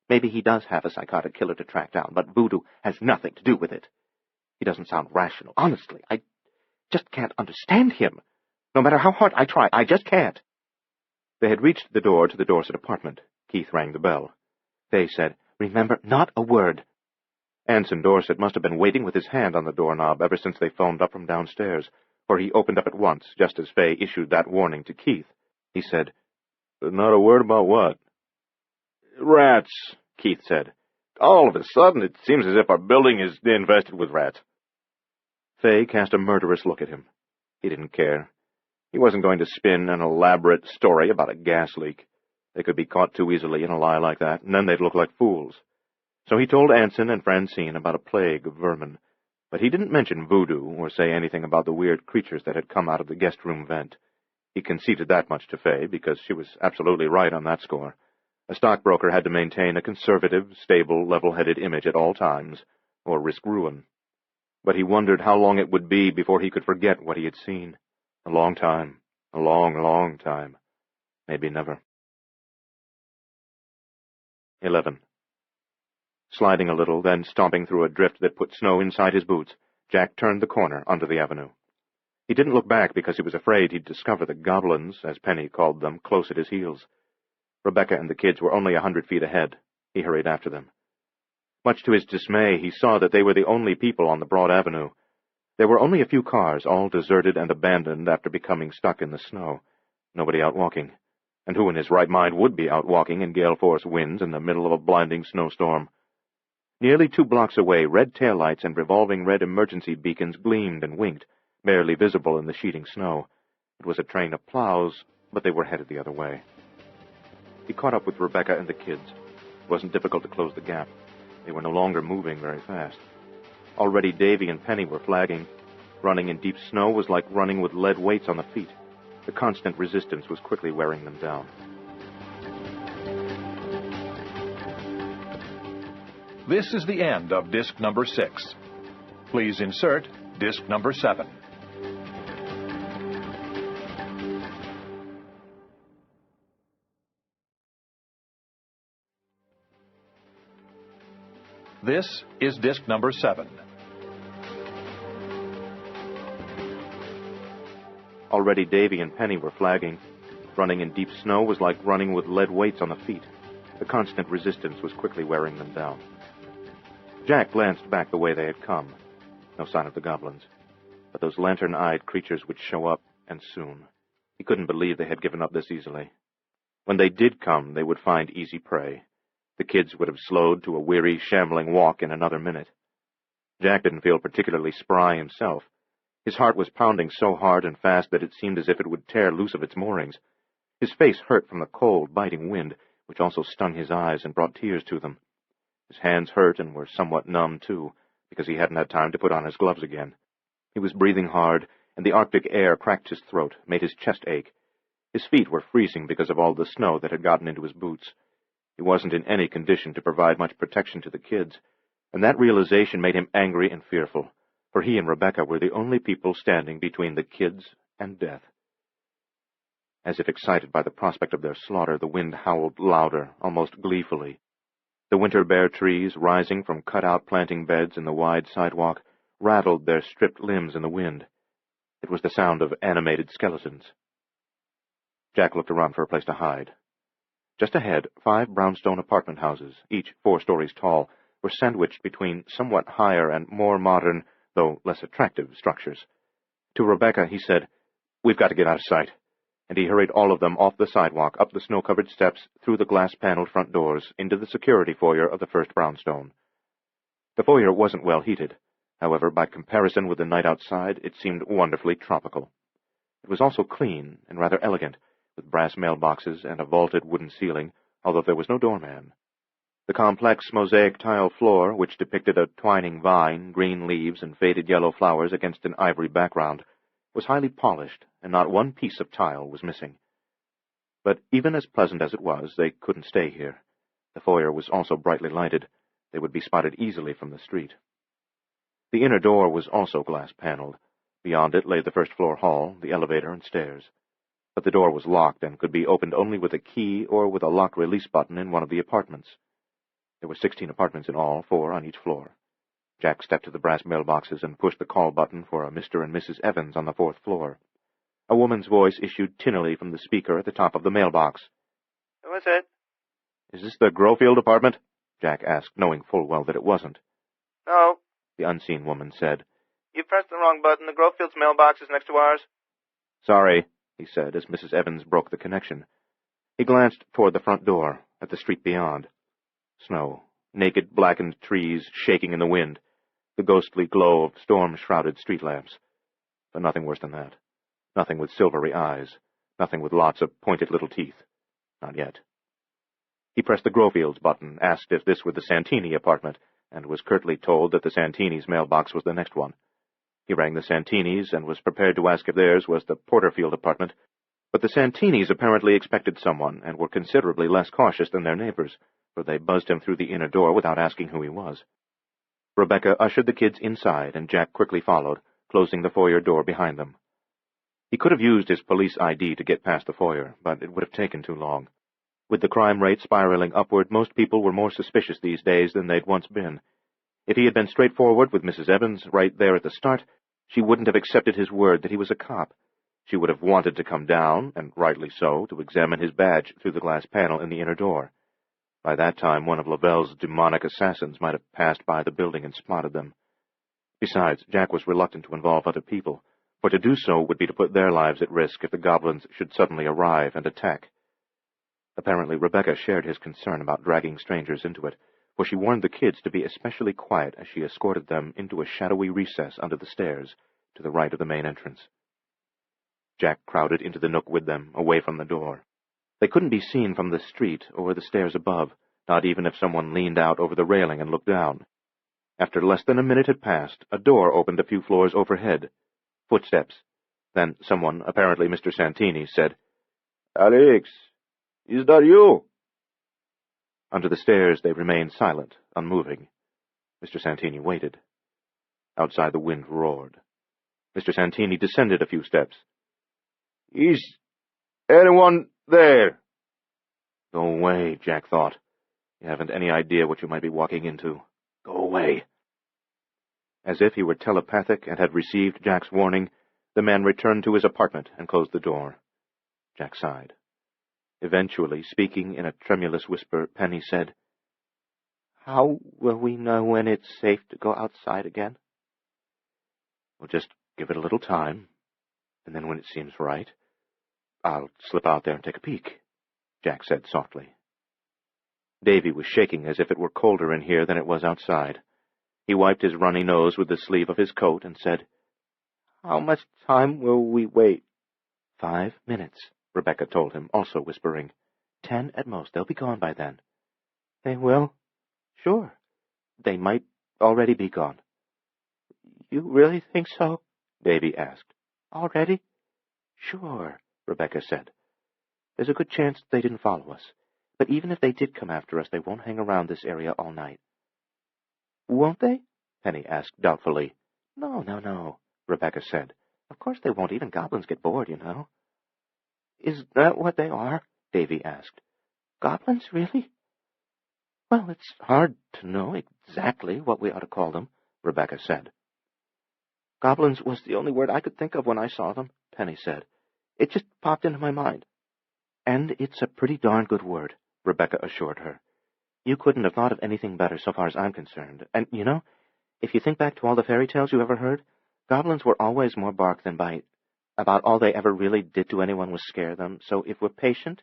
Maybe he does have a psychotic killer to track down, but voodoo has nothing to do with it. He doesn't sound rational. Honestly, I just can't understand him. No matter how hard I try, I just can't." They had reached the door to the Dorset apartment. Keith rang the bell. Fay said, "Remember, not a word." Anson Dorset must have been waiting with his hand on the doorknob ever since they phoned up from downstairs, for he opened up at once, just as Fay issued that warning to Keith. He said, "Not a word about what?" "Rats," Keith said. "All of a sudden, it seems as if our building is infested with rats." Fay cast a murderous look at him. He didn't care. He wasn't going to spin an elaborate story about a gas leak. They could be caught too easily in a lie like that, and then they'd look like fools. So he told Anson and Francine about a plague of vermin, but he didn't mention voodoo or say anything about the weird creatures that had come out of the guest room vent. He conceded that much to Fay, because she was absolutely right on that score. A stockbroker had to maintain a conservative, stable, level-headed image at all times, or risk ruin. But he wondered how long it would be before he could forget what he had seen. A long time. A long, long time. Maybe never. 11. Sliding a little, then stomping through a drift that put snow inside his boots, Jack turned the corner onto the avenue. He didn't look back because he was afraid he'd discover the goblins, as Penny called them, close at his heels. Rebecca and the kids were only 100 feet ahead. He hurried after them. Much to his dismay, he saw that they were the only people on the broad avenue. There were only a few cars, all deserted and abandoned after becoming stuck in the snow. Nobody out walking. And who in his right mind would be out walking in gale-force winds in the middle of a blinding snowstorm? Nearly 2 blocks away, red taillights and revolving red emergency beacons gleamed and winked, barely visible in the sheeting snow. It was a train of plows, but they were headed the other way. He caught up with Rebecca and the kids. It wasn't difficult to close the gap. They were no longer moving very fast. Already Davy and Penny were flagging. Running in deep snow was like running with lead weights on the feet. The constant resistance was quickly wearing them down. This is the end of disc number 6. Please insert disc number 7. This is disc number 7. Already Davy and Penny were flagging. Running in deep snow was like running with lead weights on the feet. The constant resistance was quickly wearing them down. Jack glanced back the way they had come. No sign of the goblins. But those lantern-eyed creatures would show up, and soon. He couldn't believe they had given up this easily. When they did come, they would find easy prey. The kids would have slowed to a weary, shambling walk in another minute. Jack didn't feel particularly spry himself. His heart was pounding so hard and fast that it seemed as if it would tear loose of its moorings. His face hurt from the cold, biting wind, which also stung his eyes and brought tears to them. His hands hurt and were somewhat numb, too, because he hadn't had time to put on his gloves again. He was breathing hard, and the Arctic air cracked his throat, made his chest ache. His feet were freezing because of all the snow that had gotten into his boots. He wasn't in any condition to provide much protection to the kids, and that realization made him angry and fearful, for he and Rebecca were the only people standing between the kids and death. As if excited by the prospect of their slaughter, the wind howled louder, almost gleefully. The winter bare trees, rising from cut-out planting beds in the wide sidewalk, rattled their stripped limbs in the wind. It was the sound of animated skeletons. Jack looked around for a place to hide. Just ahead, 5 brownstone apartment houses, each 4 stories tall, were sandwiched between somewhat higher and more modern, though less attractive, structures. To Rebecca, he said, "We've got to get out of sight," and he hurried all of them off the sidewalk, up the snow-covered steps, through the glass-paneled front doors, into the security foyer of the first brownstone. The foyer wasn't well heated. However, by comparison with the night outside, it seemed wonderfully tropical. It was also clean and rather elegant, with brass mailboxes and a vaulted wooden ceiling, although there was no doorman. The complex mosaic tile floor, which depicted a twining vine, green leaves, and faded yellow flowers against an ivory background, was highly polished, and not one piece of tile was missing. But even as pleasant as it was, they couldn't stay here. The foyer was also brightly lighted. They would be spotted easily from the street. The inner door was also glass-paneled. Beyond it lay the first-floor hall, the elevator, and stairs. But the door was locked and could be opened only with a key or with a lock-release button in one of the apartments. There were 16 apartments in all, 4 on each floor. Jack stepped to the brass mailboxes and pushed the call button for a Mr. and Mrs. Evans on the 4th floor. A woman's voice issued tinnily from the speaker at the top of the mailbox. "Who is it?" "Is this the Grofield apartment?" Jack asked, knowing full well that it wasn't. No, the unseen woman said. you pressed the wrong button. The Grofield's mailbox is next to ours. Sorry, he said as Mrs. Evans broke the connection. He glanced toward the front door, at the street beyond. Snow, naked blackened trees shaking in the wind, the ghostly glow of storm-shrouded street lamps. But nothing worse than that. Nothing with silvery eyes. Nothing with lots of pointed little teeth. Not yet. He pressed the Grofields button, asked if this were the Santini apartment, and was curtly told that the Santinis' mailbox was the next one. He rang the Santinis and was prepared to ask if theirs was the Porterfield apartment, but the Santinis apparently expected someone and were considerably less cautious than their neighbors, for they buzzed him through the inner door without asking who he was. Rebecca ushered the kids inside, and Jack quickly followed, closing the foyer door behind them. He could have used his police ID to get past the foyer, but it would have taken too long. With the crime rate spiraling upward, most people were more suspicious these days than they'd once been. If he had been straightforward with Mrs. Evans right there at the start, she wouldn't have accepted his word that he was a cop. She would have wanted to come down, and rightly so, to examine his badge through the glass panel in the inner door. By that time, one of Lavelle's demonic assassins might have passed by the building and spotted them. Besides, Jack was reluctant to involve other people, for to do so would be to put their lives at risk if the goblins should suddenly arrive and attack. Apparently, Rebecca shared his concern about dragging strangers into it, for she warned the kids to be especially quiet as she escorted them into a shadowy recess under the stairs, to the right of the main entrance. Jack crowded into the nook with them, away from the door. They couldn't be seen from the street or the stairs above, not even if someone leaned out over the railing and looked down. After less than a minute had passed, a door opened a few floors overhead. Footsteps. Then someone, apparently Mr. Santini, said, "Alex, is that you?" Under the stairs they remained silent, unmoving. Mr. Santini waited. Outside the wind roared. Mr. Santini descended a few steps. "Is anyone there?" Go away, Jack thought. You haven't any idea what you might be walking into. Go away. As if he were telepathic and had received Jack's warning, the man returned to his apartment and closed the door. Jack sighed. Eventually, speaking in a tremulous whisper, Penny said, "How will we know when it's safe to go outside again?" "We'll just give it a little time, and then when it seems right, I'll slip out there and take a peek," Jack said softly. Davy was shaking as if it were colder in here than it was outside. He wiped his runny nose with the sleeve of his coat and said, "How much time will we wait?" 5 minutes, Rebecca told him, also whispering. 10 at most. They'll be gone by then. They will? Sure. They might already be gone. You really think so? Davy asked. Already? Sure, Rebecca said. There's a good chance they didn't follow us. But even if they did come after us, they won't hang around this area all night. Won't they? Penny asked doubtfully. No, Rebecca said. Of course they won't. Even goblins get bored, you know. Is that what they are? Davy asked. Goblins, really? Well, it's hard to know exactly what we ought to call them, Rebecca said. Goblins was the only word I could think of when I saw them, Penny said. It just popped into my mind. And it's a pretty darn good word, Rebecca assured her. You couldn't have thought of anything better so far as I'm concerned. And, you know, if you think back to all the fairy tales you ever heard, goblins were always more bark than bite. About all they ever really did to anyone was scare them. So if we're patient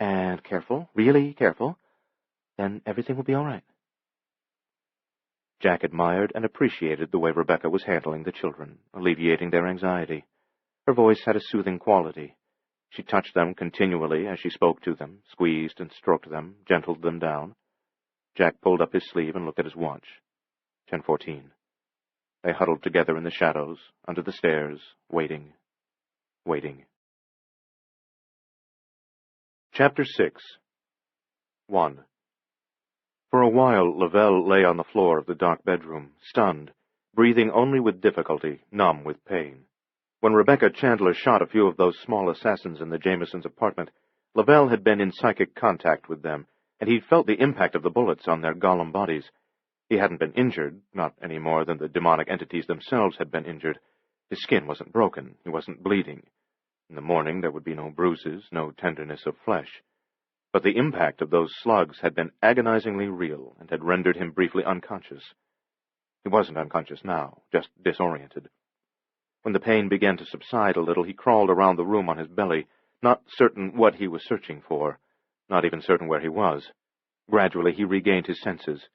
and careful, really careful, then everything will be all right. Jack admired and appreciated the way Rebecca was handling the children, alleviating their anxiety. Her voice had a soothing quality. She touched them continually as she spoke to them, squeezed and stroked them, gentled them down. Jack pulled up his sleeve and looked at his watch. 10:14. They huddled together in the shadows, under the stairs, waiting. Chapter 6. 1. For a while, Lavelle lay on the floor of the dark bedroom, stunned, breathing only with difficulty, numb with pain. When Rebecca Chandler shot a few of those small assassins in the Jamesons' apartment, Lavelle had been in psychic contact with them, and he'd felt the impact of the bullets on their golem bodies. He hadn't been injured, not any more than the demonic entities themselves had been injured. His skin wasn't broken, he wasn't bleeding. In the morning there would be no bruises, no tenderness of flesh. But the impact of those slugs had been agonizingly real and had rendered him briefly unconscious. He wasn't unconscious now, just disoriented. When the pain began to subside a little, he crawled around the room on his belly, not certain what he was searching for, not even certain where he was. Gradually he regained his senses.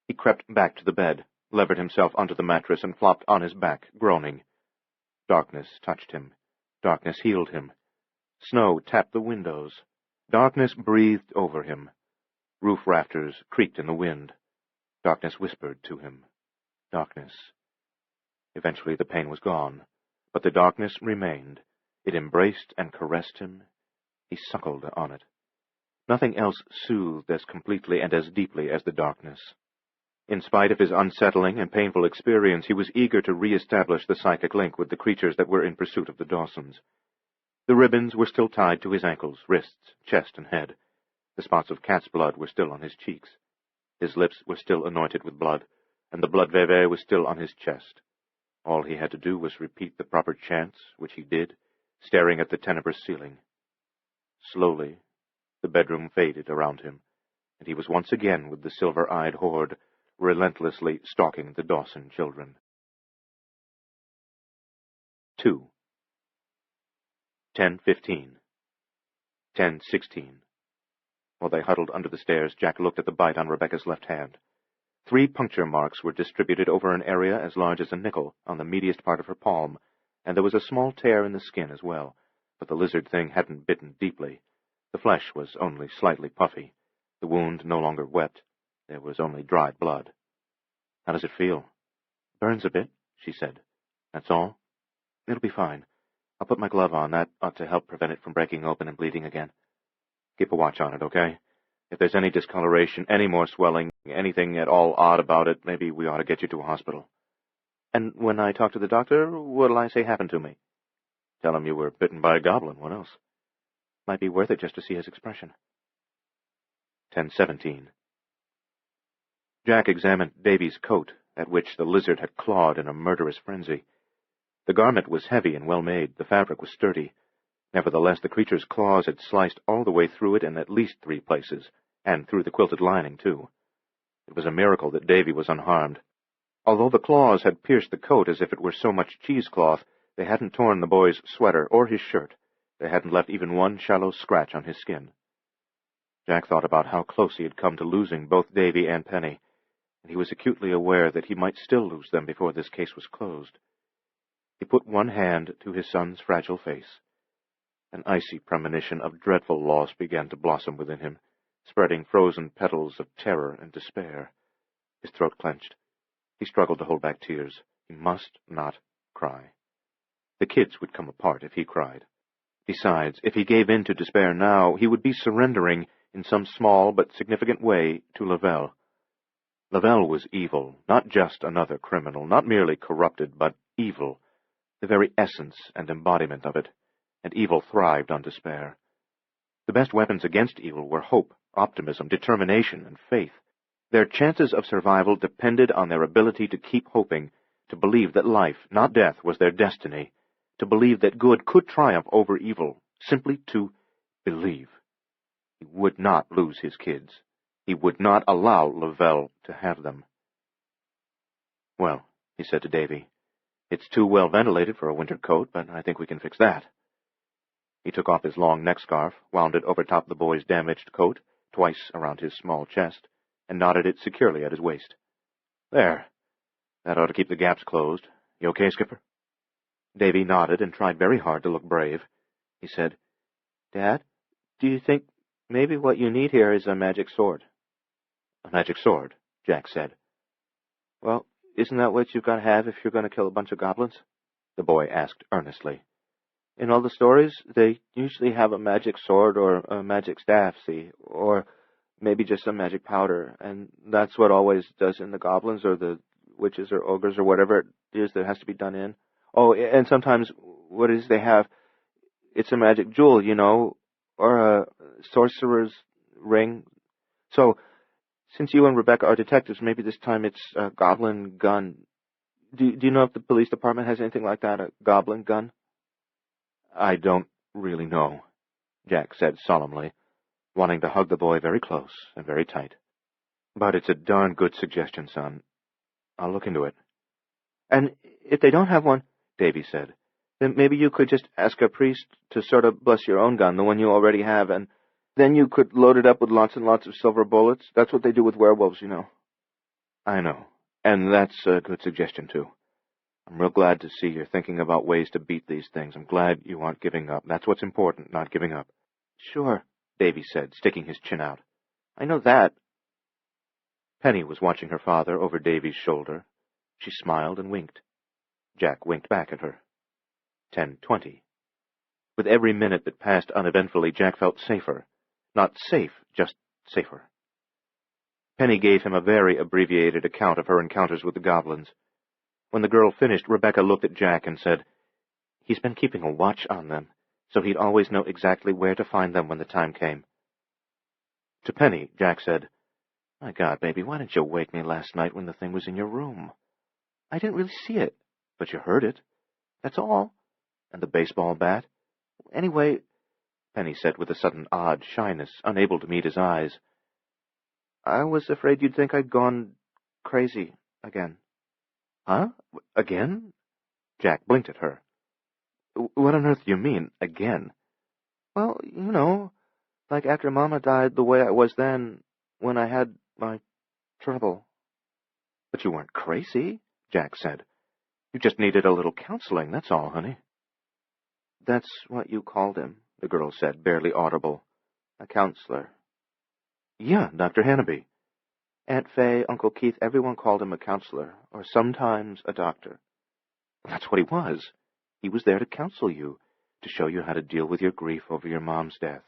He crept back to the bed, levered himself onto the mattress, and flopped on his back, groaning. Darkness touched him. Darkness healed him. Snow tapped the windows. Darkness breathed over him. Roof rafters creaked in the wind. Darkness whispered to him. Darkness. Eventually the pain was gone, but the darkness remained. It embraced and caressed him. He suckled on it. Nothing else soothed as completely and as deeply as the darkness. In spite of his unsettling and painful experience, he was eager to re-establish the psychic link with the creatures that were in pursuit of the Dawsons. The ribbons were still tied to his ankles, wrists, chest, and head. The spots of cat's blood were still on his cheeks. His lips were still anointed with blood, and the blood veve was still on his chest. All he had to do was repeat the proper chants, which he did, staring at the tenebrous ceiling. Slowly, the bedroom faded around him, and he was once again with the silver-eyed horde, relentlessly stalking the Dawson children. 2. 10:15. 10:16. While they huddled under the stairs, Jack looked at the bite on Rebecca's left hand. 3 puncture marks were distributed over an area as large as a nickel on the meatiest part of her palm, and there was a small tear in the skin as well, but the lizard thing hadn't bitten deeply. The flesh was only slightly puffy. The wound no longer wept. There was only dried blood. "How does it feel?" "Burns a bit," she said. "That's all?" "It'll be fine. I'll put my glove on. That ought to help prevent it from breaking open and bleeding again." "Keep a watch on it, okay? If there's any discoloration, any more swelling, anything at all odd about it, maybe we ought to get you to a hospital." "And when I talk to the doctor, what'll I say happened to me?" "Tell him you were bitten by a goblin. What else?" "Might be worth it just to see his expression." 10:17. Jack examined Davy's coat, at which the lizard had clawed in a murderous frenzy. The garment was heavy and well-made. The fabric was sturdy. Nevertheless, the creature's claws had sliced all the way through it in at least 3 places, and through the quilted lining, too. It was a miracle that Davy was unharmed. Although the claws had pierced the coat as if it were so much cheesecloth, they hadn't torn the boy's sweater or his shirt. They hadn't left even one shallow scratch on his skin. Jack thought about how close he had come to losing both Davy and Penny, and he was acutely aware that he might still lose them before this case was closed. He put one hand to his son's fragile face. An icy premonition of dreadful loss began to blossom within him, spreading frozen petals of terror and despair. His throat clenched. He struggled to hold back tears. He must not cry. The kids would come apart if he cried. Besides, if he gave in to despair now, he would be surrendering, in some small but significant way, to Lavelle. Lavelle was evil, not just another criminal, not merely corrupted, but evil, the very essence and embodiment of it, and evil thrived on despair. The best weapons against evil were hope, optimism, determination, and faith. Their chances of survival depended on their ability to keep hoping, to believe that life, not death, was their destiny, to believe that good could triumph over evil, simply to believe. He would not lose his kids. He would not allow Lavelle to have them. "Well," he said to Davy, "it's too well ventilated for a winter coat, but I think we can fix that." He took off his long neck scarf, wound it over top the boy's damaged coat, twice around his small chest, and knotted it securely at his waist. "There. That ought to keep the gaps closed. You okay, Skipper?" Davy nodded and tried very hard to look brave. He said, "Dad, do you think maybe what you need here is a magic sword?" "A magic sword?" Jack said. "Well, isn't that what you've got to have if you're going to kill a bunch of goblins?" the boy asked earnestly. "In all the stories, they usually have a magic sword or a magic staff, see, or maybe just some magic powder, and that's what always does in the goblins or the witches or ogres or whatever it is that has to be done in. Oh, and sometimes what it is they have, it's a magic jewel, you know, or a sorcerer's ring. So, since you and Rebecca are detectives, maybe this time it's a goblin gun. Do you know if the police department has anything like that, a goblin gun?" "I don't really know," Jack said solemnly, wanting to hug the boy very close and very tight. "But it's a darn good suggestion, son. I'll look into it." And if they don't have one, Davy said, then maybe you could just ask a priest to sort of bless your own gun, the one you already have, and then you could load it up with lots and lots of silver bullets. That's what they do with werewolves, you know. I know. And that's a good suggestion, too. I'm real glad to see you're thinking about ways to beat these things. I'm glad you aren't giving up. That's what's important, not giving up. Sure, Davy said, sticking his chin out. I know that. Penny was watching her father over Davy's shoulder. She smiled and winked. Jack winked back at her. 10:20. With every minute that passed uneventfully, Jack felt safer. Not safe, just safer. Penny gave him a very abbreviated account of her encounters with the goblins. When the girl finished, Rebecca looked at Jack and said, "He's been keeping a watch on them, so he'd always know exactly where to find them when the time came." To Penny, Jack said, "My God, baby, why didn't you wake me last night when the thing was in your room? I didn't really see it, but you heard it. That's all. And the baseball bat. Anyway," Penny said with a sudden odd shyness, unable to meet his eyes, "I was afraid you'd think I'd gone crazy again." "Huh? Again?" Jack blinked at her. "What on earth do you mean, again?" "Well, you know, like after Mama died the way I was then, when I had my trouble." "But you weren't crazy," Jack said. "You just needed a little counseling, that's all, honey." "That's what you called him," the girl said, barely audible. "A counselor." "Yeah, Dr. Hannaby." "Aunt Fay, Uncle Keith, everyone called him a counselor, or sometimes a doctor." "That's what he was. He was there to counsel you, to show you how to deal with your grief over your mom's death."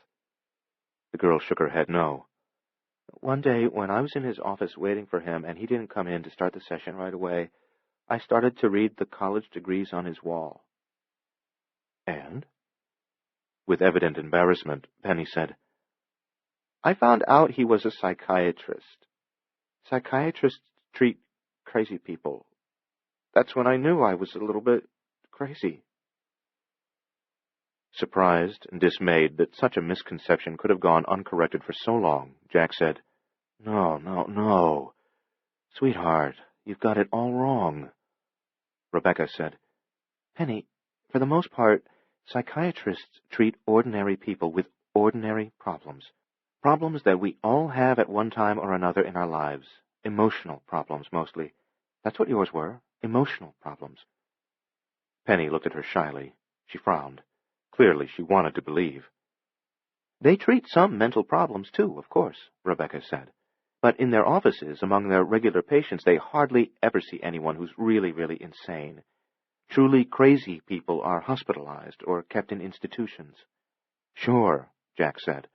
The girl shook her head no. "One day, when I was in his office waiting for him, and he didn't come in to start the session right away, I started to read the college degrees on his wall." "And?" With evident embarrassment, Penny said, "I found out he was a psychiatrist. Psychiatrists treat crazy people. That's when I knew I was a little bit crazy." Surprised and dismayed that such a misconception could have gone uncorrected for so long, Jack said, No. Sweetheart, you've got it all wrong." Rebecca said, "Penny, for the most part, psychiatrists treat ordinary people with ordinary problems. Problems that we all have at one time or another in our lives. Emotional problems, mostly. That's what yours were, emotional problems." Penny looked at her shyly. She frowned. Clearly, she wanted to believe. "They treat some mental problems, too, of course," Rebecca said. "But in their offices, among their regular patients, they hardly ever see anyone who's really, really insane. Truly crazy people are hospitalized or kept in institutions." "Sure," Jack said.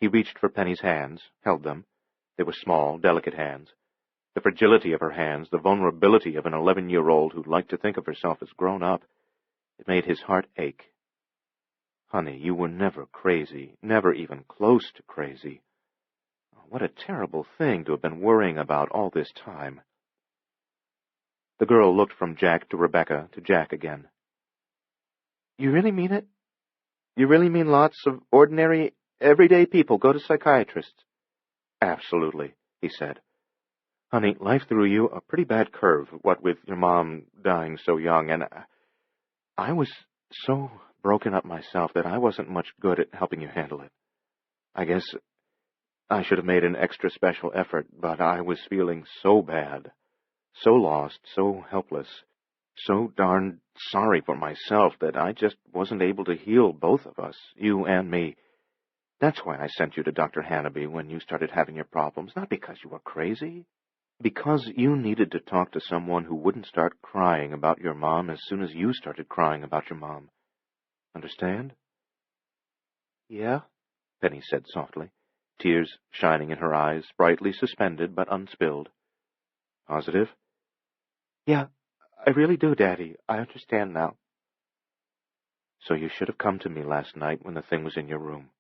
He reached for Penny's hands, held them. They were small, delicate hands. The fragility of her hands, the vulnerability of an 11-year-old who liked to think of herself as grown up, it made his heart ache. "Honey, you were never crazy, never even close to crazy. What a terrible thing to have been worrying about all this time." The girl looked from Jack to Rebecca to Jack again. "You really mean it? You really mean lots of ordinary, everyday people go to psychiatrists?" "Absolutely," he said. "Honey, life threw you a pretty bad curve, what with your mom dying so young, and I was so broken up myself that I wasn't much good at helping you handle it. I guess I should have made an extra special effort, but I was feeling so bad, so lost, so helpless, so darn sorry for myself that I just wasn't able to heal both of us, you and me. That's why I sent you to Dr. Hannaby when you started having your problems, not because you were crazy. Because you needed to talk to someone who wouldn't start crying about your mom as soon as you started crying about your mom. Understand?" "Yeah," Penny said softly, tears shining in her eyes, brightly suspended but unspilled. "Positive?" "Yeah, I really do, Daddy. I understand now." "So you should have come to me last night when the thing was in your room.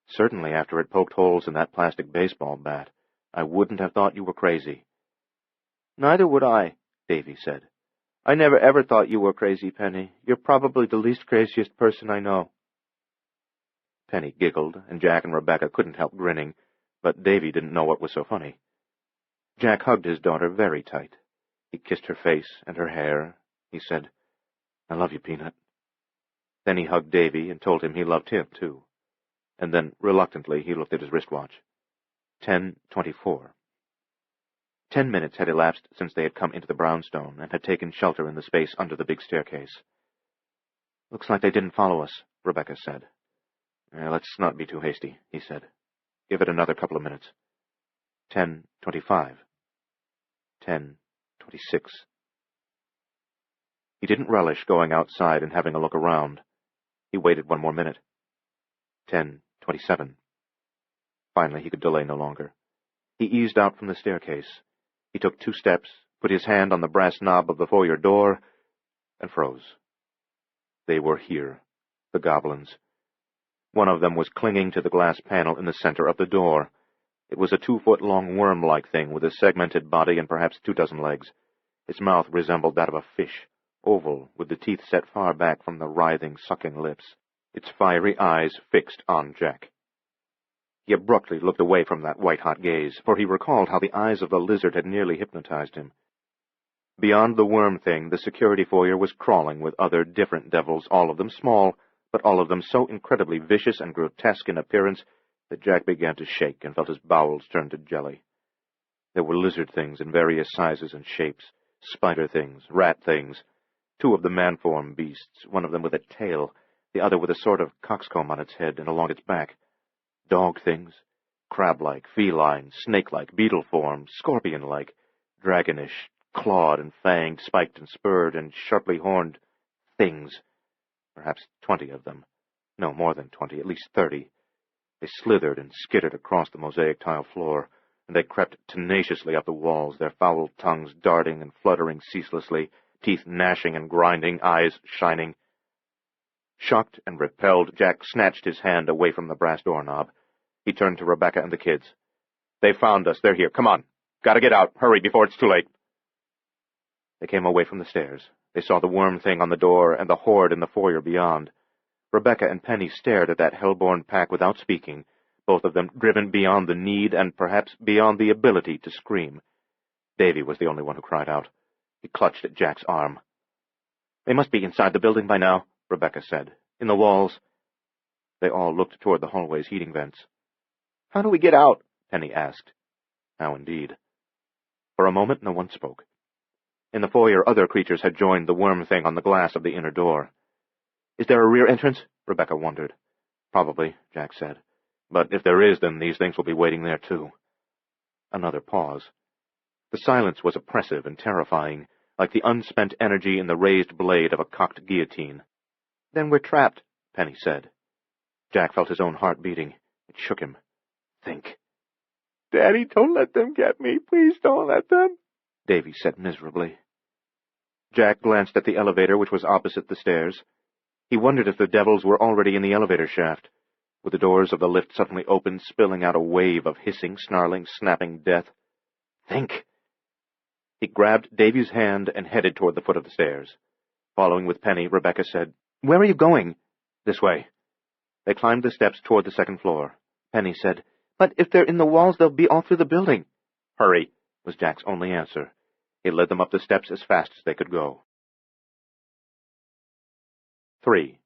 Certainly after it poked holes in that plastic baseball bat. I wouldn't have thought you were crazy." "Neither would I," Davy said. "I never ever thought you were crazy, Penny. You're probably the least craziest person I know." Penny giggled, and Jack and Rebecca couldn't help grinning, but Davy didn't know what was so funny. Jack hugged his daughter very tight. He kissed her face and her hair. He said, "I love you, Peanut." Then he hugged Davy and told him he loved him, too. And then, reluctantly, he looked at his wristwatch. 10:24. 10 minutes had elapsed since they had come into the brownstone and had taken shelter in the space under the big staircase. "Looks like they didn't follow us," Rebecca said. "Let's not be too hasty," he said. "Give it another couple of minutes." 10:25. 10:26. He didn't relish going outside and having a look around. He waited one more minute. 10:27. Finally, he could delay no longer. He eased out from the staircase. He took 2 steps, put his hand on the brass knob of the foyer door, and froze. They were here, the goblins. One of them was clinging to the glass panel in the center of the door. It was a 2-foot-long worm-like thing with a segmented body and perhaps 24 legs. Its mouth resembled that of a fish, oval, with the teeth set far back from the writhing, sucking lips, its fiery eyes fixed on Jack. He abruptly looked away from that white-hot gaze, for he recalled how the eyes of the lizard had nearly hypnotized him. Beyond the worm thing, the security foyer was crawling with other different devils, all of them small, but all of them so incredibly vicious and grotesque in appearance that Jack began to shake and felt his bowels turn to jelly. There were lizard things in various sizes and shapes, spider things, rat things, 2 of the man-form beasts, one of them with a tail, the other with a sort of coxcomb on its head and along its back. Dog things, crab-like, feline, snake-like, beetle-form, scorpion-like, dragonish, clawed and fanged, spiked and spurred, and sharply horned things. Perhaps 20 of them. No, more than 20, at least 30. They slithered and skittered across the mosaic tile floor, and they crept tenaciously up the walls, their foul tongues darting and fluttering ceaselessly, teeth gnashing and grinding, eyes shining. Shocked and repelled, Jack snatched his hand away from the brass doorknob. He turned to Rebecca and the kids. "They found us. They're here. Come on. Gotta get out. Hurry before it's too late." They came away from the stairs. They saw the worm thing on the door and the horde in the foyer beyond. Rebecca and Penny stared at that hell-born pack without speaking, both of them driven beyond the need and perhaps beyond the ability to scream. Davy was the only one who cried out. He clutched at Jack's arm. "They must be inside the building by now," Rebecca said. "In the walls." They all looked toward the hallway's heating vents. "How do we get out?" Penny asked. How indeed. For a moment no one spoke. In the foyer other creatures had joined the worm thing on the glass of the inner door. "Is there a rear entrance?" Rebecca wondered. "Probably," Jack said. "But if there is, then these things will be waiting there too." Another pause. The silence was oppressive and terrifying, like the unspent energy in the raised blade of a cocked guillotine. "Then we're trapped," Penny said. Jack felt his own heart beating. It shook him. Think. "Daddy, don't let them get me. Please don't let them," Davy said miserably. Jack glanced at the elevator, which was opposite the stairs. He wondered if the devils were already in the elevator shaft. Would the doors of the lift suddenly open, spilling out a wave of hissing, snarling, snapping death? Think! He grabbed Davy's hand and headed toward the foot of the stairs. Following with Penny, Rebecca said, "Where are you going?" "This way." They climbed the steps toward the second floor. Penny said, "But if they're in the walls, they'll be all through the building." "Hurry," was Jack's only answer. He led them up the steps as fast as they could go. 3.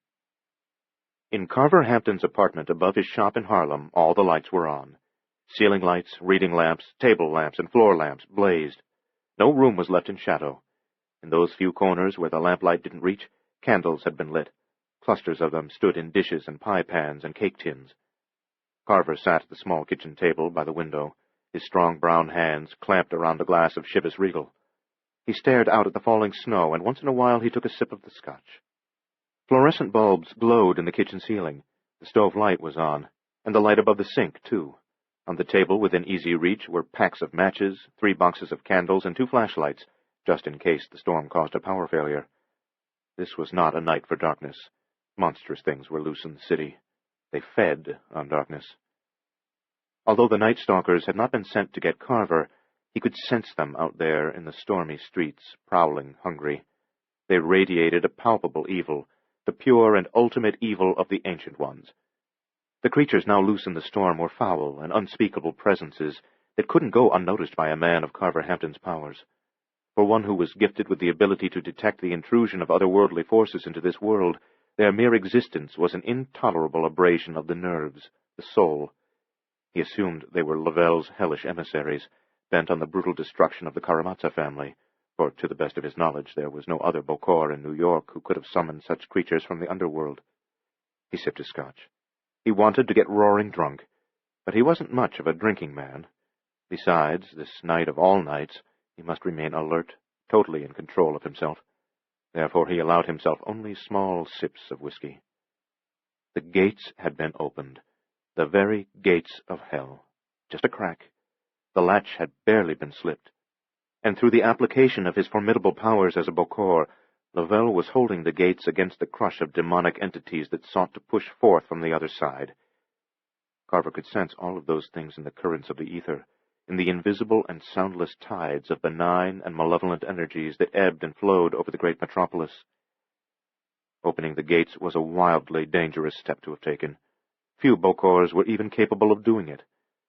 In Carver Hampton's apartment above his shop in Harlem, all the lights were on. Ceiling lights, reading lamps, table lamps, and floor lamps blazed. No room was left in shadow. In those few corners where the lamplight didn't reach, candles had been lit. Clusters of them stood in dishes and pie pans and cake tins. Carver sat at the small kitchen table by the window, his strong brown hands clamped around a glass of Chivas Regal. He stared out at the falling snow, and once in a while he took a sip of the scotch. Fluorescent bulbs glowed in the kitchen ceiling. The stove light was on, and the light above the sink, too. On the table within easy reach were packs of matches, 3 boxes of candles, and 2 flashlights, just in case the storm caused a power failure. This was not a night for darkness. Monstrous things were loose in the city. They fed on darkness. Although the night stalkers had not been sent to get Carver, he could sense them out there in the stormy streets, prowling, hungry. They radiated a palpable evil, the pure and ultimate evil of the Ancient Ones. The creatures now loose in the storm were foul and unspeakable presences that couldn't go unnoticed by a man of Carver Hampton's powers. For one who was gifted with the ability to detect the intrusion of otherworldly forces into this world, their mere existence was an intolerable abrasion of the nerves, the soul. He assumed they were Lavelle's hellish emissaries, bent on the brutal destruction of the Karamazov family, for to the best of his knowledge there was no other Bokor in New York who could have summoned such creatures from the underworld. He sipped his scotch. He wanted to get roaring drunk, but he wasn't much of a drinking man. Besides, this night of all nights, he must remain alert, totally in control of himself. Therefore he allowed himself only small sips of whiskey. The gates had been opened, the very gates of hell. Just a crack. The latch had barely been slipped. And through the application of his formidable powers as a Bokor, Lavelle was holding the gates against the crush of demonic entities that sought to push forth from the other side. Carver could sense all of those things in the currents of the ether, in the invisible and soundless tides of benign and malevolent energies that ebbed and flowed over the great metropolis. Opening the gates was a wildly dangerous step to have taken. Few Bokors were even capable of doing it,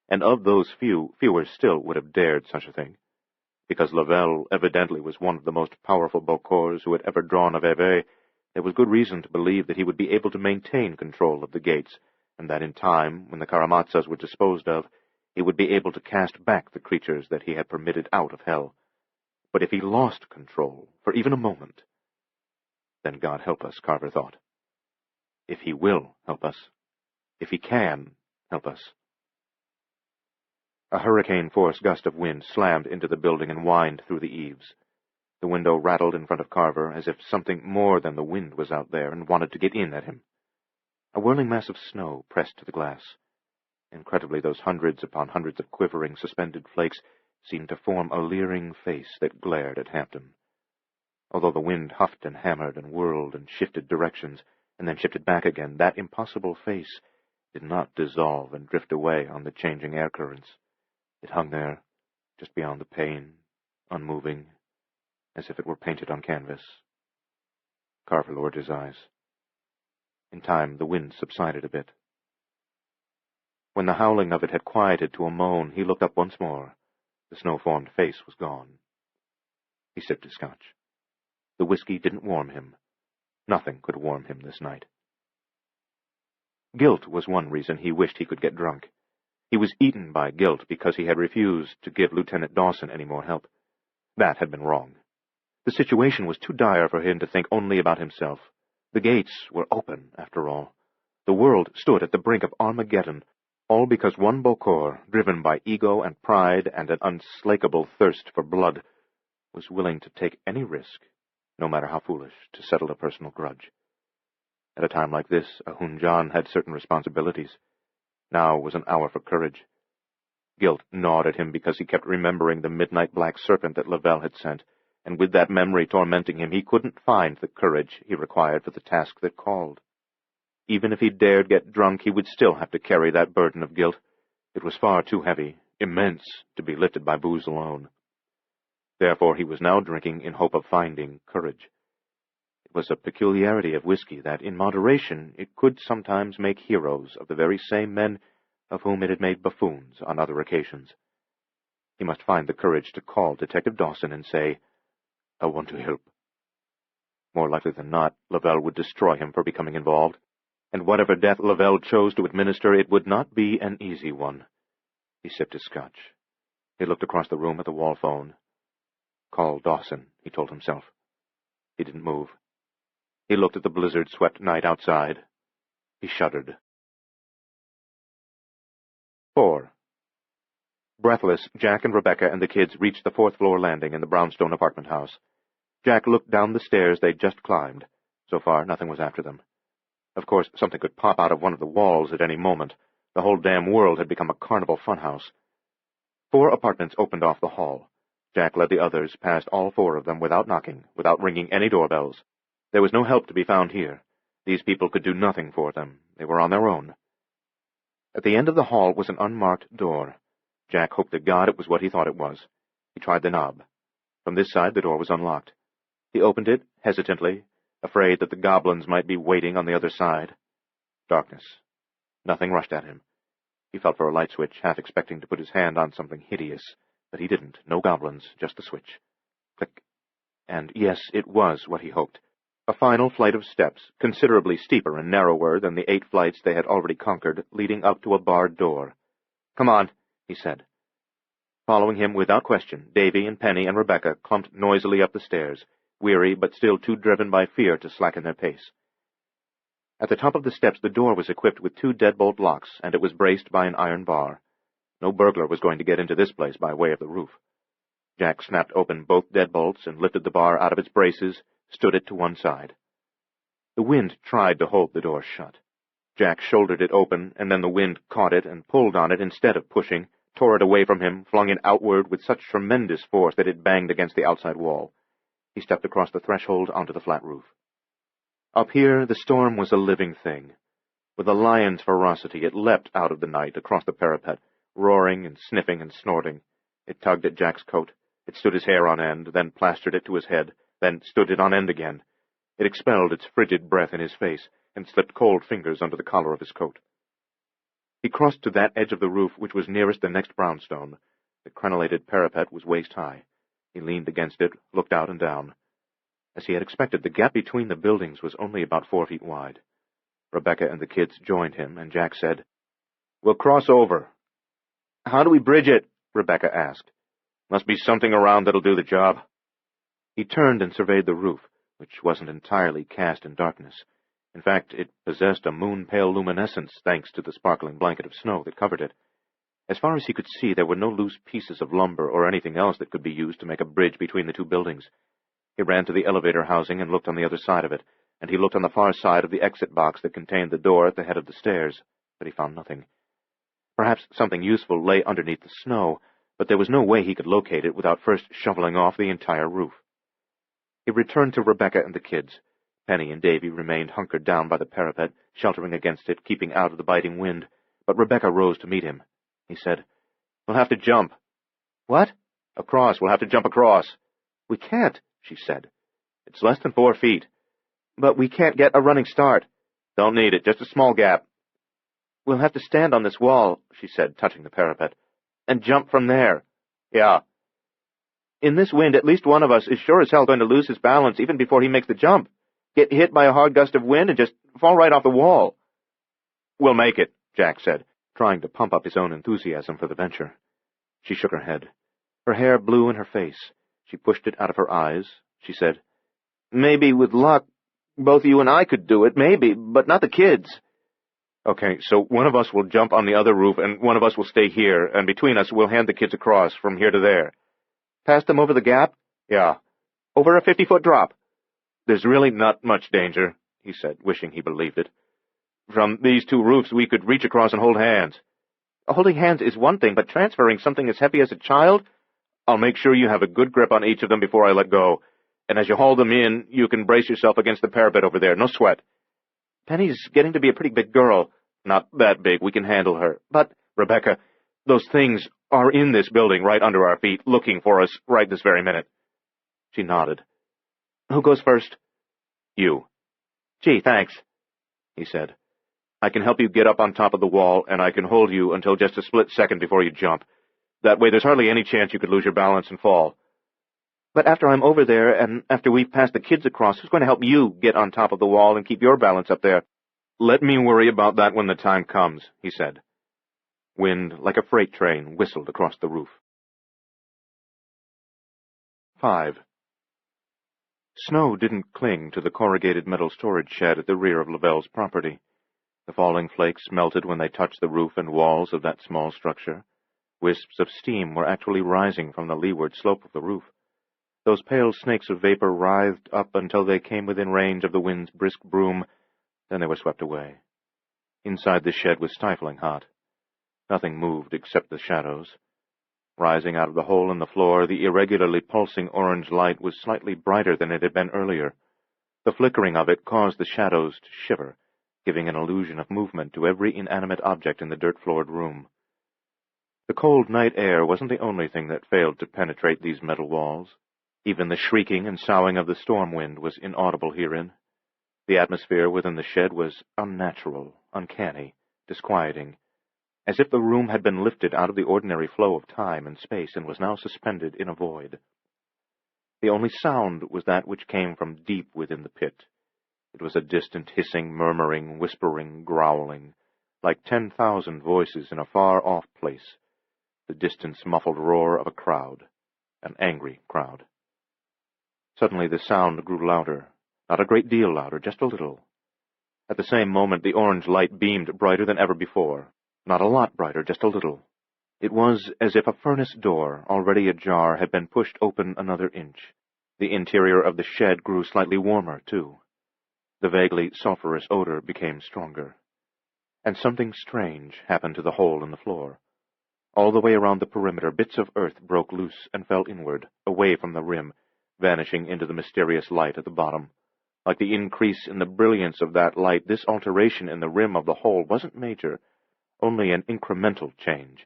and of those few, fewer still would have dared such a thing. Because Lavelle evidently was one of the most powerful Bokors who had ever drawn a Vevey, there was good reason to believe that he would be able to maintain control of the gates, and that in time, when the Karamazovs were disposed of, he would be able to cast back the creatures that he had permitted out of hell. But if he lost control, for even a moment, then God help us, Carver thought. If he will help us, if he can help us. A hurricane-force gust of wind slammed into the building and whined through the eaves. The window rattled in front of Carver as if something more than the wind was out there and wanted to get in at him. A whirling mass of snow pressed to the glass. Incredibly, those hundreds upon hundreds of quivering, suspended flakes seemed to form a leering face that glared at Hampton. Although the wind huffed and hammered and whirled and shifted directions, and then shifted back again, that impossible face did not dissolve and drift away on the changing air currents. It hung there, just beyond the pane, unmoving, as if it were painted on canvas. Carver lowered his eyes. In time, the wind subsided a bit. When the howling of it had quieted to a moan, he looked up once more. The snow-formed face was gone. He sipped his scotch. The whiskey didn't warm him. Nothing could warm him this night. Guilt was one reason he wished he could get drunk. He was eaten by guilt because he had refused to give Lieutenant Dawson any more help. That had been wrong. The situation was too dire for him to think only about himself. The gates were open, after all. The world stood at the brink of Armageddon, all because one Bokor, driven by ego and pride and an unslakable thirst for blood, was willing to take any risk, no matter how foolish, to settle a personal grudge. At a time like this, a Hunjan had certain responsibilities. Now was an hour for courage. Guilt gnawed at him because he kept remembering the midnight black serpent that Lavelle had sent, and with that memory tormenting him, he couldn't find the courage he required for the task that called. Even if he dared get drunk, he would still have to carry that burden of guilt. It was far too heavy, immense, to be lifted by booze alone. Therefore he was now drinking in hope of finding courage. It was a peculiarity of whiskey that, in moderation, it could sometimes make heroes of the very same men of whom it had made buffoons on other occasions. He must find the courage to call Detective Dawson and say, "I want to help." More likely than not, Lavelle would destroy him for becoming involved, and whatever death Lavelle chose to administer, it would not be an easy one. He sipped his scotch. He looked across the room at the wall phone. Call Dawson, he told himself. He didn't move. He looked at the blizzard-swept night outside. He shuddered. 4. Breathless, Jack and Rebecca and the kids reached the fourth-floor landing in the brownstone apartment house. Jack looked down the stairs they'd just climbed. So far, nothing was after them. Of course, something could pop out of one of the walls at any moment. The whole damn world had become a carnival funhouse. 4 apartments opened off the hall. Jack led the others past all 4 of them without knocking, without ringing any doorbells. There was no help to be found here. These people could do nothing for them. They were on their own. At the end of the hall was an unmarked door. Jack hoped to God it was what he thought it was. He tried the knob. From this side the door was unlocked. He opened it, hesitantly, afraid that the goblins might be waiting on the other side. Darkness. Nothing rushed at him. He felt for a light switch, half expecting to put his hand on something hideous, but he didn't. No goblins, just the switch. Click. And yes, it was what he hoped. A final flight of steps, considerably steeper and narrower than the 8 flights they had already conquered, leading up to a barred door. "Come on," he said. Following him without question, Davy and Penny and Rebecca clumped noisily up the stairs, weary but still too driven by fear to slacken their pace. At the top of the steps the door was equipped with 2 deadbolt locks, and it was braced by an iron bar. No burglar was going to get into this place by way of the roof. Jack snapped open both deadbolts and lifted the bar out of its braces, stood it to one side. The wind tried to hold the door shut. Jack shouldered it open, and then the wind caught it and pulled on it instead of pushing, tore it away from him, flung it outward with such tremendous force that it banged against the outside wall. He stepped across the threshold onto the flat roof. Up here, the storm was a living thing. With a lion's ferocity, it leapt out of the night across the parapet, roaring and sniffing and snorting. It tugged at Jack's coat. It stood his hair on end, then plastered it to his head, then stood it on end again. It expelled its frigid breath in his face, and slipped cold fingers under the collar of his coat. He crossed to that edge of the roof which was nearest the next brownstone. The crenellated parapet was waist-high. He leaned against it, looked out and down. As he had expected, the gap between the buildings was only about 4 feet wide. Rebecca and the kids joined him, and Jack said, "We'll cross over." "How do we bridge it?" Rebecca asked. "Must be something around that'll do the job." He turned and surveyed the roof, which wasn't entirely cast in darkness. In fact, it possessed a moon-pale luminescence thanks to the sparkling blanket of snow that covered it. As far as he could see, there were no loose pieces of lumber or anything else that could be used to make a bridge between the 2 buildings. He ran to the elevator housing and looked on the other side of it, and he looked on the far side of the exit box that contained the door at the head of the stairs, but he found nothing. Perhaps something useful lay underneath the snow, but there was no way he could locate it without first shoveling off the entire roof. He returned to Rebecca and the kids. Penny and Davy remained hunkered down by the parapet, sheltering against it, keeping out of the biting wind, but Rebecca rose to meet him. He said, "We'll have to jump." "What?" "Across. We'll have to jump across." "We can't," she said. "It's less than 4 feet." "But we can't get a running start." "Don't need it. Just a small gap." "We'll have to stand on this wall," she said, touching the parapet, "and jump from there." "Yeah." "In this wind, at least one of us is sure as hell going to lose his balance even before he makes the jump. Get hit by a hard gust of wind and just fall right off the wall." "We'll make it," Jack said, trying to pump up his own enthusiasm for the venture. She shook her head. Her hair blew in her face. She pushed it out of her eyes. She said, "Maybe with luck, both you and I could do it, maybe, but not the kids." "Okay, so one of us will jump on the other roof, and one of us will stay here, and between us we'll hand the kids across from here to there." "Past them over the gap?" "Yeah." "Over a 50-foot drop?" "There's really not much danger," he said, wishing he believed it. "From these 2 roofs we could reach across and hold hands." "Holding hands is one thing, but transferring something as heavy as a child?" "I'll make sure you have a good grip on each of them before I let go, and as you haul them in, you can brace yourself against the parapet over there. No sweat." "Penny's getting to be a pretty big girl." "Not that big. We can handle her." "But—" "Rebecca, those things are in this building right under our feet, looking for us right this very minute." She nodded. "Who goes first?" "You." "Gee, thanks," he said. "I can help you get up on top of the wall, and I can hold you until just a split second before you jump. That way there's hardly any chance you could lose your balance and fall." "But after I'm over there, and after we've passed the kids across, who's going to help you get on top of the wall and keep your balance up there?" "Let me worry about that when the time comes," he said. Wind, like a freight train, whistled across the roof. 5. Snow didn't cling to the corrugated metal storage shed at the rear of Lavelle's property. The falling flakes melted when they touched the roof and walls of that small structure. Wisps of steam were actually rising from the leeward slope of the roof. Those pale snakes of vapor writhed up until they came within range of the wind's brisk broom, then they were swept away. Inside the shed was stifling hot. Nothing moved except the shadows. Rising out of the hole in the floor, the irregularly pulsing orange light was slightly brighter than it had been earlier. The flickering of it caused the shadows to shiver, giving an illusion of movement to every inanimate object in the dirt-floored room. The cold night air wasn't the only thing that failed to penetrate these metal walls. Even the shrieking and soughing of the storm wind was inaudible herein. The atmosphere within the shed was unnatural, uncanny, disquieting, as if the room had been lifted out of the ordinary flow of time and space and was now suspended in a void. The only sound was that which came from deep within the pit. It was a distant hissing, murmuring, whispering, growling, like 10,000 voices in a far-off place, the distant muffled roar of a crowd, an angry crowd. Suddenly the sound grew louder, not a great deal louder, just a little. At the same moment the orange light beamed brighter than ever before, not a lot brighter, just a little. It was as if a furnace door, already ajar, had been pushed open another inch. The interior of the shed grew slightly warmer, too. The vaguely sulphurous odor became stronger. And something strange happened to the hole in the floor. All the way around the perimeter, bits of earth broke loose and fell inward, away from the rim, vanishing into the mysterious light at the bottom. Like the increase in the brilliance of that light, this alteration in the rim of the hole wasn't major, only an incremental change.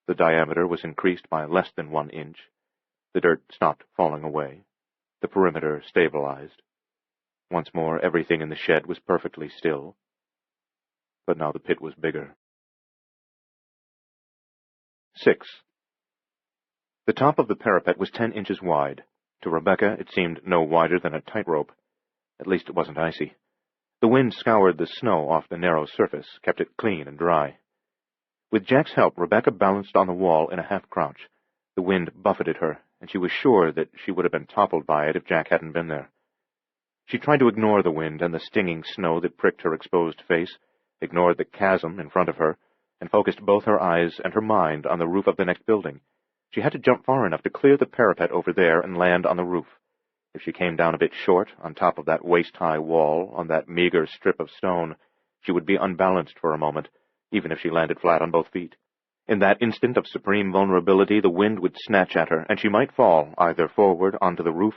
The diameter was increased by less than 1 inch. The dirt stopped falling away. The perimeter stabilized. Once more, everything in the shed was perfectly still. But now the pit was bigger. 6. The top of the parapet was 10 inches wide. To Rebecca, it seemed no wider than a tightrope. At least it wasn't icy. The wind scoured the snow off the narrow surface, kept it clean and dry. With Jack's help, Rebecca balanced on the wall in a half-crouch. The wind buffeted her, and she was sure that she would have been toppled by it if Jack hadn't been there. She tried to ignore the wind and the stinging snow that pricked her exposed face, ignored the chasm in front of her, and focused both her eyes and her mind on the roof of the next building. She had to jump far enough to clear the parapet over there and land on the roof. If she came down a bit short, on top of that waist-high wall, on that meager strip of stone, she would be unbalanced for a moment, even if she landed flat on both feet. In that instant of supreme vulnerability, the wind would snatch at her, and she might fall, either forward onto the roof,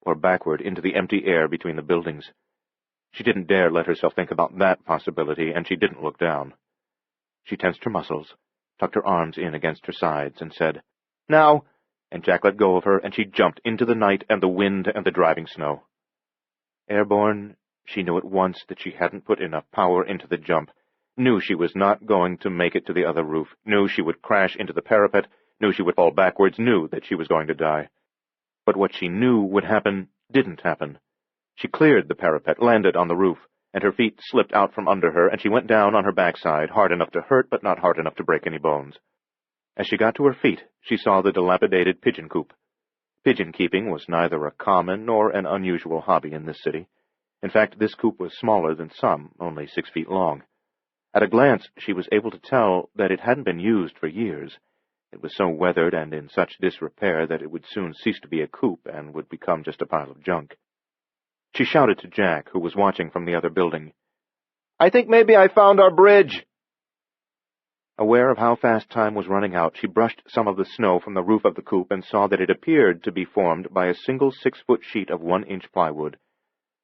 or backward into the empty air between the buildings. She didn't dare let herself think about that possibility, and she didn't look down. She tensed her muscles, tucked her arms in against her sides, and said, "Now!" And Jack let go of her, and she jumped into the night and the wind and the driving snow. Airborne, she knew at once that she hadn't put enough power into the jump, knew she was not going to make it to the other roof, knew she would crash into the parapet, knew she would fall backwards, knew that she was going to die. But what she knew would happen didn't happen. She cleared the parapet, landed on the roof, and her feet slipped out from under her, and she went down on her backside, hard enough to hurt, but not hard enough to break any bones. As she got to her feet, she saw the dilapidated pigeon coop. Pigeon-keeping was neither a common nor an unusual hobby in this city. In fact, this coop was smaller than some, only 6 feet long. At a glance, she was able to tell that it hadn't been used for years. It was so weathered and in such disrepair that it would soon cease to be a coop and would become just a pile of junk. She shouted to Jack, who was watching from the other building, "I think maybe I found our bridge!" Aware of how fast time was running out, she brushed some of the snow from the roof of the coop and saw that it appeared to be formed by a single 6-foot sheet of 1-inch plywood.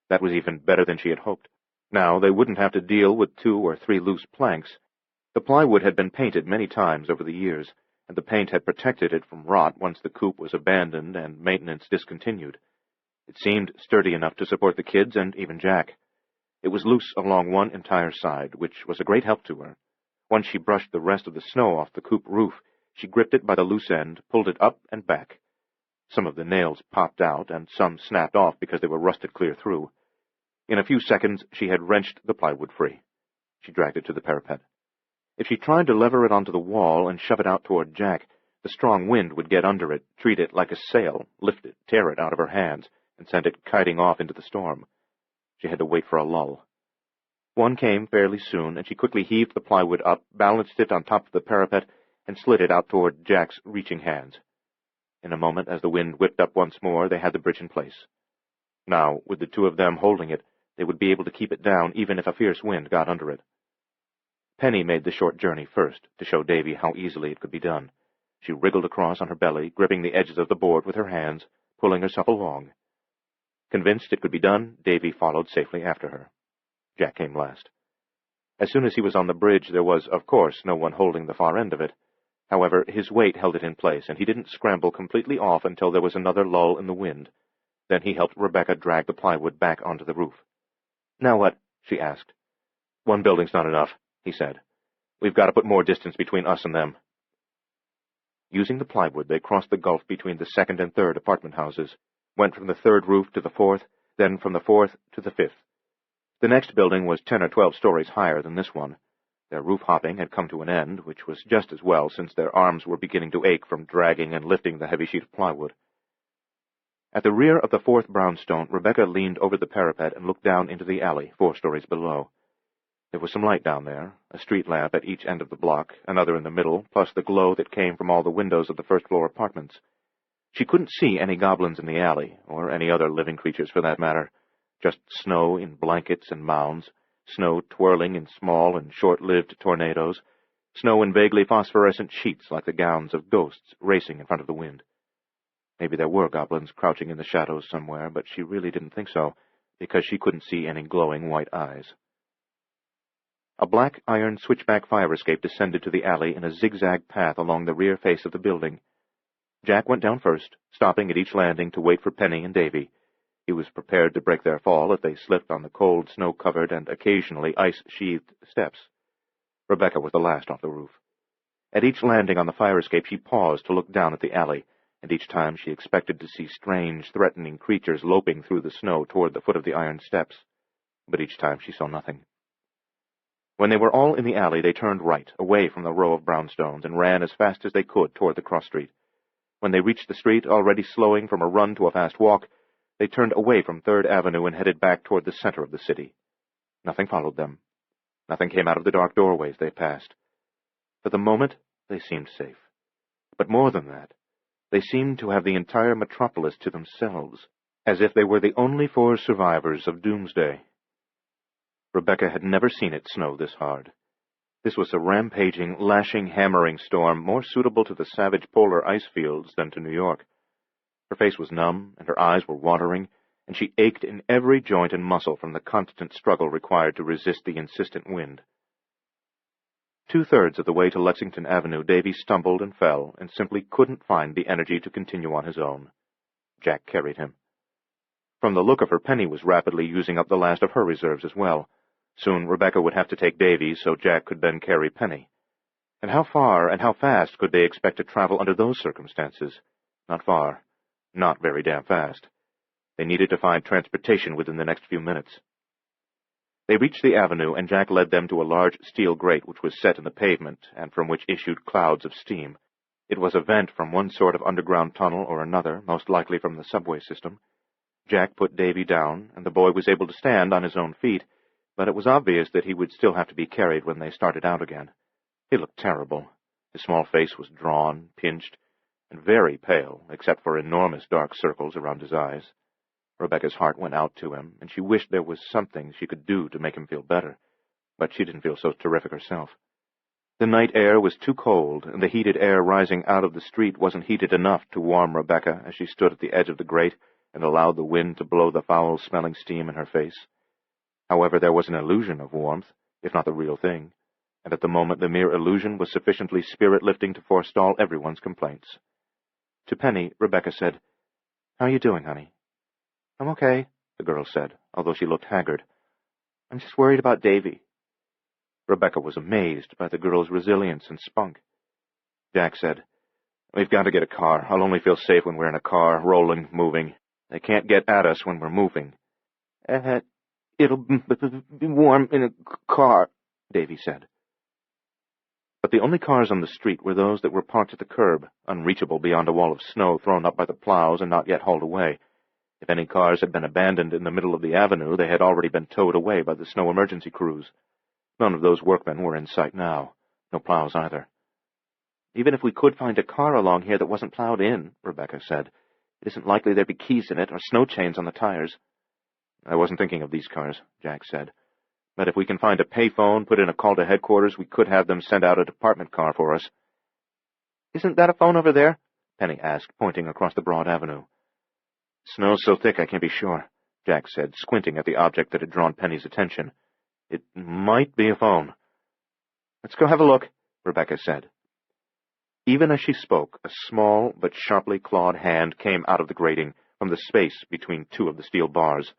That was even better than she had hoped. Now they wouldn't have to deal with 2 or 3 loose planks. The plywood had been painted many times over the years, and the paint had protected it from rot once the coop was abandoned and maintenance discontinued. It seemed sturdy enough to support the kids and even Jack. It was loose along one entire side, which was a great help to her. Once she brushed the rest of the snow off the coop roof, she gripped it by the loose end, pulled it up and back. Some of the nails popped out, and some snapped off because they were rusted clear through. In a few seconds, she had wrenched the plywood free. She dragged it to the parapet. If she tried to lever it onto the wall and shove it out toward Jack, the strong wind would get under it, treat it like a sail, lift it, tear it out of her hands, and send it kiting off into the storm. She had to wait for a lull. One came fairly soon, and she quickly heaved the plywood up, balanced it on top of the parapet, and slid it out toward Jack's reaching hands. In a moment, as the wind whipped up once more, they had the bridge in place. Now, with the 2 of them holding it, they would be able to keep it down even if a fierce wind got under it. Penny made the short journey first, to show Davy how easily it could be done. She wriggled across on her belly, gripping the edges of the board with her hands, pulling herself along. Convinced it could be done, Davy followed safely after her. Jack came last. As soon as he was on the bridge, there was, of course, no one holding the far end of it. However, his weight held it in place, and he didn't scramble completely off until there was another lull in the wind. Then he helped Rebecca drag the plywood back onto the roof. "Now what?" she asked. "1 building's not enough," he said. "We've got to put more distance between us and them." Using the plywood, they crossed the gulf between the 2nd and 3rd apartment houses. went from the 3rd roof to the 4th, then from the 4th to the 5th. The next building was 10 or 12 stories higher than this one. Their roof hopping had come to an end, which was just as well since their arms were beginning to ache from dragging and lifting the heavy sheet of plywood. At the rear of the 4th brownstone, Rebecca leaned over the parapet and looked down into the alley 4 stories below. There was some light down there, a street lamp at each end of the block, another in the middle, plus the glow that came from all the windows of the first-floor apartments. She couldn't see any goblins in the alley, or any other living creatures for that matter, just snow in blankets and mounds, snow twirling in small and short-lived tornadoes, snow in vaguely phosphorescent sheets like the gowns of ghosts racing in front of the wind. Maybe there were goblins crouching in the shadows somewhere, but she really didn't think so, because she couldn't see any glowing white eyes. A black iron switchback fire escape descended to the alley in a zigzag path along the rear face of the building. Jack went down first, stopping at each landing to wait for Penny and Davy. He was prepared to break their fall if they slipped on the cold, snow-covered, and occasionally ice-sheathed steps. Rebecca was the last off the roof. At each landing on the fire escape, she paused to look down at the alley, and each time she expected to see strange, threatening creatures loping through the snow toward the foot of the iron steps. But each time she saw nothing. When they were all in the alley, they turned right, away from the row of brownstones, and ran as fast as they could toward the cross street. When they reached the street, already slowing from a run to a fast walk, they turned away from 3rd Avenue and headed back toward the center of the city. Nothing followed them. Nothing came out of the dark doorways they passed. For the moment, they seemed safe. But more than that, they seemed to have the entire metropolis to themselves, as if they were the only 4 survivors of Doomsday. Rebecca had never seen it snow this hard. This was a rampaging, lashing, hammering storm more suitable to the savage polar ice fields than to New York. Her face was numb, and her eyes were watering, and she ached in every joint and muscle from the constant struggle required to resist the insistent wind. 2/3 of the way to Lexington Avenue, Davy stumbled and fell, and simply couldn't find the energy to continue on his own. Jack carried him. From the look of her, Penny was rapidly using up the last of her reserves as well. Soon Rebecca would have to take Davy, so Jack could then carry Penny. And how far and how fast could they expect to travel under those circumstances? Not far. Not very damn fast. They needed to find transportation within the next few minutes. They reached the avenue, and Jack led them to a large steel grate which was set in the pavement, and from which issued clouds of steam. It was a vent from one sort of underground tunnel or another, most likely from the subway system. Jack put Davy down, and the boy was able to stand on his own feet, but it was obvious that he would still have to be carried when they started out again. He looked terrible. His small face was drawn, pinched, and very pale, except for enormous dark circles around his eyes. Rebecca's heart went out to him, and she wished there was something she could do to make him feel better, but she didn't feel so terrific herself. The night air was too cold, and the heated air rising out of the street wasn't heated enough to warm Rebecca as she stood at the edge of the grate and allowed the wind to blow the foul-smelling steam in her face. However, there was an illusion of warmth, if not the real thing, and at the moment the mere illusion was sufficiently spirit-lifting to forestall everyone's complaints. To Penny, Rebecca said, "How are you doing, honey?" "I'm okay," the girl said, although she looked haggard. "I'm just worried about Davy." Rebecca was amazed by the girl's resilience and spunk. Jack said, "We've got to get a car. I'll only feel safe when we're in a car, rolling, moving. They can't get at us when we're moving." It'll be warm in a car," Davy said. But the only cars on the street were those that were parked at the curb, unreachable beyond a wall of snow thrown up by the plows and not yet hauled away. If any cars had been abandoned in the middle of the avenue, they had already been towed away by the snow emergency crews. None of those workmen were in sight now. No plows either. "Even if we could find a car along here that wasn't plowed in," Rebecca said, "it isn't likely there'd be keys in it or snow chains on the tires." "I wasn't thinking of these cars," Jack said. "But if we can find a payphone, put in a call to headquarters, we could have them send out a department car for us." "Isn't that a phone over there?" Penny asked, pointing across the broad avenue. "Snow's so thick I can't be sure," Jack said, squinting at the object that had drawn Penny's attention. "It might be a phone." "Let's go have a look," Rebecca said. Even as she spoke, a small but sharply clawed hand came out of the grating, from the space between 2 of the steel bars.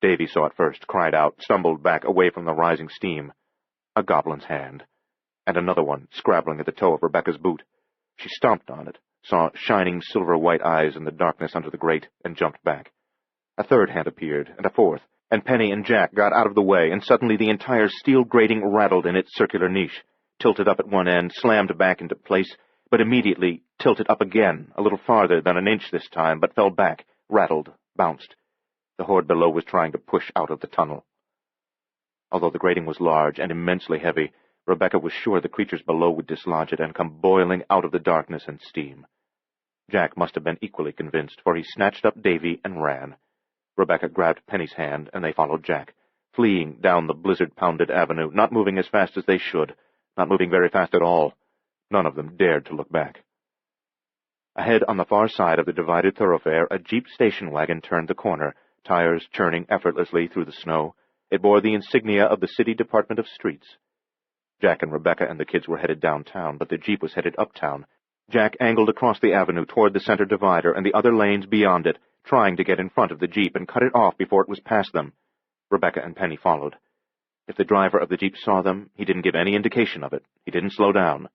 Davy saw it first, cried out, stumbled back away from the rising steam. A goblin's hand. And another one, scrabbling at the toe of Rebecca's boot. She stomped on it, saw shining silver-white eyes in the darkness under the grate, and jumped back. A third hand appeared, and a fourth, and Penny and Jack got out of the way, and suddenly the entire steel grating rattled in its circular niche, tilted up at one end, slammed back into place, but immediately tilted up again, a little farther than an inch this time, but fell back, rattled, bounced. The horde below was trying to push out of the tunnel. Although the grating was large and immensely heavy, Rebecca was sure the creatures below would dislodge it and come boiling out of the darkness and steam. Jack must have been equally convinced, for he snatched up Davy and ran. Rebecca grabbed Penny's hand, and they followed Jack, fleeing down the blizzard-pounded avenue, not moving as fast as they should, not moving very fast at all. None of them dared to look back. Ahead on the far side of the divided thoroughfare, a Jeep station wagon turned the corner, tires churning effortlessly through the snow. It bore the insignia of the City Department of Streets. Jack and Rebecca and the kids were headed downtown, but the Jeep was headed uptown. Jack angled across the avenue toward the center divider and the other lanes beyond it, trying to get in front of the Jeep and cut it off before it was past them. Rebecca and Penny followed. If the driver of the Jeep saw them, he didn't give any indication of it. He didn't slow down.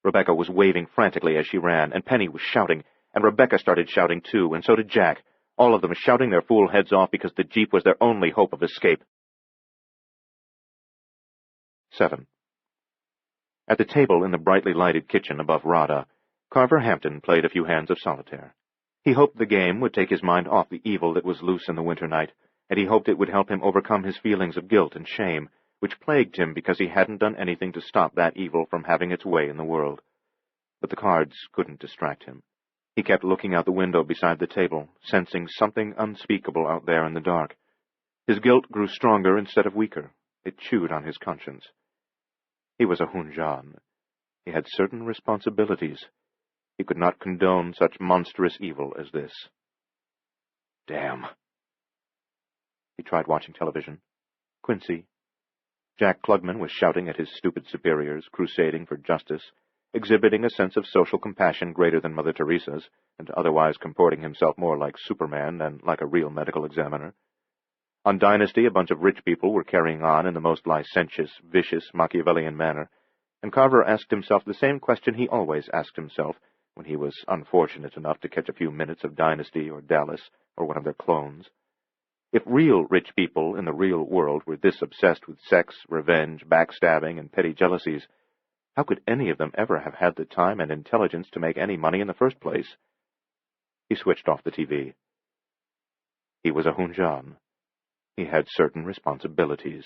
Rebecca was waving frantically as she ran, and Penny was shouting, and Rebecca started shouting too, and so did Jack, all of them shouting their fool heads off because the Jeep was their only hope of escape. 7. At the table in the brightly lighted kitchen above Rada, Carver Hampton played a few hands of solitaire. He hoped the game would take his mind off the evil that was loose in the winter night, and he hoped it would help him overcome his feelings of guilt and shame, which plagued him because he hadn't done anything to stop that evil from having its way in the world. But the cards couldn't distract him. He kept looking out the window beside the table, sensing something unspeakable out there in the dark. His guilt grew stronger instead of weaker. It chewed on his conscience. He was a Hunjan. He had certain responsibilities. He could not condone such monstrous evil as this. Damn. He tried watching television. Quincy. Jack Klugman was shouting at his stupid superiors, crusading for justice, exhibiting a sense of social compassion greater than Mother Teresa's, and otherwise comporting himself more like Superman than like a real medical examiner. On Dynasty, a bunch of rich people were carrying on in the most licentious, vicious, Machiavellian manner, and Carver asked himself the same question he always asked himself when he was unfortunate enough to catch a few minutes of Dynasty or Dallas or one of their clones. If real rich people in the real world were this obsessed with sex, revenge, backstabbing, and petty jealousies, how could any of them ever have had the time and intelligence to make any money in the first place? He switched off the TV. He was a Hunjan. He had certain responsibilities.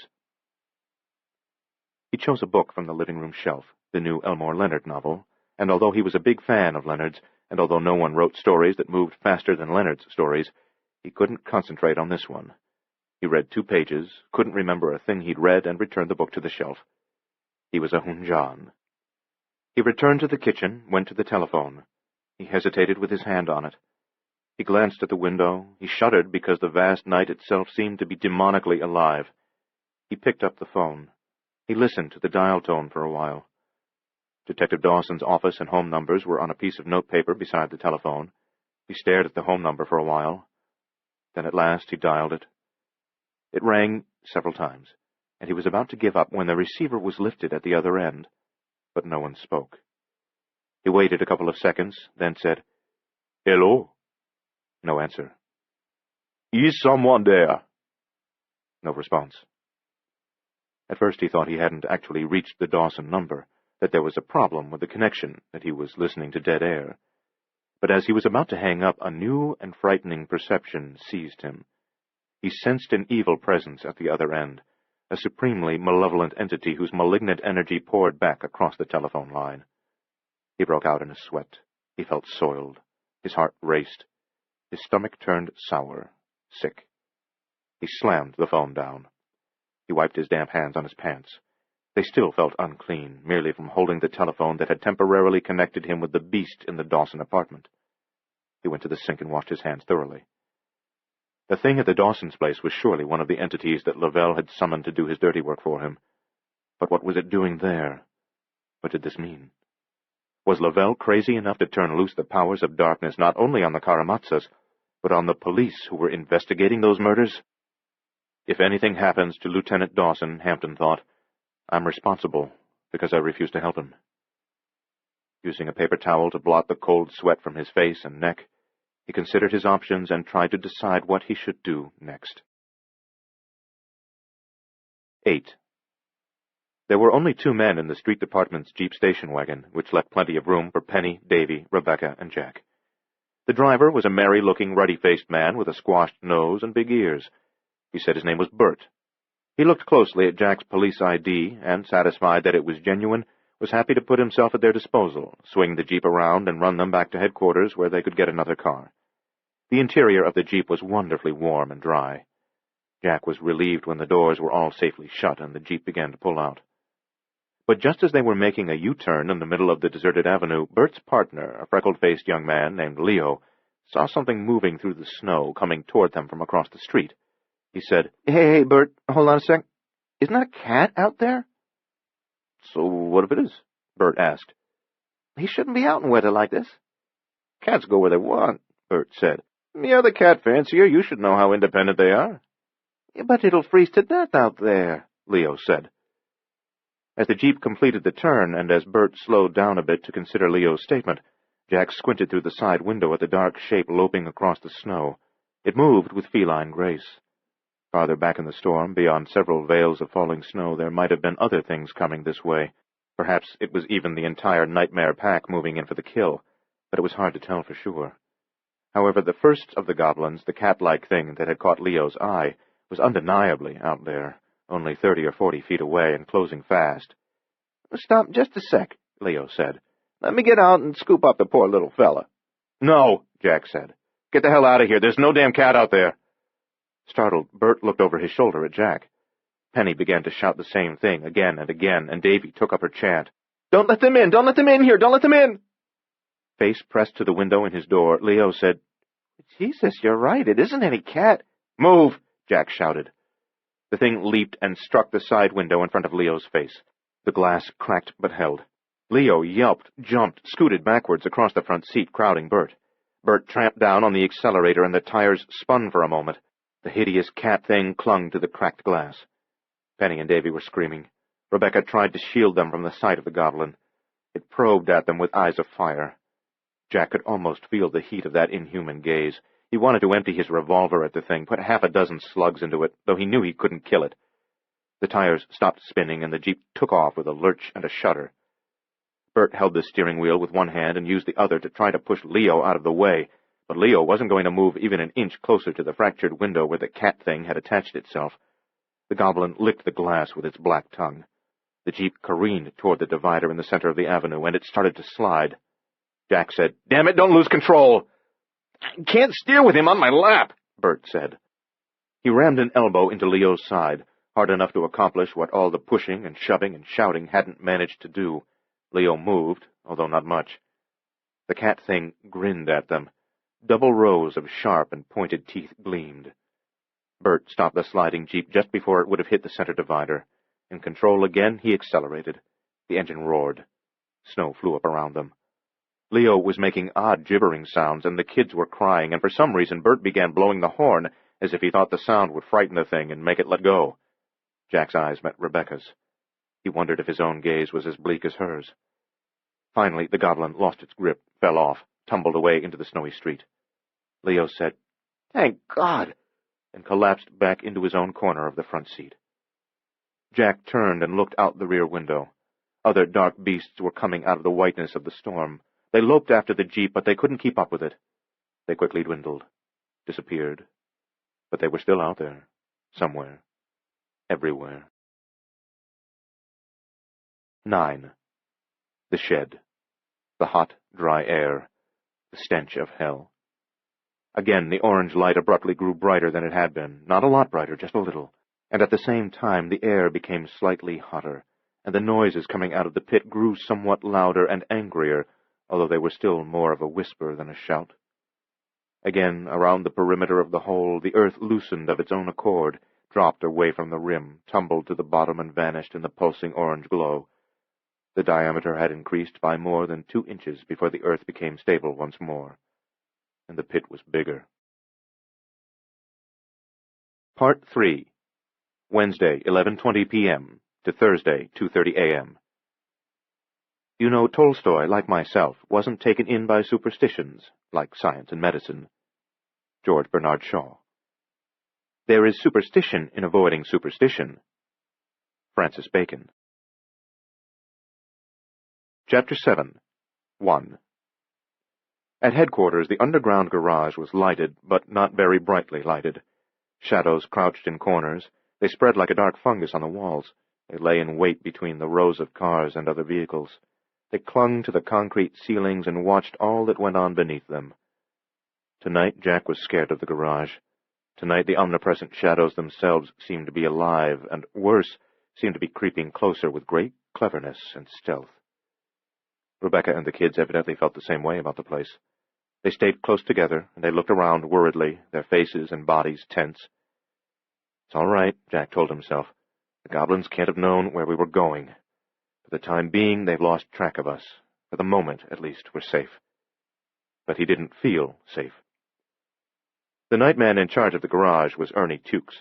He chose a book from the living room shelf, the new Elmore Leonard novel, and although he was a big fan of Leonard's, and although no one wrote stories that moved faster than Leonard's stories, he couldn't concentrate on this one. He read 2 pages, couldn't remember a thing he'd read, and returned the book to the shelf. He was a Hunjan. He returned to the kitchen, went to the telephone. He hesitated with his hand on it. He glanced at the window. He shuddered because the vast night itself seemed to be demonically alive. He picked up the phone. He listened to the dial tone for a while. Detective Dawson's office and home numbers were on a piece of notepaper beside the telephone. He stared at the home number for a while. Then at last he dialed it. It rang several times, and he was about to give up when the receiver was lifted at the other end, but no one spoke. He waited a couple of seconds, then said, "Hello?" No answer. "Is someone there?" No response. At first he thought he hadn't actually reached the Dawson number, that there was a problem with the connection, that he was listening to dead air. But as he was about to hang up, a new and frightening perception seized him. He sensed an evil presence at the other end, a supremely malevolent entity whose malignant energy poured back across the telephone line. He broke out in a sweat. He felt soiled. His heart raced. His stomach turned sour, sick. He slammed the phone down. He wiped his damp hands on his pants. They still felt unclean, merely from holding the telephone that had temporarily connected him with the beast in the Dawson apartment. He went to the sink and washed his hands thoroughly. The thing at the Dawson's place was surely one of the entities that Lavelle had summoned to do his dirty work for him. But what was it doing there? What did this mean? Was Lavelle crazy enough to turn loose the powers of darkness not only on the Karamatsas, but on the police who were investigating those murders? If anything happens to Lieutenant Dawson, Hampton thought, I'm responsible because I refused to help him. Using a paper towel to blot the cold sweat from his face and neck, he considered his options and tried to decide what he should do next. 8. There were only 2 men in the street department's Jeep station wagon, which left plenty of room for Penny, Davy, Rebecca, and Jack. The driver was a merry-looking, ruddy-faced man with a squashed nose and big ears. He said his name was Bert. He looked closely at Jack's police ID and, satisfied that it was genuine, was happy to put himself at their disposal, swing the Jeep around and run them back to headquarters where they could get another car. The interior of the Jeep was wonderfully warm and dry. Jack was relieved when the doors were all safely shut and the Jeep began to pull out. But just as they were making a U-turn in the middle of the deserted avenue, Bert's partner, a freckled-faced young man named Leo, saw something moving through the snow coming toward them from across the street. He said, Hey, Bert, hold on a sec. Isn't that a cat out there? So what if it is? Bert asked. He shouldn't be out in weather like this. Cats go where they want, Bert said. You're the cat fancier. You should know how independent they are. Yeah, but it'll freeze to death out there, Leo said. As the Jeep completed the turn, and as Bert slowed down a bit to consider Leo's statement, Jack squinted through the side window at the dark shape loping across the snow. It moved with feline grace. Farther back in the storm, beyond several veils of falling snow, there might have been other things coming this way. Perhaps it was even the entire Nightmare pack moving in for the kill, but it was hard to tell for sure. However, the first of the goblins, the cat-like thing that had caught Leo's eye, was undeniably out there, only 30 or 40 feet away and closing fast. Stop just a sec, Leo said. Let me get out and scoop up the poor little fella. No, Jack said. Get the hell out of here. There's no damn cat out there. Startled, Bert looked over his shoulder at Jack. Penny began to shout the same thing again and again, and Davy took up her chant. Don't let them in! Don't let them in here! Don't let them in! Face pressed to the window in his door, Leo said, Jesus, you're right. It isn't any cat. Move! Jack shouted. The thing leaped and struck the side window in front of Leo's face. The glass cracked but held. Leo yelped, jumped, scooted backwards across the front seat, crowding Bert. Bert tramped down on the accelerator and the tires spun for a moment. The hideous cat thing clung to the cracked glass. Penny and Davy were screaming. Rebecca tried to shield them from the sight of the goblin. It probed at them with eyes of fire. Jack could almost feel the heat of that inhuman gaze. He wanted to empty his revolver at the thing, put half a dozen slugs into it, though he knew he couldn't kill it. The tires stopped spinning, and the Jeep took off with a lurch and a shudder. Bert held the steering wheel with one hand and used the other to try to push Leo out of the way, but Leo wasn't going to move even an inch closer to the fractured window where the cat thing had attached itself. The goblin licked the glass with its black tongue. The Jeep careened toward the divider in the center of the avenue, and it started to slide. Jack said, "Damn it, don't lose control!" "I can't steer with him on my lap," Bert said. He rammed an elbow into Leo's side, hard enough to accomplish what all the pushing and shoving and shouting hadn't managed to do. Leo moved, although not much. The cat thing grinned at them. Double rows of sharp and pointed teeth gleamed. Bert stopped the sliding Jeep just before it would have hit the center divider. In control again, he accelerated. The engine roared. Snow flew up around them. Leo was making odd gibbering sounds, and the kids were crying, and for some reason Bert began blowing the horn, as if he thought the sound would frighten the thing and make it let go. Jack's eyes met Rebecca's. He wondered if his own gaze was as bleak as hers. Finally, the goblin lost its grip, fell off, tumbled away into the snowy street. Leo said, "Thank God," and collapsed back into his own corner of the front seat. Jack turned and looked out the rear window. Other dark beasts were coming out of the whiteness of the storm. They loped after the Jeep, but they couldn't keep up with it. They quickly dwindled, disappeared. But they were still out there, somewhere, everywhere. 9. The shed. The hot, dry air. The stench of hell. Again, the orange light abruptly grew brighter than it had been. Not a lot brighter, just a little. And at the same time, the air became slightly hotter, and the noises coming out of the pit grew somewhat louder and angrier, although they were still more of a whisper than a shout. Again, around the perimeter of the hole, the earth loosened of its own accord, dropped away from the rim, tumbled to the bottom, and vanished in the pulsing orange glow. The diameter had increased by more than 2 inches before the earth became stable once more, and the pit was bigger. Part 3. Wednesday, 11:20 p.m. to Thursday, 2:30 a.m. You know, Tolstoy, like myself, wasn't taken in by superstitions, like science and medicine. George Bernard Shaw. There is superstition in avoiding superstition. Francis Bacon. Chapter 7. 1. At headquarters, the underground garage was lighted, but not very brightly lighted. Shadows crouched in corners. They spread like a dark fungus on the walls. They lay in wait between the rows of cars and other vehicles. They clung to the concrete ceilings and watched all that went on beneath them. Tonight, Jack was scared of the garage. Tonight, the omnipresent shadows themselves seemed to be alive, and, worse, seemed to be creeping closer with great cleverness and stealth. Rebecca and the kids evidently felt the same way about the place. They stayed close together, and they looked around worriedly, their faces and bodies tense. It's all right, Jack told himself. The goblins can't have known where we were going. For the time being, they've lost track of us. For the moment, at least, we're safe. But he didn't feel safe. The night man in charge of the garage was Ernie Tukes.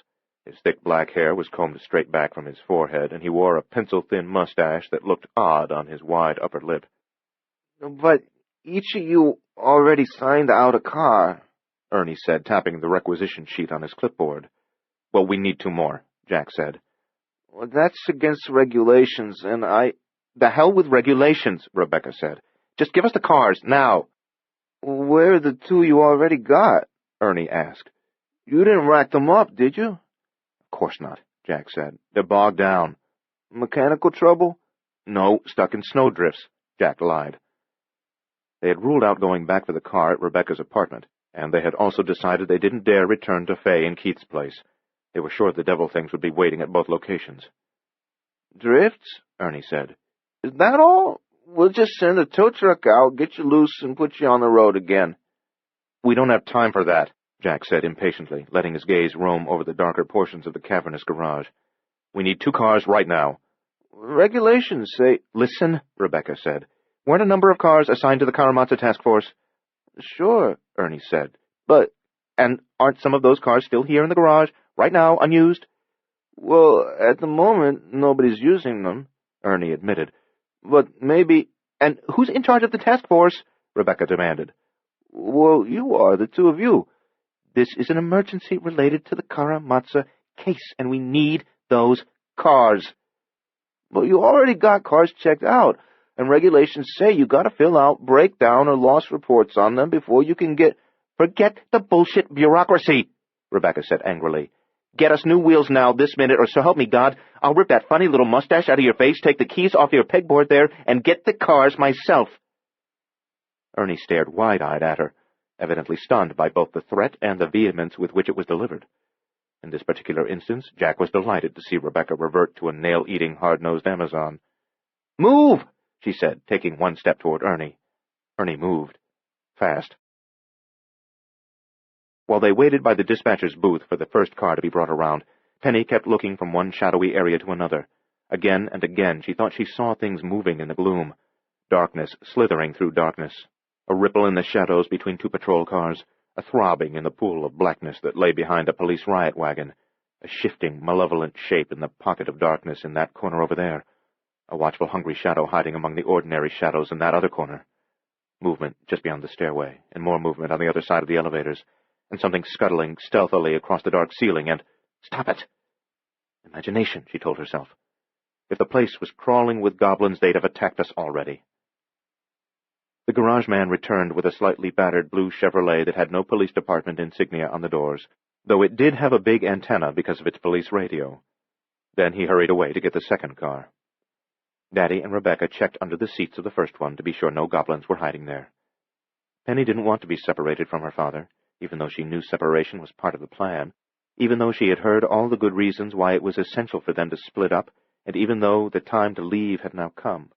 His thick black hair was combed straight back from his forehead, and he wore a pencil-thin mustache that looked odd on his wide upper lip. But each of you already signed out a car, Ernie said, tapping the requisition sheet on his clipboard. Well, we need 2 more, Jack said. Well, that's against regulations, and The hell with regulations, Rebecca said. Just give us the cars, now. Where are the 2 you already got? Ernie asked. You didn't rack them up, did you? Of course not, Jack said. They're bogged down. Mechanical trouble? No, stuck in snowdrifts, Jack lied. They had ruled out going back for the car at Rebecca's apartment, and they had also decided they didn't dare return to Fay and Keith's place. They were sure the devil things would be waiting at both locations. Drifts? Ernie said. Is that all? We'll just send a tow truck out, get you loose, and put you on the road again. We don't have time for that, Jack said impatiently, letting his gaze roam over the darker portions of the cavernous garage. We need 2 cars right now. Regulations say... Listen, Rebecca said. Weren't a number of cars assigned to the Karamatsa task force? Sure, Ernie said. And aren't some of those cars still here in the garage, right now, unused? Well, at the moment, nobody's using them, Ernie admitted. But maybe... And who's in charge of the task force? Rebecca demanded. Well, you are, the 2 of you. This is an emergency related to the Karamatsa case, and we need those cars. Well, you already got cars checked out, and regulations say you gotta fill out breakdown or loss reports on them before you can get... Forget the bullshit bureaucracy, Rebecca said angrily. Get us new wheels now, this minute, or so help me God, I'll rip that funny little mustache out of your face, take the keys off your pegboard there, and get the cars myself. Ernie stared wide-eyed at her, evidently stunned by both the threat and the vehemence with which it was delivered. In this particular instance, Jack was delighted to see Rebecca revert to a nail-eating, hard-nosed Amazon. Move, she said, taking 1 step toward Ernie. Ernie moved. Fast. While they waited by the dispatcher's booth for the first car to be brought around, Penny kept looking from one shadowy area to another. Again and again she thought she saw things moving in the gloom. Darkness slithering through darkness. A ripple in the shadows between 2 patrol cars. A throbbing in the pool of blackness that lay behind a police riot wagon. A shifting, malevolent shape in the pocket of darkness in that corner over there. A watchful, hungry shadow hiding among the ordinary shadows in that other corner. Movement just beyond the stairway, and more movement on the other side of the elevators. And something scuttling stealthily across the dark ceiling, and... Stop it! Imagination, she told herself. If the place was crawling with goblins, they'd have attacked us already. The garage man returned with a slightly battered blue Chevrolet that had no police department insignia on the doors, though it did have a big antenna because of its police radio. Then he hurried away to get the second car. Daddy and Rebecca checked under the seats of the first one to be sure no goblins were hiding there. Penny didn't want to be separated from her father, even though she knew separation was part of the plan, even though she had heard all the good reasons why it was essential for them to split up, and even though the time to leave had now come.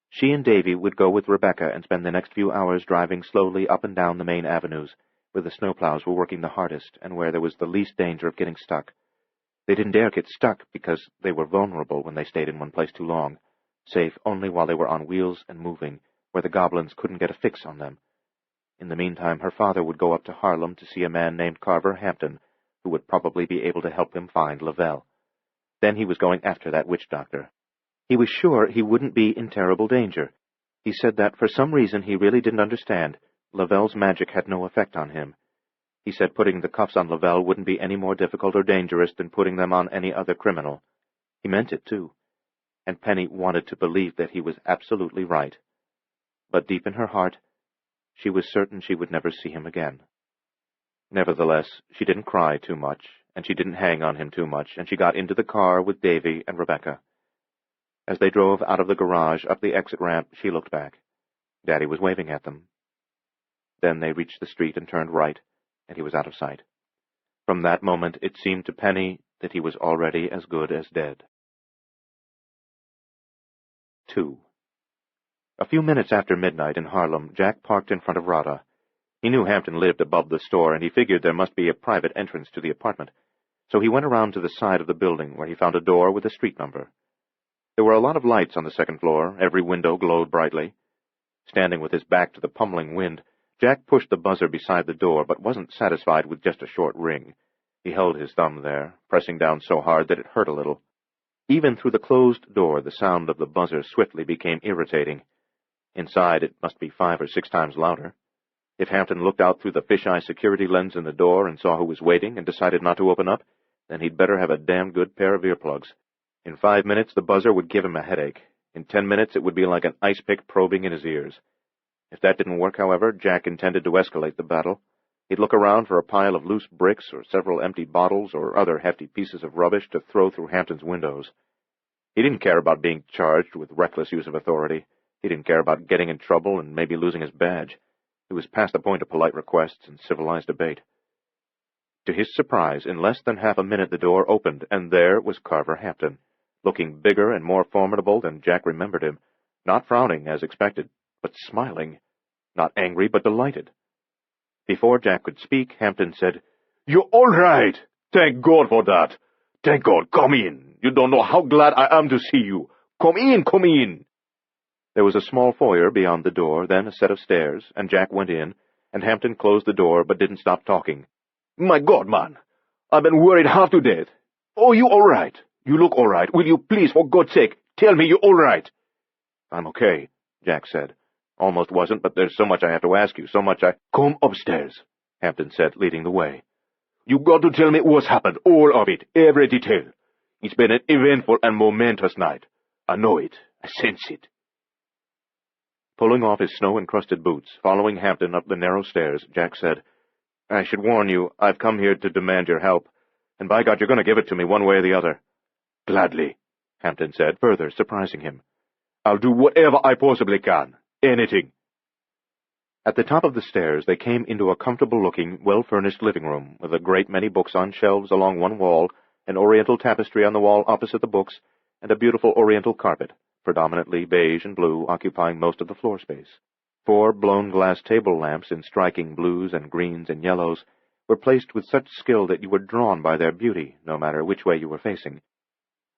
She and Davy would go with Rebecca and spend the next few hours driving slowly up and down the main avenues, where the snowplows were working the hardest and where there was the least danger of getting stuck. They didn't dare get stuck because they were vulnerable when they stayed in one place too long, safe only while they were on wheels and moving, where the goblins couldn't get a fix on them. In the meantime, her father would go up to Harlem to see a man named Carver Hampton, who would probably be able to help him find Lavelle. Then he was going after that witch doctor. He was sure he wouldn't be in terrible danger, He said that, for some reason he really didn't understand, Lavelle's magic had no effect on him. He said putting the cuffs on Lavelle wouldn't be any more difficult or dangerous than putting them on any other criminal. He meant it, too. And Penny wanted to believe that he was absolutely right. But deep in her heart, she was certain she would never see him again. Nevertheless, she didn't cry too much, and she didn't hang on him too much, and she got into the car with Davy and Rebecca. As they drove out of the garage up the exit ramp, she looked back. Daddy was waving at them. Then they reached the street and turned right, and he was out of sight. From that moment, it seemed to Penny that he was already as good as dead. 2. A few minutes after midnight in Harlem, Jack parked in front of Rada. He knew Hampton lived above the store, and he figured there must be a private entrance to the apartment. So he went around to the side of the building, where he found a door with a street number. There were a lot of lights on the second floor. Every window glowed brightly. Standing with his back to the pummeling wind, Jack pushed the buzzer beside the door, but wasn't satisfied with just a short ring. He held his thumb there, pressing down so hard that it hurt a little. Even through the closed door, the sound of the buzzer swiftly became irritating. Inside, it must be 5 or 6 times louder. If Hampton looked out through the fisheye security lens in the door and saw who was waiting and decided not to open up, then he'd better have a damn good pair of earplugs. In 5 minutes, the buzzer would give him a headache. In 10 minutes, it would be like an ice pick probing in his ears. If that didn't work, however, Jack intended to escalate the battle. He'd look around for a pile of loose bricks or several empty bottles or other hefty pieces of rubbish to throw through Hampton's windows. He didn't care about being charged with reckless use of authority. He didn't care about getting in trouble and maybe losing his badge. It was past the point of polite requests and civilized debate. To his surprise, in less than half a minute the door opened, and there was Carver Hampton, looking bigger and more formidable than Jack remembered him, not frowning as expected, but smiling, not angry but delighted. Before Jack could speak, Hampton said, "You're all right! Thank God for that! Thank God! Come in! You don't know how glad I am to see you! Come in, come in!" There was a small foyer beyond the door, then a set of stairs, and Jack went in, and Hampton closed the door but didn't stop talking. "My God, man! I've been worried half to death! Oh, you all right? You look all right. Will you please, for God's sake, tell me you're all right?" "I'm okay," Jack said. "Almost wasn't, but there's so much I have to ask you, so much I—" "Come upstairs," Hampton said, leading the way. "You got to tell me what's happened, all of it, every detail. It's been an eventful and momentous night. I know it. I sense it." Pulling off his snow-encrusted boots, following Hampton up the narrow stairs, Jack said, "I should warn you, I've come here to demand your help, and by God, you're going to give it to me one way or the other." "Gladly," Hampton said, further surprising him. "I'll do whatever I possibly can. Anything." At the top of the stairs, they came into a comfortable-looking, well-furnished living room, with a great many books on shelves along one wall, an oriental tapestry on the wall opposite the books, and a beautiful oriental carpet, predominantly beige and blue, occupying most of the floor space. 4 blown glass table lamps in striking blues and greens and yellows were placed with such skill that you were drawn by their beauty, no matter which way you were facing.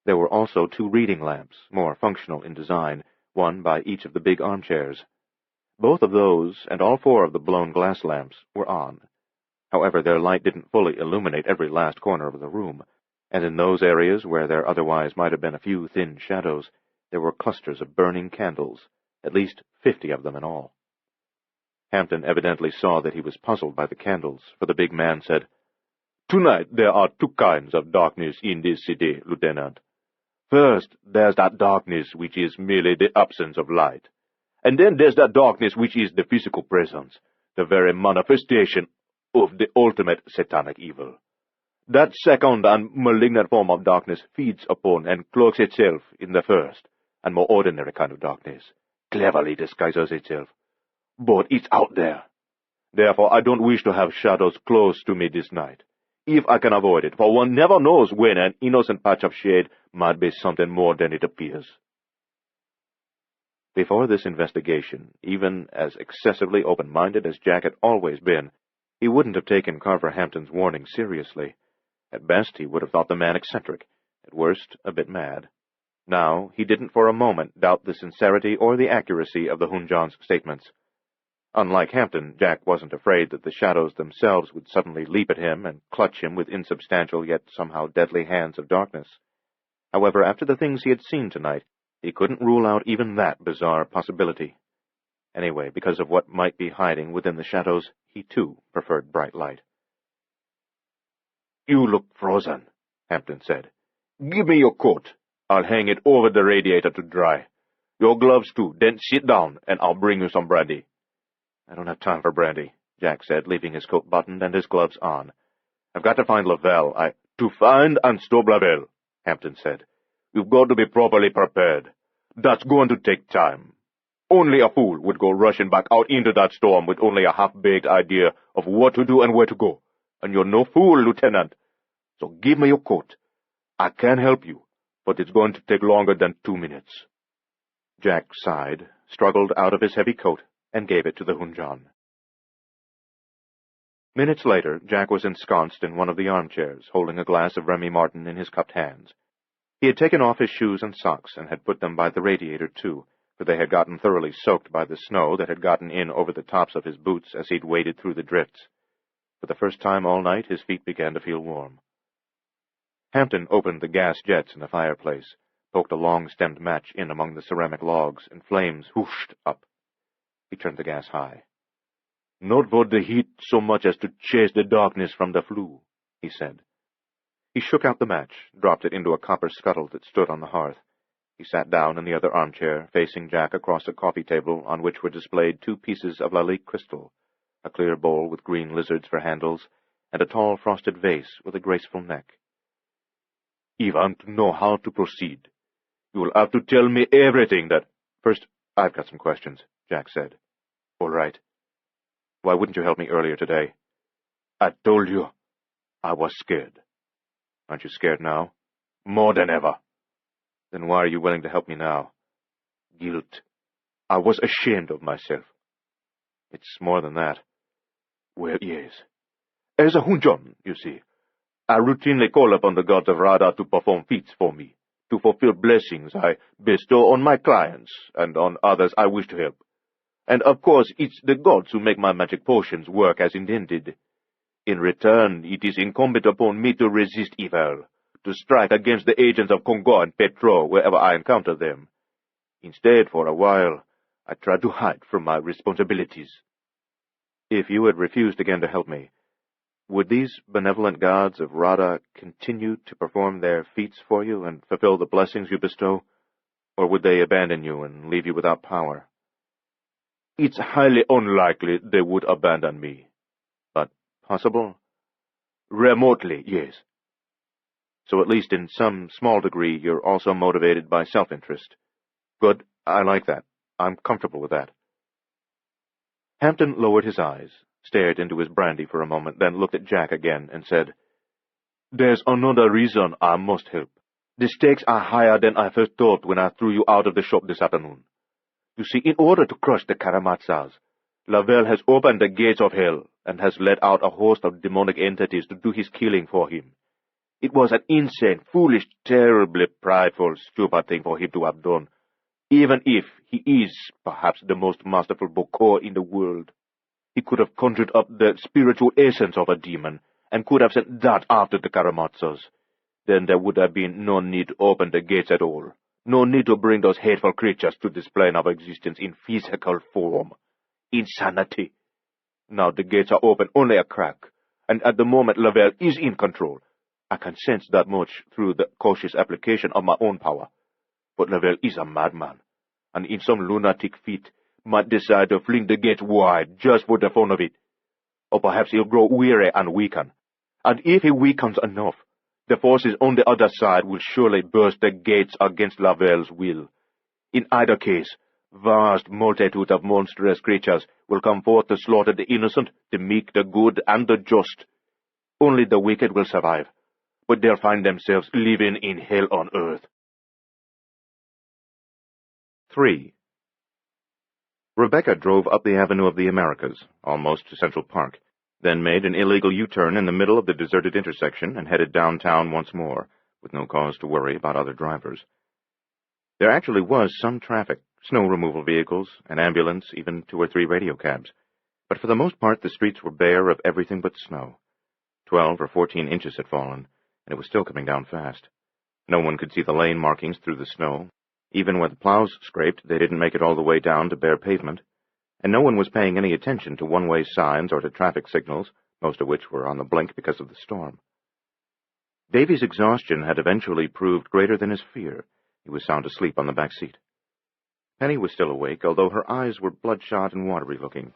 There were also 2 reading lamps, more functional in design, one by each of the big armchairs. Both of those, and all 4 of the blown glass lamps, were on. However, their light didn't fully illuminate every last corner of the room, and in those areas where there otherwise might have been a few thin shadows, there were clusters of burning candles, at least 50 of them in all. Hampton evidently saw that he was puzzled by the candles, for the big man said, "Tonight there are 2 kinds of darkness in this city, Lieutenant. First, there's that darkness which is merely the absence of light. And then there's that darkness which is the physical presence, the very manifestation of the ultimate satanic evil. That second and malignant form of darkness feeds upon and cloaks itself in the first and more ordinary kind of darkness, cleverly disguises itself. But it's out there. Therefore, I don't wish to have shadows close to me this night, if I can avoid it, for one never knows when an innocent patch of shade might be something more than it appears." Before this investigation, even as excessively open-minded as Jack had always been, he wouldn't have taken Carver Hampton's warning seriously. At best, he would have thought the man eccentric, at worst, a bit mad. Now, he didn't for a moment doubt the sincerity or the accuracy of the Hunjan's statements. Unlike Hampton, Jack wasn't afraid that the shadows themselves would suddenly leap at him and clutch him with insubstantial yet somehow deadly hands of darkness. However, after the things he had seen tonight, he couldn't rule out even that bizarre possibility. Anyway, because of what might be hiding within the shadows, he too preferred bright light. "You look frozen," Hampton said. "Give me your coat. I'll hang it over the radiator to dry. Your gloves too. Then sit down, and I'll bring you some brandy." "I don't have time for brandy," Jack said, leaving his coat buttoned and his gloves on. "I've got to find Lavelle. To find and stop Lavelle," Hampton said. "You've got to be properly prepared. That's going to take time. Only a fool would go rushing back out into that storm with only a half-baked idea of what to do and where to go. And you're no fool, Lieutenant. So give me your coat. I can help you, but it's going to take longer than 2 minutes." Jack sighed, struggled out of his heavy coat, and gave it to the Hunjan. Minutes later, Jack was ensconced in one of the armchairs, holding a glass of Remy Martin in his cupped hands. He had taken off his shoes and socks, and had put them by the radiator, too, for they had gotten thoroughly soaked by the snow that had gotten in over the tops of his boots as he'd waded through the drifts. For the first time all night, his feet began to feel warm. Hampton opened the gas jets in the fireplace, poked a long-stemmed match in among the ceramic logs, and flames whooshed up. He turned the gas high. "Not for the heat so much as to chase the darkness from the flue," he said. He shook out the match, dropped it into a copper scuttle that stood on the hearth. He sat down in the other armchair, facing Jack across a coffee table on which were displayed 2 pieces of Lalique crystal, a clear bowl with green lizards for handles, and a tall frosted vase with a graceful neck. "If I'm to know how to proceed, you'll have to tell me everything that—" "First, I've got some questions," Jack said. "All right." "Why wouldn't you help me earlier today?" "I told you. I was scared." "Aren't you scared now?" "More than ever." "Then why are you willing to help me now?" "Guilt. I was ashamed of myself." "It's more than that." "Well, yes. As a Hunjan, you see, I routinely call upon the gods of Radha to perform feats for me, to fulfill blessings I bestow on my clients and on others I wish to help. And of course it's the gods who make my magic potions work as intended. In return, it is incumbent upon me to resist evil, to strike against the agents of Congo and Petro wherever I encounter them. Instead, for a while, I tried to hide from my responsibilities." "If you had refused again to help me, would these benevolent gods of Radha continue to perform their feats for you and fulfill the blessings you bestow, or would they abandon you and leave you without power?" "It's highly unlikely they would abandon me." "But possible?" "Remotely, yes." "So at least in some small degree you're also motivated by self-interest." "Good. I like that. I'm comfortable with that." Hampton lowered his eyes, stared into his brandy for a moment, then looked at Jack again and said, "There's another reason I must help. The stakes are higher than I first thought when I threw you out of the shop this afternoon. You see, in order to crush the Karamazovs, Lavelle has opened the gates of hell and has let out a host of demonic entities to do his killing for him. It was an insane, foolish, terribly prideful, stupid thing for him to have done, even if he is perhaps the most masterful Bokor in the world. He could have conjured up the spiritual essence of a demon, and could have sent that after the Karamazovs. Then there would have been no need to open the gates at all. No need to bring those hateful creatures to this plane of existence in physical form. Insanity. Now the gates are open only a crack, and at the moment Lavelle is in control. I can sense that much through the cautious application of my own power. But Lavelle is a madman, and in some lunatic fit might decide to fling the gates wide just for the fun of it. Or perhaps he'll grow weary and weaken. And if he weakens enough, the forces on the other side will surely burst the gates against Lavelle's will. In either case, vast multitudes of monstrous creatures will come forth to slaughter the innocent, the meek, the good, and the just. Only the wicked will survive, but they'll find themselves living in hell on earth." 3. Rebecca drove up the Avenue of the Americas, almost to Central Park, then made an illegal U-turn in the middle of the deserted intersection and headed downtown once more, with no cause to worry about other drivers. There actually was some traffic, snow removal vehicles, an ambulance, even 2 or 3 radio cabs, but for the most part the streets were bare of everything but snow. 12 or 14 inches had fallen, and it was still coming down fast. No one could see the lane markings through the snow. Even where the plows scraped, they didn't make it all the way down to bare pavement. and no one was paying any attention to one-way signs or to traffic signals, most of which were on the blink because of the storm. Davy's exhaustion had eventually proved greater than his fear. He was sound asleep on the back seat. Penny was still awake, although her eyes were bloodshot and watery-looking.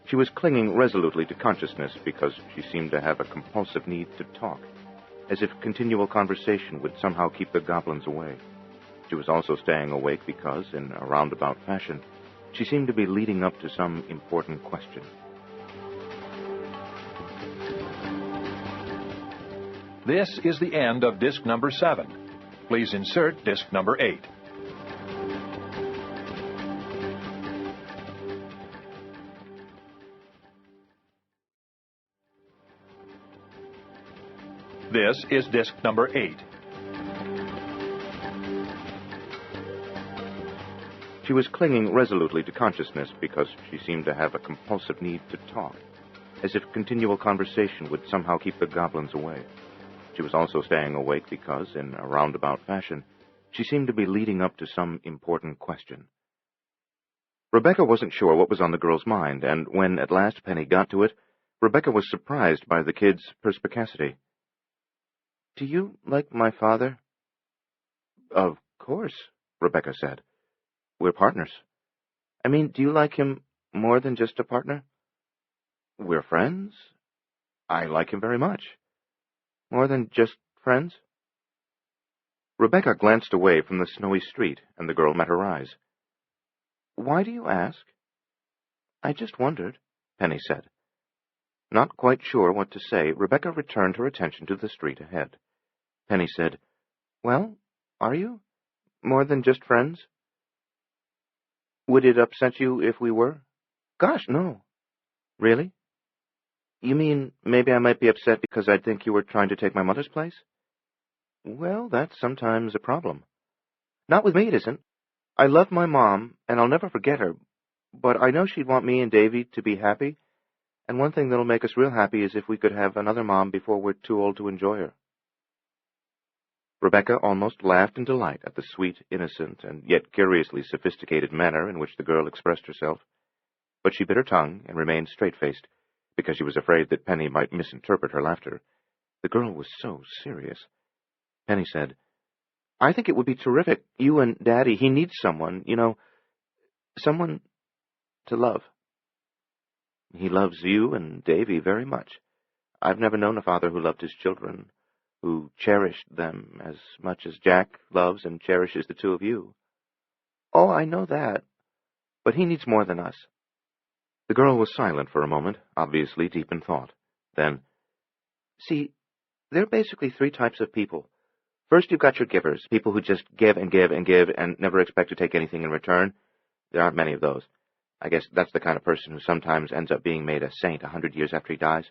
She was clinging resolutely to consciousness because she seemed to have a compulsive need to talk, as if continual conversation would somehow keep the goblins away. She was also staying awake because, in a roundabout fashion, she seemed to be leading up to some important question. This is the end of disc number 7. Please insert disc number 8. This is disc number 8. She was clinging resolutely to consciousness because she seemed to have a compulsive need to talk, as if continual conversation would somehow keep the goblins away. She was also staying awake because, in a roundabout fashion, she seemed to be leading up to some important question. Rebecca wasn't sure what was on the girl's mind, and when at last Penny got to it, Rebecca was surprised by the kid's perspicacity. "Do you like my father?" "Of course," Rebecca said. "We're partners." "I mean, do you like him more than just a partner?" "We're friends. I like him very much." "More than just friends?" Rebecca glanced away from the snowy street, and the girl met her eyes. "Why do you ask?" "I just wondered," Penny said. Not quite sure what to say, Rebecca returned her attention to the street ahead. Penny said, "Well, are you? More than just friends?" "Would it upset you if we were?" "Gosh, no." "Really? You mean maybe I might be upset because I'd think you were trying to take my mother's place?" "Well, that's sometimes a problem." "Not with me, it isn't. I love my mom, and I'll never forget her, but I know she'd want me and Davy to be happy, and one thing that'll make us real happy is if we could have another mom before we're too old to enjoy her." Rebecca almost laughed in delight at the sweet, innocent, and yet curiously sophisticated manner in which the girl expressed herself, but she bit her tongue and remained straight-faced, because she was afraid that Penny might misinterpret her laughter. The girl was so serious. Penny said, "I think it would be terrific. You and Daddy, he needs someone, someone to love." "He loves you and Davy very much. I've never known a father who loved his children, who cherished them as much as Jack loves and cherishes the two of you." "Oh, I know that. But he needs more than us." The girl was silent for a moment, obviously deep in thought. Then, "See, there are basically 3 types of people. First, you've got your givers, people who just give and give and give and never expect to take anything in return. There aren't many of those. I guess that's the kind of person who sometimes ends up being made a saint 100 years after he dies.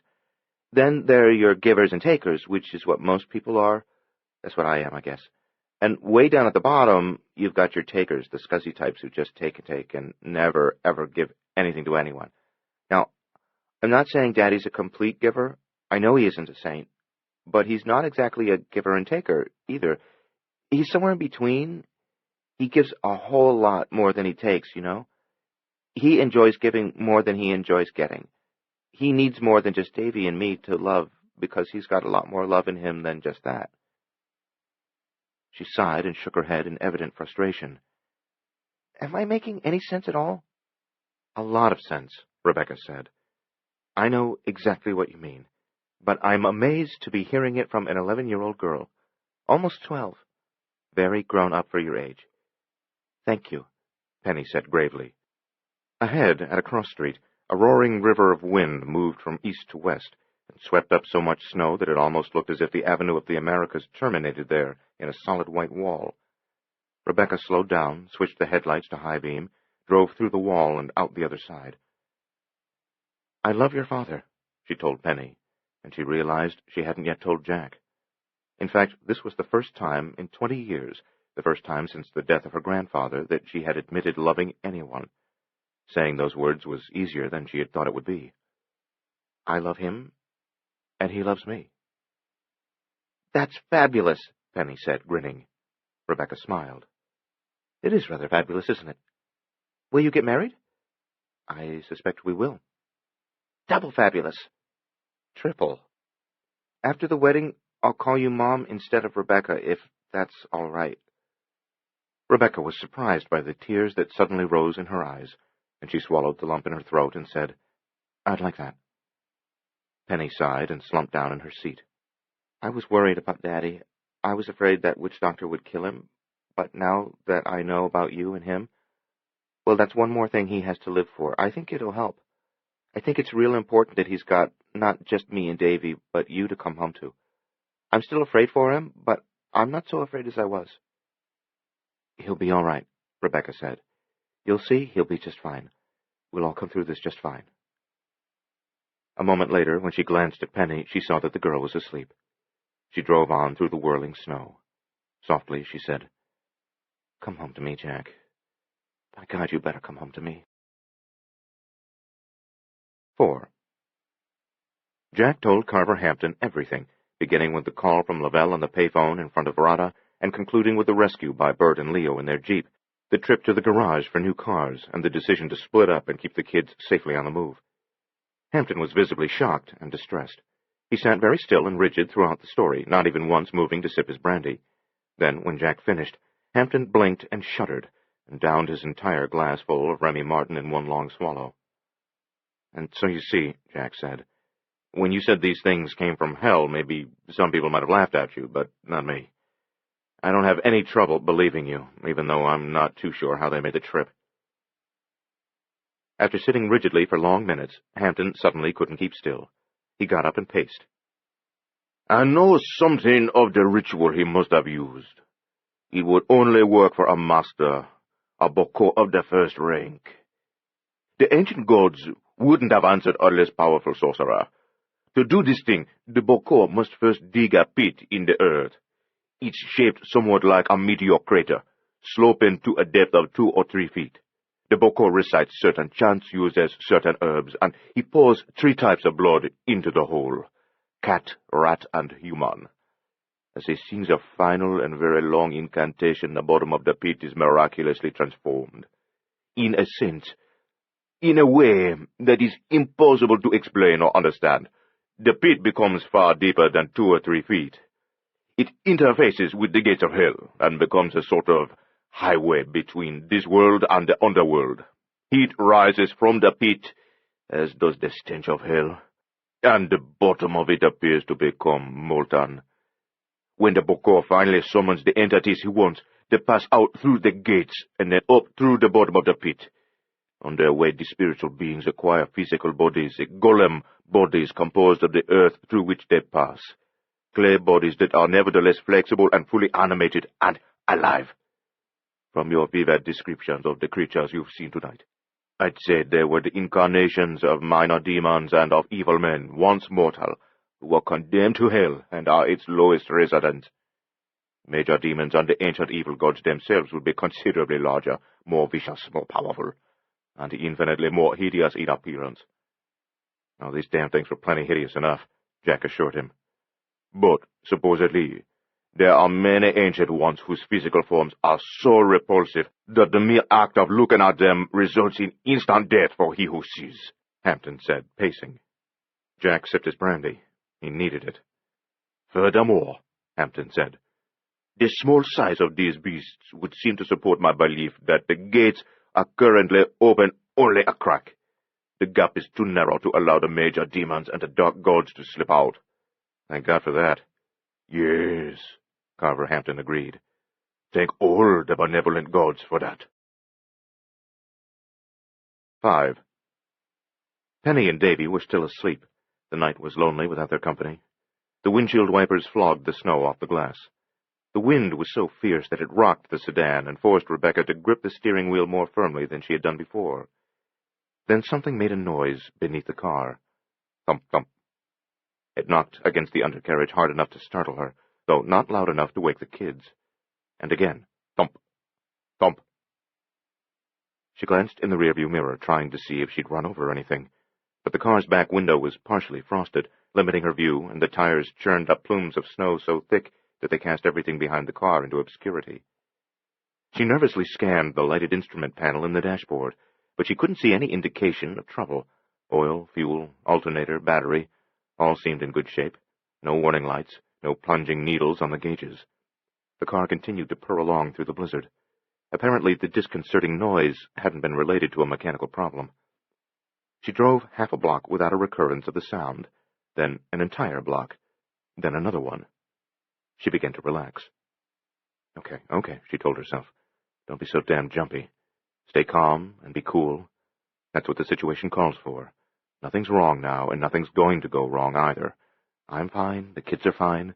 Then there are your givers and takers, which is what most people are. That's what I am, I guess. And way down at the bottom, you've got your takers, the scuzzy types who just take and never, ever give anything to anyone. Now, I'm not saying Daddy's a complete giver. I know he isn't a saint. But he's not exactly a giver and taker, either. He's somewhere in between. He gives a whole lot more than he takes, He enjoys giving more than he enjoys getting. He needs more than just Davy and me to love, because he's got a lot more love in him than just that." She sighed and shook her head in evident frustration. "Am I making any sense at all?" "A lot of sense," Rebecca said. "I know exactly what you mean, but I'm amazed to be hearing it from an 11-year-old girl, almost 12, very grown up for your age." "Thank you," Penny said gravely. Ahead, at a cross street, a roaring river of wind moved from east to west, and swept up so much snow that it almost looked as if the Avenue of the Americas terminated there in a solid white wall. Rebecca slowed down, switched the headlights to high beam, drove through the wall and out the other side. "I love your father," she told Penny, and she realized she hadn't yet told Jack. In fact, this was the first time in 20 years, the first time since the death of her grandfather, that she had admitted loving anyone. Saying those words was easier than she had thought it would be. "I love him, and he loves me." "That's fabulous," Penny said, grinning. Rebecca smiled. "It is rather fabulous, isn't it? Will you get married?" I suspect we will. Double fabulous. Triple. After the wedding, I'll call you Mom instead of Rebecca, if that's all right. Rebecca was surprised by the tears that suddenly rose in her eyes, and she swallowed the lump in her throat and said, I'd like that. Penny sighed and slumped down in her seat. I was worried about Daddy. I was afraid that witch doctor would kill him, but now that I know about you and him, well, that's one more thing he has to live for. I think it'll help. I think it's real important that he's got not just me and Davy, but you to come home to. I'm still afraid for him, but I'm not so afraid as I was. He'll be all right, Rebecca said. You'll see, he'll be just fine. We'll all come through this just fine. A moment later, when she glanced at Penny, she saw that the girl was asleep. She drove on through the whirling snow. Softly, she said, Come home to me, Jack. By God, you better come home to me. 4. Jack told Carver Hampton everything, beginning with the call from Lavelle on the payphone in front of Rada, and concluding with the rescue by Bert and Leo in their Jeep, the trip to the garage for new cars, and the decision to split up and keep the kids safely on the move. Hampton was visibly shocked and distressed. He sat very still and rigid throughout the story, not even once moving to sip his brandy. Then, when Jack finished, Hampton blinked and shuddered, and downed his entire glass full of Remy Martin in one long swallow. And so you see, Jack said, when you said these things came from hell, maybe some people might have laughed at you, but not me. I don't have any trouble believing you, even though I'm not too sure how they made the trip. After sitting rigidly for long minutes, Hampton suddenly couldn't keep still. He got up and paced. I know something of the ritual he must have used. It would only work for a master, a Boko of the first rank. The ancient gods wouldn't have answered a less powerful sorcerer. To do this thing, the Boko must first dig a pit in the earth. It's shaped somewhat like a meteor crater, sloping to a depth of 2 or 3 feet. The Boko recites certain chants, uses certain herbs, and he pours 3 types of blood into the hole: cat, rat, and human. As he sings a final and very long incantation, the bottom of the pit is miraculously transformed. In a sense, in a way that is impossible to explain or understand, the pit becomes far deeper than 2 or 3 feet. It interfaces with the gates of hell and becomes a sort of highway between this world and the underworld. Heat rises from the pit, as does the stench of hell, and the bottom of it appears to become molten. When the Boko finally summons the entities he wants, they pass out through the gates and then up through the bottom of the pit. On their way, the spiritual beings acquire physical bodies, golem bodies composed of the earth through which they pass. Clay bodies that are nevertheless flexible and fully animated and alive. From your vivid descriptions of the creatures you've seen tonight, I'd say they were the incarnations of minor demons and of evil men, once mortal, who were condemned to hell and are its lowest residents. Major demons and the ancient evil gods themselves would be considerably larger, more vicious, more powerful, and infinitely more hideous in appearance. Now, these damn things were plenty hideous enough, Jack assured him. But, supposedly, there are many ancient ones whose physical forms are so repulsive that the mere act of looking at them results in instant death for he who sees, Hampton said, pacing. Jack sipped his brandy. He needed it. Furthermore, Hampton said, the small size of these beasts would seem to support my belief that the gates are currently open only a crack. The gap is too narrow to allow the major demons and the dark gods to slip out. Thank God for that. Yes, Carver Hampton agreed. Thank all the benevolent gods for that. 5. Penny and Davy were still asleep. The night was lonely without their company. The windshield wipers flogged the snow off the glass. The wind was so fierce that it rocked the sedan and forced Rebecca to grip the steering wheel more firmly than she had done before. Then something made a noise beneath the car. Thump, thump. It knocked against the undercarriage hard enough to startle her, though not loud enough to wake the kids. And again, thump, thump. She glanced in the rearview mirror, trying to see if she'd run over anything, but the car's back window was partially frosted, limiting her view, and the tires churned up plumes of snow so thick that they cast everything behind the car into obscurity. She nervously scanned the lighted instrument panel in the dashboard, but she couldn't see any indication of trouble. Oil, fuel, alternator, battery, all seemed in good shape. No warning lights, no plunging needles on the gauges. The car continued to purr along through the blizzard. Apparently, the disconcerting noise hadn't been related to a mechanical problem. She drove half a block without a recurrence of the sound, then an entire block, then another one. She began to relax. Okay, she told herself. Don't be so damn jumpy. Stay calm and be cool. That's what the situation calls for. Nothing's wrong now, and nothing's going to go wrong either. I'm fine, the kids are fine,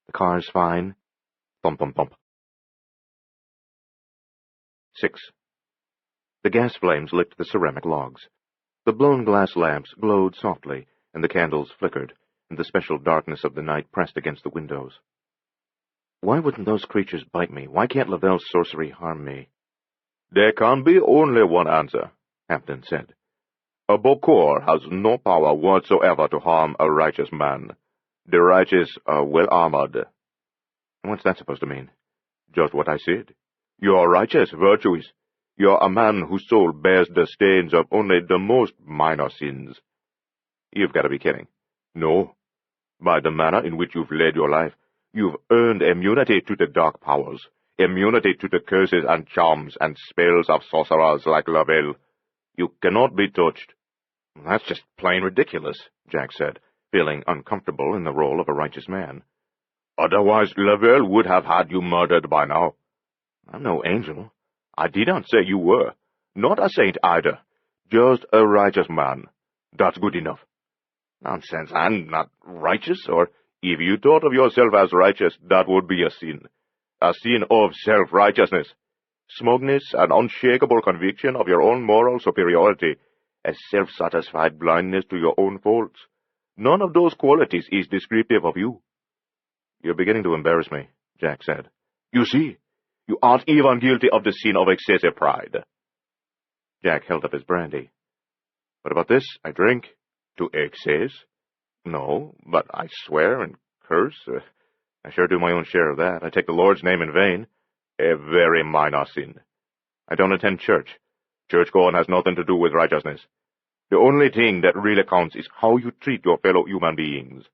the car's fine. Thump, thump, thump. 6. The gas flames licked the ceramic logs. The blown glass lamps glowed softly, and the candles flickered, and the special darkness of the night pressed against the windows. Why wouldn't those creatures bite me? Why can't Lavelle's sorcery harm me? There can be only one answer, Hampton said. A Bokor has no power whatsoever to harm a righteous man. The righteous are well armored. What's that supposed to mean? Just what I said. You're righteous, virtuous. You're a man whose soul bears the stains of only the most minor sins. You've got to be kidding. No. By the manner in which you've led your life, you've earned immunity to the dark powers, immunity to the curses and charms and spells of sorcerers like Lavelle. You cannot be touched. That's just plain ridiculous, Jack said, feeling uncomfortable in the role of a righteous man. Otherwise, Lavelle would have had you murdered by now. I'm no angel. I didn't say you were. Not a saint either. Just a righteous man. That's good enough. Nonsense. I'm not righteous, or... If you thought of yourself as righteous, that would be a sin. A sin of self-righteousness. Smugness, an unshakable conviction of your own moral superiority, a self-satisfied blindness to your own faults. None of those qualities is descriptive of you. You're beginning to embarrass me, Jack said. You see, you aren't even guilty of the sin of excessive pride. Jack held up his brandy. What about this? I drink. To excess? No, but I swear and curse. I sure do my own share of that. I take the Lord's name in vain. A very minor sin. I don't attend church. Church-going has nothing to do with righteousness. The only thing that really counts is how you treat your fellow human beings.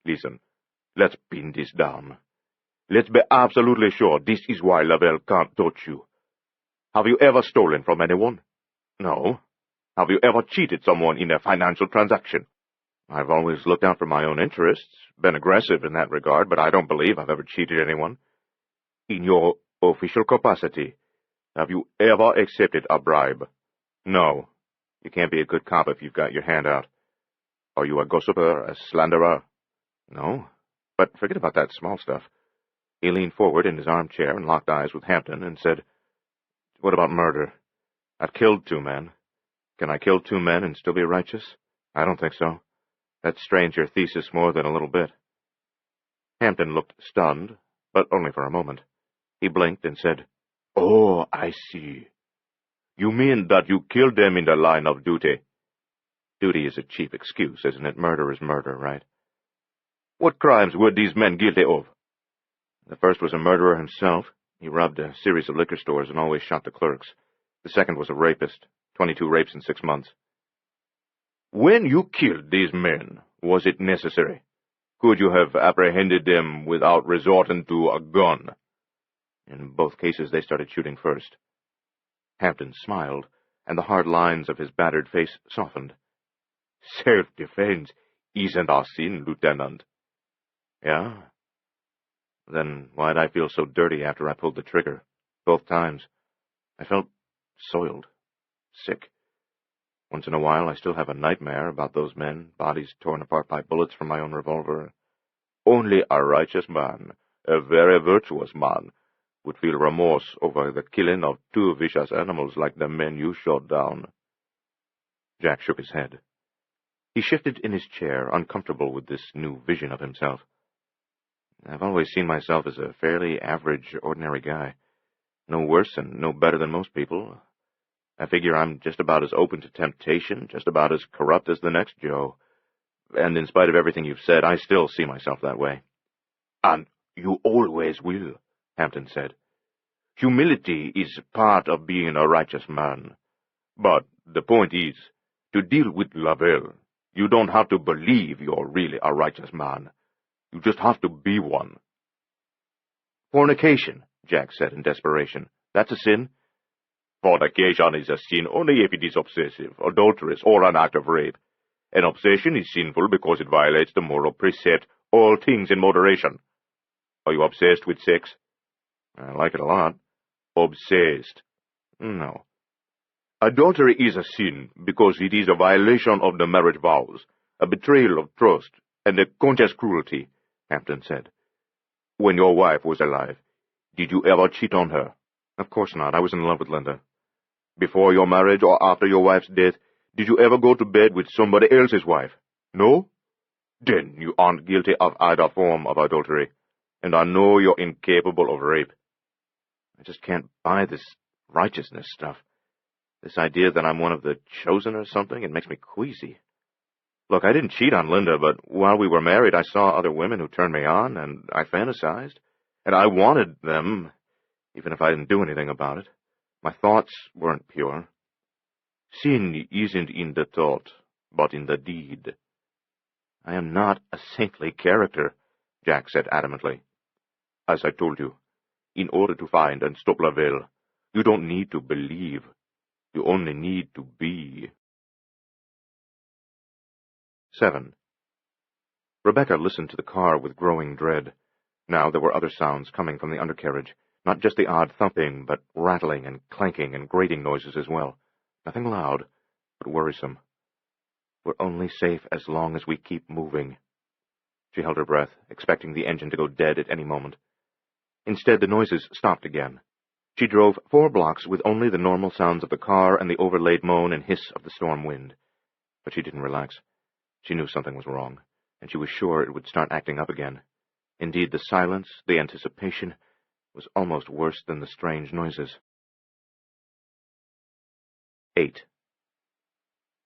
Listen, let's pin this down. Let's be absolutely sure this is why Lavelle can't touch you. Have you ever stolen from anyone? No. Have you ever cheated someone in a financial transaction? I've always looked out for my own interests, been aggressive in that regard, but I don't believe I've ever cheated anyone. In your official capacity, have you ever accepted a bribe? No. You can't be a good cop if you've got your hand out. Are you a gossiper, a slanderer? No. But forget about that small stuff. He leaned forward in his armchair and locked eyes with Hampton and said, What about murder? I've killed 2 men. Can I kill 2 men and still be righteous? I don't think so. That strains your thesis more than a little bit. Hampton looked stunned, but only for a moment. He blinked and said, Oh, I see. You mean that you killed them in the line of duty? Duty is a cheap excuse, isn't it? Murder is murder, right? What crimes were these men guilty of? The first was a murderer himself. He robbed a series of liquor stores and always shot the clerks. The second was a rapist. 22 rapes in 6 months. When you killed these men, was it necessary? Could you have apprehended them without resorting to a gun? In both cases, they started shooting first. Hampton smiled, and the hard lines of his battered face softened. Self-defense isn't a sin, Lieutenant. Yeah? Then why'd I feel so dirty after I pulled the trigger? Both times. I felt soiled. Sick. Once in a while, I still have a nightmare about those men, bodies torn apart by bullets from my own revolver. Only a righteous man, a very virtuous man, would feel remorse over the killing of 2 vicious animals like the men you shot down. Jack shook his head. He shifted in his chair, uncomfortable with this new vision of himself. I've always seen myself as a fairly average, ordinary guy. No worse and no better than most people. I figure I'm just about as open to temptation, just about as corrupt as the next Joe. And in spite of everything you've said, I still see myself that way. And you always will, Hampton said. Humility is part of being a righteous man. But the point is, to deal with Lavelle, you don't have to believe you're really a righteous man. You just have to be one. Fornication, Jack said in desperation. That's a sin? Fornication is a sin only if it is obsessive, adulterous, or an act of rape. An obsession is sinful because it violates the moral precept, all things in moderation. Are you obsessed with sex? I like it a lot. Obsessed. No. Adultery is a sin because it is a violation of the marriage vows, a betrayal of trust, and a conscious cruelty, Hampton said. When your wife was alive, did you ever cheat on her? Of course not. I was in love with Linda. Before your marriage or after your wife's death, did you ever go to bed with somebody else's wife? No? Then you aren't guilty of either form of adultery, and I know you're incapable of rape. I just can't buy this righteousness stuff. This idea that I'm one of the chosen or something, it makes me queasy. Look, I didn't cheat on Linda, but while we were married, I saw other women who turned me on, and I fantasized. And I wanted them, even if I didn't do anything about it. My thoughts weren't pure. Sin isn't in the thought, but in the deed. I am not a saintly character, Jack said adamantly. As I told you, in order to find and stop Lavelle, you don't need to believe. You only need to be. 7. Rebecca listened to the car with growing dread. Now there were other sounds coming from the undercarriage, not just the odd thumping, but rattling and clanking and grating noises as well. Nothing loud, but worrisome. We're only safe as long as we keep moving. She held her breath, expecting the engine to go dead at any moment. Instead, the noises stopped again. She drove 4 blocks with only the normal sounds of the car and the overlaid moan and hiss of the storm wind. But she didn't relax. She knew something was wrong, and she was sure it would start acting up again. Indeed, the silence, the anticipation, was almost worse than the strange noises. 8.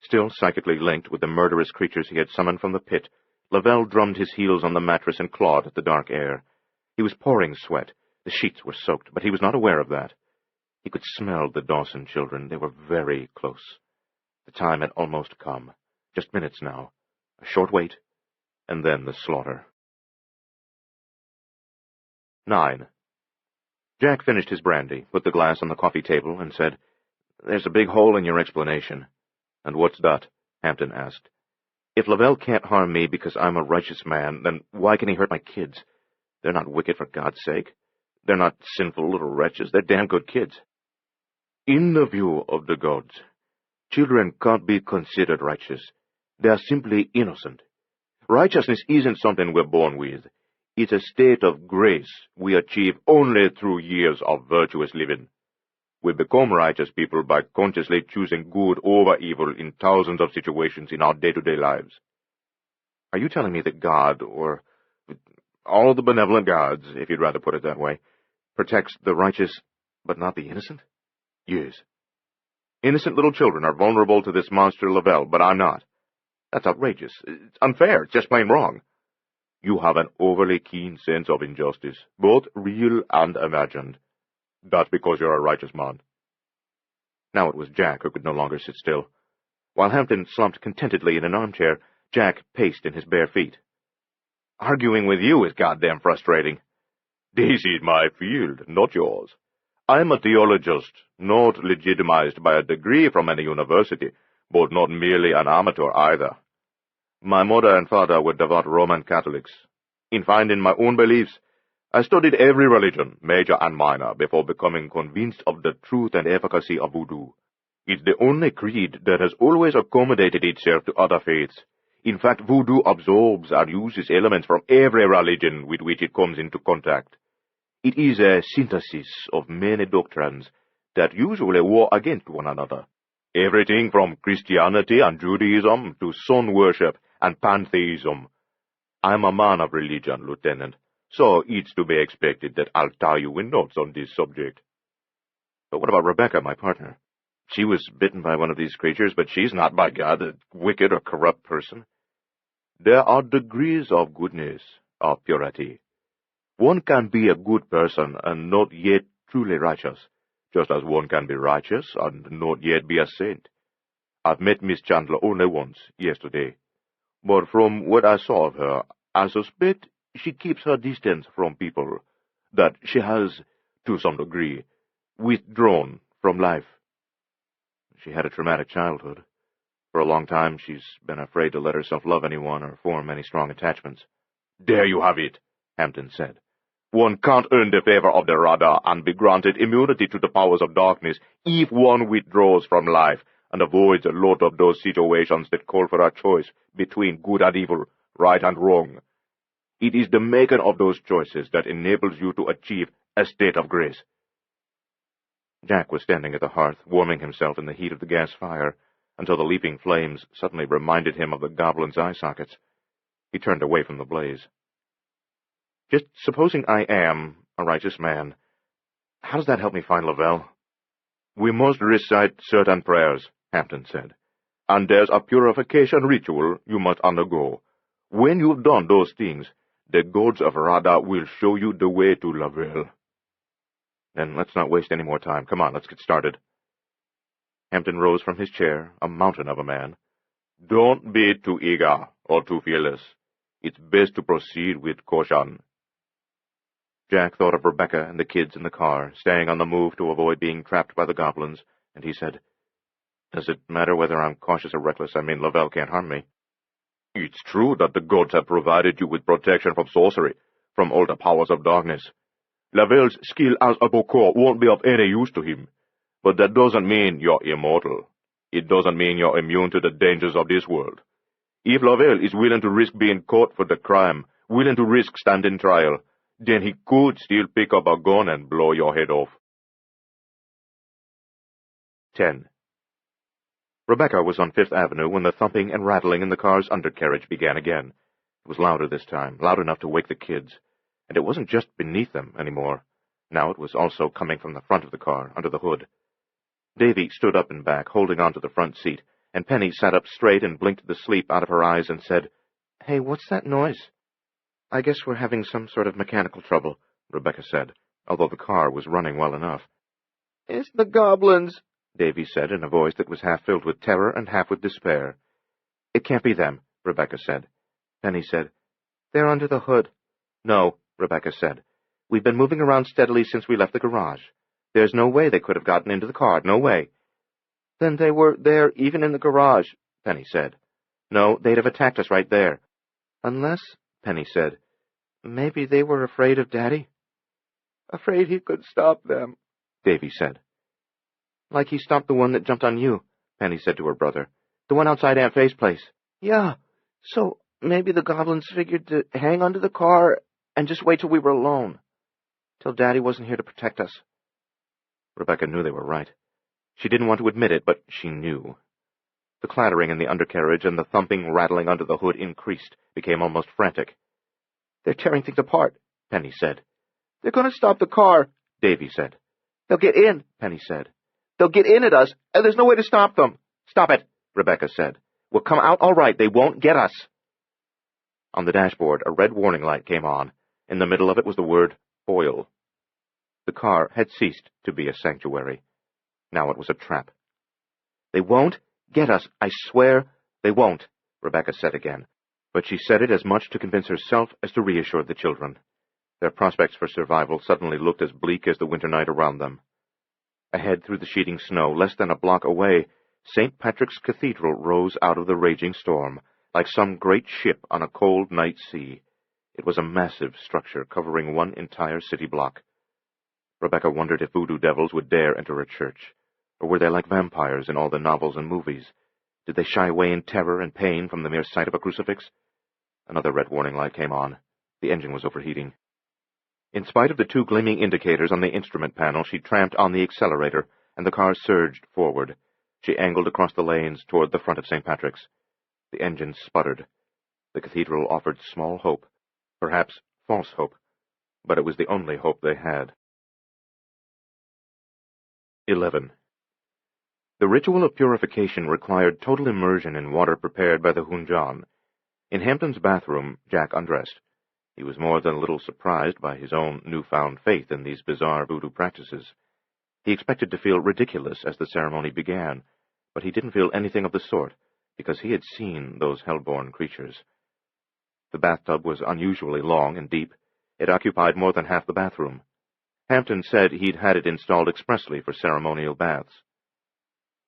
Still psychically linked with the murderous creatures he had summoned from the pit, Lavelle drummed his heels on the mattress and clawed at the dark air. He was pouring sweat. The sheets were soaked, but he was not aware of that. He could smell the Dawson children. They were very close. The time had almost come. Just minutes now. A short wait, and then the slaughter. 9. Jack finished his brandy, put the glass on the coffee table, and said, "There's a big hole in your explanation." "And what's that?" Hampton asked. "If Lavelle can't harm me because I'm a righteous man, then why can he hurt my kids? They're not wicked for God's sake. They're not sinful little wretches. They're damn good kids." "In the view of the gods, children can't be considered righteous. They are simply innocent. Righteousness isn't something we're born with. It's a state of grace we achieve only through years of virtuous living. We become righteous people by consciously choosing good over evil in thousands of situations in our day-to-day lives." "Are you telling me that God, or all the benevolent gods, if you'd rather put it that way, protects the righteous but not the innocent?" "Yes. Innocent little children are vulnerable to this monster Lavelle, but I'm not. That's outrageous. It's unfair. It's just plain wrong." You have an overly keen sense of injustice, both real and imagined. That's because you're a righteous man." Now it was Jack who could no longer sit still. While Hampton slumped contentedly in an armchair, Jack paced in his bare feet. "Arguing with you is goddamn frustrating." "This is my field, not yours. I'm a theologist, not legitimized by a degree from any university, but not merely an amateur either. My mother and father were devout Roman Catholics. In finding my own beliefs, I studied every religion, major and minor, before becoming convinced of the truth and efficacy of voodoo. It's the only creed that has always accommodated itself to other faiths. In fact, voodoo absorbs and uses elements from every religion with which it comes into contact. It is a synthesis of many doctrines that usually war against one another. Everything from Christianity and Judaism to sun worship and pantheism. I'm a man of religion, Lieutenant, so it's to be expected that I'll tie you in knots on this subject." "But what about Rebecca, my partner? She was bitten by one of these creatures, but she's not, by God, a wicked or corrupt person." "There are degrees of goodness, of purity. One can be a good person and not yet truly righteous. just as one can be righteous and not yet be a saint. I've met Miss Chandler only once, yesterday, but from what I saw of her, I suspect she keeps her distance from people, that she has, to some degree, withdrawn from life. She had a traumatic childhood. For a long time she's been afraid to let herself love anyone or form any strong attachments. There you have it, Hampton said. One can't earn the favor of the Radha and be granted immunity to the powers of darkness if one withdraws from life and avoids a lot of those situations that call for a choice between good and evil, right and wrong. It is the making of those choices that enables you to achieve a state of grace. Jack was standing at the hearth, warming himself in the heat of the gas fire, until the leaping flames suddenly reminded him of the goblin's eye sockets. He turned away from the blaze. Just supposing I am a righteous man, how does that help me find Lavelle? We must recite certain prayers, Hampton said, and there's a purification ritual you must undergo. When you've done those things, the gods of Radha will show you the way to Lavelle. Then let's not waste any more time. Come on, let's get started. Hampton rose from his chair, a mountain of a man. Don't be too eager or too fearless. It's best to proceed with caution. Jack thought of Rebecca and the kids in the car, staying on the move to avoid being trapped by the goblins, and he said, Does it matter whether I'm cautious or reckless? I mean, Lavelle can't harm me. It's true that the gods have provided you with protection from sorcery, from all the powers of darkness. Lavelle's skill as a Bokor won't be of any use to him, but that doesn't mean you're immortal. It doesn't mean you're immune to the dangers of this world. If Lavelle is willing to risk being caught for the crime, willing to risk standing trial, then he could still pick up a gun and blow your head off. 10. Rebecca was on Fifth Avenue when the thumping and rattling in the car's undercarriage began again. It was louder this time, loud enough to wake the kids. And it wasn't just beneath them anymore. Now it was also coming from the front of the car, under the hood. Davy stood up and back, holding on to the front seat, and Penny sat up straight and blinked the sleep out of her eyes and said, Hey, what's that noise? I guess we're having some sort of mechanical trouble, Rebecca said, although the car was running well enough. It's the goblins, Davy said in a voice that was half filled with terror and half with despair. It can't be them, Rebecca said. Penny said, They're under the hood. No, Rebecca said. We've been moving around steadily since we left the garage. There's no way they could have gotten into the car, no way. Then they were there even in the garage, Penny said. No, they'd have attacked us right there. Unless, Penny said, maybe they were afraid of Daddy? Afraid he could stop them, Davy said. Like he stopped the one that jumped on you, Penny said to her brother. The one outside Aunt Faye's place. Yeah, so maybe the goblins figured to hang onto the car and just wait till we were alone. Till Daddy wasn't here to protect us. Rebecca knew they were right. She didn't want to admit it, but she knew. The clattering in the undercarriage and the thumping, rattling under the hood increased, became almost frantic. They're tearing things apart, Penny said. They're going to stop the car, Davy said. They'll get in, Penny said. They'll get in at us, and there's no way to stop them. Stop it, Rebecca said. We'll come out all right. They won't get us. On the dashboard, a red warning light came on. In the middle of it was the word, oil. The car had ceased to be a sanctuary. Now it was a trap. They won't get us, I swear they won't, Rebecca said again. But she said it as much to convince herself as to reassure the children. Their prospects for survival suddenly looked as bleak as the winter night around them. Ahead through the sheeting snow, less than a block away, St. Patrick's Cathedral rose out of the raging storm, like some great ship on a cold night sea. It was a massive structure covering one entire city block. Rebecca wondered if voodoo devils would dare enter a church, or were they like vampires in all the novels and movies? Did they shy away in terror and pain from the mere sight of a crucifix? Another red warning light came on. The engine was overheating. In spite of the two gleaming indicators on the instrument panel, she tramped on the accelerator, and the car surged forward. She angled across the lanes toward the front of St. Patrick's. The engine sputtered. The cathedral offered small hope, perhaps false hope, but it was the only hope they had. 11. The ritual of purification required total immersion in water prepared by the Hunjan. In Hampton's bathroom, Jack undressed. He was more than a little surprised by his own newfound faith in these bizarre voodoo practices. He expected to feel ridiculous as the ceremony began, but he didn't feel anything of the sort, because he had seen those hell-born creatures. The bathtub was unusually long and deep. It occupied more than half the bathroom. Hampton said he'd had it installed expressly for ceremonial baths.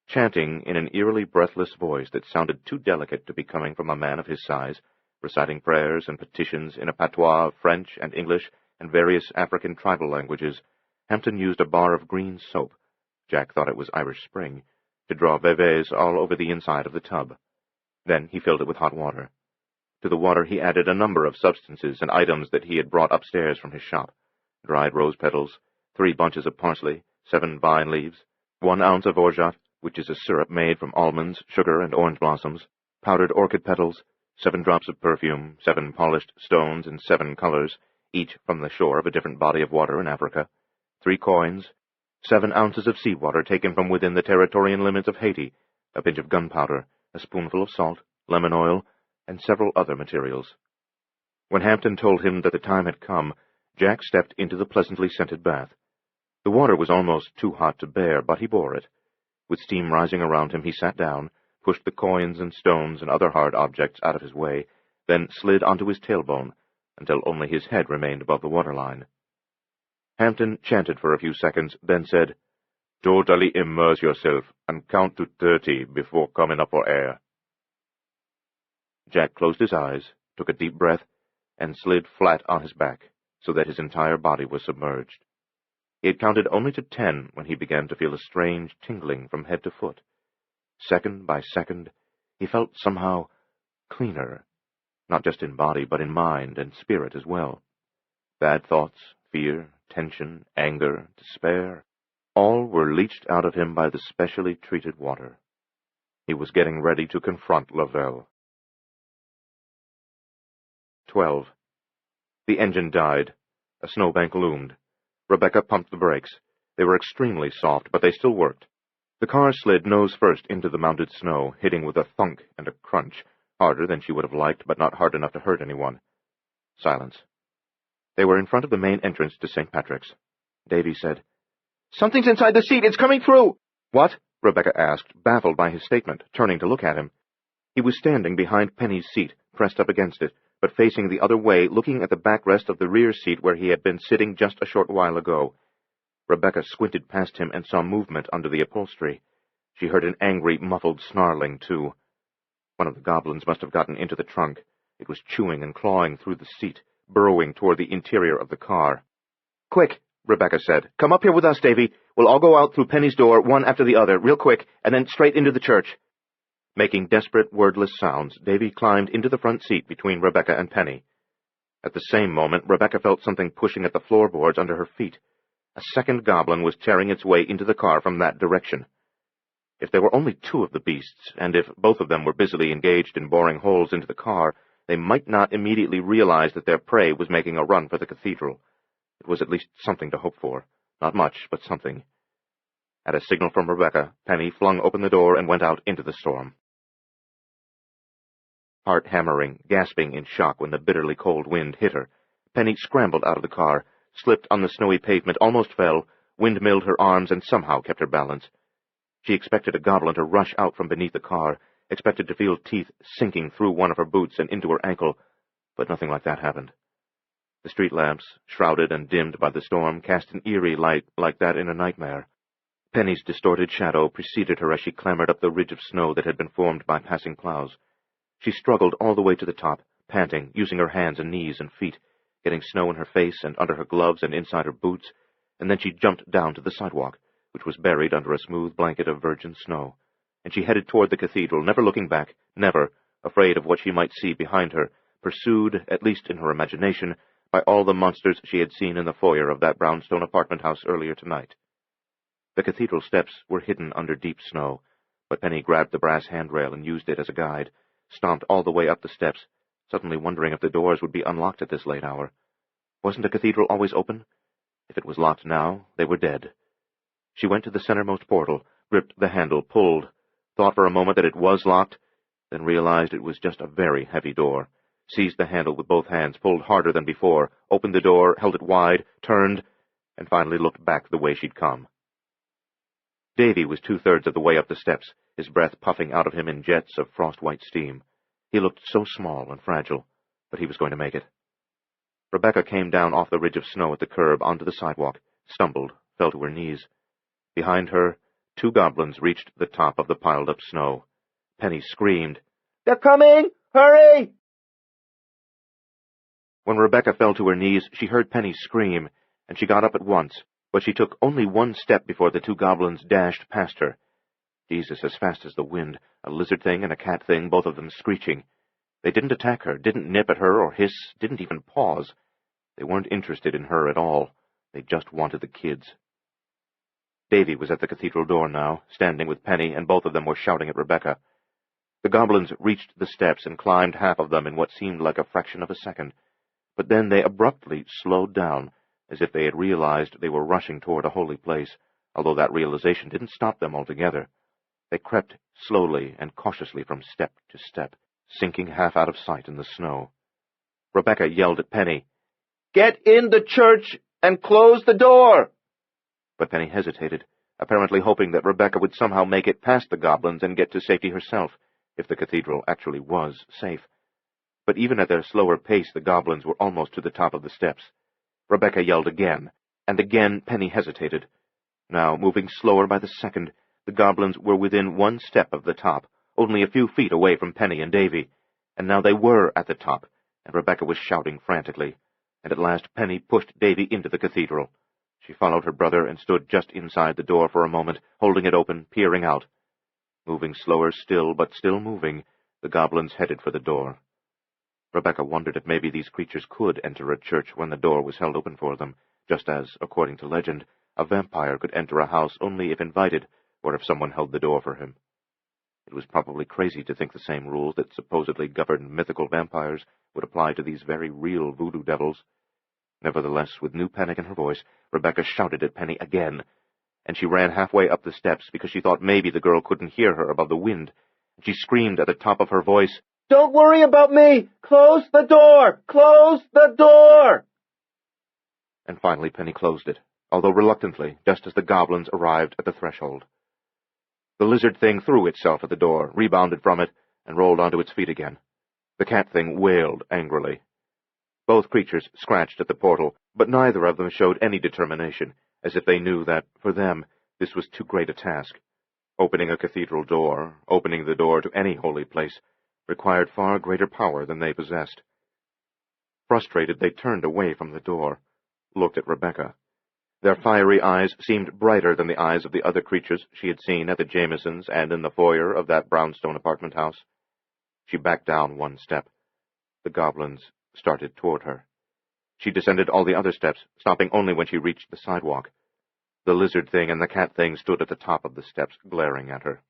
Chanting in an eerily breathless voice that sounded too delicate to be coming from a man of his size, reciting prayers and petitions in a patois of French and English and various African tribal languages, Hampton used a bar of green soap, Jack thought it was Irish Spring, to draw veves all over the inside of the tub. Then he filled it with hot water. To the water he added a number of substances and items that he had brought upstairs from his shop: dried rose petals, 3 bunches of parsley, 7 vine leaves, 1 ounce of orgeat, which is a syrup made from almonds, sugar, and orange blossoms, powdered orchid petals, 7 drops of perfume, 7 polished stones in 7 colors, each from the shore of a different body of water in Africa, 3 coins, 7 ounces of seawater taken from within the territorial limits of Haiti, a pinch of gunpowder, a spoonful of salt, lemon oil, and several other materials. When Hampton told him that the time had come, Jack stepped into the pleasantly scented bath. The water was almost too hot to bear, but he bore it. With steam rising around him, he sat down, pushed the coins and stones and other hard objects out of his way, then slid onto his tailbone until only his head remained above the waterline. Hampton chanted for a few seconds, then said, "Totally immerse yourself and count to 30 before coming up for air." Jack closed his eyes, took a deep breath, and slid flat on his back, so that his entire body was submerged. He had counted only to 10 when he began to feel a strange tingling from head to foot. Second by second, he felt somehow cleaner, not just in body, but in mind and spirit as well. Bad thoughts, fear, tension, anger, despair, all were leached out of him by the specially treated water. He was getting ready to confront Lavelle. 12. The engine died. A snowbank loomed. Rebecca pumped the brakes. They were extremely soft, but they still worked. The car slid nose first into the mounted snow, hitting with a thunk and a crunch, harder than she would have liked, but not hard enough to hurt anyone. Silence. They were in front of the main entrance to St. Patrick's. Davy said, "Something's inside the seat! It's coming through!" "What?" Rebecca asked, baffled by his statement, turning to look at him. He was standing behind Penny's seat, pressed up against it, but facing the other way, looking at the backrest of the rear seat where he had been sitting just a short while ago. Rebecca squinted past him and saw movement under the upholstery. She heard an angry, muffled snarling, too. One of the goblins must have gotten into the trunk. It was chewing and clawing through the seat, burrowing toward the interior of the car. "Quick," Rebecca said. "Come up here with us, Davy. We'll all go out through Penny's door, one after the other, real quick, and then straight into the church." Making desperate, wordless sounds, Davy climbed into the front seat between Rebecca and Penny. At the same moment, Rebecca felt something pushing at the floorboards under her feet. A second goblin was tearing its way into the car from that direction. If there were only 2 of the beasts, and if both of them were busily engaged in boring holes into the car, they might not immediately realize that their prey was making a run for the cathedral. It was at least something to hope for. Not much, but something. At a signal from Rebecca, Penny flung open the door and went out into the storm. Heart hammering, gasping in shock when the bitterly cold wind hit her, Penny scrambled out of the car, slipped on the snowy pavement, almost fell, windmilled her arms, and somehow kept her balance. She expected a goblin to rush out from beneath the car, expected to feel teeth sinking through one of her boots and into her ankle, but nothing like that happened. The street lamps, shrouded and dimmed by the storm, cast an eerie light like that in a nightmare. Penny's distorted shadow preceded her as she clambered up the ridge of snow that had been formed by passing plows. She struggled all the way to the top, panting, using her hands and knees and feet, getting snow in her face and under her gloves and inside her boots, and then she jumped down to the sidewalk, which was buried under a smooth blanket of virgin snow, and she headed toward the cathedral, never looking back, never, afraid of what she might see behind her, pursued, at least in her imagination, by all the monsters she had seen in the foyer of that brownstone apartment house earlier tonight. The cathedral steps were hidden under deep snow, but Penny grabbed the brass handrail and used it as a guide, stomped all the way up the steps, suddenly wondering if the doors would be unlocked at this late hour. Wasn't a cathedral always open? If it was locked now, they were dead. She went to the centermost portal, gripped the handle, pulled, thought for a moment that it was locked, then realized it was just a very heavy door, seized the handle with both hands, pulled harder than before, opened the door, held it wide, turned, and finally looked back the way she'd come. Davy was 2/3 of the way up the steps, his breath puffing out of him in jets of frost-white steam. He looked so small and fragile, but he was going to make it. Rebecca came down off the ridge of snow at the curb onto the sidewalk, stumbled, fell to her knees. Behind her, 2 goblins reached the top of the piled-up snow. Penny screamed, "They're coming! Hurry!" When Rebecca fell to her knees, she heard Penny scream, and she got up at once, but she took only 1 step before the 2 goblins dashed past her. Jesus, as fast as the wind, a lizard thing and a cat thing, both of them screeching. They didn't attack her, didn't nip at her or hiss, didn't even pause. They weren't interested in her at all. They just wanted the kids. Davy was at the cathedral door now, standing with Penny, and both of them were shouting at Rebecca. The goblins reached the steps and climbed half of them in what seemed like a fraction of a second, but then they abruptly slowed down, as if they had realized they were rushing toward a holy place, although that realization didn't stop them altogether. They crept slowly and cautiously from step to step, sinking half out of sight in the snow. Rebecca yelled at Penny, "Get in the church and close the door!" But Penny hesitated, apparently hoping that Rebecca would somehow make it past the goblins and get to safety herself, if the cathedral actually was safe. But even at their slower pace, the goblins were almost to the top of the steps. Rebecca yelled again, and again Penny hesitated. Now, moving slower by the second, the goblins were within 1 step of the top, only a few feet away from Penny and Davy, and now they were at the top, and Rebecca was shouting frantically, and at last Penny pushed Davy into the cathedral. She followed her brother and stood just inside the door for a moment, holding it open, peering out. Moving slower still, but still moving, the goblins headed for the door. Rebecca wondered if maybe these creatures could enter a church when the door was held open for them, just as, according to legend, a vampire could enter a house only if invited, or if someone held the door for him. It was probably crazy to think the same rules that supposedly governed mythical vampires would apply to these very real voodoo devils. Nevertheless, with new panic in her voice, Rebecca shouted at Penny again, and she ran halfway up the steps because she thought maybe the girl couldn't hear her above the wind. She screamed at the top of her voice, "Don't worry about me! Close the door! Close the door!" And finally Penny closed it, although reluctantly, just as the goblins arrived at the threshold. The lizard thing threw itself at the door, rebounded from it, and rolled onto its feet again. The cat thing wailed angrily. Both creatures scratched at the portal, but neither of them showed any determination, as if they knew that, for them, this was too great a task. Opening a cathedral door, opening the door to any holy place, required far greater power than they possessed. Frustrated, they turned away from the door, looked at Rebecca. Their fiery eyes seemed brighter than the eyes of the other creatures she had seen at the Jamesons and in the foyer of that brownstone apartment house. She backed down 1 step. The goblins started toward her. She descended all the other steps, stopping only when she reached the sidewalk. The lizard thing and the cat thing stood at the top of the steps, glaring at her.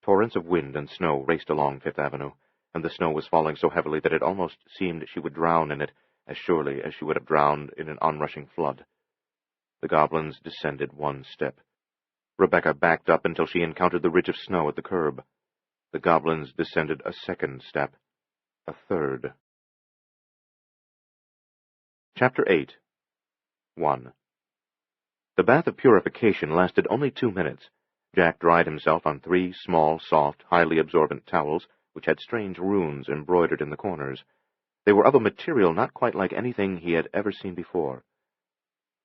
Torrents of wind and snow raced along Fifth Avenue, and the snow was falling so heavily that it almost seemed she would drown in it as surely as she would have drowned in an onrushing flood. The goblins descended 1 step. Rebecca backed up until she encountered the ridge of snow at the curb. The goblins descended a 2nd step, a 3rd. Chapter 8. 1. The bath of purification lasted only 2 minutes. Jack dried himself on 3 small, soft, highly absorbent towels, which had strange runes embroidered in the corners. They were of a material not quite like anything he had ever seen before.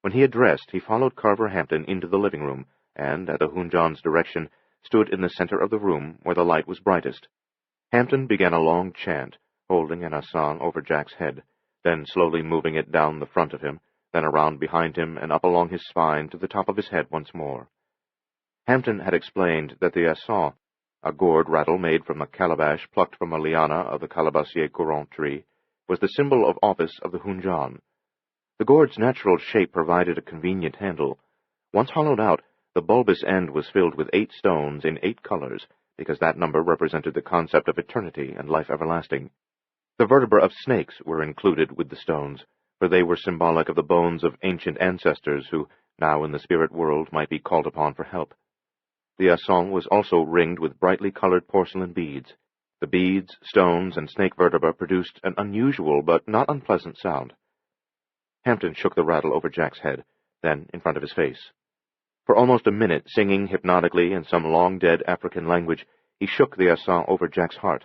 When he had dressed, he followed Carver Hampton into the living room, and, at the Hoonjohn's direction, stood in the center of the room where the light was brightest. Hampton began a long chant, holding an asang over Jack's head, then slowly moving it down the front of him, then around behind him and up along his spine to the top of his head once more. Hampton had explained that the asang, a gourd rattle made from a calabash plucked from a liana of the calabacier courant tree, was the symbol of office of the Hoonjon. The gourd's natural shape provided a convenient handle. Once hollowed out, the bulbous end was filled with 8 stones in 8 colors, because that number represented the concept of eternity and life everlasting. The vertebrae of snakes were included with the stones, for they were symbolic of the bones of ancient ancestors who, now in the spirit world, might be called upon for help. The asang was also ringed with brightly colored porcelain beads. The beads, stones, and snake vertebrae produced an unusual but not unpleasant sound. Hampton shook the rattle over Jack's head, then in front of his face. For almost a minute, singing hypnotically in some long-dead African language, he shook the assa over Jack's heart.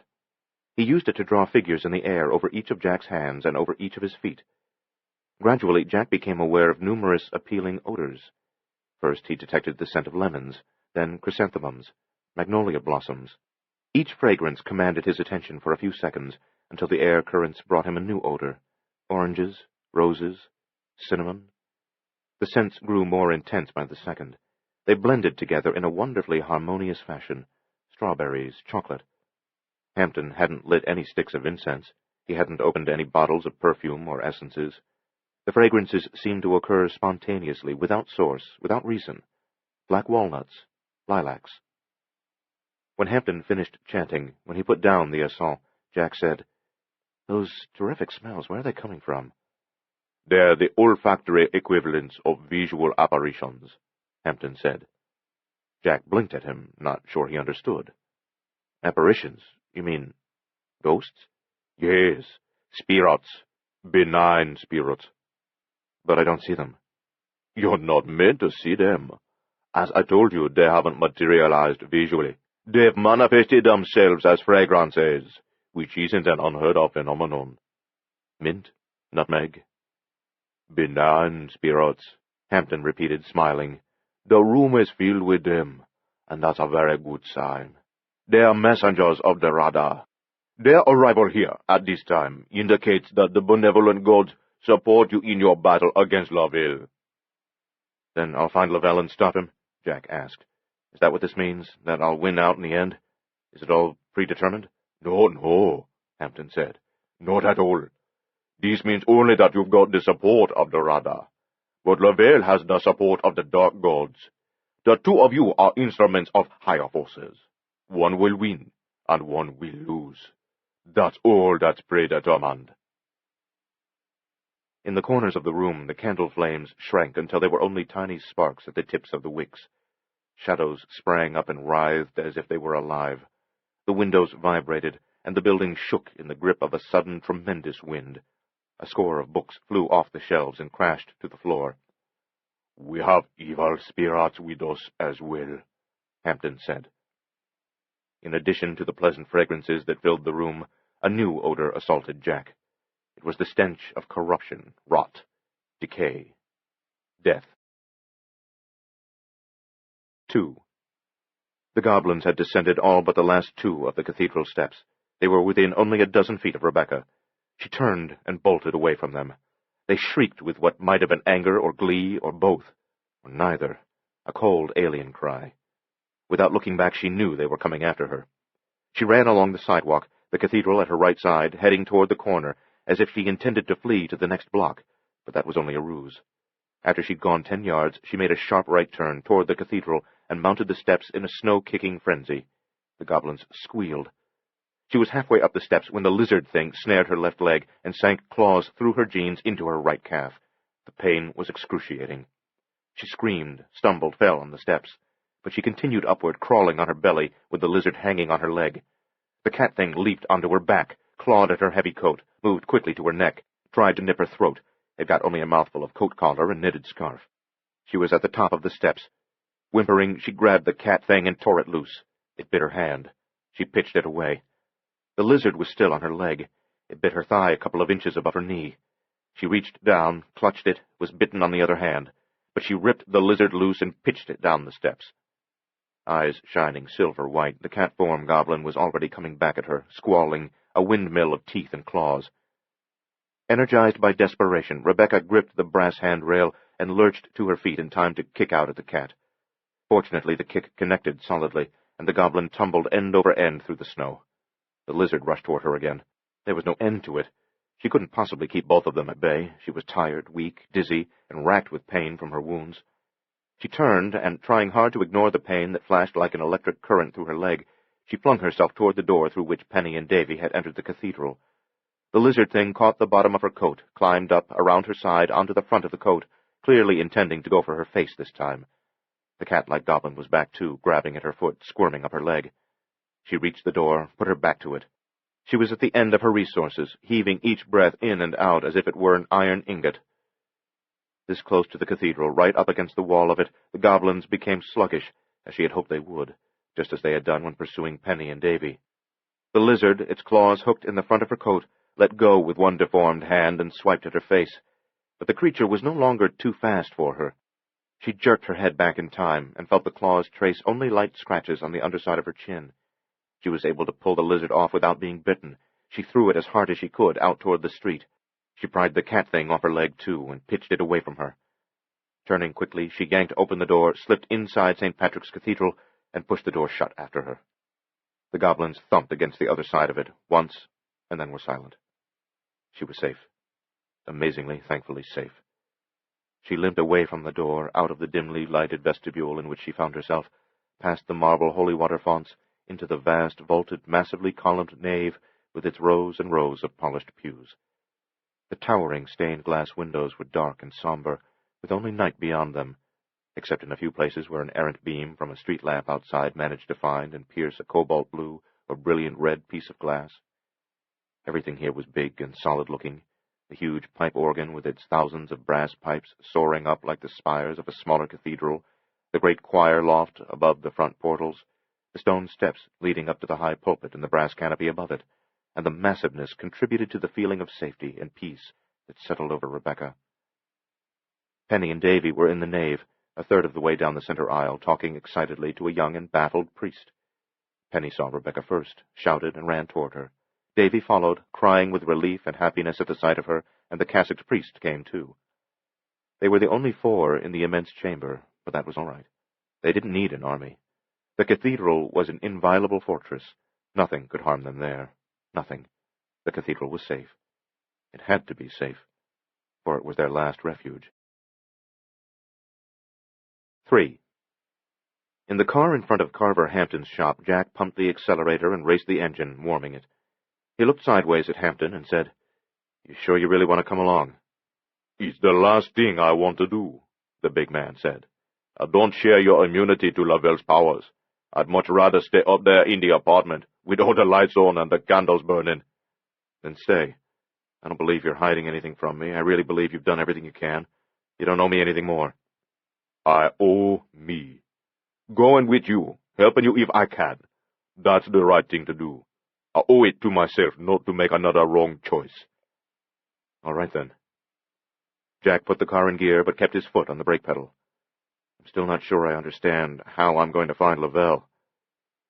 He used it to draw figures in the air over each of Jack's hands and over each of his feet. Gradually, Jack became aware of numerous appealing odors. First, he detected the scent of lemons, then chrysanthemums, magnolia blossoms. Each fragrance commanded his attention for a few seconds, until the air currents brought him a new odor: oranges, roses, cinnamon. The scents grew more intense by the second. They blended together in a wonderfully harmonious fashion: strawberries, chocolate. Hampton hadn't lit any sticks of incense. He hadn't opened any bottles of perfume or essences. The fragrances seemed to occur spontaneously, without source, without reason. Black walnuts, lilacs. When Hampton finished chanting, when he put down the assault, Jack said, "Those terrific smells, where are they coming from?" "They're the olfactory equivalents of visual apparitions," Hampton said. Jack blinked at him, not sure he understood. "Apparitions? You mean ghosts?" "Yes, spirits. Benign spirits." "But I don't see them." "You're not meant to see them. As I told you, they haven't materialized visually. They've manifested themselves as fragrances, which isn't an unheard-of phenomenon." "Mint? Nutmeg?" "Benign spirits," Hampton repeated, smiling. "The room is filled with them, and that's a very good sign. They are messengers of the Radha. Their arrival here at this time indicates that the benevolent gods support you in your battle against Lavelle." "Then I'll find Lavelle and stop him?" Jack asked. "Is that what this means? That I'll win out in the end? Is it all predetermined?" No, Hampton said. "Not at all. This means only that you've got the support of the Radha. But Lavelle has the support of the dark gods. The two of you are instruments of higher forces. One will win, and one will lose. That's all that's predetermined." In the corners of the room, the candle flames shrank until they were only tiny sparks at the tips of the wicks. Shadows sprang up and writhed as if they were alive. The windows vibrated, and the building shook in the grip of a sudden, tremendous wind. A score of books flew off the shelves and crashed to the floor. "We have evil spirits with us as well," Hampton said. In addition to the pleasant fragrances that filled the room, a new odor assaulted Jack. It was the stench of corruption, rot, decay, death. 2. The goblins had descended all but the last two of the cathedral steps. They were within only a dozen feet of Rebecca. She turned and bolted away from them. They shrieked with what might have been anger or glee or both, or neither, a cold alien cry. Without looking back, she knew they were coming after her. She ran along the sidewalk, the cathedral at her right side, heading toward the corner, as if she intended to flee to the next block, but that was only a ruse. After she'd gone 10 yards, she made a sharp right turn toward the cathedral and mounted the steps in a snow-kicking frenzy. The goblins squealed. She was halfway up the steps when the lizard thing snared her left leg and sank claws through her jeans into her right calf. The pain was excruciating. She screamed, stumbled, fell on the steps, but she continued upward, crawling on her belly with the lizard hanging on her leg. The cat thing leaped onto her back, clawed at her heavy coat, moved quickly to her neck, tried to nip her throat. It got only a mouthful of coat collar and knitted scarf. She was at the top of the steps. Whimpering, she grabbed the cat thing and tore it loose. It bit her hand. She pitched it away. The lizard was still on her leg. It bit her thigh a couple of inches above her knee. She reached down, clutched it, was bitten on the other hand, but she ripped the lizard loose and pitched it down the steps. Eyes shining silver white, the cat-form goblin was already coming back at her, squalling, a windmill of teeth and claws. Energized by desperation, Rebecca gripped the brass handrail and lurched to her feet in time to kick out at the cat. Fortunately, the kick connected solidly, and the goblin tumbled end over end through the snow. The lizard rushed toward her again. There was no end to it. She couldn't possibly keep both of them at bay. She was tired, weak, dizzy, and racked with pain from her wounds. She turned, and, trying hard to ignore the pain that flashed like an electric current through her leg, she flung herself toward the door through which Penny and Davy had entered the cathedral. The lizard thing caught the bottom of her coat, climbed up around her side onto the front of the coat, clearly intending to go for her face this time. The cat-like goblin was back too, grabbing at her foot, squirming up her leg. She reached the door, put her back to it. She was at the end of her resources, heaving each breath in and out as if it were an iron ingot. This close to the cathedral, right up against the wall of it, the goblins became sluggish, as she had hoped they would, just as they had done when pursuing Penny and Davy. The lizard, its claws hooked in the front of her coat, let go with one deformed hand and swiped at her face. But the creature was no longer too fast for her. She jerked her head back in time and felt the claws trace only light scratches on the underside of her chin. She was able to pull the lizard off without being bitten. She threw it as hard as she could out toward the street. She pried the cat thing off her leg, too, and pitched it away from her. Turning quickly, she yanked open the door, slipped inside St. Patrick's Cathedral, and pushed the door shut after her. The goblins thumped against the other side of it, once, and then were silent. She was safe. Amazingly, thankfully safe. She limped away from the door, out of the dimly lighted vestibule in which she found herself, past the marble holy water fonts, into the vast, vaulted, massively columned nave with its rows and rows of polished pews. The towering stained-glass windows were dark and somber, with only night beyond them, except in a few places where an errant beam from a street lamp outside managed to find and pierce a cobalt blue or brilliant red piece of glass. Everything here was big and solid-looking, the huge pipe organ with its thousands of brass pipes soaring up like the spires of a smaller cathedral, the great choir loft above the front portals, the stone steps leading up to the high pulpit and the brass canopy above it, and the massiveness contributed to the feeling of safety and peace that settled over Rebecca. Penny and Davy were in the nave, a third of the way down the center aisle, talking excitedly to a young and baffled priest. Penny saw Rebecca first, shouted, and ran toward her. Davy followed, crying with relief and happiness at the sight of her, and the cassocked priest came too. They were the only four in the immense chamber, but that was all right. They didn't need an army. The cathedral was an inviolable fortress. Nothing could harm them there. Nothing. The cathedral was safe. It had to be safe, for it was their last refuge. 3. In the car in front of Carver Hampton's shop, Jack pumped the accelerator and raced the engine, warming it. He looked sideways at Hampton and said, "You sure you really want to come along?" "It's the last thing I want to do," the big man said. "I don't share your immunity to Lavelle's powers. I'd much rather stay up there in the apartment, with all the lights on and the candles burning." "Then stay. I don't believe you're hiding anything from me. I really believe you've done everything you can. You don't owe me anything more." "I owe me. Going with you, helping you if I can. That's the right thing to do. I owe it to myself not to make another wrong choice." "All right, then." Jack put the car in gear, but kept his foot on the brake pedal. "I'm still not sure I understand how I'm going to find Lavelle."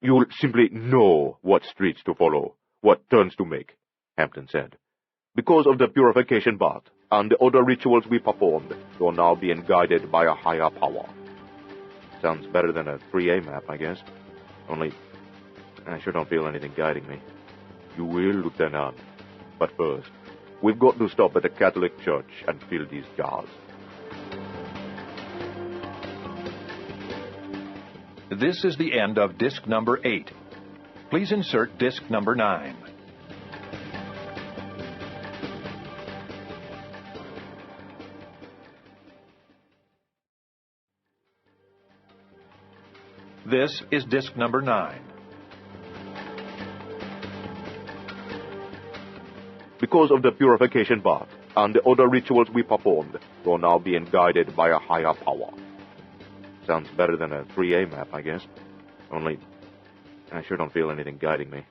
"You'll simply know what streets to follow, what turns to make," Hampton said. "Because of the purification bath and the other rituals we performed, you're now being guided by a higher power." Sounds better than a 3A map, I guess. Only, I sure don't feel anything guiding me. "You will, Lieutenant. But first, we've got to stop at the Catholic Church and fill these jars." This is the end of disc number 8. Please insert disc number 9. This is disc number 9. "Because of the purification bath and the other rituals we performed, you're now being guided by a higher power." Sounds better than a 3A map, I guess. Only, I sure don't feel anything guiding me.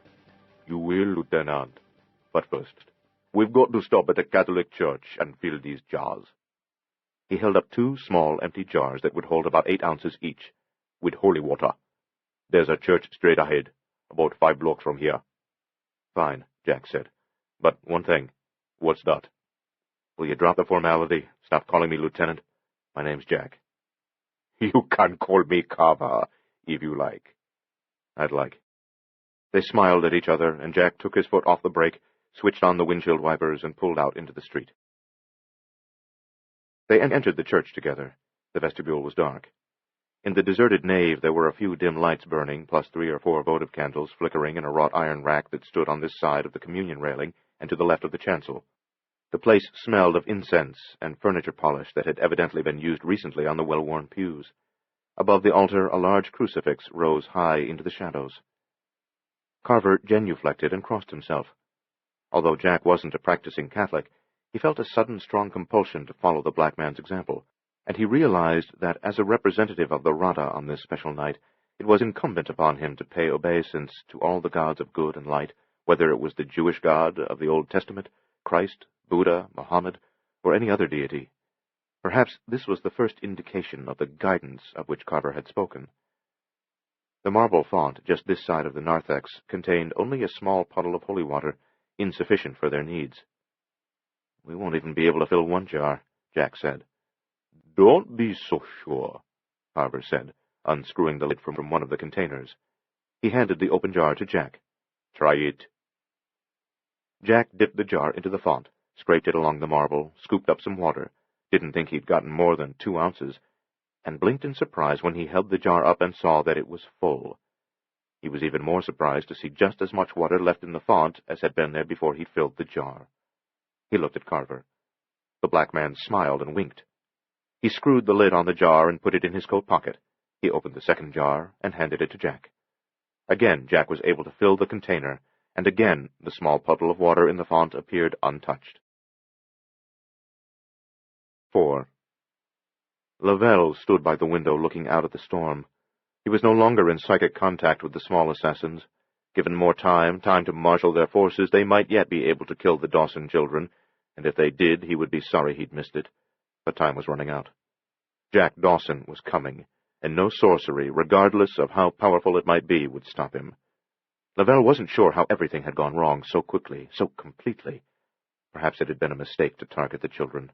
"You will, Lieutenant. But first, we've got to stop at the Catholic Church and fill these jars." He held up 2 small, empty jars that would hold about 8 ounces each. "With holy water. There's a church straight ahead, about 5 blocks from here." "Fine," Jack said. "But one thing." "What's that?" "Will you drop the formality? Stop calling me Lieutenant. My name's Jack." "You can call me Carver, if you like." "I'd like." They smiled at each other, and Jack took his foot off the brake, switched on the windshield wipers, and pulled out into the street. They entered the church together. The vestibule was dark. In the deserted nave there were a few dim lights burning, plus 3 or 4 votive candles flickering in a wrought iron rack that stood on this side of the communion railing and to the left of the chancel. The place smelled of incense and furniture polish that had evidently been used recently on the well-worn pews. Above the altar a large crucifix rose high into the shadows. Carver genuflected and crossed himself. Although Jack wasn't a practicing Catholic, He felt a sudden strong compulsion to follow the black man's example, and he realized that as a representative of the Rada on this special night, it was incumbent upon him to pay obeisance to all the gods of good and light, whether it was the Jewish God of the Old Testament, Christ, Buddha, Mohammed, or any other deity. Perhaps this was the first indication of the guidance of which Carver had spoken. The marble font just this side of the narthex contained only a small puddle of holy water, insufficient for their needs. "We won't even be able to fill one jar," Jack said. "Don't be so sure," Carver said, unscrewing the lid from one of the containers. He handed the open jar to Jack. "Try it." Jack dipped the jar into the font, scraped it along the marble, scooped up some water, didn't think he'd gotten more than 2 ounces, and blinked in surprise when he held the jar up and saw that it was full. He was even more surprised to see just as much water left in the font as had been there before he'd filled the jar. He looked at Carver. The black man smiled and winked. He screwed the lid on the jar and put it in his coat pocket. He opened the second jar and handed it to Jack. Again Jack was able to fill the container, and again the small puddle of water in the font appeared untouched. 4. Lavelle stood by the window looking out at the storm. He was no longer in psychic contact with the small assassins. Given more time to marshal their forces, they might yet be able to kill the Dawson children, and if they did, he would be sorry he'd missed it. But time was running out. Jack Dawson was coming, and no sorcery, regardless of how powerful it might be, would stop him. Lavelle wasn't sure how everything had gone wrong so quickly, so completely. Perhaps it had been a mistake to target the children.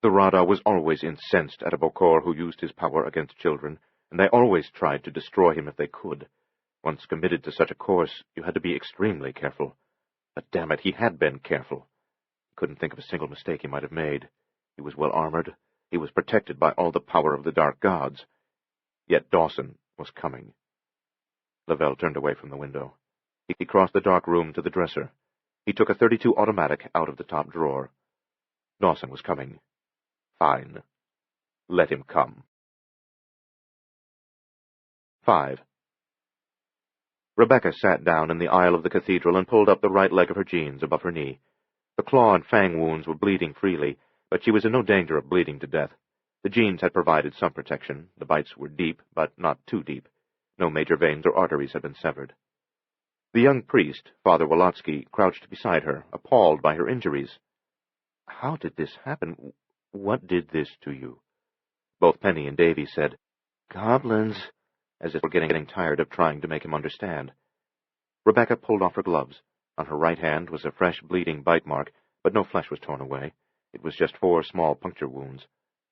The Rada was always incensed at a Bokor who used his power against children, and they always tried to destroy him if they could. Once committed to such a course, you had to be extremely careful. But damn it, he had been careful. He couldn't think of a single mistake he might have made. He was well armored. He was protected by all the power of the dark gods. Yet Dawson was coming. Lavelle turned away from the window. He crossed the dark room to the dresser. He took a .32 automatic out of the top drawer. Dawson was coming. Fine. Let him come. 5. Rebecca sat down in the aisle of the cathedral and pulled up the right leg of her jeans above her knee. The claw and fang wounds were bleeding freely, but she was in no danger of bleeding to death. The jeans had provided some protection. The bites were deep, but not too deep. No major veins or arteries had been severed. The young priest, Father Wolotsky, crouched beside her, appalled by her injuries. "How did this happen? What did this to you?" Both Penny and Davy said, "Goblins," as if were getting tired of trying to make him understand. Rebecca pulled off her gloves. On her right hand was a fresh bleeding bite mark, but no flesh was torn away. It was just 4 small puncture wounds.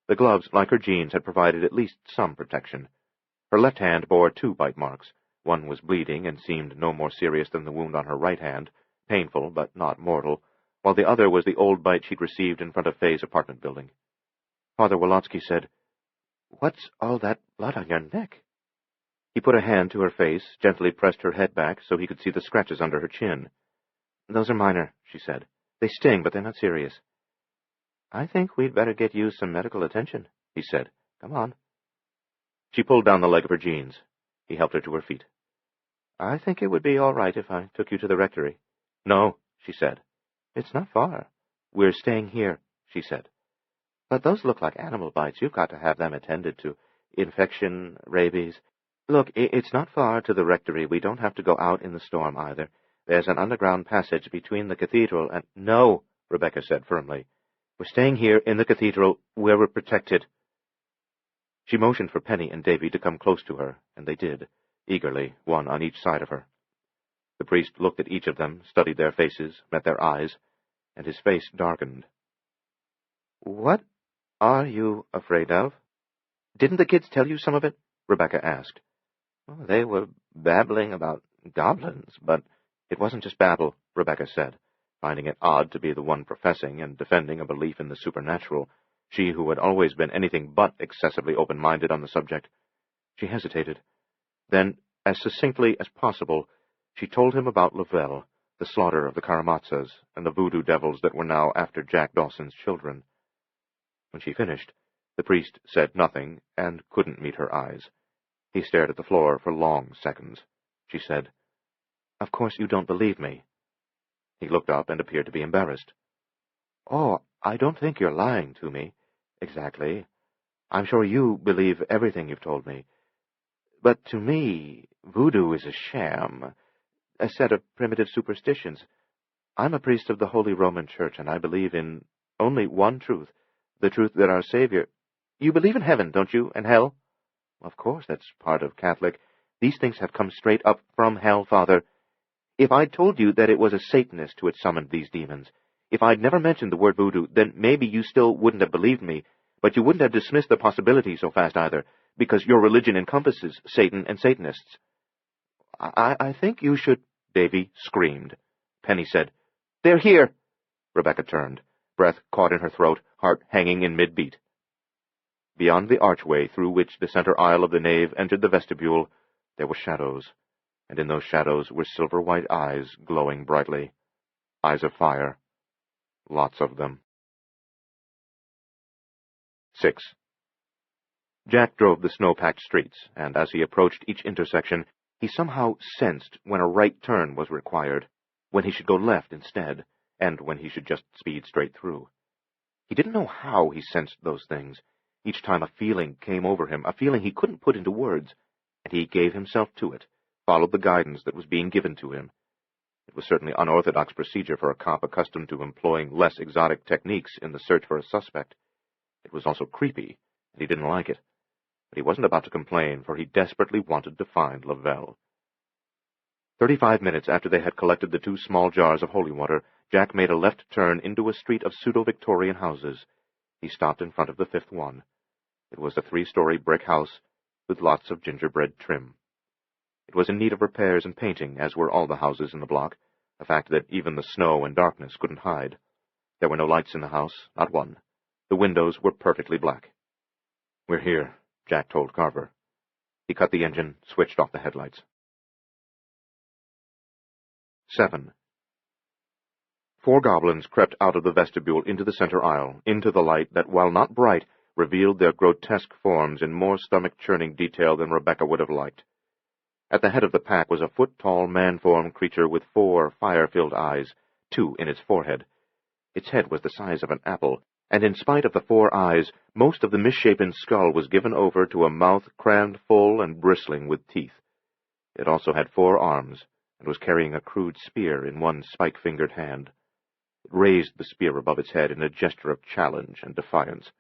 The gloves, like her jeans, had provided at least some protection. Her left hand bore 2 bite marks. One was bleeding and seemed no more serious than the wound on her right hand, painful but not mortal, while the other was the old bite she'd received in front of Faye's apartment building. Father Wolotsky said, "What's all that blood on your neck?" He put a hand to her face, gently pressed her head back so he could see the scratches under her chin. "Those are minor," she said. "They sting, but they're not serious." "I think we'd better get you some medical attention," he said. "Come on." She pulled down the leg of her jeans. He helped her to her feet. "I think it would be all right if I took you to the rectory." "No," she said. "It's not far." "We're staying here," she said. "But those look like animal bites. You've got to have them attended to. Infection, rabies. Look, it's not far to the rectory. We don't have to go out in the storm, either. There's an underground passage between the cathedral and—" "No," Rebecca said firmly. "We're staying here in the cathedral, where we're protected." She motioned for Penny and Davy to come close to her, and they did, eagerly, one on each side of her. The priest looked at each of them, studied their faces, met their eyes, and his face darkened. "What are you afraid of?" "Didn't the kids tell you some of it?" Rebecca asked. "Oh, they were babbling about goblins, but—" "It wasn't just babble," Rebecca said, finding it odd to be the one professing and defending a belief in the supernatural, she who had always been anything but excessively open-minded on the subject. She hesitated. Then, as succinctly as possible, she told him about Lavelle, the slaughter of the Karamatsas, and the voodoo devils that were now after Jack Dawson's children. When she finished, the priest said nothing and couldn't meet her eyes. He stared at the floor for long seconds. She said, "Of course you don't believe me." He looked up and appeared to be embarrassed. "Oh, I don't think you're lying to me. Exactly. I'm sure you believe everything you've told me. But to me, voodoo is a sham, a set of primitive superstitions. I'm a priest of the Holy Roman Church, and I believe in only one truth, the truth that our Savior... You believe in heaven, don't you, and hell? Of course, that's part of Catholic. These things have come straight up from hell, Father. If I'd told you that it was a Satanist who had summoned these demons, if I'd never mentioned the word voodoo, then maybe you still wouldn't have believed me, but you wouldn't have dismissed the possibility so fast either, because your religion encompasses Satan and Satanists. I think you should... Davy screamed. Penny said, "They're here!" Rebecca turned, breath caught in her throat, heart hanging in mid-beat. Beyond the archway through which the center aisle of the nave entered the vestibule, there were shadows, and in those shadows were silver-white eyes glowing brightly. Eyes of fire. Lots of them. 6. Jack drove the snow-packed streets, and as he approached each intersection, he somehow sensed when a right turn was required, when he should go left instead, and when he should just speed straight through. He didn't know how he sensed those things. Each time a feeling came over him, a feeling he couldn't put into words, and he gave himself to it, followed the guidance that was being given to him. It was certainly unorthodox procedure for a cop accustomed to employing less exotic techniques in the search for a suspect. It was also creepy, and he didn't like it. But he wasn't about to complain, for he desperately wanted to find Lavelle. 35 minutes after they had collected the 2 small jars of holy water, Jack made a left turn into a street of pseudo-Victorian houses. He stopped in front of the 5th one. It was a 3-story brick house with lots of gingerbread trim. It was in need of repairs and painting, as were all the houses in the block, a fact that even the snow and darkness couldn't hide. There were no lights in the house, not one. The windows were perfectly black. "We're here," Jack told Carver. He cut the engine, switched off the headlights. 7. 4 goblins crept out of the vestibule into the center aisle, into the light that, while not bright, revealed their grotesque forms in more stomach-churning detail than Rebecca would have liked. At the head of the pack was a foot-tall man-form creature with 4 fire-filled eyes, 2 in its forehead. Its head was the size of an apple, and in spite of the 4 eyes, most of the misshapen skull was given over to a mouth crammed full and bristling with teeth. It also had 4 arms, and was carrying a crude spear in one spike-fingered hand. It raised the spear above its head in a gesture of challenge and defiance.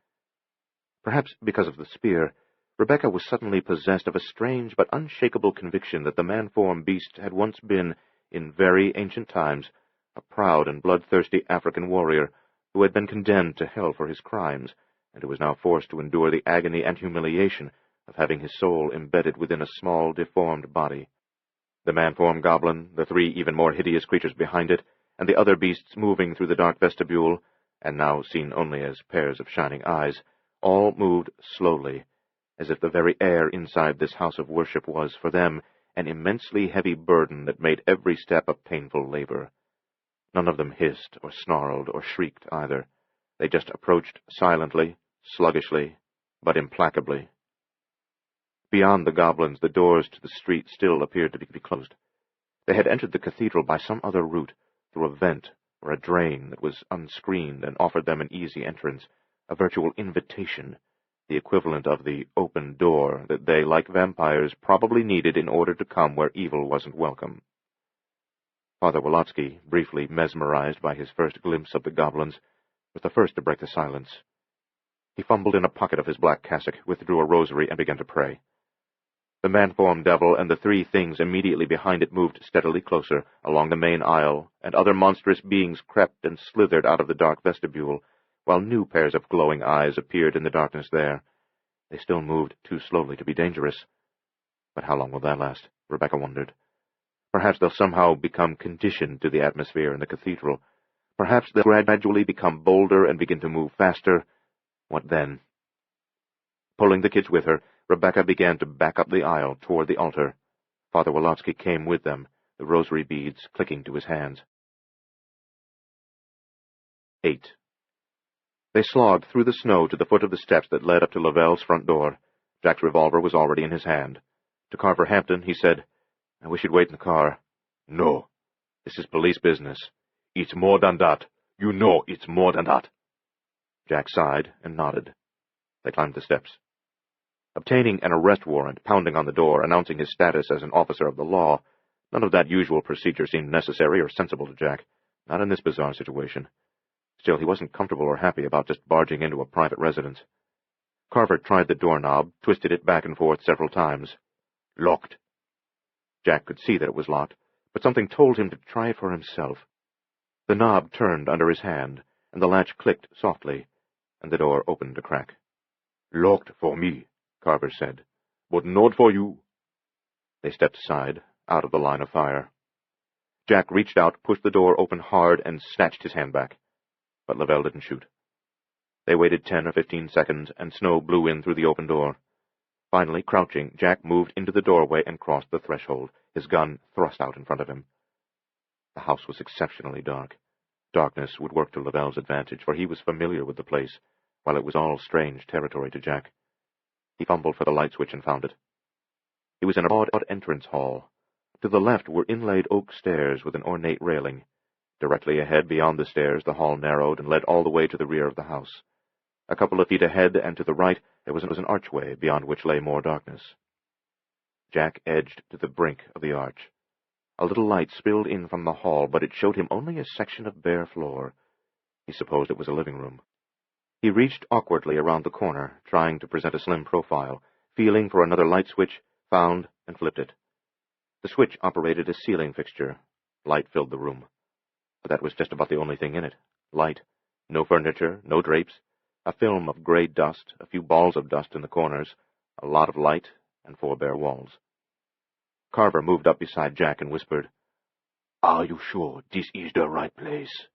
Perhaps because of the spear, Rebecca was suddenly possessed of a strange but unshakable conviction that the man-form beast had once been, in very ancient times, a proud and bloodthirsty African warrior who had been condemned to hell for his crimes, and who was now forced to endure the agony and humiliation of having his soul embedded within a small, deformed body. The man-form goblin, the 3 even more hideous creatures behind it, and the other beasts moving through the dark vestibule, and now seen only as pairs of shining eyes, all moved slowly, as if the very air inside this house of worship was, for them, an immensely heavy burden that made every step a painful labor. None of them hissed or snarled or shrieked either. They just approached silently, sluggishly, but implacably. Beyond the goblins, the doors to the street still appeared to be closed. They had entered the cathedral by some other route, through a vent or a drain that was unscreened and offered them an easy entrance, a virtual invitation, the equivalent of the open door that they, like vampires, probably needed in order to come where evil wasn't welcome. Father Wolofsky, briefly mesmerized by his first glimpse of the goblins, was the first to break the silence. He fumbled in a pocket of his black cassock, withdrew a rosary, and began to pray. The man-form devil and the 3 things immediately behind it moved steadily closer along the main aisle, and other monstrous beings crept and slithered out of the dark vestibule, while new pairs of glowing eyes appeared in the darkness there. They still moved too slowly to be dangerous. But how long will that last? Rebecca wondered. Perhaps they'll somehow become conditioned to the atmosphere in the cathedral. Perhaps they'll gradually become bolder and begin to move faster. What then? Pulling the kids with her, Rebecca began to back up the aisle toward the altar. Father Wolofsky came with them, the rosary beads clicking to his hands. 8. They slogged through the snow to the foot of the steps that led up to Lavelle's front door. Jack's revolver was already in his hand. To Carver Hampton, he said, "I wish you'd wait in the car." "No. This is police business. It's more than that. You know it's more than that." Jack sighed and nodded. They climbed the steps. Obtaining an arrest warrant, pounding on the door, announcing his status as an officer of the law, none of that usual procedure seemed necessary or sensible to Jack, not in this bizarre situation. Still, he wasn't comfortable or happy about just barging into a private residence. Carver tried the doorknob, twisted it back and forth several times. Locked. Jack could see that it was locked, but something told him to try it for himself. The knob turned under his hand, and the latch clicked softly, and the door opened a crack. Locked for me, Carver said, but not for you. They stepped aside, out of the line of fire. Jack reached out, pushed the door open hard, and snatched his hand back. But Lavelle didn't shoot. They waited 10 or 15 seconds, and snow blew in through the open door. Finally, crouching, Jack moved into the doorway and crossed the threshold, his gun thrust out in front of him. The house was exceptionally dark. Darkness would work to Lavelle's advantage, for he was familiar with the place, while it was all strange territory to Jack. He fumbled for the light switch and found it. He was in a broad entrance hall. To the left were inlaid oak stairs with an ornate railing. Directly ahead, beyond the stairs, the hall narrowed and led all the way to the rear of the house. A couple of feet ahead and to the right, there was an archway, beyond which lay more darkness. Jack edged to the brink of the arch. A little light spilled in from the hall, but it showed him only a section of bare floor. He supposed it was a living room. He reached awkwardly around the corner, trying to present a slim profile, feeling for another light switch, found and flipped it. The switch operated a ceiling fixture. Light filled the room. But that was just about the only thing in it. Light. No furniture, no drapes. A film of gray dust, a few balls of dust in the corners, a lot of light, and 4 bare walls. Carver moved up beside Jack and whispered, "Are you sure this is the right place?"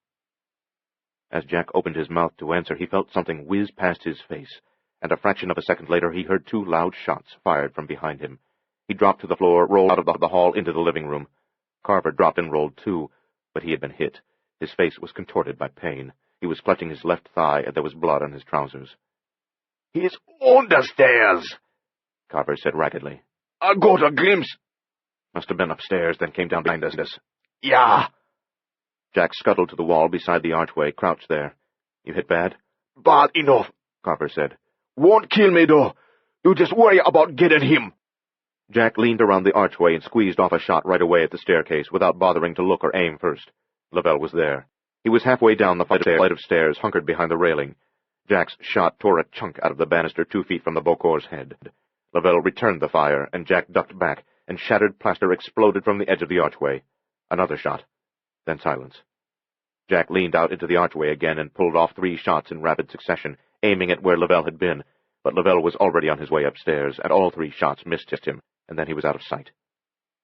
As Jack opened his mouth to answer, he felt something whiz past his face, and a fraction of a second later he heard 2 loud shots fired from behind him. He dropped to the floor, rolled out of the hall into the living room. Carver dropped and rolled too, but he had been hit. His face was contorted by pain. He was clutching his left thigh, and there was blood on his trousers. "He's on the stairs," Carver said raggedly. "I got a glimpse." Must have been upstairs, then came down behind us. "Yeah." Jack scuttled to the wall beside the archway, crouched there. "You hit bad?" "Bad enough," Carver said. "Won't kill me, though. You just worry about getting him." Jack leaned around the archway and squeezed off a shot right away at the staircase without bothering to look or aim first. Lavelle was there. He was halfway down the flight of stairs, hunkered behind the railing. Jack's shot tore a chunk out of the banister 2 feet from the Bocor's head. Lavelle returned the fire, and Jack ducked back, and shattered plaster exploded from the edge of the archway. Another shot. Then silence. Jack leaned out into the archway again and pulled off 3 shots in rapid succession, aiming at where Lavelle had been, but Lavelle was already on his way upstairs, and all 3 shots missed him, and then he was out of sight.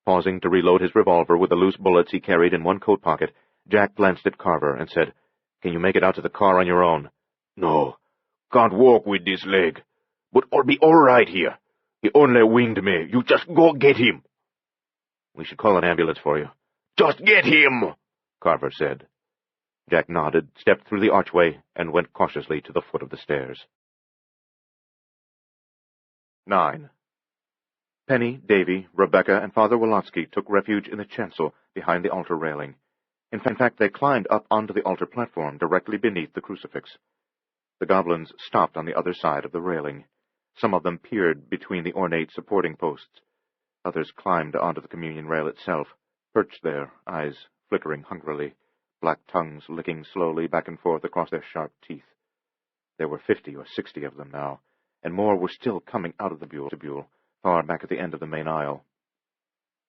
Pausing to reload his revolver with the loose bullets he carried in one coat pocket, Jack glanced at Carver and said, "Can you make it out to the car on your own?" "No, can't walk with this leg, but I'll be all right here. He only winged me. You just go get him." "We should call an ambulance for you." "Just get him," Carver said. Jack nodded, stepped through the archway, and went cautiously to the foot of the stairs. 9. Penny, Davy, Rebecca, and Father Wolotsky took refuge in the chancel behind the altar railing. In fact, they climbed up onto the altar platform directly beneath the crucifix. The goblins stopped on the other side of the railing. Some of them peered between the ornate supporting posts. Others climbed onto the communion rail itself, perched there, eyes flickering hungrily, black tongues licking slowly back and forth across their sharp teeth. There were 50 or 60 of them now, and more were still coming out of the vestibule, far back at the end of the main aisle.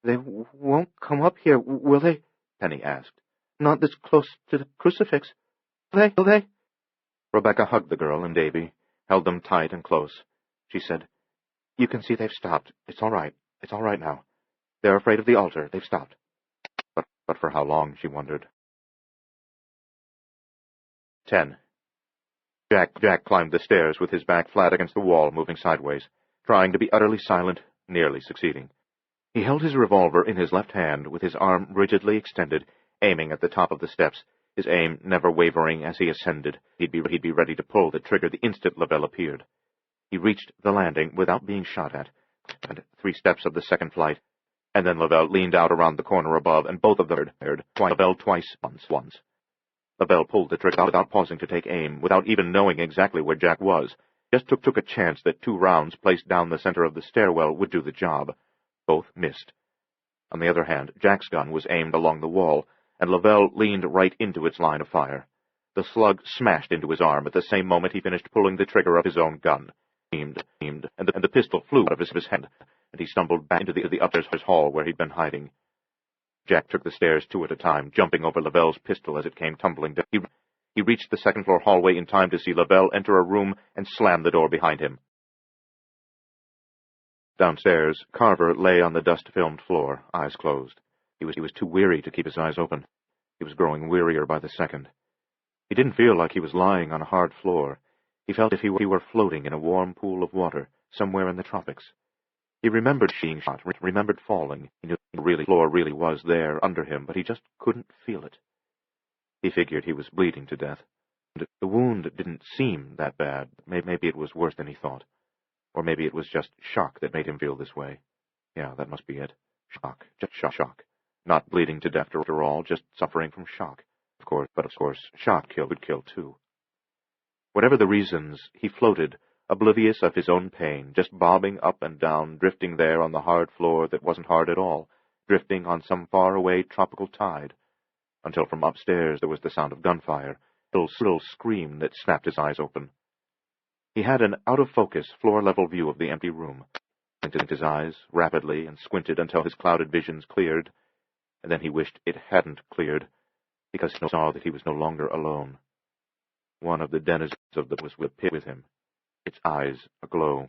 "They won't come up here, will they?" Penny asked. "Not this close to the crucifix. Will they? Rebecca hugged the girl and Davy, held them tight and close. She said, "You can see they've stopped. It's all right. It's all right now. They're afraid of the altar. They've stopped." But for how long, she wondered. 10. Jack climbed the stairs with his back flat against the wall, moving sideways, trying to be utterly silent, nearly succeeding. He held his revolver in his left hand, with his arm rigidly extended, aiming at the top of the steps, his aim never wavering as he ascended. He'd be ready to pull the trigger the instant Lavelle appeared. He reached the landing without being shot at, and 3 steps of the second flight, and then Lavelle leaned out around the corner above, and both of them heard Lavelle twice once. Lavelle pulled the trigger without pausing to take aim, without even knowing exactly where Jack was. Just took a chance that 2 rounds placed down the center of the stairwell would do the job. Both missed. On the other hand, Jack's gun was aimed along the wall, and Lavelle leaned right into its line of fire. The slug smashed into his arm at the same moment he finished pulling the trigger of his own gun. And the pistol flew out of his hand, and he stumbled back into the upstairs hall where he'd been hiding. Jack took the stairs 2 at a time, jumping over Lavelle's pistol as it came tumbling down. He reached the second-floor hallway in time to see Lavelle enter a room and slam the door behind him. Downstairs, Carver lay on the dust-filmed floor, eyes closed. He was too weary to keep his eyes open. He was growing wearier by the second. He didn't feel like he was lying on a hard floor. He felt as if he were floating in a warm pool of water, somewhere in the tropics. He remembered being shot, remembered falling. He knew the floor really was there under him, but he just couldn't feel it. He figured he was bleeding to death. The wound didn't seem that bad. Maybe it was worse than he thought. Or maybe it was just shock that made him feel this way. Yeah, that must be it. Shock. Just shock. Not bleeding to death after all, just suffering from shock. Of course, shock would kill too. Whatever the reasons, he floated, oblivious of his own pain, just bobbing up and down, drifting there on the hard floor that wasn't hard at all, drifting on some faraway tropical tide, until from upstairs there was the sound of gunfire, a little scream that snapped his eyes open. He had an out-of-focus, floor-level view of the empty room, blinked his eyes rapidly and squinted until his clouded visions cleared, and then he wished it hadn't cleared, because he saw that he was no longer alone. One of the denizens of the was with him, its eyes aglow.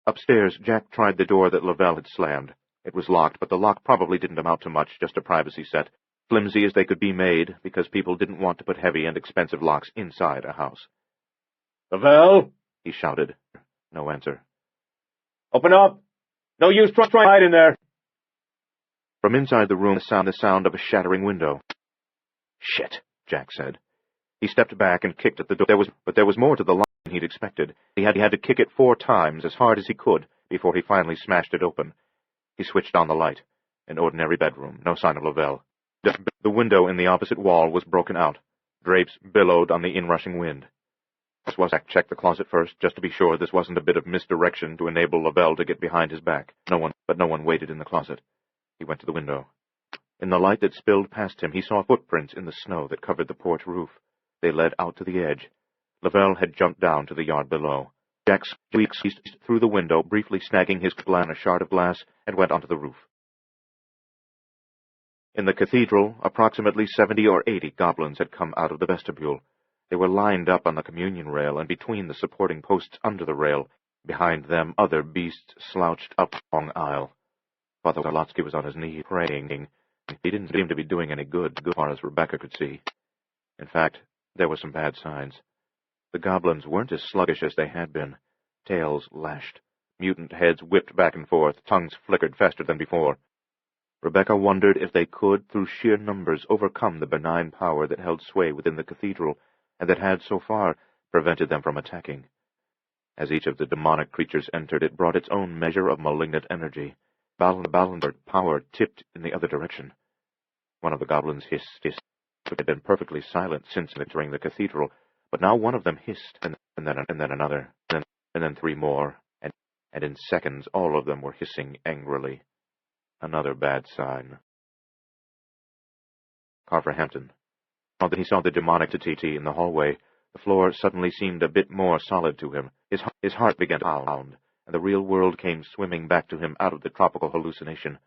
Upstairs, Jack tried the door that Lavelle had slammed. It was locked, but the lock probably didn't amount to much, just a privacy set, flimsy as they could be made, because people didn't want to put heavy and expensive locks inside a house. "Lavelle!" he shouted. No answer. "Open up! No use trying to hide in there!" From inside the room, the sound of a shattering window. "Shit," Jack said. He stepped back and kicked at the door. But there was more to the lock than he'd expected. He had to kick it 4 times, as hard as he could, before he finally smashed it open. He switched on the light. An ordinary bedroom, no sign of Lavelle. The window in the opposite wall was broken out. Drapes billowed on the inrushing wind. Jack checked the closet first, just to be sure this wasn't a bit of misdirection to enable Lavelle to get behind his back. No one waited in the closet. He went to the window. In the light that spilled past him, he saw footprints in the snow that covered the porch roof. They led out to the edge. Lavelle had jumped down to the yard below. Jack squeezed through the window, briefly snagging his a shard of glass, and went onto the roof. In the cathedral, approximately 70 or 80 goblins had come out of the vestibule. They were lined up on the communion rail and between the supporting posts under the rail. Behind them, other beasts slouched up the long aisle. Father Warlotsky was on his knees, praying. He didn't seem to be doing any good, as far as Rebecca could see. In fact, there were some bad signs. The goblins weren't as sluggish as they had been. Tails lashed. Mutant heads whipped back and forth. Tongues flickered faster than before. Rebecca wondered if they could, through sheer numbers, overcome the benign power that held sway within the cathedral, and that had, so far, prevented them from attacking. As each of the demonic creatures entered, it brought its own measure of malignant energy. Balland's power tipped in the other direction. One of the goblins hissed. It had been perfectly silent since entering the cathedral, but now one of them hissed, and then another, and then 3 more, and in seconds all of them were hissing angrily. Another bad sign. Carver Hampton. Now that he saw the demonic entity in the hallway, the floor suddenly seemed a bit more solid to him. His heart began to pound, and the real world came swimming back to him out of the tropical hallucination,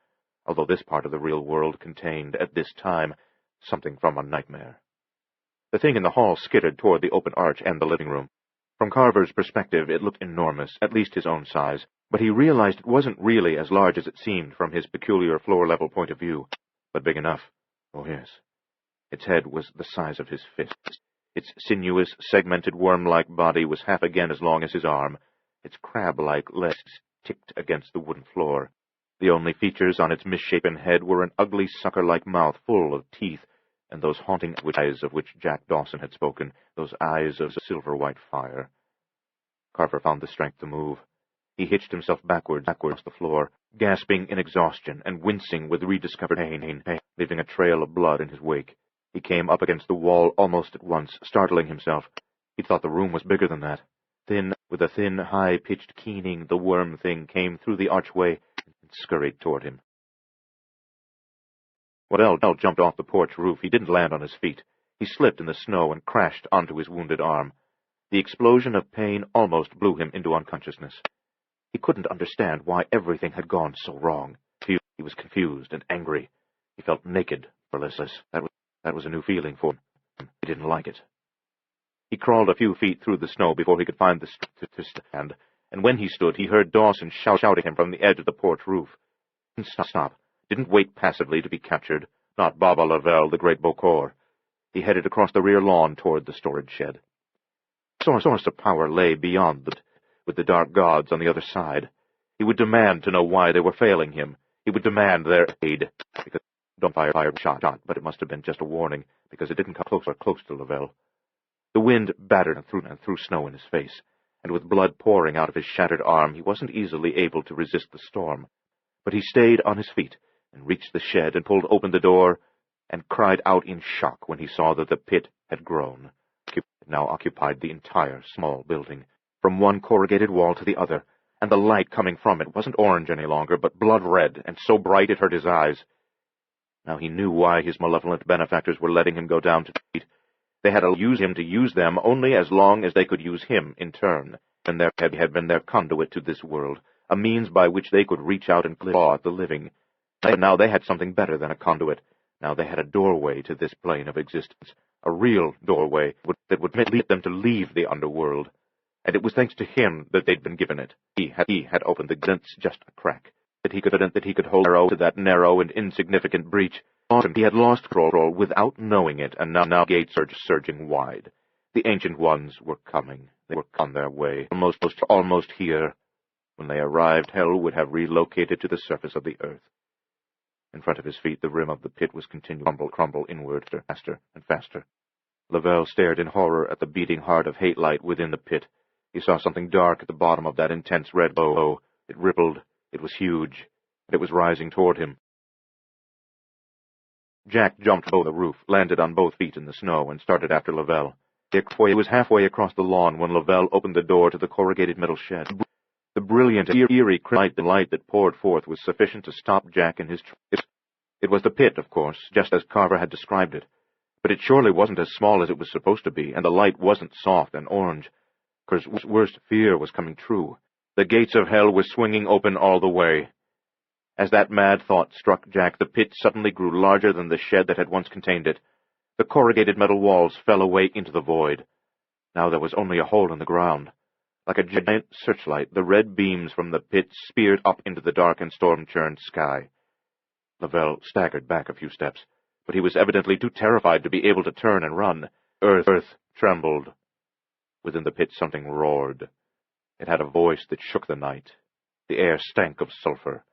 although this part of the real world contained, at this time, something from a nightmare. The thing in the hall skittered toward the open arch and the living room. From Carver's perspective, it looked enormous, at least his own size, but he realized it wasn't really as large as it seemed from his peculiar floor-level point of view, but big enough. Oh, yes. Its head was the size of his fist. Its sinuous, segmented worm-like body was half again as long as his arm. Its crab-like legs ticked against the wooden floor. The only features on its misshapen head were an ugly sucker-like mouth full of teeth, and those haunting eyes of which Jack Dawson had spoken, those eyes of silver-white fire. Carver found the strength to move. He hitched himself backwards the floor, gasping in exhaustion and wincing with rediscovered pain, leaving a trail of blood in his wake. He came up against the wall almost at once, startling himself. He thought the room was bigger than that. With a thin, high-pitched keening, the worm thing came through the archway and scurried toward him. When L jumped off the porch roof, he didn't land on his feet. He slipped in the snow and crashed onto his wounded arm. The explosion of pain almost blew him into unconsciousness. He couldn't understand why everything had gone so wrong. He was confused and angry. He felt naked, listless. That was a new feeling for him. He didn't like it. He crawled a few feet through the snow before he could find the strength to stand, and when he stood, he heard Dawson shouting at him from the edge of the porch roof. He didn't stop. Didn't wait passively to be captured. Not Baba Lavelle, the great Bokor. He headed across the rear lawn toward the storage shed. The source of power lay beyond with the dark gods on the other side. He would demand to know why they were failing him. He would demand their aid. Because don't fire a shot, but it must have been just a warning, because it didn't come close to Lavelle. The wind battered and threw snow in his face, and with blood pouring out of his shattered arm, he wasn't easily able to resist the storm. But he stayed on his feet and reached the shed and pulled open the door and cried out in shock when he saw that the pit had grown. It now occupied the entire small building, from one corrugated wall to the other, and the light coming from it wasn't orange any longer, but blood-red, and so bright it hurt his eyes. Now he knew why his malevolent benefactors were letting him go down to defeat. They had to use him to use them only as long as they could use him in turn, and their head had been their conduit to this world, a means by which they could reach out and claw at the living. But now they had something better than a conduit. Now they had a doorway to this plane of existence, a real doorway that would lead them to leave the underworld. And it was thanks to him that they'd been given it. He had opened the glints just a crack, that he could hold arrow to that narrow and insignificant breach. He had lost control without knowing it, and now gates were surging wide. The Ancient Ones were coming. They were on their way, almost here. When they arrived, hell would have relocated to the surface of the earth. In front of his feet, the rim of the pit was continuing to crumble inward, faster and faster. Lavelle stared in horror at the beating heart of hate light within the pit. He saw something dark at the bottom of that intense red glow. It rippled. It was huge. And it was rising toward him. Jack jumped over the roof, landed on both feet in the snow, and started after Lavelle. He was halfway across the lawn when Lavelle opened the door to the corrugated metal shed. The brilliant, eerie light that poured forth was sufficient to stop Jack in his tracks. It was the pit, of course, just as Carver had described it. But it surely wasn't as small as it was supposed to be, and the light wasn't soft and orange. Carver's worst fear was coming true. The gates of hell were swinging open all the way. As that mad thought struck Jack, the pit suddenly grew larger than the shed that had once contained it. The corrugated metal walls fell away into the void. Now there was only a hole in the ground. Like a giant searchlight, the red beams from the pit speared up into the dark and storm-churned sky. Lavelle staggered back a few steps, but he was evidently too terrified to be able to turn and run. Earth trembled. Within the pit something roared. It had a voice that shook the night. The air stank of sulphur.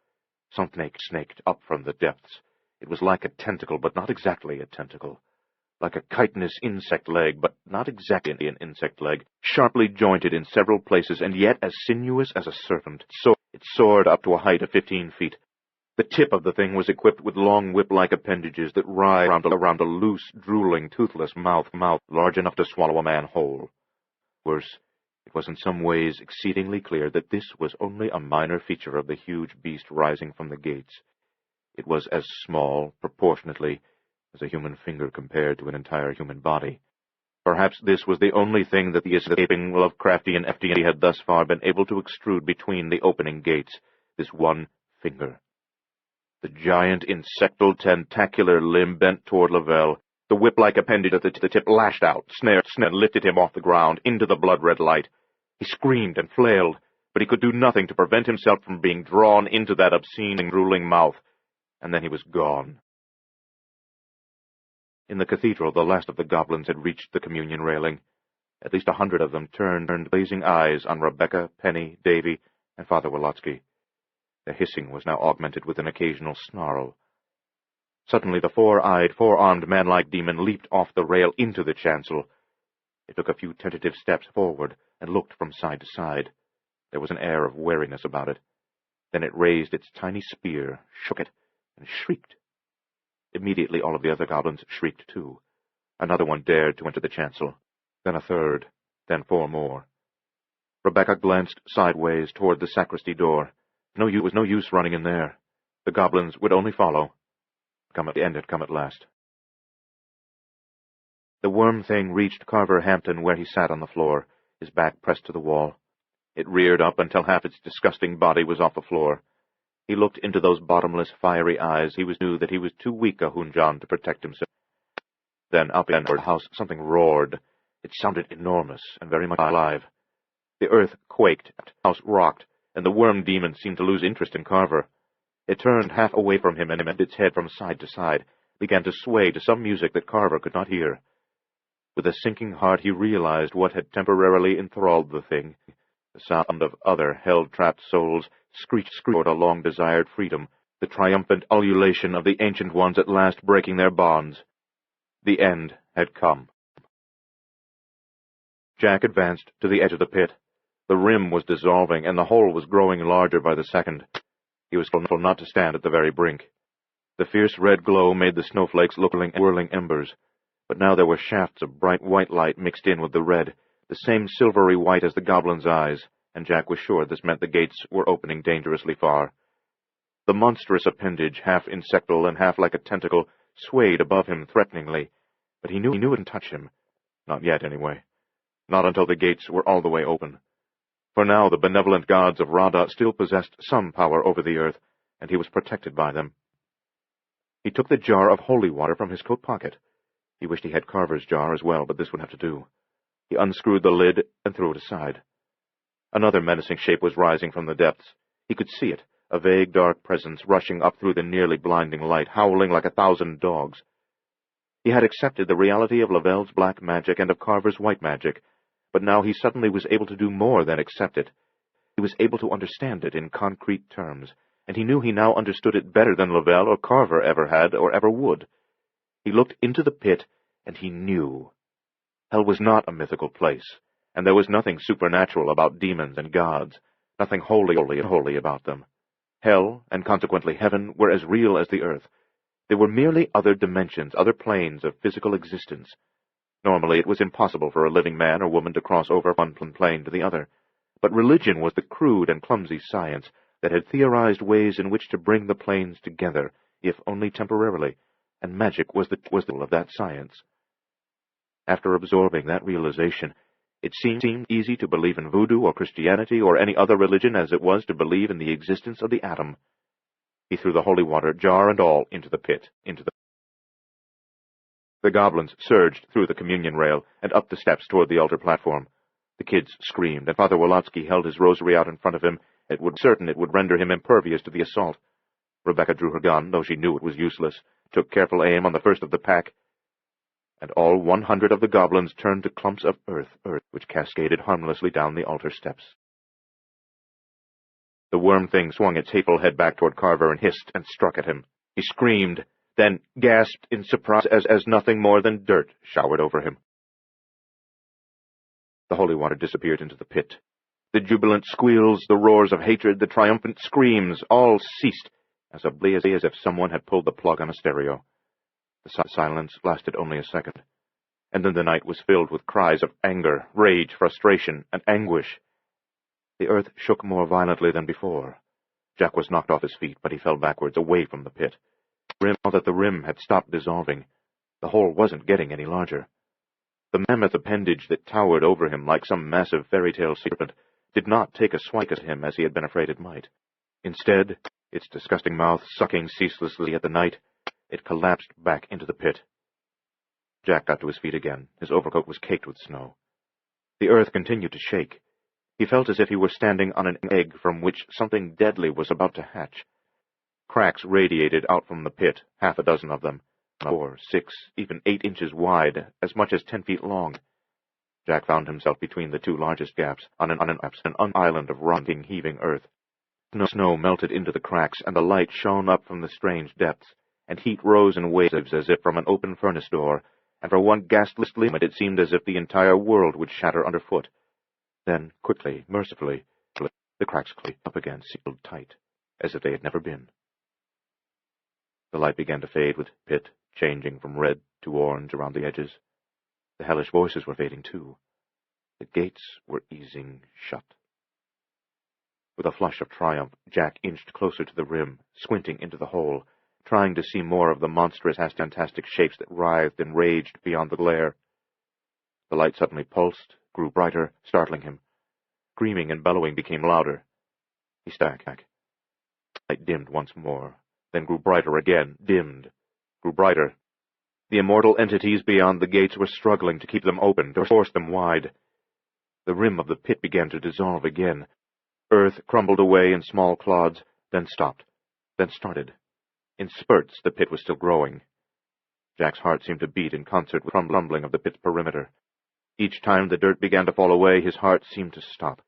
Something snaked up from the depths. It was like a tentacle, but not exactly a tentacle. Like a chitinous insect leg, but not exactly an insect leg, sharply jointed in several places, and yet as sinuous as a serpent. So it soared up to a height of 15 feet. The tip of the thing was equipped with long whip-like appendages that writhed around a loose, drooling, toothless mouth large enough to swallow a man whole. Worse, it was in some ways exceedingly clear that this was only a minor feature of the huge beast rising from the gates. It was as small, proportionately, as a human finger compared to an entire human body. Perhaps this was the only thing that the escaping Lovecraftian FD had thus far been able to extrude between the opening gates, this one finger. The giant insectal tentacular limb bent toward Lavelle. The whip-like appendage at the tip lashed out, snared, and lifted him off the ground into the blood-red light. He screamed and flailed, but he could do nothing to prevent himself from being drawn into that obscene and drooling mouth, and then he was gone. In the cathedral, the last of the goblins had reached the communion railing. At least 100 of them turned blazing eyes on Rebecca, Penny, Davy, and Father Wolotsky. Their hissing was now augmented with an occasional snarl. Suddenly the four-eyed, four-armed man-like demon leaped off the rail into the chancel. It took a few tentative steps forward and looked from side to side. There was an air of wariness about it. Then it raised its tiny spear, shook it, and shrieked. Immediately all of the other goblins shrieked too. Another one dared to enter the chancel, then a third, then 4 more. Rebecca glanced sideways toward the sacristy door. It was no use running in there. The goblins would only follow. The end had come at last. The worm thing reached Carver Hampton where he sat on the floor, his back pressed to the wall. It reared up until half its disgusting body was off the floor. He looked into those bottomless, fiery eyes. He knew that he was too weak a Hunjan to protect himself. Then up in the house something roared. It sounded enormous and very much alive. The earth quaked, the house rocked, and the worm demon seemed to lose interest in Carver. It turned half away from him and bent its head from side to side, began to sway to some music that Carver could not hear. With a sinking heart he realized what had temporarily enthralled the thing. The sound of other hell-trapped souls screeched toward a long-desired freedom, the triumphant ululation of the ancient ones at last breaking their bonds. The end had come. Jack advanced to the edge of the pit. The rim was dissolving, and the hole was growing larger by the second. He was careful not to stand at the very brink. The fierce red glow made the snowflakes look like whirling embers, but now there were shafts of bright white light mixed in with the red, the same silvery white as the goblin's eyes, and Jack was sure this meant the gates were opening dangerously far. The monstrous appendage, half insectal and half like a tentacle, swayed above him threateningly, but he knew it wouldn't touch him. Not yet, anyway. Not until the gates were all the way open. For now the benevolent gods of Radha still possessed some power over the earth, and he was protected by them. He took the jar of holy water from his coat pocket. He wished he had Carver's jar as well, but this would have to do. He unscrewed the lid and threw it aside. Another menacing shape was rising from the depths. He could see it, a vague dark presence rushing up through the nearly blinding light, howling like 1,000 dogs. He had accepted the reality of Lavelle's black magic and of Carver's white magic, but now he suddenly was able to do more than accept it. He was able to understand it in concrete terms, and he knew he now understood it better than Lavelle or Carver ever had or ever would. He looked into the pit, and he knew. Hell was not a mythical place, and there was nothing supernatural about demons and gods, nothing holy about them. Hell, and consequently heaven, were as real as the earth. They were merely other dimensions, other planes of physical existence. Normally it was impossible for a living man or woman to cross over one plane to the other, but religion was the crude and clumsy science that had theorized ways in which to bring the planes together, if only temporarily, and magic was the tool of that science. After absorbing that realization, it seemed easy to believe in voodoo or Christianity or any other religion as it was to believe in the existence of the atom. He threw the holy water, jar and all, into the pit, The goblins surged through the communion rail and up the steps toward the altar platform. The kids screamed, and Father Wolotsky held his rosary out in front of him. It would render him impervious to the assault. Rebecca drew her gun, though she knew it was useless, took careful aim on the first of the pack, and all 100 of the goblins turned to clumps of earth, which cascaded harmlessly down the altar steps. The worm thing swung its hateful head back toward Carver and hissed and struck at him. He screamed, then gasped in surprise as nothing more than dirt showered over him. The holy water disappeared into the pit. The jubilant squeals, the roars of hatred, the triumphant screams, all ceased as abruptly as if someone had pulled the plug on a stereo. The silence lasted only a second, and then the night was filled with cries of anger, rage, frustration, and anguish. The earth shook more violently than before. Jack was knocked off his feet, but he fell backwards, away from the pit. Now that the rim had stopped dissolving, the hole wasn't getting any larger. The mammoth appendage that towered over him like some massive fairy-tale serpent did not take a swipe at him as he had been afraid it might. Instead, its disgusting mouth sucking ceaselessly at the night, it collapsed back into the pit. Jack got to his feet again. His overcoat was caked with snow. The earth continued to shake. He felt as if he were standing on an egg from which something deadly was about to hatch. Cracks radiated out from the pit, 6 of them, 4, 6, even 8 inches wide, as much as 10 feet long. Jack found himself between the 2 largest gaps, on an island of rotting, heaving earth. Snow melted into the cracks, and the light shone up from the strange depths, and heat rose in waves as if from an open furnace door, and for one ghastly moment it seemed as if the entire world would shatter underfoot. Then, quickly, mercifully, the cracks closed up again, sealed tight, as if they had never been. The light began to fade, with the pit changing from red to orange around the edges. The hellish voices were fading too. The gates were easing shut. With a flush of triumph, Jack inched closer to the rim, squinting into the hole, trying to see more of the monstrous, fantastic shapes that writhed and raged beyond the glare. The light suddenly pulsed, grew brighter, startling him. Screaming and bellowing became louder. He stacked back. The light dimmed once more, then grew brighter again, dimmed, grew brighter. The immortal entities beyond the gates were struggling to keep them open, to force them wide. The rim of the pit began to dissolve again. Earth crumbled away in small clods, then stopped, then started. In spurts, the pit was still growing. Jack's heart seemed to beat in concert with the crumbling of the pit's perimeter. Each time the dirt began to fall away, his heart seemed to stop.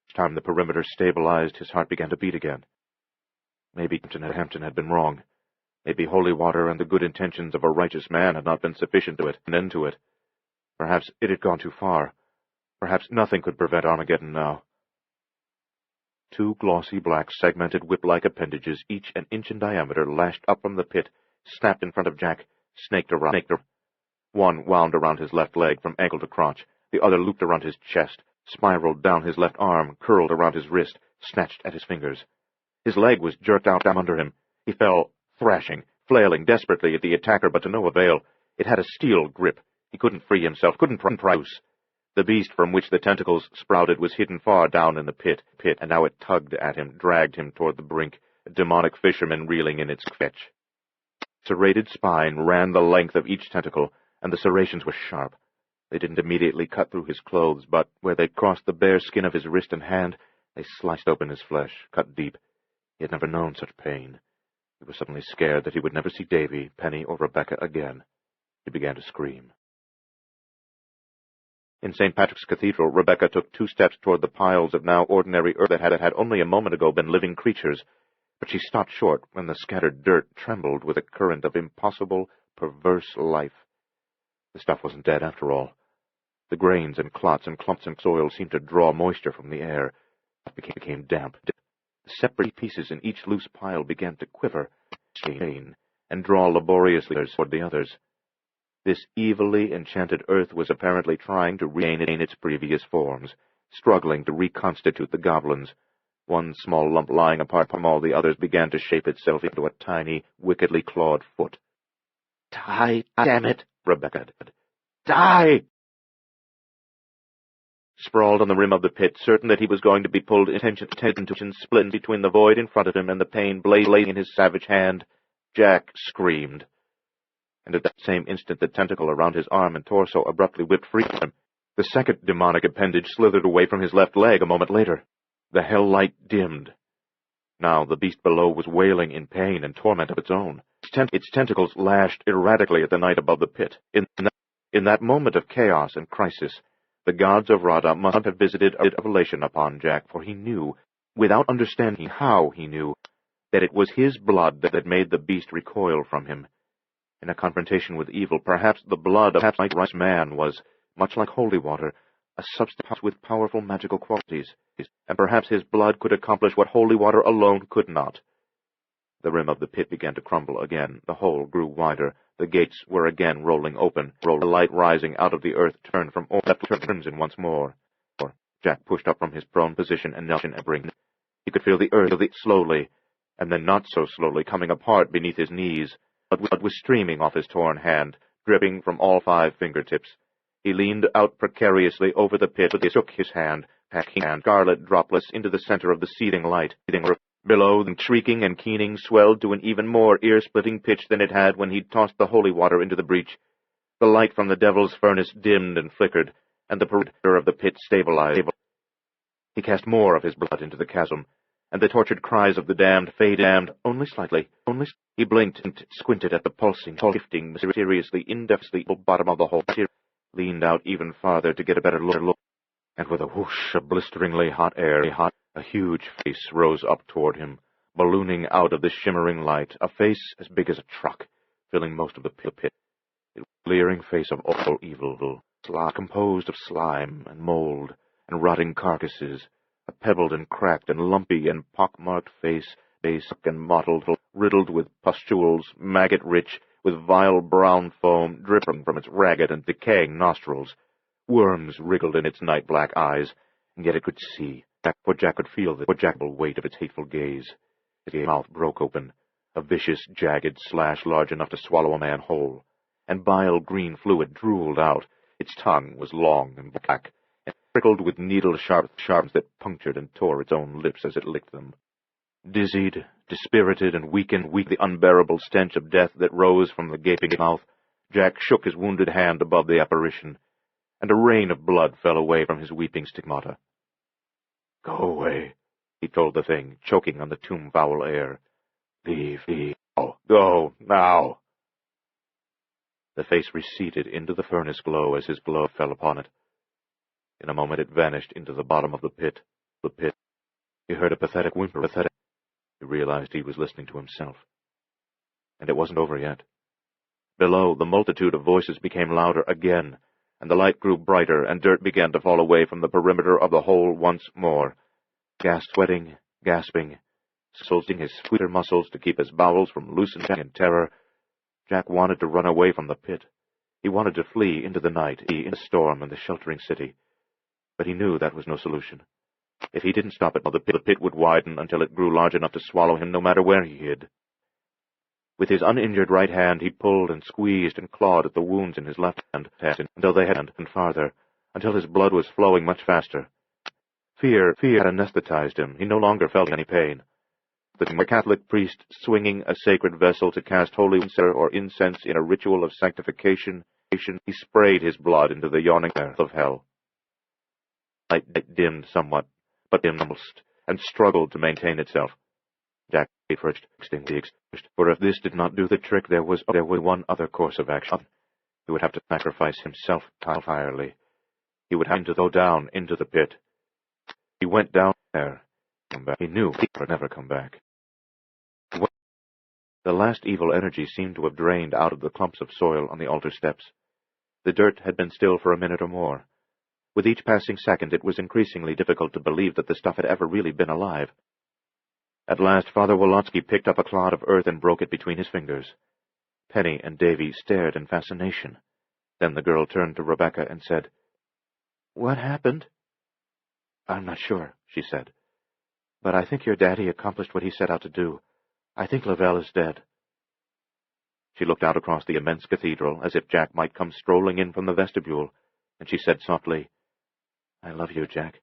Each time the perimeter stabilized, his heart began to beat again. Maybe Hampton had been wrong. Maybe holy water and the good intentions of a righteous man had not been sufficient to an end to it. Perhaps it had gone too far. Perhaps nothing could prevent Armageddon now. Two glossy black segmented whip-like appendages, each an inch in diameter, lashed up from the pit, snapped in front of Jack, snaked around. One wound around his left leg from ankle to crotch. The other looped around his chest, spiraled down his left arm, curled around his wrist, snatched at his fingers. His leg was jerked out down under him. He fell, thrashing, flailing desperately at the attacker, but to no avail. It had a steel grip. He couldn't free himself, couldn't pry loose. The beast from which the tentacles sprouted was hidden far down in the pit, and now it tugged at him, dragged him toward the brink, a demonic fisherman reeling in its fetch. Serrated spine ran the length of each tentacle, and the serrations were sharp. They didn't immediately cut through his clothes, but where they crossed the bare skin of his wrist and hand, they sliced open his flesh, cut deep. He had never known such pain. He was suddenly scared that he would never see Davy, Penny, or Rebecca again. He began to scream. In St. Patrick's Cathedral, Rebecca took 2 steps toward the piles of now ordinary earth that had only a moment ago been living creatures, but she stopped short when the scattered dirt trembled with a current of impossible, perverse life. The stuff wasn't dead, after all. The grains and clots and clumps of soil seemed to draw moisture from the air. It became damp. The separate pieces in each loose pile began to quiver, strain, and draw laboriously toward the others. This evilly enchanted earth was apparently trying to regain its previous forms, struggling to reconstitute the goblins. One small lump lying apart from all the others began to shape itself into a tiny, wickedly clawed foot. "Die, damn it!" Rebecca said. "Die!" Sprawled on the rim of the pit, certain that he was going to be pulled into split between the void in front of him and the pain blazing in his savage hand, Jack screamed. And at that same instant the tentacle around his arm and torso abruptly whipped free from him. The second demonic appendage slithered away from his left leg a moment later. The hell light dimmed. Now the beast below was wailing in pain and torment of its own. Its tentacles lashed erratically at the night above the pit. In that moment of chaos and crisis, the gods of Radha must have visited a revelation upon Jack, for he knew, without understanding how he knew, that it was his blood that had made the beast recoil from him. In a confrontation with evil, perhaps the blood of a righteous man was, much like holy water, a substance with powerful magical qualities, and perhaps his blood could accomplish what holy water alone could not. The rim of the pit began to crumble again. The hole grew wider. The gates were again rolling open. The light rising out of the earth turned from orange to crimson once more. Jack pushed up from his prone position and knelt in a brink. He could feel the earth slowly, and then not so slowly, coming apart beneath his knees. Blood was streaming off his torn hand, dripping from all 5 fingertips. He leaned out precariously over the pit, but he shook his hand, packing scarlet droplets into the center of the seething light. Below, the shrieking and keening swelled to an even more ear-splitting pitch than it had when he'd tossed the holy water into the breach. The light from the devil's furnace dimmed and flickered, and the perimeter of the pit stabilized. He cast more of his blood into the chasm, and the tortured cries of the damned faded only slightly. He blinked and squinted at the pulsing, shifting, mysteriously, indefinitely bottom of the hole, leaned out even farther to get a better look, and with a whoosh of blisteringly hot air, a huge face rose up toward him, ballooning out of the shimmering light, a face as big as a truck, filling most of the pit. It was a leering face of awful evil, composed of slime and mold and rotting carcasses, a pebbled and cracked and lumpy and pock-marked face, and mottled, riddled with pustules, maggot-rich, with vile brown foam dripping from its ragged and decaying nostrils. Worms wriggled in its night-black eyes, and yet it could see, for Jack could feel the jackal weight of its hateful gaze. Its mouth broke open, a vicious, jagged slash large enough to swallow a man whole, and bile green fluid drooled out. Its tongue was long and black, and prickled with needle-sharp sharps that punctured and tore its own lips as it licked them. Dizzied, dispirited, and weakened, the unbearable stench of death that rose from the gaping mouth, Jack shook his wounded hand above the apparition, and a rain of blood fell away from his weeping stigmata. "Go away," he told the thing, choking on the tomb-foul air. "Leave. Oh, go, now." The face receded into the furnace glow as his glove fell upon it. In a moment it vanished into the bottom of the pit. He heard a pathetic whimper. He realized he was listening to himself. And it wasn't over yet. Below, the multitude of voices became louder again, and the light grew brighter, and dirt began to fall away from the perimeter of the hole once more. Sweating, gasping, solting his sweeter muscles to keep his bowels from loosening in terror, Jack wanted to run away from the pit. He wanted to flee into the night, into the storm and the sheltering city. But he knew that was no solution. If he didn't stop it, the pit would widen until it grew large enough to swallow him no matter where he hid. With his uninjured right hand, he pulled and squeezed and clawed at the wounds in his left hand until they had and farther, until his blood was flowing much faster. Fear had anesthetized him. He no longer felt any pain. The Catholic priest swinging a sacred vessel to cast holy water or incense in a ritual of sanctification, he sprayed his blood into the yawning earth of hell. Light dimmed somewhat, but almost, and struggled to maintain itself. Jack waited for it to extinguish, for if this did not do the trick, there was one other course of action. He would have to sacrifice himself entirely. He would have to go down into the pit. He went down there. He knew he would never come back. The last evil energy seemed to have drained out of the clumps of soil on the altar steps. The dirt had been still for a minute or more. With each passing second, it was increasingly difficult to believe that the stuff had ever really been alive. At last, Father Wolotsky picked up a clod of earth and broke it between his fingers. Penny and Davy stared in fascination. Then the girl turned to Rebecca and said, "What happened?" "I'm not sure," she said. "But I think your daddy accomplished what he set out to do. I think Lavelle is dead." She looked out across the immense cathedral as if Jack might come strolling in from the vestibule, and she said softly, "I love you, Jack."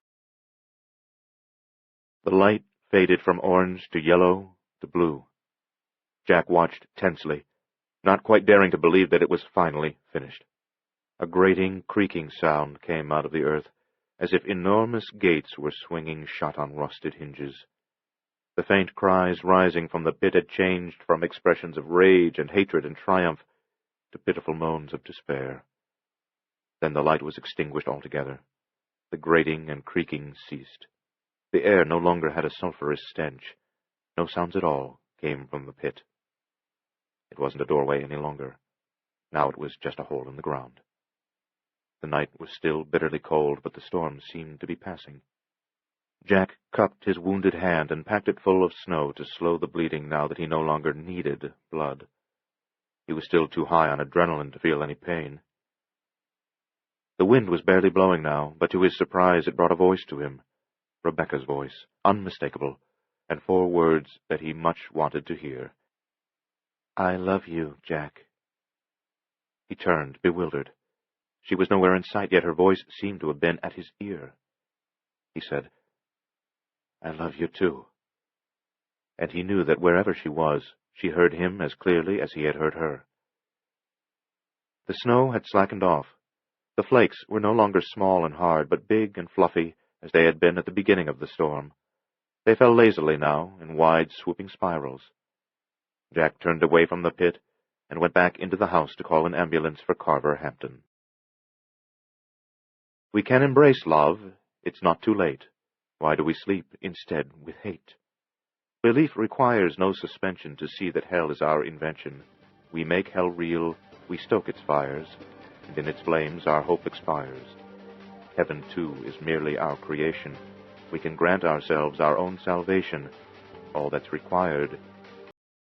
The light faded from orange to yellow to blue. Jack watched tensely, not quite daring to believe that it was finally finished. A grating, creaking sound came out of the earth, as if enormous gates were swinging shut on rusted hinges. The faint cries rising from the pit had changed from expressions of rage and hatred and triumph to pitiful moans of despair. Then the light was extinguished altogether. The grating and creaking ceased. The air no longer had a sulphurous stench. No sounds at all came from the pit. It wasn't a doorway any longer. Now it was just a hole in the ground. The night was still bitterly cold, but the storm seemed to be passing. Jack cupped his wounded hand and packed it full of snow to slow the bleeding now that he no longer needed blood. He was still too high on adrenaline to feel any pain. The wind was barely blowing now, but to his surprise it brought a voice to him. Rebecca's voice, unmistakable, and 4 words that he much wanted to hear. "I love you, Jack." He turned, bewildered. She was nowhere in sight, yet her voice seemed to have been at his ear. He said, "I love you too." And he knew that wherever she was, she heard him as clearly as he had heard her. The snow had slackened off. The flakes were no longer small and hard, but big and fluffy, as they had been at the beginning of the storm. They fell lazily now, in wide, swooping spirals. Jack turned away from the pit and went back into the house to call an ambulance for Carver Hampton. We can embrace love. It's not too late. Why do we sleep instead with hate? Belief requires no suspension to see that hell is our invention. We make hell real, we stoke its fires, and in its flames our hope expires. Heaven, too, is merely our creation. We can grant ourselves our own salvation. All that's required